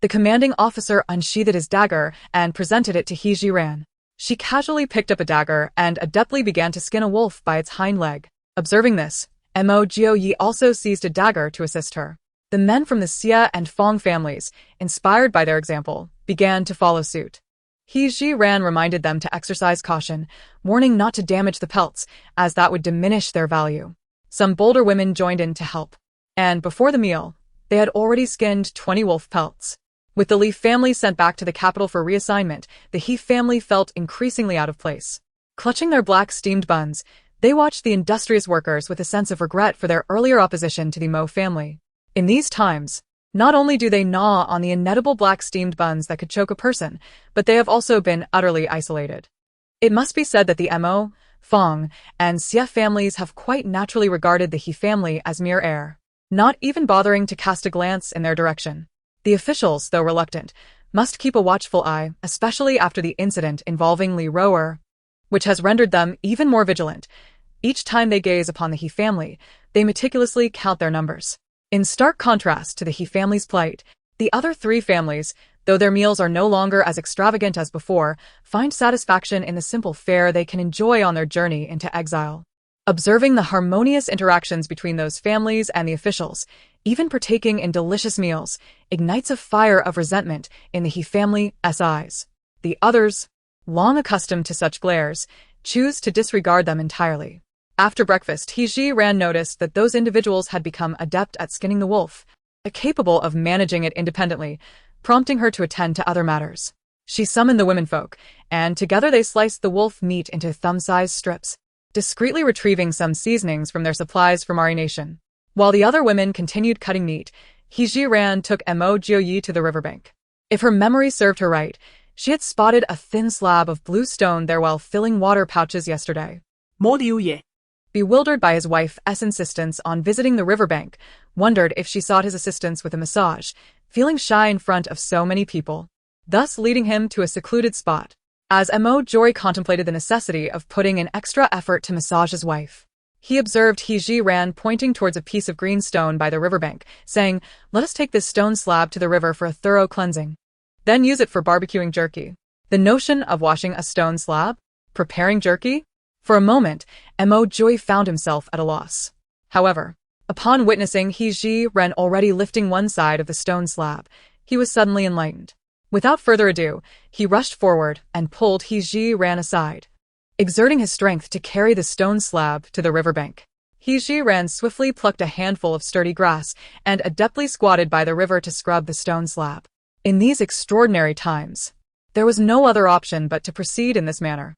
The commanding officer unsheathed his dagger and presented it to He Ji-ran. She casually picked up a dagger and adeptly began to skin a wolf by its hind leg. Observing this, Mo Jiuyi also seized a dagger to assist her. The men from the Xia and Fong families, inspired by their example, began to follow suit. He Ji-ran reminded them to exercise caution, warning not to damage the pelts, as that would diminish their value. Some bolder women joined in to help, and before the meal, they had already skinned 20 wolf pelts. With the Li family sent back to the capital for reassignment, the He family felt increasingly out of place. Clutching their black steamed buns, they watched the industrious workers with a sense of regret for their earlier opposition to the Mo family. In these times, not only do they gnaw on the inedible black steamed buns that could choke a person, but they have also been utterly isolated. It must be said that the Mo, Fong, and Xia families have quite naturally regarded the He family as mere air, not even bothering to cast a glance in their direction. The officials, though reluctant, must keep a watchful eye, especially after the incident involving Li Rower, which has rendered them even more vigilant. Each time they gaze upon the He family, they meticulously count their numbers. In stark contrast to the He family's plight, the other 3 families, though their meals are no longer as extravagant as before, find satisfaction in the simple fare they can enjoy on their journey into exile. Observing the harmonious interactions between those families and the officials, even partaking in delicious meals, ignites a fire of resentment in the He family's eyes. The others, long accustomed to such glares, choose to disregard them entirely. After breakfast, He Ji-ran noticed that those individuals had become adept at skinning the wolf, capable of managing it independently, prompting her to attend to other matters. She summoned the womenfolk, and together they sliced the wolf meat into thumb-sized strips, discreetly retrieving some seasonings from their supplies for marination. While the other women continued cutting meat, He Ji-ran took Mo Jiuyi to the riverbank. If her memory served her right, she had spotted a thin slab of blue stone there while filling water pouches yesterday. Mo Liu-ye, bewildered by his wife's insistence on visiting the riverbank, wondered if she sought his assistance with a massage, feeling shy in front of so many people, thus leading him to a secluded spot. As Mo Jiuyi contemplated the necessity of putting in extra effort to massage his wife, he observed He Ji-ran pointing towards a piece of green stone by the riverbank, saying, "Let us take this stone slab to the river for a thorough cleansing. Then use it for barbecuing jerky." The notion of washing a stone slab? Preparing jerky? For a moment, Mo Jiuyi found himself at a loss. However, Upon witnessing He Ren already lifting one side of the stone slab, he was suddenly enlightened. Without further ado, he rushed forward and pulled He Ren aside, exerting his strength to carry the stone slab to the riverbank. He Ren swiftly plucked a handful of sturdy grass and adeptly squatted by the river to scrub the stone slab. In these extraordinary times, there was no other option but to proceed in this manner.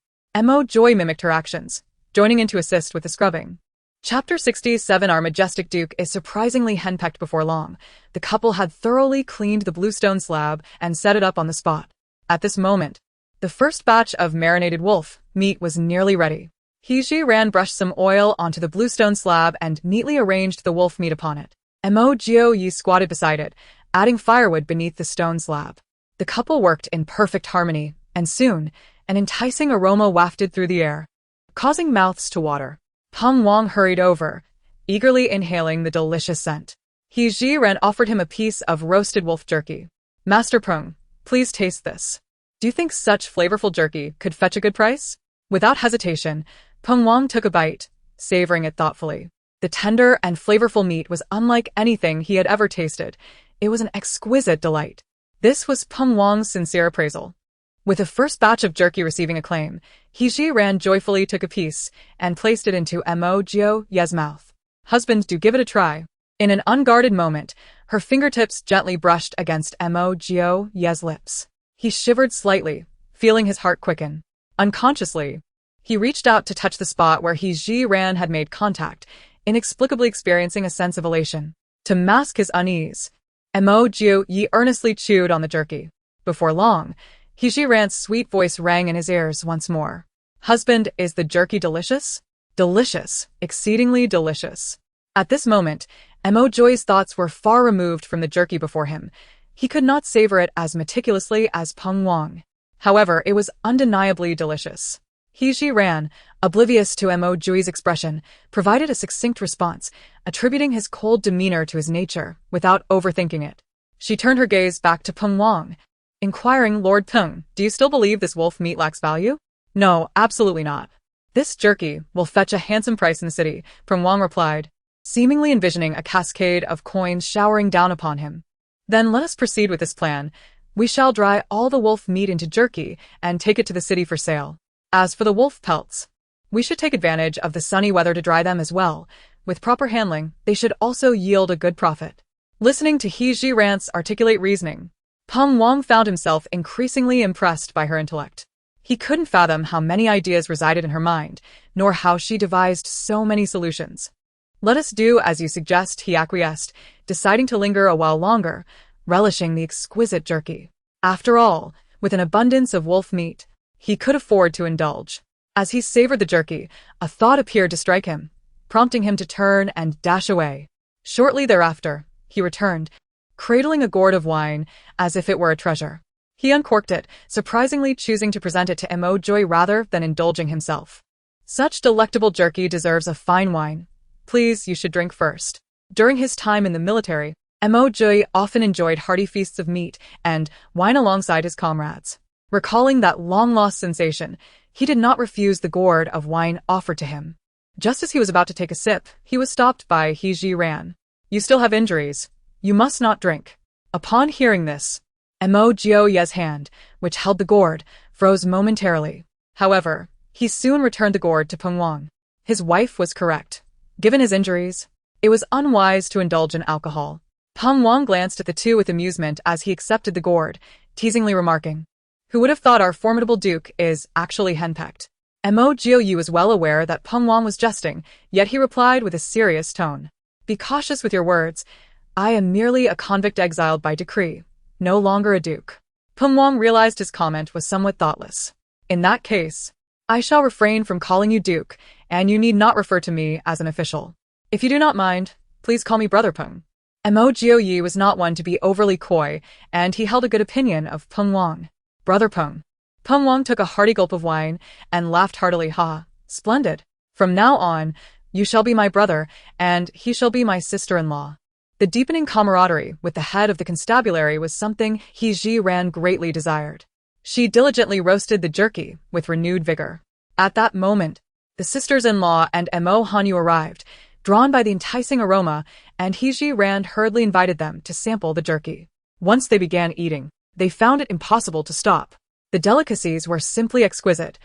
Joy mimicked her actions, joining in to assist with the scrubbing. Chapter 67. Our majestic Duke is surprisingly henpecked before long. The couple had thoroughly cleaned the bluestone slab and set it up on the spot. At this moment, the first batch of marinated wolf meat was nearly ready. He Ran brushed some oil onto the bluestone slab and neatly arranged the wolf meat upon it. Yi squatted beside it, adding firewood beneath the stone slab. The couple worked in perfect harmony, and soon, an enticing aroma wafted through the air, causing mouths to water. Wang hurried over, eagerly inhaling the delicious scent. He Ren offered him a piece of roasted wolf jerky. Master Peng, please taste this. Do you think such flavorful jerky could fetch a good price? Without hesitation, Wang took a bite, savoring it thoughtfully. The tender and flavorful meat was unlike anything he had ever tasted. It was an exquisite delight. This was Wang's sincere appraisal. With the first batch of jerky receiving acclaim, He Ran joyfully took a piece and placed it into Ye's mouth. Husband, do give it a try. In an unguarded moment, her fingertips gently brushed against Ye's lips. He shivered slightly, feeling his heart quicken. Unconsciously, he reached out to touch the spot where He Ran had made contact, inexplicably experiencing a sense of elation. To mask his unease, Yi earnestly chewed on the jerky. Before long, He Ran's sweet voice rang in his ears once more. Husband, is the jerky delicious? Delicious, exceedingly delicious. At this moment, Joy's thoughts were far removed from the jerky before him. He could not savor it as meticulously as Wang. However, it was undeniably delicious. He Ran, oblivious to Joy's expression, provided a succinct response, attributing his cold demeanor to his nature, without overthinking it. She turned her gaze back to Wang, inquiring, Lord Peng, do you still believe this wolf meat lacks value? No, absolutely not. This jerky will fetch a handsome price in the city, Wang replied, seemingly envisioning a cascade of coins showering down upon him. Then let us proceed with this plan. We shall dry all the wolf meat into jerky and take it to the city for sale. As for the wolf pelts, we should take advantage of the sunny weather to dry them as well. With proper handling, they should also yield a good profit. Listening to He Ran's articulate reasoning, Wang found himself increasingly impressed by her intellect. He couldn't fathom how many ideas resided in her mind, nor how she devised so many solutions. Let us do as you suggest, he acquiesced, deciding to linger a while longer, relishing the exquisite jerky. After all, with an abundance of wolf meat, he could afford to indulge. As he savored the jerky, a thought appeared to strike him, prompting him to turn and dash away. Shortly thereafter, he returned, cradling a gourd of wine as if it were a treasure. He uncorked it, surprisingly choosing to present it to Joy rather than indulging himself. Such delectable jerky deserves a fine wine. Please, you should drink first. During his time in the military, Joy often enjoyed hearty feasts of meat and wine alongside his comrades. Recalling that long-lost sensation, he did not refuse the gourd of wine offered to him. Just as he was about to take a sip, he was stopped by He Ran. You still have injuries. You must not drink. Upon hearing this, Ye's hand, which held the gourd, froze momentarily. However, he soon returned the gourd to Wang. His wife was correct. Given his injuries, it was unwise to indulge in alcohol. Wang glanced at the two with amusement as he accepted the gourd, teasingly remarking, who would have thought our formidable duke is actually henpecked? Yi was well aware that Wang was jesting, yet he replied with a serious tone. Be cautious with your words. I am merely a convict exiled by decree, no longer a duke. Wang realized his comment was somewhat thoughtless. In that case, I shall refrain from calling you duke, and you need not refer to me as an official. If you do not mind, please call me Brother Peng. Yi was not one to be overly coy, and he held a good opinion of Wang. Brother Peng. Wang took a hearty gulp of wine and laughed heartily. Ha, splendid. From now on, you shall be my brother, and he shall be my sister-in-law. The deepening camaraderie with the head of the constabulary was something He Ran greatly desired. She diligently roasted the jerky with renewed vigor. At that moment, the sisters-in-law and Hanyu arrived, drawn by the enticing aroma, and Heiji Rand hurriedly invited them to sample the jerky. Once they began eating, they found it impossible to stop. The delicacies were simply exquisite.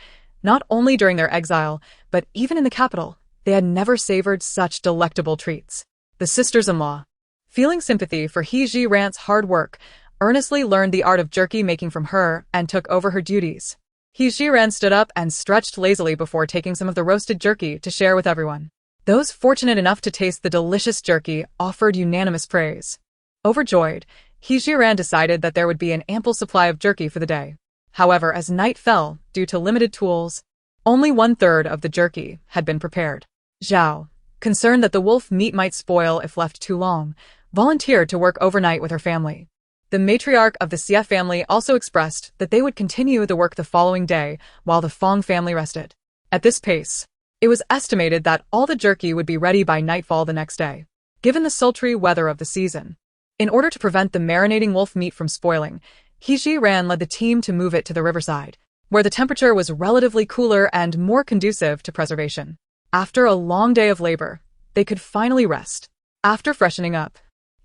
Not only during their exile, but even in the capital, they had never savored such delectable treats. The sisters-in-law, feeling sympathy for Heiji Rand's hard work, earnestly learned the art of jerky making from her and took over her duties. Heiji Rand stood up and stretched lazily before taking some of the roasted jerky to share with everyone. Those fortunate enough to taste the delicious jerky offered unanimous praise. Overjoyed, Heiji Rand decided that there would be an ample supply of jerky for the day. However, as night fell, due to limited tools, only 1/3 of the jerky had been prepared. Zhao, concerned that the wolf meat might spoil if left too long, volunteered to work overnight with her family. The matriarch of the Xie family also expressed that they would continue the work the following day while the Fong family rested. At this pace, it was estimated that all the jerky would be ready by nightfall the next day, given the sultry weather of the season. In order to prevent the marinating wolf meat from spoiling, Heiji Rand led the team to move it to the riverside, where the temperature was relatively cooler and more conducive to preservation. After a long day of labor, they could finally rest. After freshening up,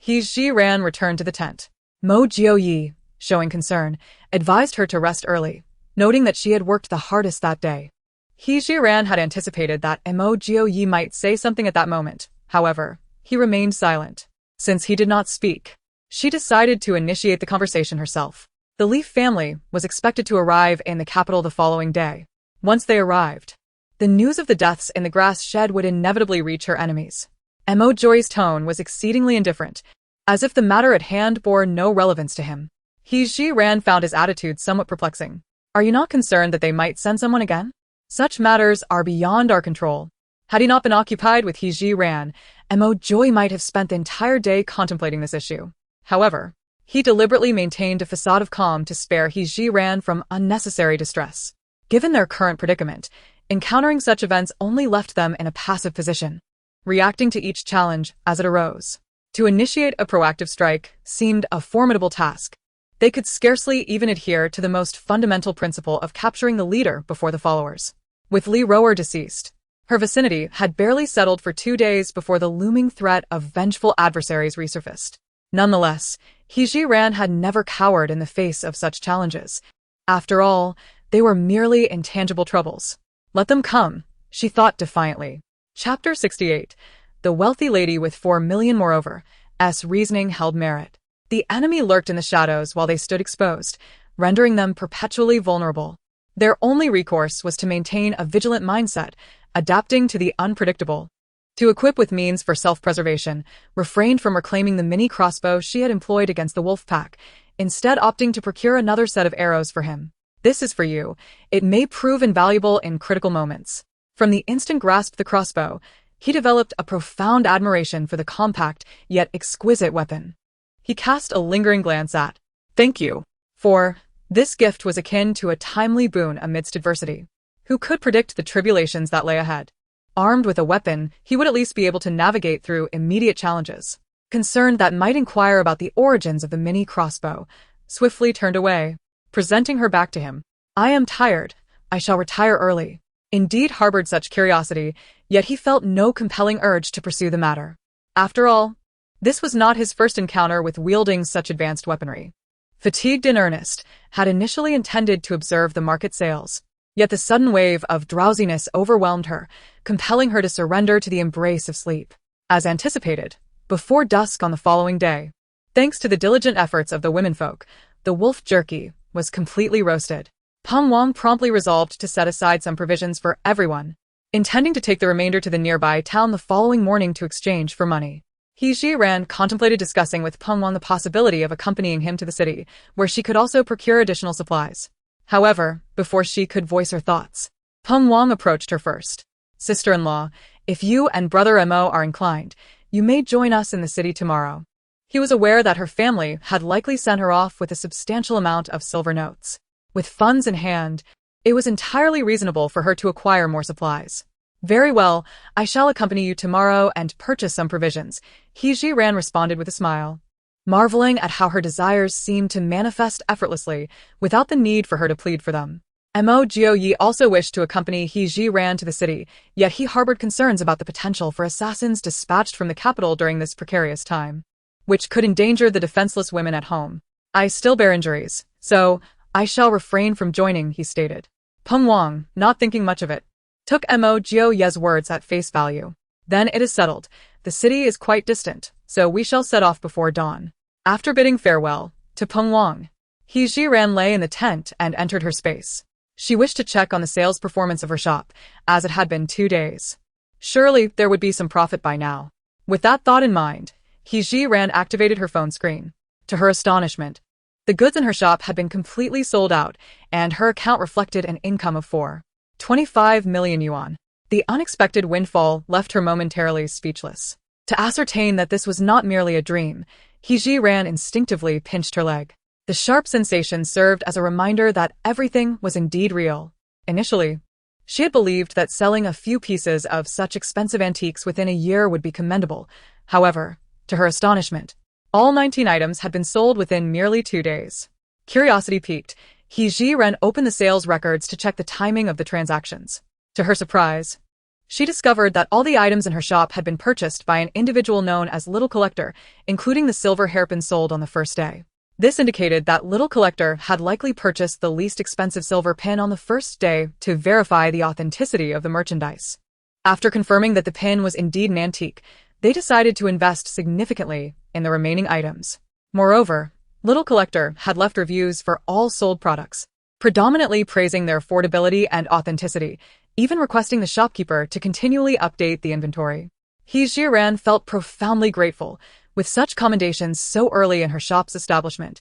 Heiji Rand returned to the tent. Mo Jiuyi, showing concern, advised her to rest early, noting that she had worked the hardest that day. Heiji Rand had anticipated that Mo Jiuyi might say something at that moment. However, he remained silent. Since he did not speak, she decided to initiate the conversation herself. The Leaf family was expected to arrive in the capital the following day. Once they arrived, the news of the deaths in the grass shed would inevitably reach her enemies. Mo Joy's tone was exceedingly indifferent, as if the matter at hand bore no relevance to him. Heiji Rand found his attitude somewhat perplexing. Are you not concerned that they might send someone again? Such matters are beyond our control. Had he not been occupied with Heiji Rand, Mo Joy might have spent the entire day contemplating this issue. However, he deliberately maintained a facade of calm to spare Heiji Rand from unnecessary distress. Given their current predicament, encountering such events only left them in a passive position, reacting to each challenge as it arose. To initiate a proactive strike seemed a formidable task. They could scarcely even adhere to the most fundamental principle of capturing the leader before the followers. With Li Rower deceased, her vicinity had barely settled for 2 days before the looming threat of vengeful adversaries resurfaced. Nonetheless, Heiji Rand had never cowered in the face of such challenges. After all, they were merely intangible troubles. Let them come, she thought defiantly. Chapter 68. The wealthy lady with 4 million moreover, reasoning held merit. The enemy lurked in the shadows while they stood exposed, rendering them perpetually vulnerable. Their only recourse was to maintain a vigilant mindset, adapting to the unpredictable. To equip with means for self-preservation, refrained from reclaiming the mini crossbow she had employed against the wolf pack, instead opting to procure another set of arrows for him. This is for you. It may prove invaluable in critical moments. From the instant grasp the crossbow, he developed a profound admiration for the compact yet exquisite weapon. He cast a lingering glance at, "Thank you," for this gift was akin to a timely boon amidst adversity. Who could predict the tribulations that lay ahead? Armed with a weapon, he would at least be able to navigate through immediate challenges. Concerned that might inquire about the origins of the mini crossbow, swiftly turned away, presenting her back to him. "I am tired. I shall retire early." Indeed harbored such curiosity, yet he felt no compelling urge to pursue the matter. After all, this was not his first encounter with wielding such advanced weaponry. Fatigued in earnest, had initially intended to observe the market sales, yet the sudden wave of drowsiness overwhelmed her, compelling her to surrender to the embrace of sleep. As anticipated, before dusk on the following day, thanks to the diligent efforts of the womenfolk, the wolf jerky was completely roasted. Peng Wang promptly resolved to set aside some provisions for everyone, intending to take the remainder to the nearby town the following morning to exchange for money. Heiji Rand contemplated discussing with Peng Wang the possibility of accompanying him to the city, where she could also procure additional supplies. However, before she could voice her thoughts, Peng Wang approached her first. "Sister-in-law, if you and brother Mo are inclined, you may join us in the city tomorrow." He was aware that her family had likely sent her off with a substantial amount of silver notes. With funds in hand, it was entirely reasonable for her to acquire more supplies. "Very well, I shall accompany you tomorrow and purchase some provisions," Heiji Rand responded with a smile, marveling at how her desires seemed to manifest effortlessly without the need for her to plead for them. Mo Yi also wished to accompany He Ji-ran to the city, yet he harbored concerns about the potential for assassins dispatched from the capital during this precarious time, which could endanger the defenseless women at home. I still bear injuries, so I shall refrain from joining, he stated. Peng Wang, not thinking much of it, took Mo Ye's words at face value. Then it is settled. The city is quite distant, so we shall set off before dawn. After bidding farewell to Peng Wang, He Ji-ran lay in the tent and entered her space. She wished to check on the sales performance of her shop, as it had been 2 days. Surely there would be some profit by now. With that thought in mind, He Ji-ran activated her phone screen. To her astonishment, the goods in her shop had been completely sold out, and her account reflected an income of 4.25 million yuan. The unexpected windfall left her momentarily speechless. To ascertain that this was not merely a dream, He Ji-ran instinctively pinched her leg. The sharp sensation served as a reminder that everything was indeed real. Initially, she had believed that selling a few pieces of such expensive antiques within a year would be commendable. However, to her astonishment, all 19 items had been sold within merely 2 days. Curiosity piqued, He Ji-ran opened the sales records to check the timing of the transactions. To her surprise, she discovered that all the items in her shop had been purchased by an individual known as Little Collector, including the silver hairpin sold on the first day. This indicated that Little Collector had likely purchased the least expensive silver pin on the first day to verify the authenticity of the merchandise. After confirming that the pin was indeed an antique, they decided to invest significantly in the remaining items. Moreover, Little Collector had left reviews for all sold products, predominantly praising their affordability and authenticity, even requesting the shopkeeper to continually update the inventory. He Ji-ran felt profoundly grateful. With such commendations so early in her shop's establishment,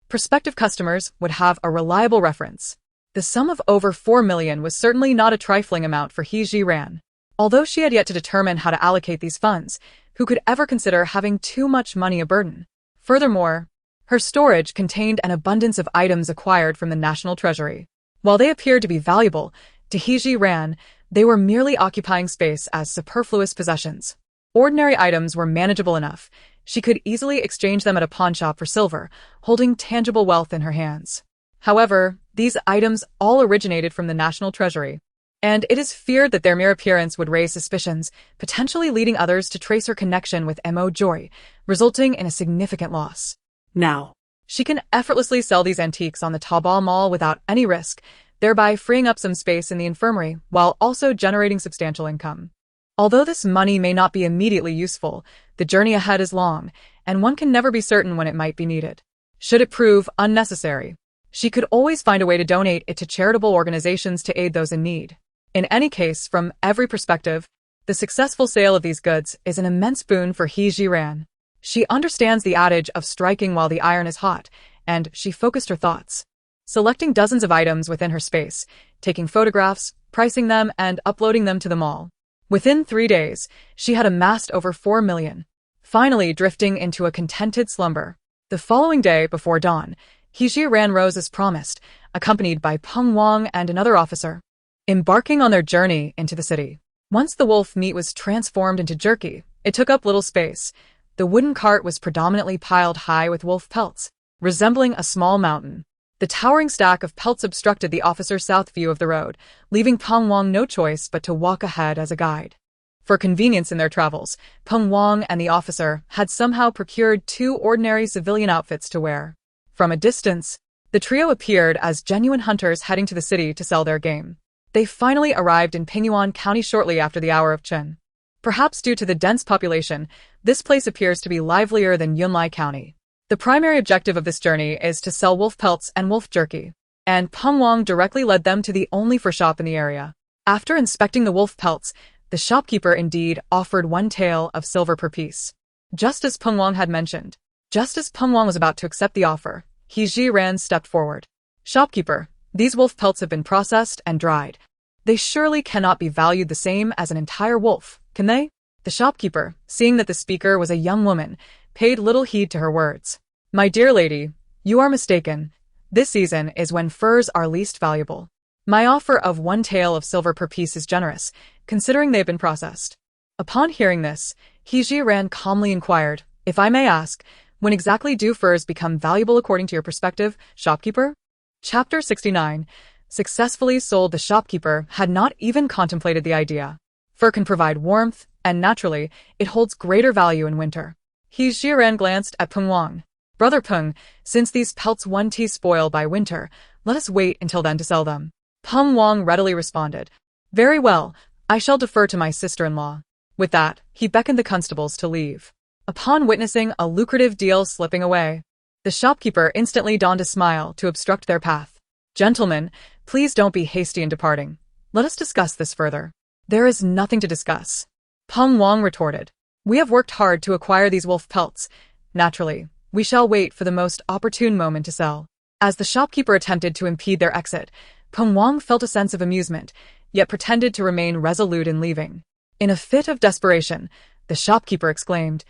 prospective customers would have a reliable reference. The sum of over 4 million was certainly not a trifling amount for He Ji-ran. Although she had yet to determine how to allocate these funds, who could ever consider having too much money a burden? Furthermore, her storage contained an abundance of items acquired from the national treasury. While they appeared to be valuable, to He Ji-ran, they were merely occupying space as superfluous possessions. Ordinary items were manageable enough. She could easily exchange them at a pawnshop for silver, holding tangible wealth in her hands. However, these items all originated from the national treasury, and it is feared that their mere appearance would raise suspicions, potentially leading others to trace her connection with Mo Joy, resulting in a significant loss. Now, she can effortlessly sell these antiques on the Taobao Mall without any risk, thereby freeing up some space in the infirmary while also generating substantial income. Although this money may not be immediately useful, the journey ahead is long, and one can never be certain when it might be needed. Should it prove unnecessary, she could always find a way to donate it to charitable organizations to aid those in need. In any case, from every perspective, the successful sale of these goods is an immense boon for He Ji-ran. She understands the adage of striking while the iron is hot, and she focused her thoughts, selecting dozens of items within her space, taking photographs, pricing them, and uploading them to the mall. Within 3 days, she had amassed over 4 million, finally drifting into a contented slumber. The following day, before dawn, He Ji-ran rose as promised, accompanied by Peng Wang and another officer, embarking on their journey into the city. Once the wolf meat was transformed into jerky, it took up little space. The wooden cart was predominantly piled high with wolf pelts, resembling a small mountain. The towering stack of pelts obstructed the officer's south view of the road, leaving Peng Wang no choice but to walk ahead as a guide. For convenience in their travels, Peng Wang and the officer had somehow procured 2 ordinary civilian outfits to wear. From a distance, the trio appeared as genuine hunters heading to the city to sell their game. They finally arrived in Pingyuan County shortly after the hour of Chen. Perhaps due to the dense population, this place appears to be livelier than Yunlai County. The primary objective of this journey is to sell wolf pelts and wolf jerky, and Peng Wang directly led them to the only fur shop in the area. After inspecting the wolf pelts, the shopkeeper indeed offered 1 tael of silver per piece, just as Peng Wang had mentioned. Just as Peng Wang was about to accept the offer, He Ji-ran stepped forward. "Shopkeeper, these wolf pelts have been processed and dried. They surely cannot be valued the same as an entire wolf, can they?" The shopkeeper, seeing that the speaker was a young woman, paid little heed to her words. "My dear lady, you are mistaken. This season is when furs are least valuable. My offer of 1 tael of silver per piece is generous, considering they have been processed." Upon hearing this, He Ji-ran calmly inquired, "If I may ask, when exactly do furs become valuable according to your perspective, shopkeeper?" Chapter 69. successfully sold. The shopkeeper had not even contemplated the idea. Fur can provide warmth, and naturally, it holds greater value in winter. He Jiran glanced at Peng Wang. Brother Peng, since these pelts won't spoil by winter, let us wait until then to sell them. Peng Wang readily responded. Very well, I shall defer to my sister-in-law. With that, he beckoned the constables to leave. Upon witnessing a lucrative deal slipping away, the shopkeeper instantly donned a smile to obstruct their path. Gentlemen, please don't be hasty in departing. Let us discuss this further. There is nothing to discuss. Peng Wang retorted. We have worked hard to acquire these wolf pelts. Naturally, we shall wait for the most opportune moment to sell. As the shopkeeper attempted to impede their exit, Peng Wang felt a sense of amusement, yet pretended to remain resolute in leaving. In a fit of desperation, the shopkeeper exclaimed,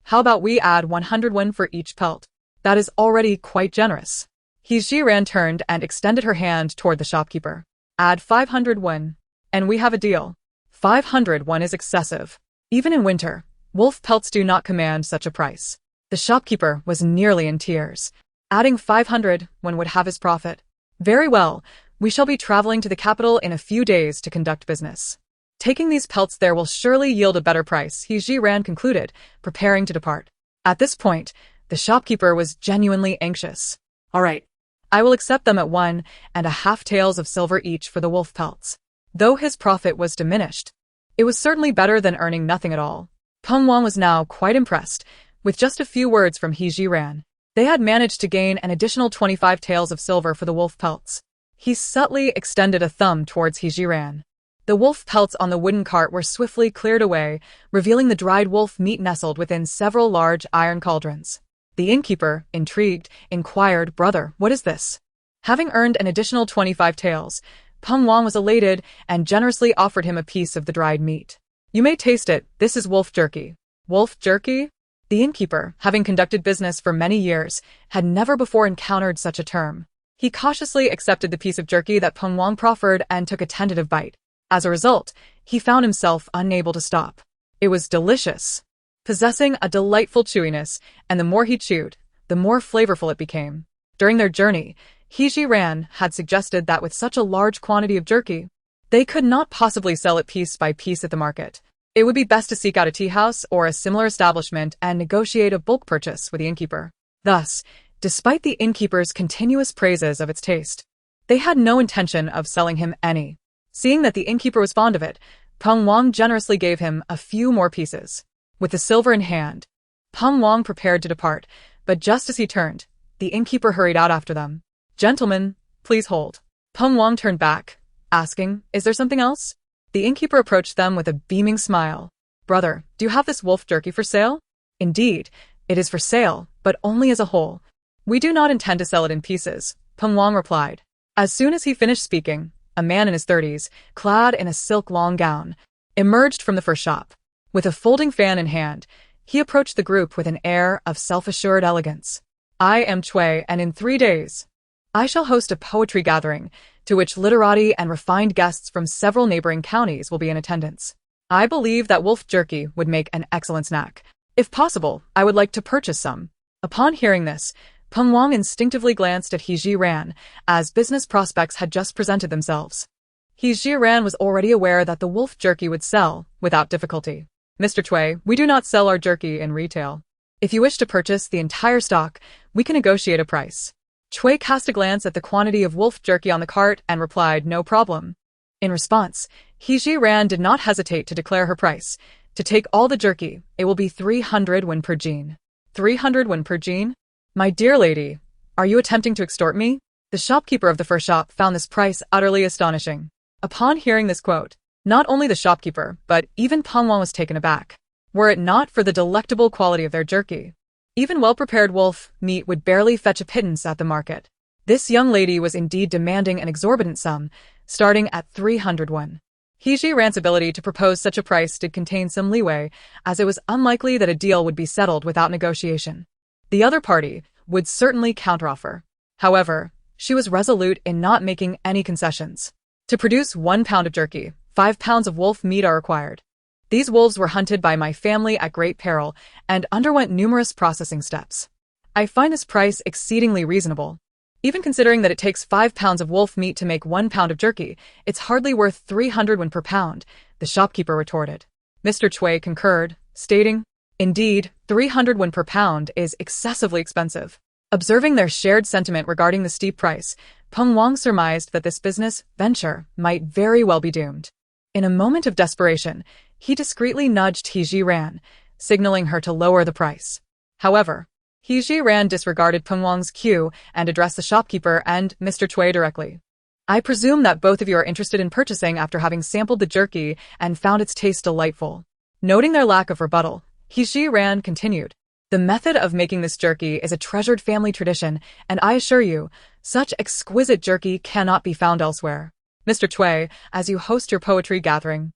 How about we add 100 won for each pelt? That is already quite generous. He Jiran turned and extended her hand toward the shopkeeper. Add 500 won, and we have a deal. 500 won is excessive. Even in winter, wolf pelts do not command such a price. The shopkeeper was nearly in tears. Adding 500 won would have his profit. Very well, we shall be traveling to the capital in a few days to conduct business. Taking these pelts there will surely yield a better price, He Jiran concluded, preparing to depart. At this point, the shopkeeper was genuinely anxious. All right, I will accept them at 1.5 taels of silver each for the wolf pelts. Though his profit was diminished, it was certainly better than earning nothing at all. Peng Wang was now quite impressed. With just a few words from He Jiran, they had managed to gain an additional 25 taels of silver for the wolf pelts. He subtly extended a thumb towards He Jiran. The wolf pelts on the wooden cart were swiftly cleared away, revealing the dried wolf meat nestled within several large iron cauldrons. The innkeeper, intrigued, inquired, Brother, what is this? Having earned an additional 25 taels, Peng Wang was elated and generously offered him a piece of the dried meat. You may taste it, this is wolf jerky. Wolf jerky? The innkeeper, having conducted business for many years, had never before encountered such a term. He cautiously accepted the piece of jerky that Peng Wang proffered and took a tentative bite. As a result, he found himself unable to stop. It was delicious, possessing a delightful chewiness, and the more he chewed, the more flavorful it became. During their journey, He Jiran had suggested that with such a large quantity of jerky, they could not possibly sell it piece by piece at the market. It would be best to seek out a tea house or a similar establishment and negotiate a bulk purchase with the innkeeper. Thus, despite the innkeeper's continuous praises of its taste, they had no intention of selling him any. Seeing that the innkeeper was fond of it, Peng Wang generously gave him a few more pieces. With the silver in hand, Peng Wang prepared to depart, but just as he turned, the innkeeper hurried out after them. Gentlemen, please hold. Peng Wang turned back, asking, Is there something else? The innkeeper approached them with a beaming smile. Brother, do you have this wolf jerky for sale? Indeed, it is for sale, but only as a whole. We do not intend to sell it in pieces, Peng Wang replied. As soon as he finished speaking, a man in his 30s, clad in a silk long gown, emerged from the first shop. With a folding fan in hand, he approached the group with an air of self-assured elegance. I am Chui, and in 3 days, I shall host a poetry gathering, to which literati and refined guests from several neighboring counties will be in attendance. I believe that wolf jerky would make an excellent snack. If possible, I would like to purchase some. Upon hearing this, Peng Wang instinctively glanced at He Jiran, as business prospects had just presented themselves. He Jiran was already aware that the wolf jerky would sell, without difficulty. Mr. Chui, we do not sell our jerky in retail. If you wish to purchase the entire stock, we can negotiate a price. Chui cast a glance at the quantity of wolf jerky on the cart and replied, No problem. In response, He Jiran did not hesitate to declare her price. To take all the jerky, it will be 300 won per jean. 300 won per jean? My dear lady, are you attempting to extort me? The shopkeeper of the first shop found this price utterly astonishing. Upon hearing this quote, not only the shopkeeper, but even Peng Wang was taken aback. Were it not for the delectable quality of their jerky, even well-prepared wolf meat would barely fetch a pittance at the market. This young lady was indeed demanding an exorbitant sum, starting at 300 won. He Jiran's ability to propose such a price did contain some leeway, as it was unlikely that a deal would be settled without negotiation. The other party would certainly counteroffer. However, she was resolute in not making any concessions. To produce 1 pound of jerky, 5 pounds of wolf meat are required. These wolves were hunted by my family at great peril and underwent numerous processing steps. I find this price exceedingly reasonable. Even considering that it takes 5 pounds of wolf meat to make 1 pound of jerky, it's hardly worth 300 won per pound, the shopkeeper retorted. Mr. Chui concurred, stating, indeed, 300 won per pound is excessively expensive. Observing their shared sentiment regarding the steep price, Peng Wang surmised that this business venture might very well be doomed. In a moment of desperation, he discreetly nudged He Jiran, signaling her to lower the price. However, He Jiran disregarded Peng Wang's cue and addressed the shopkeeper and Mr. Chui directly. I presume that both of you are interested in purchasing after having sampled the jerky and found its taste delightful. Noting their lack of rebuttal, He Jiran continued. The method of making this jerky is a treasured family tradition, and I assure you, such exquisite jerky cannot be found elsewhere. Mr. Chui, as you host your poetry gathering,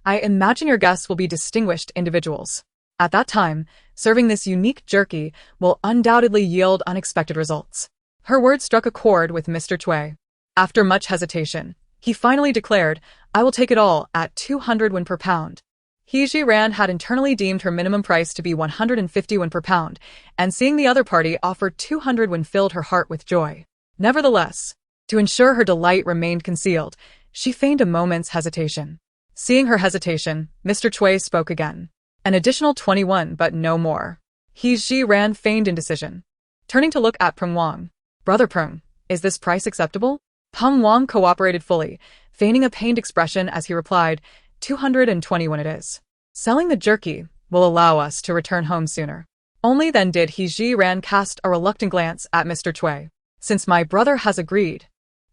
I imagine your guests will be distinguished individuals. At that time, serving this unique jerky will undoubtedly yield unexpected results. Her words struck a chord with Mr. Chui. After much hesitation, he finally declared, I will take it all at 200 won per pound. He Jiran had internally deemed her minimum price to be 150 won per pound, and seeing the other party offer 200 won filled her heart with joy. Nevertheless, to ensure her delight remained concealed, she feigned a moment's hesitation. Seeing her hesitation, Mr. Chui spoke again. An additional 21, but no more. He Jiran feigned indecision. Turning to look at Peng Wang. Brother Peng, is this price acceptable? Peng Wang cooperated fully, feigning a pained expression as he replied, 221 it is. Selling the jerky will allow us to return home sooner. Only then did He Jiran cast a reluctant glance at Mr. Chui. Since my brother has agreed,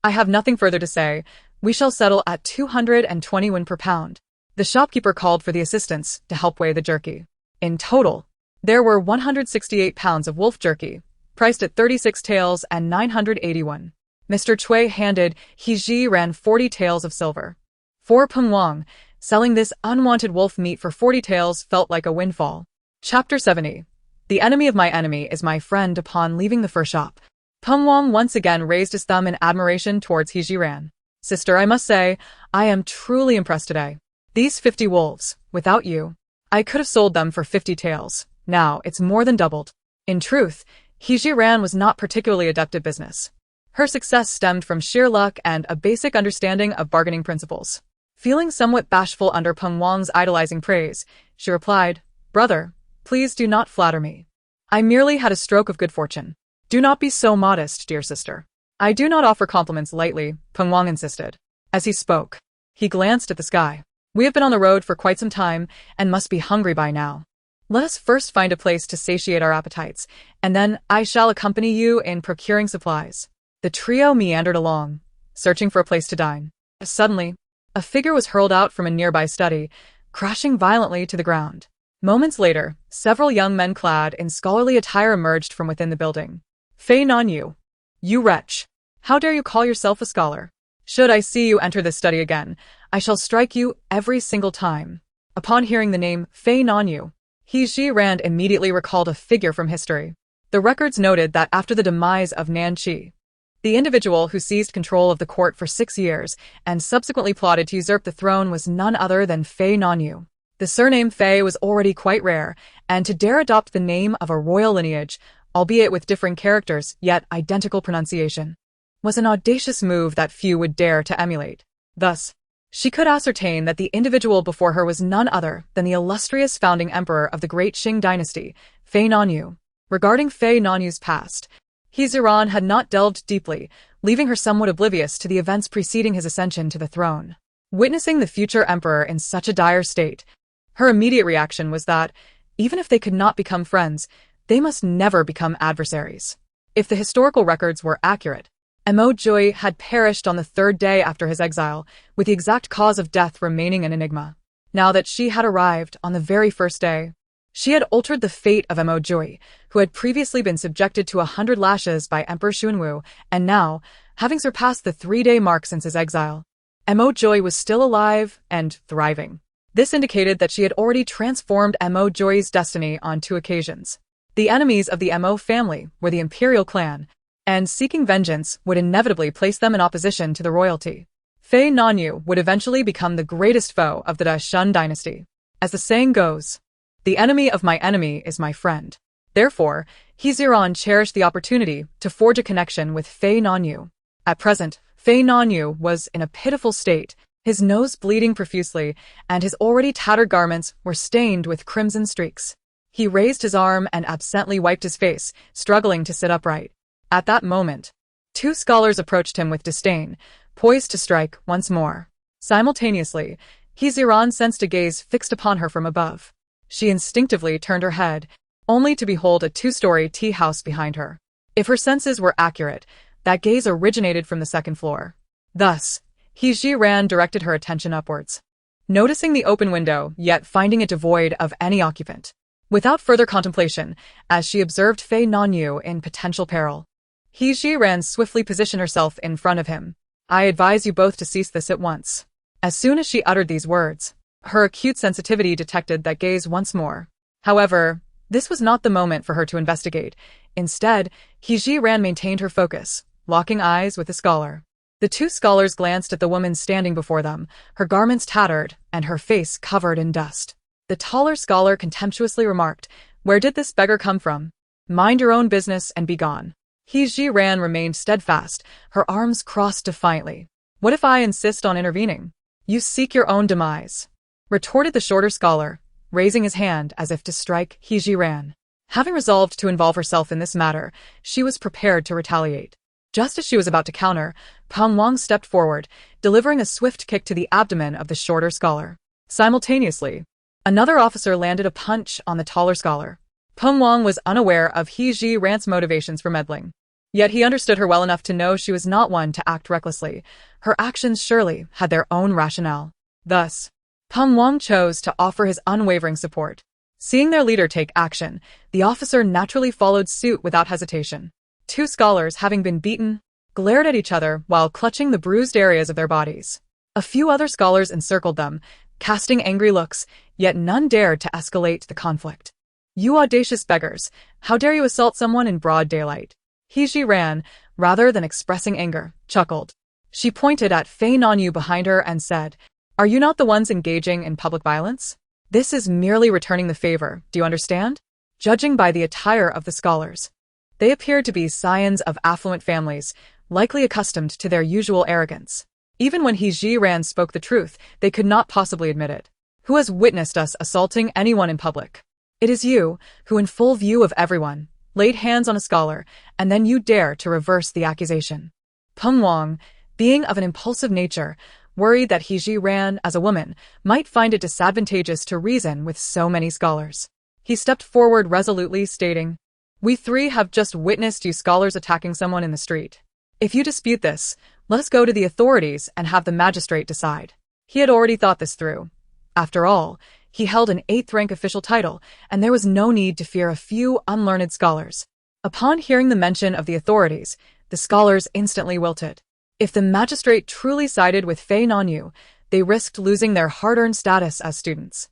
I have nothing further to say. We shall settle at 220 won per pound. The shopkeeper called for the assistants to help weigh the jerky. In total, there were 168 pounds of wolf jerky, priced at 36 taels and 981. Mr. Chui handed He Jiran 40 taels of silver. For Peng Wang, selling this unwanted wolf meat for 40 taels felt like a windfall. Chapter 70. The enemy of my enemy is my friend. Upon leaving the fur shop, Peng Wang once again raised his thumb in admiration towards He Jiran. Sister, I must say, I am truly impressed today. These 50 wolves, without you, I could have sold them for 50 taels. Now it's more than doubled. In truth, He Jiran was not particularly adept at business. Her success stemmed from sheer luck and a basic understanding of bargaining principles. Feeling somewhat bashful under Peng Wang's idolizing praise, she replied, Brother, please do not flatter me. I merely had a stroke of good fortune. Do not be so modest, dear sister. I do not offer compliments lightly, Peng Wang insisted. As he spoke, he glanced at the sky. We have been on the road for quite some time and must be hungry by now. Let us first find a place to satiate our appetites, and then I shall accompany you in procuring supplies. The trio meandered along, searching for a place to dine. Suddenly, a figure was hurled out from a nearby study, crashing violently to the ground. Moments later, several young men clad in scholarly attire emerged from within the building. Fei Nanyu, you wretch! How dare you call yourself a scholar? Should I see you enter this study again, I shall strike you every single time. Upon hearing the name Fei Nanyu, He Jiran immediately recalled a figure from history. The records noted that after the demise of Nanqi, the individual who seized control of the court for 6 years and subsequently plotted to usurp the throne was none other than Fei Nanyu. The surname Fei was already quite rare, and to dare adopt the name of a royal lineage, albeit with differing characters yet identical pronunciation, was an audacious move that few would dare to emulate. Thus, she could ascertain that the individual before her was none other than the illustrious founding emperor of the great Qing dynasty, Fei Nanyu. Regarding Fei Nanyu's past, He Jiran had not delved deeply, leaving her somewhat oblivious to the events preceding his ascension to the throne. Witnessing the future emperor in such a dire state, her immediate reaction was that, even if they could not become friends, they must never become adversaries. If the historical records were accurate, Mo Jui had perished on the 3rd day after his exile, with the exact cause of death remaining an enigma. Now that she had arrived on the very first day, she had altered the fate of Mo Jui, who had previously been subjected to 100 lashes by Emperor Xuanwu, and now, having surpassed the 3-day mark since his exile, Mo Jui was still alive and thriving. This indicated that she had already transformed Mo Jui's destiny on 2 occasions. The enemies of the Mo family were the imperial clan, and seeking vengeance would inevitably place them in opposition to the royalty. Fei Nanyu would eventually become the greatest foe of the Shun dynasty. As the saying goes, the enemy of my enemy is my friend. Therefore, He Ziran cherished the opportunity to forge a connection with Fei Nanyu. At present, Fei Nanyu was in a pitiful state, his nose bleeding profusely, and his already tattered garments were stained with crimson streaks. He raised his arm and absently wiped his face, struggling to sit upright. At that moment, two scholars approached him with disdain, poised to strike once more. Simultaneously, He Ziran sensed a gaze fixed upon her from above. She instinctively turned her head, only to behold a two-story tea house behind her. If her senses were accurate, that gaze originated from the second floor. Thus, He Ziran directed her attention upwards, noticing the open window, yet finding it devoid of any occupant. Without further contemplation, as she observed Fei Nanyu in potential peril, He Ziran swiftly positioned herself in front of him. I advise you both to cease this at once. As soon as she uttered these words, her acute sensitivity detected that gaze once more. However, this was not the moment for her to investigate. Instead, He Ziran maintained her focus, locking eyes with the scholar. The two scholars glanced at the woman standing before them, her garments tattered and her face covered in dust. The taller scholar contemptuously remarked, "Where did this beggar come from? Mind your own business and be gone." He Ziran remained steadfast, her arms crossed defiantly. "What if I insist on intervening? You seek your own demise," retorted the shorter scholar, raising his hand as if to strike He Ziran. Having resolved to involve herself in this matter, she was prepared to retaliate. Just as she was about to counter, Peng Wang stepped forward, delivering a swift kick to the abdomen of the shorter scholar. Simultaneously, another officer landed a punch on the taller scholar. Peng Wang was unaware of He Ziran's motivations for meddling. Yet he understood her well enough to know she was not one to act recklessly. Her actions surely had their own rationale. Thus, Peng Wang chose to offer his unwavering support. Seeing their leader take action, the officer naturally followed suit without hesitation. Two scholars, having been beaten, glared at each other while clutching the bruised areas of their bodies. A few other scholars encircled them, casting angry looks, yet none dared to escalate the conflict. "You audacious beggars, how dare you assault someone in broad daylight?" He Ziran, rather than expressing anger, chuckled. She pointed at Fei Nanyu behind her and said, "Are you not the ones engaging in public violence? This is merely returning the favor, do you understand?" Judging by the attire of the scholars, they appeared to be scions of affluent families, likely accustomed to their usual arrogance. Even when He Ziran spoke the truth, they could not possibly admit it. "Who has witnessed us assaulting anyone in public? It is you, who in full view of everyone, laid hands on a scholar, and then you dare to reverse the accusation." Peng Wang, being of an impulsive nature, worried that He Ziran, as a woman, might find it disadvantageous to reason with so many scholars. He stepped forward resolutely, stating, "We three have just witnessed you scholars attacking someone in the street. If you dispute this, let us go to the authorities and have the magistrate decide." He had already thought this through. After all, he held an 8th rank official title, and there was no need to fear a few unlearned scholars. Upon hearing the mention of the authorities, the scholars instantly wilted. If the magistrate truly sided with Fei Nanyu, they risked losing their hard-earned status as students.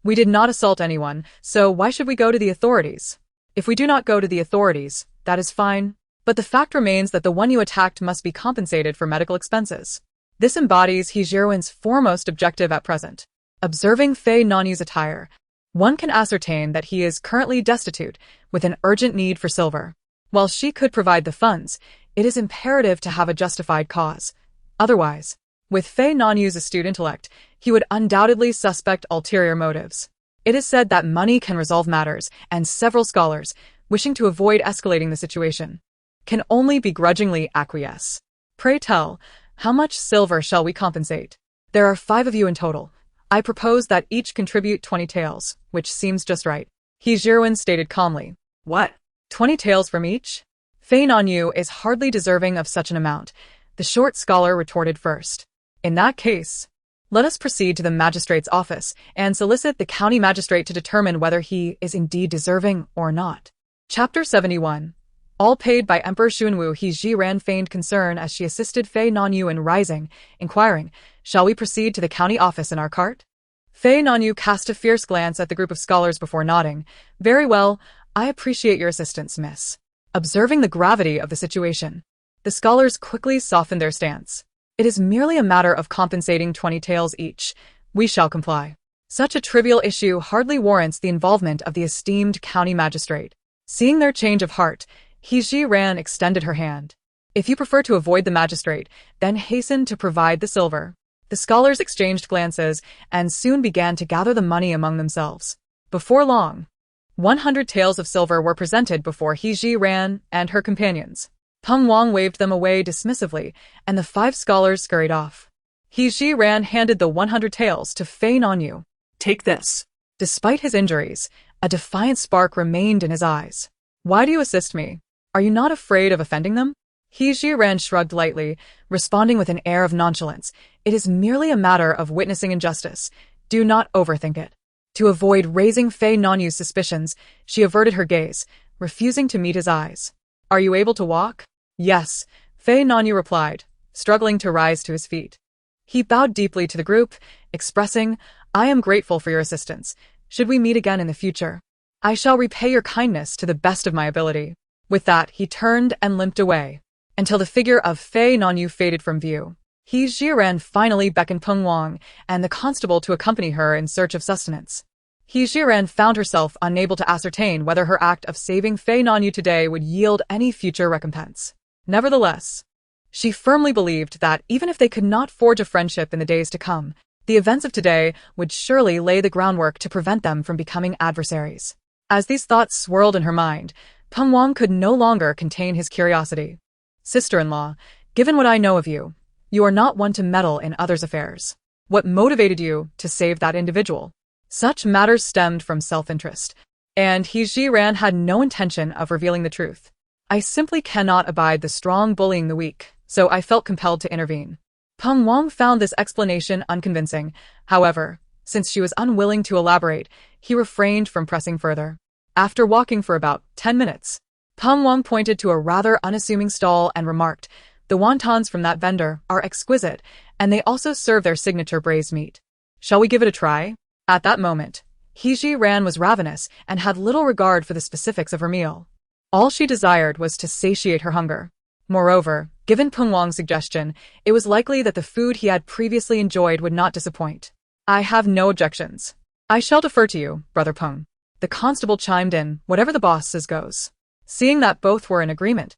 "We did not assault anyone, so why should we go to the authorities? If we do not go to the authorities, that is fine. But the fact remains that the one you attacked must be compensated for medical expenses." This embodies He Ziran's foremost objective at present. Observing Fei Nanyu's attire, one can ascertain that he is currently destitute, with an urgent need for silver. While she could provide the funds, it is imperative to have a justified cause. Otherwise, with Fei Nanyu's astute intellect, he would undoubtedly suspect ulterior motives. It is said that money can resolve matters, and several scholars, wishing to avoid escalating the situation, can only begrudgingly acquiesce. "Pray tell, how much silver shall we compensate? There are 5 of you in total. I propose that each contribute 20 taels, which seems just right." He Ziran stated calmly. What? 20 taels from each? Fei Nanyu is hardly deserving of such an amount, the short scholar retorted first. "In that case, let us proceed to the magistrate's office and solicit the county magistrate to determine whether he is indeed deserving or not." Chapter 71. All paid by Emperor Xuanwu. He Ziran feigned concern as she assisted Fei Nanyu in rising, inquiring, "Shall we proceed to the county office in our cart?" Fei Nanyu cast a fierce glance at the group of scholars before nodding. "Very well, I appreciate your assistance, miss." Observing the gravity of the situation, the scholars quickly softened their stance. "It is merely a matter of compensating 20 taels each. We shall comply. Such a trivial issue hardly warrants the involvement of the esteemed county magistrate." Seeing their change of heart, He Ran extended her hand. If you prefer to avoid the magistrate, then hasten to provide the silver. The scholars exchanged glances and soon began to gather the money among themselves. Before long, 100 taels of silver were presented before He Ran and her companions. Peng Wang waved them away dismissively, and the 5 scholars scurried off. He Ran handed the 100 taels to Fei Nonyu. Take this. Despite his injuries, a defiant spark remained in his eyes. Why do you assist me? Are you not afraid of offending them? He Ran shrugged lightly, responding with an air of nonchalance. It is merely a matter of witnessing injustice. Do not overthink it. To avoid raising Fei Nonyu's suspicions, she averted her gaze, refusing to meet his eyes. Are you able to walk? Yes, Fei Nonyu replied, struggling to rise to his feet. He bowed deeply to the group, expressing, I am grateful for your assistance. Should we meet again in the future, I shall repay your kindness to the best of my ability. With that, he turned and limped away, until the figure of Fei Nonyu faded from view. He Ran finally beckoned Peng Wang and the constable to accompany her in search of sustenance. He Ran found herself unable to ascertain whether her act of saving Fei Nonyu today would yield any future recompense. Nevertheless, she firmly believed that even if they could not forge a friendship in the days to come, the events of today would surely lay the groundwork to prevent them from becoming adversaries. As these thoughts swirled in her mind, Peng Wang could no longer contain his curiosity. Sister-in-law, given what I know of you, you are not one to meddle in others' affairs. What motivated you to save that individual? Such matters stemmed from self-interest, and He Ran had no intention of revealing the truth. I simply cannot abide the strong bullying the weak, so I felt compelled to intervene. Peng Wang found this explanation unconvincing. However, since she was unwilling to elaborate, he refrained from pressing further. After walking for about 10 minutes, Peng Wang pointed to a rather unassuming stall and remarked, the wontons from that vendor are exquisite, and they also serve their signature braised meat. Shall we give it a try? At that moment, He Ran was ravenous and had little regard for the specifics of her meal. All she desired was to satiate her hunger. Moreover, given Peng Wang's suggestion, it was likely that the food he had previously enjoyed would not disappoint. I have no objections. I shall defer to you, Brother Peng. The constable chimed in, whatever the boss says goes. Seeing that both were in agreement,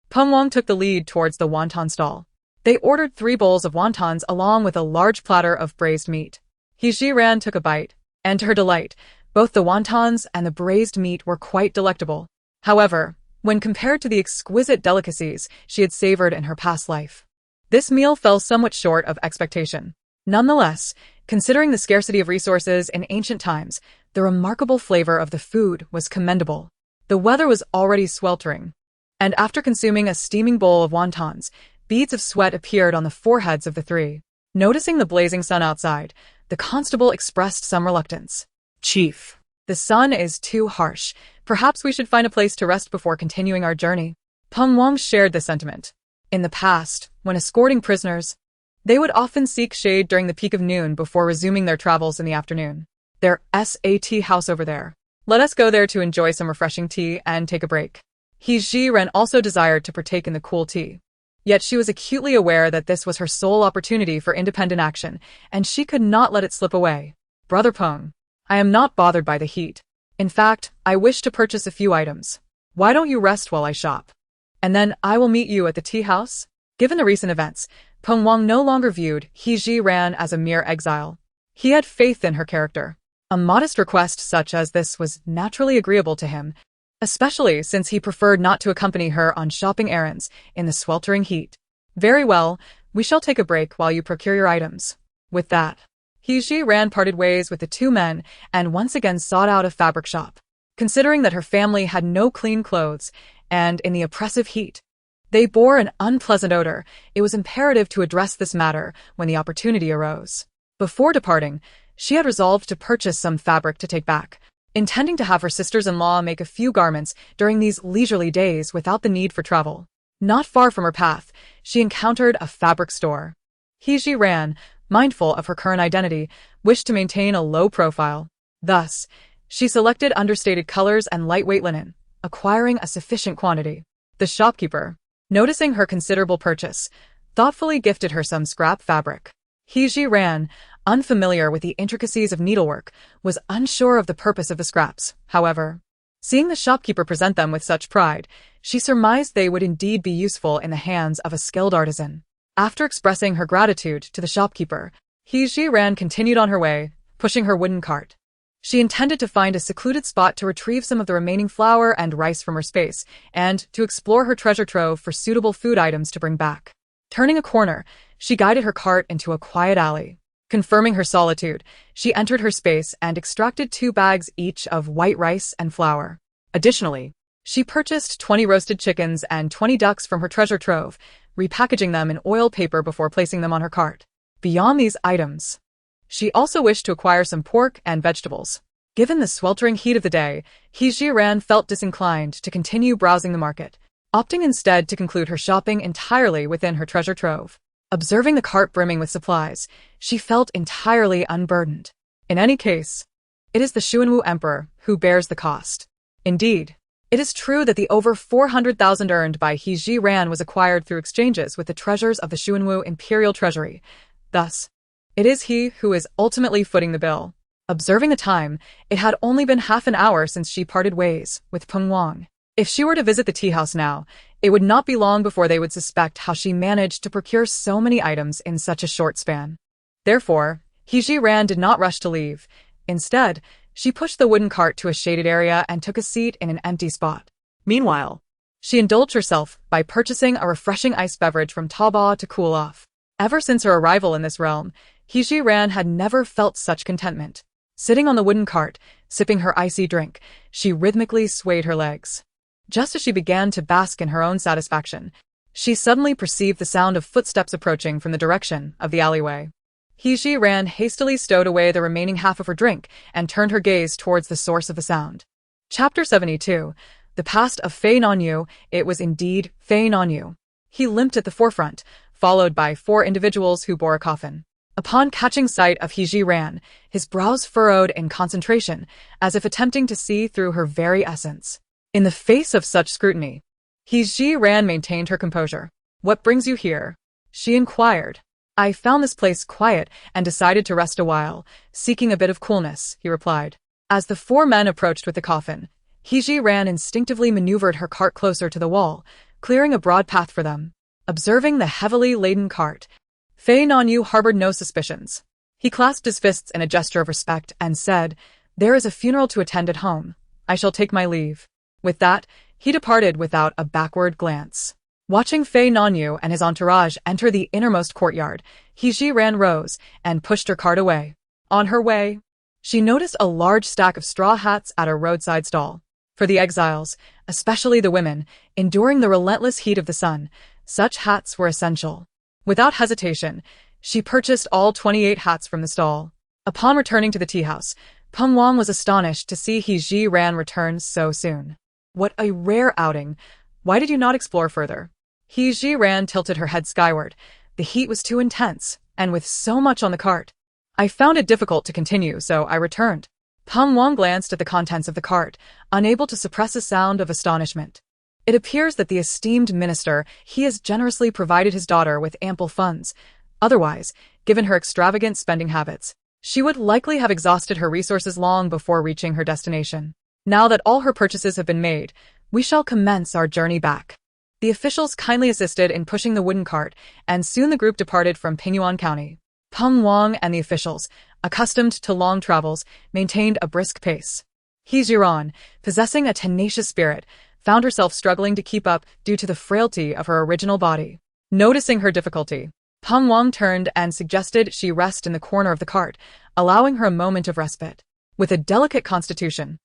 Peng Wang took the lead towards the wonton stall. They ordered 3 bowls of wontons along with a large platter of braised meat. He Ran took a bite, and to her delight, both the wontons and the braised meat were quite delectable. However, when compared to the exquisite delicacies she had savored in her past life, this meal fell somewhat short of expectation. Nonetheless, considering the scarcity of resources in ancient times, the remarkable flavor of the food was commendable. The weather was already sweltering, and after consuming a steaming bowl of wontons, beads of sweat appeared on the foreheads of the 3. Noticing the blazing sun outside, the constable expressed some reluctance. Chief, the sun is too harsh. Perhaps we should find a place to rest before continuing our journey. Peng Wang shared this sentiment. In the past, when escorting prisoners, they would often seek shade during the peak of noon before resuming their travels in the afternoon. There's a tea house over there. Let us go there to enjoy some refreshing tea and take a break. He Ran also desired to partake in the cool tea. Yet she was acutely aware that this was her sole opportunity for independent action, and she could not let it slip away. Brother Peng, I am not bothered by the heat. In fact, I wish to purchase a few items. Why don't you rest while I shop? And then I will meet you at the tea house? Given the recent events, Peng Wang no longer viewed He Ran as a mere exile. He had faith in her character. A modest request such as this was naturally agreeable to him, especially since he preferred not to accompany her on shopping errands in the sweltering heat. Very well, we shall take a break while you procure your items. With that, He Ran parted ways with the 2 men and once again sought out a fabric shop. Considering that her family had no clean clothes, and in the oppressive heat, they bore an unpleasant odor, it was imperative to address this matter when the opportunity arose. Before departing, she had resolved to purchase some fabric to take back, intending to have her sisters-in-law make a few garments during these leisurely days without the need for travel. Not far from her path, she encountered a fabric store. He Ran, mindful of her current identity, wished to maintain a low profile. Thus, she selected understated colors and lightweight linen, acquiring a sufficient quantity. The shopkeeper, noticing her considerable purchase, thoughtfully gifted her some scrap fabric. He Ran, unfamiliar with the intricacies of needlework, was unsure of the purpose of the scraps. However, Seeing the shopkeeper present them with such pride, she surmised they would indeed be useful in the hands of a skilled artisan. After expressing her gratitude to the shopkeeper, He Ji-ran continued on her way, pushing her wooden cart. She intended to find a secluded spot to retrieve some of the remaining flour and rice from her space, and to explore her treasure trove for suitable food items to bring back. Turning a corner, she guided her cart into a quiet alley. Confirming her solitude, she entered her space and extracted 2 bags each of white rice and flour. Additionally, she purchased 20 roasted chickens and 20 ducks from her treasure trove, repackaging them in oil paper before placing them on her cart. Beyond these items, she also wished to acquire some pork and vegetables. Given the sweltering heat of the day, He Ji-ran felt disinclined to continue browsing the market, opting instead to conclude her shopping entirely within her treasure trove. Observing the cart brimming with supplies, she felt entirely unburdened. In any case, it is the Xuanwu Emperor who bears the cost. Indeed, it is true that the over 400,000 earned by He Ji-ran was acquired through exchanges with the treasures of the Xuanwu Imperial Treasury. Thus, it is he who is ultimately footing the bill. Observing the time, it had only been half an hour since she parted ways with Peng Wang. If she were to visit the tea house now, it would not be long before they would suspect how she managed to procure so many items in such a short span. Therefore, He Ji-ran did not rush to leave. Instead, she pushed the wooden cart to a shaded area and took a seat in an empty spot. Meanwhile, she indulged herself by purchasing a refreshing iced beverage from Taobao to cool off. Ever since her arrival in this realm, He Ji-ran had never felt such contentment. Sitting on the wooden cart, sipping her icy drink, she rhythmically swayed her legs. Just as she began to bask in her own satisfaction, she suddenly perceived the sound of footsteps approaching from the direction of the alleyway. He Ji-ran hastily stowed away the remaining half of her drink and turned her gaze towards the source of the sound. Chapter 72. The Past of Fei Nanyu. It was indeed Fei Nanyu. He limped at the forefront, followed by 4 individuals who bore a coffin. Upon catching sight of He Ji-ran, his brows furrowed in concentration, as if attempting to see through her very essence. In the face of such scrutiny, He Ji-ran maintained her composure. "What brings you here?" she inquired. "I found this place quiet and decided to rest a while, seeking a bit of coolness," he replied. As the 4 men approached with the coffin, He Ji-ran instinctively maneuvered her cart closer to the wall, clearing a broad path for them. Observing the heavily laden cart, Fei Nanyu harbored no suspicions. He clasped his fists in a gesture of respect and said, "There is a funeral to attend at home. I shall take my leave." With that, he departed without a backward glance. Watching Fei Nanyu and his entourage enter the innermost courtyard, He Ji-ran rose and pushed her cart away. On her way, she noticed a large stack of straw hats at a roadside stall. For the exiles, especially the women, enduring the relentless heat of the sun, such hats were essential. Without hesitation, she purchased all 28 hats from the stall. Upon returning to the tea house, Peng Wang was astonished to see He Ji-ran return so soon. "What a rare outing! Why did you not explore further?" He Ji-ran tilted her head skyward. The heat was too intense, and with so much on the cart, "I found it difficult to continue, so I returned." Peng Wang glanced at the contents of the cart, unable to suppress a sound of astonishment. It appears that the esteemed minister he has generously provided his daughter with ample funds. Otherwise, given her extravagant spending habits, she would likely have exhausted her resources long before reaching her destination. Now that all her purchases have been made, we shall commence our journey back. The officials kindly assisted in pushing the wooden cart, and soon the group departed from Pingyuan County. Peng Wang and the officials, accustomed to long travels, maintained a brisk pace. He Ji-ran, possessing a tenacious spirit, found herself struggling to keep up due to the frailty of her original body. Noticing her difficulty, Peng Wang turned and suggested she rest in the corner of the cart, allowing her a moment of respite. With a delicate constitution,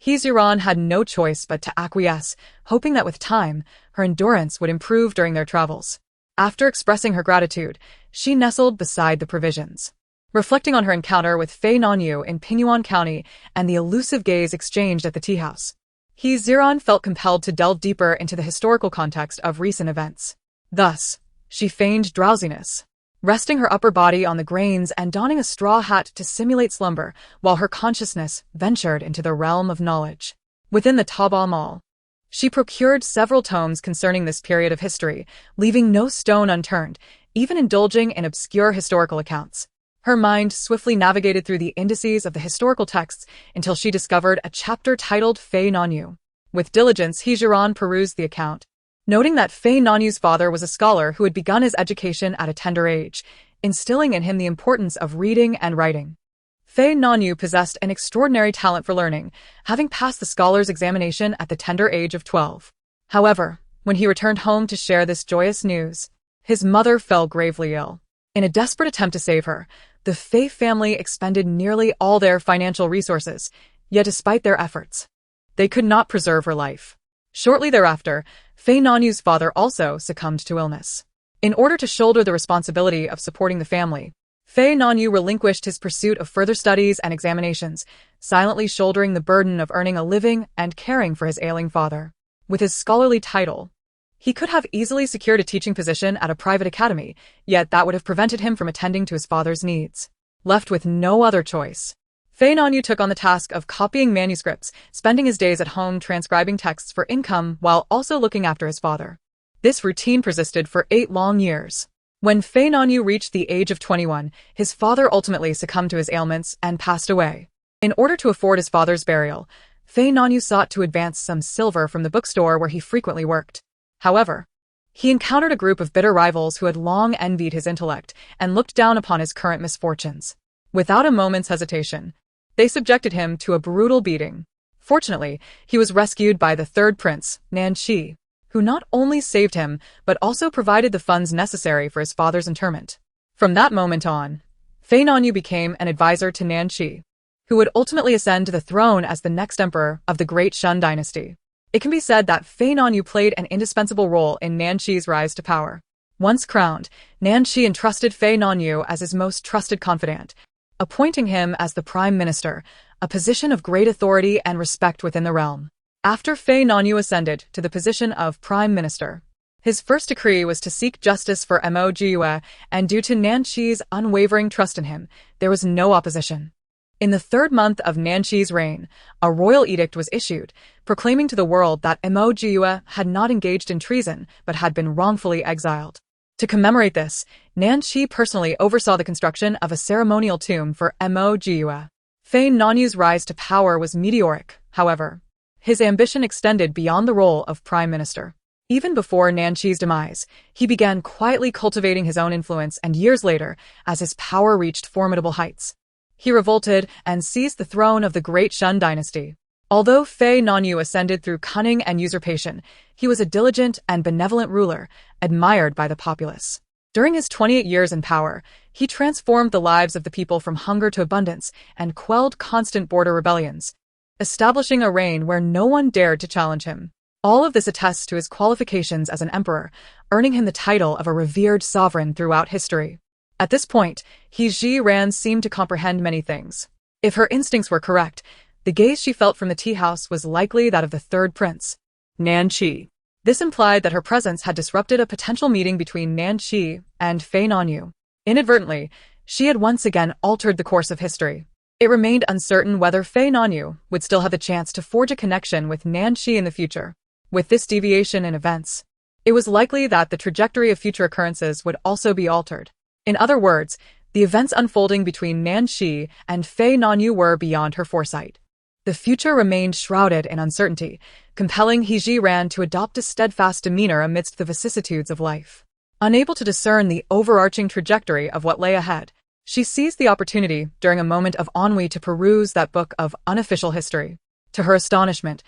He Ji-ran had no choice but to acquiesce, hoping that with time, her endurance would improve during their travels. After expressing her gratitude, she nestled beside the provisions. Reflecting on her encounter with Fei Nanyu in Pingyuan County and the elusive gaze exchanged at the tea house, He Ji-ran felt compelled to delve deeper into the historical context of recent events. Thus, she feigned drowsiness, resting her upper body on the grains and donning a straw hat to simulate slumber, while her consciousness ventured into the realm of knowledge. Within the Taobao Mall, she procured several tomes concerning this period of history, leaving no stone unturned, even indulging in obscure historical accounts. Her mind swiftly navigated through the indices of the historical texts until she discovered a chapter titled Fei Nanyu. With diligence, Hijiran perused the account, noting that Fei Nanyu's father was a scholar who had begun his education at a tender age, instilling in him the importance of reading and writing. Fei Nanyu possessed an extraordinary talent for learning, having passed the scholar's examination at the tender age of 12. However, when he returned home to share this joyous news, his mother fell gravely ill. In a desperate attempt to save her, the Fei family expended nearly all their financial resources, yet despite their efforts, they could not preserve her life. Shortly thereafter, Fei Nanyu's father also succumbed to illness. In order to shoulder the responsibility of supporting the family, Fei Nanyu relinquished his pursuit of further studies and examinations, silently shouldering the burden of earning a living and caring for his ailing father. With his scholarly title, he could have easily secured a teaching position at a private academy, yet that would have prevented him from attending to his father's needs. Left with no other choice, Fei Nanyu took on the task of copying manuscripts, spending his days at home transcribing texts for income while also looking after his father. This routine persisted for 8 long years. When Fei Nanyu reached the age of 21, his father ultimately succumbed to his ailments and passed away. In order to afford his father's burial, Fei Nanyu sought to advance some silver from the bookstore where he frequently worked. However, he encountered a group of bitter rivals who had long envied his intellect and looked down upon his current misfortunes. Without a moment's hesitation, they subjected him to a brutal beating. Fortunately, he was rescued by the third prince, Nan Shi, who not only saved him, but also provided the funds necessary for his father's interment. From that moment on, Fei Nanyu became an advisor to Nan Shi, who would ultimately ascend to the throne as the next emperor of the Great Shun dynasty. It can be said that Fei Nanyu played an indispensable role in Nan Shi's rise to power. Once crowned, Nan Shi entrusted Fei Nanyu as his most trusted confidant, appointing him as the prime minister, a position of great authority and respect within the realm. After Fei Nanyu ascended to the position of prime minister, his first decree was to seek justice for Mo Jiue, and due to Nan Shi's unwavering trust in him, there was no opposition. In the 3rd month of Nan Shi's reign, a royal edict was issued, proclaiming to the world that Mo Jiue had not engaged in treason but had been wrongfully exiled. To commemorate this, Nan Shi personally oversaw the construction of a ceremonial tomb for Mo Jiue. Fei Nanyu's rise to power was meteoric, however. His ambition extended beyond the role of prime minister. Even before Nan Shi's demise, he began quietly cultivating his own influence, and years later, as his power reached formidable heights, he revolted and seized the throne of the Great Shun dynasty. Although Fei Nanyu ascended through cunning and usurpation, he was a diligent and benevolent ruler, admired by the populace. During his 28 years in power, he transformed the lives of the people from hunger to abundance and quelled constant border rebellions, establishing a reign where no one dared to challenge him. All of this attests to his qualifications as an emperor, earning him the title of a revered sovereign throughout history. At this point, Hijiran seemed to comprehend many things. If her instincts were correct, the gaze she felt from the tea house was likely that of the third prince, Nan Shi. This implied that her presence had disrupted a potential meeting between Nan Shi and Fei Nanyu. Inadvertently, she had once again altered the course of history. It remained uncertain whether Fei Nanyu would still have the chance to forge a connection with Nan Shi in the future. With this deviation in events, it was likely that the trajectory of future occurrences would also be altered. In other words, the events unfolding between Nan Shi and Fei Nanyu were beyond her foresight. The future remained shrouded in uncertainty, compelling Hijiran to adopt a steadfast demeanor amidst the vicissitudes of life. Unable to discern the overarching trajectory of what lay ahead, she seized the opportunity during a moment of ennui to peruse that book of unofficial history. To her astonishment,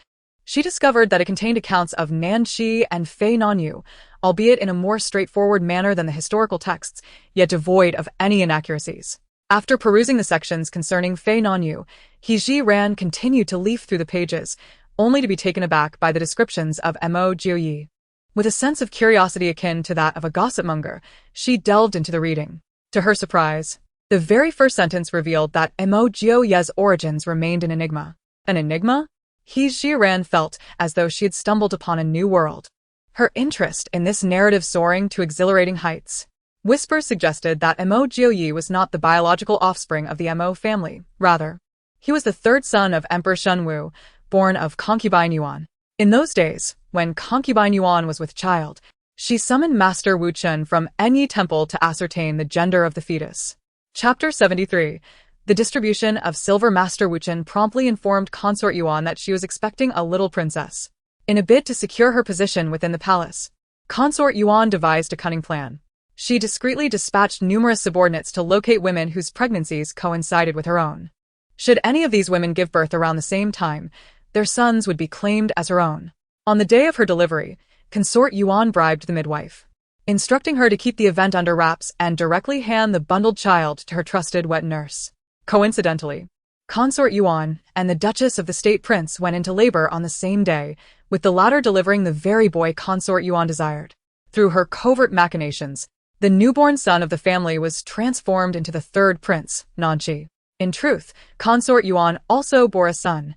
she discovered that it contained accounts of Nan Shi and Fei Nanyu, albeit in a more straightforward manner than the historical texts, yet devoid of any inaccuracies. After perusing the sections concerning Fei Nanyu, Hijiran continued to leaf through the pages, only to be taken aback by the descriptions of Mo Jiue. With a sense of curiosity akin to that of a gossipmonger, she delved into the reading. To her surprise, the very first sentence revealed that Mo Jiue's origins remained an enigma. An enigma? Hijiran felt as though she had stumbled upon a new world. Her interest in this narrative soaring to exhilarating heights. Whispers suggested that Mo Jiue was not the biological offspring of the Mo family. Rather, he was the 3rd son of Emperor Shunwu, born of concubine Yuan. In those days, when concubine Yuan was with child, she summoned Master Wu Chun from Enyi Temple to ascertain the gender of the fetus. Chapter 73. The distribution of silver. Master Wuchen promptly informed Consort Yuan that she was expecting a little princess. In a bid to secure her position within the palace, Consort Yuan devised a cunning plan. She discreetly dispatched numerous subordinates to locate women whose pregnancies coincided with her own. Should any of these women give birth around the same time, their sons would be claimed as her own. On the day of her delivery, Consort Yuan bribed the midwife, instructing her to keep the event under wraps and directly hand the bundled child to her trusted wet nurse. Coincidentally, Consort Yuan and the Duchess of the State Prince went into labor on the same day, with the latter delivering the very boy Consort Yuan desired. Through her covert machinations, the newborn son of the family was transformed into the third prince, Nanqi. In truth, Consort Yuan also bore a son.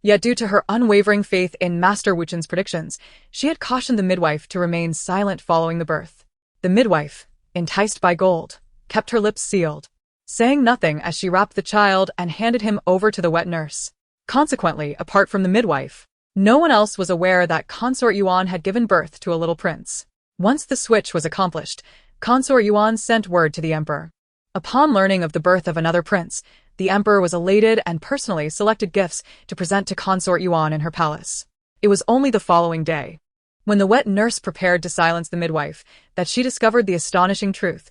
Yet due to her unwavering faith in Master Wuchen's predictions, she had cautioned the midwife to remain silent following the birth. The midwife, enticed by gold, kept her lips sealed, saying nothing as she wrapped the child and handed him over to the wet nurse. Consequently, apart from the midwife, no one else was aware that Consort Yuan had given birth to a little prince. Once the switch was accomplished, Consort Yuan sent word to the emperor. Upon learning of the birth of another prince, the emperor was elated and personally selected gifts to present to Consort Yuan in her palace. It was only the following day, when the wet nurse prepared to silence the midwife, that she discovered the astonishing truth.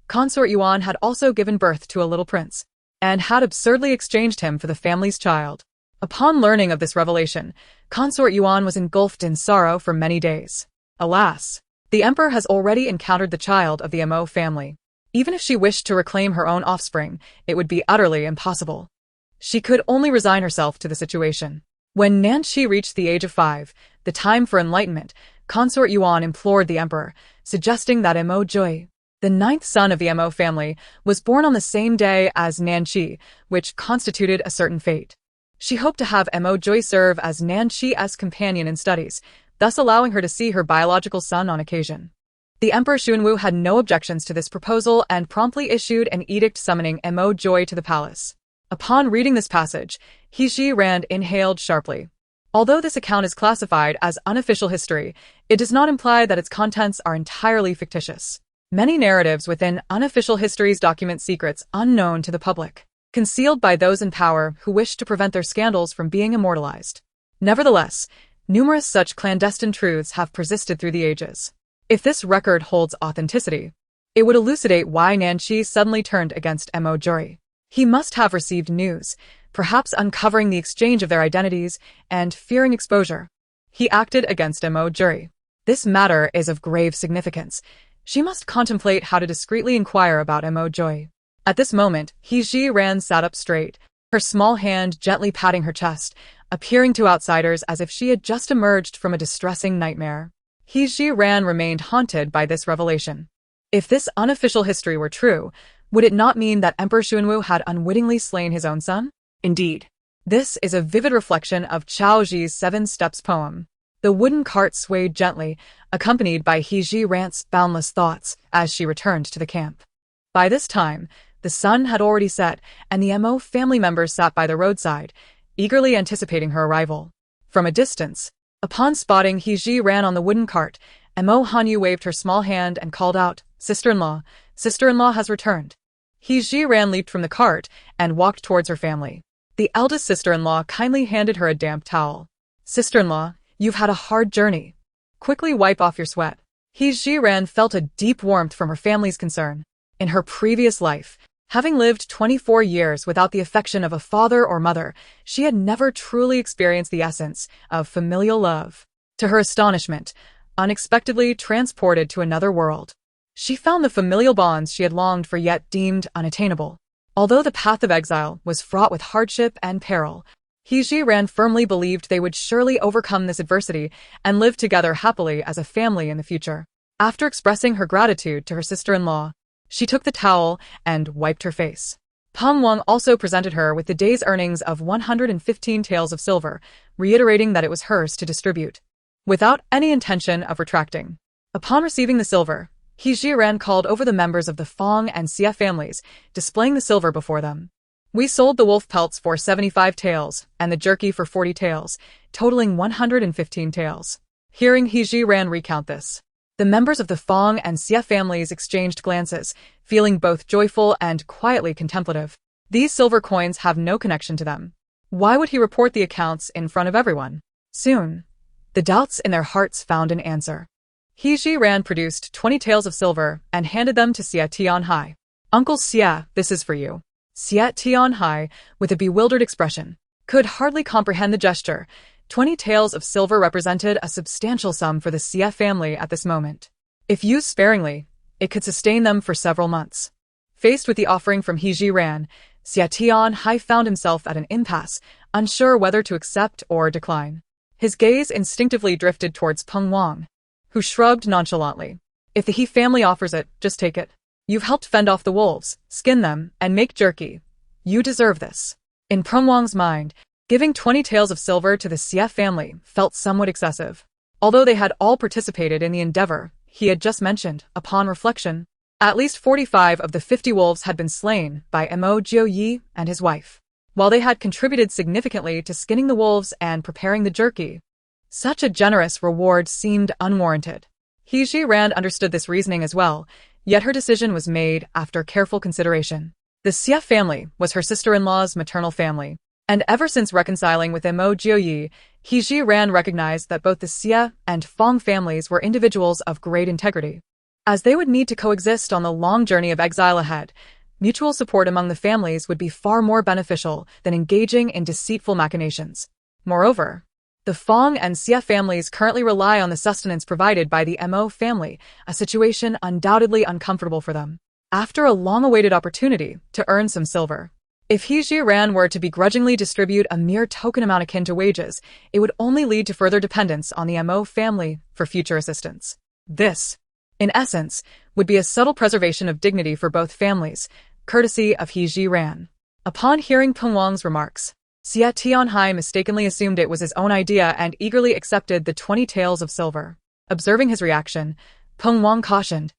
Consort Yuan had also given birth to a little prince, and had absurdly exchanged him for the family's child. Upon learning of this revelation, Consort Yuan was engulfed in sorrow for many days. Alas, the emperor has already encountered the child of the Mo family. Even if she wished to reclaim her own offspring, it would be utterly impossible. She could only resign herself to the situation. When Nanqi reached the age of 5, the time for enlightenment, Consort Yuan implored the emperor, suggesting that Mo Jui, the 9th son of the Mo family, was born on the same day as Nanqi, which constituted a certain fate. She hoped to have Mo Jui serve as Nanqi's companion in studies, thus allowing her to see her biological son on occasion. The Emperor Xuanwu had no objections to this proposal and promptly issued an edict summoning Mo Jui to the palace. Upon reading this passage, He Ji-ran inhaled sharply. Although this account is classified as unofficial history, it does not imply that its contents are entirely fictitious. Many narratives within unofficial histories document secrets unknown to the public, concealed by those in power who wish to prevent their scandals from being immortalized. Nevertheless, numerous such clandestine truths have persisted through the ages. If this record holds authenticity, it would elucidate why Nanqi suddenly turned against Mo Jui. He must have received news, perhaps uncovering the exchange of their identities and fearing exposure. He acted against Mo Jui. This matter is of grave significance. She must contemplate how to discreetly inquire about Mo Jui. At this moment, He Ji-ran sat up straight, her small hand gently patting her chest, appearing to outsiders as if she had just emerged from a distressing nightmare. He Ji-ran remained haunted by this revelation. If this unofficial history were true, would it not mean that Emperor Xuanwu had unwittingly slain his own son? Indeed. This is a vivid reflection of Chao Ji's 7 Steps poem. The wooden cart swayed gently, accompanied by He Ji-ran's boundless thoughts as she returned to the camp. By this time, the sun had already set, and the Mo family members sat by the roadside, eagerly anticipating her arrival. From a distance, upon spotting He Ji-ran on the wooden cart, Mo Hanyu waved her small hand and called out, "Sister-in-law, sister-in-law has returned." He Ji-ran leaped from the cart and walked towards her family. The eldest sister-in-law kindly handed her a damp towel. "Sister-in-law, you've had a hard journey. Quickly wipe off your sweat." He Ji-ran felt a deep warmth from her family's concern. In her previous life, having lived 24 years without the affection of a father or mother, she had never truly experienced the essence of familial love. To her astonishment, unexpectedly transported to another world, she found the familial bonds she had longed for yet deemed unattainable. Although the path of exile was fraught with hardship and peril, He Ji-ran firmly believed they would surely overcome this adversity and live together happily as a family in the future. After expressing her gratitude to her sister-in-law, she took the towel and wiped her face. Peng Wang also presented her with the day's earnings of 115 taels of silver, reiterating that it was hers to distribute, without any intention of retracting. Upon receiving the silver, He Ji-ran called over the members of the Fong and Xia families, displaying the silver before them. "We sold the wolf pelts for 75 taels, and the jerky for 40 taels, totaling 115 taels. Hearing He Ji-ran recount this, The members of the Fong and Xie families exchanged glances, feeling both joyful and quietly contemplative. These silver coins have no connection to them. Why would he report the accounts in front of everyone? Soon, the doubts in their hearts found an answer. He Jiran produced 20 taels of silver and handed them to Xie Tianhai. Uncle Xie, this is for you. Xie Tianhai, with a bewildered expression, could hardly comprehend the gesture. 20 taels of silver represented a substantial sum for the Xie family at this moment. If used sparingly, it could sustain them for several months. Faced with the offering from He Jiran, Xie Tianhai found himself at an impasse, unsure whether to accept or decline. His gaze instinctively drifted towards Peng Wang, who shrugged nonchalantly. If the He family offers it, just take it. You've helped fend off the wolves, skin them, and make jerky. You deserve this. In Peng Wang's mind, giving 20 taels of silver to the Xie family felt somewhat excessive. Although they had all participated in the endeavor he had just mentioned, upon reflection, at least 45 of the 50 wolves had been slain by Mo Jiuyi and his wife. While they had contributed significantly to skinning the wolves and preparing the jerky, such a generous reward seemed unwarranted. He Jiran understood this reasoning as well, yet her decision was made after careful consideration. The Xie family was her sister-in-law's maternal family, and ever since reconciling with Mo Jiuyi, He Jiran recognized that both the Xie and Fong families were individuals of great integrity. As they would need to coexist on the long journey of exile ahead, mutual support among the families would be far more beneficial than engaging in deceitful machinations. Moreover, the Fong and Xie families currently rely on the sustenance provided by the Mo family, a situation undoubtedly uncomfortable for them. After a long-awaited opportunity to earn some silver, if He Jiran were to begrudgingly distribute a mere token amount akin to wages, it would only lead to further dependence on the Mo family for future assistance. This, in essence, would be a subtle preservation of dignity for both families, courtesy of He Jiran. Upon hearing Peng Wang's remarks, Xie Tianhai mistakenly assumed it was his own idea and eagerly accepted the 20 taels of silver. Observing his reaction, Peng Wang cautioned,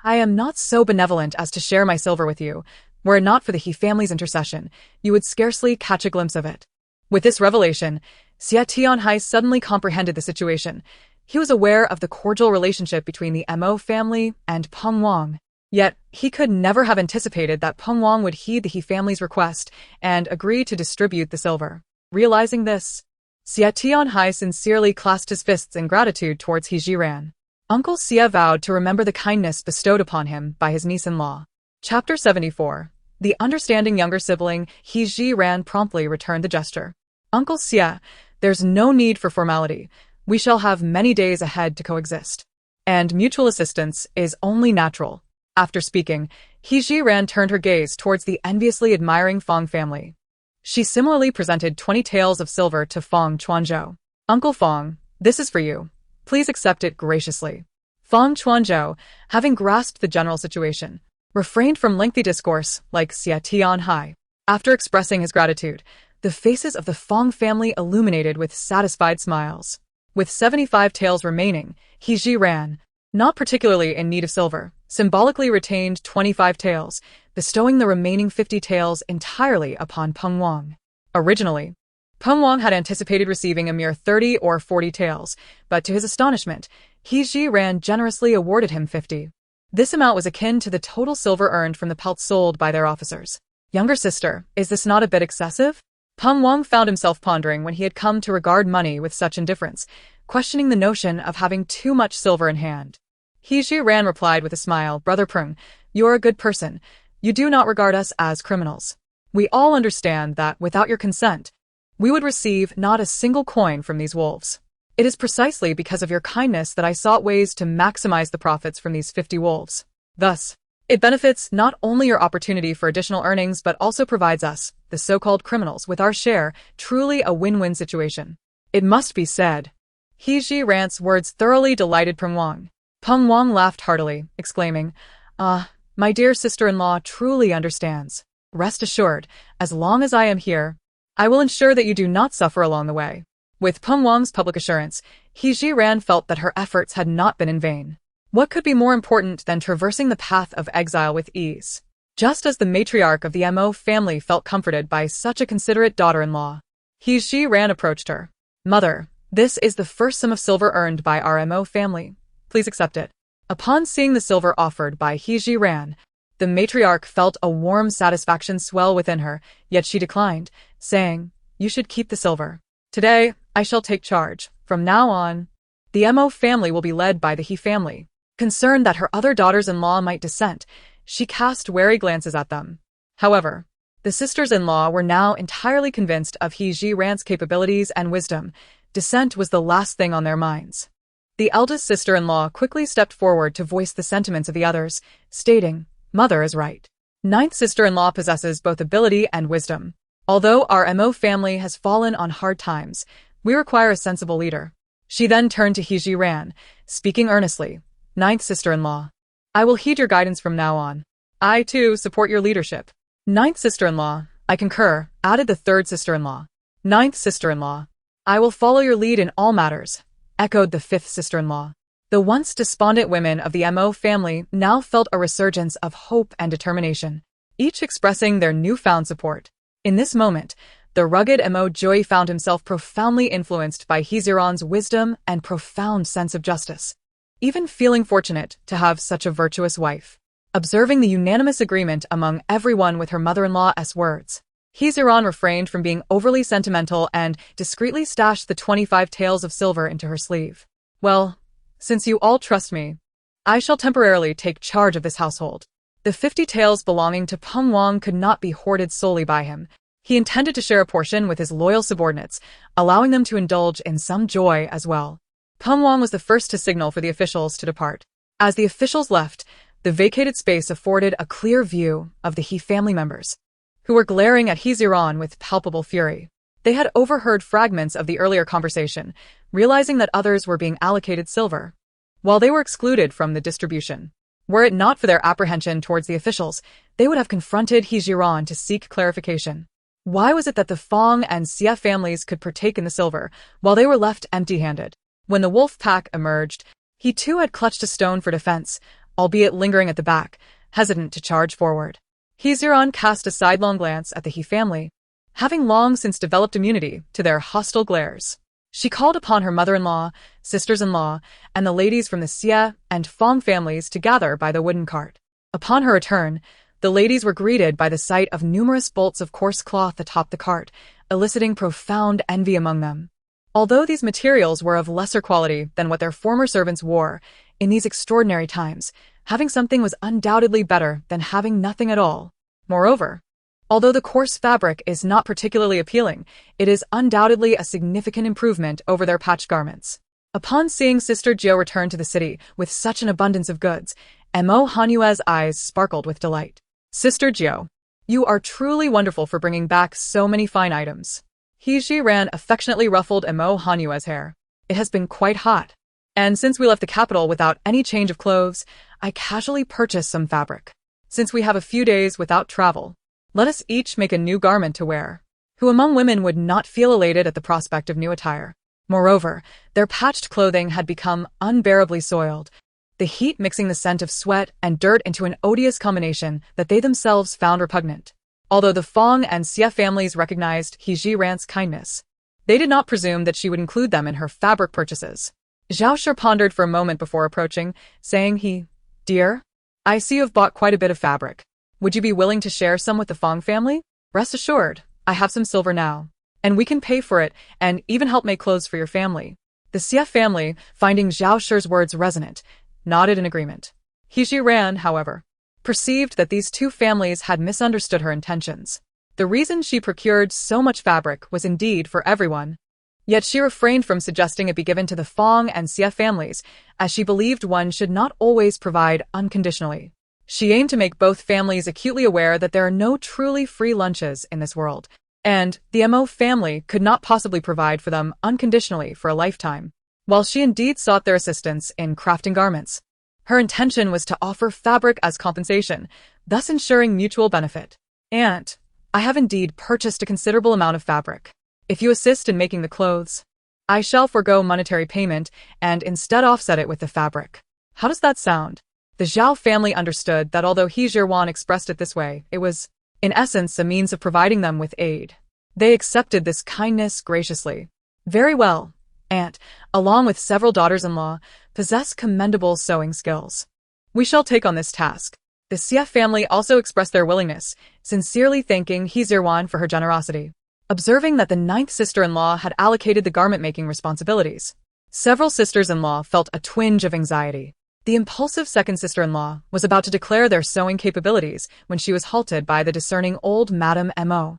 I am not so benevolent as to share my silver with you. Were it not for the He family's intercession, you would scarcely catch a glimpse of it. With this revelation, Xie Tianhai suddenly comprehended the situation. He was aware of the cordial relationship between the Mo family and Peng Wang. Yet, he could never have anticipated that Peng Wang would heed the He family's request and agree to distribute the silver. Realizing this, Xie Tianhai sincerely clasped his fists in gratitude towards He Jiran. Uncle Xie vowed to remember the kindness bestowed upon him by his niece-in-law. Chapter 74. The understanding younger sibling, He Jiran promptly returned the gesture. Uncle Xie, there's no need for formality. We shall have many days ahead to coexist. And mutual assistance is only natural. After speaking, He Jiran turned her gaze towards the enviously admiring Fong family. She similarly presented 20 taels of silver to Fong Chuanzhou. Uncle Fong, this is for you. Please accept it graciously. Fong Chuanzhou, having grasped the general situation, refrained from lengthy discourse like Xie Tianhai. After expressing his gratitude, the faces of the Fong family illuminated with satisfied smiles. With 75 taels remaining, He Jiran, not particularly in need of silver, symbolically retained 25 taels, bestowing the remaining 50 taels entirely upon Peng Wang. Originally, Peng Wang had anticipated receiving a mere 30 or 40 taels, but to his astonishment, He Jiran generously awarded him 50. This amount was akin to the total silver earned from the pelts sold by their officers. Younger sister, is this not a bit excessive? Peng Wang found himself pondering when he had come to regard money with such indifference, questioning the notion of having too much silver in hand. He Jiran replied with a smile, Brother Peng, you're a good person. You do not regard us as criminals. We all understand that, without your consent, we would receive not a single coin from these wolves. It is precisely because of your kindness that I sought ways to maximize the profits from these 50 wolves. Thus, it benefits not only your opportunity for additional earnings but also provides us, the so-called criminals, with our share, truly a win-win situation. It must be said. He Jiran's words thoroughly delighted Peng Wang. Peng Wang laughed heartily, exclaiming, my dear sister-in-law truly understands. Rest assured, as long as I am here, I will ensure that you do not suffer along the way. With Peng Wang's public assurance, He Jiran felt that her efforts had not been in vain. What could be more important than traversing the path of exile with ease? Just as the matriarch of the Mo family felt comforted by such a considerate daughter-in-law, He Jiran approached her. Mother, this is the first sum of silver earned by our Mo family. Please accept it. Upon seeing the silver offered by He Jiran, the matriarch felt a warm satisfaction swell within her, yet she declined, saying, "You should keep the silver. Today, I shall take charge. From now on, the Mo family will be led by the He family." Concerned that her other daughters-in-law might dissent, she cast wary glances at them. However, the sisters-in-law were now entirely convinced of He Jiran's capabilities and wisdom. Dissent was the last thing on their minds. The eldest sister-in-law quickly stepped forward to voice the sentiments of the others, stating, "Mother is right. Ninth sister-in-law possesses both ability and wisdom. Although our Mo family has fallen on hard times, we require a sensible leader." She then turned to He Jiran, speaking earnestly, "Ninth sister-in-law, I will heed your guidance from now on. I, too, support your leadership." "Ninth sister-in-law, I concur," added the third sister-in-law. "Ninth sister-in-law, I will follow your lead in all matters," echoed the fifth sister-in-law. The once despondent women of the Mo family now felt a resurgence of hope and determination, each expressing their newfound support. In this moment, the rugged Mo Joy found himself profoundly influenced by He Jiran's wisdom and profound sense of justice, even feeling fortunate to have such a virtuous wife. Observing the unanimous agreement among everyone with her mother-in-law's words, He Jiran refrained from being overly sentimental and discreetly stashed the 25 taels of silver into her sleeve. "Well, since you all trust me, I shall temporarily take charge of this household." The 50 taels belonging to Peng Wang could not be hoarded solely by him. He intended to share a portion with his loyal subordinates, allowing them to indulge in some joy as well. Peng Wang was the first to signal for the officials to depart. As the officials left, the vacated space afforded a clear view of the He family members, who were glaring at He Jiran with palpable fury. They had overheard fragments of the earlier conversation, realizing that others were being allocated silver, while they were excluded from the distribution. Were it not for their apprehension towards the officials, they would have confronted He Jiran to seek clarification. Why was it that the Fong and Xia families could partake in the silver, while they were left empty-handed? When the wolf pack emerged, he too had clutched a stone for defense, albeit lingering at the back, hesitant to charge forward. He Jiran cast a sidelong glance at the He family, having long since developed immunity to their hostile glares. She called upon her mother-in-law, sisters-in-law, and the ladies from the Xia and Fong families to gather by the wooden cart. Upon her return, the ladies were greeted by the sight of numerous bolts of coarse cloth atop the cart, eliciting profound envy among them. Although these materials were of lesser quality than what their former servants wore, in these extraordinary times, having something was undoubtedly better than having nothing at all. Moreover, although the coarse fabric is not particularly appealing, it is undoubtedly a significant improvement over their patched garments. Upon seeing Sister Jiao return to the city with such an abundance of goods, Mo Hanue's eyes sparkled with delight. "Sister Jiao, you are truly wonderful for bringing back so many fine items." He Jiran affectionately ruffled Mo Hanue's hair. "It has been quite hot, and since we left the capital without any change of clothes, I casually purchased some fabric. Since we have a few days without travel, let us each make a new garment to wear." Who among women would not feel elated at the prospect of new attire? Moreover, their patched clothing had become unbearably soiled, the heat mixing the scent of sweat and dirt into an odious combination that they themselves found repugnant. Although the Fong and Xia families recognized He Jiran's kindness, they did not presume that she would include them in her fabric purchases. Zhao Shi pondered for a moment before approaching, saying, "Dear, I see you have bought quite a bit of fabric. Would you be willing to share some with the Fong family? Rest assured, I have some silver now, and we can pay for it and even help make clothes for your family." The Xia family, finding Zhao Shi's words resonant, nodded in agreement. He Jiran, however, perceived that these two families had misunderstood her intentions. The reason she procured so much fabric was indeed for everyone, yet she refrained from suggesting it be given to the Fong and Xia families, as she believed one should not always provide unconditionally. She aimed to make both families acutely aware that there are no truly free lunches in this world, and the Mo family could not possibly provide for them unconditionally for a lifetime. While she indeed sought their assistance in crafting garments, her intention was to offer fabric as compensation, thus ensuring mutual benefit. "And I have indeed purchased a considerable amount of fabric. If you assist in making the clothes, I shall forego monetary payment and instead offset it with the fabric. How does that sound?" The Zhao family understood that although He Jiran expressed it this way, it was, in essence, a means of providing them with aid. They accepted this kindness graciously. "Very well, Aunt," along with several daughters-in-law, possess commendable sewing skills. We shall take on this task. The Xie family also expressed their willingness, sincerely thanking He Zirwan for her generosity. Observing that the ninth sister-in-law had allocated the garment-making responsibilities, several sisters-in-law felt a twinge of anxiety. The impulsive second sister-in-law was about to declare their sewing capabilities when she was halted by the discerning old Madame Mo,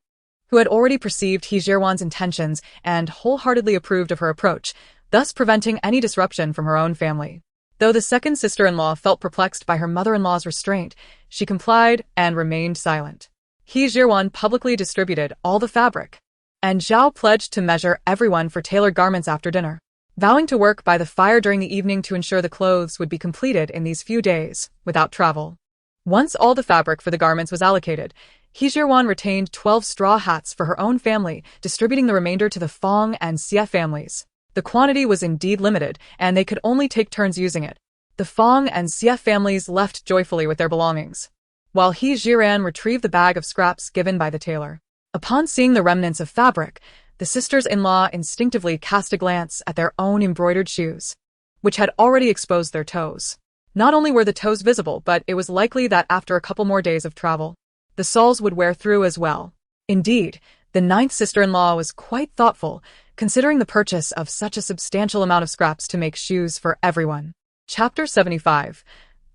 who had already perceived He Zirwan's intentions and wholeheartedly approved of her approach, thus preventing any disruption from her own family. Though the second sister-in-law felt perplexed by her mother-in-law's restraint, she complied and remained silent. He Zirwan publicly distributed all the fabric, and Zhao pledged to measure everyone for tailored garments after dinner, vowing to work by the fire during the evening to ensure the clothes would be completed in these few days, without travel. Once all the fabric for the garments was allocated, He Zirwan retained 12 straw hats for her own family, distributing the remainder to the Fong and Xie families. The quantity was indeed limited, and they could only take turns using it. The Fong and Xie families left joyfully with their belongings, while He Zhiran retrieved the bag of scraps given by the tailor. Upon seeing the remnants of fabric, the sisters-in-law instinctively cast a glance at their own embroidered shoes, which had already exposed their toes. Not only were the toes visible, but it was likely that after a couple more days of travel, the soles would wear through as well. Indeed, the ninth sister-in-law was quite thoughtful, considering the purchase of such a substantial amount of scraps to make shoes for everyone. Chapter 75.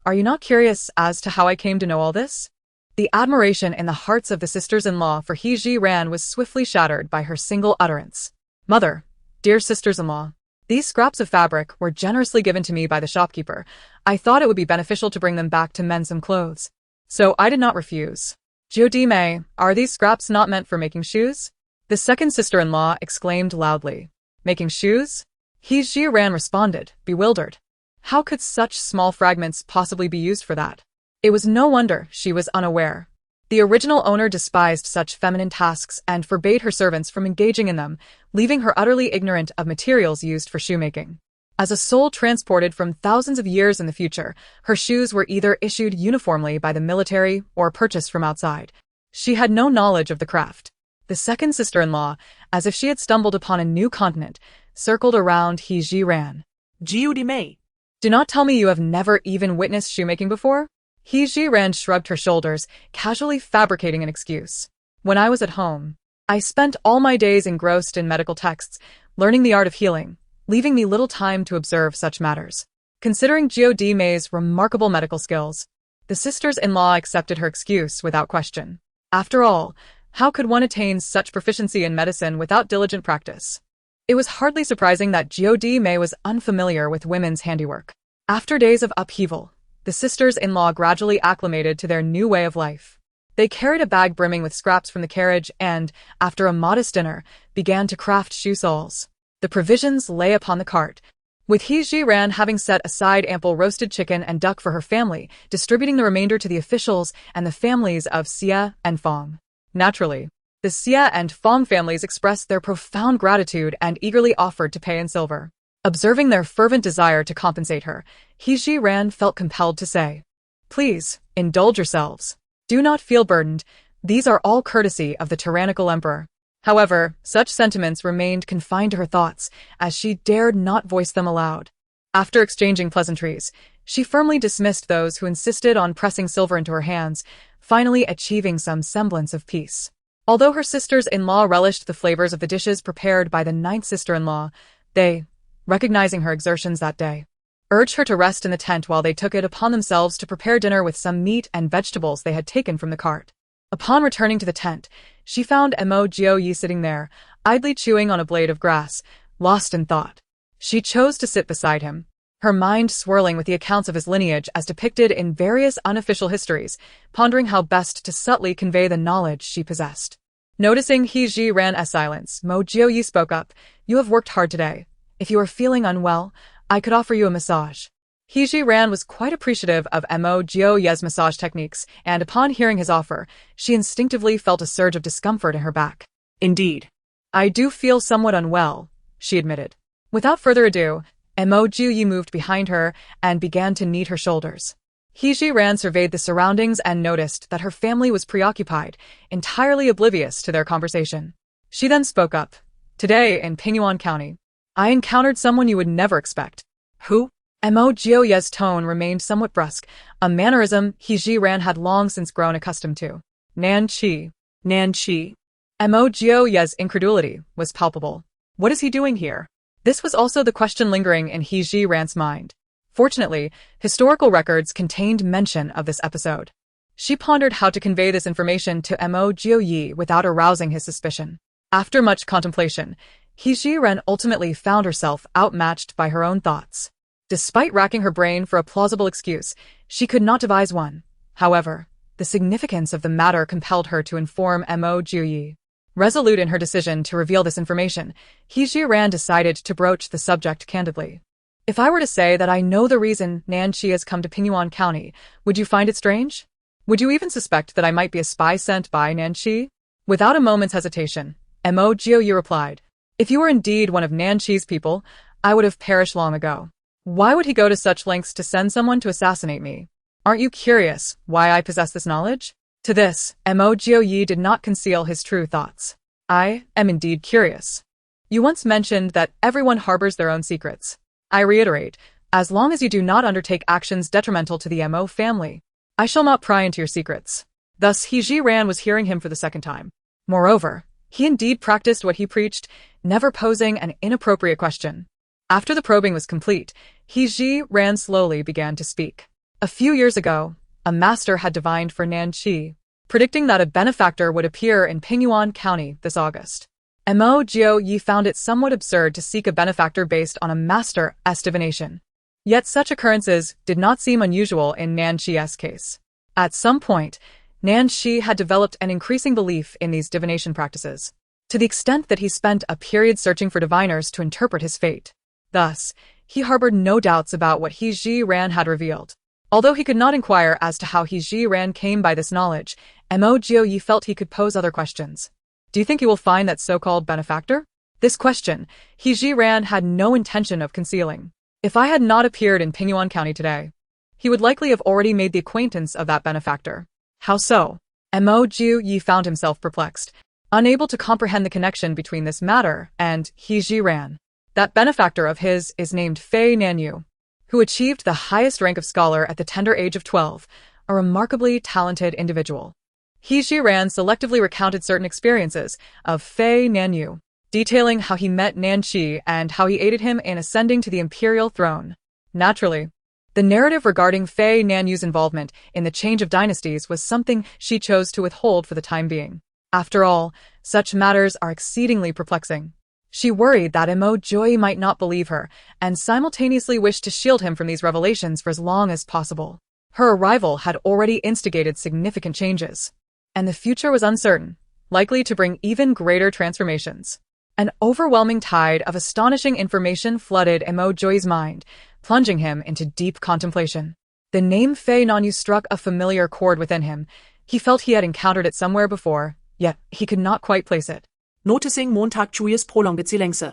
Are you not curious as to how I came to know all this? The admiration in the hearts of the sisters-in-law for He Zhiran was swiftly shattered by her single utterance. Mother, dear sisters-in-law, these scraps of fabric were generously given to me by the shopkeeper. I thought it would be beneficial to bring them back to mend some clothes, so I did not refuse. Jiudime, are these scraps not meant for making shoes? The second sister-in-law exclaimed loudly. Making shoes? He Zhiran responded, bewildered. How could such small fragments possibly be used for that? It was no wonder she was unaware. The original owner despised such feminine tasks and forbade her servants from engaging in them, leaving her utterly ignorant of materials used for shoemaking. As a soul transported from thousands of years in the future, her shoes were either issued uniformly by the military or purchased from outside. She had no knowledge of the craft. The second sister-in-law, as if she had stumbled upon a new continent, circled around He Zhiran. Jiudime. Do not tell me you have never even witnessed shoemaking before? He Zhiran shrugged her shoulders, casually fabricating an excuse. When I was at home, I spent all my days engrossed in medical texts, learning the art of healing, leaving me little time to observe such matters. Considering Jiudime's remarkable medical skills, the sisters-in-law accepted her excuse without question. After all, how could one attain such proficiency in medicine without diligent practice? It was hardly surprising that Jiudime was unfamiliar with women's handiwork. After days of upheaval, the sisters-in-law gradually acclimated to their new way of life. They carried a bag brimming with scraps from the carriage and, after a modest dinner, began to craft shoe soles. The provisions lay upon the cart, with He Zhiran having set aside ample roasted chicken and duck for her family, distributing the remainder to the officials and the families of Xie and Fong. Naturally, the Xie and Fong families expressed their profound gratitude and eagerly offered to pay in silver. Observing their fervent desire to compensate her, He Zhiran felt compelled to say, "Please, indulge yourselves. Do not feel burdened. These are all courtesy of the tyrannical emperor." However, such sentiments remained confined to her thoughts, as she dared not voice them aloud. After exchanging pleasantries, she firmly dismissed those who insisted on pressing silver into her hands, finally achieving some semblance of peace. Although her sisters-in-law relished the flavors of the dishes prepared by the ninth sister-in-law, they, recognizing her exertions that day, urged her to rest in the tent while they took it upon themselves to prepare dinner with some meat and vegetables they had taken from the cart. Upon returning to the tent, she found Mo Jiuyi sitting there, idly chewing on a blade of grass, lost in thought. She chose to sit beside him, her mind swirling with the accounts of his lineage as depicted in various unofficial histories, pondering how best to subtly convey the knowledge she possessed. Noticing He Zhiran's silence, Mo Jiuyi spoke up, "You have worked hard today. If you are feeling unwell, I could offer you a massage." He Zhiran was quite appreciative of Mo Jiuyi's massage techniques, and upon hearing his offer, she instinctively felt a surge of discomfort in her back. Indeed. "I do feel somewhat unwell," she admitted. Without further ado, Mo Jiuyi moved behind her and began to knead her shoulders. He Zhiran surveyed the surroundings and noticed that her family was preoccupied, entirely oblivious to their conversation. She then spoke up. "Today, in Pingyuan County, I encountered someone you would never expect." Who? Mo Jioye's tone remained somewhat brusque, a mannerism He Ji-ran had long since grown accustomed to. Nan Qi. Mo Jioye's incredulity was palpable. What is he doing here? This was also the question lingering in He Ji-ran's mind. Fortunately, historical records contained mention of this episode. She pondered how to convey this information to Mo Jioye without arousing his suspicion. After much contemplation, He Ji-ran ultimately found herself outmatched by her own thoughts. Despite racking her brain for a plausible excuse, she could not devise one. However, the significance of the matter compelled her to inform Mo Jioye. Resolute in her decision to reveal this information, He Ji-ran decided to broach the subject candidly. If I were to say that I know the reason Nan Qi has come to Pingyuan County, would you find it strange? Would you even suspect that I might be a spy sent by Nan Qi? Without a moment's hesitation, Mo Jioye replied, If you were indeed one of Nan Qi's people, I would have perished long ago. Why would he go to such lengths to send someone to assassinate me? Aren't you curious why I possess this knowledge? To this, Mo Jioye did not conceal his true thoughts. I am indeed curious. You once mentioned that everyone harbors their own secrets. I reiterate, as long as you do not undertake actions detrimental to the Mo family, I shall not pry into your secrets. Thus He Ji-ran was hearing him for the second time. Moreover, he indeed practiced what he preached, never posing an inappropriate question. After the probing was complete, He Ji-ran slowly began to speak. A few years ago, a master had divined for Nan Qi, predicting that a benefactor would appear in Pingyuan County this August. Mo Jioye found it somewhat absurd to seek a benefactor based on a master's divination. Yet such occurrences did not seem unusual in Nan Qi's case. At some point, Nan Qi had developed an increasing belief in these divination practices, to the extent that he spent a period searching for diviners to interpret his fate. Thus, he harbored no doubts about what He Ji-ran had revealed. Although he could not inquire as to how He Ji-ran came by this knowledge, Mo Jioye felt he could pose other questions. Do you think you will find that so-called benefactor? This question, He Ji-ran had no intention of concealing. If I had not appeared in Pingyuan County today, he would likely have already made the acquaintance of that benefactor. How so? Mo Jioye found himself perplexed, unable to comprehend the connection between this matter and He Ji-ran. That benefactor of his is named Fei Nanyu, who achieved the highest rank of scholar at the tender age of 12, a remarkably talented individual. He Ji-ran selectively recounted certain experiences of Fei Nanyu, detailing how he met Nan Qi and how he aided him in ascending to the imperial throne. Naturally, the narrative regarding Fei Nanyu's involvement in the change of dynasties was something she chose to withhold for the time being. After all, such matters are exceedingly perplexing. She worried that Mo Jioye might not believe her, and simultaneously wished to shield him from these revelations for as long as possible. Her arrival had already instigated significant changes, and the future was uncertain, likely to bring even greater transformations. An overwhelming tide of astonishing information flooded Mo Jioye's mind, plunging him into deep contemplation. The name Fei Nanyu struck a familiar chord within him. He felt he had encountered it somewhere before, yet he could not quite place it. Noticing Montag Chuyes prolonged Silence.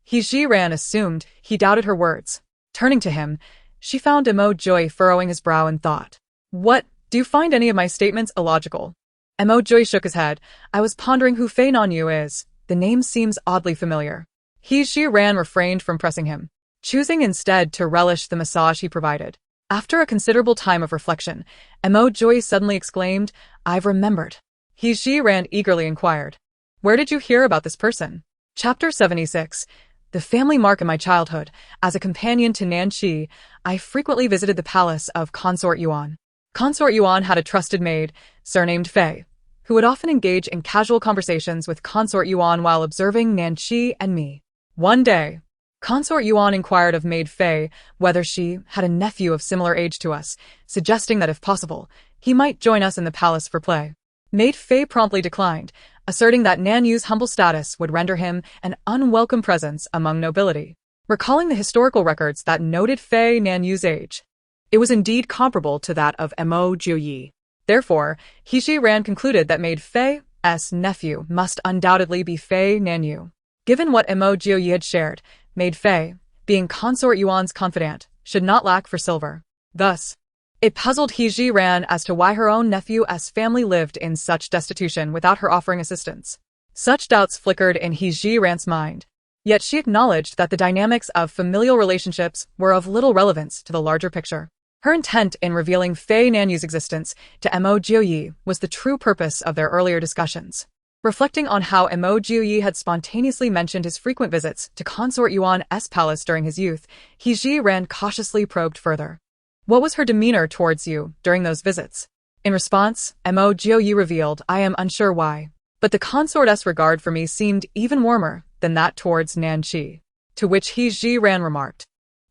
He Ji-ran assumed he doubted her words. Turning to him, she found Mo Jioye furrowing his brow in thought. What? Do you find any of my statements illogical? Mo Jioye shook his head. I was pondering who Fei Nanyu is. The name seems oddly familiar. He Ji-ran refrained from pressing him, choosing instead to relish the massage he provided. After a considerable time of reflection, Mo Jioye suddenly exclaimed, I've remembered. He Ji-ran eagerly inquired, Where did you hear about this person? Chapter 76. The family mark in my childhood. As a companion to Nan Qi, I frequently visited the palace of Consort Yuan. Consort Yuan had a trusted maid, surnamed Fei, who would often engage in casual conversations with Consort Yuan while observing Nan Qi and me. One day, Consort Yuan inquired of maid Fei whether she had a nephew of similar age to us, suggesting that if possible, he might join us in the palace for play. Maid Fei promptly declined, asserting that Nanyu's humble status would render him an unwelcome presence among nobility. Recalling the historical records that noted Fei Nanyu's age, it was indeed comparable to that of Mo Jioye. Therefore, He Ji-ran concluded that maid Fei's nephew must undoubtedly be Fei Nanyu. Given what Mo Jioye had shared, maid Fei, being Consort Yuan's confidant, should not lack for silver. Thus, it puzzled He Ji-ran as to why her own nephew's family lived in such destitution without her offering assistance. Such doubts flickered in He Ji-ran's mind. Yet she acknowledged that the dynamics of familial relationships were of little relevance to the larger picture. Her intent in revealing Fei Nanyu's existence to Mo Jiuyi was the true purpose of their earlier discussions. Reflecting on how Mo Jiuyi had spontaneously mentioned his frequent visits to Consort Yuan's palace during his youth, He Ji ran cautiously probed further. What was her demeanor towards you during those visits? In response, Mo Jiuyi revealed, I am unsure why, but the consort's regard for me seemed even warmer than that towards Nanqi. To which He Ji Ran remarked,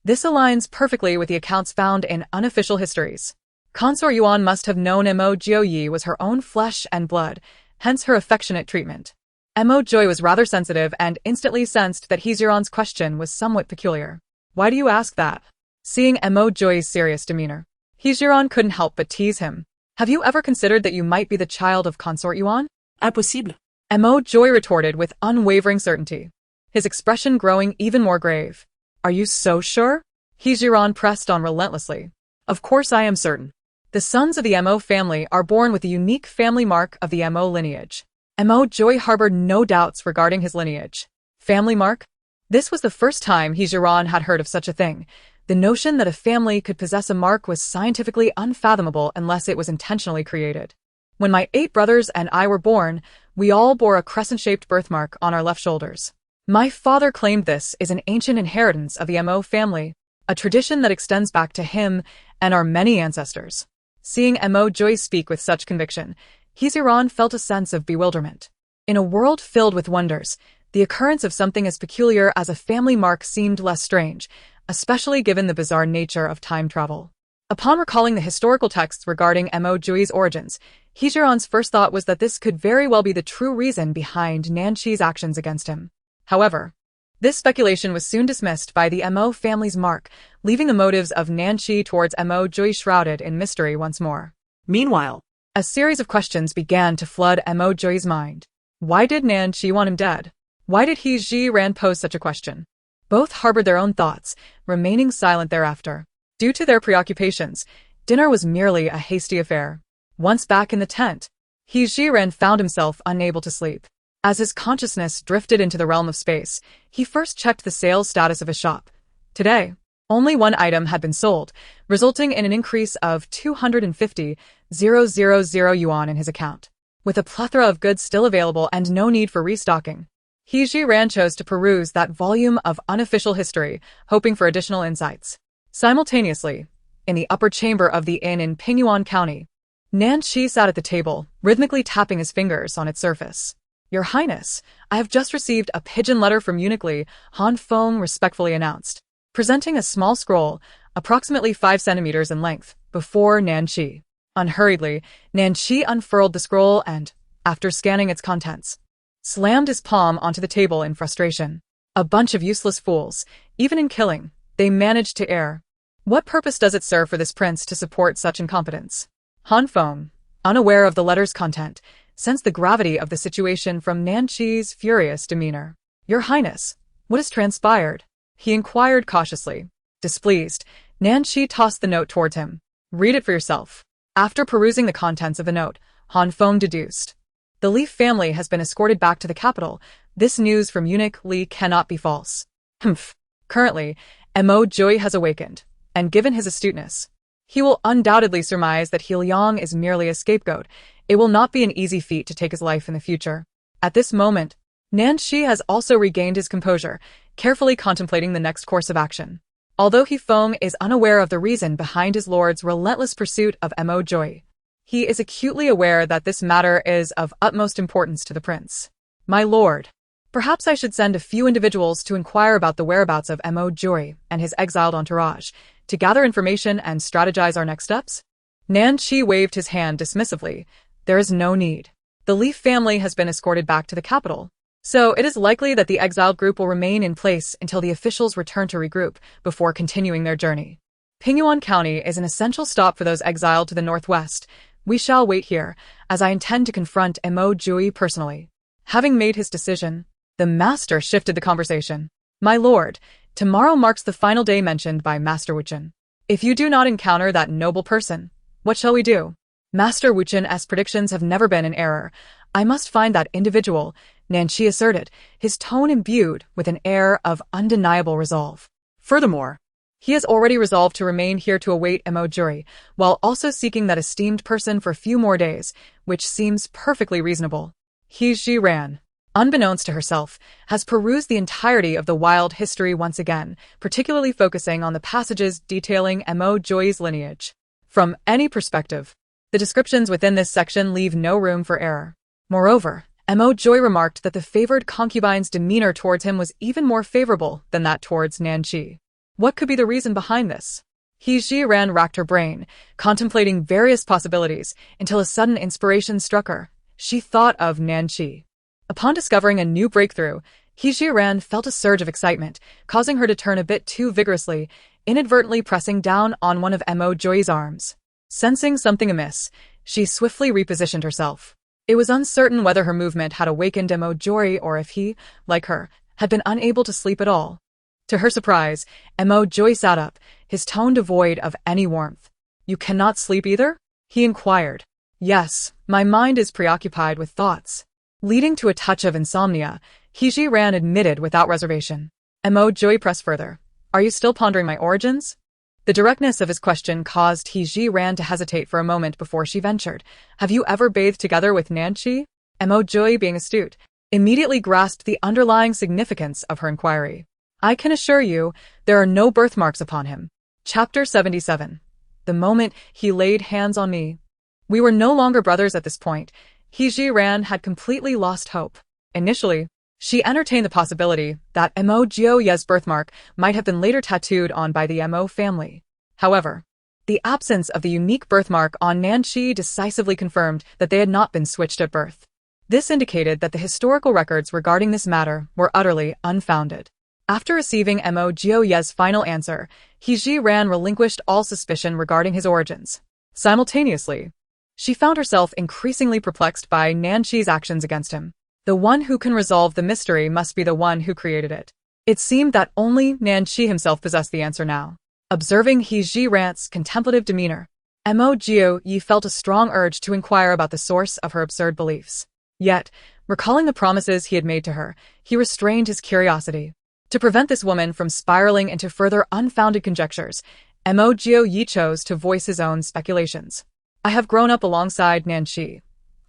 this aligns perfectly with the accounts found in unofficial histories. Consort Yuan must have known Mo Jiuyi was her own flesh and blood, hence her affectionate treatment. Mo Joy was rather sensitive and instantly sensed that He Jiran's question was somewhat peculiar. Why do you ask that? Seeing Mo Joy's serious demeanor, He Jiran couldn't help but tease him. Have you ever considered that you might be the child of Consort Yuan? Impossible. Mo Joy retorted with unwavering certainty, his expression growing even more grave. Are you so sure? He Jiran pressed on relentlessly. Of course I am certain. The sons of the Mo family are born with the unique family mark of the Mo lineage. Mo Joy harbored no doubts regarding his lineage. Family mark? This was the first time He Jiran had heard of such a thing. The notion that a family could possess a mark was scientifically unfathomable unless it was intentionally created. When my 8 brothers and I were born, we all bore a crescent-shaped birthmark on our left shoulders. My father claimed this is an ancient inheritance of the Mo family, a tradition that extends back to him and our many ancestors. Seeing Mo Joy speak with such conviction, He Jiran felt a sense of bewilderment. In a world filled with wonders, the occurrence of something as peculiar as a family mark seemed less strange, especially given the bizarre nature of time travel. Upon recalling the historical texts regarding Mo Joy's origins, He Jiran's first thought was that this could very well be the true reason behind Nanqi's actions against him. However, this speculation was soon dismissed by the Mo family's mark, leaving the motives of Nanqi towards Mo Joy shrouded in mystery once more. Meanwhile, a series of questions began to flood Mo Joy's mind. Why did Nanqi want him dead? Why did He Ji Ran pose such a question? Both harbored their own thoughts, remaining silent thereafter. Due to their preoccupations, dinner was merely a hasty affair. Once back in the tent, He Ji Ran found himself unable to sleep. As his consciousness drifted into the realm of space, he first checked the sales status of his shop. Today, only one item had been sold, resulting in an increase of 250,000 yuan in his account. With a plethora of goods still available and no need for restocking, He Ji Ran chose to peruse that volume of unofficial history, hoping for additional insights. Simultaneously, in the upper chamber of the inn in Pingyuan County, Nanqi sat at the table, rhythmically tapping his fingers on its surface. Your Highness, I have just received a pigeon letter from Uniquely, Han Feng respectfully announced, presenting a small scroll, approximately 5 centimeters in length, before Nanqi. Unhurriedly, Nanqi unfurled the scroll and, after scanning its contents, slammed his palm onto the table in frustration. A bunch of useless fools, even in killing, they managed to err. What purpose does it serve for this prince to support such incompetence? Han Feng, unaware of the letter's content, sensed the gravity of the situation from Nanqi's furious demeanor. Your Highness, what has transpired? He inquired cautiously. Displeased, Nanqi tossed the note towards him. Read it for yourself. After perusing the contents of the note, Han Feng deduced. The Li family has been escorted back to the capital. This news from eunuch Li cannot be false. Humph. Currently, Mo Joy has awakened, and given his astuteness, he will undoubtedly surmise that He Liang is merely a scapegoat. It will not be an easy feat to take his life in the future. At this moment, Nanqi has also regained his composure, carefully contemplating the next course of action. Although He Feng is unaware of the reason behind his lord's relentless pursuit of Mo Joy, he is acutely aware that this matter is of utmost importance to the prince. My lord, perhaps I should send a few individuals to inquire about the whereabouts of Mo Joy and his exiled entourage, to gather information and strategize our next steps? Nanqi waved his hand dismissively. There is no need. The Li family has been escorted back to the capital, so it is likely that the exiled group will remain in place until the officials return to regroup before continuing their journey. Pingyuan County is an essential stop for those exiled to the northwest. We shall wait here, as I intend to confront Mo Joy personally. Having made his decision, the master shifted the conversation. My lord, tomorrow marks the final day mentioned by Master Wuchen. If you do not encounter that noble person, what shall we do? Master Wuchen's predictions have never been in error. I must find that individual. Nanchi asserted, his tone imbued with an air of undeniable resolve. Furthermore, he has already resolved to remain here to await Mo jury, while also seeking that esteemed person for a few more days, which seems perfectly reasonable. He Ji-ran, unbeknownst to herself, has perused the entirety of the wild history once again, particularly focusing on the passages detailing Mo Joy's lineage. From any perspective, the descriptions within this section leave no room for error. Moreover, Mo Joy remarked that the favored concubine's demeanor towards him was even more favorable than that towards Nanchi. What could be the reason behind this? He Ji-ran racked her brain, contemplating various possibilities, until a sudden inspiration struck her. She thought of Nanchi. Upon discovering a new breakthrough, He Ji-ran felt a surge of excitement, causing her to turn a bit too vigorously, inadvertently pressing down on one of Mo Joy's arms. Sensing something amiss, she swiftly repositioned herself. It was uncertain whether her movement had awakened Mo Joy or if he, like her, had been unable to sleep at all. To her surprise, Mo Joy sat up, his tone devoid of any warmth. "You cannot sleep either?" he inquired. "Yes, my mind is preoccupied with thoughts." Leading to a touch of insomnia, He Ji-ran admitted without reservation. Mo Joy pressed further. "Are you still pondering my origins?" The directness of his question caused He Ji-ran to hesitate for a moment before she ventured. "Have you ever bathed together with Nanchi?" Mo Joy, being astute, immediately grasped the underlying significance of her inquiry. "I can assure you, there are no birthmarks upon him." Chapter 77. The moment he laid hands on me. We were no longer brothers at this point. He Ji-ran had completely lost hope. Initially, she entertained the possibility that Mo Jioye's birthmark might have been later tattooed on by the Mo family. However, the absence of the unique birthmark on Nanchi decisively confirmed that they had not been switched at birth. This indicated that the historical records regarding this matter were utterly unfounded. After receiving Mo Jioye's final answer, He Ji-ran relinquished all suspicion regarding his origins. Simultaneously, she found herself increasingly perplexed by Nanchi's actions against him. The one who can resolve the mystery must be the one who created it. It seemed that only Nanchi himself possessed the answer now. Observing He Ji-ran's contemplative demeanor, Mo Jioye felt a strong urge to inquire about the source of her absurd beliefs. Yet, recalling the promises he had made to her, he restrained his curiosity. To prevent this woman from spiraling into further unfounded conjectures, Mo Jioye chose to voice his own speculations. "I have grown up alongside Nanchi.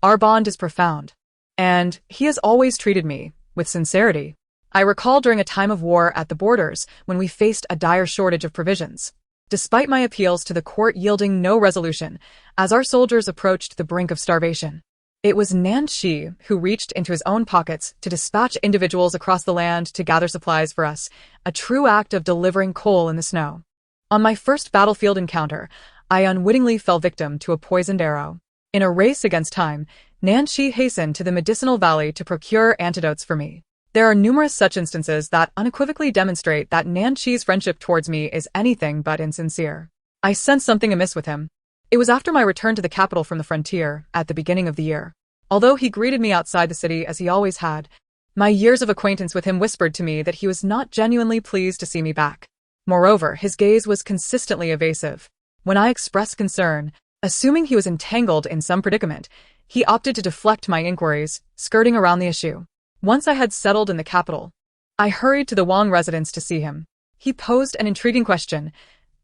Our bond is profound. And he has always treated me with sincerity. I recall during a time of war at the borders when we faced a dire shortage of provisions. Despite my appeals to the court yielding no resolution, as our soldiers approached the brink of starvation, it was Nanchi who reached into his own pockets to dispatch individuals across the land to gather supplies for us, a true act of delivering coal in the snow. On my first battlefield encounter, I unwittingly fell victim to a poisoned arrow. In a race against time, Nanchi hastened to the medicinal valley to procure antidotes for me. There are numerous such instances that unequivocally demonstrate that Nanchi's friendship towards me is anything but insincere. I sensed something amiss with him. It was after my return to the capital from the frontier, at the beginning of the year. Although he greeted me outside the city as he always had, my years of acquaintance with him whispered to me that he was not genuinely pleased to see me back. Moreover, his gaze was consistently evasive. When I expressed concern, assuming he was entangled in some predicament, he opted to deflect my inquiries, skirting around the issue. Once I had settled in the capital, I hurried to the Wang residence to see him. He posed an intriguing question.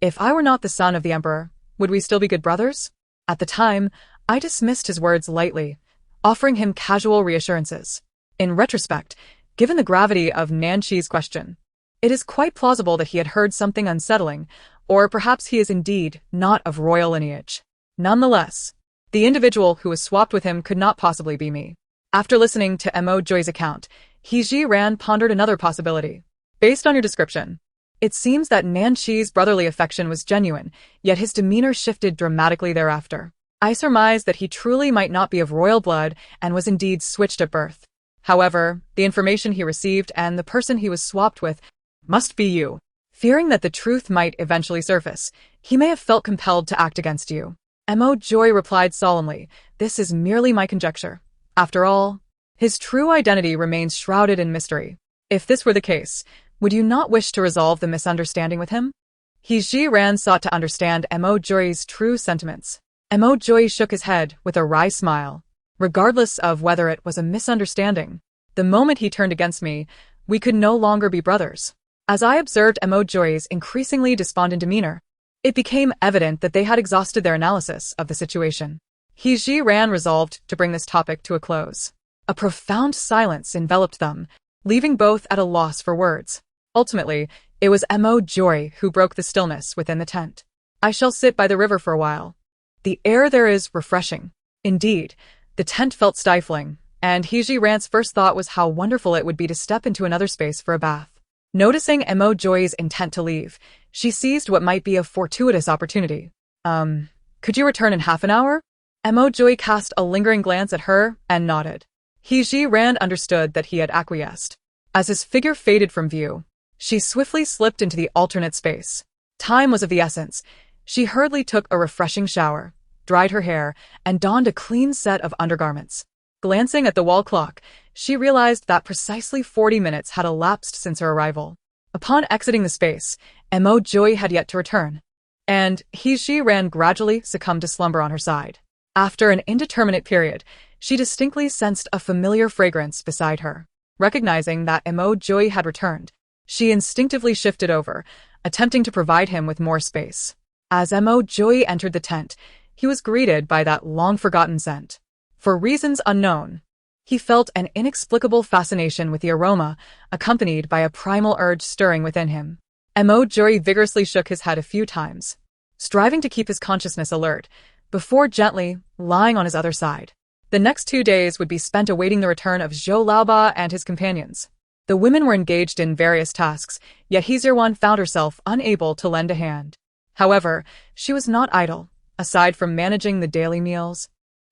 If I were not the son of the emperor, would we still be good brothers? At the time, I dismissed his words lightly, offering him casual reassurances. In retrospect, given the gravity of Nanchi's question, it is quite plausible that he had heard something unsettling, or perhaps he is indeed not of royal lineage. Nonetheless, the individual who was swapped with him could not possibly be me. After listening to Mo Joy's account, He Ji-ran pondered another possibility. Based on your description, it seems that Nanchi's brotherly affection was genuine, yet his demeanor shifted dramatically thereafter. I surmised that he truly might not be of royal blood and was indeed switched at birth. However, the information he received and the person he was swapped with must be you. Fearing that the truth might eventually surface, he may have felt compelled to act against you. Mo Joy replied solemnly, "This is merely my conjecture. After all, his true identity remains shrouded in mystery. If this were the case, would you not wish to resolve the misunderstanding with him?" He Ji-ran sought to understand Mo Joy's true sentiments. Mo Joy shook his head with a wry smile. Regardless of whether it was a misunderstanding, The moment he turned against me, we could no longer be brothers. As I observed Mo Joy's increasingly despondent demeanor, it became evident that they had exhausted their analysis of the situation. He Ji Ran resolved to bring this topic to a close. A profound silence enveloped them, leaving both at a loss for words. Ultimately, it was Mo Joy who broke the stillness within the tent. I shall sit by the river for a while. The air there is refreshing. Indeed, the tent felt stifling, and He Ji Ran's first thought was how wonderful it would be to step into another space for a bath. Noticing Mo Joy's intent to leave, she seized what might be a fortuitous opportunity. Could you return in half an hour? Mo Joy cast a lingering glance at her and nodded. He Ji Ran understood that he had acquiesced. As his figure faded from view, she swiftly slipped into the alternate space. Time was of the essence. She hurriedly took a refreshing shower, dried her hair, and donned a clean set of undergarments. Glancing at the wall clock, she realized that precisely 40 minutes had elapsed since her arrival. Upon exiting the space, Mo Joy had yet to return, and He Ji Ran gradually succumbed to slumber on her side. After an indeterminate period, she distinctly sensed a familiar fragrance beside her. Recognizing that Mo Joy had returned, she instinctively shifted over, attempting to provide him with more space. As Mo Joy entered the tent, he was greeted by that long-forgotten scent. For reasons unknown, he felt an inexplicable fascination with the aroma, accompanied by a primal urge stirring within him. Mo Joy vigorously shook his head a few times, striving to keep his consciousness alert, before gently lying on his other side. The next 2 days would be spent awaiting the return of Zhou Laoba and his companions. The women were engaged in various tasks, yet He Ji Ran found herself unable to lend a hand. However, she was not idle. Aside from managing the daily meals,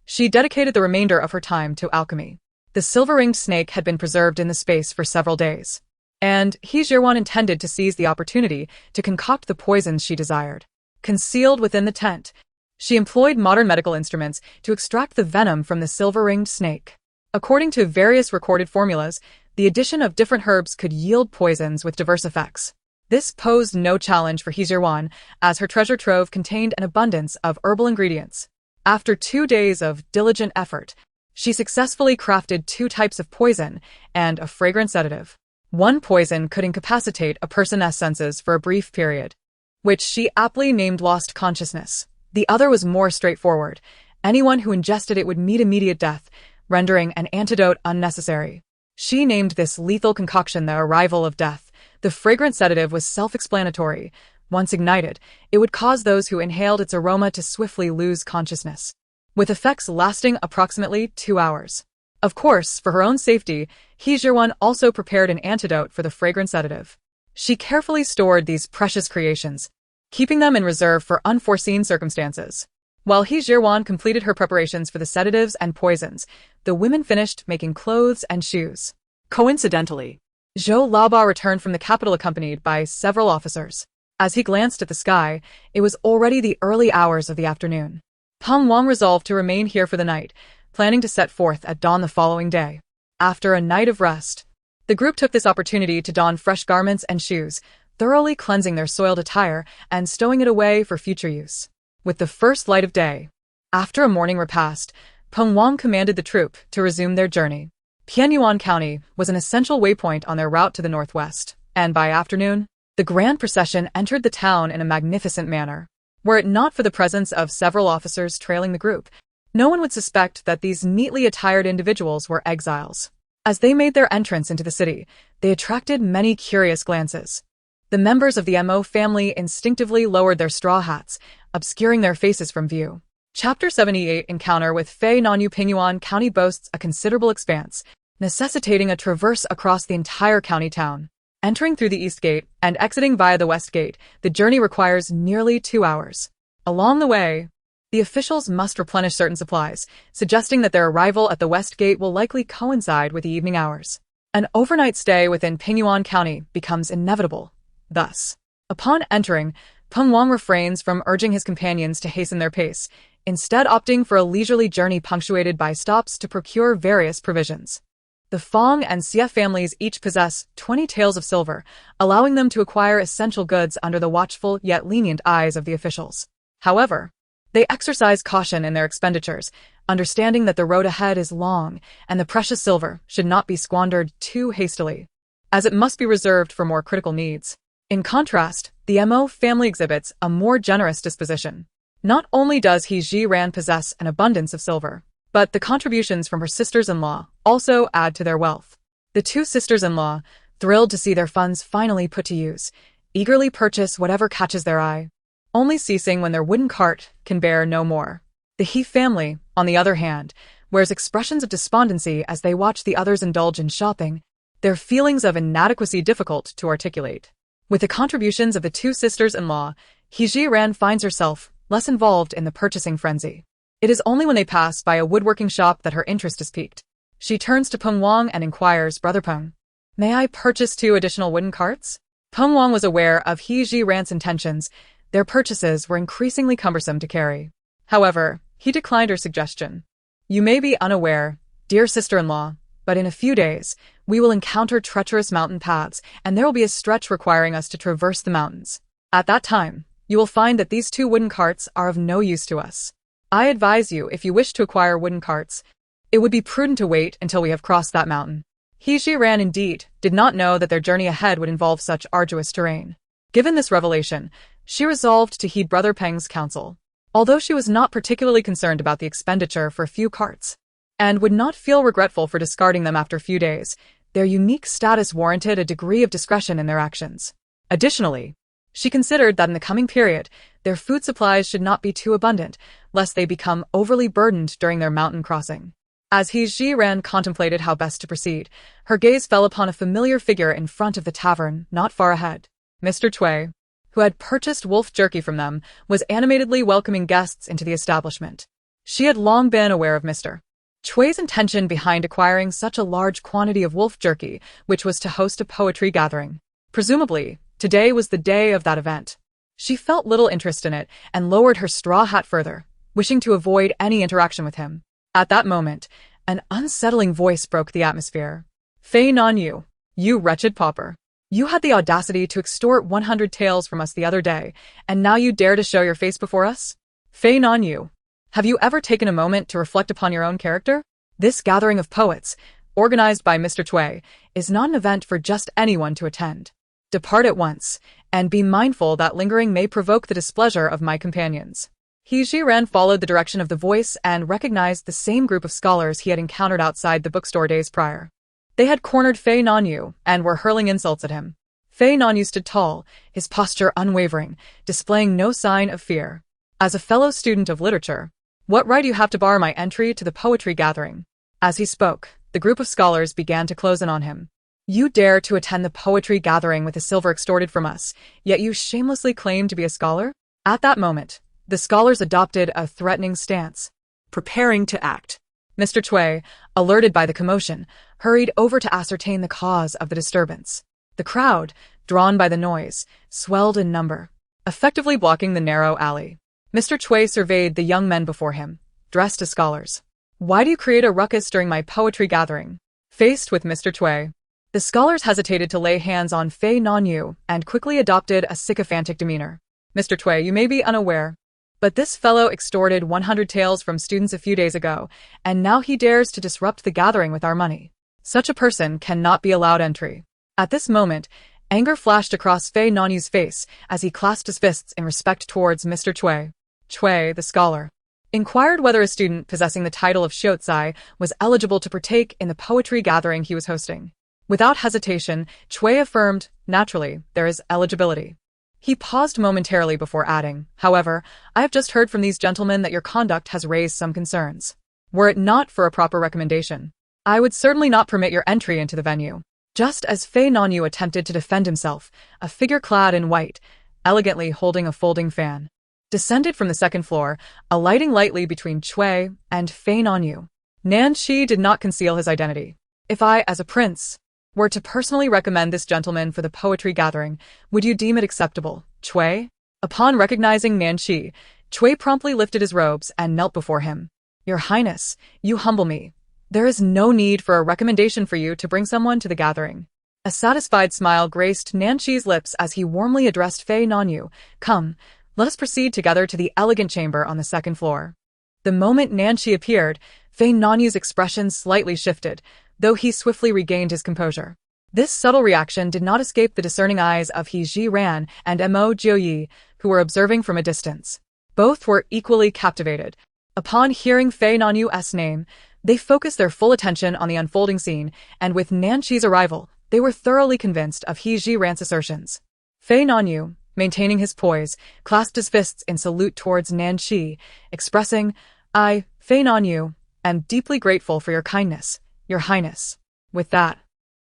she dedicated the remainder of her time to alchemy. The silver-ringed snake had been preserved in the space for several days, and He Ji Ran intended to seize the opportunity to concoct the poisons she desired. Concealed within the tent, she employed modern medical instruments to extract the venom from the silver-ringed snake. According to various recorded formulas, the addition of different herbs could yield poisons with diverse effects. This posed no challenge for He Ji Ran, as her treasure trove contained an abundance of herbal ingredients. After 2 days of diligent effort, she successfully crafted 2 types of poison and a fragrant sedative. One poison could incapacitate a person's senses for a brief period, which she aptly named lost consciousness. The other was more straightforward. Anyone who ingested it would meet immediate death, rendering an antidote unnecessary. She named this lethal concoction the arrival of death. The fragrant sedative was self-explanatory. Once ignited, it would cause those who inhaled its aroma to swiftly lose consciousness, with effects lasting approximately 2 hours. Of course, for her own safety, He Ji Ran also prepared an antidote for the fragrant sedative. She carefully stored these precious creations, keeping them in reserve for unforeseen circumstances. While He Ji Ran completed her preparations for the sedatives and poisons, the women finished making clothes and shoes. Coincidentally, Zhou Laoba returned from the capital accompanied by several officers. As he glanced at the sky, it was already the early hours of the afternoon. Peng Wang resolved to remain here for the night, planning to set forth at dawn the following day. After a night of rest, the group took this opportunity to don fresh garments and shoes, thoroughly cleansing their soiled attire and stowing it away for future use. With the first light of day, after a morning repast, Peng Wang commanded the troop to resume their journey. Pianyuan County was an essential waypoint on their route to the northwest, and by afternoon, the grand procession entered the town in a magnificent manner. Were it not for the presence of several officers trailing the group, no one would suspect that these neatly attired individuals were exiles. As they made their entrance into the city, they attracted many curious glances. The members of the Mo family instinctively lowered their straw hats, obscuring their faces from view. Chapter 78 Encounter with Fei Nanyu. Pianyuan County boasts a considerable expanse, necessitating a traverse across the entire county town. Entering through the east gate and exiting via the west gate, the journey requires nearly 2 hours. Along the way, the officials must replenish certain supplies, suggesting that their arrival at the west gate will likely coincide with the evening hours. An overnight stay within Pianyuan County becomes inevitable. Thus, upon entering, Peng Wang refrains from urging his companions to hasten their pace, instead opting for a leisurely journey punctuated by stops to procure various provisions. The Fong and Xie families each possess 20 taels of silver, allowing them to acquire essential goods under the watchful yet lenient eyes of the officials. However, They exercise caution in their expenditures, understanding that the road ahead is long and the precious silver should not be squandered too hastily, as it must be reserved for more critical needs. In contrast, the Mo family exhibits a more generous disposition. Not only does He Ji-ran possess an abundance of silver, but the contributions from her sisters-in-law also add to their wealth. The two sisters-in-law, thrilled to see their funds finally put to use, eagerly purchase whatever catches their eye, only ceasing when their wooden cart can bear no more. The He family, on the other hand, wears expressions of despondency as they watch the others indulge in shopping, their feelings of inadequacy difficult to articulate. With the contributions of the two sisters-in-law, He Ji-ran finds herself less involved in the purchasing frenzy. It is only when they pass by a woodworking shop that her interest is piqued. She turns to Peng Wang and inquires, "Brother Peng, may I purchase 2 additional wooden carts?" Peng Wang was aware of He Ji-ran's intentions. Their purchases were increasingly cumbersome to carry. However, he declined her suggestion. "You may be unaware, dear sister-in-law, but in a few days, we will encounter treacherous mountain paths, and there will be a stretch requiring us to traverse the mountains. At that time, you will find that these 2 wooden carts are of no use to us. I advise you, if you wish to acquire wooden carts, it would be prudent to wait until we have crossed that mountain." He Ji-ran indeed did not know that their journey ahead would involve such arduous terrain. Given this revelation, she resolved to heed Brother Peng's counsel. Although she was not particularly concerned about the expenditure for a few carts, and would not feel regretful for discarding them after a few days, their unique status warranted a degree of discretion in their actions. Additionally, she considered that in the coming period, their food supplies should not be too abundant, lest they become overly burdened during their mountain crossing. As He Ji-ran contemplated how best to proceed, her gaze fell upon a familiar figure in front of the tavern, not far ahead. Mr. Cui, who had purchased wolf jerky from them, was animatedly welcoming guests into the establishment. She had long been aware of Mr. Cui's intention behind acquiring such a large quantity of wolf jerky, which was to host a poetry gathering. Presumably, today was the day of that event. She felt little interest in it and lowered her straw hat further, wishing to avoid any interaction with him. At that moment, an unsettling voice broke the atmosphere. "Fei Non-yu, you wretched pauper. You had the audacity to extort 100 taels from us the other day, and now you dare to show your face before us? Fei Non-yu, have you ever taken a moment to reflect upon your own character? This gathering of poets, organized by Mr. Cui, is not an event for just anyone to attend. Depart at once, and be mindful that lingering may provoke the displeasure of my companions." He Ji-ran followed the direction of the voice and recognized the same group of scholars he had encountered outside the bookstore days prior. They had cornered Fei Non-yu and were hurling insults at him. Fei Non-yu stood tall, his posture unwavering, displaying no sign of fear. "As a fellow student of literature, what right do you have to bar my entry to the poetry gathering?" As he spoke, the group of scholars began to close in on him. "You dare to attend the poetry gathering with the silver extorted from us, yet you shamelessly claim to be a scholar?" At that moment, the scholars adopted a threatening stance, preparing to act. Mr. Cui, alerted by the commotion, hurried over to ascertain the cause of the disturbance. The crowd, drawn by the noise, swelled in number, effectively blocking the narrow alley. Mr. Cui surveyed the young men before him, dressed as scholars. "Why do you create a ruckus during my poetry gathering?" Faced with Mr. Cui, the scholars hesitated to lay hands on Fei Non-yu and quickly adopted a sycophantic demeanor. "Mr. Cui, you may be unaware, but this fellow extorted 100 taels from students a few days ago, and now he dares to disrupt the gathering with our money. Such a person cannot be allowed entry." At this moment, anger flashed across Fei Non-yu's face as he clasped his fists in respect towards Mr. Cui. Cui, the scholar, inquired whether a student possessing the title of Shiotsai was eligible to partake in the poetry gathering he was hosting. Without hesitation, Cui affirmed, "Naturally, there is eligibility." He paused momentarily before adding, "However, I have just heard from these gentlemen that your conduct has raised some concerns. Were it not for a proper recommendation, I would certainly not permit your entry into the venue." Just as Fei Non-yu attempted to defend himself, a figure clad in white, elegantly holding a folding fan, descended from the second floor, alighting lightly between Cui and Fei Non-yu. Nan-shi did not conceal his identity. "If I, as a prince, were to personally recommend this gentleman for the poetry gathering, would you deem it acceptable, Cui?" Upon recognizing Nan-shi, Cui promptly lifted his robes and knelt before him. "Your Highness, you humble me. There is no need for a recommendation for you to bring someone to the gathering." A satisfied smile graced Nan-shi's lips as he warmly addressed Fei Non-yu. "Come, Let us proceed together to the elegant chamber on the second floor. The moment Nanshi appeared, Fei Nanyu's expression slightly shifted, though he swiftly regained his composure. This subtle reaction did not escape the discerning eyes of He Ji-ran and Mo Jioyi, who were observing from a distance. Both were equally captivated. Upon hearing Fei Nanyu's name, they focused their full attention on the unfolding scene, and with Nanshi's arrival, they were thoroughly convinced of He Ji-ran's assertions. Fei Nanyu, maintaining his poise, clasped his fists in salute towards Nanshi, expressing, "I, Fei Nanyu, am deeply grateful for your kindness, your highness." With that,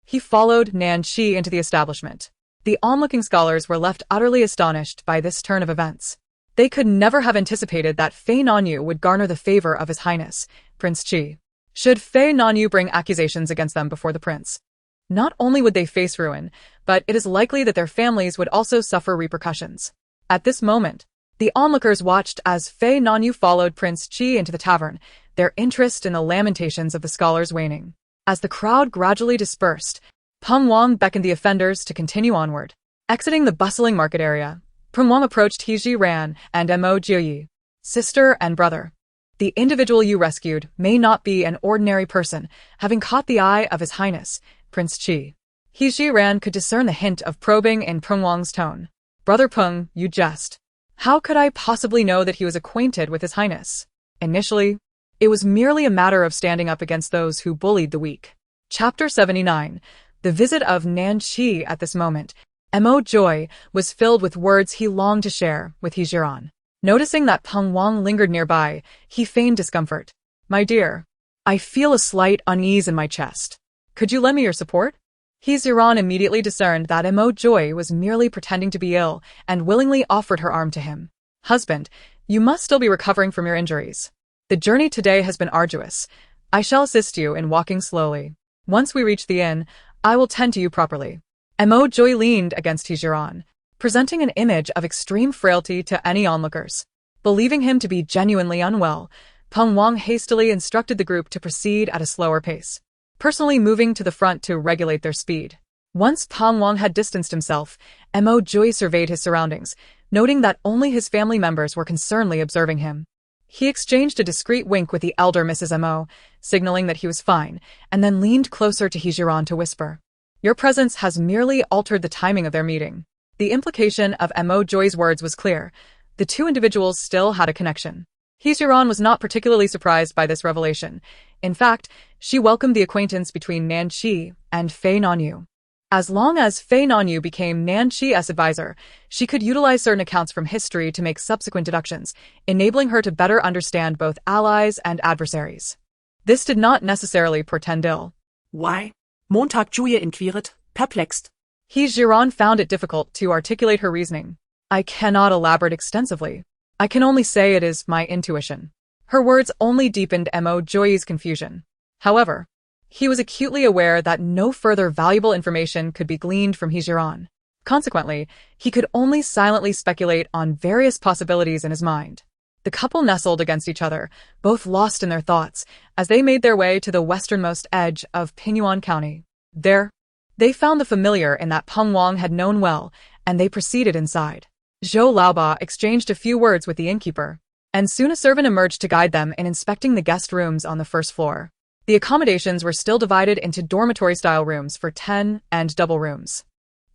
he followed Nanshi into the establishment. The onlooking scholars were left utterly astonished by this turn of events. They could never have anticipated that Fei Nanyu would garner the favor of His Highness, Prince Qi. Should Fei Nanyu bring accusations against them before the prince, not only would they face ruin, but it is likely that their families would also suffer repercussions. At this moment, the onlookers watched as Fei Nanyu followed Prince Qi into the tavern, their interest in the lamentations of the scholars waning. As the crowd gradually dispersed, Peng Wang beckoned the offenders to continue onward. Exiting the bustling market area, Peng Wang approached He Ji-ran and Mo Jioyi, sister and brother. The individual you rescued may not be an ordinary person, having caught the eye of His Highness, Prince Qi. He Ji-ran could discern the hint of probing in Peng Wang's tone. Brother Peng, you jest. How could I possibly know that he was acquainted with His Highness? Initially, it was merely a matter of standing up against those who bullied the weak. Chapter 79. The visit of Nanshi. At this moment, Mo Joy was filled with words he longed to share with He Ji-ran. Noticing that Peng Wang lingered nearby, he feigned discomfort. "My dear, I feel a slight unease in my chest. Could you lend me your support?" He Ji-ran immediately discerned that Mo Joy was merely pretending to be ill and willingly offered her arm to him. "Husband, you must still be recovering from your injuries. The journey today has been arduous. I shall assist you in walking slowly. Once we reach the inn, I will tend to you properly." Mo Joy leaned against He Ji-ran, presenting an image of extreme frailty to any onlookers. Believing him to be genuinely unwell, Peng Wang hastily instructed the group to proceed at a slower pace, personally moving to the front to regulate their speed. Once Peng Wang had distanced himself, Mo Joy surveyed his surroundings, noting that only his family members were concernedly observing him. He exchanged a discreet wink with the elder Mrs. Mo, signaling that he was fine, and then leaned closer to He Ji-ran to whisper, "Your presence has merely altered the timing of their meeting." The implication of Mo Joy's words was clear. The two individuals still had a connection. He Ji-ran was not particularly surprised by this revelation. In fact, she welcomed the acquaintance between Nanshi and Fei Nanyu. As long as Fei Nanyu became Nanshi's advisor, she could utilize certain accounts from history to make subsequent deductions, enabling her to better understand both allies and adversaries. This did not necessarily portend ill. Why? Montag Julia inquiret, perplexed. He Ji-ran found it difficult to articulate her reasoning. "I cannot elaborate extensively. I can only say it is my intuition." Her words only deepened Mo Joy's confusion. However, he was acutely aware that no further valuable information could be gleaned from He Ji-ran. Consequently, he could only silently speculate on various possibilities in his mind. The couple nestled against each other, both lost in their thoughts, as they made their way to the westernmost edge of Pinyuan County. There, they found the familiar in that Peng Wang had known well, and they proceeded inside. Zhou Laoba exchanged a few words with the innkeeper, and soon a servant emerged to guide them in inspecting the guest rooms on the first floor. The accommodations were still divided into dormitory-style rooms for 10 and double rooms.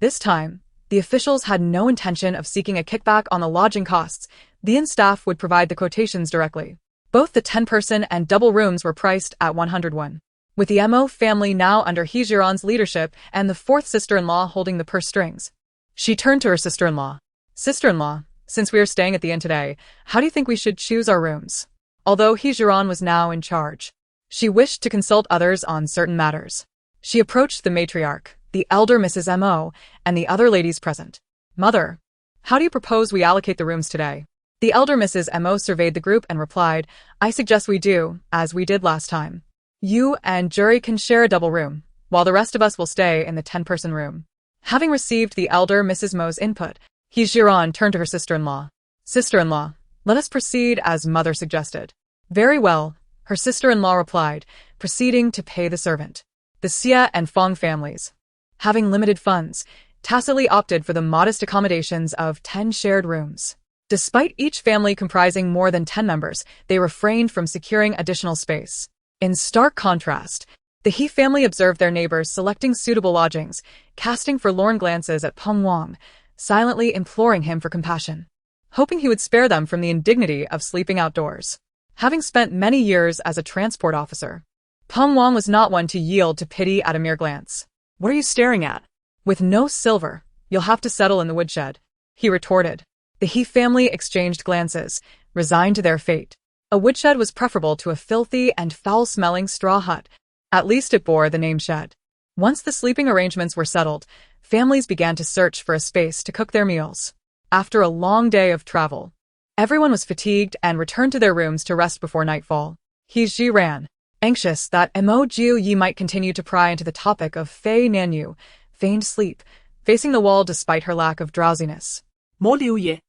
This time, the officials had no intention of seeking a kickback on the lodging costs. The inn staff would provide the quotations directly. Both the 10-person and double rooms were priced at 101. With the Mo family now under He Ji-ran's leadership and the fourth sister-in-law holding the purse strings, she turned to her sister-in-law. "Sister-in-law, since we are staying at the inn today, how do you think we should choose our rooms?" Although He Ji-ran was now in charge, she wished to consult others on certain matters. She approached the matriarch, the elder Mrs. Mo, and the other ladies present. "Mother, how do you propose we allocate the rooms today?" The elder Mrs. Mo surveyed the group and replied, "I suggest we do, as we did last time. You and Jury can share a double room, while the rest of us will stay in the 10-person room." Having received the elder Mrs. Mo's input, He Ji-ran turned to her sister-in-law. "Sister-in-law, let us proceed as mother suggested." "Very well," her sister-in-law replied, proceeding to pay the servant. The Xia and Fong families, having limited funds, tacitly opted for the modest accommodations of 10 shared rooms. Despite each family comprising more than 10 members, they refrained from securing additional space. In stark contrast, the He family observed their neighbors selecting suitable lodgings, casting forlorn glances at Peng Wang, silently imploring him for compassion, hoping he would spare them from the indignity of sleeping outdoors. Having spent many years as a transport officer, Peng Wang was not one to yield to pity at a mere glance. What are you staring at? With no silver, you'll have to settle in the woodshed, he retorted. The He family exchanged glances, resigned to their fate. A woodshed was preferable to a filthy and foul-smelling straw hut. At least it bore the name shed. Once the sleeping arrangements were settled, families began to search for a space to cook their meals. After a long day of travel, everyone was fatigued and returned to their rooms to rest before nightfall. He Ji ran, anxious that Mo Jiu Yi might continue to pry into the topic of Fei Nanyu, feigned sleep, facing the wall despite her lack of drowsiness. Mo Liu Ye,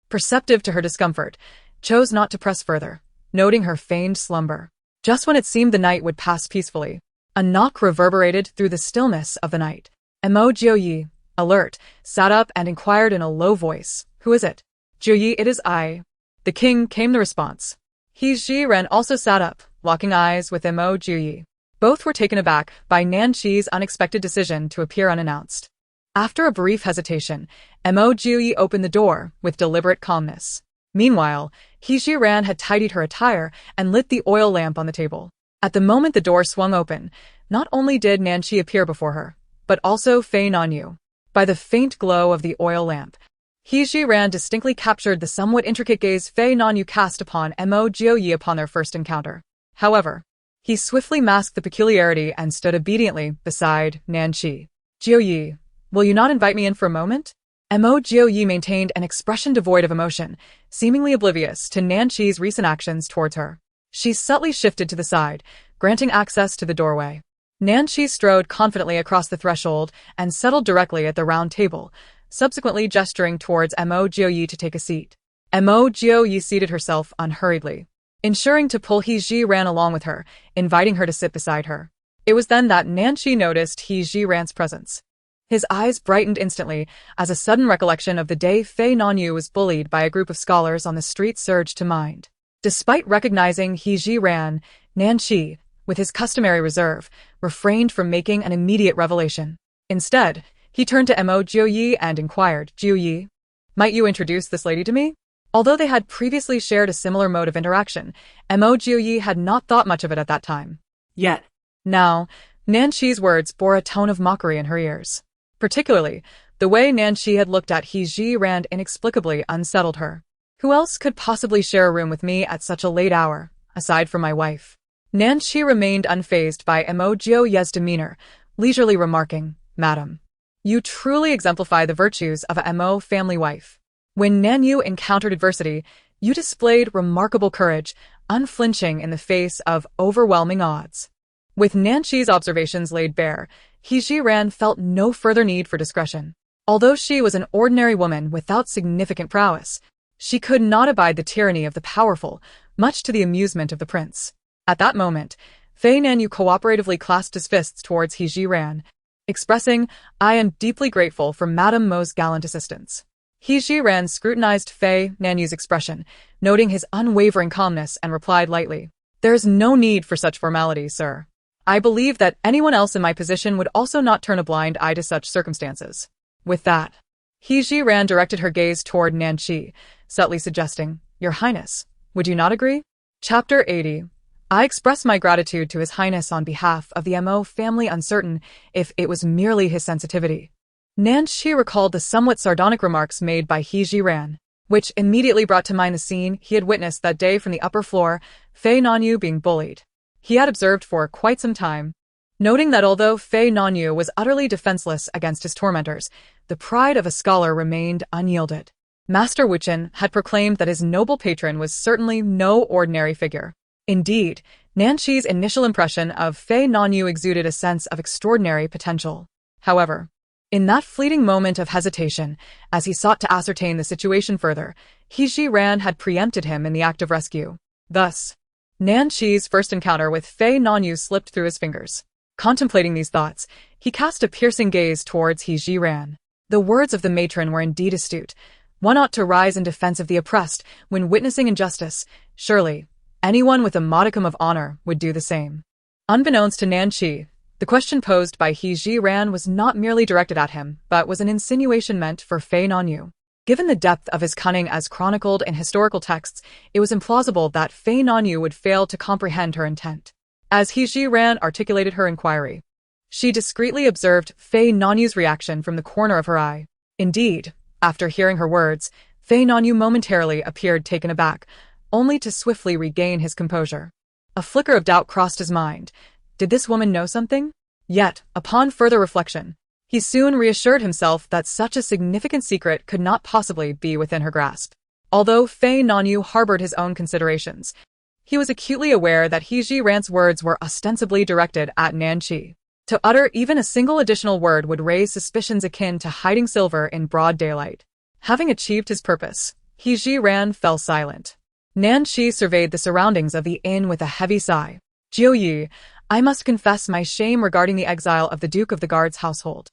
perceptive to her discomfort, chose not to press further, noting her feigned slumber. Just when it seemed the night would pass peacefully, a knock reverberated through the stillness of the night. Mo Jiu Yi, alert, sat up and inquired in a low voice, "Who is it?" "Jiu Yi, it is I." "The king," came the response. He Ji Ren also sat up, locking eyes with Mo Jiu Yi. Both were taken aback by Nan Qi's unexpected decision to appear unannounced. After a brief hesitation, Mo Jiu Yi opened the door with deliberate calmness. Meanwhile, He Ji Ran had tidied her attire and lit the oil lamp on the table. At the moment the door swung open, not only did Nan Qi appear before her, but also Fei Nanyu. By the faint glow of the oil lamp, He Ji Ran distinctly captured the somewhat intricate gaze Fei Nanyu cast upon Mo Jiu Yi upon their first encounter. However, he swiftly masked the peculiarity and stood obediently beside Nan Qi. "Jiu Yi, will you not invite me in for a moment?" Mo Jiu Yi maintained an expression devoid of emotion, seemingly oblivious to Nan Qi's recent actions towards her. She subtly shifted to the side, granting access to the doorway. Nan Qi strode confidently across the threshold and settled directly at the round table, subsequently gesturing towards Mo Jiu Yi to take a seat. Mo Jiu Yi seated herself unhurriedly, ensuring to pull He Ji Ran along with her, inviting her to sit beside her. It was then that Nan Qi noticed He Ji Ran's presence. His eyes brightened instantly as a sudden recollection of the day Fei Nanyu was bullied by a group of scholars on the street surged to mind. Despite recognizing He Ji Ran, Nan Qi, with his customary reserve, refrained from making an immediate revelation. Instead, he turned to Mo Jiu Yi and inquired, "Jiu Yi, might you introduce this lady to me?" Although they had previously shared a similar mode of interaction, Mo Jiu Yi had not thought much of it at that time. Yet. Now, Nan Qi's words bore a tone of mockery in her ears. Particularly, the way Nan Qi had looked at He Ji Ran inexplicably unsettled her. "Who else could possibly share a room with me at such a late hour, aside from my wife?" Nan Qi remained unfazed by Mo Jiu Yi's demeanor, leisurely remarking, "Madam, you truly exemplify the virtues of a Mo family wife. When Nanyu encountered adversity, you displayed remarkable courage, unflinching in the face of overwhelming odds." With Nan Qi's observations laid bare, He Ji Ran felt no further need for discretion. Although she was an ordinary woman without significant prowess, she could not abide the tyranny of the powerful, much to the amusement of the prince. At that moment, Fei Nanyu cooperatively clasped his fists towards He Ji Ran, expressing, "I am deeply grateful for Madame Mo's gallant assistance." He Ji Ran scrutinized Fei Nanyu's expression, noting his unwavering calmness, and replied lightly, "There is no need for such formalities, sir. I believe that anyone else in my position would also not turn a blind eye to such circumstances." With that, He Ji Ran directed her gaze toward Nan Qi, subtly suggesting, "Your Highness, would you not agree?" Chapter 80. I express my gratitude to His Highness on behalf of the Mo family, uncertain if it was merely his sensitivity. Nan Qi recalled the somewhat sardonic remarks made by He Ji Ran, which immediately brought to mind the scene he had witnessed that day from the upper floor, Fei Nanyu being bullied. He had observed for quite some time, noting that although Fei Nanyu was utterly defenseless against his tormentors, the pride of a scholar remained unyielded. Master Wuchen had proclaimed that his noble patron was certainly no ordinary figure. Indeed, Nan Qi's initial impression of Fei Nanyu exuded a sense of extraordinary potential. However, in that fleeting moment of hesitation, as he sought to ascertain the situation further, He Ji Ran had preempted him in the act of rescue. Thus, Nan Qi's first encounter with Fei Nanyu slipped through his fingers. Contemplating these thoughts, he cast a piercing gaze towards He Ji Ran. The words of the matron were indeed astute, One ought to rise in defense of the oppressed when witnessing injustice. Surely, anyone with a modicum of honor would do the same. Unbeknownst to Nanqi, the question posed by He Ji-ran was not merely directed at him, but was an insinuation meant for Fei Nanyu. Given the depth of his cunning as chronicled in historical texts, it was implausible that Fei Nanyu would fail to comprehend her intent. As He Ji-ran articulated her inquiry, she discreetly observed Fei Nanyu's reaction from the corner of her eye. Indeed, after hearing her words, Fei Nanyu momentarily appeared taken aback, only to swiftly regain his composure. A flicker of doubt crossed his mind. Did this woman know something? Yet, upon further reflection, he soon reassured himself that such a significant secret could not possibly be within her grasp. Although Fei Nanyu harbored his own considerations, he was acutely aware that He Ji-ran's words were ostensibly directed at Nanqi. To utter even a single additional word would raise suspicions akin to hiding silver in broad daylight. Having achieved his purpose, He Ji-ran fell silent. Nanqi surveyed the surroundings of the inn with a heavy sigh. Jiuyi, I must confess my shame regarding the exile of the Duke of the Guard's household.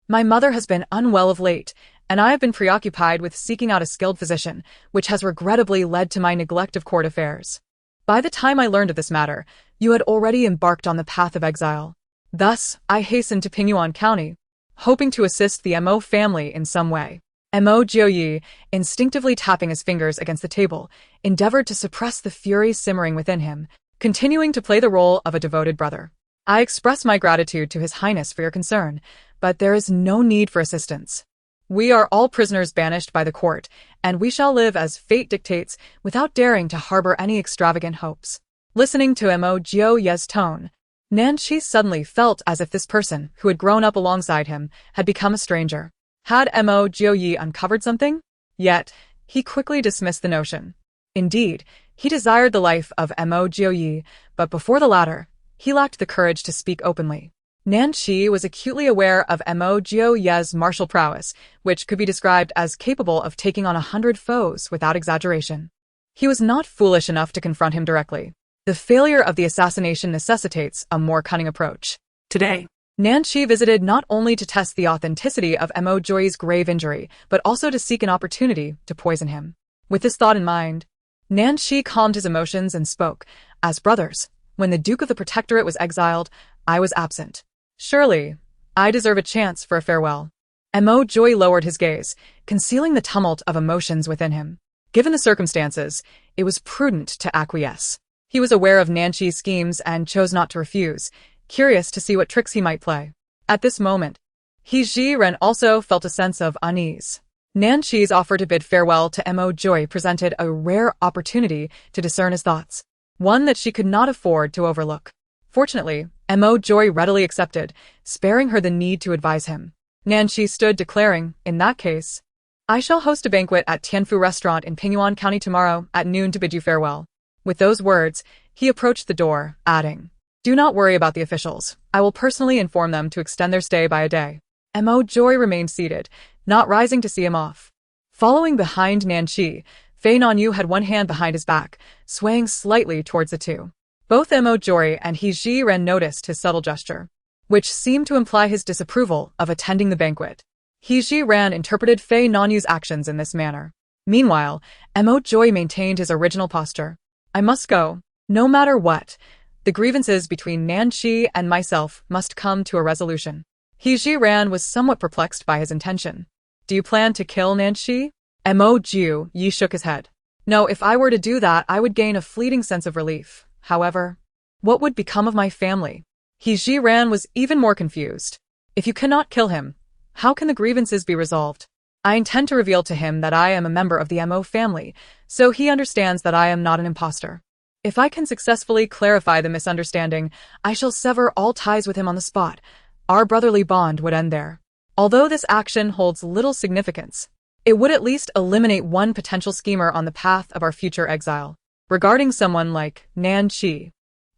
My mother has been unwell of late, and I have been preoccupied with seeking out a skilled physician, which has regrettably led to my neglect of court affairs. By the time I learned of this matter, you had already embarked on the path of exile. Thus, I hastened to Pingyuan County, hoping to assist the Mo family in some way. Mo Jiuyi, instinctively tapping his fingers against the table, endeavored to suppress the fury simmering within him, continuing to play the role of a devoted brother. I express my gratitude to His Highness for your concern, but there is no need for assistance. We are all prisoners banished by the court, and we shall live as fate dictates without daring to harbor any extravagant hopes. Listening to Mo Jiuyi's tone, Nanqi suddenly felt as if this person, who had grown up alongside him, had become a stranger. Had Mo Jiuyi uncovered something? Yet, he quickly dismissed the notion. Indeed, he desired the life of Mo Jiuyi, but before the latter, he lacked the courage to speak openly. Nanqi was acutely aware of Mo Jiuyi's martial prowess, which could be described as capable of taking on 100 foes without exaggeration. He was not foolish enough to confront him directly. The failure of the assassination necessitates a more cunning approach. Today, Nanqi visited not only to test the authenticity of Mo Jiuyi's grave injury, but also to seek an opportunity to poison him. With this thought in mind, Nanqi calmed his emotions and spoke. As brothers, when the Duke of the Protectorate was exiled, I was absent. Surely, I deserve a chance for a farewell. Mo Jiuyi lowered his gaze, concealing the tumult of emotions within him. Given the circumstances, it was prudent to acquiesce. He was aware of Nanqi's schemes and chose not to refuse, curious to see what tricks he might play. At this moment, He Ji-ran also felt a sense of unease. Nanqi's offer to bid farewell to Mo Jiuyi presented a rare opportunity to discern his thoughts, one that she could not afford to overlook. Fortunately, Mo Jiuyi readily accepted, sparing her the need to advise him. Nanqi stood declaring, in that case, I shall host a banquet at Tianfu Restaurant in Pingyuan County tomorrow at noon to bid you farewell. With those words, he approached the door, adding, Do not worry about the officials. I will personally inform them to extend their stay by a day. Mo Jiuyi remained seated, not rising to see him off. Following behind Nanqi, Fei Nanyu had one hand behind his back, swaying slightly towards the two. Both Mo Jiuyi and He Ji-ran noticed his subtle gesture, which seemed to imply his disapproval of attending the banquet. He Ji-ran interpreted Fei Nanyu's actions in this manner. Meanwhile, Mo Jiuyi maintained his original posture. I must go. No matter what, the grievances between Nanqi and myself must come to a resolution. He Ji-ran was somewhat perplexed by his intention. Do you plan to kill Nanqi? Mo Jiuyi shook his head. No, if I were to do that, I would gain a fleeting sense of relief. However, what would become of my family? He Ji-ran was even more confused. If you cannot kill him, how can the grievances be resolved? I intend to reveal to him that I am a member of the Mo family, so he understands that I am not an impostor. If I can successfully clarify the misunderstanding, I shall sever all ties with him on the spot. Our brotherly bond would end there. Although this action holds little significance, it would at least eliminate one potential schemer on the path of our future exile. Regarding someone like Nanqi,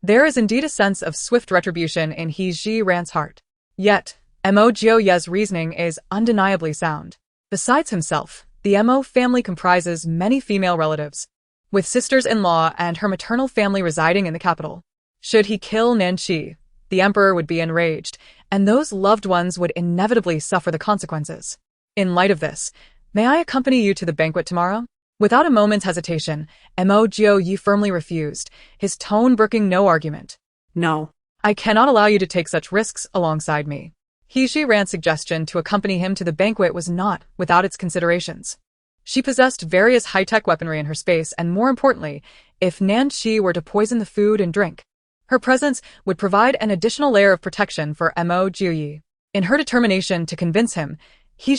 there is indeed a sense of swift retribution in He Ji-ran's heart. Yet, Mo Jiuyi's reasoning is undeniably sound. Besides himself, the Mo family comprises many female relatives, with sisters-in-law and her maternal family residing in the capital. Should he kill Nanqi, the emperor would be enraged, and those loved ones would inevitably suffer the consequences. In light of this, May I accompany you to the banquet tomorrow? Without a moment's hesitation, Mo Yi firmly refused, his tone brooking no argument. No. I cannot allow you to take such risks alongside me. Ran's suggestion to accompany him to the banquet was not without its considerations. She possessed various high-tech weaponry in her space, and more importantly, if Shi were to poison the food and drink, her presence would provide an additional layer of protection for Mo Yi. In her determination to convince him,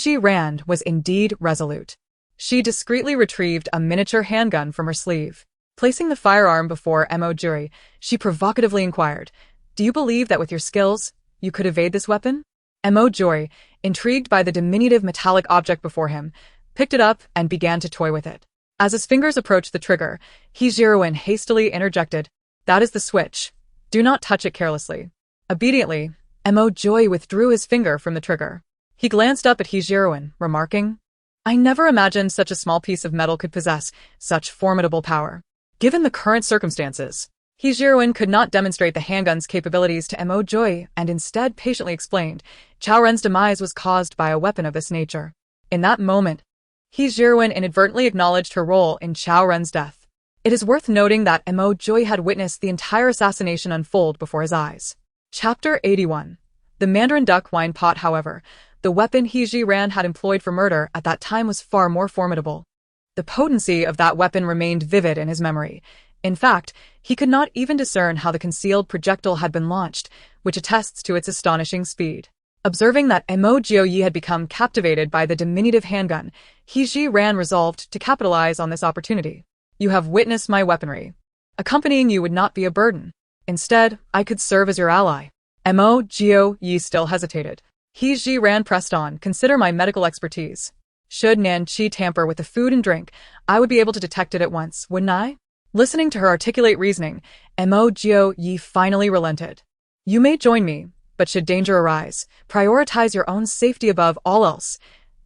Rand was indeed resolute. She discreetly retrieved a miniature handgun from her sleeve. Placing the firearm before Mo Ji, she provocatively inquired, "Do you believe that with your skills, you could evade this weapon?" Mo Ji, intrigued by the diminutive metallic object before him, picked it up and began to toy with it. As his fingers approached the trigger, Hejiroin hastily interjected, "That is the switch. Do not touch it carelessly." Obediently, Mo Ji withdrew his finger from the trigger. He glanced up at Hejiroin, remarking, "I never imagined such a small piece of metal could possess such formidable power." Given the current circumstances, Hejiroin could not demonstrate the handgun's capabilities to Mo Ji and instead patiently explained, Chao Ren's demise was caused by a weapon of this nature. In that moment, Hejiroin inadvertently acknowledged her role in Chao Ren's death. It is worth noting that Mo Ji had witnessed the entire assassination unfold before his eyes. Chapter 81. The Mandarin duck wine pot, however, the weapon Rand had employed for murder at that time was far more formidable. The potency of that weapon remained vivid in his memory. In fact, he could not even discern how the concealed projectile had been launched, which attests to its astonishing speed. Observing that Mo Ji had become captivated by the diminutive handgun, Rand resolved to capitalize on this opportunity. "You have witnessed my weaponry. Accompanying you would not be a burden. Instead, I could serve as your ally." Mo Ji still hesitated. Rand pressed on, "Consider my medical expertise. Should Shi tamper with the food and drink, I would be able to detect it at once, wouldn't I?" Listening to her articulate reasoning, Mo Ji finally relented. "You may join me, but should danger arise, prioritize your own safety above all else.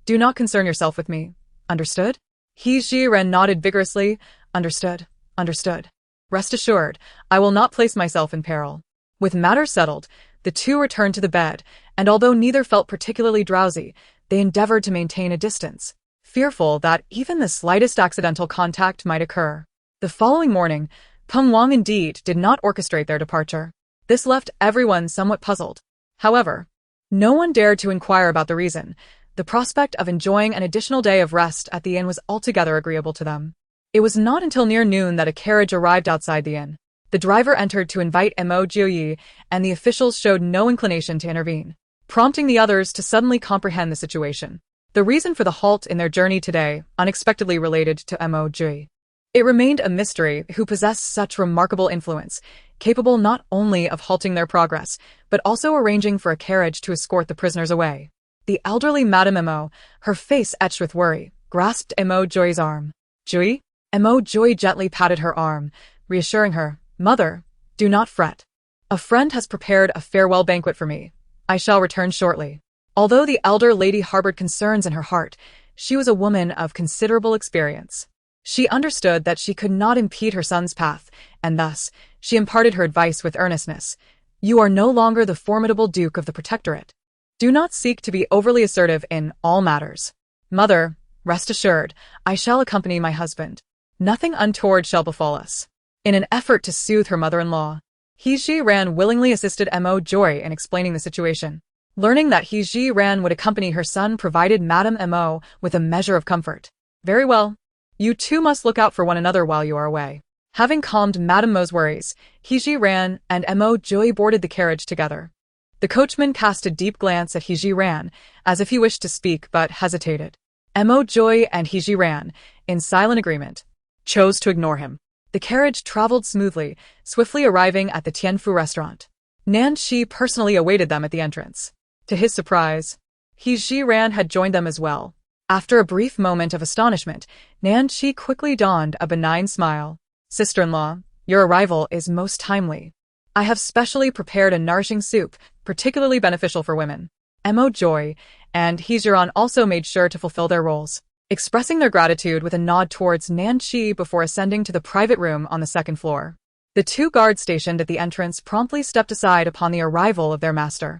Do not concern yourself with me. Understood?" Rand nodded vigorously. "Understood. Understood. Rest assured, I will not place myself in peril." With matters settled, the two returned to the bed, and although neither felt particularly drowsy, they endeavored to maintain a distance, fearful that even the slightest accidental contact might occur. The following morning, Peng Wang indeed did not orchestrate their departure. This left everyone somewhat puzzled. However, no one dared to inquire about the reason. The prospect of enjoying an additional day of rest at the inn was altogether agreeable to them. It was not until near noon that a carriage arrived outside the inn. The driver entered to invite Mo Ji, and the officials showed no inclination to intervene, prompting the others to suddenly comprehend the situation. The reason for the halt in their journey today unexpectedly related to Mo Ji. It remained a mystery who possessed such remarkable influence, capable not only of halting their progress, but also arranging for a carriage to escort the prisoners away. The elderly Madame Mo, her face etched with worry, grasped Mo Ji's arm. "Ji?" Mo Ji gently patted her arm, reassuring her, "Mother, do not fret. A friend has prepared a farewell banquet for me. I shall return shortly." Although the elder lady harbored concerns in her heart, she was a woman of considerable experience. She understood that she could not impede her son's path, and thus, she imparted her advice with earnestness. "You are no longer the formidable Duke of the Protectorate. Do not seek to be overly assertive in all matters. Mother, rest assured, I shall accompany my husband. Nothing untoward shall befall us." In an effort to soothe her mother-in-law, Rand willingly assisted Mo Ji in explaining the situation. Learning that Rand would accompany her son provided Madame Mo with a measure of comfort. "Very well. You two must look out for one another while you are away." Having calmed Madame Mo's worries, Rand and Mo Ji boarded the carriage together. The coachman cast a deep glance at Rand, as if he wished to speak but hesitated. Mo Ji and Rand, in silent agreement, chose to ignore him. The carriage traveled smoothly, swiftly arriving at the Tianfu restaurant. Shi personally awaited them at the entrance. To his surprise, Rand had joined them as well. After a brief moment of astonishment, Shi quickly donned a benign smile. "Sister-in-law, your arrival is most timely. I have specially prepared a nourishing soup, particularly beneficial for women." Mo Ji and Hejiroin also made sure to fulfill their roles, expressing their gratitude with a nod towards Shi before ascending to the private room on the second floor. The two guards stationed at the entrance promptly stepped aside upon the arrival of their master.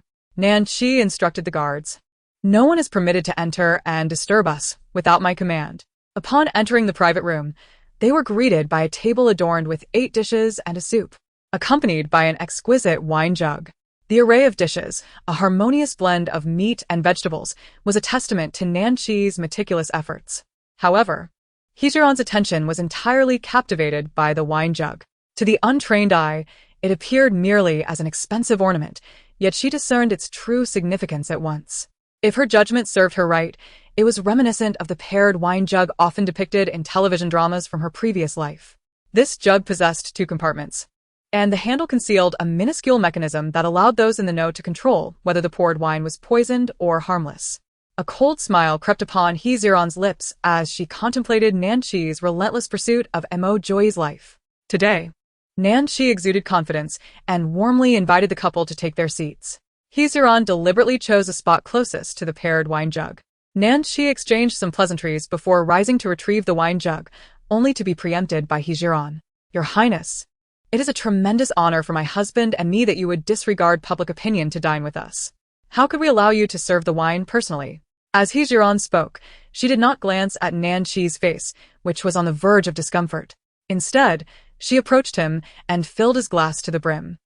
Shi instructed the guards, "No one is permitted to enter and disturb us without my command. Upon entering the private room, they were greeted by a table adorned with 8 dishes and a soup, accompanied by an exquisite wine jug. The array of dishes, a harmonious blend of meat and vegetables, was a testament to Nanxi's meticulous efforts. However, Heejiran's attention was entirely captivated by the wine jug. To the untrained eye, it appeared merely as an expensive ornament, yet she discerned its true significance at once. If her judgment served her right, it was reminiscent of the paired wine jug often depicted in television dramas from her previous life. This jug possessed 2 compartments, and the handle concealed a minuscule mechanism that allowed those in the know to control whether the poured wine was poisoned or harmless. A cold smile crept upon Heejiran's lips as she contemplated Nanxi's relentless pursuit of Mo Joy's life. Today, Nanxi exuded confidence and warmly invited the couple to take their seats. Heejiran deliberately chose a spot closest to the paired wine jug. Nanxi exchanged some pleasantries before rising to retrieve the wine jug, only to be preempted by Heejiran. "Your Highness, it is a tremendous honor for my husband and me that you would disregard public opinion to dine with us. How could we allow you to serve the wine personally?" As Heejiran spoke, she did not glance at Nanxi's face, which was on the verge of discomfort. Instead, she approached him and filled his glass to the brim.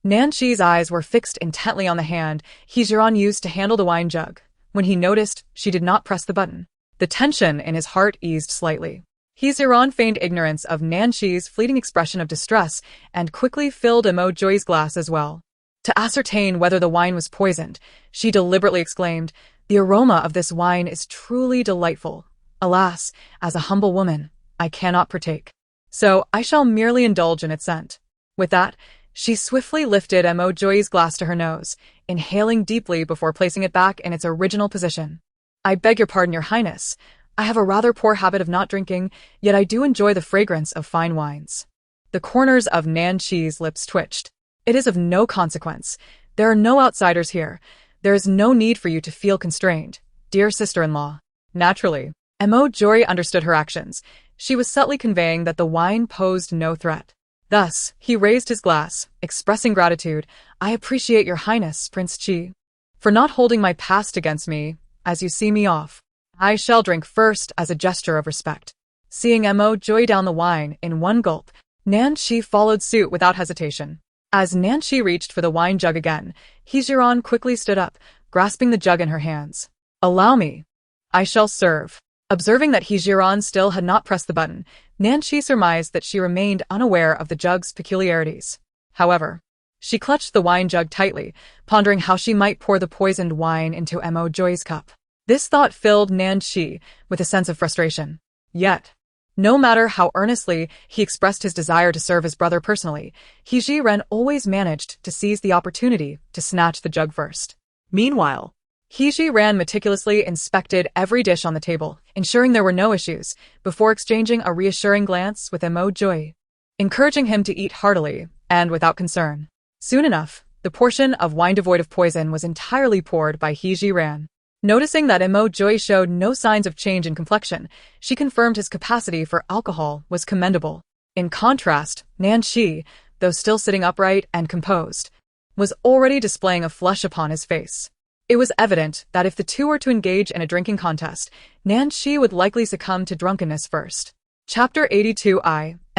Nanxi's eyes were fixed intently on the hand Heejiran used to handle the wine jug. When he noticed she did not press the button, the tension in his heart eased slightly. Heejiran feigned ignorance of Nanxi's fleeting expression of distress and quickly filled Mo Joy's glass as well. To ascertain whether the wine was poisoned, she deliberately exclaimed, "The aroma of this wine is truly delightful. Alas, as a humble woman, I cannot partake. So I shall merely indulge in its scent." With that, she swiftly lifted Mo Joy's glass to her nose, inhaling deeply before placing it back in its original position. "I beg your pardon, Your Highness. I have a rather poor habit of not drinking, yet I do enjoy the fragrance of fine wines." The corners of Nanxi's lips twitched. "It is of no consequence. There are no outsiders here. There is no need for you to feel constrained, dear sister-in-law." Naturally, Mo Joy understood her actions. She was subtly conveying that the wine posed no threat. Thus, he raised his glass, expressing gratitude. "I appreciate Your Highness, Prince Chi, for not holding my past against me as you see me off. I shall drink first as a gesture of respect." Seeing Mo Joy down the wine in one gulp, Nanxi followed suit without hesitation. As Nanxi reached for the wine jug again, Heejiran quickly stood up, grasping the jug in her hands. "Allow me. I shall serve." Observing that Heejiran still had not pressed the button, Nanxi surmised that she remained unaware of the jug's peculiarities. However, she clutched the wine jug tightly, pondering how she might pour the poisoned wine into Mo Joy's cup. This thought filled Nanxi with a sense of frustration. Yet, no matter how earnestly he expressed his desire to serve his brother personally, Heejiran always managed to seize the opportunity to snatch the jug first. Meanwhile, Heejiran meticulously inspected every dish on the table, ensuring there were no issues, before exchanging a reassuring glance with Mo Joy, encouraging him to eat heartily and without concern. Soon enough, the portion of wine devoid of poison was entirely poured by Heejiran. Noticing that Mo Joy showed no signs of change in complexion, she confirmed his capacity for alcohol was commendable. In contrast, Nanxi, though still sitting upright and composed, was already displaying a flush upon his face. It was evident that if the two were to engage in a drinking contest, Nanxi would likely succumb to drunkenness first. Chapter 82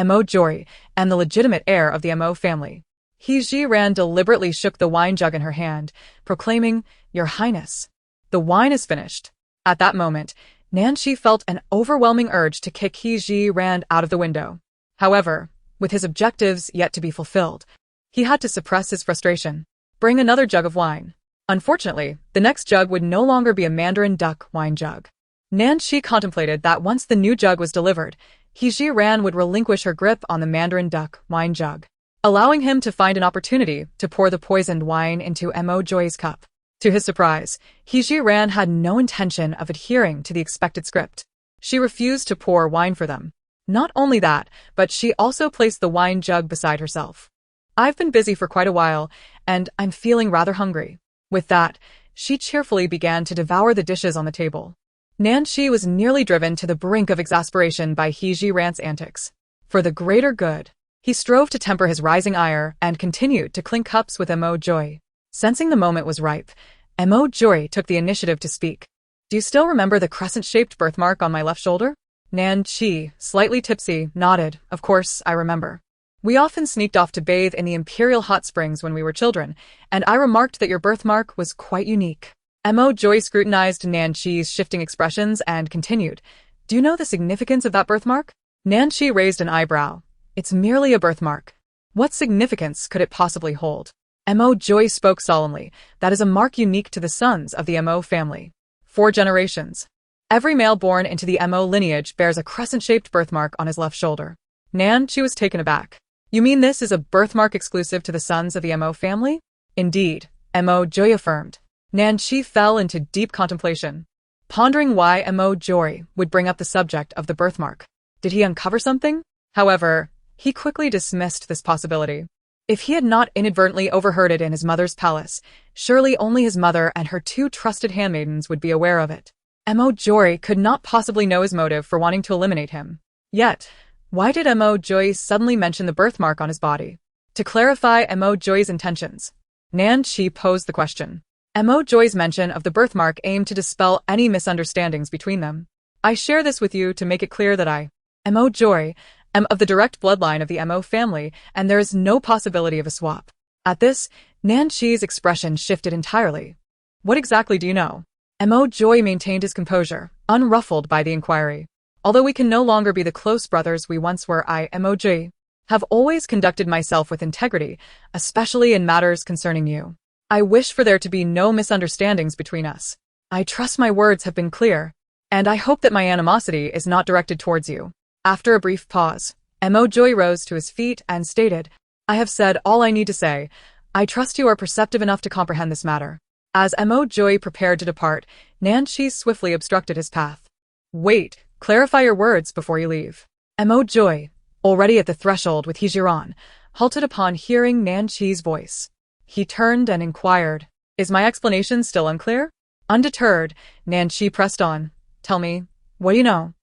Mo Joy, and the legitimate heir of the Mo family. Heejiran deliberately shook the wine jug in her hand, proclaiming, "Your Highness, the wine is finished." At that moment, Nanxi felt an overwhelming urge to kick Heejiran out of the window. However, with his objectives yet to be fulfilled, he had to suppress his frustration. "Bring another jug of wine." Unfortunately, the next jug would no longer be a mandarin duck wine jug. Nanxi contemplated that once the new jug was delivered, Heejiran would relinquish her grip on the mandarin duck wine jug, allowing him to find an opportunity to pour the poisoned wine into Mo Joy's cup. To his surprise, Heejiran had no intention of adhering to the expected script. She refused to pour wine for them. Not only that, but she also placed the wine jug beside herself. "I've been busy for quite a while, and I'm feeling rather hungry." With that, she cheerfully began to devour the dishes on the table. Nanxi was nearly driven to the brink of exasperation by Heejiran's antics. For the greater good, he strove to temper his rising ire and continued to clink cups with Mo Joy. Sensing the moment was ripe, Mo Joy took the initiative to speak. Do you still remember the crescent-shaped birthmark on my left shoulder? Nan Chi, slightly tipsy, nodded. Of course, I remember. We often sneaked off to bathe in the imperial hot springs when we were children, and I remarked that your birthmark was quite unique. Mo Joy scrutinized Nan Chi's shifting expressions and continued. Do you know the significance of that birthmark? Nan Chi raised an eyebrow. It's merely a birthmark. What significance could it possibly hold? Mo Joy spoke solemnly. That is a mark unique to the sons of the Mo family. 4 generations. Every male born into the Mo lineage bears a crescent-shaped birthmark on his left shoulder. Nan Chi was taken aback. You mean this is a birthmark exclusive to the sons of the Mo family? Indeed, Mo Joy affirmed. Nan Chi fell into deep contemplation, pondering why Mo Joy would bring up the subject of the birthmark. Did he uncover something? However, he quickly dismissed this possibility. If he had not inadvertently overheard it in his mother's palace, surely only his mother and her 2 trusted handmaidens would be aware of it. Mo Joy could not possibly know his motive for wanting to eliminate him. Yet, why did Mo Joy suddenly mention the birthmark on his body? To clarify Mo Joy's intentions, Nan Chi posed the question. Mo Joy's mention of the birthmark aimed to dispel any misunderstandings between them. I share this with you to make it clear that Mo Joy, am of the direct bloodline of the Mo family, and there is no possibility of a swap. At this, Nan Chi's expression shifted entirely. What exactly do you know? Mo Joy maintained his composure, unruffled by the inquiry. Although we can no longer be the close brothers we once were, I, Mo Joy, have always conducted myself with integrity, especially in matters concerning you. I wish for there to be no misunderstandings between us. I trust my words have been clear, and I hope that my animosity is not directed towards you. After a brief pause, Mo Joy rose to his feet and stated, I have said all I need to say. I trust you are perceptive enough to comprehend this matter. As Mo Joy prepared to depart, Nan Chi swiftly obstructed his path. Wait, clarify your words before you leave. Mo Joy, already at the threshold with Hejiran, halted upon hearing Nan Chi's voice. He turned and inquired, Is my explanation still unclear? Undeterred, Nan Chi pressed on. Tell me, what do you know?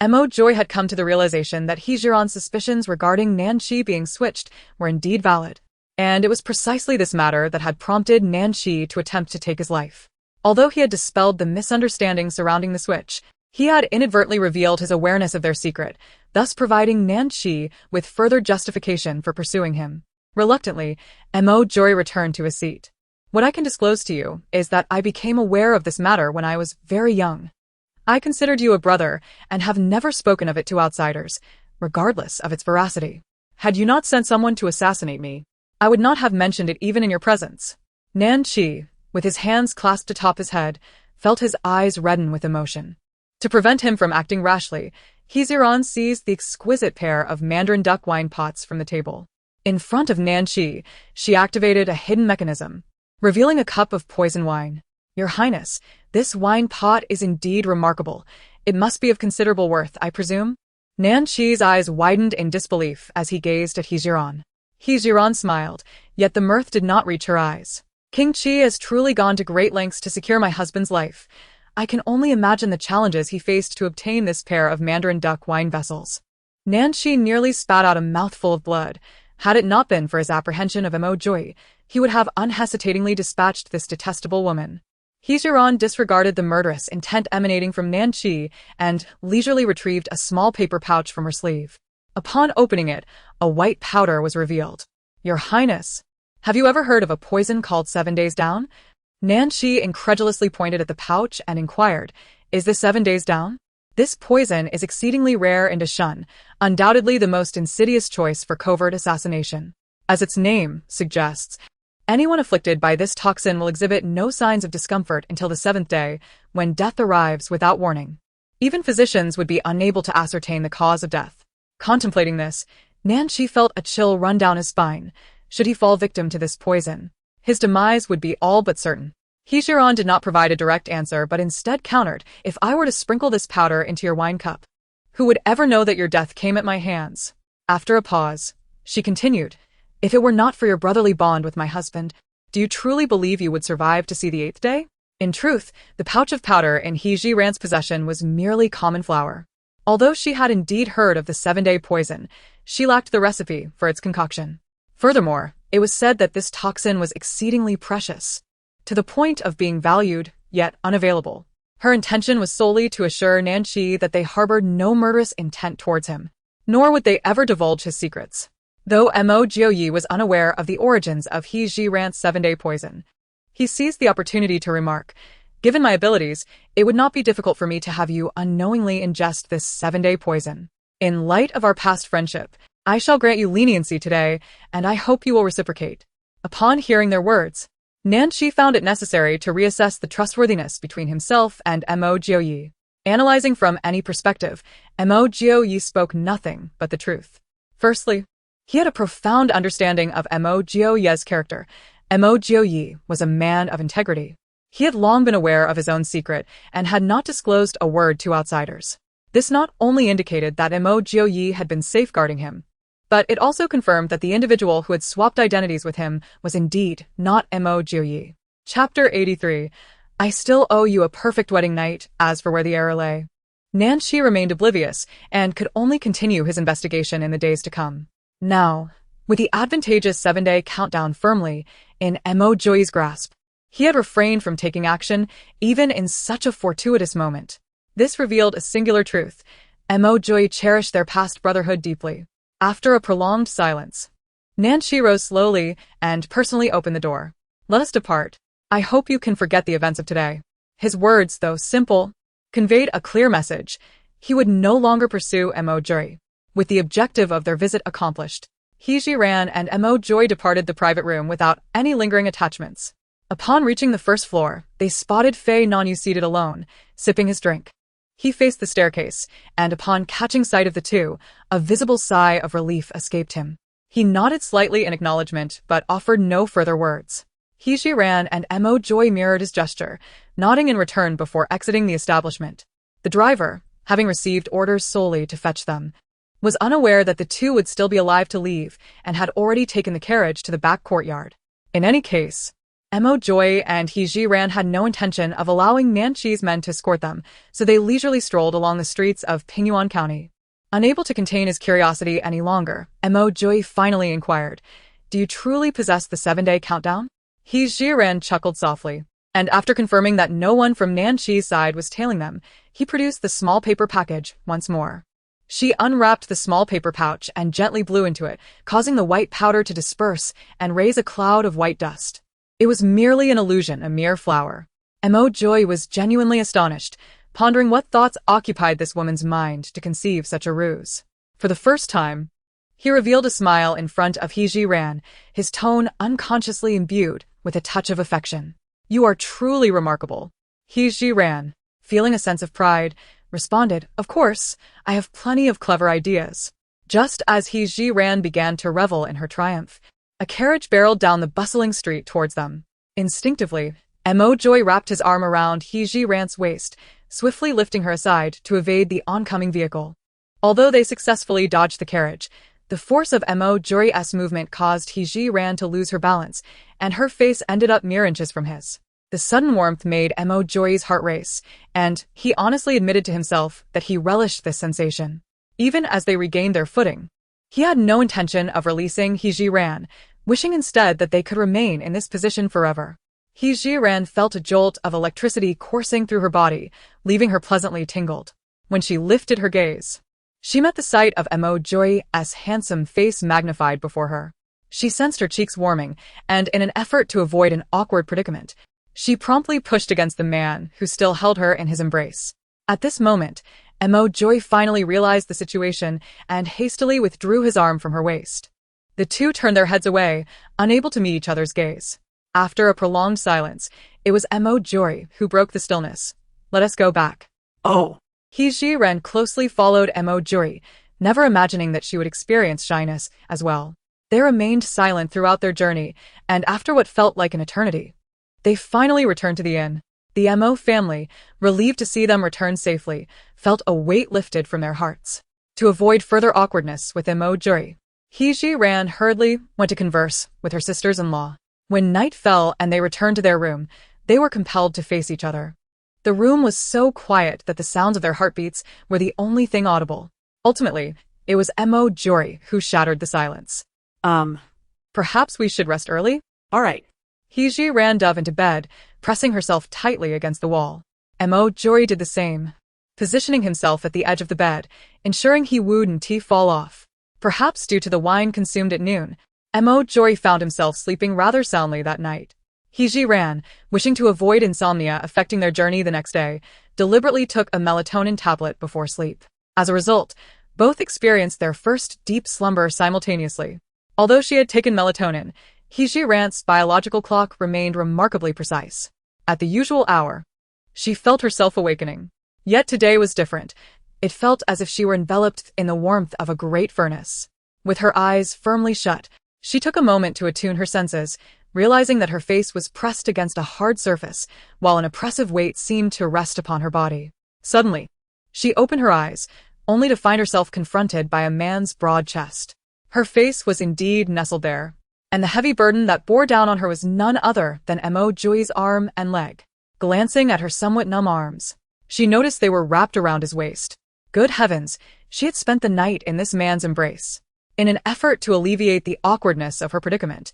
Mo Joy had come to the realization that Hejiran's suspicions regarding Nan Chi being switched were indeed valid, and it was precisely this matter that had prompted Nan Chi to attempt to take his life. Although he had dispelled the misunderstanding surrounding the switch, he had inadvertently revealed his awareness of their secret, thus providing Nan Chi with further justification for pursuing him. Reluctantly, Mo Joy returned to his seat. What I can disclose to you is that I became aware of this matter when I was very young. I considered you a brother and have never spoken of it to outsiders, regardless of its veracity. Had you not sent someone to assassinate me, I would not have mentioned it even in your presence. Nan Chi, with his hands clasped atop his head, felt his eyes redden with emotion. To prevent him from acting rashly, Hejiran seized the exquisite pair of mandarin duck wine pots from the table. In front of Nan Chi, she activated a hidden mechanism, revealing a cup of poison wine. Your Highness, this wine pot is indeed remarkable. It must be of considerable worth, I presume? Nan Chi's eyes widened in disbelief as he gazed at Hejiran. Hejiran smiled, yet the mirth did not reach her eyes. King Chi has truly gone to great lengths to secure my husband's life. I can only imagine the challenges he faced to obtain this pair of mandarin duck wine vessels. Nan Chi nearly spat out a mouthful of blood. Had it not been for his apprehension of Mo Joy, he would have unhesitatingly dispatched this detestable woman. Hejiran disregarded the murderous intent emanating from Nan Chi and leisurely retrieved a small paper pouch from her sleeve. Upon opening it, a white powder was revealed. Your Highness, have you ever heard of a poison called 7 Days Down? Nan Chi incredulously pointed at the pouch and inquired, Is this 7 Days Down? This poison is exceedingly rare in Dashan, undoubtedly the most insidious choice for covert assassination. As its name suggests, anyone afflicted by this toxin will exhibit no signs of discomfort until the 7th day, when death arrives without warning. Even physicians would be unable to ascertain the cause of death. Contemplating this, Nan Chi felt a chill run down his spine. Should he fall victim to this poison, his demise would be all but certain. Hejiran did not provide a direct answer but instead countered, If I were to sprinkle this powder into your wine cup, who would ever know that your death came at my hands? After a pause, she continued, If it were not for your brotherly bond with my husband, do you truly believe you would survive to see the 8th day? In truth, the pouch of powder in Hejiran's possession was merely common flour. Although she had indeed heard of the 7-day poison, she lacked the recipe for its concoction. Furthermore, it was said that this toxin was exceedingly precious, to the point of being valued, yet unavailable. Her intention was solely to assure Nanqi that they harbored no murderous intent towards him, nor would they ever divulge his secrets. Though Mo Jioyi was unaware of the origins of He Jiran's 7-day poison, he seized the opportunity to remark, "Given my abilities, it would not be difficult for me to have you unknowingly ingest this 7-day poison. In light of our past friendship, I shall grant you leniency today, and I hope you will reciprocate." Upon hearing their words, Nanqi found it necessary to reassess the trustworthiness between himself and Mo Jioyi. Analyzing from any perspective, Mo Jioyi spoke nothing but the truth. Firstly, he had a profound understanding of Mo Jioyi's character. Mo Jioyi was a man of integrity. He had long been aware of his own secret and had not disclosed a word to outsiders. This not only indicated that Mo Jioyi had been safeguarding him, but it also confirmed that the individual who had swapped identities with him was indeed not Mo Jioyi. Chapter 83. I still owe you a perfect wedding night, as for where the error lay. Nanqi remained oblivious and could only continue his investigation in the days to come. Now, with the advantageous 7-day countdown firmly in Mo Jioyi's grasp, he had refrained from taking action even in such a fortuitous moment. This revealed a singular truth. Mo Jioyi cherished their past brotherhood deeply. After a prolonged silence, Nanqi rose slowly and personally opened the door. "Let us depart. I hope you can forget the events of today." His words, though simple, conveyed a clear message. He would no longer pursue Mo Jioyi. With the objective of their visit accomplished, He Jiran and Mo Jioyi departed the private room without any lingering attachments. Upon reaching the first floor, they spotted Fei Nanyu seated alone, sipping his drink. He faced the staircase, and upon catching sight of the two, a visible sigh of relief escaped him. He nodded slightly in acknowledgement, but offered no further words. He Jiran and Mo Jioyi mirrored his gesture, nodding in return before exiting the establishment. The driver, having received orders solely to fetch them, was unaware that the two would still be alive to leave and had already taken the carriage to the back courtyard. In any case, Mo Jioyi and He Jiran had no intention of allowing Nanqi's men to escort them, so they leisurely strolled along the streets of Pingyuan County. Unable to contain his curiosity any longer, Mo Jioyi finally inquired, "Do you truly possess the 7-day countdown?" He Jiran chuckled softly, and after confirming that no one from Nanqi's side was tailing them, he produced the small paper package once more. She unwrapped the small paper pouch and gently blew into it, causing the white powder to disperse and raise a cloud of white dust. It was merely an illusion, a mere flower. Mo Jioyi was genuinely astonished, pondering what thoughts occupied this woman's mind to conceive such a ruse. For the first time, he revealed a smile in front of He Jiran, his tone unconsciously imbued with a touch of affection. "You are truly remarkable." He Jiran, feeling a sense of pride, responded, "Of course, I have plenty of clever ideas." Just as He Jiran began to revel in her triumph, a carriage barreled down the bustling street towards them. Instinctively, Mo Jioyi wrapped his arm around He Jiran's waist, swiftly lifting her aside to evade the oncoming vehicle. Although they successfully dodged the carriage, the force of Mo Jioyi's movement caused He Jiran to lose her balance, and her face ended up mere inches from his. The sudden warmth made Mo Jioyi's heart race, and he honestly admitted to himself that he relished this sensation. Even as they regained their footing, he had no intention of releasing He Jiran, wishing instead that they could remain in this position forever. He Jiran felt a jolt of electricity coursing through her body, leaving her pleasantly tingled. When she lifted her gaze, she met the sight of Mo Jioyi's handsome face magnified before her. She sensed her cheeks warming, and in an effort to avoid an awkward predicament, she promptly pushed against the man who still held her in his embrace. At this moment, Mo Jioyi finally realized the situation and hastily withdrew his arm from her waist. The two turned their heads away, unable to meet each other's gaze. After a prolonged silence, it was Mo Jioyi who broke the stillness. "Let us go back." Oh. He Jiran closely followed Mo Jioyi, never imagining that she would experience shyness as well. They remained silent throughout their journey, and after what felt like an eternity, they finally returned to the inn. The Mo family, relieved to see them return safely, felt a weight lifted from their hearts. To avoid further awkwardness with Mo Jioyi, He Jiran hurriedly went to converse with her sisters-in-law. When night fell and they returned to their room, they were compelled to face each other. The room was so quiet that the sounds of their heartbeats were the only thing audible. Ultimately, it was Mo Jioyi who shattered the silence. Perhaps we should rest early?" All right. He Jiran dove into bed, pressing herself tightly against the wall. Mo Jory did the same, positioning himself at the edge of the bed, ensuring he wouldn't fall off. Perhaps due to the wine consumed at noon, Mo Jory found himself sleeping rather soundly that night. He ran, wishing to avoid insomnia affecting their journey the next day, deliberately took a melatonin tablet before sleep. As a result, both experienced their first deep slumber simultaneously. Although she had taken melatonin, Ran's biological clock remained remarkably precise. At the usual hour, she felt herself awakening. Yet today was different. It felt as if she were enveloped in the warmth of a great furnace. With her eyes firmly shut, she took a moment to attune her senses, realizing that her face was pressed against a hard surface, while an oppressive weight seemed to rest upon her body. Suddenly, she opened her eyes, only to find herself confronted by a man's broad chest. Her face was indeed nestled there, and the heavy burden that bore down on her was none other than Mo Joy's arm and leg. Glancing at her somewhat numb arms, she noticed they were wrapped around his waist. Good heavens, she had spent the night in this man's embrace. In an effort to alleviate the awkwardness of her predicament,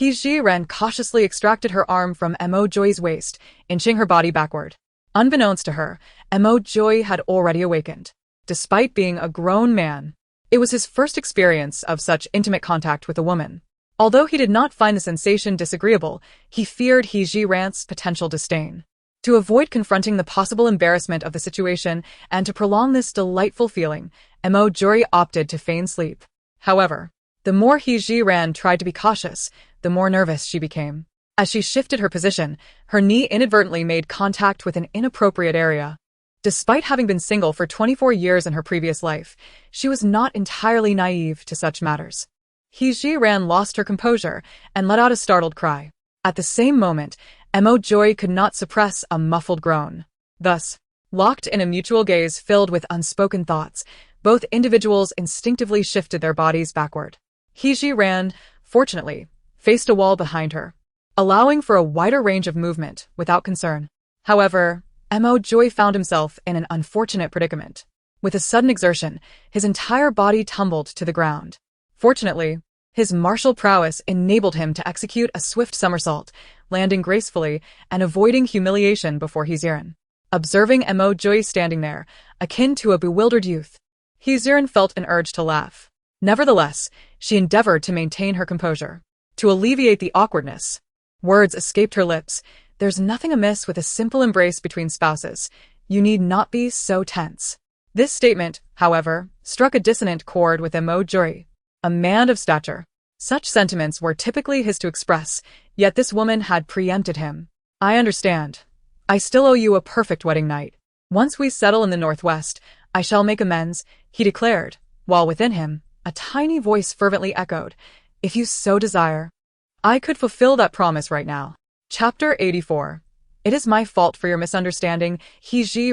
Ran cautiously extracted her arm from Mo Joy's waist, inching her body backward. Unbeknownst to her, Mo Joy had already awakened. Despite being a grown man, it was his first experience of such intimate contact with a woman. Although he did not find the sensation disagreeable, he feared Ran's potential disdain. To avoid confronting the possible embarrassment of the situation and to prolong this delightful feeling, Mo Joy opted to feign sleep. However, the more Ran tried to be cautious, the more nervous she became. As she shifted her position, her knee inadvertently made contact with an inappropriate area. Despite having been single for 24 years in her previous life, she was not entirely naive to such matters. Ran lost her composure and let out a startled cry. At the same moment, Mo Joy could not suppress a muffled groan. Thus, locked in a mutual gaze filled with unspoken thoughts, both individuals instinctively shifted their bodies backward. Ran, fortunately, faced a wall behind her, allowing for a wider range of movement without concern. However, Mo Joy found himself in an unfortunate predicament. With a sudden exertion, his entire body tumbled to the ground. Fortunately, his martial prowess enabled him to execute a swift somersault, landing gracefully and avoiding humiliation before Ran. Observing Mo Joy standing there, akin to a bewildered youth, Ran felt an urge to laugh. Nevertheless, she endeavored to maintain her composure. To alleviate the awkwardness, words escaped her lips. There's nothing amiss with a simple embrace between spouses. You need not be so tense. This statement, however, struck a dissonant chord with Mo Joy, a man of stature. Such sentiments were typically his to express, yet this woman had preempted him. I understand. I still owe you a perfect wedding night. Once we settle in the Northwest, I shall make amends, he declared, while within him, a tiny voice fervently echoed, if you so desire. I could fulfill that promise right now. Chapter 84. It is my fault for your misunderstanding.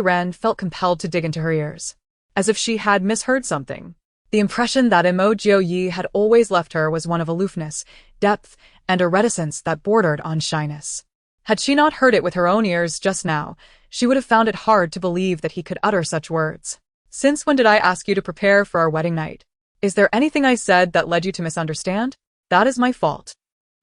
Ran felt compelled to dig into her ears, as if she had misheard something. The impression that Mo Joy had always left her was one of aloofness, depth, and a reticence that bordered on shyness. Had she not heard it with her own ears just now, she would have found it hard to believe that he could utter such words. Since when did I ask you to prepare for our wedding night? Is there anything I said that led you to misunderstand? That is my fault.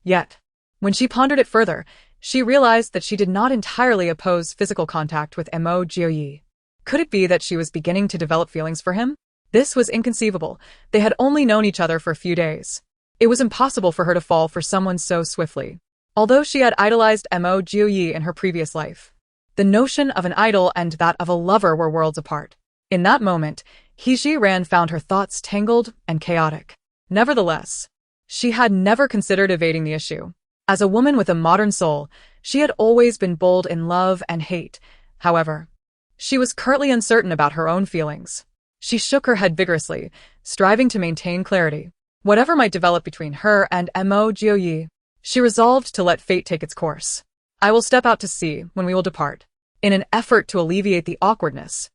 Yet, when she pondered it further, she realized that she did not entirely oppose physical contact with Mo Joy. Could it be that she was beginning to develop feelings for him? This was inconceivable. They had only known each other for a few days. It was impossible for her to fall for someone so swiftly. Although she had idolized Mo Joy in her previous life, the notion of an idol and that of a lover were worlds apart. In that moment, Ran found her thoughts tangled and chaotic. Nevertheless, she had never considered evading the issue. As a woman with a modern soul, she had always been bold in love and hate. However, she was currently uncertain about her own feelings. She shook her head vigorously, striving to maintain clarity. Whatever might develop between her and Mo Joy, she resolved to let fate take its course. I will step out to sea when we will depart. In an effort to alleviate the awkwardness,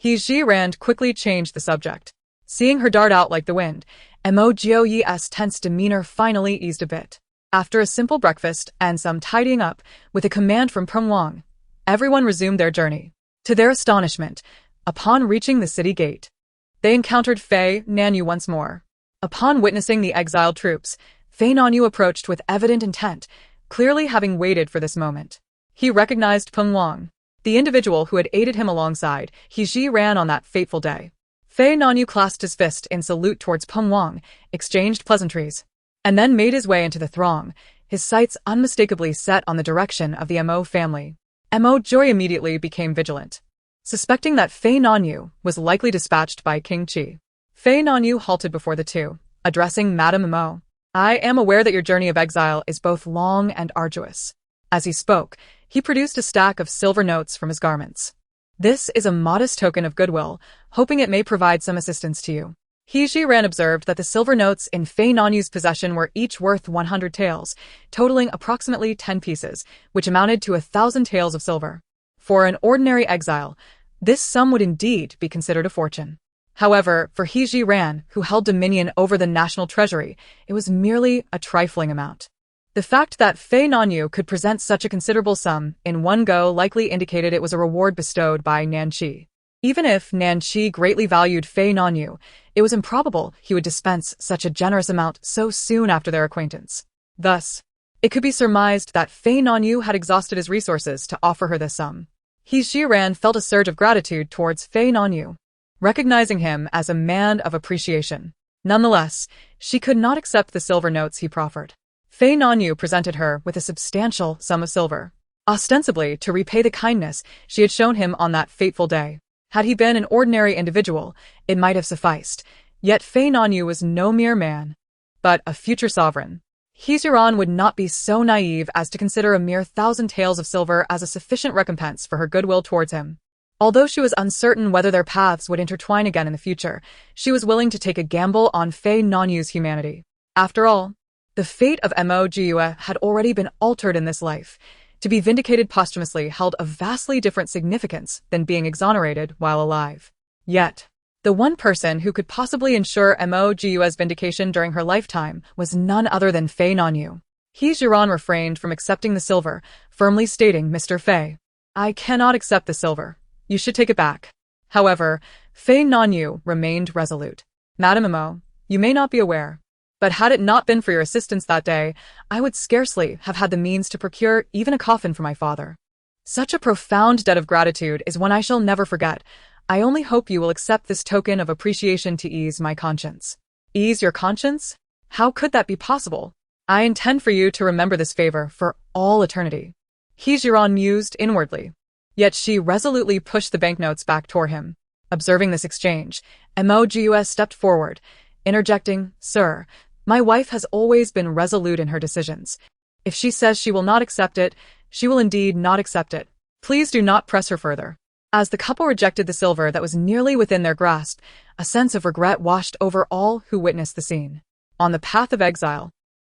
Ran quickly changed the subject. Seeing her dart out like the wind, Mo Joy's tense demeanor finally eased a bit. After a simple breakfast and some tidying up, with a command from Wang, everyone resumed their journey. To their astonishment, upon reaching the city gate, they encountered Fei Nanyu once more. Upon witnessing the exiled troops, Fei Nanyu approached with evident intent, clearly having waited for this moment. He recognized Wang. the individual who had aided him alongside He ran on that fateful day. Fei Nanyu clasped his fist in salute towards Peng Wang, exchanged pleasantries, and then made his way into the throng, his sights unmistakably set on the direction of the Mo family. Mo Joy immediately became vigilant, suspecting that Fei Nanyu was likely dispatched by King Qi. Fei Nanyu halted before the two, addressing Madame Mo. I am aware that your journey of exile is both long and arduous. As he spoke, he produced a stack of silver notes from his garments. This is a modest token of goodwill, hoping it may provide some assistance to you. He Ran observed that the silver notes in Fei Nanyu's possession were each worth 100 taels, totaling approximately 10 pieces, which amounted to 1,000 taels of silver. For an ordinary exile, this sum would indeed be considered a fortune. However, for He Ran, who held dominion over the national treasury, it was merely a trifling amount. The fact that Fei Nanyu could present such a considerable sum in one go likely indicated it was a reward bestowed by Nanqi. Even if Nanqi greatly valued Fei Nanyu, it was improbable he would dispense such a generous amount so soon after their acquaintance. Thus, it could be surmised that Fei Nanyu had exhausted his resources to offer her this sum. He Ran felt a surge of gratitude towards Fei Nanyu, recognizing him as a man of appreciation. Nonetheless, she could not accept the silver notes he proffered. Fei Nanyu presented her with a substantial sum of silver, ostensibly to repay the kindness she had shown him on that fateful day. Had he been an ordinary individual, it might have sufficed, yet Fei Nanyu was no mere man, but a future sovereign. He would not be so naive as to consider a mere 1,000 taels of silver as a sufficient recompense for her goodwill towards him. Although she was uncertain whether their paths would intertwine again in the future, she was willing to take a gamble on Fei Nanyu's humanity. After all, the fate of Mo Jiue had already been altered in this life. To be vindicated posthumously held a vastly different significance than being exonerated while alive. Yet, the one person who could possibly ensure Mo Jiue's vindication during her lifetime was none other than Fei Nanyu. He refrained from accepting the silver, firmly stating, Mr. Fei, I cannot accept the silver. You should take it back. However, Fei Nanyu remained resolute. Madame Mo, you may not be aware, but had it not been for your assistance that day, I would scarcely have had the means to procure even a coffin for my father. Such a profound debt of gratitude is one I shall never forget. I only hope you will accept this token of appreciation to ease my conscience. Ease your conscience? How could that be possible? I intend for you to remember this favor for all eternity. He mused inwardly. Yet she resolutely pushed the banknotes back toward him. Observing this exchange, Mo Jiue stepped forward, interjecting, Sir, my wife has always been resolute in her decisions. If she says she will not accept it, she will indeed not accept it. Please do not press her further. As the couple rejected the silver that was nearly within their grasp, a sense of regret washed over all who witnessed the scene. On the path of exile,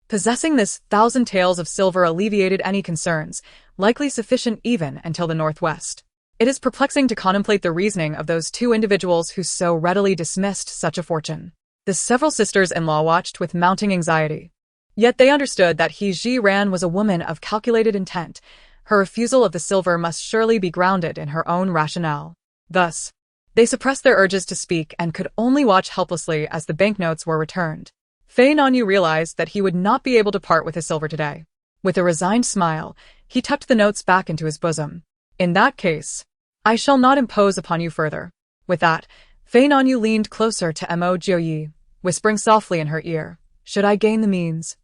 possessing this 1,000 taels of silver alleviated any concerns, likely sufficient even until the northwest. It is perplexing to contemplate the reasoning of those two individuals who so readily dismissed such a fortune. The several sisters-in-law watched with mounting anxiety. Yet they understood that He Ran was a woman of calculated intent. Her refusal of the silver must surely be grounded in her own rationale. Thus, they suppressed their urges to speak and could only watch helplessly as the banknotes were returned. Fei Nanyu realized that he would not be able to part with his silver today. With a resigned smile, he tucked the notes back into his bosom. In that case, I shall not impose upon you further. With that, Fei Nanyu leaned closer to Mo Jiuyi, whispering softly in her ear, Should I gain the means,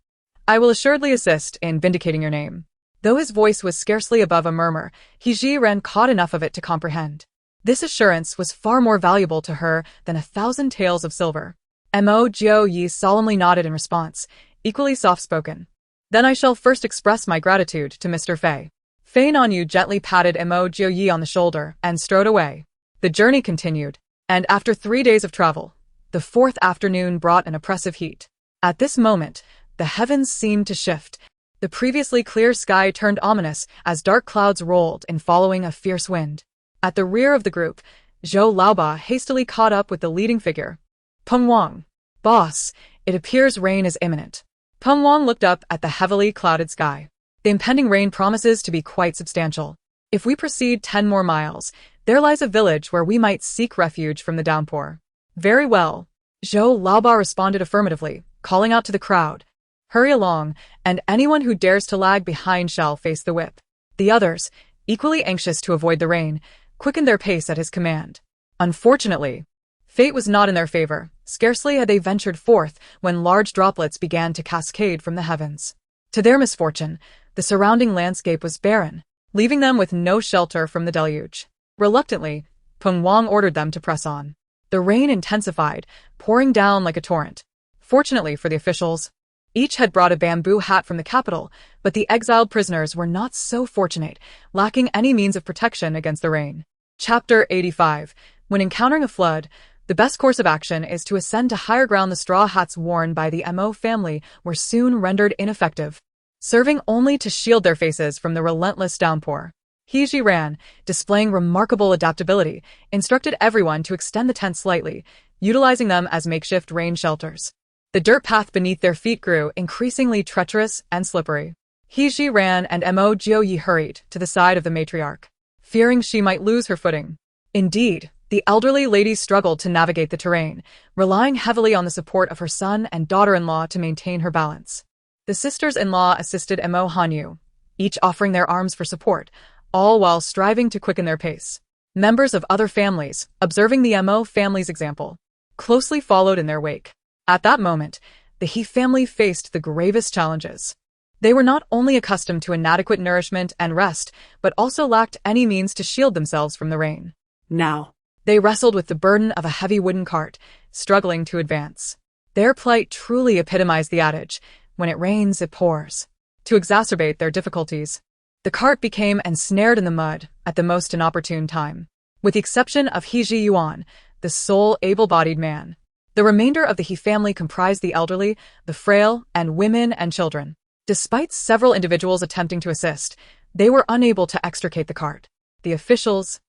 I will assuredly assist in vindicating your name. Though his voice was scarcely above a murmur, He Ran caught enough of it to comprehend. This assurance was far more valuable to her than 1,000 taels of silver. Mo Jiuyi solemnly nodded in response, equally soft-spoken. Then I shall first express my gratitude to Mr. Fei. Fei Nanyu gently patted Mo Jiuyi on the shoulder and strode away. The journey continued, and after 3 days of travel, the fourth afternoon brought an oppressive heat. At this moment, the heavens seemed to shift. The previously clear sky turned ominous as dark clouds rolled in following a fierce wind. At the rear of the group, Zhou Laoba hastily caught up with the leading figure. Peng Wang, boss, it appears rain is imminent. Peng Wang looked up at the heavily clouded sky. The impending rain promises to be quite substantial. If we proceed 10 more miles, there lies a village where we might seek refuge from the downpour. Very well. Zhou Laoba responded affirmatively, calling out to the crowd. Hurry along, and anyone who dares to lag behind shall face the whip. The others, equally anxious to avoid the rain, quickened their pace at his command. Unfortunately, fate was not in their favor. Scarcely had they ventured forth when large droplets began to cascade from the heavens. To their misfortune, the surrounding landscape was barren, leaving them with no shelter from the deluge. Reluctantly, Peng Wang ordered them to press on. The rain intensified, pouring down like a torrent. Fortunately for the officials, each had brought a bamboo hat from the capital, but the exiled prisoners were not so fortunate, lacking any means of protection against the rain. Chapter 85. When encountering a flood, the best course of action is to ascend to higher ground. The straw hats worn by the Mo family were soon rendered ineffective, serving only to shield their faces from the relentless downpour. He Jiran, displaying remarkable adaptability, instructed everyone to extend the tents slightly, utilizing them as makeshift rain shelters. The dirt path beneath their feet grew increasingly treacherous and slippery. He Jiran and Mo Jioyi hurried to the side of the matriarch, fearing she might lose her footing. Indeed, the elderly lady struggled to navigate the terrain, relying heavily on the support of her son and daughter-in-law to maintain her balance. The sisters-in-law assisted Mo Hanyu, each offering their arms for support, all while striving to quicken their pace. Members of other families, observing the Mo family's example, closely followed in their wake. At that moment, the He family faced the gravest challenges. They were not only accustomed to inadequate nourishment and rest, but also lacked any means to shield themselves from the rain. Now, They wrestled with the burden of a heavy wooden cart, struggling to advance. Their plight truly epitomized the adage, when it rains, it pours. To exacerbate their difficulties, the cart became ensnared in the mud at the most inopportune time. With the exception of He Ji Yuan, the sole able-bodied man, the remainder of the He family comprised the elderly, the frail, and women and children. Despite several individuals attempting to assist, they were unable to extricate the cart. The officials,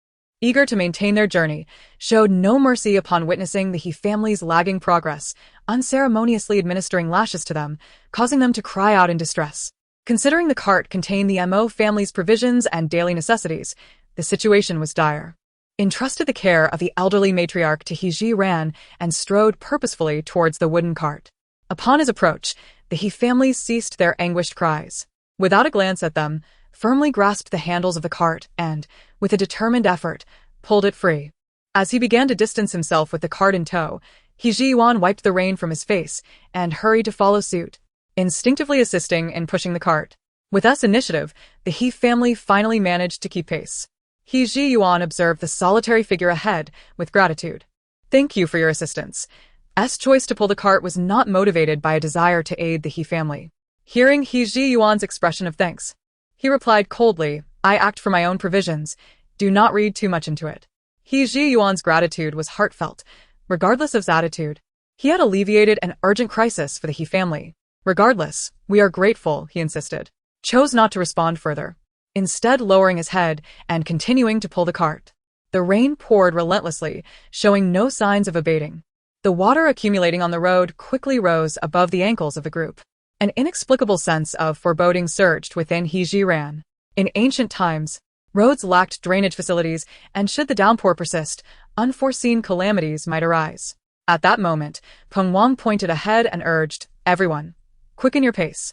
eager to maintain their journey, showed no mercy upon witnessing the He family's lagging progress, unceremoniously administering lashes to them, causing them to cry out in distress. Considering the cart contained the Mo family's provisions and daily necessities, the situation was dire. Entrusted the care of the elderly matriarch to He Ji ran and strode purposefully towards the wooden cart. Upon his approach, the He family ceased their anguished cries. Without a glance at them, firmly grasped the handles of the cart and, with a determined effort, pulled it free. As he began to distance himself with the cart in tow, He Ji Yuan wiped the rain from his face and hurried to follow suit, instinctively assisting in pushing the cart. With this initiative, the He family finally managed to keep pace. He Ji Yuan observed the solitary figure ahead with gratitude. "Thank you for your assistance." S choice to pull the cart was not motivated by a desire to aid the He family. Hearing He Ji Yuan's expression of thanks, he replied coldly, "I act for my own provisions. Do not read too much into it." He Ji Yuan's gratitude was heartfelt, regardless of his attitude. He had alleviated an urgent crisis for the He family. "Regardless, we are grateful," he insisted. Chose not to respond further, instead lowering his head and continuing to pull the cart. The rain poured relentlessly, showing no signs of abating. The water accumulating on the road quickly rose above the ankles of the group. An inexplicable sense of foreboding surged within He Jiran. In ancient times, roads lacked drainage facilities, and should the downpour persist, unforeseen calamities might arise. At that moment, Peng Wang pointed ahead and urged, "Everyone, quicken your pace.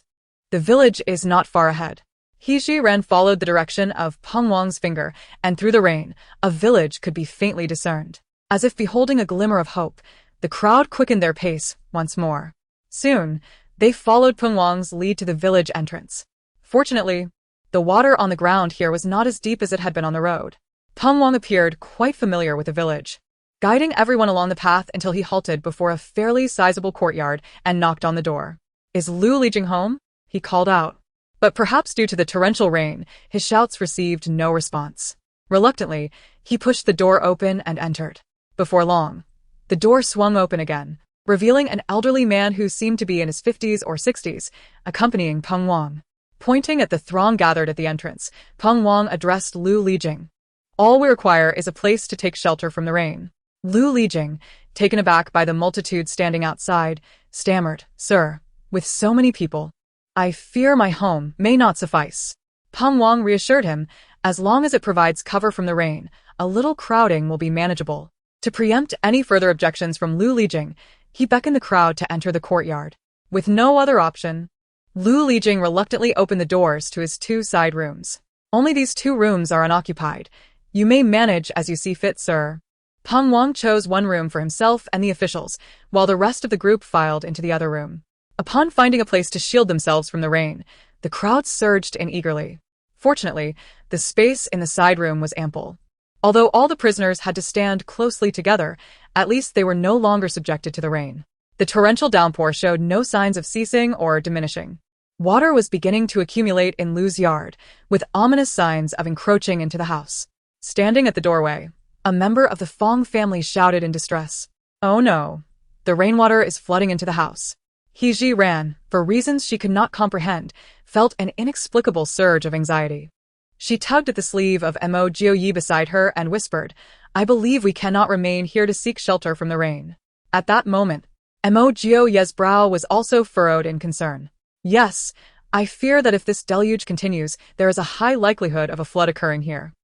The village is not far ahead." He Jiran followed the direction of Peng Wang's finger, and through the rain, a village could be faintly discerned. As if beholding a glimmer of hope, the crowd quickened their pace once more. Soon, they followed Peng Wang's lead to the village entrance. Fortunately, the water on the ground here was not as deep as it had been on the road. Peng Wang appeared quite familiar with the village, guiding everyone along the path until he halted before a fairly sizable courtyard and knocked on the door. "Is Lu Lijing home?" he called out. But perhaps due to the torrential rain, his shouts received no response. Reluctantly, he pushed the door open and entered. Before long, the door swung open again, revealing an elderly man who seemed to be in his 50s or 60s, accompanying Peng Wang. Pointing at the throng gathered at the entrance, Peng Wang addressed Lu Lijing. "All we require is a place to take shelter from the rain." Lu Lijing, taken aback by the multitude standing outside, stammered, "Sir, with so many people, I fear my home may not suffice." Peng Wang reassured him, "As long as it provides cover from the rain, a little crowding will be manageable." To preempt any further objections from Lu Lijing, he beckoned the crowd to enter the courtyard. With no other option, Lu Lijing reluctantly opened the doors to his two side rooms. Only these 2 rooms are unoccupied. You may manage as you see fit, sir. Peng Wang chose one room for himself and the officials, while the rest of the group filed into the other room. Upon finding a place to shield themselves from the rain, the crowd surged in eagerly. Fortunately, the space in the side room was ample. Although all the prisoners had to stand closely together, at least they were no longer subjected to the rain. The torrential downpour showed no signs of ceasing or diminishing. Water was beginning to accumulate in Lu's yard, with ominous signs of encroaching into the house. Standing at the doorway, a member of the Fong family shouted in distress. "Oh no! The rainwater is flooding into the house." He ran, for reasons she could not comprehend, felt an inexplicable surge of anxiety. She tugged at the sleeve of Mo Jioyi beside her and whispered, "I believe we cannot remain here to seek shelter from the rain." At that moment, Mo Jioye's brow was also furrowed in concern. "Yes, I fear that if this deluge continues, there is a high likelihood of a flood occurring here."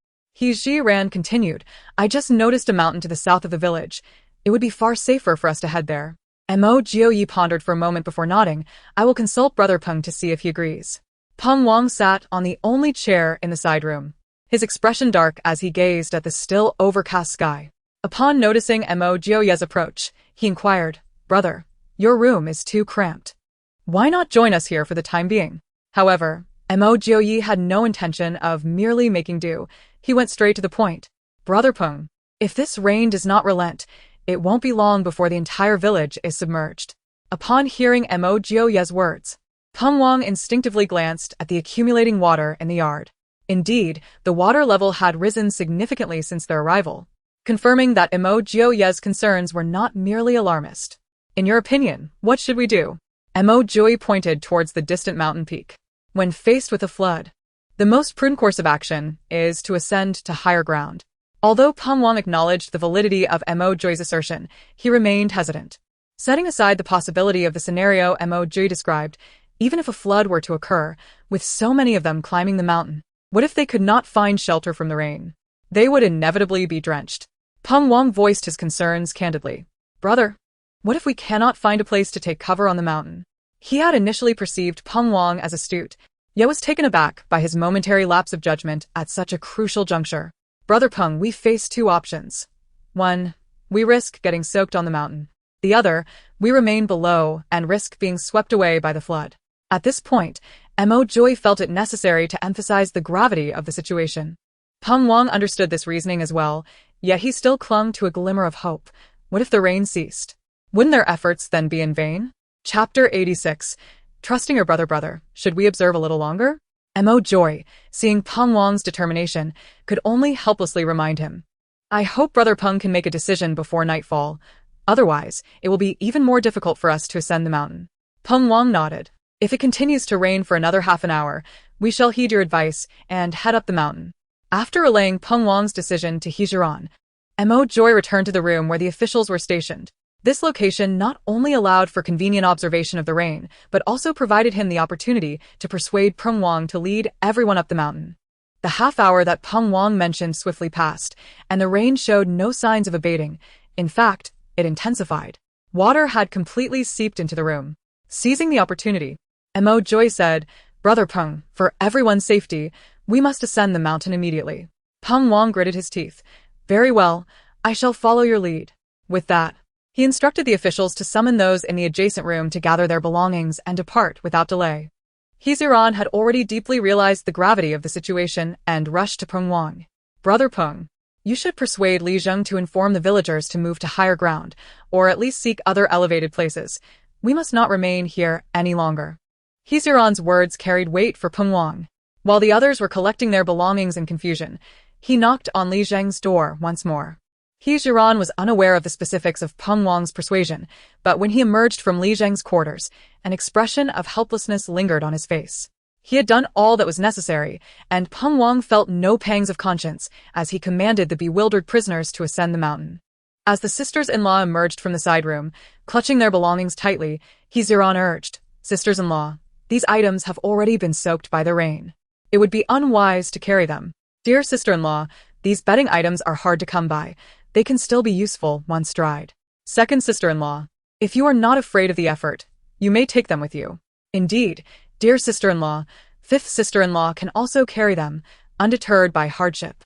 Ran continued, "I just noticed a mountain to the south of the village. It would be far safer for us to head there." Mo Jioyi pondered for a moment before nodding. "I will consult Brother Peng to see if he agrees." Peng Wang sat on the only chair in the side room, his expression dark as he gazed at the still overcast sky. Upon noticing Mo Jioye's approach, he inquired, "Brother, your room is too cramped. Why not join us here for the time being?" However, Mo Jioyi had no intention of merely making do. He went straight to the point. "Brother Peng, if this rain does not relent, it won't be long before the entire village is submerged." Upon hearing Mo Jioye's words, Peng Wang instinctively glanced at the accumulating water in the yard. Indeed, the water level had risen significantly since their arrival, confirming that Mo Jioye's concerns were not merely alarmist. "In your opinion, what should we do?" Mo Jioye pointed towards the distant mountain peak. "When faced with a flood, the most prudent course of action is to ascend to higher ground." Although Peng Wang acknowledged the validity of Mo Jioye's assertion, he remained hesitant. Setting aside the possibility of the scenario Mo Jioye described, even if a flood were to occur, with so many of them climbing the mountain, what if they could not find shelter from the rain? They would inevitably be drenched. Peng Wang voiced his concerns candidly. "Brother, what if we cannot find a place to take cover on the mountain?" He had initially perceived Peng Wang as astute, yet was taken aback by his momentary lapse of judgment at such a crucial juncture. "Brother Peng, we face 2 options. 1. We risk getting soaked on the mountain. The other, we remain below and risk being swept away by the flood." At this point, Mo Jioye felt it necessary to emphasize the gravity of the situation. Peng Wang understood this reasoning as well, yet he still clung to a glimmer of hope. What if the rain ceased? Wouldn't their efforts then be in vain? Chapter 86. Trusting your brother, should we observe a little longer? Mo Jioye, seeing Peng Wang's determination, could only helplessly remind him. "I hope Brother Peng can make a decision before nightfall. Otherwise, it will be even more difficult for us to ascend the mountain." Peng Wang nodded. "If it continues to rain for another half an hour, we shall heed your advice and head up the mountain." After relaying Peng Wang's decision to Hejiran, Mo Jioye returned to the room where the officials were stationed. This location not only allowed for convenient observation of the rain, but also provided him the opportunity to persuade Peng Wang to lead everyone up the mountain. The half hour that Peng Wang mentioned swiftly passed, and the rain showed no signs of abating. In fact, it intensified. Water had completely seeped into the room. Seizing the opportunity, Mo Jioye said, "Brother Peng, for everyone's safety, we must ascend the mountain immediately." Peng Wang gritted his teeth. "Very well, I shall follow your lead." With that, he instructed the officials to summon those in the adjacent room to gather their belongings and depart without delay. Hejiran had already deeply realized the gravity of the situation and rushed to Peng Wang. "Brother Peng, you should persuade Li Zheng to inform the villagers to move to higher ground, or at least seek other elevated places. We must not remain here any longer." Hejiran's words carried weight for Peng Wang. While the others were collecting their belongings in confusion, he knocked on Li Zheng's door once more. Hejiran was unaware of the specifics of Peng Wang's persuasion, but when he emerged from Li Zheng's quarters, an expression of helplessness lingered on his face. He had done all that was necessary, and Peng Wang felt no pangs of conscience as he commanded the bewildered prisoners to ascend the mountain. As the sisters-in-law emerged from the side room, clutching their belongings tightly, Hejiran urged, "Sisters-in-law, these items have already been soaked by the rain. It would be unwise to carry them. Dear sister-in-law, these bedding items are hard to come by. They can still be useful once dried. Second sister-in-law, if you are not afraid of the effort, you may take them with you. Indeed, dear sister-in-law, fifth sister-in-law can also carry them. undeterred by hardship.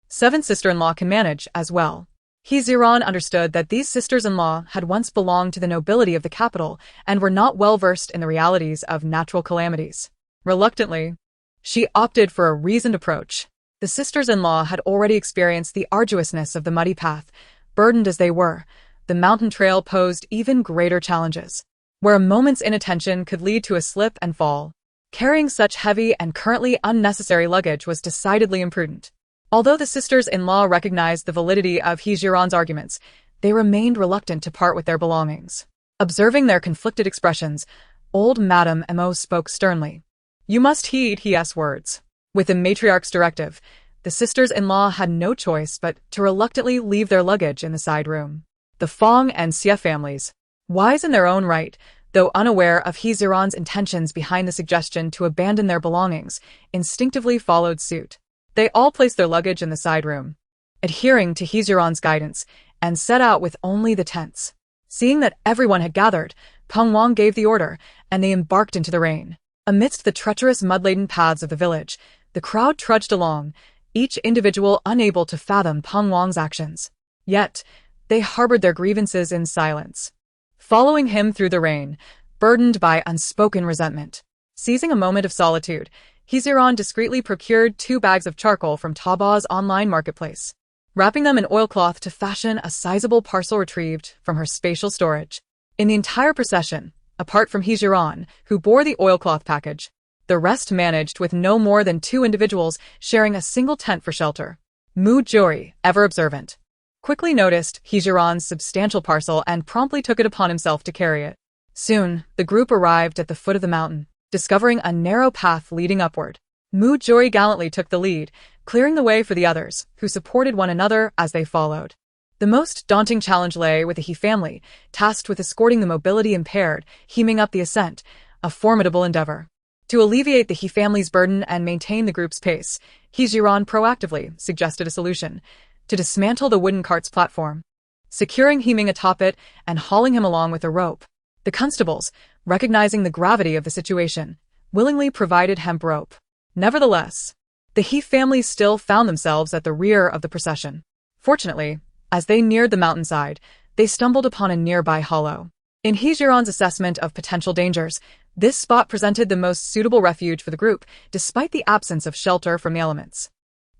7 sister-in-law can manage as well. He Ziran understood that these sisters-in-law had once belonged to the nobility of the capital and were not well versed in the realities of natural calamities. Reluctantly, she opted for a reasoned approach. The sisters-in-law had already experienced the arduousness of the muddy path. Burdened as they were, the mountain trail posed even greater challenges, where a moment's inattention could lead to a slip and fall. Carrying such heavy and currently unnecessary luggage was decidedly imprudent. Although the sisters-in-law recognized the validity of He Jiran's arguments, they remained reluctant to part with their belongings. Observing their conflicted expressions, old Madame Mo spoke sternly. "You must heed He's words." With the matriarch's directive, the sisters-in-law had no choice but to reluctantly leave their luggage in the side room. The Fong and Xie families, wise in their own right, though unaware of He Ziran's intentions behind the suggestion to abandon their belongings, instinctively followed suit. They all placed their luggage in the side room, adhering to He Ziran's guidance, and set out with only the tents. Seeing that everyone had gathered, Peng Wang gave the order, and they embarked into the rain. Amidst the treacherous mud-laden paths of the village, the crowd trudged along, each individual unable to fathom Peng Wang's actions. Yet, they harbored their grievances in silence. Following him through the rain, burdened by unspoken resentment. Seizing a moment of solitude, He Ziran discreetly procured 2 bags of charcoal from Taobaa's online marketplace, wrapping them in oilcloth to fashion a sizable parcel retrieved from her spatial storage. In the entire procession, apart from He Ziran, who bore the oilcloth package, the rest managed with no more than 2 individuals sharing a single tent for shelter. Mu Jiuri, ever observant, quickly noticed He Ziran's substantial parcel and promptly took it upon himself to carry it. Soon, the group arrived at the foot of the mountain, discovering a narrow path leading upward. Mu Jiuri gallantly took the lead, clearing the way for the others, who supported one another as they followed. The most daunting challenge lay with the He family, tasked with escorting the mobility impaired, hemming up the ascent, a formidable endeavor. To alleviate the He family's burden and maintain the group's pace, He Ziran proactively suggested a solution: to dismantle the wooden cart's platform, securing Heming atop it and hauling him along with a rope. The constables, recognizing the gravity of the situation, willingly provided hemp rope. Nevertheless, the He family still found themselves at the rear of the procession. Fortunately, as they neared the mountainside, they stumbled upon a nearby hollow. In He Jiran's assessment of potential dangers, this spot presented the most suitable refuge for the group, despite the absence of shelter from the elements.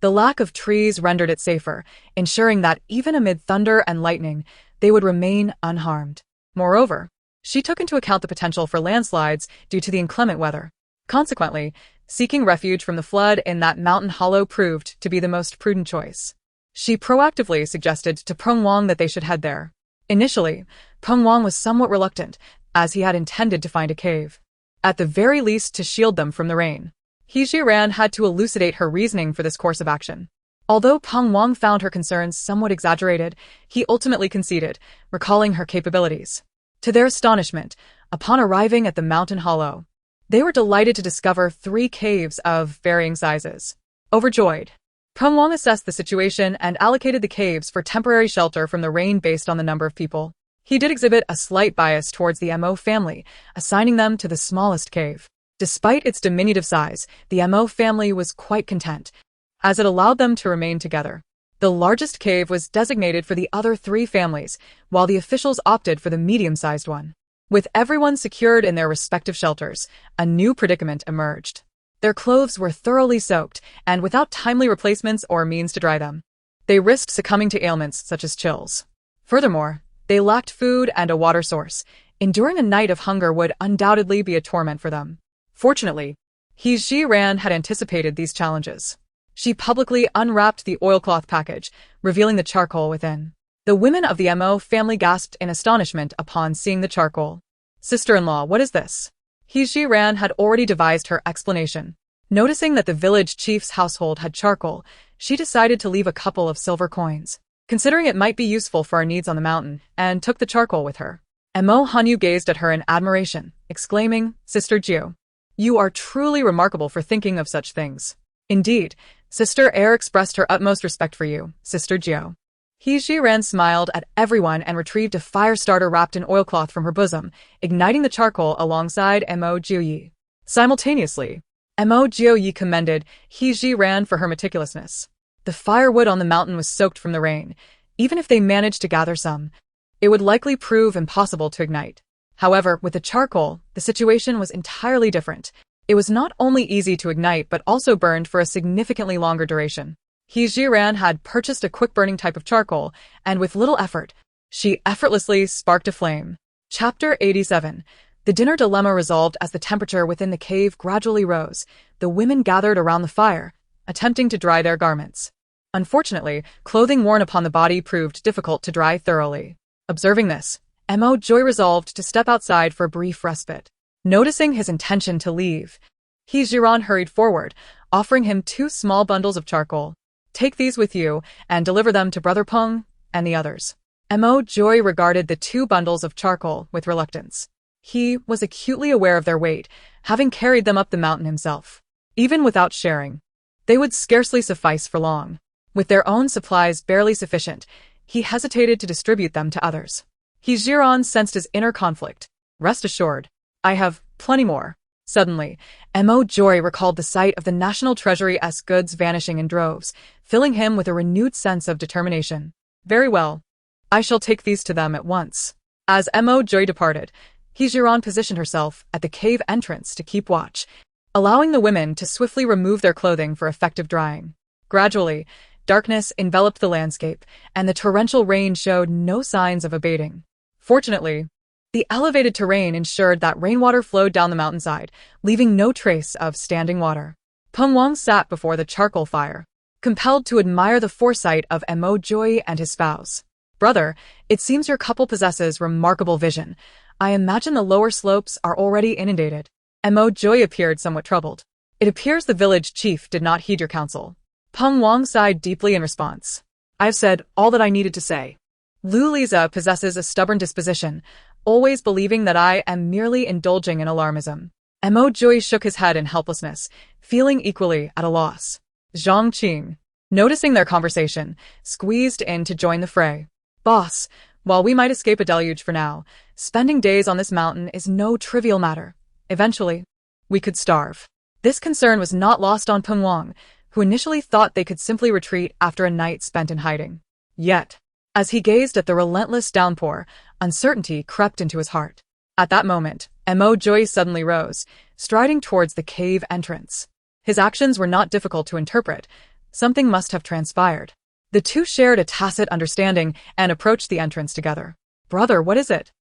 The lack of trees rendered it safer, ensuring that even amid thunder and lightning, they would remain unharmed. Moreover, she took into account the potential for landslides due to the inclement weather. Consequently, seeking refuge from the flood in that mountain hollow proved to be the most prudent choice. She proactively suggested to Peng Wang that they should head there. Initially, Peng Wang was somewhat reluctant, as he had intended to find a cave, at the very least to shield them from the rain. He Jiran had to elucidate her reasoning for this course of action. Although Peng Wang found her concerns somewhat exaggerated, he ultimately conceded, recalling her capabilities. To their astonishment, upon arriving at the mountain hollow, they were delighted to discover 3 caves of varying sizes. Overjoyed, Peng Wang assessed the situation and allocated the caves for temporary shelter from the rain based on the number of people. He did exhibit a slight bias towards the Mo family, assigning them to the smallest cave. Despite its diminutive size, the Mo family was quite content, as it allowed them to remain together. The largest cave was designated for the other 3 families, while the officials opted for the medium-sized one. With everyone secured in their respective shelters, a new predicament emerged. Their clothes were thoroughly soaked, and without timely replacements or means to dry them, they risked succumbing to ailments such as chills. Furthermore, they lacked food and a water source. Enduring a night of hunger would undoubtedly be a torment for them. Fortunately, He Jiran had anticipated these challenges. She publicly unwrapped the oilcloth package, revealing the charcoal within. The women of the Mo family gasped in astonishment upon seeing the charcoal. "Sister-in-law, what is this?" He Jiran had already devised her explanation. Noticing that the village chief's household had charcoal, she decided to leave a couple of silver coins, considering it might be useful for our needs on the mountain, and took the charcoal with her. Mo Hanyu gazed at her in admiration, exclaiming, "Sister Jiu, you are truly remarkable for thinking of such things." "Indeed, Sister Air expressed her utmost respect for you, Sister Jiu." He Jiran smiled at everyone and retrieved a fire starter wrapped in oilcloth from her bosom, igniting the charcoal alongside Mo Jiuyi. Simultaneously, Mo Yi commended He Ji Ran for her meticulousness. The firewood on the mountain was soaked from the rain. Even if they managed to gather some, it would likely prove impossible to ignite. However, with the charcoal, the situation was entirely different. It was not only easy to ignite but also burned for a significantly longer duration. He Jiran had purchased a quick-burning type of charcoal, and with little effort, she effortlessly sparked a flame. Chapter 87. The dinner dilemma resolved as the temperature within the cave gradually rose. The women gathered around the fire, attempting to dry their garments. Unfortunately, clothing worn upon the body proved difficult to dry thoroughly. Observing this, Mo Joy resolved to step outside for a brief respite. Noticing his intention to leave, He Jiran hurried forward, offering him 2 small bundles of charcoal. Take these with you and deliver them to Brother Peng and the others. Mo Joy regarded the 2 bundles of charcoal with reluctance. He was acutely aware of their weight, having carried them up the mountain himself. Even without sharing, they would scarcely suffice for long. With their own supplies barely sufficient, he hesitated to distribute them to others. He Jiran sensed his inner conflict. Rest assured, I have plenty more. Suddenly, Mo Joy recalled the sight of the National Treasury's goods vanishing in droves, filling him with a renewed sense of determination. Very well. I shall take these to them at once. As Mo Joy departed, He Jiran positioned herself at the cave entrance to keep watch, allowing the women to swiftly remove their clothing for effective drying. Gradually, darkness enveloped the landscape, and the torrential rain showed no signs of abating. Fortunately, the elevated terrain ensured that rainwater flowed down the mountainside, leaving no trace of standing water. Peng Wang sat before the charcoal fire, compelled to admire the foresight of Mo Joy and his spouse. Brother, it seems your couple possesses remarkable vision. I imagine the lower slopes are already inundated. Mo Joy appeared somewhat troubled. It appears the village chief did not heed your counsel. Peng Wang sighed deeply in response. I've said all that I needed to say. Lu Liza possesses a stubborn disposition, always believing that I am merely indulging in alarmism. Mo Joy shook his head in helplessness, feeling equally at a loss. Zhang Qing, noticing their conversation, squeezed in to join the fray. Boss, while we might escape a deluge for now, spending days on this mountain is no trivial matter. Eventually, we could starve. This concern was not lost on Peng Wang, who initially thought they could simply retreat after a night spent in hiding. Yet, as he gazed at the relentless downpour, uncertainty crept into his heart. At that moment, Mo Joy suddenly rose, striding towards the cave entrance. His actions were not difficult to interpret. Something must have transpired. The two shared a tacit understanding and approached the entrance together. Brother, what is it?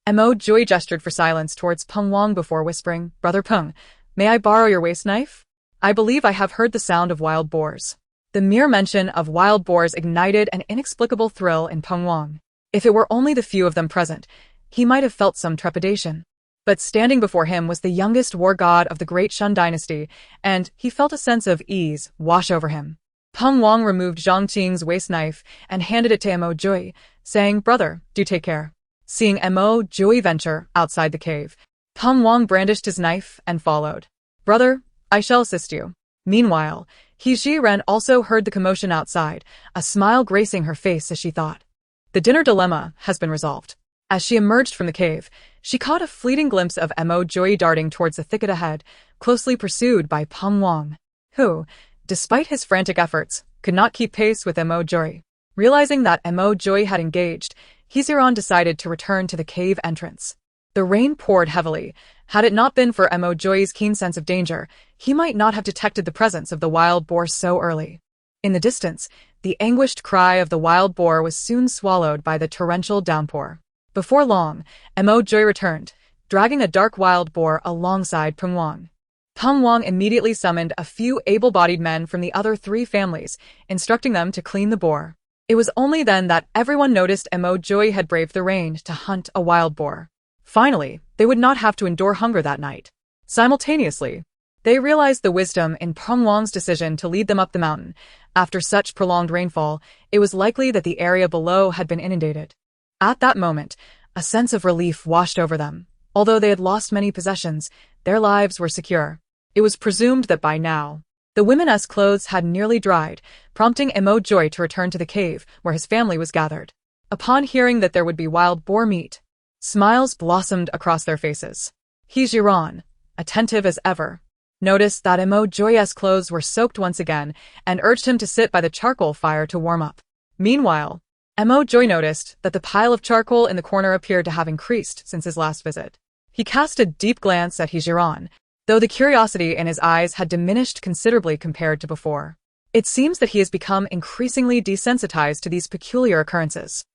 Mo Joy gestured for silence towards Peng Wang before whispering, Brother Peng, may I borrow your waist knife? I believe I have heard the sound of wild boars. The mere mention of wild boars ignited an inexplicable thrill in Peng Wang. If it were only the few of them present, he might have felt some trepidation. But standing before him was the youngest war god of the Great Shun dynasty, and he felt a sense of ease wash over him. Peng Wang removed Zhang Qing's waist knife and handed it to Mo Joy, saying, Brother, do take care. Seeing Mo Joy venture outside the cave, Peng Wang brandished his knife and followed. Brother, I shall assist you. Meanwhile, He Ji Ren also heard the commotion outside, a smile gracing her face as she thought. The dinner dilemma has been resolved. As she emerged from the cave, she caught a fleeting glimpse of Mo Joy darting towards the thicket ahead, closely pursued by Peng Wang, who, despite his frantic efforts, could not keep pace with Mo Joy. Realizing that Mo Joy had engaged, Heziran decided to return to the cave entrance. The rain poured heavily. Had it not been for Mo Joy's keen sense of danger, he might not have detected the presence of the wild boar so early. In the distance, the anguished cry of the wild boar was soon swallowed by the torrential downpour. Before long, Mo Joy returned, dragging a dark wild boar alongside Peng Wang. Peng Wang immediately summoned a few able-bodied men from the other 3 families, instructing them to clean the boar. It was only then that everyone noticed Mo Joy had braved the rain to hunt a wild boar. Finally, they would not have to endure hunger that night. Simultaneously, they realized the wisdom in Peng Wang's decision to lead them up the mountain. After such prolonged rainfall, it was likely that the area below had been inundated. At that moment, a sense of relief washed over them. Although they had lost many possessions, their lives were secure. It was presumed that by now, the women's clothes had nearly dried, prompting Mo Joy to return to the cave where his family was gathered. Upon hearing that there would be wild boar meat, smiles blossomed across their faces. He Jiran, attentive as ever, noticed that Mo Joye's clothes were soaked once again and urged him to sit by the charcoal fire to warm up. Meanwhile, Mo Joy noticed that the pile of charcoal in the corner appeared to have increased since his last visit. He cast a deep glance at Hejiran, though the curiosity in his eyes had diminished considerably compared to before. It seems that he has become increasingly desensitized to these peculiar occurrences.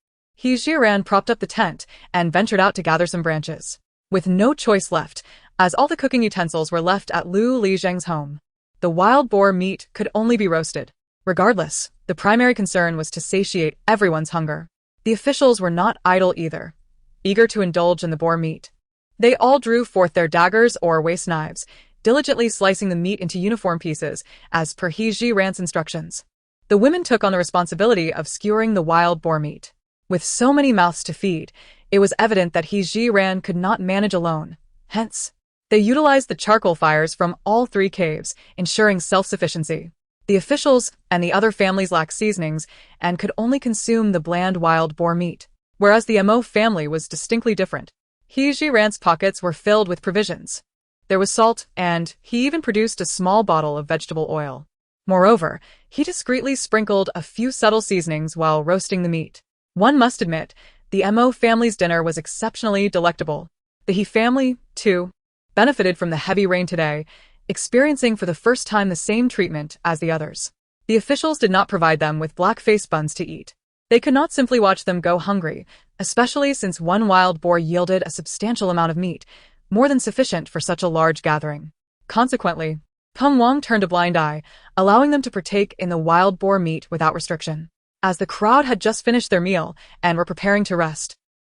Hejiran propped up the tent and ventured out to gather some branches. With no choice left, as all the cooking utensils were left at Lu Lizheng's home. The wild boar meat could only be roasted. Regardless, the primary concern was to satiate everyone's hunger. The officials were not idle either, eager to indulge in the boar meat. They all drew forth their daggers or waist knives, diligently slicing the meat into uniform pieces, as per Hejiran's instructions. The women took on the responsibility of skewering the wild boar meat. With so many mouths to feed, it was evident that Hejiran could not manage alone. Hence, they utilized the charcoal fires from all three caves, ensuring self-sufficiency. The officials and the other families lacked seasonings and could only consume the bland wild boar meat, whereas the Mo family was distinctly different. Hejiran's pockets were filled with provisions. There was salt, and he even produced a small bottle of vegetable oil. Moreover, he discreetly sprinkled a few subtle seasonings while roasting the meat. One must admit, the Mo family's dinner was exceptionally delectable. The He family, too, benefited from the heavy rain today, experiencing for the first time the same treatment as the others. The officials did not provide them with black-face buns to eat. They could not simply watch them go hungry, especially since one wild boar yielded a substantial amount of meat, more than sufficient for such a large gathering. Consequently, Peng Wang turned a blind eye, allowing them to partake in the wild boar meat without restriction. As the crowd had just finished their meal and were preparing to rest,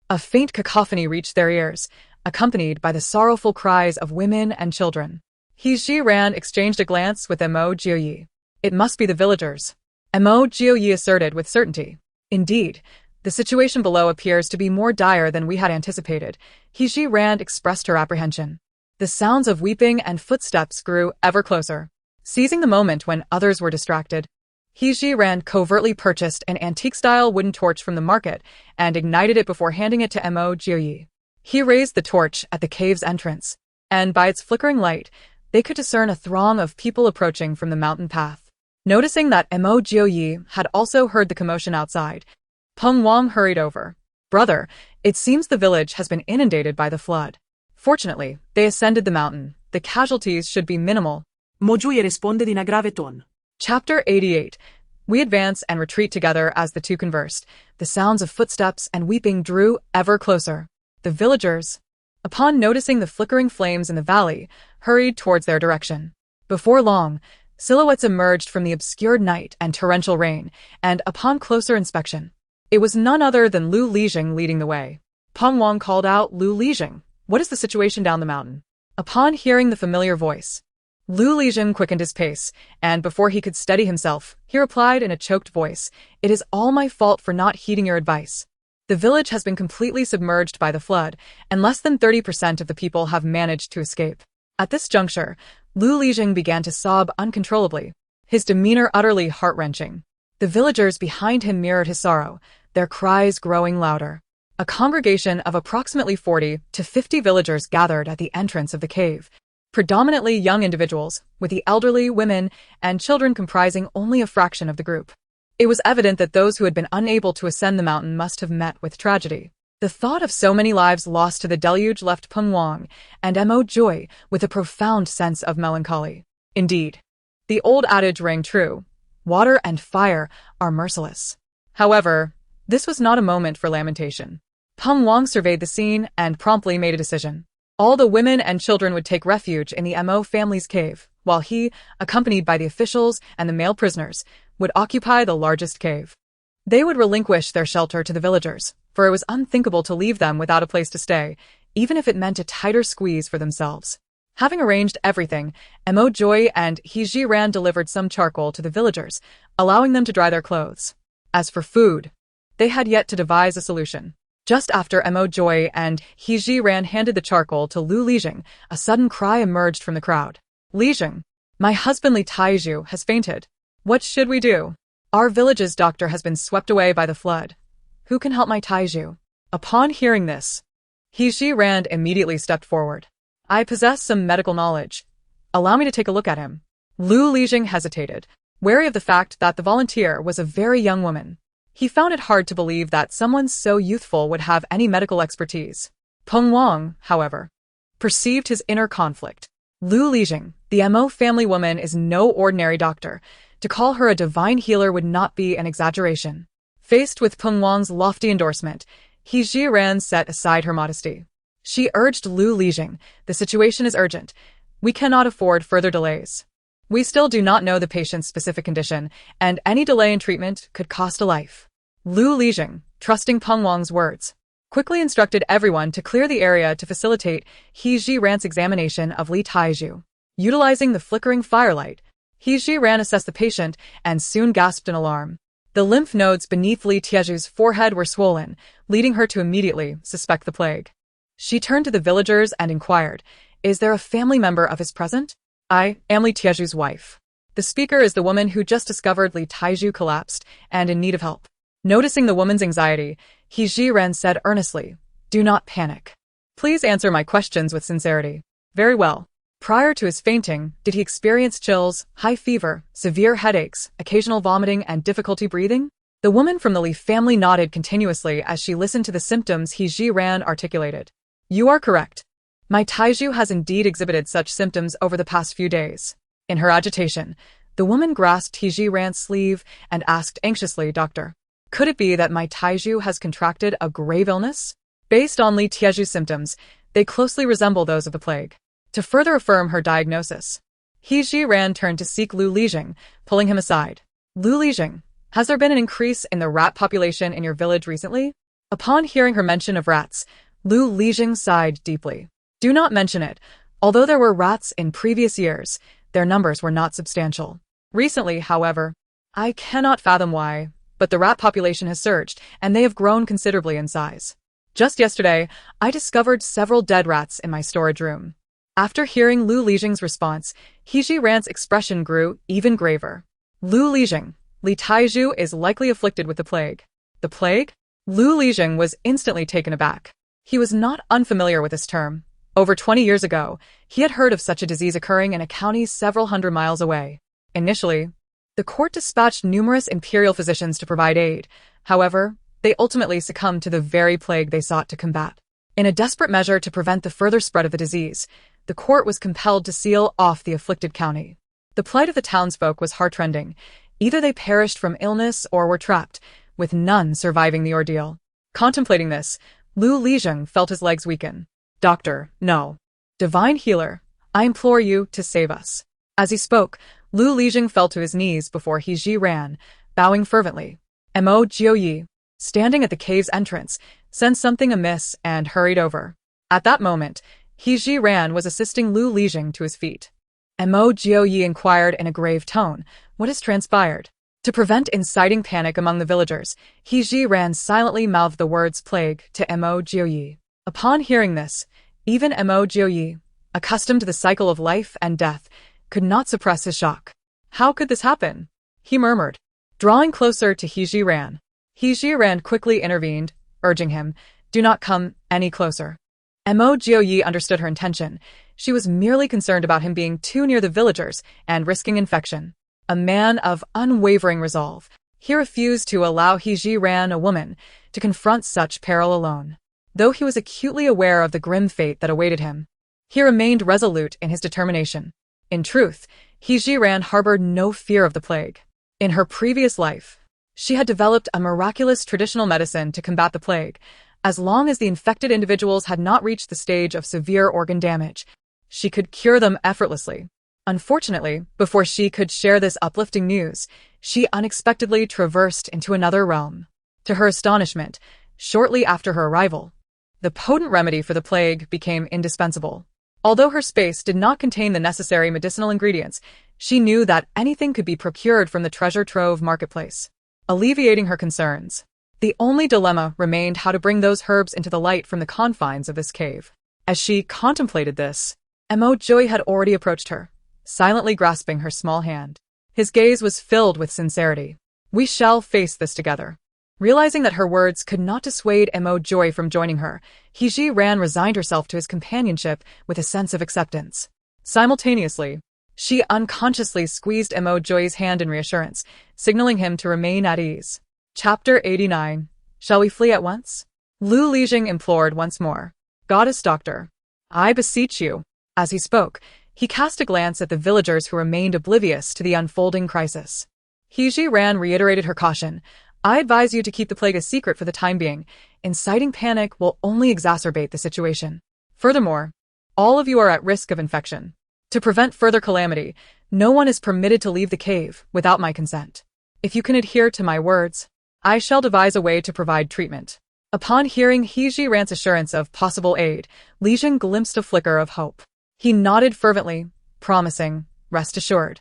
a faint cacophony reached their ears, accompanied by the sorrowful cries of women and children. Hejiran exchanged a glance with Mo Jioyi. It must be the villagers, Mo Jioyi asserted with certainty. Indeed, the situation below appears to be more dire than we had anticipated. Hejiran expressed her apprehension. The sounds of weeping and footsteps grew ever closer. Seizing the moment when others were distracted, Hejiran covertly purchased an antique-style wooden torch from the market and ignited it before handing it to Mo Jioyi. He raised the torch at the cave's entrance, and by its flickering light, they could discern a throng of people approaching from the mountain path. Noticing that Mo Jioyi had also heard the commotion outside, Peng Wang hurried over. "Brother, it seems the village has been inundated by the flood. Fortunately, they ascended the mountain. The casualties should be minimal." Mo Joye responded in a grave tone. Chapter 88. We advance and retreat together as the two conversed. The sounds of footsteps and weeping drew ever closer. The villagers, upon noticing the flickering flames in the valley, hurried towards their direction. Before long, silhouettes emerged from the obscured night and torrential rain, and upon closer inspection, it was none other than Lu Lizheng leading the way. Peng Wang called out, "Lu Lizheng, what is the situation down the mountain?" Upon hearing the familiar voice, Lu Lizheng quickened his pace, and before he could steady himself, he replied in a choked voice, "It is all my fault for not heeding your advice. The village has been completely submerged by the flood, and less than 30% of the people have managed to escape." At this juncture, Lu Lizheng began to sob uncontrollably, his demeanor utterly heart-wrenching. The villagers behind him mirrored his sorrow, their cries growing louder. A congregation of approximately 40 to 50 villagers gathered at the entrance of the cave, predominantly young individuals, with the elderly, women, and children comprising only a fraction of the group. It was evident that those who had been unable to ascend the mountain must have met with tragedy. The thought of so many lives lost to the deluge left Peng Wang and Mo Joy with a profound sense of melancholy. Indeed, the old adage rang true: water and fire are merciless. However, this was not a moment for lamentation. Peng Wang surveyed the scene and promptly made a decision. All the women and children would take refuge in the Mo family's cave, while he, accompanied by the officials and the male prisoners, would occupy the largest cave. They would relinquish their shelter to the villagers, for it was unthinkable to leave them without a place to stay, even if it meant a tighter squeeze for themselves. Having arranged everything, Mo Joy and Hejiran delivered some charcoal to the villagers, allowing them to dry their clothes. As for food, they had yet to devise a solution. Just after Mo Joy and Hejiran handed the charcoal to Lu Lizheng, a sudden cry emerged from the crowd. "Lizheng, my husband Li Taizhu has fainted. What should we do? Our village's doctor has been swept away by the flood. Who can help my Taizhu?" Upon hearing this, Hejiran immediately stepped forward. "I possess some medical knowledge. Allow me to take a look at him. Lu Lijing hesitated, wary of the fact that the volunteer was a very young woman. He found it hard to believe that someone so youthful would have any medical expertise. Peng Wang, however, perceived his inner conflict. Lu Lijing, the Mo family woman, is no ordinary doctor. To call her a divine healer would not be an exaggeration. Faced with Peng Wang's lofty endorsement, He Jiran set aside her modesty. She urged Lu Lijing, the situation is urgent. We cannot afford further delays. We still do not know the patient's specific condition, and any delay in treatment could cost a life. Lu Lijing, trusting Peng Wang's words, quickly instructed everyone to clear the area to facilitate He Jiran's examination of Li Taizhu. Utilizing the flickering firelight, He Jiran assessed the patient and soon gasped in alarm. The lymph nodes beneath Li Tiezhu's forehead were swollen, leading her to immediately suspect the plague. She turned to the villagers and inquired, "Is there a family member of his present?" "I am Li Tiezhu's wife." The speaker is the woman who just discovered Li Taizhu collapsed and in need of help. Noticing the woman's anxiety, He Jiran said earnestly, "Do not panic. Please answer my questions with sincerity." "Very well. Prior to his fainting, did he experience chills, high fever, severe headaches, occasional vomiting, and difficulty breathing?" The woman from the Li family nodded continuously as she listened to the symptoms He Jiran articulated. "You are correct. My Taizhu has indeed exhibited such symptoms over the past few days." In her agitation, the woman grasped He Jiran's sleeve and asked anxiously, "Doctor, could it be that my Taizhu has contracted a grave illness?" Based on Li Tiezhu's symptoms, they closely resemble those of the plague. To further affirm her diagnosis, He Jiran turned to seek Lu Lijing, pulling him aside. "Lu Lijing, has there been an increase in the rat population in your village recently?" Upon hearing her mention of rats, Lu Lijing sighed deeply. "Do not mention it. Although there were rats in previous years, their numbers were not substantial. Recently, however, I cannot fathom why, but the rat population has surged, and they have grown considerably in size. Just yesterday, I discovered several dead rats in my storage room." After hearing Lu Lijing's response, He Jiran's expression grew even graver. "Lu Lijing, Li Taizhu is likely afflicted with the plague." "The plague?" Lu Lijing was instantly taken aback. He was not unfamiliar with this term. Over 20 years ago, he had heard of such a disease occurring in a county several hundred miles away. Initially, the court dispatched numerous imperial physicians to provide aid. However, they ultimately succumbed to the very plague they sought to combat. In a desperate measure to prevent the further spread of the disease, the court was compelled to seal off the afflicted county. The plight of the townsfolk was heartrending. Either they perished from illness or were trapped, with none surviving the ordeal. Contemplating this, Lu Lijing felt his legs weaken. "Doctor, no. Divine healer, I implore you to save us." As he spoke, Lu Lijing fell to his knees before He Jiran, bowing fervently. Mo Jiuyi, standing at the cave's entrance, sensed something amiss and hurried over. At that moment, He Jiran was assisting Lu Lijing to his feet. Mo Jiuyi inquired in a grave tone, "What has transpired?" To prevent inciting panic among the villagers, He Jiran silently mouthed the words plague to Mo Jiuyi. Upon hearing this, even Mo Jiuyi, accustomed to the cycle of life and death, could not suppress his shock. "How could this happen?" he murmured, drawing closer to He Jiran. He Jiran quickly intervened, urging him, "Do not come any closer." Mo Jiuyi understood her intention. She was merely concerned about him being too near the villagers and risking infection. A man of unwavering resolve, he refused to allow He Jiran, a woman, to confront such peril alone. Though he was acutely aware of the grim fate that awaited him, he remained resolute in his determination. In truth, He Jiran harbored no fear of the plague. In her previous life, she had developed a miraculous traditional medicine to combat the plague. As long as the infected individuals had not reached the stage of severe organ damage, she could cure them effortlessly. Unfortunately, before she could share this uplifting news, she unexpectedly traversed into another realm. To her astonishment, shortly after her arrival, the potent remedy for the plague became indispensable. Although her space did not contain the necessary medicinal ingredients, she knew that anything could be procured from the treasure trove marketplace. Alleviating her concerns, the only dilemma remained how to bring those herbs into the light from the confines of this cave. As she contemplated this, Mo Jiuyi had already approached her, silently grasping her small hand. His gaze was filled with sincerity. "We shall face this together." Realizing that her words could not dissuade Mo Jiuyi from joining her, He Jiran resigned herself to his companionship with a sense of acceptance. Simultaneously, she unconsciously squeezed Mo Joy's hand in reassurance, signaling him to remain at ease. Chapter 89. Shall we flee at once? Lu Lijing implored once more. Goddess Doctor, I beseech you. As he spoke, he cast a glance at the villagers who remained oblivious to the unfolding crisis. He Ran reiterated her caution. I advise you to keep the plague a secret for the time being. Inciting panic will only exacerbate the situation. Furthermore, all of you are at risk of infection. To prevent further calamity, no one is permitted to leave the cave without my consent. If you can adhere to my words, I shall devise a way to provide treatment. Upon hearing He Ran's assurance of possible aid, Li Jing glimpsed a flicker of hope. He nodded fervently, promising, rest assured.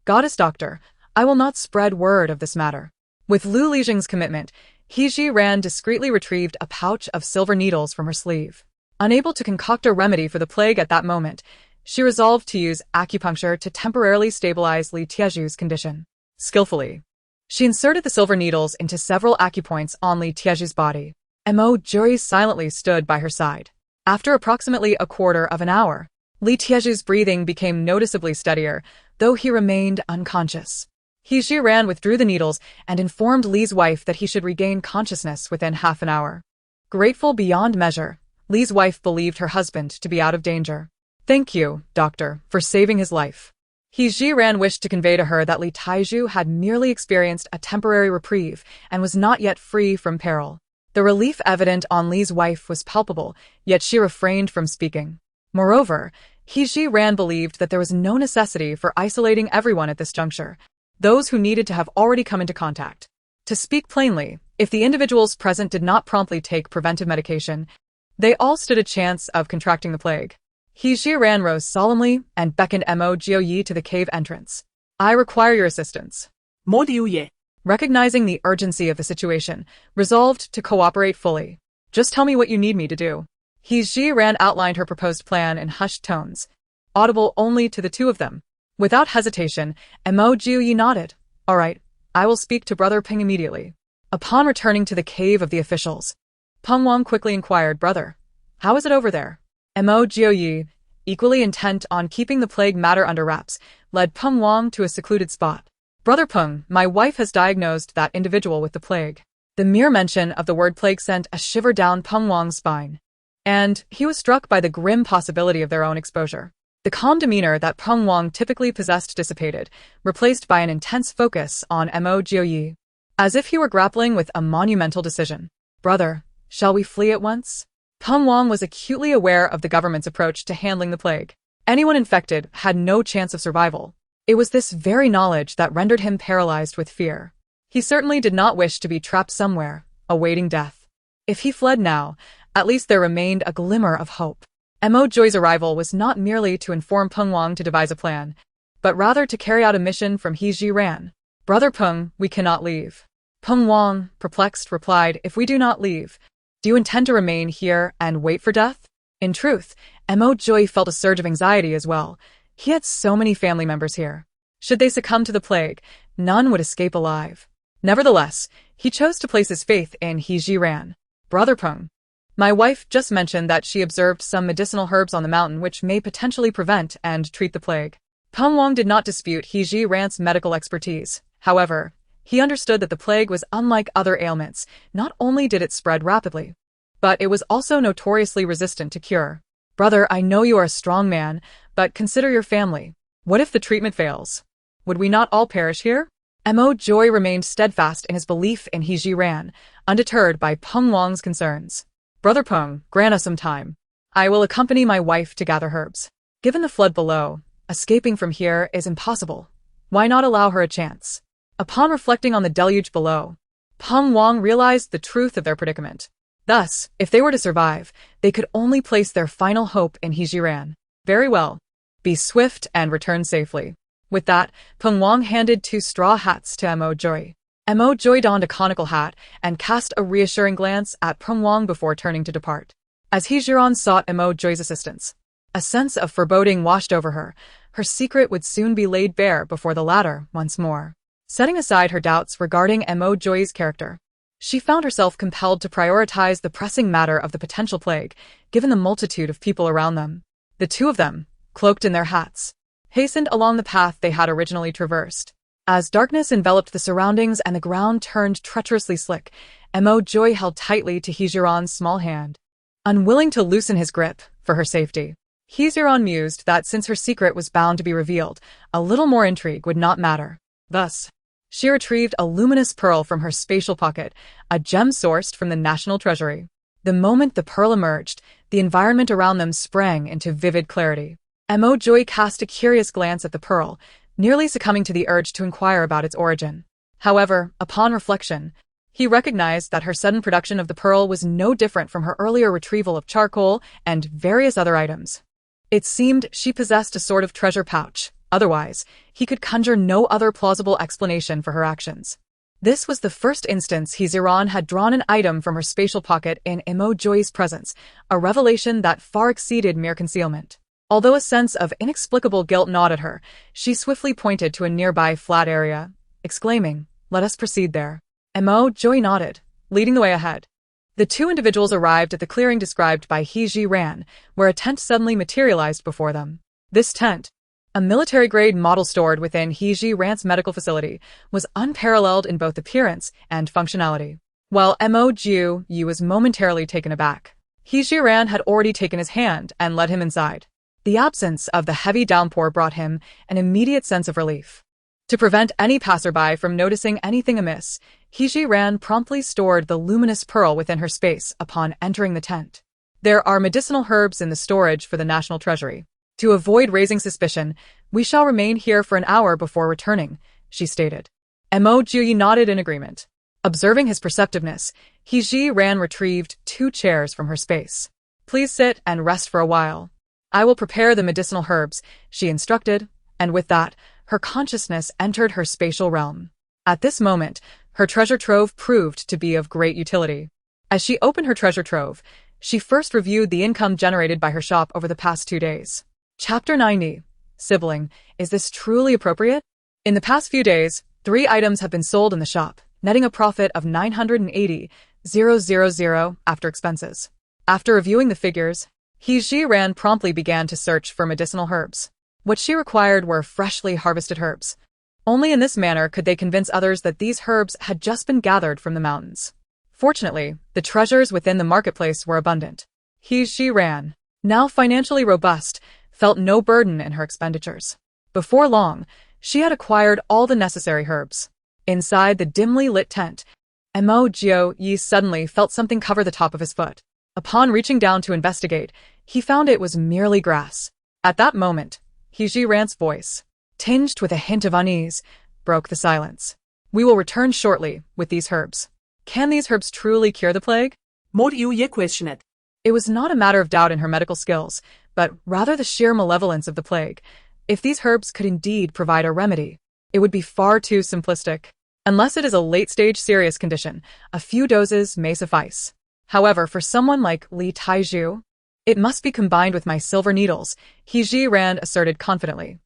Goddess Doctor, I will not spread word of this matter. With Lu Lijing's commitment, He Ran discreetly retrieved a pouch of silver needles from her sleeve. Unable to concoct a remedy for the plague at that moment, she resolved to use acupuncture to temporarily stabilize Li Tieju's condition. Skillfully, she inserted the silver needles into several acupoints on Li Tieju's body. Mo Juri silently stood by her side. After approximately a quarter of an hour, Li Tieju's breathing became noticeably steadier, though he remained unconscious. He Ran withdrew the needles and informed Li's wife that he should regain consciousness within half an hour. Grateful beyond measure, Li's wife believed her husband to be out of danger. Thank you, doctor, for saving his life. He Ran wished to convey to her that Li Taiju had merely experienced a temporary reprieve and was not yet free from peril. The relief evident on Li's wife was palpable, yet she refrained from speaking. Moreover, He Ran believed that there was no necessity for isolating everyone at this juncture. Those who needed to have already come into contact. To speak plainly, if the individuals present did not promptly take preventive medication, they all stood a chance of contracting the plague. He Ran rose solemnly and beckoned Mo Jioyi to the cave entrance. I require your assistance. Mo Diuye. Recognizing the urgency of the situation, resolved to cooperate fully. Just tell me what you need me to do. He Ran outlined her proposed plan in hushed tones, audible only to the two of them. Without hesitation, Mo Jioyi nodded. All right, I will speak to Brother Ping immediately. Upon returning to the cave of the officials, Peng Wang quickly inquired, Brother, how is it over there? Mo Jioyi, equally intent on keeping the plague matter under wraps, led Peng Wang to a secluded spot. Brother Peng, my wife has diagnosed that individual with the plague. The mere mention of the word plague sent a shiver down Peng Wang's spine, and he was struck by the grim possibility of their own exposure. The calm demeanor that Peng Wang typically possessed dissipated, replaced by an intense focus on Mo Jioyi, as if he were grappling with a monumental decision. Brother, shall we flee at once? Peng Wang was acutely aware of the government's approach to handling the plague. Anyone infected had no chance of survival. It was this very knowledge that rendered him paralyzed with fear. He certainly did not wish to be trapped somewhere, awaiting death. If he fled now, at least there remained a glimmer of hope. Mo Joy's arrival was not merely to inform Peng Wang to devise a plan, but rather to carry out a mission from He Ran. Brother Peng, we cannot leave. Peng Wang, perplexed, replied, If we do not leave, do you intend to remain here and wait for death? In truth, Mo Joy felt a surge of anxiety as well. He had so many family members here. Should they succumb to the plague, none would escape alive. Nevertheless, he chose to place his faith in He Ran. Brother Peng, my wife just mentioned that she observed some medicinal herbs on the mountain which may potentially prevent and treat the plague. Peng Wang did not dispute He Ran's medical expertise. However, he understood that the plague was unlike other ailments. Not only did it spread rapidly, but it was also notoriously resistant to cure. Brother, I know you are a strong man, but consider your family. What if the treatment fails? Would we not all perish here? Mo Joy remained steadfast in his belief in He Ran, undeterred by Peng Wang's concerns. Brother Peng, grant us some time. I will accompany my wife to gather herbs. Given the flood below, escaping from here is impossible. Why not allow her a chance? Upon reflecting on the deluge below, Peng Wang realized the truth of their predicament. Thus, if they were to survive, they could only place their final hope in He Ran. Very well. Be swift and return safely. With that, Peng Wang handed 2 straw hats to Mo Joy. Mo Joy donned a conical hat and cast a reassuring glance at Peng Wang before turning to depart. As He Ran sought Mo Joy's assistance, a sense of foreboding washed over her. Her secret would soon be laid bare before the latter once more. Setting aside her doubts regarding Mo Joy's character, she found herself compelled to prioritize the pressing matter of the potential plague, given the multitude of people around them. The two of them, cloaked in their hats, hastened along the path they had originally traversed. As darkness enveloped the surroundings and the ground turned treacherously slick, Joy held tightly to Heejiran's small hand, unwilling to loosen his grip for her safety. Heejiran mused that since her secret was bound to be revealed, a little more intrigue would not matter. Thus, she retrieved a luminous pearl from her spatial pocket, a gem sourced from the National Treasury. The moment the pearl emerged, the environment around them sprang into vivid clarity. Joy cast a curious glance at the pearl, nearly succumbing to the urge to inquire about its origin. However, upon reflection, he recognized that her sudden production of the pearl was no different from her earlier retrieval of charcoal and various other items. It seemed she possessed a sort of treasure pouch. Otherwise, he could conjure no other plausible explanation for her actions. This was the first instance Heejiran had drawn an item from her spatial pocket in Joy's presence, a revelation that far exceeded mere concealment. Although a sense of inexplicable guilt gnawed at her, she swiftly pointed to a nearby flat area, exclaiming, "Let us proceed there." Joy nodded, leading the way ahead. The two individuals arrived at the clearing described by Heejiran, where a tent suddenly materialized before them. This tent, a military-grade model stored within Heejiran's medical facility, was unparalleled in both appearance and functionality. While Joy was momentarily taken aback, Heejiran had already taken his hand and led him inside. The absence of the heavy downpour brought him an immediate sense of relief. To prevent any passerby from noticing anything amiss, Heejiran promptly stored the luminous pearl within her space upon entering the tent. "There are medicinal herbs in the storage for the National Treasury. To avoid raising suspicion, we shall remain here for an hour before returning," she stated. Joy nodded in agreement. Observing his perceptiveness, Heejiran retrieved 2 chairs from her space. "Please sit and rest for a while. I will prepare the medicinal herbs," she instructed, and with that, her consciousness entered her spatial realm. At this moment, her treasure trove proved to be of great utility. As she opened her treasure trove, she first reviewed the income generated by her shop over the past 2 days. Chapter 90. Sibling, is this truly appropriate? In the past few days, 3 items have been sold in the shop, netting a profit of 980,000 after expenses. After reviewing the figures, Heejiran promptly began to search for medicinal herbs. What she required were freshly harvested herbs. Only in this manner could they convince others that these herbs had just been gathered from the mountains. Fortunately, the treasures within the marketplace were abundant. Heejiran, now financially robust, felt no burden in her expenditures. Before long, she had acquired all the necessary herbs. Inside the dimly lit tent, Joy suddenly felt something cover the top of his foot. Upon reaching down to investigate, he found it was merely grass. At that moment, Heejiran's voice, tinged with a hint of unease, broke the silence. "We will return shortly with these herbs. Can these herbs truly cure the plague?" Må du questioned. It was not a matter of doubt in her medical skills, but rather the sheer malevolence of the plague. If these herbs could indeed provide a remedy, it would be far too simplistic. Unless it is a late-stage serious condition, a few doses may suffice. However, for someone like Li Taiju, it must be combined with my silver needles, Heejiran asserted confidently.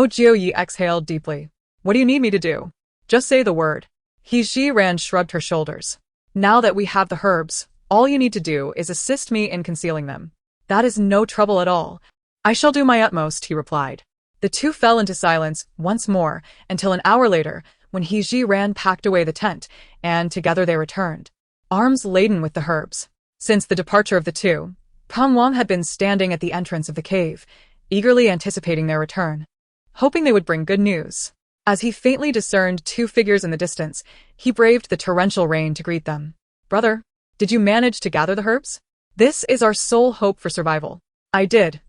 Joy exhaled deeply. "What do you need me to do? Just say the word." Heejiran shrugged her shoulders. "Now that we have the herbs, all you need to do is assist me in concealing them. That is no trouble at all. I shall do my utmost," he replied. The two fell into silence once more until an hour later, when Heejiran packed away the tent, and together they returned, arms laden with the herbs. Since the departure of the two, Panwang had been standing at the entrance of the cave, eagerly anticipating their return, hoping they would bring good news. As he faintly discerned 2 figures in the distance, he braved the torrential rain to greet them. "Brother, did you manage to gather the herbs? This is our sole hope for survival." "I did,"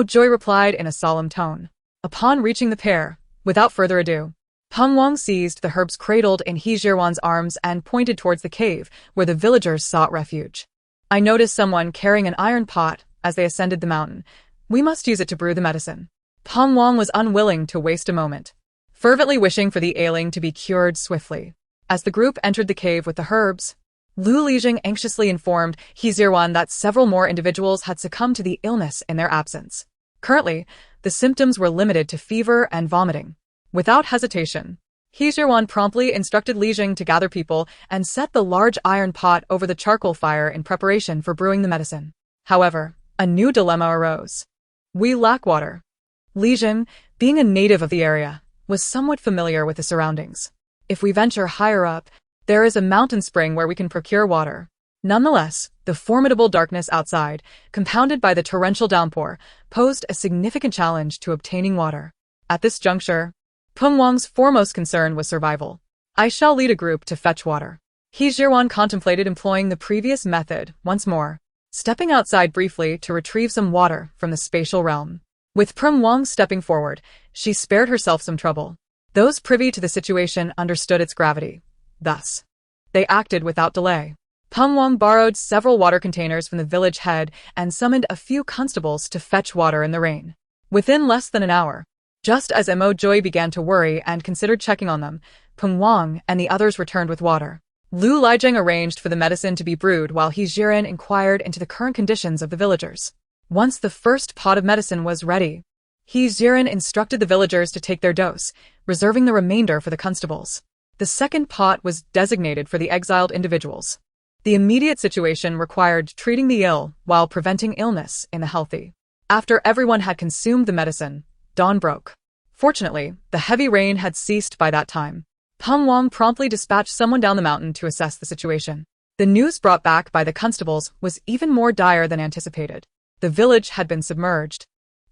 Joy replied in a solemn tone. Upon reaching the pair, without further ado, Panwang seized the herbs cradled in Heejiran's arms and pointed towards the cave where the villagers sought refuge. "I noticed someone carrying an iron pot as they ascended the mountain. We must use it to brew the medicine." Panwang was unwilling to waste a moment, fervently wishing for the ailing to be cured swiftly. As the group entered the cave with the herbs, Lu Lijing anxiously informed Heejiran that several more individuals had succumbed to the illness in their absence. Currently, the symptoms were limited to fever and vomiting. Without hesitation, Heejiran promptly instructed Lijing to gather people and set the large iron pot over the charcoal fire in preparation for brewing the medicine. However, a new dilemma arose. "We lack water. Li Jing, being a native of the area, was somewhat familiar with the surroundings. If we venture higher up, there is a mountain spring where we can procure water. Nonetheless, the formidable darkness outside, compounded by the torrential downpour, posed a significant challenge to obtaining water. At this juncture, Peng Wang's foremost concern was survival. I shall lead a group to fetch water. He Zhiwan contemplated employing the previous method once more, stepping outside briefly to retrieve some water from the spatial realm. With Peng Wang stepping forward, she spared herself some trouble. Those privy to the situation understood its gravity. Thus, they acted without delay. Peng Wang borrowed several water containers from the village head and summoned a few constables to fetch water in the rain. Within less than an hour, just as Mo Joy began to worry and considered checking on them, Peng Wang and the others returned with water. Lu Lijiang arranged for the medicine to be brewed while He Jiren inquired into the current conditions of the villagers. Once the first pot of medicine was ready, He Jiren instructed the villagers to take their dose, reserving the remainder for the constables. The second pot was designated for the exiled individuals. The immediate situation required treating the ill while preventing illness in the healthy. After everyone had consumed the medicine, dawn broke. Fortunately, the heavy rain had ceased by that time. Peng Wang promptly dispatched someone down the mountain to assess the situation. The news brought back by the constables was even more dire than anticipated. The village had been submerged.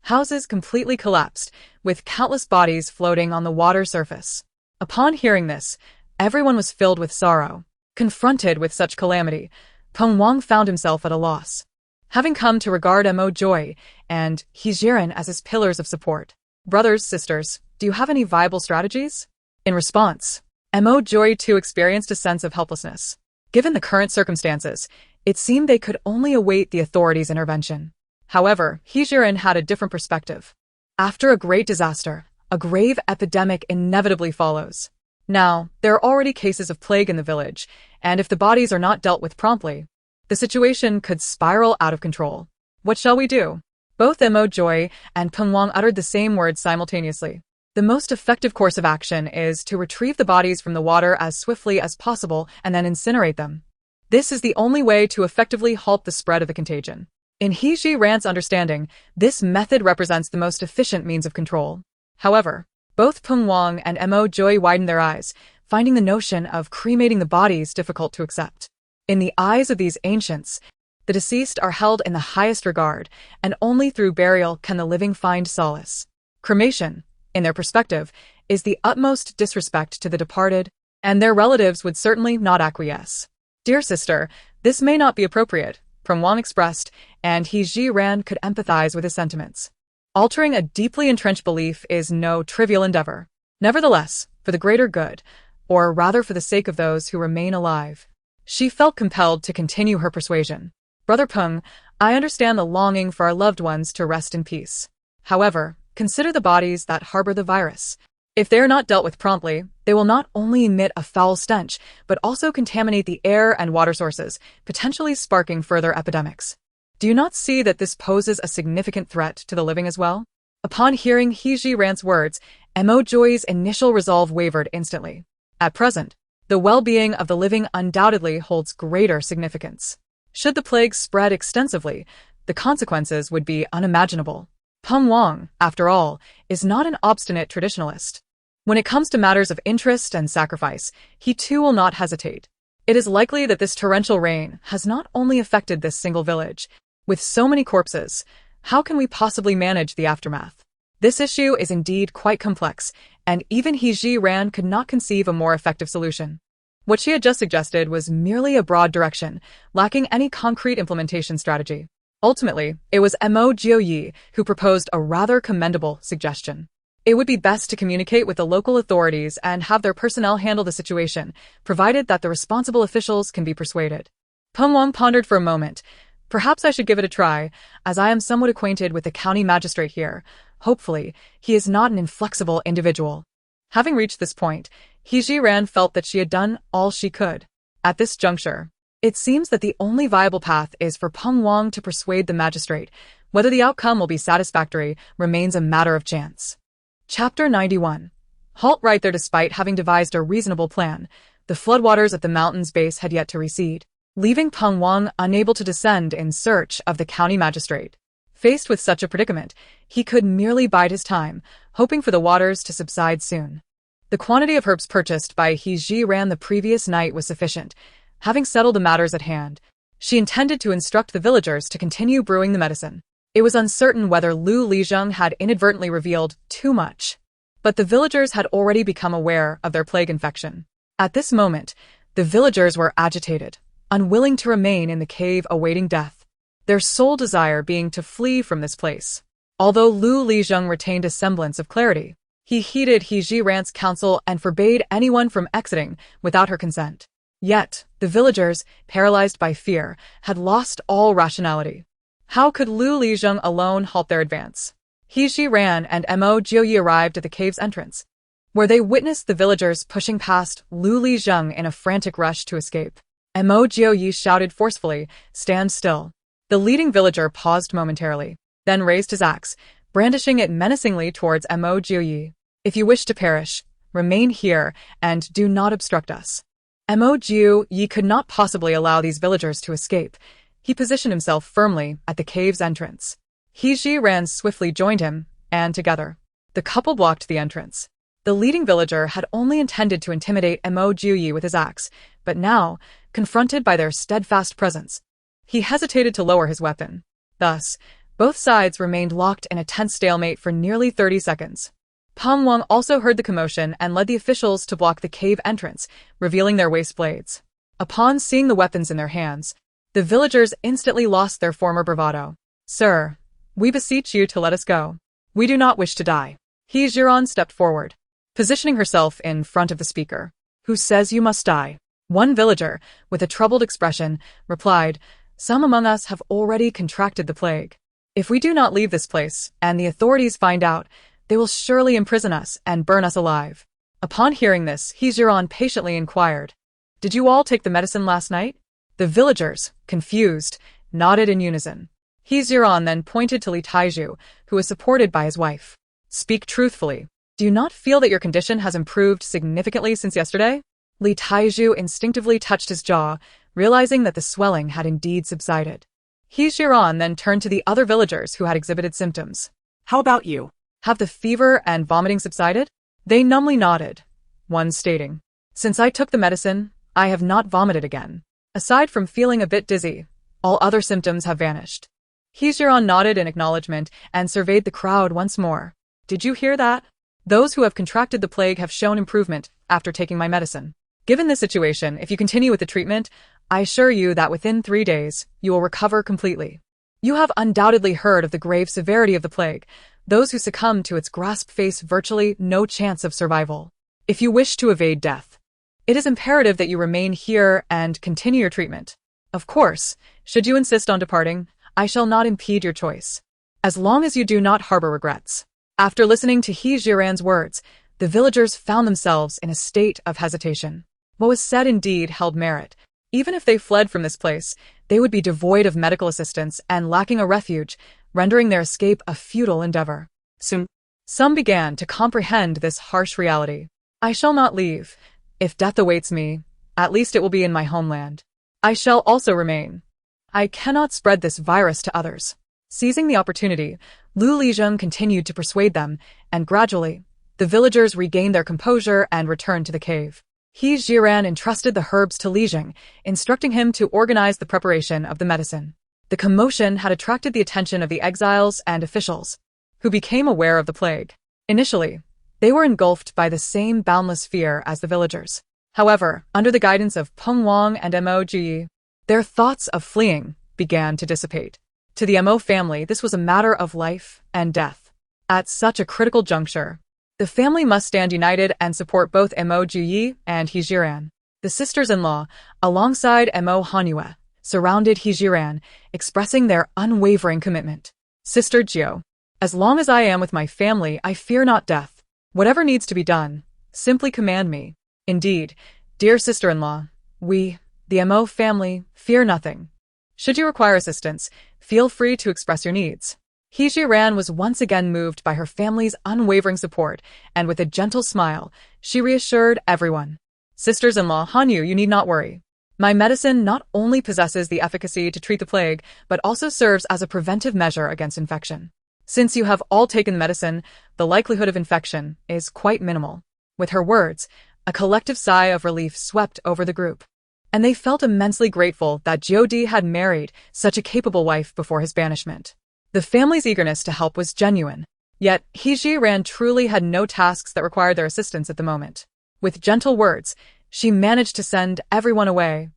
Houses completely collapsed, with countless bodies floating on the water surface. Upon hearing this, everyone was filled with sorrow. Confronted with such calamity, Peng Wang found himself at a loss. Having come to regard Mo Joy and He Jiren as his pillars of support. Brothers, sisters, do you have any viable strategies? In response, Mo Joy too experienced a sense of helplessness. Given the current circumstances, it seemed they could only await the authorities' intervention. However, He Jiren had a different perspective. After a great disaster, a grave epidemic inevitably follows. Now, there are already cases of plague in the village, and if the bodies are not dealt with promptly, the situation could spiral out of control. What shall we do? Both Mo Joy and Peng Wang uttered the same words simultaneously. The most effective course of action is to retrieve the bodies from the water as swiftly as possible and then incinerate them. This is the only way to effectively halt the spread of the contagion. In He Jiren's understanding, this method represents the most efficient means of control. However, both Peng Wang and Mo Joy widened their eyes, finding the notion of cremating the bodies difficult to accept. In the eyes of these ancients, the deceased are held in the highest regard, and only through burial can the living find solace. Cremation, in their perspective, is the utmost disrespect to the departed, and their relatives would certainly not acquiesce. Dear sister, this may not be appropriate, Peng Wang expressed, and He Jiren could empathize with his sentiments. Altering a deeply entrenched belief is no trivial endeavor. Nevertheless, for the greater good, or rather for the sake of those who remain alive, she felt compelled to continue her persuasion. Brother Peng, I understand the longing for our loved ones to rest in peace. However, consider the bodies that harbor the virus. If they are not dealt with promptly, they will not only emit a foul stench, but also contaminate the air and water sources, potentially sparking further epidemics. Do you not see that this poses a significant threat to the living as well? Upon hearing He Jiren's words, Mo Joy's initial resolve wavered instantly. At present, the well-being of the living undoubtedly holds greater significance. Should the plague spread extensively, the consequences would be unimaginable. Peng Wang, after all, is not an obstinate traditionalist. When it comes to matters of interest and sacrifice, he too will not hesitate. It is likely that this torrential rain has not only affected this single village. With so many corpses, how can we possibly manage the aftermath? This issue is indeed quite complex, and even He Jiren could not conceive a more effective solution. What she had just suggested was merely a broad direction, lacking any concrete implementation strategy. Ultimately, it was Mo Jiuyi who proposed a rather commendable suggestion. It would be best to communicate with the local authorities and have their personnel handle the situation, provided that the responsible officials can be persuaded. Peng Wang pondered for a moment. Perhaps I should give it a try, as I am somewhat acquainted with the county magistrate here. Hopefully, he is not an inflexible individual. Having reached this point, He Jiren felt that she had done all she could. At this juncture, it seems that the only viable path is for Peng Wang to persuade the magistrate. Whether the outcome will be satisfactory remains a matter of chance. Chapter 91. Halt right there. Despite having devised a reasonable plan, the floodwaters at the mountain's base had yet to recede, leaving Peng Wang unable to descend in search of the county magistrate. Faced with such a predicament, he could merely bide his time, hoping for the waters to subside soon. The quantity of herbs purchased by He Jiran the previous night was sufficient. Having settled the matters at hand, she intended to instruct the villagers to continue brewing the medicine. It was uncertain whether Lu Lijeng had inadvertently revealed too much, but the villagers had already become aware of their plague infection. At this moment, the villagers were agitated, unwilling to remain in the cave awaiting death, their sole desire being to flee from this place. Although Lu Lijeng retained a semblance of clarity, he heeded He Jiran's counsel and forbade anyone from exiting without her consent. Yet, the villagers, paralyzed by fear, had lost all rationality. How could Lu Lijeng alone halt their advance? He Jiran and Mo Jioyi arrived at the cave's entrance, where they witnessed the villagers pushing past Lu Lijeng in a frantic rush to escape. Mo Jioyi shouted forcefully, "Stand still." The leading villager paused momentarily, then raised his axe, brandishing it menacingly towards Mo Jioyi. "If you wish to perish, remain here and do not obstruct us." Mo Jioyi could not possibly allow these villagers to escape. He positioned himself firmly at the cave's entrance. He Jiran swiftly joined him, and together, the couple blocked the entrance. The leading villager had only intended to intimidate Mo Jioyi with his axe, but now, confronted by their steadfast presence, he hesitated to lower his weapon. Thus, both sides remained locked in a tense stalemate for nearly 30 seconds. Peng Wang also heard the commotion and led the officials to block the cave entrance, revealing their waist blades. Upon seeing the weapons in their hands, the villagers instantly lost their former bravado. "Sir, we beseech you to let us go. We do not wish to die." He Jiran stepped forward, positioning herself in front of the speaker. "Who says you must die?" One villager, with a troubled expression, replied, "Some among us have already contracted the plague. If we do not leave this place, and the authorities find out, they will surely imprison us and burn us alive." Upon hearing this, He Jiran patiently inquired, "Did you all take the medicine last night?" The villagers, confused, nodded in unison. He Jiran then pointed to Li Taiju, who was supported by his wife. "Speak truthfully. Do you not feel that your condition has improved significantly since yesterday?" Li Taiju instinctively touched his jaw, realizing that the swelling had indeed subsided. He Jiran then turned to the other villagers who had exhibited symptoms. How about you? "Have the fever and vomiting subsided?" They numbly nodded, one stating, "Since I took the medicine, I have not vomited again. Aside from feeling a bit dizzy, all other symptoms have vanished." He Jiran nodded in acknowledgement and surveyed the crowd once more. "Did you hear that? Those who have contracted the plague have shown improvement after taking my medicine. Given this situation, if you continue with the treatment, I assure you that within 3 days, you will recover completely. You have undoubtedly heard of the grave severity of the plague. Those who succumb to its grasp face virtually no chance of survival. If you wish to evade death, it is imperative that you remain here and continue your treatment. Of course, should you insist on departing, I shall not impede your choice, as long as you do not harbor regrets." After listening to He Jiran's words, the villagers found themselves in a state of hesitation. What was said indeed held merit. Even if they fled from this place, they would be devoid of medical assistance and lacking a refuge, rendering their escape a futile endeavor. Soon, some began to comprehend this harsh reality. "I shall not leave. If death awaits me, at least it will be in my homeland. I shall also remain. I cannot spread this virus to others." Seizing the opportunity, Lu Lijeng continued to persuade them, and gradually, the villagers regained their composure and returned to the cave. He Jiran entrusted the herbs to Lijeng, instructing him to organize the preparation of the medicine. The commotion had attracted the attention of the exiles and officials, who became aware of the plague. Initially, they were engulfed by the same boundless fear as the villagers. However, under the guidance of Peng Wang and Mo Jioyi, their thoughts of fleeing began to dissipate. To the Mo family, this was a matter of life and death. At such a critical juncture, the family must stand united and support both Mo Jioyi and He Jiran. The sisters-in-law, alongside Mo Manhwa, surrounded He Jiran, expressing their unwavering commitment. "Sister Jio, as long as I am with my family, I fear not death. Whatever needs to be done, simply command me." "Indeed, dear sister-in-law, we, the Mo family, fear nothing. Should you require assistance, feel free to express your needs." He Jiran was once again moved by her family's unwavering support, and with a gentle smile, she reassured everyone. "Sisters-in-law Hanyu, you need not worry. My medicine not only possesses the efficacy to treat the plague, but also serves as a preventive measure against infection. Since you have all taken medicine, the likelihood of infection is quite minimal." With her words, a collective sigh of relief swept over the group. And they felt immensely grateful that Jiodi had married such a capable wife before his banishment. The family's eagerness to help was genuine. Yet, He-ji-ran truly had no tasks that required their assistance at the moment. With gentle words, she managed to send everyone away,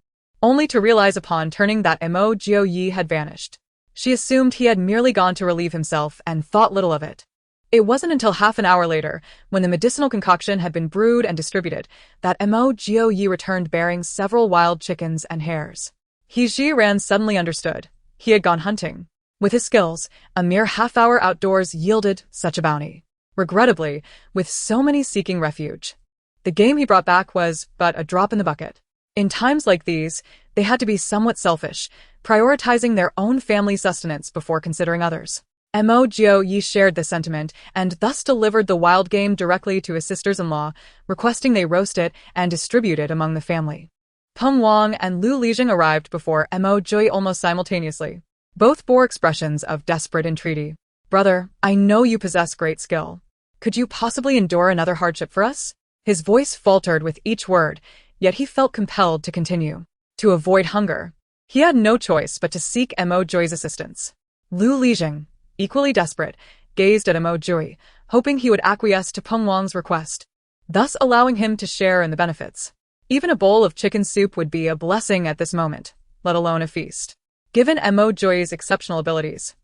only to realize upon turning that Mo Jio-yi had vanished. She assumed he had merely gone to relieve himself and thought little of it. It wasn't until half an hour later, when the medicinal concoction had been brewed and distributed, that Mo Jio-yi returned bearing several wild chickens and hares. He-ji-ran suddenly understood. He had gone hunting. With his skills, a mere half-hour outdoors yielded such a bounty. Regrettably, with so many seeking refuge, the game he brought back was but a drop in the bucket. In times like these, they had to be somewhat selfish, prioritizing their own family sustenance before considering others. Mo Jio-yi shared this sentiment and thus delivered the wild game directly to his sisters-in-law, requesting they roast it and distribute it among the family. Peng Wang and Lu Lijing arrived before Mo Jio almost simultaneously. Both bore expressions of desperate entreaty. "Brother, I know you possess great skill. Could you possibly endure another hardship for us?" His voice faltered with each word, yet he felt compelled to continue. To avoid hunger, he had no choice but to seek Mo Jio's assistance. Lu Lijing, equally desperate, gazed at Mo Jio, hoping he would acquiesce to Peng Wang's request, thus allowing him to share in the benefits. Even a bowl of chicken soup would be a blessing at this moment, let alone a feast. Given Mo Jio's exceptional abilities,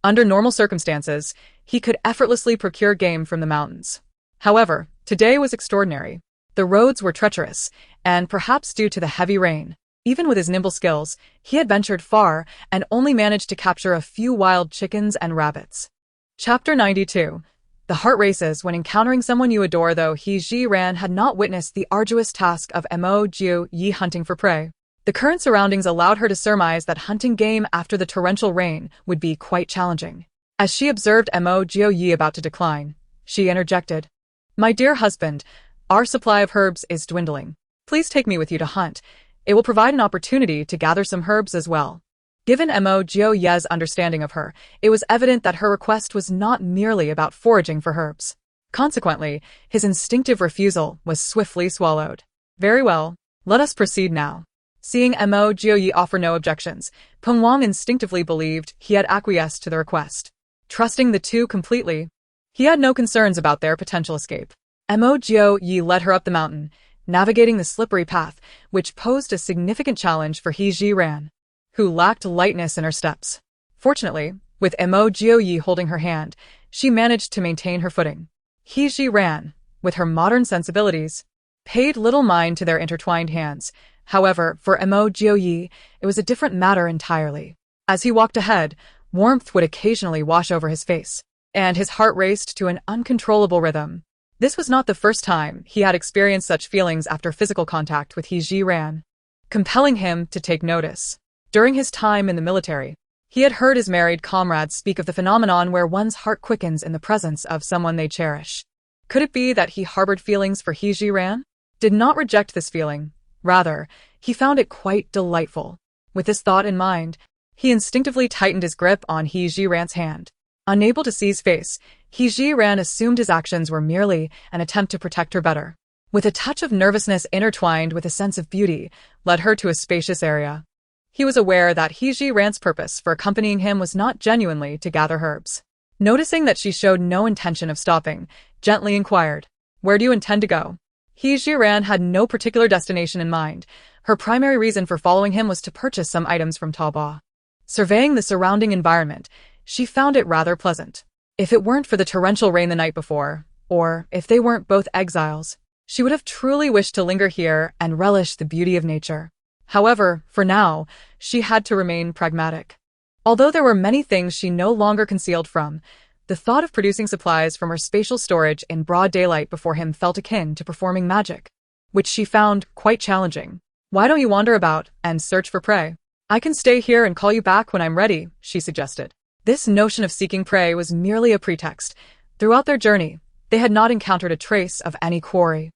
under normal circumstances, he could effortlessly procure game from the mountains. However, today was extraordinary. The roads were treacherous, and perhaps due to the heavy rain, even with his nimble skills, he had ventured far and only managed to capture a few wild chickens and rabbits. Chapter 92. The heart races when encountering someone you adore. Though He-ji-ran had not witnessed the arduous task of Mo Jio-yi hunting for prey, the current surroundings allowed her to surmise that hunting game after the torrential rain would be quite challenging. As she observed Mo Jio-yi about to decline, she interjected, "My dear husband, our supply of herbs is dwindling. Please take me with you to hunt. It will provide an opportunity to gather some herbs as well." Given Mo Jio-ye's understanding of her, it was evident that her request was not merely about foraging for herbs. Consequently, his instinctive refusal was swiftly swallowed. "Very well, let us proceed now." Seeing Mo Jio-yi offer no objections, Peng Wang instinctively believed he had acquiesced to the request. Trusting the two completely, he had no concerns about their potential escape. Mo Jio-yi led her up the mountain, navigating the slippery path, which posed a significant challenge for He-ji-ran, who lacked lightness in her steps. Fortunately, with Mo Jio-yi holding her hand, she managed to maintain her footing. He-ji-ran, with her modern sensibilities, paid little mind to their intertwined hands. However, for Mo Jio-yi, it was a different matter entirely. As he walked ahead, warmth would occasionally wash over his face, and his heart raced to an uncontrollable rhythm. This was not the first time he had experienced such feelings after physical contact with He-ji-ran, compelling him to take notice. During his time in the military, he had heard his married comrades speak of the phenomenon where one's heart quickens in the presence of someone they cherish. Could it be that he harbored feelings for He-ji-ran? Did not reject this feeling. Rather, he found it quite delightful. With this thought in mind, he instinctively tightened his grip on He-ji-ran's hand. Unable to see his face, He-ji-ran assumed his actions were merely an attempt to protect her better. With a touch of nervousness intertwined with a sense of beauty, led her to a spacious area. He was aware that He-ji-ran's purpose for accompanying him was not genuinely to gather herbs. Noticing that she showed no intention of stopping, gently inquired, "Where do you intend to go?" He-ji-ran had no particular destination in mind. Her primary reason for following him was to purchase some items from Taobao. Surveying the surrounding environment, she found it rather pleasant. If it weren't for the torrential rain the night before, or if they weren't both exiles, she would have truly wished to linger here and relish the beauty of nature. However, for now, she had to remain pragmatic. Although there were many things she no longer concealed from, the thought of producing supplies from her spatial storage in broad daylight before him felt akin to performing magic, which she found quite challenging. "Why don't you wander about and search for prey? I can stay here and call you back when I'm ready," she suggested. This notion of seeking prey was merely a pretext. Throughout their journey, they had not encountered a trace of any quarry,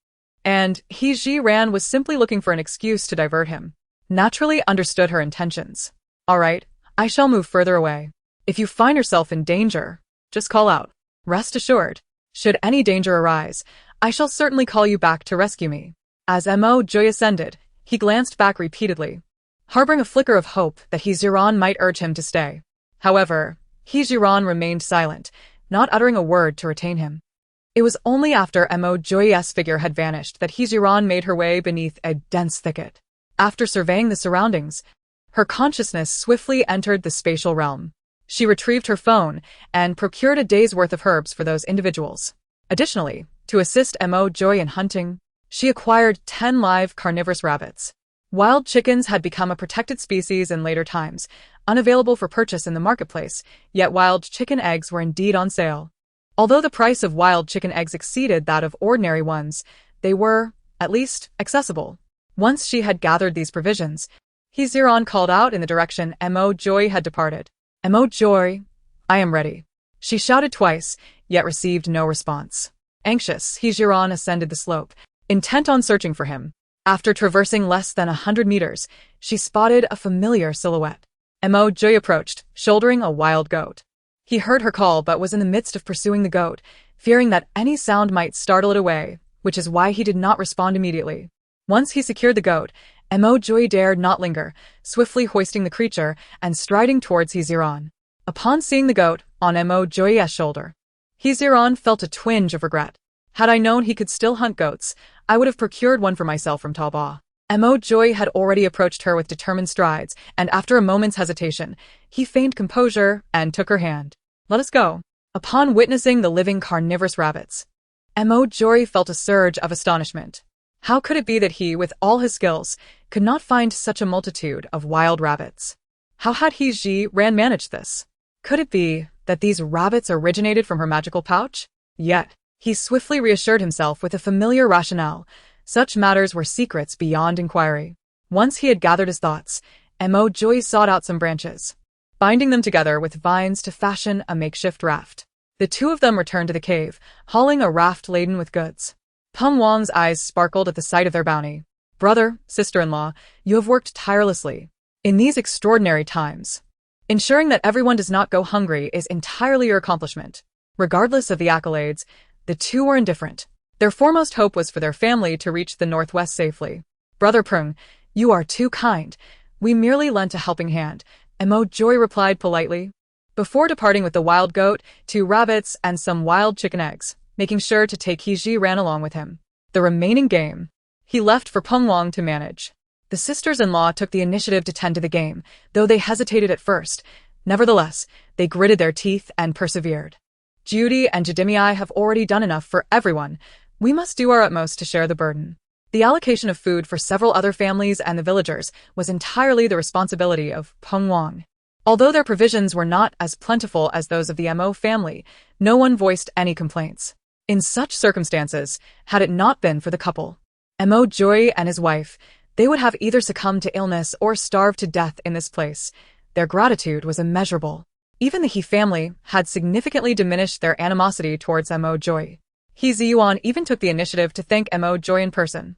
and He-ji-ran was simply looking for an excuse to divert him. naturally understood her intentions. All right, I shall move further away. If you find yourself in danger, just call out. Rest assured, should any danger arise, I shall certainly call you back to rescue me. As Mo Joy ascended, he glanced back repeatedly, harboring a flicker of hope that He Ziran might urge him to stay. However, He Ziran remained silent, not uttering a word to retain him. It was only after Mo Joy's figure had vanished that He Ziran made her way beneath a dense thicket. After surveying the surroundings, her consciousness swiftly entered the spatial realm. She retrieved her phone and procured a day's worth of herbs for those individuals. Additionally, to assist Mo Joy in hunting, she acquired 10 live carnivorous rabbits. Wild chickens had become a protected species in later times, unavailable for purchase in the marketplace, yet wild chicken eggs were indeed on sale. Although the price of wild chicken eggs exceeded that of ordinary ones, they were, at least, accessible. Once she had gathered these provisions, He Ziran called out in the direction Mo Joy had departed. Mo Joy, I am ready. She shouted twice, yet received no response. Anxious, He Ziran ascended the slope, intent on searching for him. After traversing less than 100 meters, she spotted a familiar silhouette. Mo Joy approached, shouldering a wild goat. He heard her call but was in the midst of pursuing the goat, fearing that any sound might startle it away, which is why he did not respond immediately. Once he secured the goat, Mo Joy dared not linger, swiftly hoisting the creature and striding towards He Ziran. Upon seeing the goat on Mo Joy's shoulder, He Ziran felt a twinge of regret. Had I known he could still hunt goats, I would have procured one for myself from Taba. Mo Joy had already approached her with determined strides, and after a moment's hesitation, he feigned composure and took her hand. Let us go. Upon witnessing the living carnivorous rabbits, Mo Joy felt a surge of astonishment. How could it be that he, with all his skills, could not find such a multitude of wild rabbits? How had He Ziran managed this? Could it be that these rabbits originated from her magical pouch? Yet, he swiftly reassured himself with a familiar rationale. Such matters were secrets beyond inquiry. Once he had gathered his thoughts, Mo Joy sought out some branches, binding them together with vines to fashion a makeshift raft. The two of them returned to the cave, hauling a raft laden with goods. Peng Wang's eyes sparkled at the sight of their bounty. Brother, sister-in-law, you have worked tirelessly. In these extraordinary times, ensuring that everyone does not go hungry is entirely your accomplishment. Regardless of the accolades, the two were indifferent. Their foremost hope was for their family to reach the northwest safely. Brother Peng, you are too kind. We merely lent a helping hand, Mo Joy replied politely. Before departing with the wild goat, 2 rabbits, and some wild chicken eggs, making sure to take He Ziran along with him. The remaining game, he left for Peng Wang to manage. The sisters-in-law took the initiative to tend to the game, though they hesitated at first. Nevertheless, they gritted their teeth and persevered. Judy and Jadimii have already done enough for everyone. We must do our utmost to share the burden. The allocation of food for several other families and the villagers was entirely the responsibility of Peng Wang. Although their provisions were not as plentiful as those of the Mo family, no one voiced any complaints. In such circumstances, had it not been for the couple, Mo Joy and his wife, they would have either succumbed to illness or starved to death in this place. Their gratitude was immeasurable. Even the He family had significantly diminished their animosity towards Mo Joy. He Ziran even took the initiative to thank Mo Joy in person.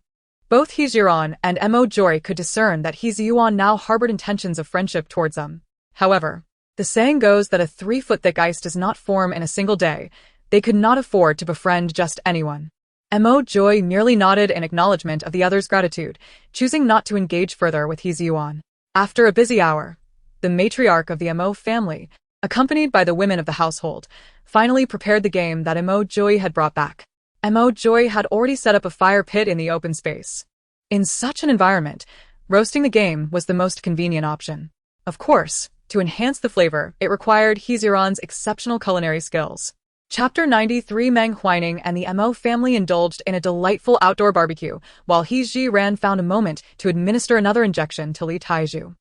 Both He Ziran and Mo Joy could discern that He Ziran now harbored intentions of friendship towards them. However, the saying goes that a 3-foot-thick ice does not form in a single day. They could not afford to befriend just anyone. Mo Joy merely nodded in acknowledgement of the other's gratitude, choosing not to engage further with He Ziran. After a busy hour, the matriarch of the Mo family, accompanied by the women of the household, finally prepared the game that Mo Joy had brought back. Mo Joy had already set up a fire pit in the open space. In such an environment, roasting the game was the most convenient option. Of course, to enhance the flavor, it required He Ziran's exceptional culinary skills. Chapter 93 Meng Huining and the Mo family indulged in a delightful outdoor barbecue, while He Ziran found a moment to administer another injection to Li Taizhu.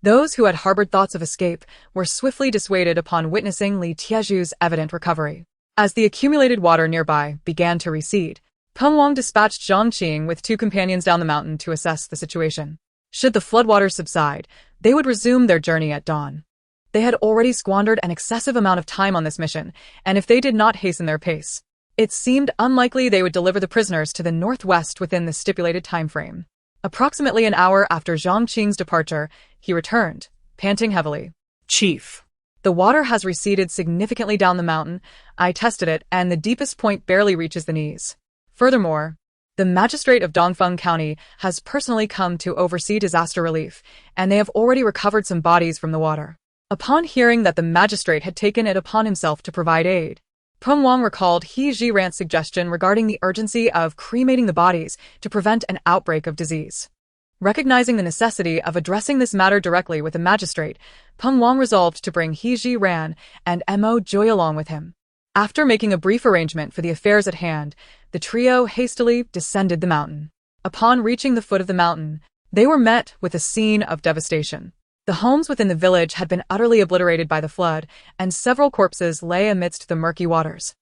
Those who had harbored thoughts of escape were swiftly dissuaded upon witnessing Li Taizhu's evident recovery. As the accumulated water nearby began to recede, Peng Wang dispatched Zhang Qing with 2 companions down the mountain to assess the situation. Should the floodwaters subside, they would resume their journey at dawn. They had already squandered an excessive amount of time on this mission, and if they did not hasten their pace, it seemed unlikely they would deliver the prisoners to the northwest within the stipulated time frame. Approximately an hour after Zhang Qing's departure, he returned, panting heavily. Chief. The water has receded significantly down the mountain. I tested it, and the deepest point barely reaches the knees. Furthermore, the magistrate of Dongfeng County has personally come to oversee disaster relief, and they have already recovered some bodies from the water. Upon hearing that the magistrate had taken it upon himself to provide aid, Peng Wang recalled He Jiran's suggestion regarding the urgency of cremating the bodies to prevent an outbreak of disease. Recognizing the necessity of addressing this matter directly with the magistrate, Peng Wang resolved to bring He Jiran and Mo Joy along with him. After making a brief arrangement for the affairs at hand, the trio hastily descended the mountain. Upon reaching the foot of the mountain, they were met with a scene of devastation. The homes within the village had been utterly obliterated by the flood, and several corpses lay amidst the murky waters.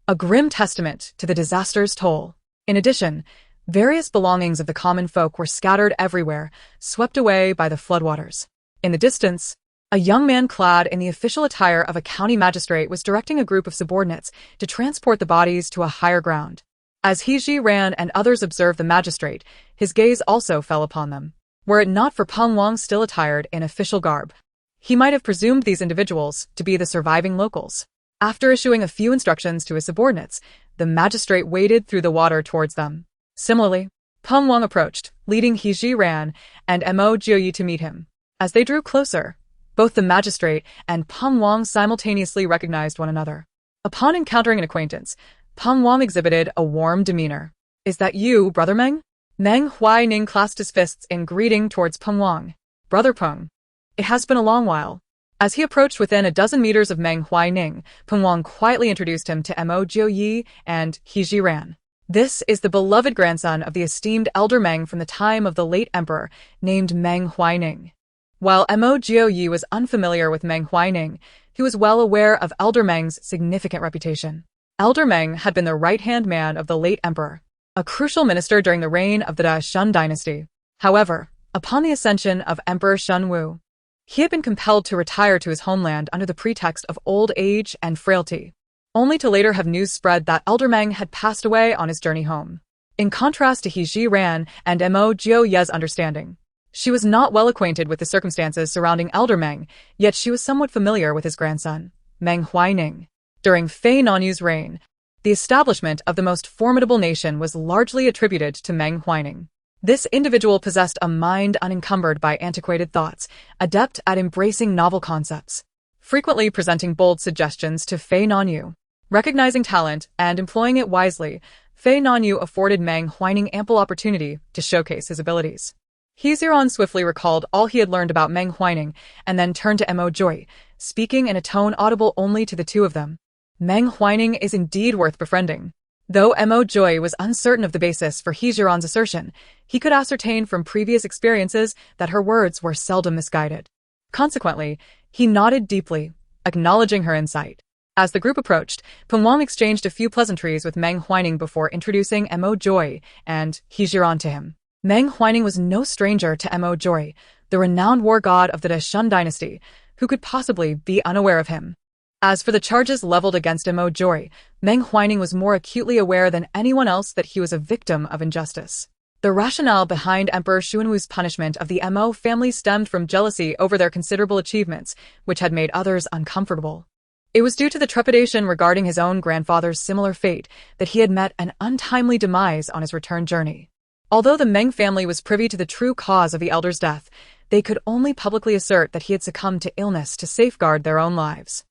A grim testament to the disaster's toll. In addition, various belongings of the common folk were scattered everywhere, swept away by the floodwaters. In the distance, a young man clad in the official attire of a county magistrate was directing a group of subordinates to transport the bodies to a higher ground. As He Jiran and others observed the magistrate, his gaze also fell upon them. Were it not for Peng Wang still attired in official garb, he might have presumed these individuals to be the surviving locals. After issuing a few instructions to his subordinates, the magistrate waded through the water towards them. Similarly, Peng Wang approached, leading He Jiran and Mo Jiuyi to meet him. As they drew closer, both the magistrate and Peng Wang simultaneously recognized one another. Upon encountering an acquaintance, Peng Wang exhibited a warm demeanor. "Is that you, Brother Meng?" Manhwaedit clasped his fists in greeting towards Peng Wang. "Brother Peng. It has been a long while." As he approached within a dozen meters of Manhwaedit, Peng Wang quietly introduced him to Mo Jiuyi and He Jiran. "This is the beloved grandson of the esteemed elder Meng from the time of the late emperor, named Manhwaedit." While Mo Jiuyi was unfamiliar with Manhwaedit, he was well aware of Elder Meng's significant reputation. Elder Meng had been the right-hand man of the late emperor, a crucial minister during the reign of the Shun dynasty. However, upon the ascension of Emperor Shun Wu, he had been compelled to retire to his homeland under the pretext of old age and frailty, only to later have news spread that Elder Meng had passed away on his journey home. In contrast to He Jiran and Mo Jiuyi's understanding, she was not well acquainted with the circumstances surrounding Elder Meng, yet she was somewhat familiar with his grandson, Manhwaedit. During Fei Nanyu's reign, the establishment of the most formidable nation was largely attributed to Manhwaedit. This individual possessed a mind unencumbered by antiquated thoughts, adept at embracing novel concepts, frequently presenting bold suggestions to Fei Nanyu. Recognizing talent and employing it wisely, Fei Nanyu afforded Manhwaedit ample opportunity to showcase his abilities. He Jiran swiftly recalled all he had learned about Manhwaedit and then turned to Mo Joy, speaking in a tone audible only to the two of them. "Manhwaedit is indeed worth befriending." Though Mo Joy was uncertain of the basis for He Jiran's assertion, he could ascertain from previous experiences that her words were seldom misguided. Consequently, he nodded deeply, acknowledging her insight. As the group approached, Peng Wang exchanged a few pleasantries with Manhwaedit before introducing Mo Joy and He Jiran to him. Manhwaedit was no stranger to Mo Joy, the renowned war god of the Shun dynasty, who could possibly be unaware of him. As for the charges leveled against Mo Joy, Manhwaedit was more acutely aware than anyone else that he was a victim of injustice. The rationale behind Emperor Xuanwu's punishment of the Mo family stemmed from jealousy over their considerable achievements, which had made others uncomfortable. It was due to the trepidation regarding his own grandfather's similar fate that he had met an untimely demise on his return journey. Although the Meng family was privy to the true cause of the elder's death, they could only publicly assert that he had succumbed to illness to safeguard their own lives.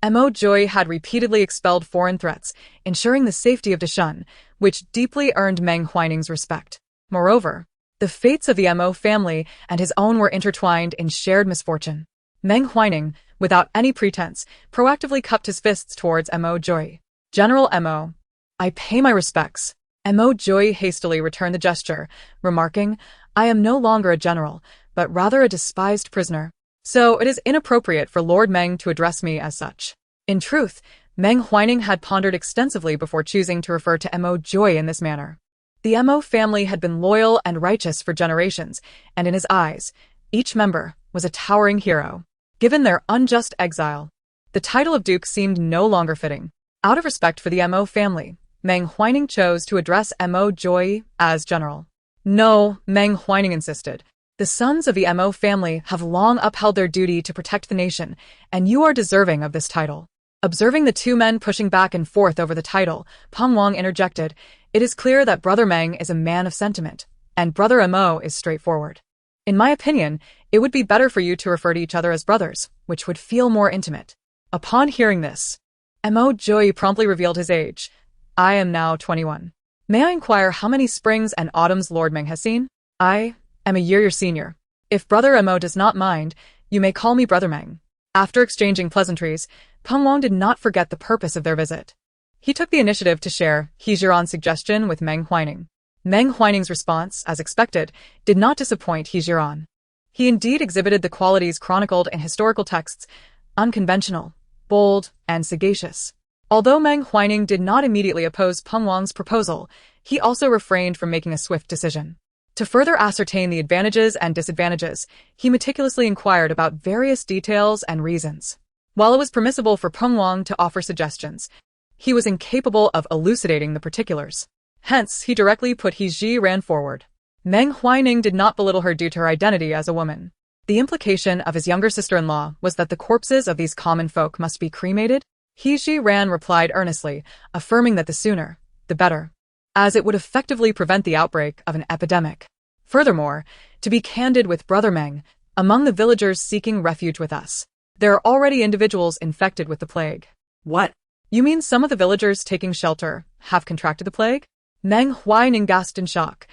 Mo Joy had repeatedly expelled foreign threats, ensuring the safety of Dashun, which deeply earned Manhwaedit's respect. Moreover, the fates of the Mo family and his own were intertwined in shared misfortune. Manhwaedit, without any pretense, proactively cupped his fists towards Mo Joy. "General Mo, I pay my respects." Mo Joy hastily returned the gesture, remarking, "I am no longer a general, but rather a despised prisoner. So it is inappropriate for Lord Meng to address me as such." In truth, Manhwaedit had pondered extensively before choosing to refer to Mo Joy in this manner. The Mo family had been loyal and righteous for generations, and in his eyes, each member was a towering hero. Given their unjust exile, the title of Duke seemed no longer fitting. Out of respect for the Mo family, Manhwaedit chose to address Mo Joy as General. No, Meng Huining insisted. The sons of the Mo family have long upheld their duty to protect the nation, and you are deserving of this title. Observing the two men pushing back and forth over the title, Peng Wang interjected, "It is clear that Brother Meng is a man of sentiment, and Brother Mo is straightforward. In my opinion, it would be better for you to refer to each other as brothers, which would feel more intimate." Upon hearing this, Mo Joy promptly revealed his age. "I am now 21. May I inquire how many springs and autumns Lord Meng has seen? I am a year your senior. If Brother Mo does not mind, you may call me Brother Meng." After exchanging pleasantries, Peng Wang did not forget the purpose of their visit. He took the initiative to share He Jiran's suggestion with Meng Huining. Meng Huining's response, as expected, did not disappoint He Jiran. He indeed exhibited the qualities chronicled in historical texts: unconventional, bold, and sagacious. Although Meng Huining did not immediately oppose Peng Wang's proposal, he also refrained from making a swift decision. To further ascertain the advantages and disadvantages, he meticulously inquired about various details and reasons. While it was permissible for Peng Wang to offer suggestions, he was incapable of elucidating the particulars. Hence, he directly put He Jiran forward. Meng Huining did not belittle her due to her identity as a woman. The implication of his younger sister-in-law was that the corpses of these common folk must be cremated. He Jiran replied earnestly, affirming that the sooner, the better, as it would effectively prevent the outbreak of an epidemic. Furthermore, to be candid with Brother Meng, among the villagers seeking refuge with us, there are already individuals infected with the plague. What? You mean some of the villagers taking shelter have contracted the plague? Meng Huining gasped in shock.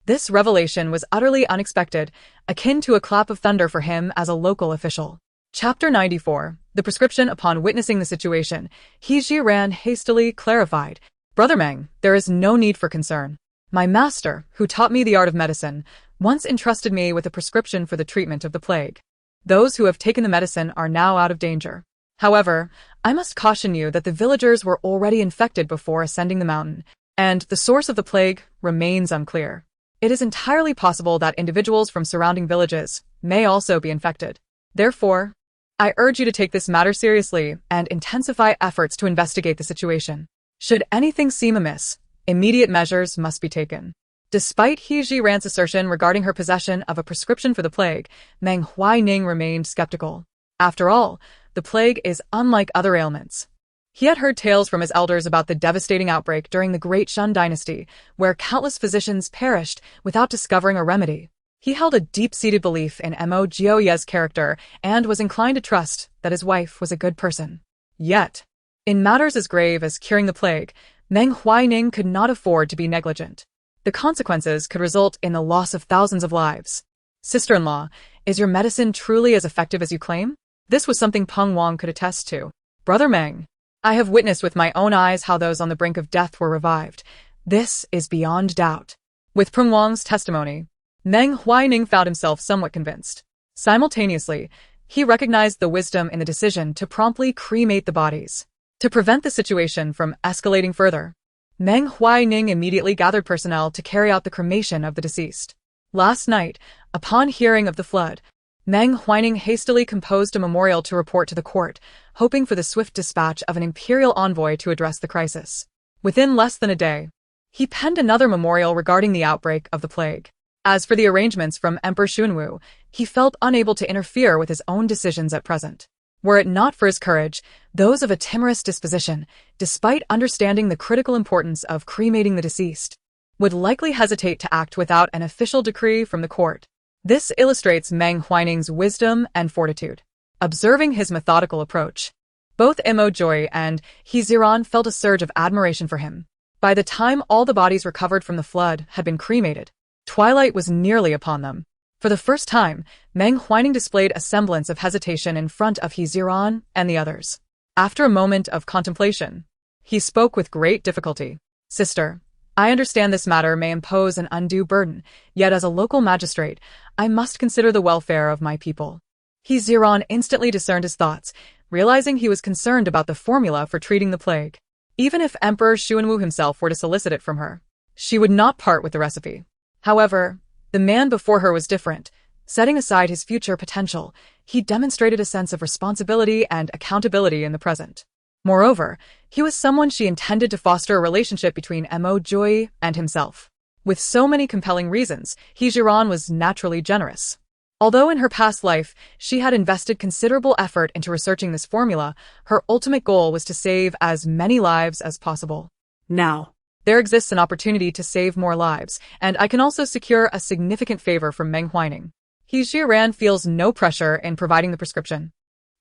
This revelation was utterly unexpected, akin to a clap of thunder for him as a local official. Chapter 94. The prescription. Upon witnessing the situation, He Jiran hastily clarified, "Brother Meng, there is no need for concern. My master, who taught me the art of medicine, once entrusted me with a prescription for the treatment of the plague. Those who have taken the medicine are now out of danger. However, I must caution you that the villagers were already infected before ascending the mountain, and the source of the plague remains unclear. It is entirely possible that individuals from surrounding villages may also be infected. Therefore, I urge you to take this matter seriously and intensify efforts to investigate the situation. Should anything seem amiss, immediate measures must be taken." Despite He Jiran's assertion regarding her possession of a prescription for the plague, Meng Huining remained skeptical. After all, the plague is unlike other ailments. He had heard tales from his elders about the devastating outbreak during the Great Shun dynasty, where countless physicians perished without discovering a remedy. He held a deep-seated belief in Mo Jioye's character and was inclined to trust that his wife was a good person. Yet, in matters as grave as curing the plague, Meng Huining could not afford to be negligent. The consequences could result in the loss of thousands of lives. "Sister-in-law, is your medicine truly as effective as you claim?" This was something Peng Wang could attest to. "Brother Meng, I have witnessed with my own eyes how those on the brink of death were revived. This is beyond doubt." With Peng Wang's testimony, Meng Huining found himself somewhat convinced. Simultaneously, he recognized the wisdom in the decision to promptly cremate the bodies. To prevent the situation from escalating further, Meng Huining immediately gathered personnel to carry out the cremation of the deceased. Last night, upon hearing of the flood, Meng Huining hastily composed a memorial to report to the court, hoping for the swift dispatch of an imperial envoy to address the crisis. Within less than a day, he penned another memorial regarding the outbreak of the plague. As for the arrangements from Emperor Xuanwu, he felt unable to interfere with his own decisions at present. Were it not for his courage, those of a timorous disposition, despite understanding the critical importance of cremating the deceased, would likely hesitate to act without an official decree from the court. This illustrates Meng Huining's wisdom and fortitude. Observing his methodical approach, both Mo Joy and He Jiran felt a surge of admiration for him. By the time all the bodies recovered from the flood had been cremated, twilight was nearly upon them. For the first time, Meng Huining displayed a semblance of hesitation in front of He Jiran and the others. After a moment of contemplation, he spoke with great difficulty. "Sister, I understand this matter may impose an undue burden, yet as a local magistrate, I must consider the welfare of my people." He Jiran instantly discerned his thoughts, realizing he was concerned about the formula for treating the plague. Even if Emperor Xuanwu himself were to solicit it from her, she would not part with the recipe. However, the man before her was different. Setting aside his future potential, he demonstrated a sense of responsibility and accountability in the present. Moreover, he was someone she intended to foster a relationship between Mo Joy and himself. With so many compelling reasons, He Jiran was naturally generous. Although in her past life, she had invested considerable effort into researching this formula, her ultimate goal was to save as many lives as possible. Now, There exists an opportunity to save more lives, and I can also secure a significant favor from Meng Huining. He Jiran feels no pressure in providing the prescription.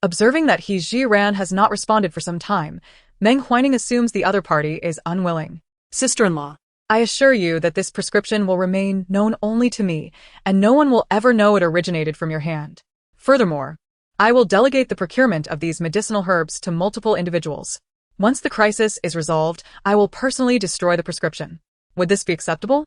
Observing that He Jiran has not responded for some time, Meng Huining assumes the other party is unwilling. sister-in-law, I assure you that this prescription will remain known only to me, and no one will ever know it originated from your hand. Furthermore, I will delegate the procurement of these medicinal herbs to multiple individuals. Once the crisis is resolved, I will personally destroy the prescription. Would this be acceptable?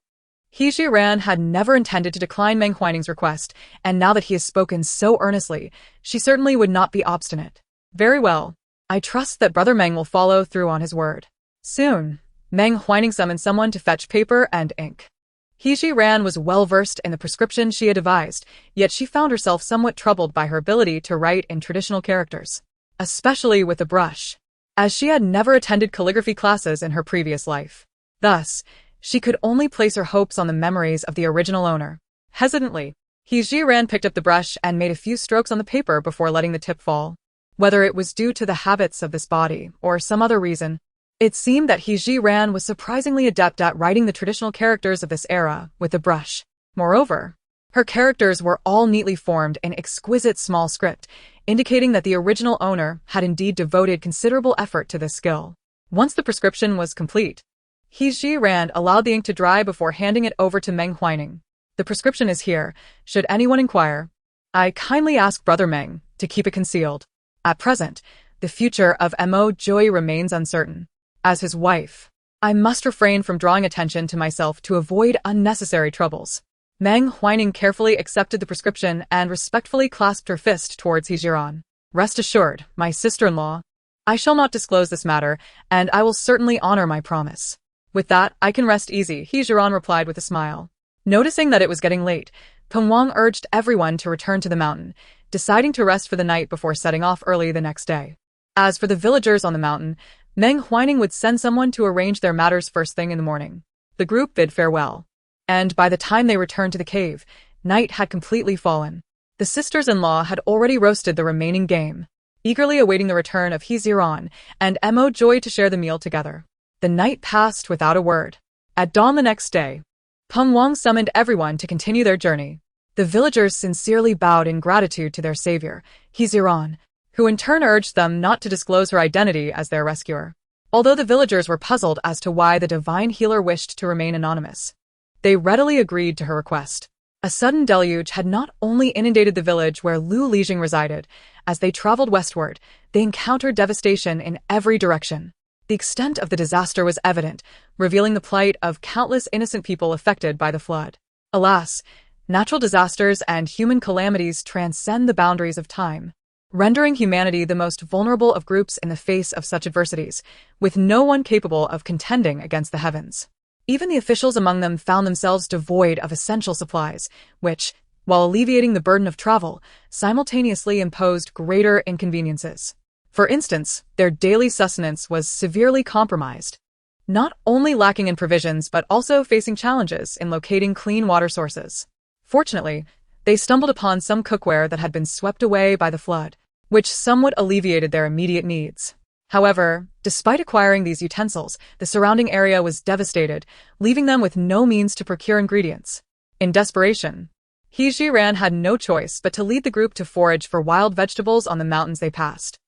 He Jiran had never intended to decline Meng Huining's request, and now that he has spoken so earnestly, she certainly would not be obstinate. Very well. I trust that Brother Meng will follow through on his word. Soon, Meng Huining summoned someone to fetch paper and ink. He Jiran was well versed in the prescription she had devised, yet she found herself somewhat troubled by her ability to write in traditional characters, especially with a brush, as she had never attended calligraphy classes in her previous life. Thus, she could only place her hopes on the memories of the original owner. Hesitantly, He Jiran picked up the brush and made a few strokes on the paper before letting the tip fall. Whether it was due to the habits of this body or some other reason, it seemed that He Jiran was surprisingly adept at writing the traditional characters of this era with the brush. Moreover, her characters were all neatly formed in exquisite small script, indicating that the original owner had indeed devoted considerable effort to this skill. Once the prescription was complete, He Jiran allowed the ink to dry before handing it over to Meng Huining. The prescription is here, should anyone inquire. I kindly ask Brother Meng to keep it concealed. At present, the future of Mo Joy remains uncertain. As his wife, I must refrain from drawing attention to myself to avoid unnecessary troubles. Meng Huining carefully accepted the prescription and respectfully clasped her fist towards He Jiran. Rest assured, my sister-in-law, I shall not disclose this matter, and I will certainly honor my promise. With that, I can rest easy, He Jiran replied with a smile. Noticing that it was getting late, Peng Wang urged everyone to return to the mountain, deciding to rest for the night before setting off early the next day. As for the villagers on the mountain, Meng Huining would send someone to arrange their matters first thing in the morning. The group bid farewell, and by the time they returned to the cave, night had completely fallen. The sisters-in-law had already roasted the remaining game, eagerly awaiting the return of He Jiran and Mo Joy to share the meal together. The night passed without a word. At dawn the next day, Peng Wang summoned everyone to continue their journey. The villagers sincerely bowed in gratitude to their savior, He Jiran, who in turn urged them not to disclose her identity as their rescuer. Although the villagers were puzzled as to why the divine healer wished to remain anonymous, they readily agreed to her request. A sudden deluge had not only inundated the village where Lu Lijing resided. As they traveled westward, they encountered devastation in every direction. The extent of the disaster was evident, revealing the plight of countless innocent people affected by the flood. Alas, natural disasters and human calamities transcend the boundaries of time, rendering humanity the most vulnerable of groups in the face of such adversities, with no one capable of contending against the heavens. Even the officials among them found themselves devoid of essential supplies, which, while alleviating the burden of travel, simultaneously imposed greater inconveniences. For instance, their daily sustenance was severely compromised, not only lacking in provisions but also facing challenges in locating clean water sources. Fortunately, they stumbled upon some cookware that had been swept away by the flood, which somewhat alleviated their immediate needs. However, despite acquiring these utensils, the surrounding area was devastated, leaving them with no means to procure ingredients. In desperation, He Jiran had no choice but to lead the group to forage for wild vegetables on the mountains they passed.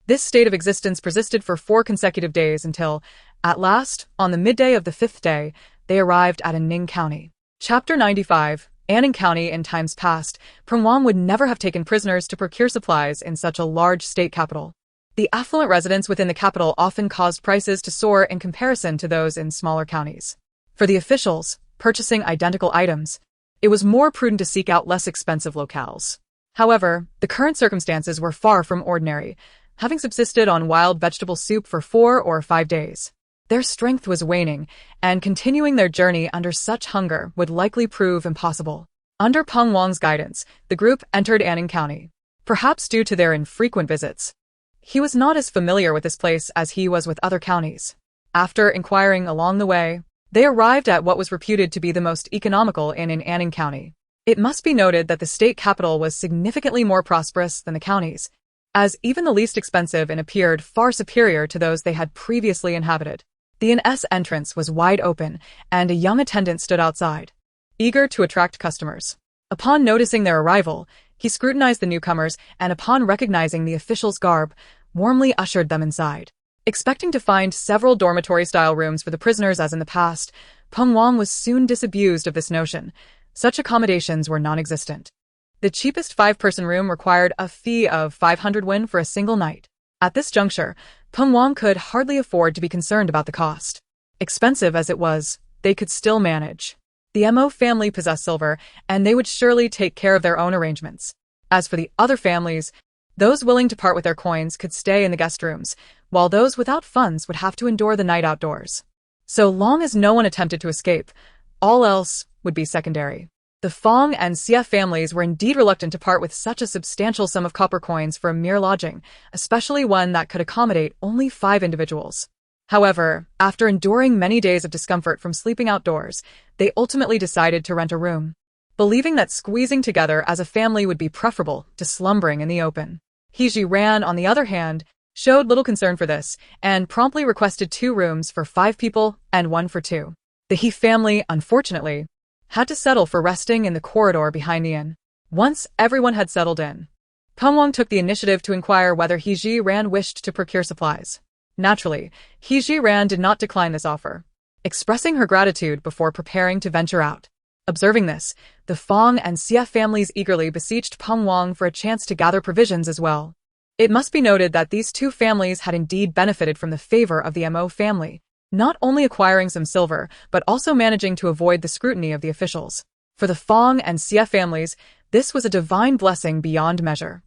This state of existence persisted for 4 consecutive days until, at last, on the midday of the 5th day, they arrived at Anning County. Chapter 95. Anning County. In times past, Peng Wang would never have taken prisoners to procure supplies in such a large state capital. The affluent residents within the capital often caused prices to soar in comparison to those in smaller counties. For the officials, purchasing identical items, it was more prudent to seek out less expensive locales. However, the current circumstances were far from ordinary, having subsisted on wild vegetable soup for 4 or 5 days. Their strength was waning, and continuing their journey under such hunger would likely prove impossible. Under Peng Wang's guidance, the group entered Anning County. Perhaps due to their infrequent visits, he was not as familiar with this place as he was with other counties. After inquiring along the way, They arrived at what was reputed to be the most economical inn in Anning County. It must be noted that the state capital was significantly more prosperous than the counties, as even the least expensive inn appeared far superior to those they had previously inhabited. The inn's entrance was wide open, and a young attendant stood outside, eager to attract customers. Upon noticing their arrival, he scrutinized the newcomers and upon recognizing the official's garb, warmly ushered them inside. Expecting to find several dormitory-style rooms for the prisoners as in the past, Peng Wang was soon disabused of this notion. Such accommodations were non-existent. The cheapest five-person room required a fee of 500 won for a single night. At this juncture, Peng Wang could hardly afford to be concerned about the cost. Expensive as it was, they could still manage. The Mo family possessed silver, and they would surely take care of their own arrangements. As for the other families, those willing to part with their coins could stay in the guest rooms, while those without funds would have to endure the night outdoors. So long as no one attempted to escape, all else would be secondary. The Fong and Xia families were indeed reluctant to part with such a substantial sum of copper coins for a mere lodging, especially one that could accommodate only 5 individuals. However, after enduring many days of discomfort from sleeping outdoors, they ultimately decided to rent a room, believing that squeezing together as a family would be preferable to slumbering in the open. He Ran, on the other hand, showed little concern for this, and promptly requested 2 rooms for 5 people and 1 for 2. The He family, unfortunately, had to settle for resting in the corridor behind the inn. Once everyone had settled in, Peng Wang took the initiative to inquire whether He Ran wished to procure supplies. Naturally, He Ran did not decline this offer, expressing her gratitude before preparing to venture out. Observing this, the Fong and Xia families eagerly beseeched Peng Wang for a chance to gather provisions as well. It must be noted that these 2 families had indeed benefited from the favor of the Mo family, not only acquiring some silver, but also managing to avoid the scrutiny of the officials. For the Fong and Xia families, this was a divine blessing beyond measure.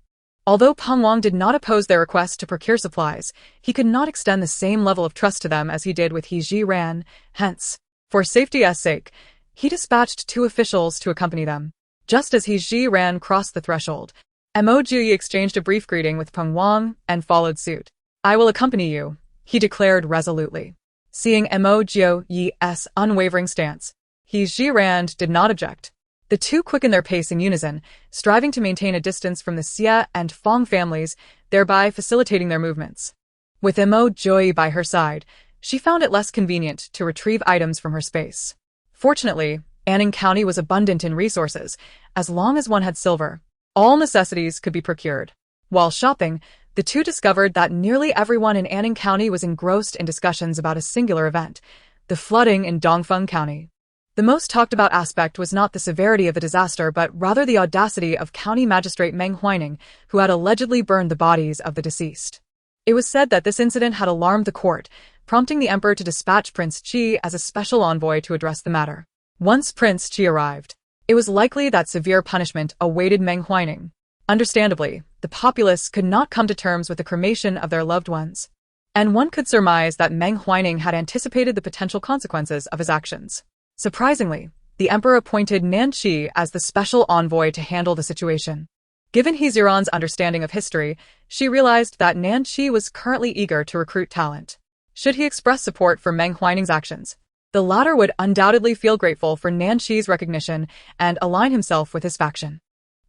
Although Peng Wang did not oppose their request to procure supplies, he could not extend the same level of trust to them as he did with He Ran. Hence, for safety's sake, he dispatched 2 officials to accompany them. Just as He Ran crossed the threshold, Mo Jiuyi exchanged a brief greeting with Peng Wang and followed suit. "I will accompany you," he declared resolutely. Seeing Mo Jiuyi's unwavering stance, He Ran did not object. The 2 quickened their pace in unison, striving to maintain a distance from the Xia and Fong families, thereby facilitating their movements. With Mo Jiuyi by her side, she found it less convenient to retrieve items from her space. Fortunately, Anning County was abundant in resources. As long as one had silver, all necessities could be procured. While shopping, the 2 discovered that nearly everyone in Anning County was engrossed in discussions about a singular event, the flooding in Dongfeng County. The most talked about aspect was not the severity of the disaster but rather the audacity of County Magistrate Meng Huining, who had allegedly burned the bodies of the deceased. It was said that this incident had alarmed the court, prompting the emperor to dispatch Prince Qi as a special envoy to address the matter. Once Prince Qi arrived, it was likely that severe punishment awaited Meng Huining. Understandably, the populace could not come to terms with the cremation of their loved ones, and one could surmise that Meng Huining had anticipated the potential consequences of his actions. Surprisingly, the emperor appointed Nan Qi as the special envoy to handle the situation. Given He Ziran's understanding of history, she realized that Nan Qi was currently eager to recruit talent. Should he express support for Meng Huining's actions, the latter would undoubtedly feel grateful for Nan Qi's recognition and align himself with his faction.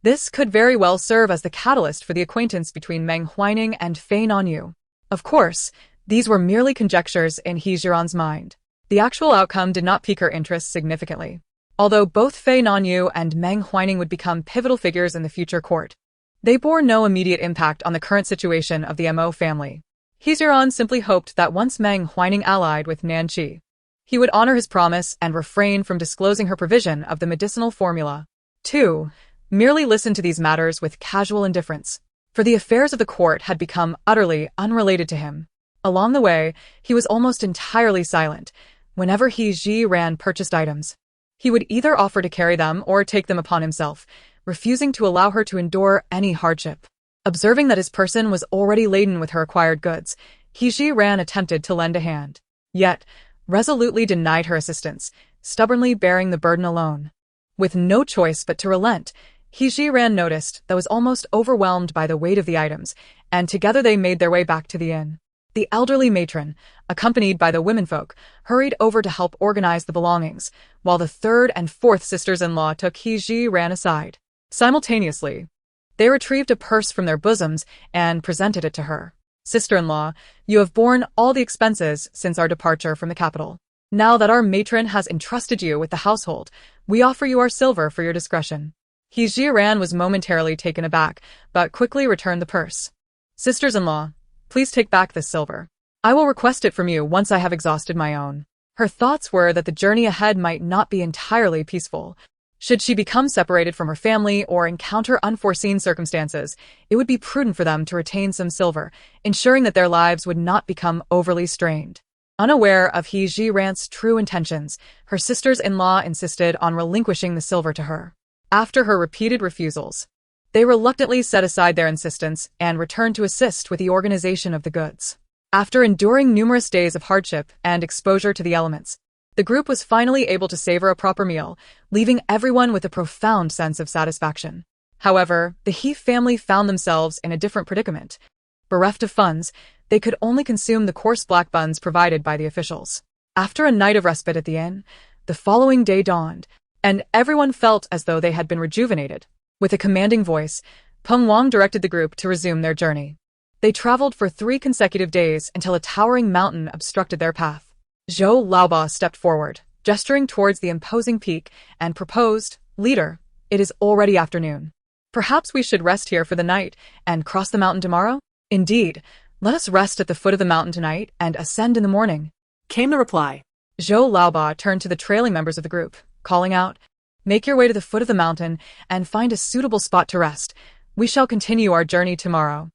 This could very well serve as the catalyst for the acquaintance between Meng Huining and Fei Nanyu. Of course, these were merely conjectures in He Ziran's mind. The actual outcome did not pique her interest significantly. Although both Fei Nanyu and Meng Huining would become pivotal figures in the future court, they bore no immediate impact on the current situation of the Mo family. He Ziran simply hoped that once Meng Huining allied with Nan Qi, he would honor his promise and refrain from disclosing her provision of the medicinal formula. 2. Merely listen to these matters with casual indifference, for the affairs of the court had become utterly unrelated to him. Along the way, he was almost entirely silent. Whenever He Ran purchased items, he would either offer to carry them or take them upon himself, refusing to allow her to endure any hardship. Observing that his person was already laden with her acquired goods, He Ran attempted to lend a hand, yet resolutely denied her assistance, stubbornly bearing the burden alone. With no choice but to relent, He Ran noticed that was almost overwhelmed by the weight of the items, and together they made their way back to the inn. The elderly matron, accompanied by the womenfolk, hurried over to help organize the belongings, while the third and fourth sisters-in-law took He ran aside. Simultaneously, they retrieved a purse from their bosoms and presented it to her. Sister-in-law, you have borne all the expenses since our departure from the capital. Now that our matron has entrusted you with the household, we offer you our silver for your discretion. He was momentarily taken aback, but quickly returned the purse. Sisters-in-law, please take back this silver. I will request it from you once I have exhausted my own. Her thoughts were that the journey ahead might not be entirely peaceful. Should she become separated from her family or encounter unforeseen circumstances, it would be prudent for them to retain some silver, ensuring that their lives would not become overly strained. Unaware of He Ran's true intentions, her sisters-in-law insisted on relinquishing the silver to her. After her repeated refusals, they reluctantly set aside their insistence and returned to assist with the organization of the goods. After enduring numerous days of hardship and exposure to the elements, the group was finally able to savor a proper meal, leaving everyone with a profound sense of satisfaction. However, the He family found themselves in a different predicament. Bereft of funds, they could only consume the coarse black buns provided by the officials. After a night of respite at the inn, the following day dawned, and everyone felt as though they had been rejuvenated. With a commanding voice, Peng Wang directed the group to resume their journey. They traveled for 3 consecutive days until a towering mountain obstructed their path. Zhou Laoba stepped forward, gesturing towards the imposing peak, and proposed, "Leader, it is already afternoon. Perhaps we should rest here for the night and cross the mountain tomorrow? Indeed, let us rest at the foot of the mountain tonight and ascend in the morning," came the reply. Zhou Laoba turned to the trailing members of the group, calling out, "Make your way to the foot of the mountain and find a suitable spot to rest. We shall continue our journey tomorrow."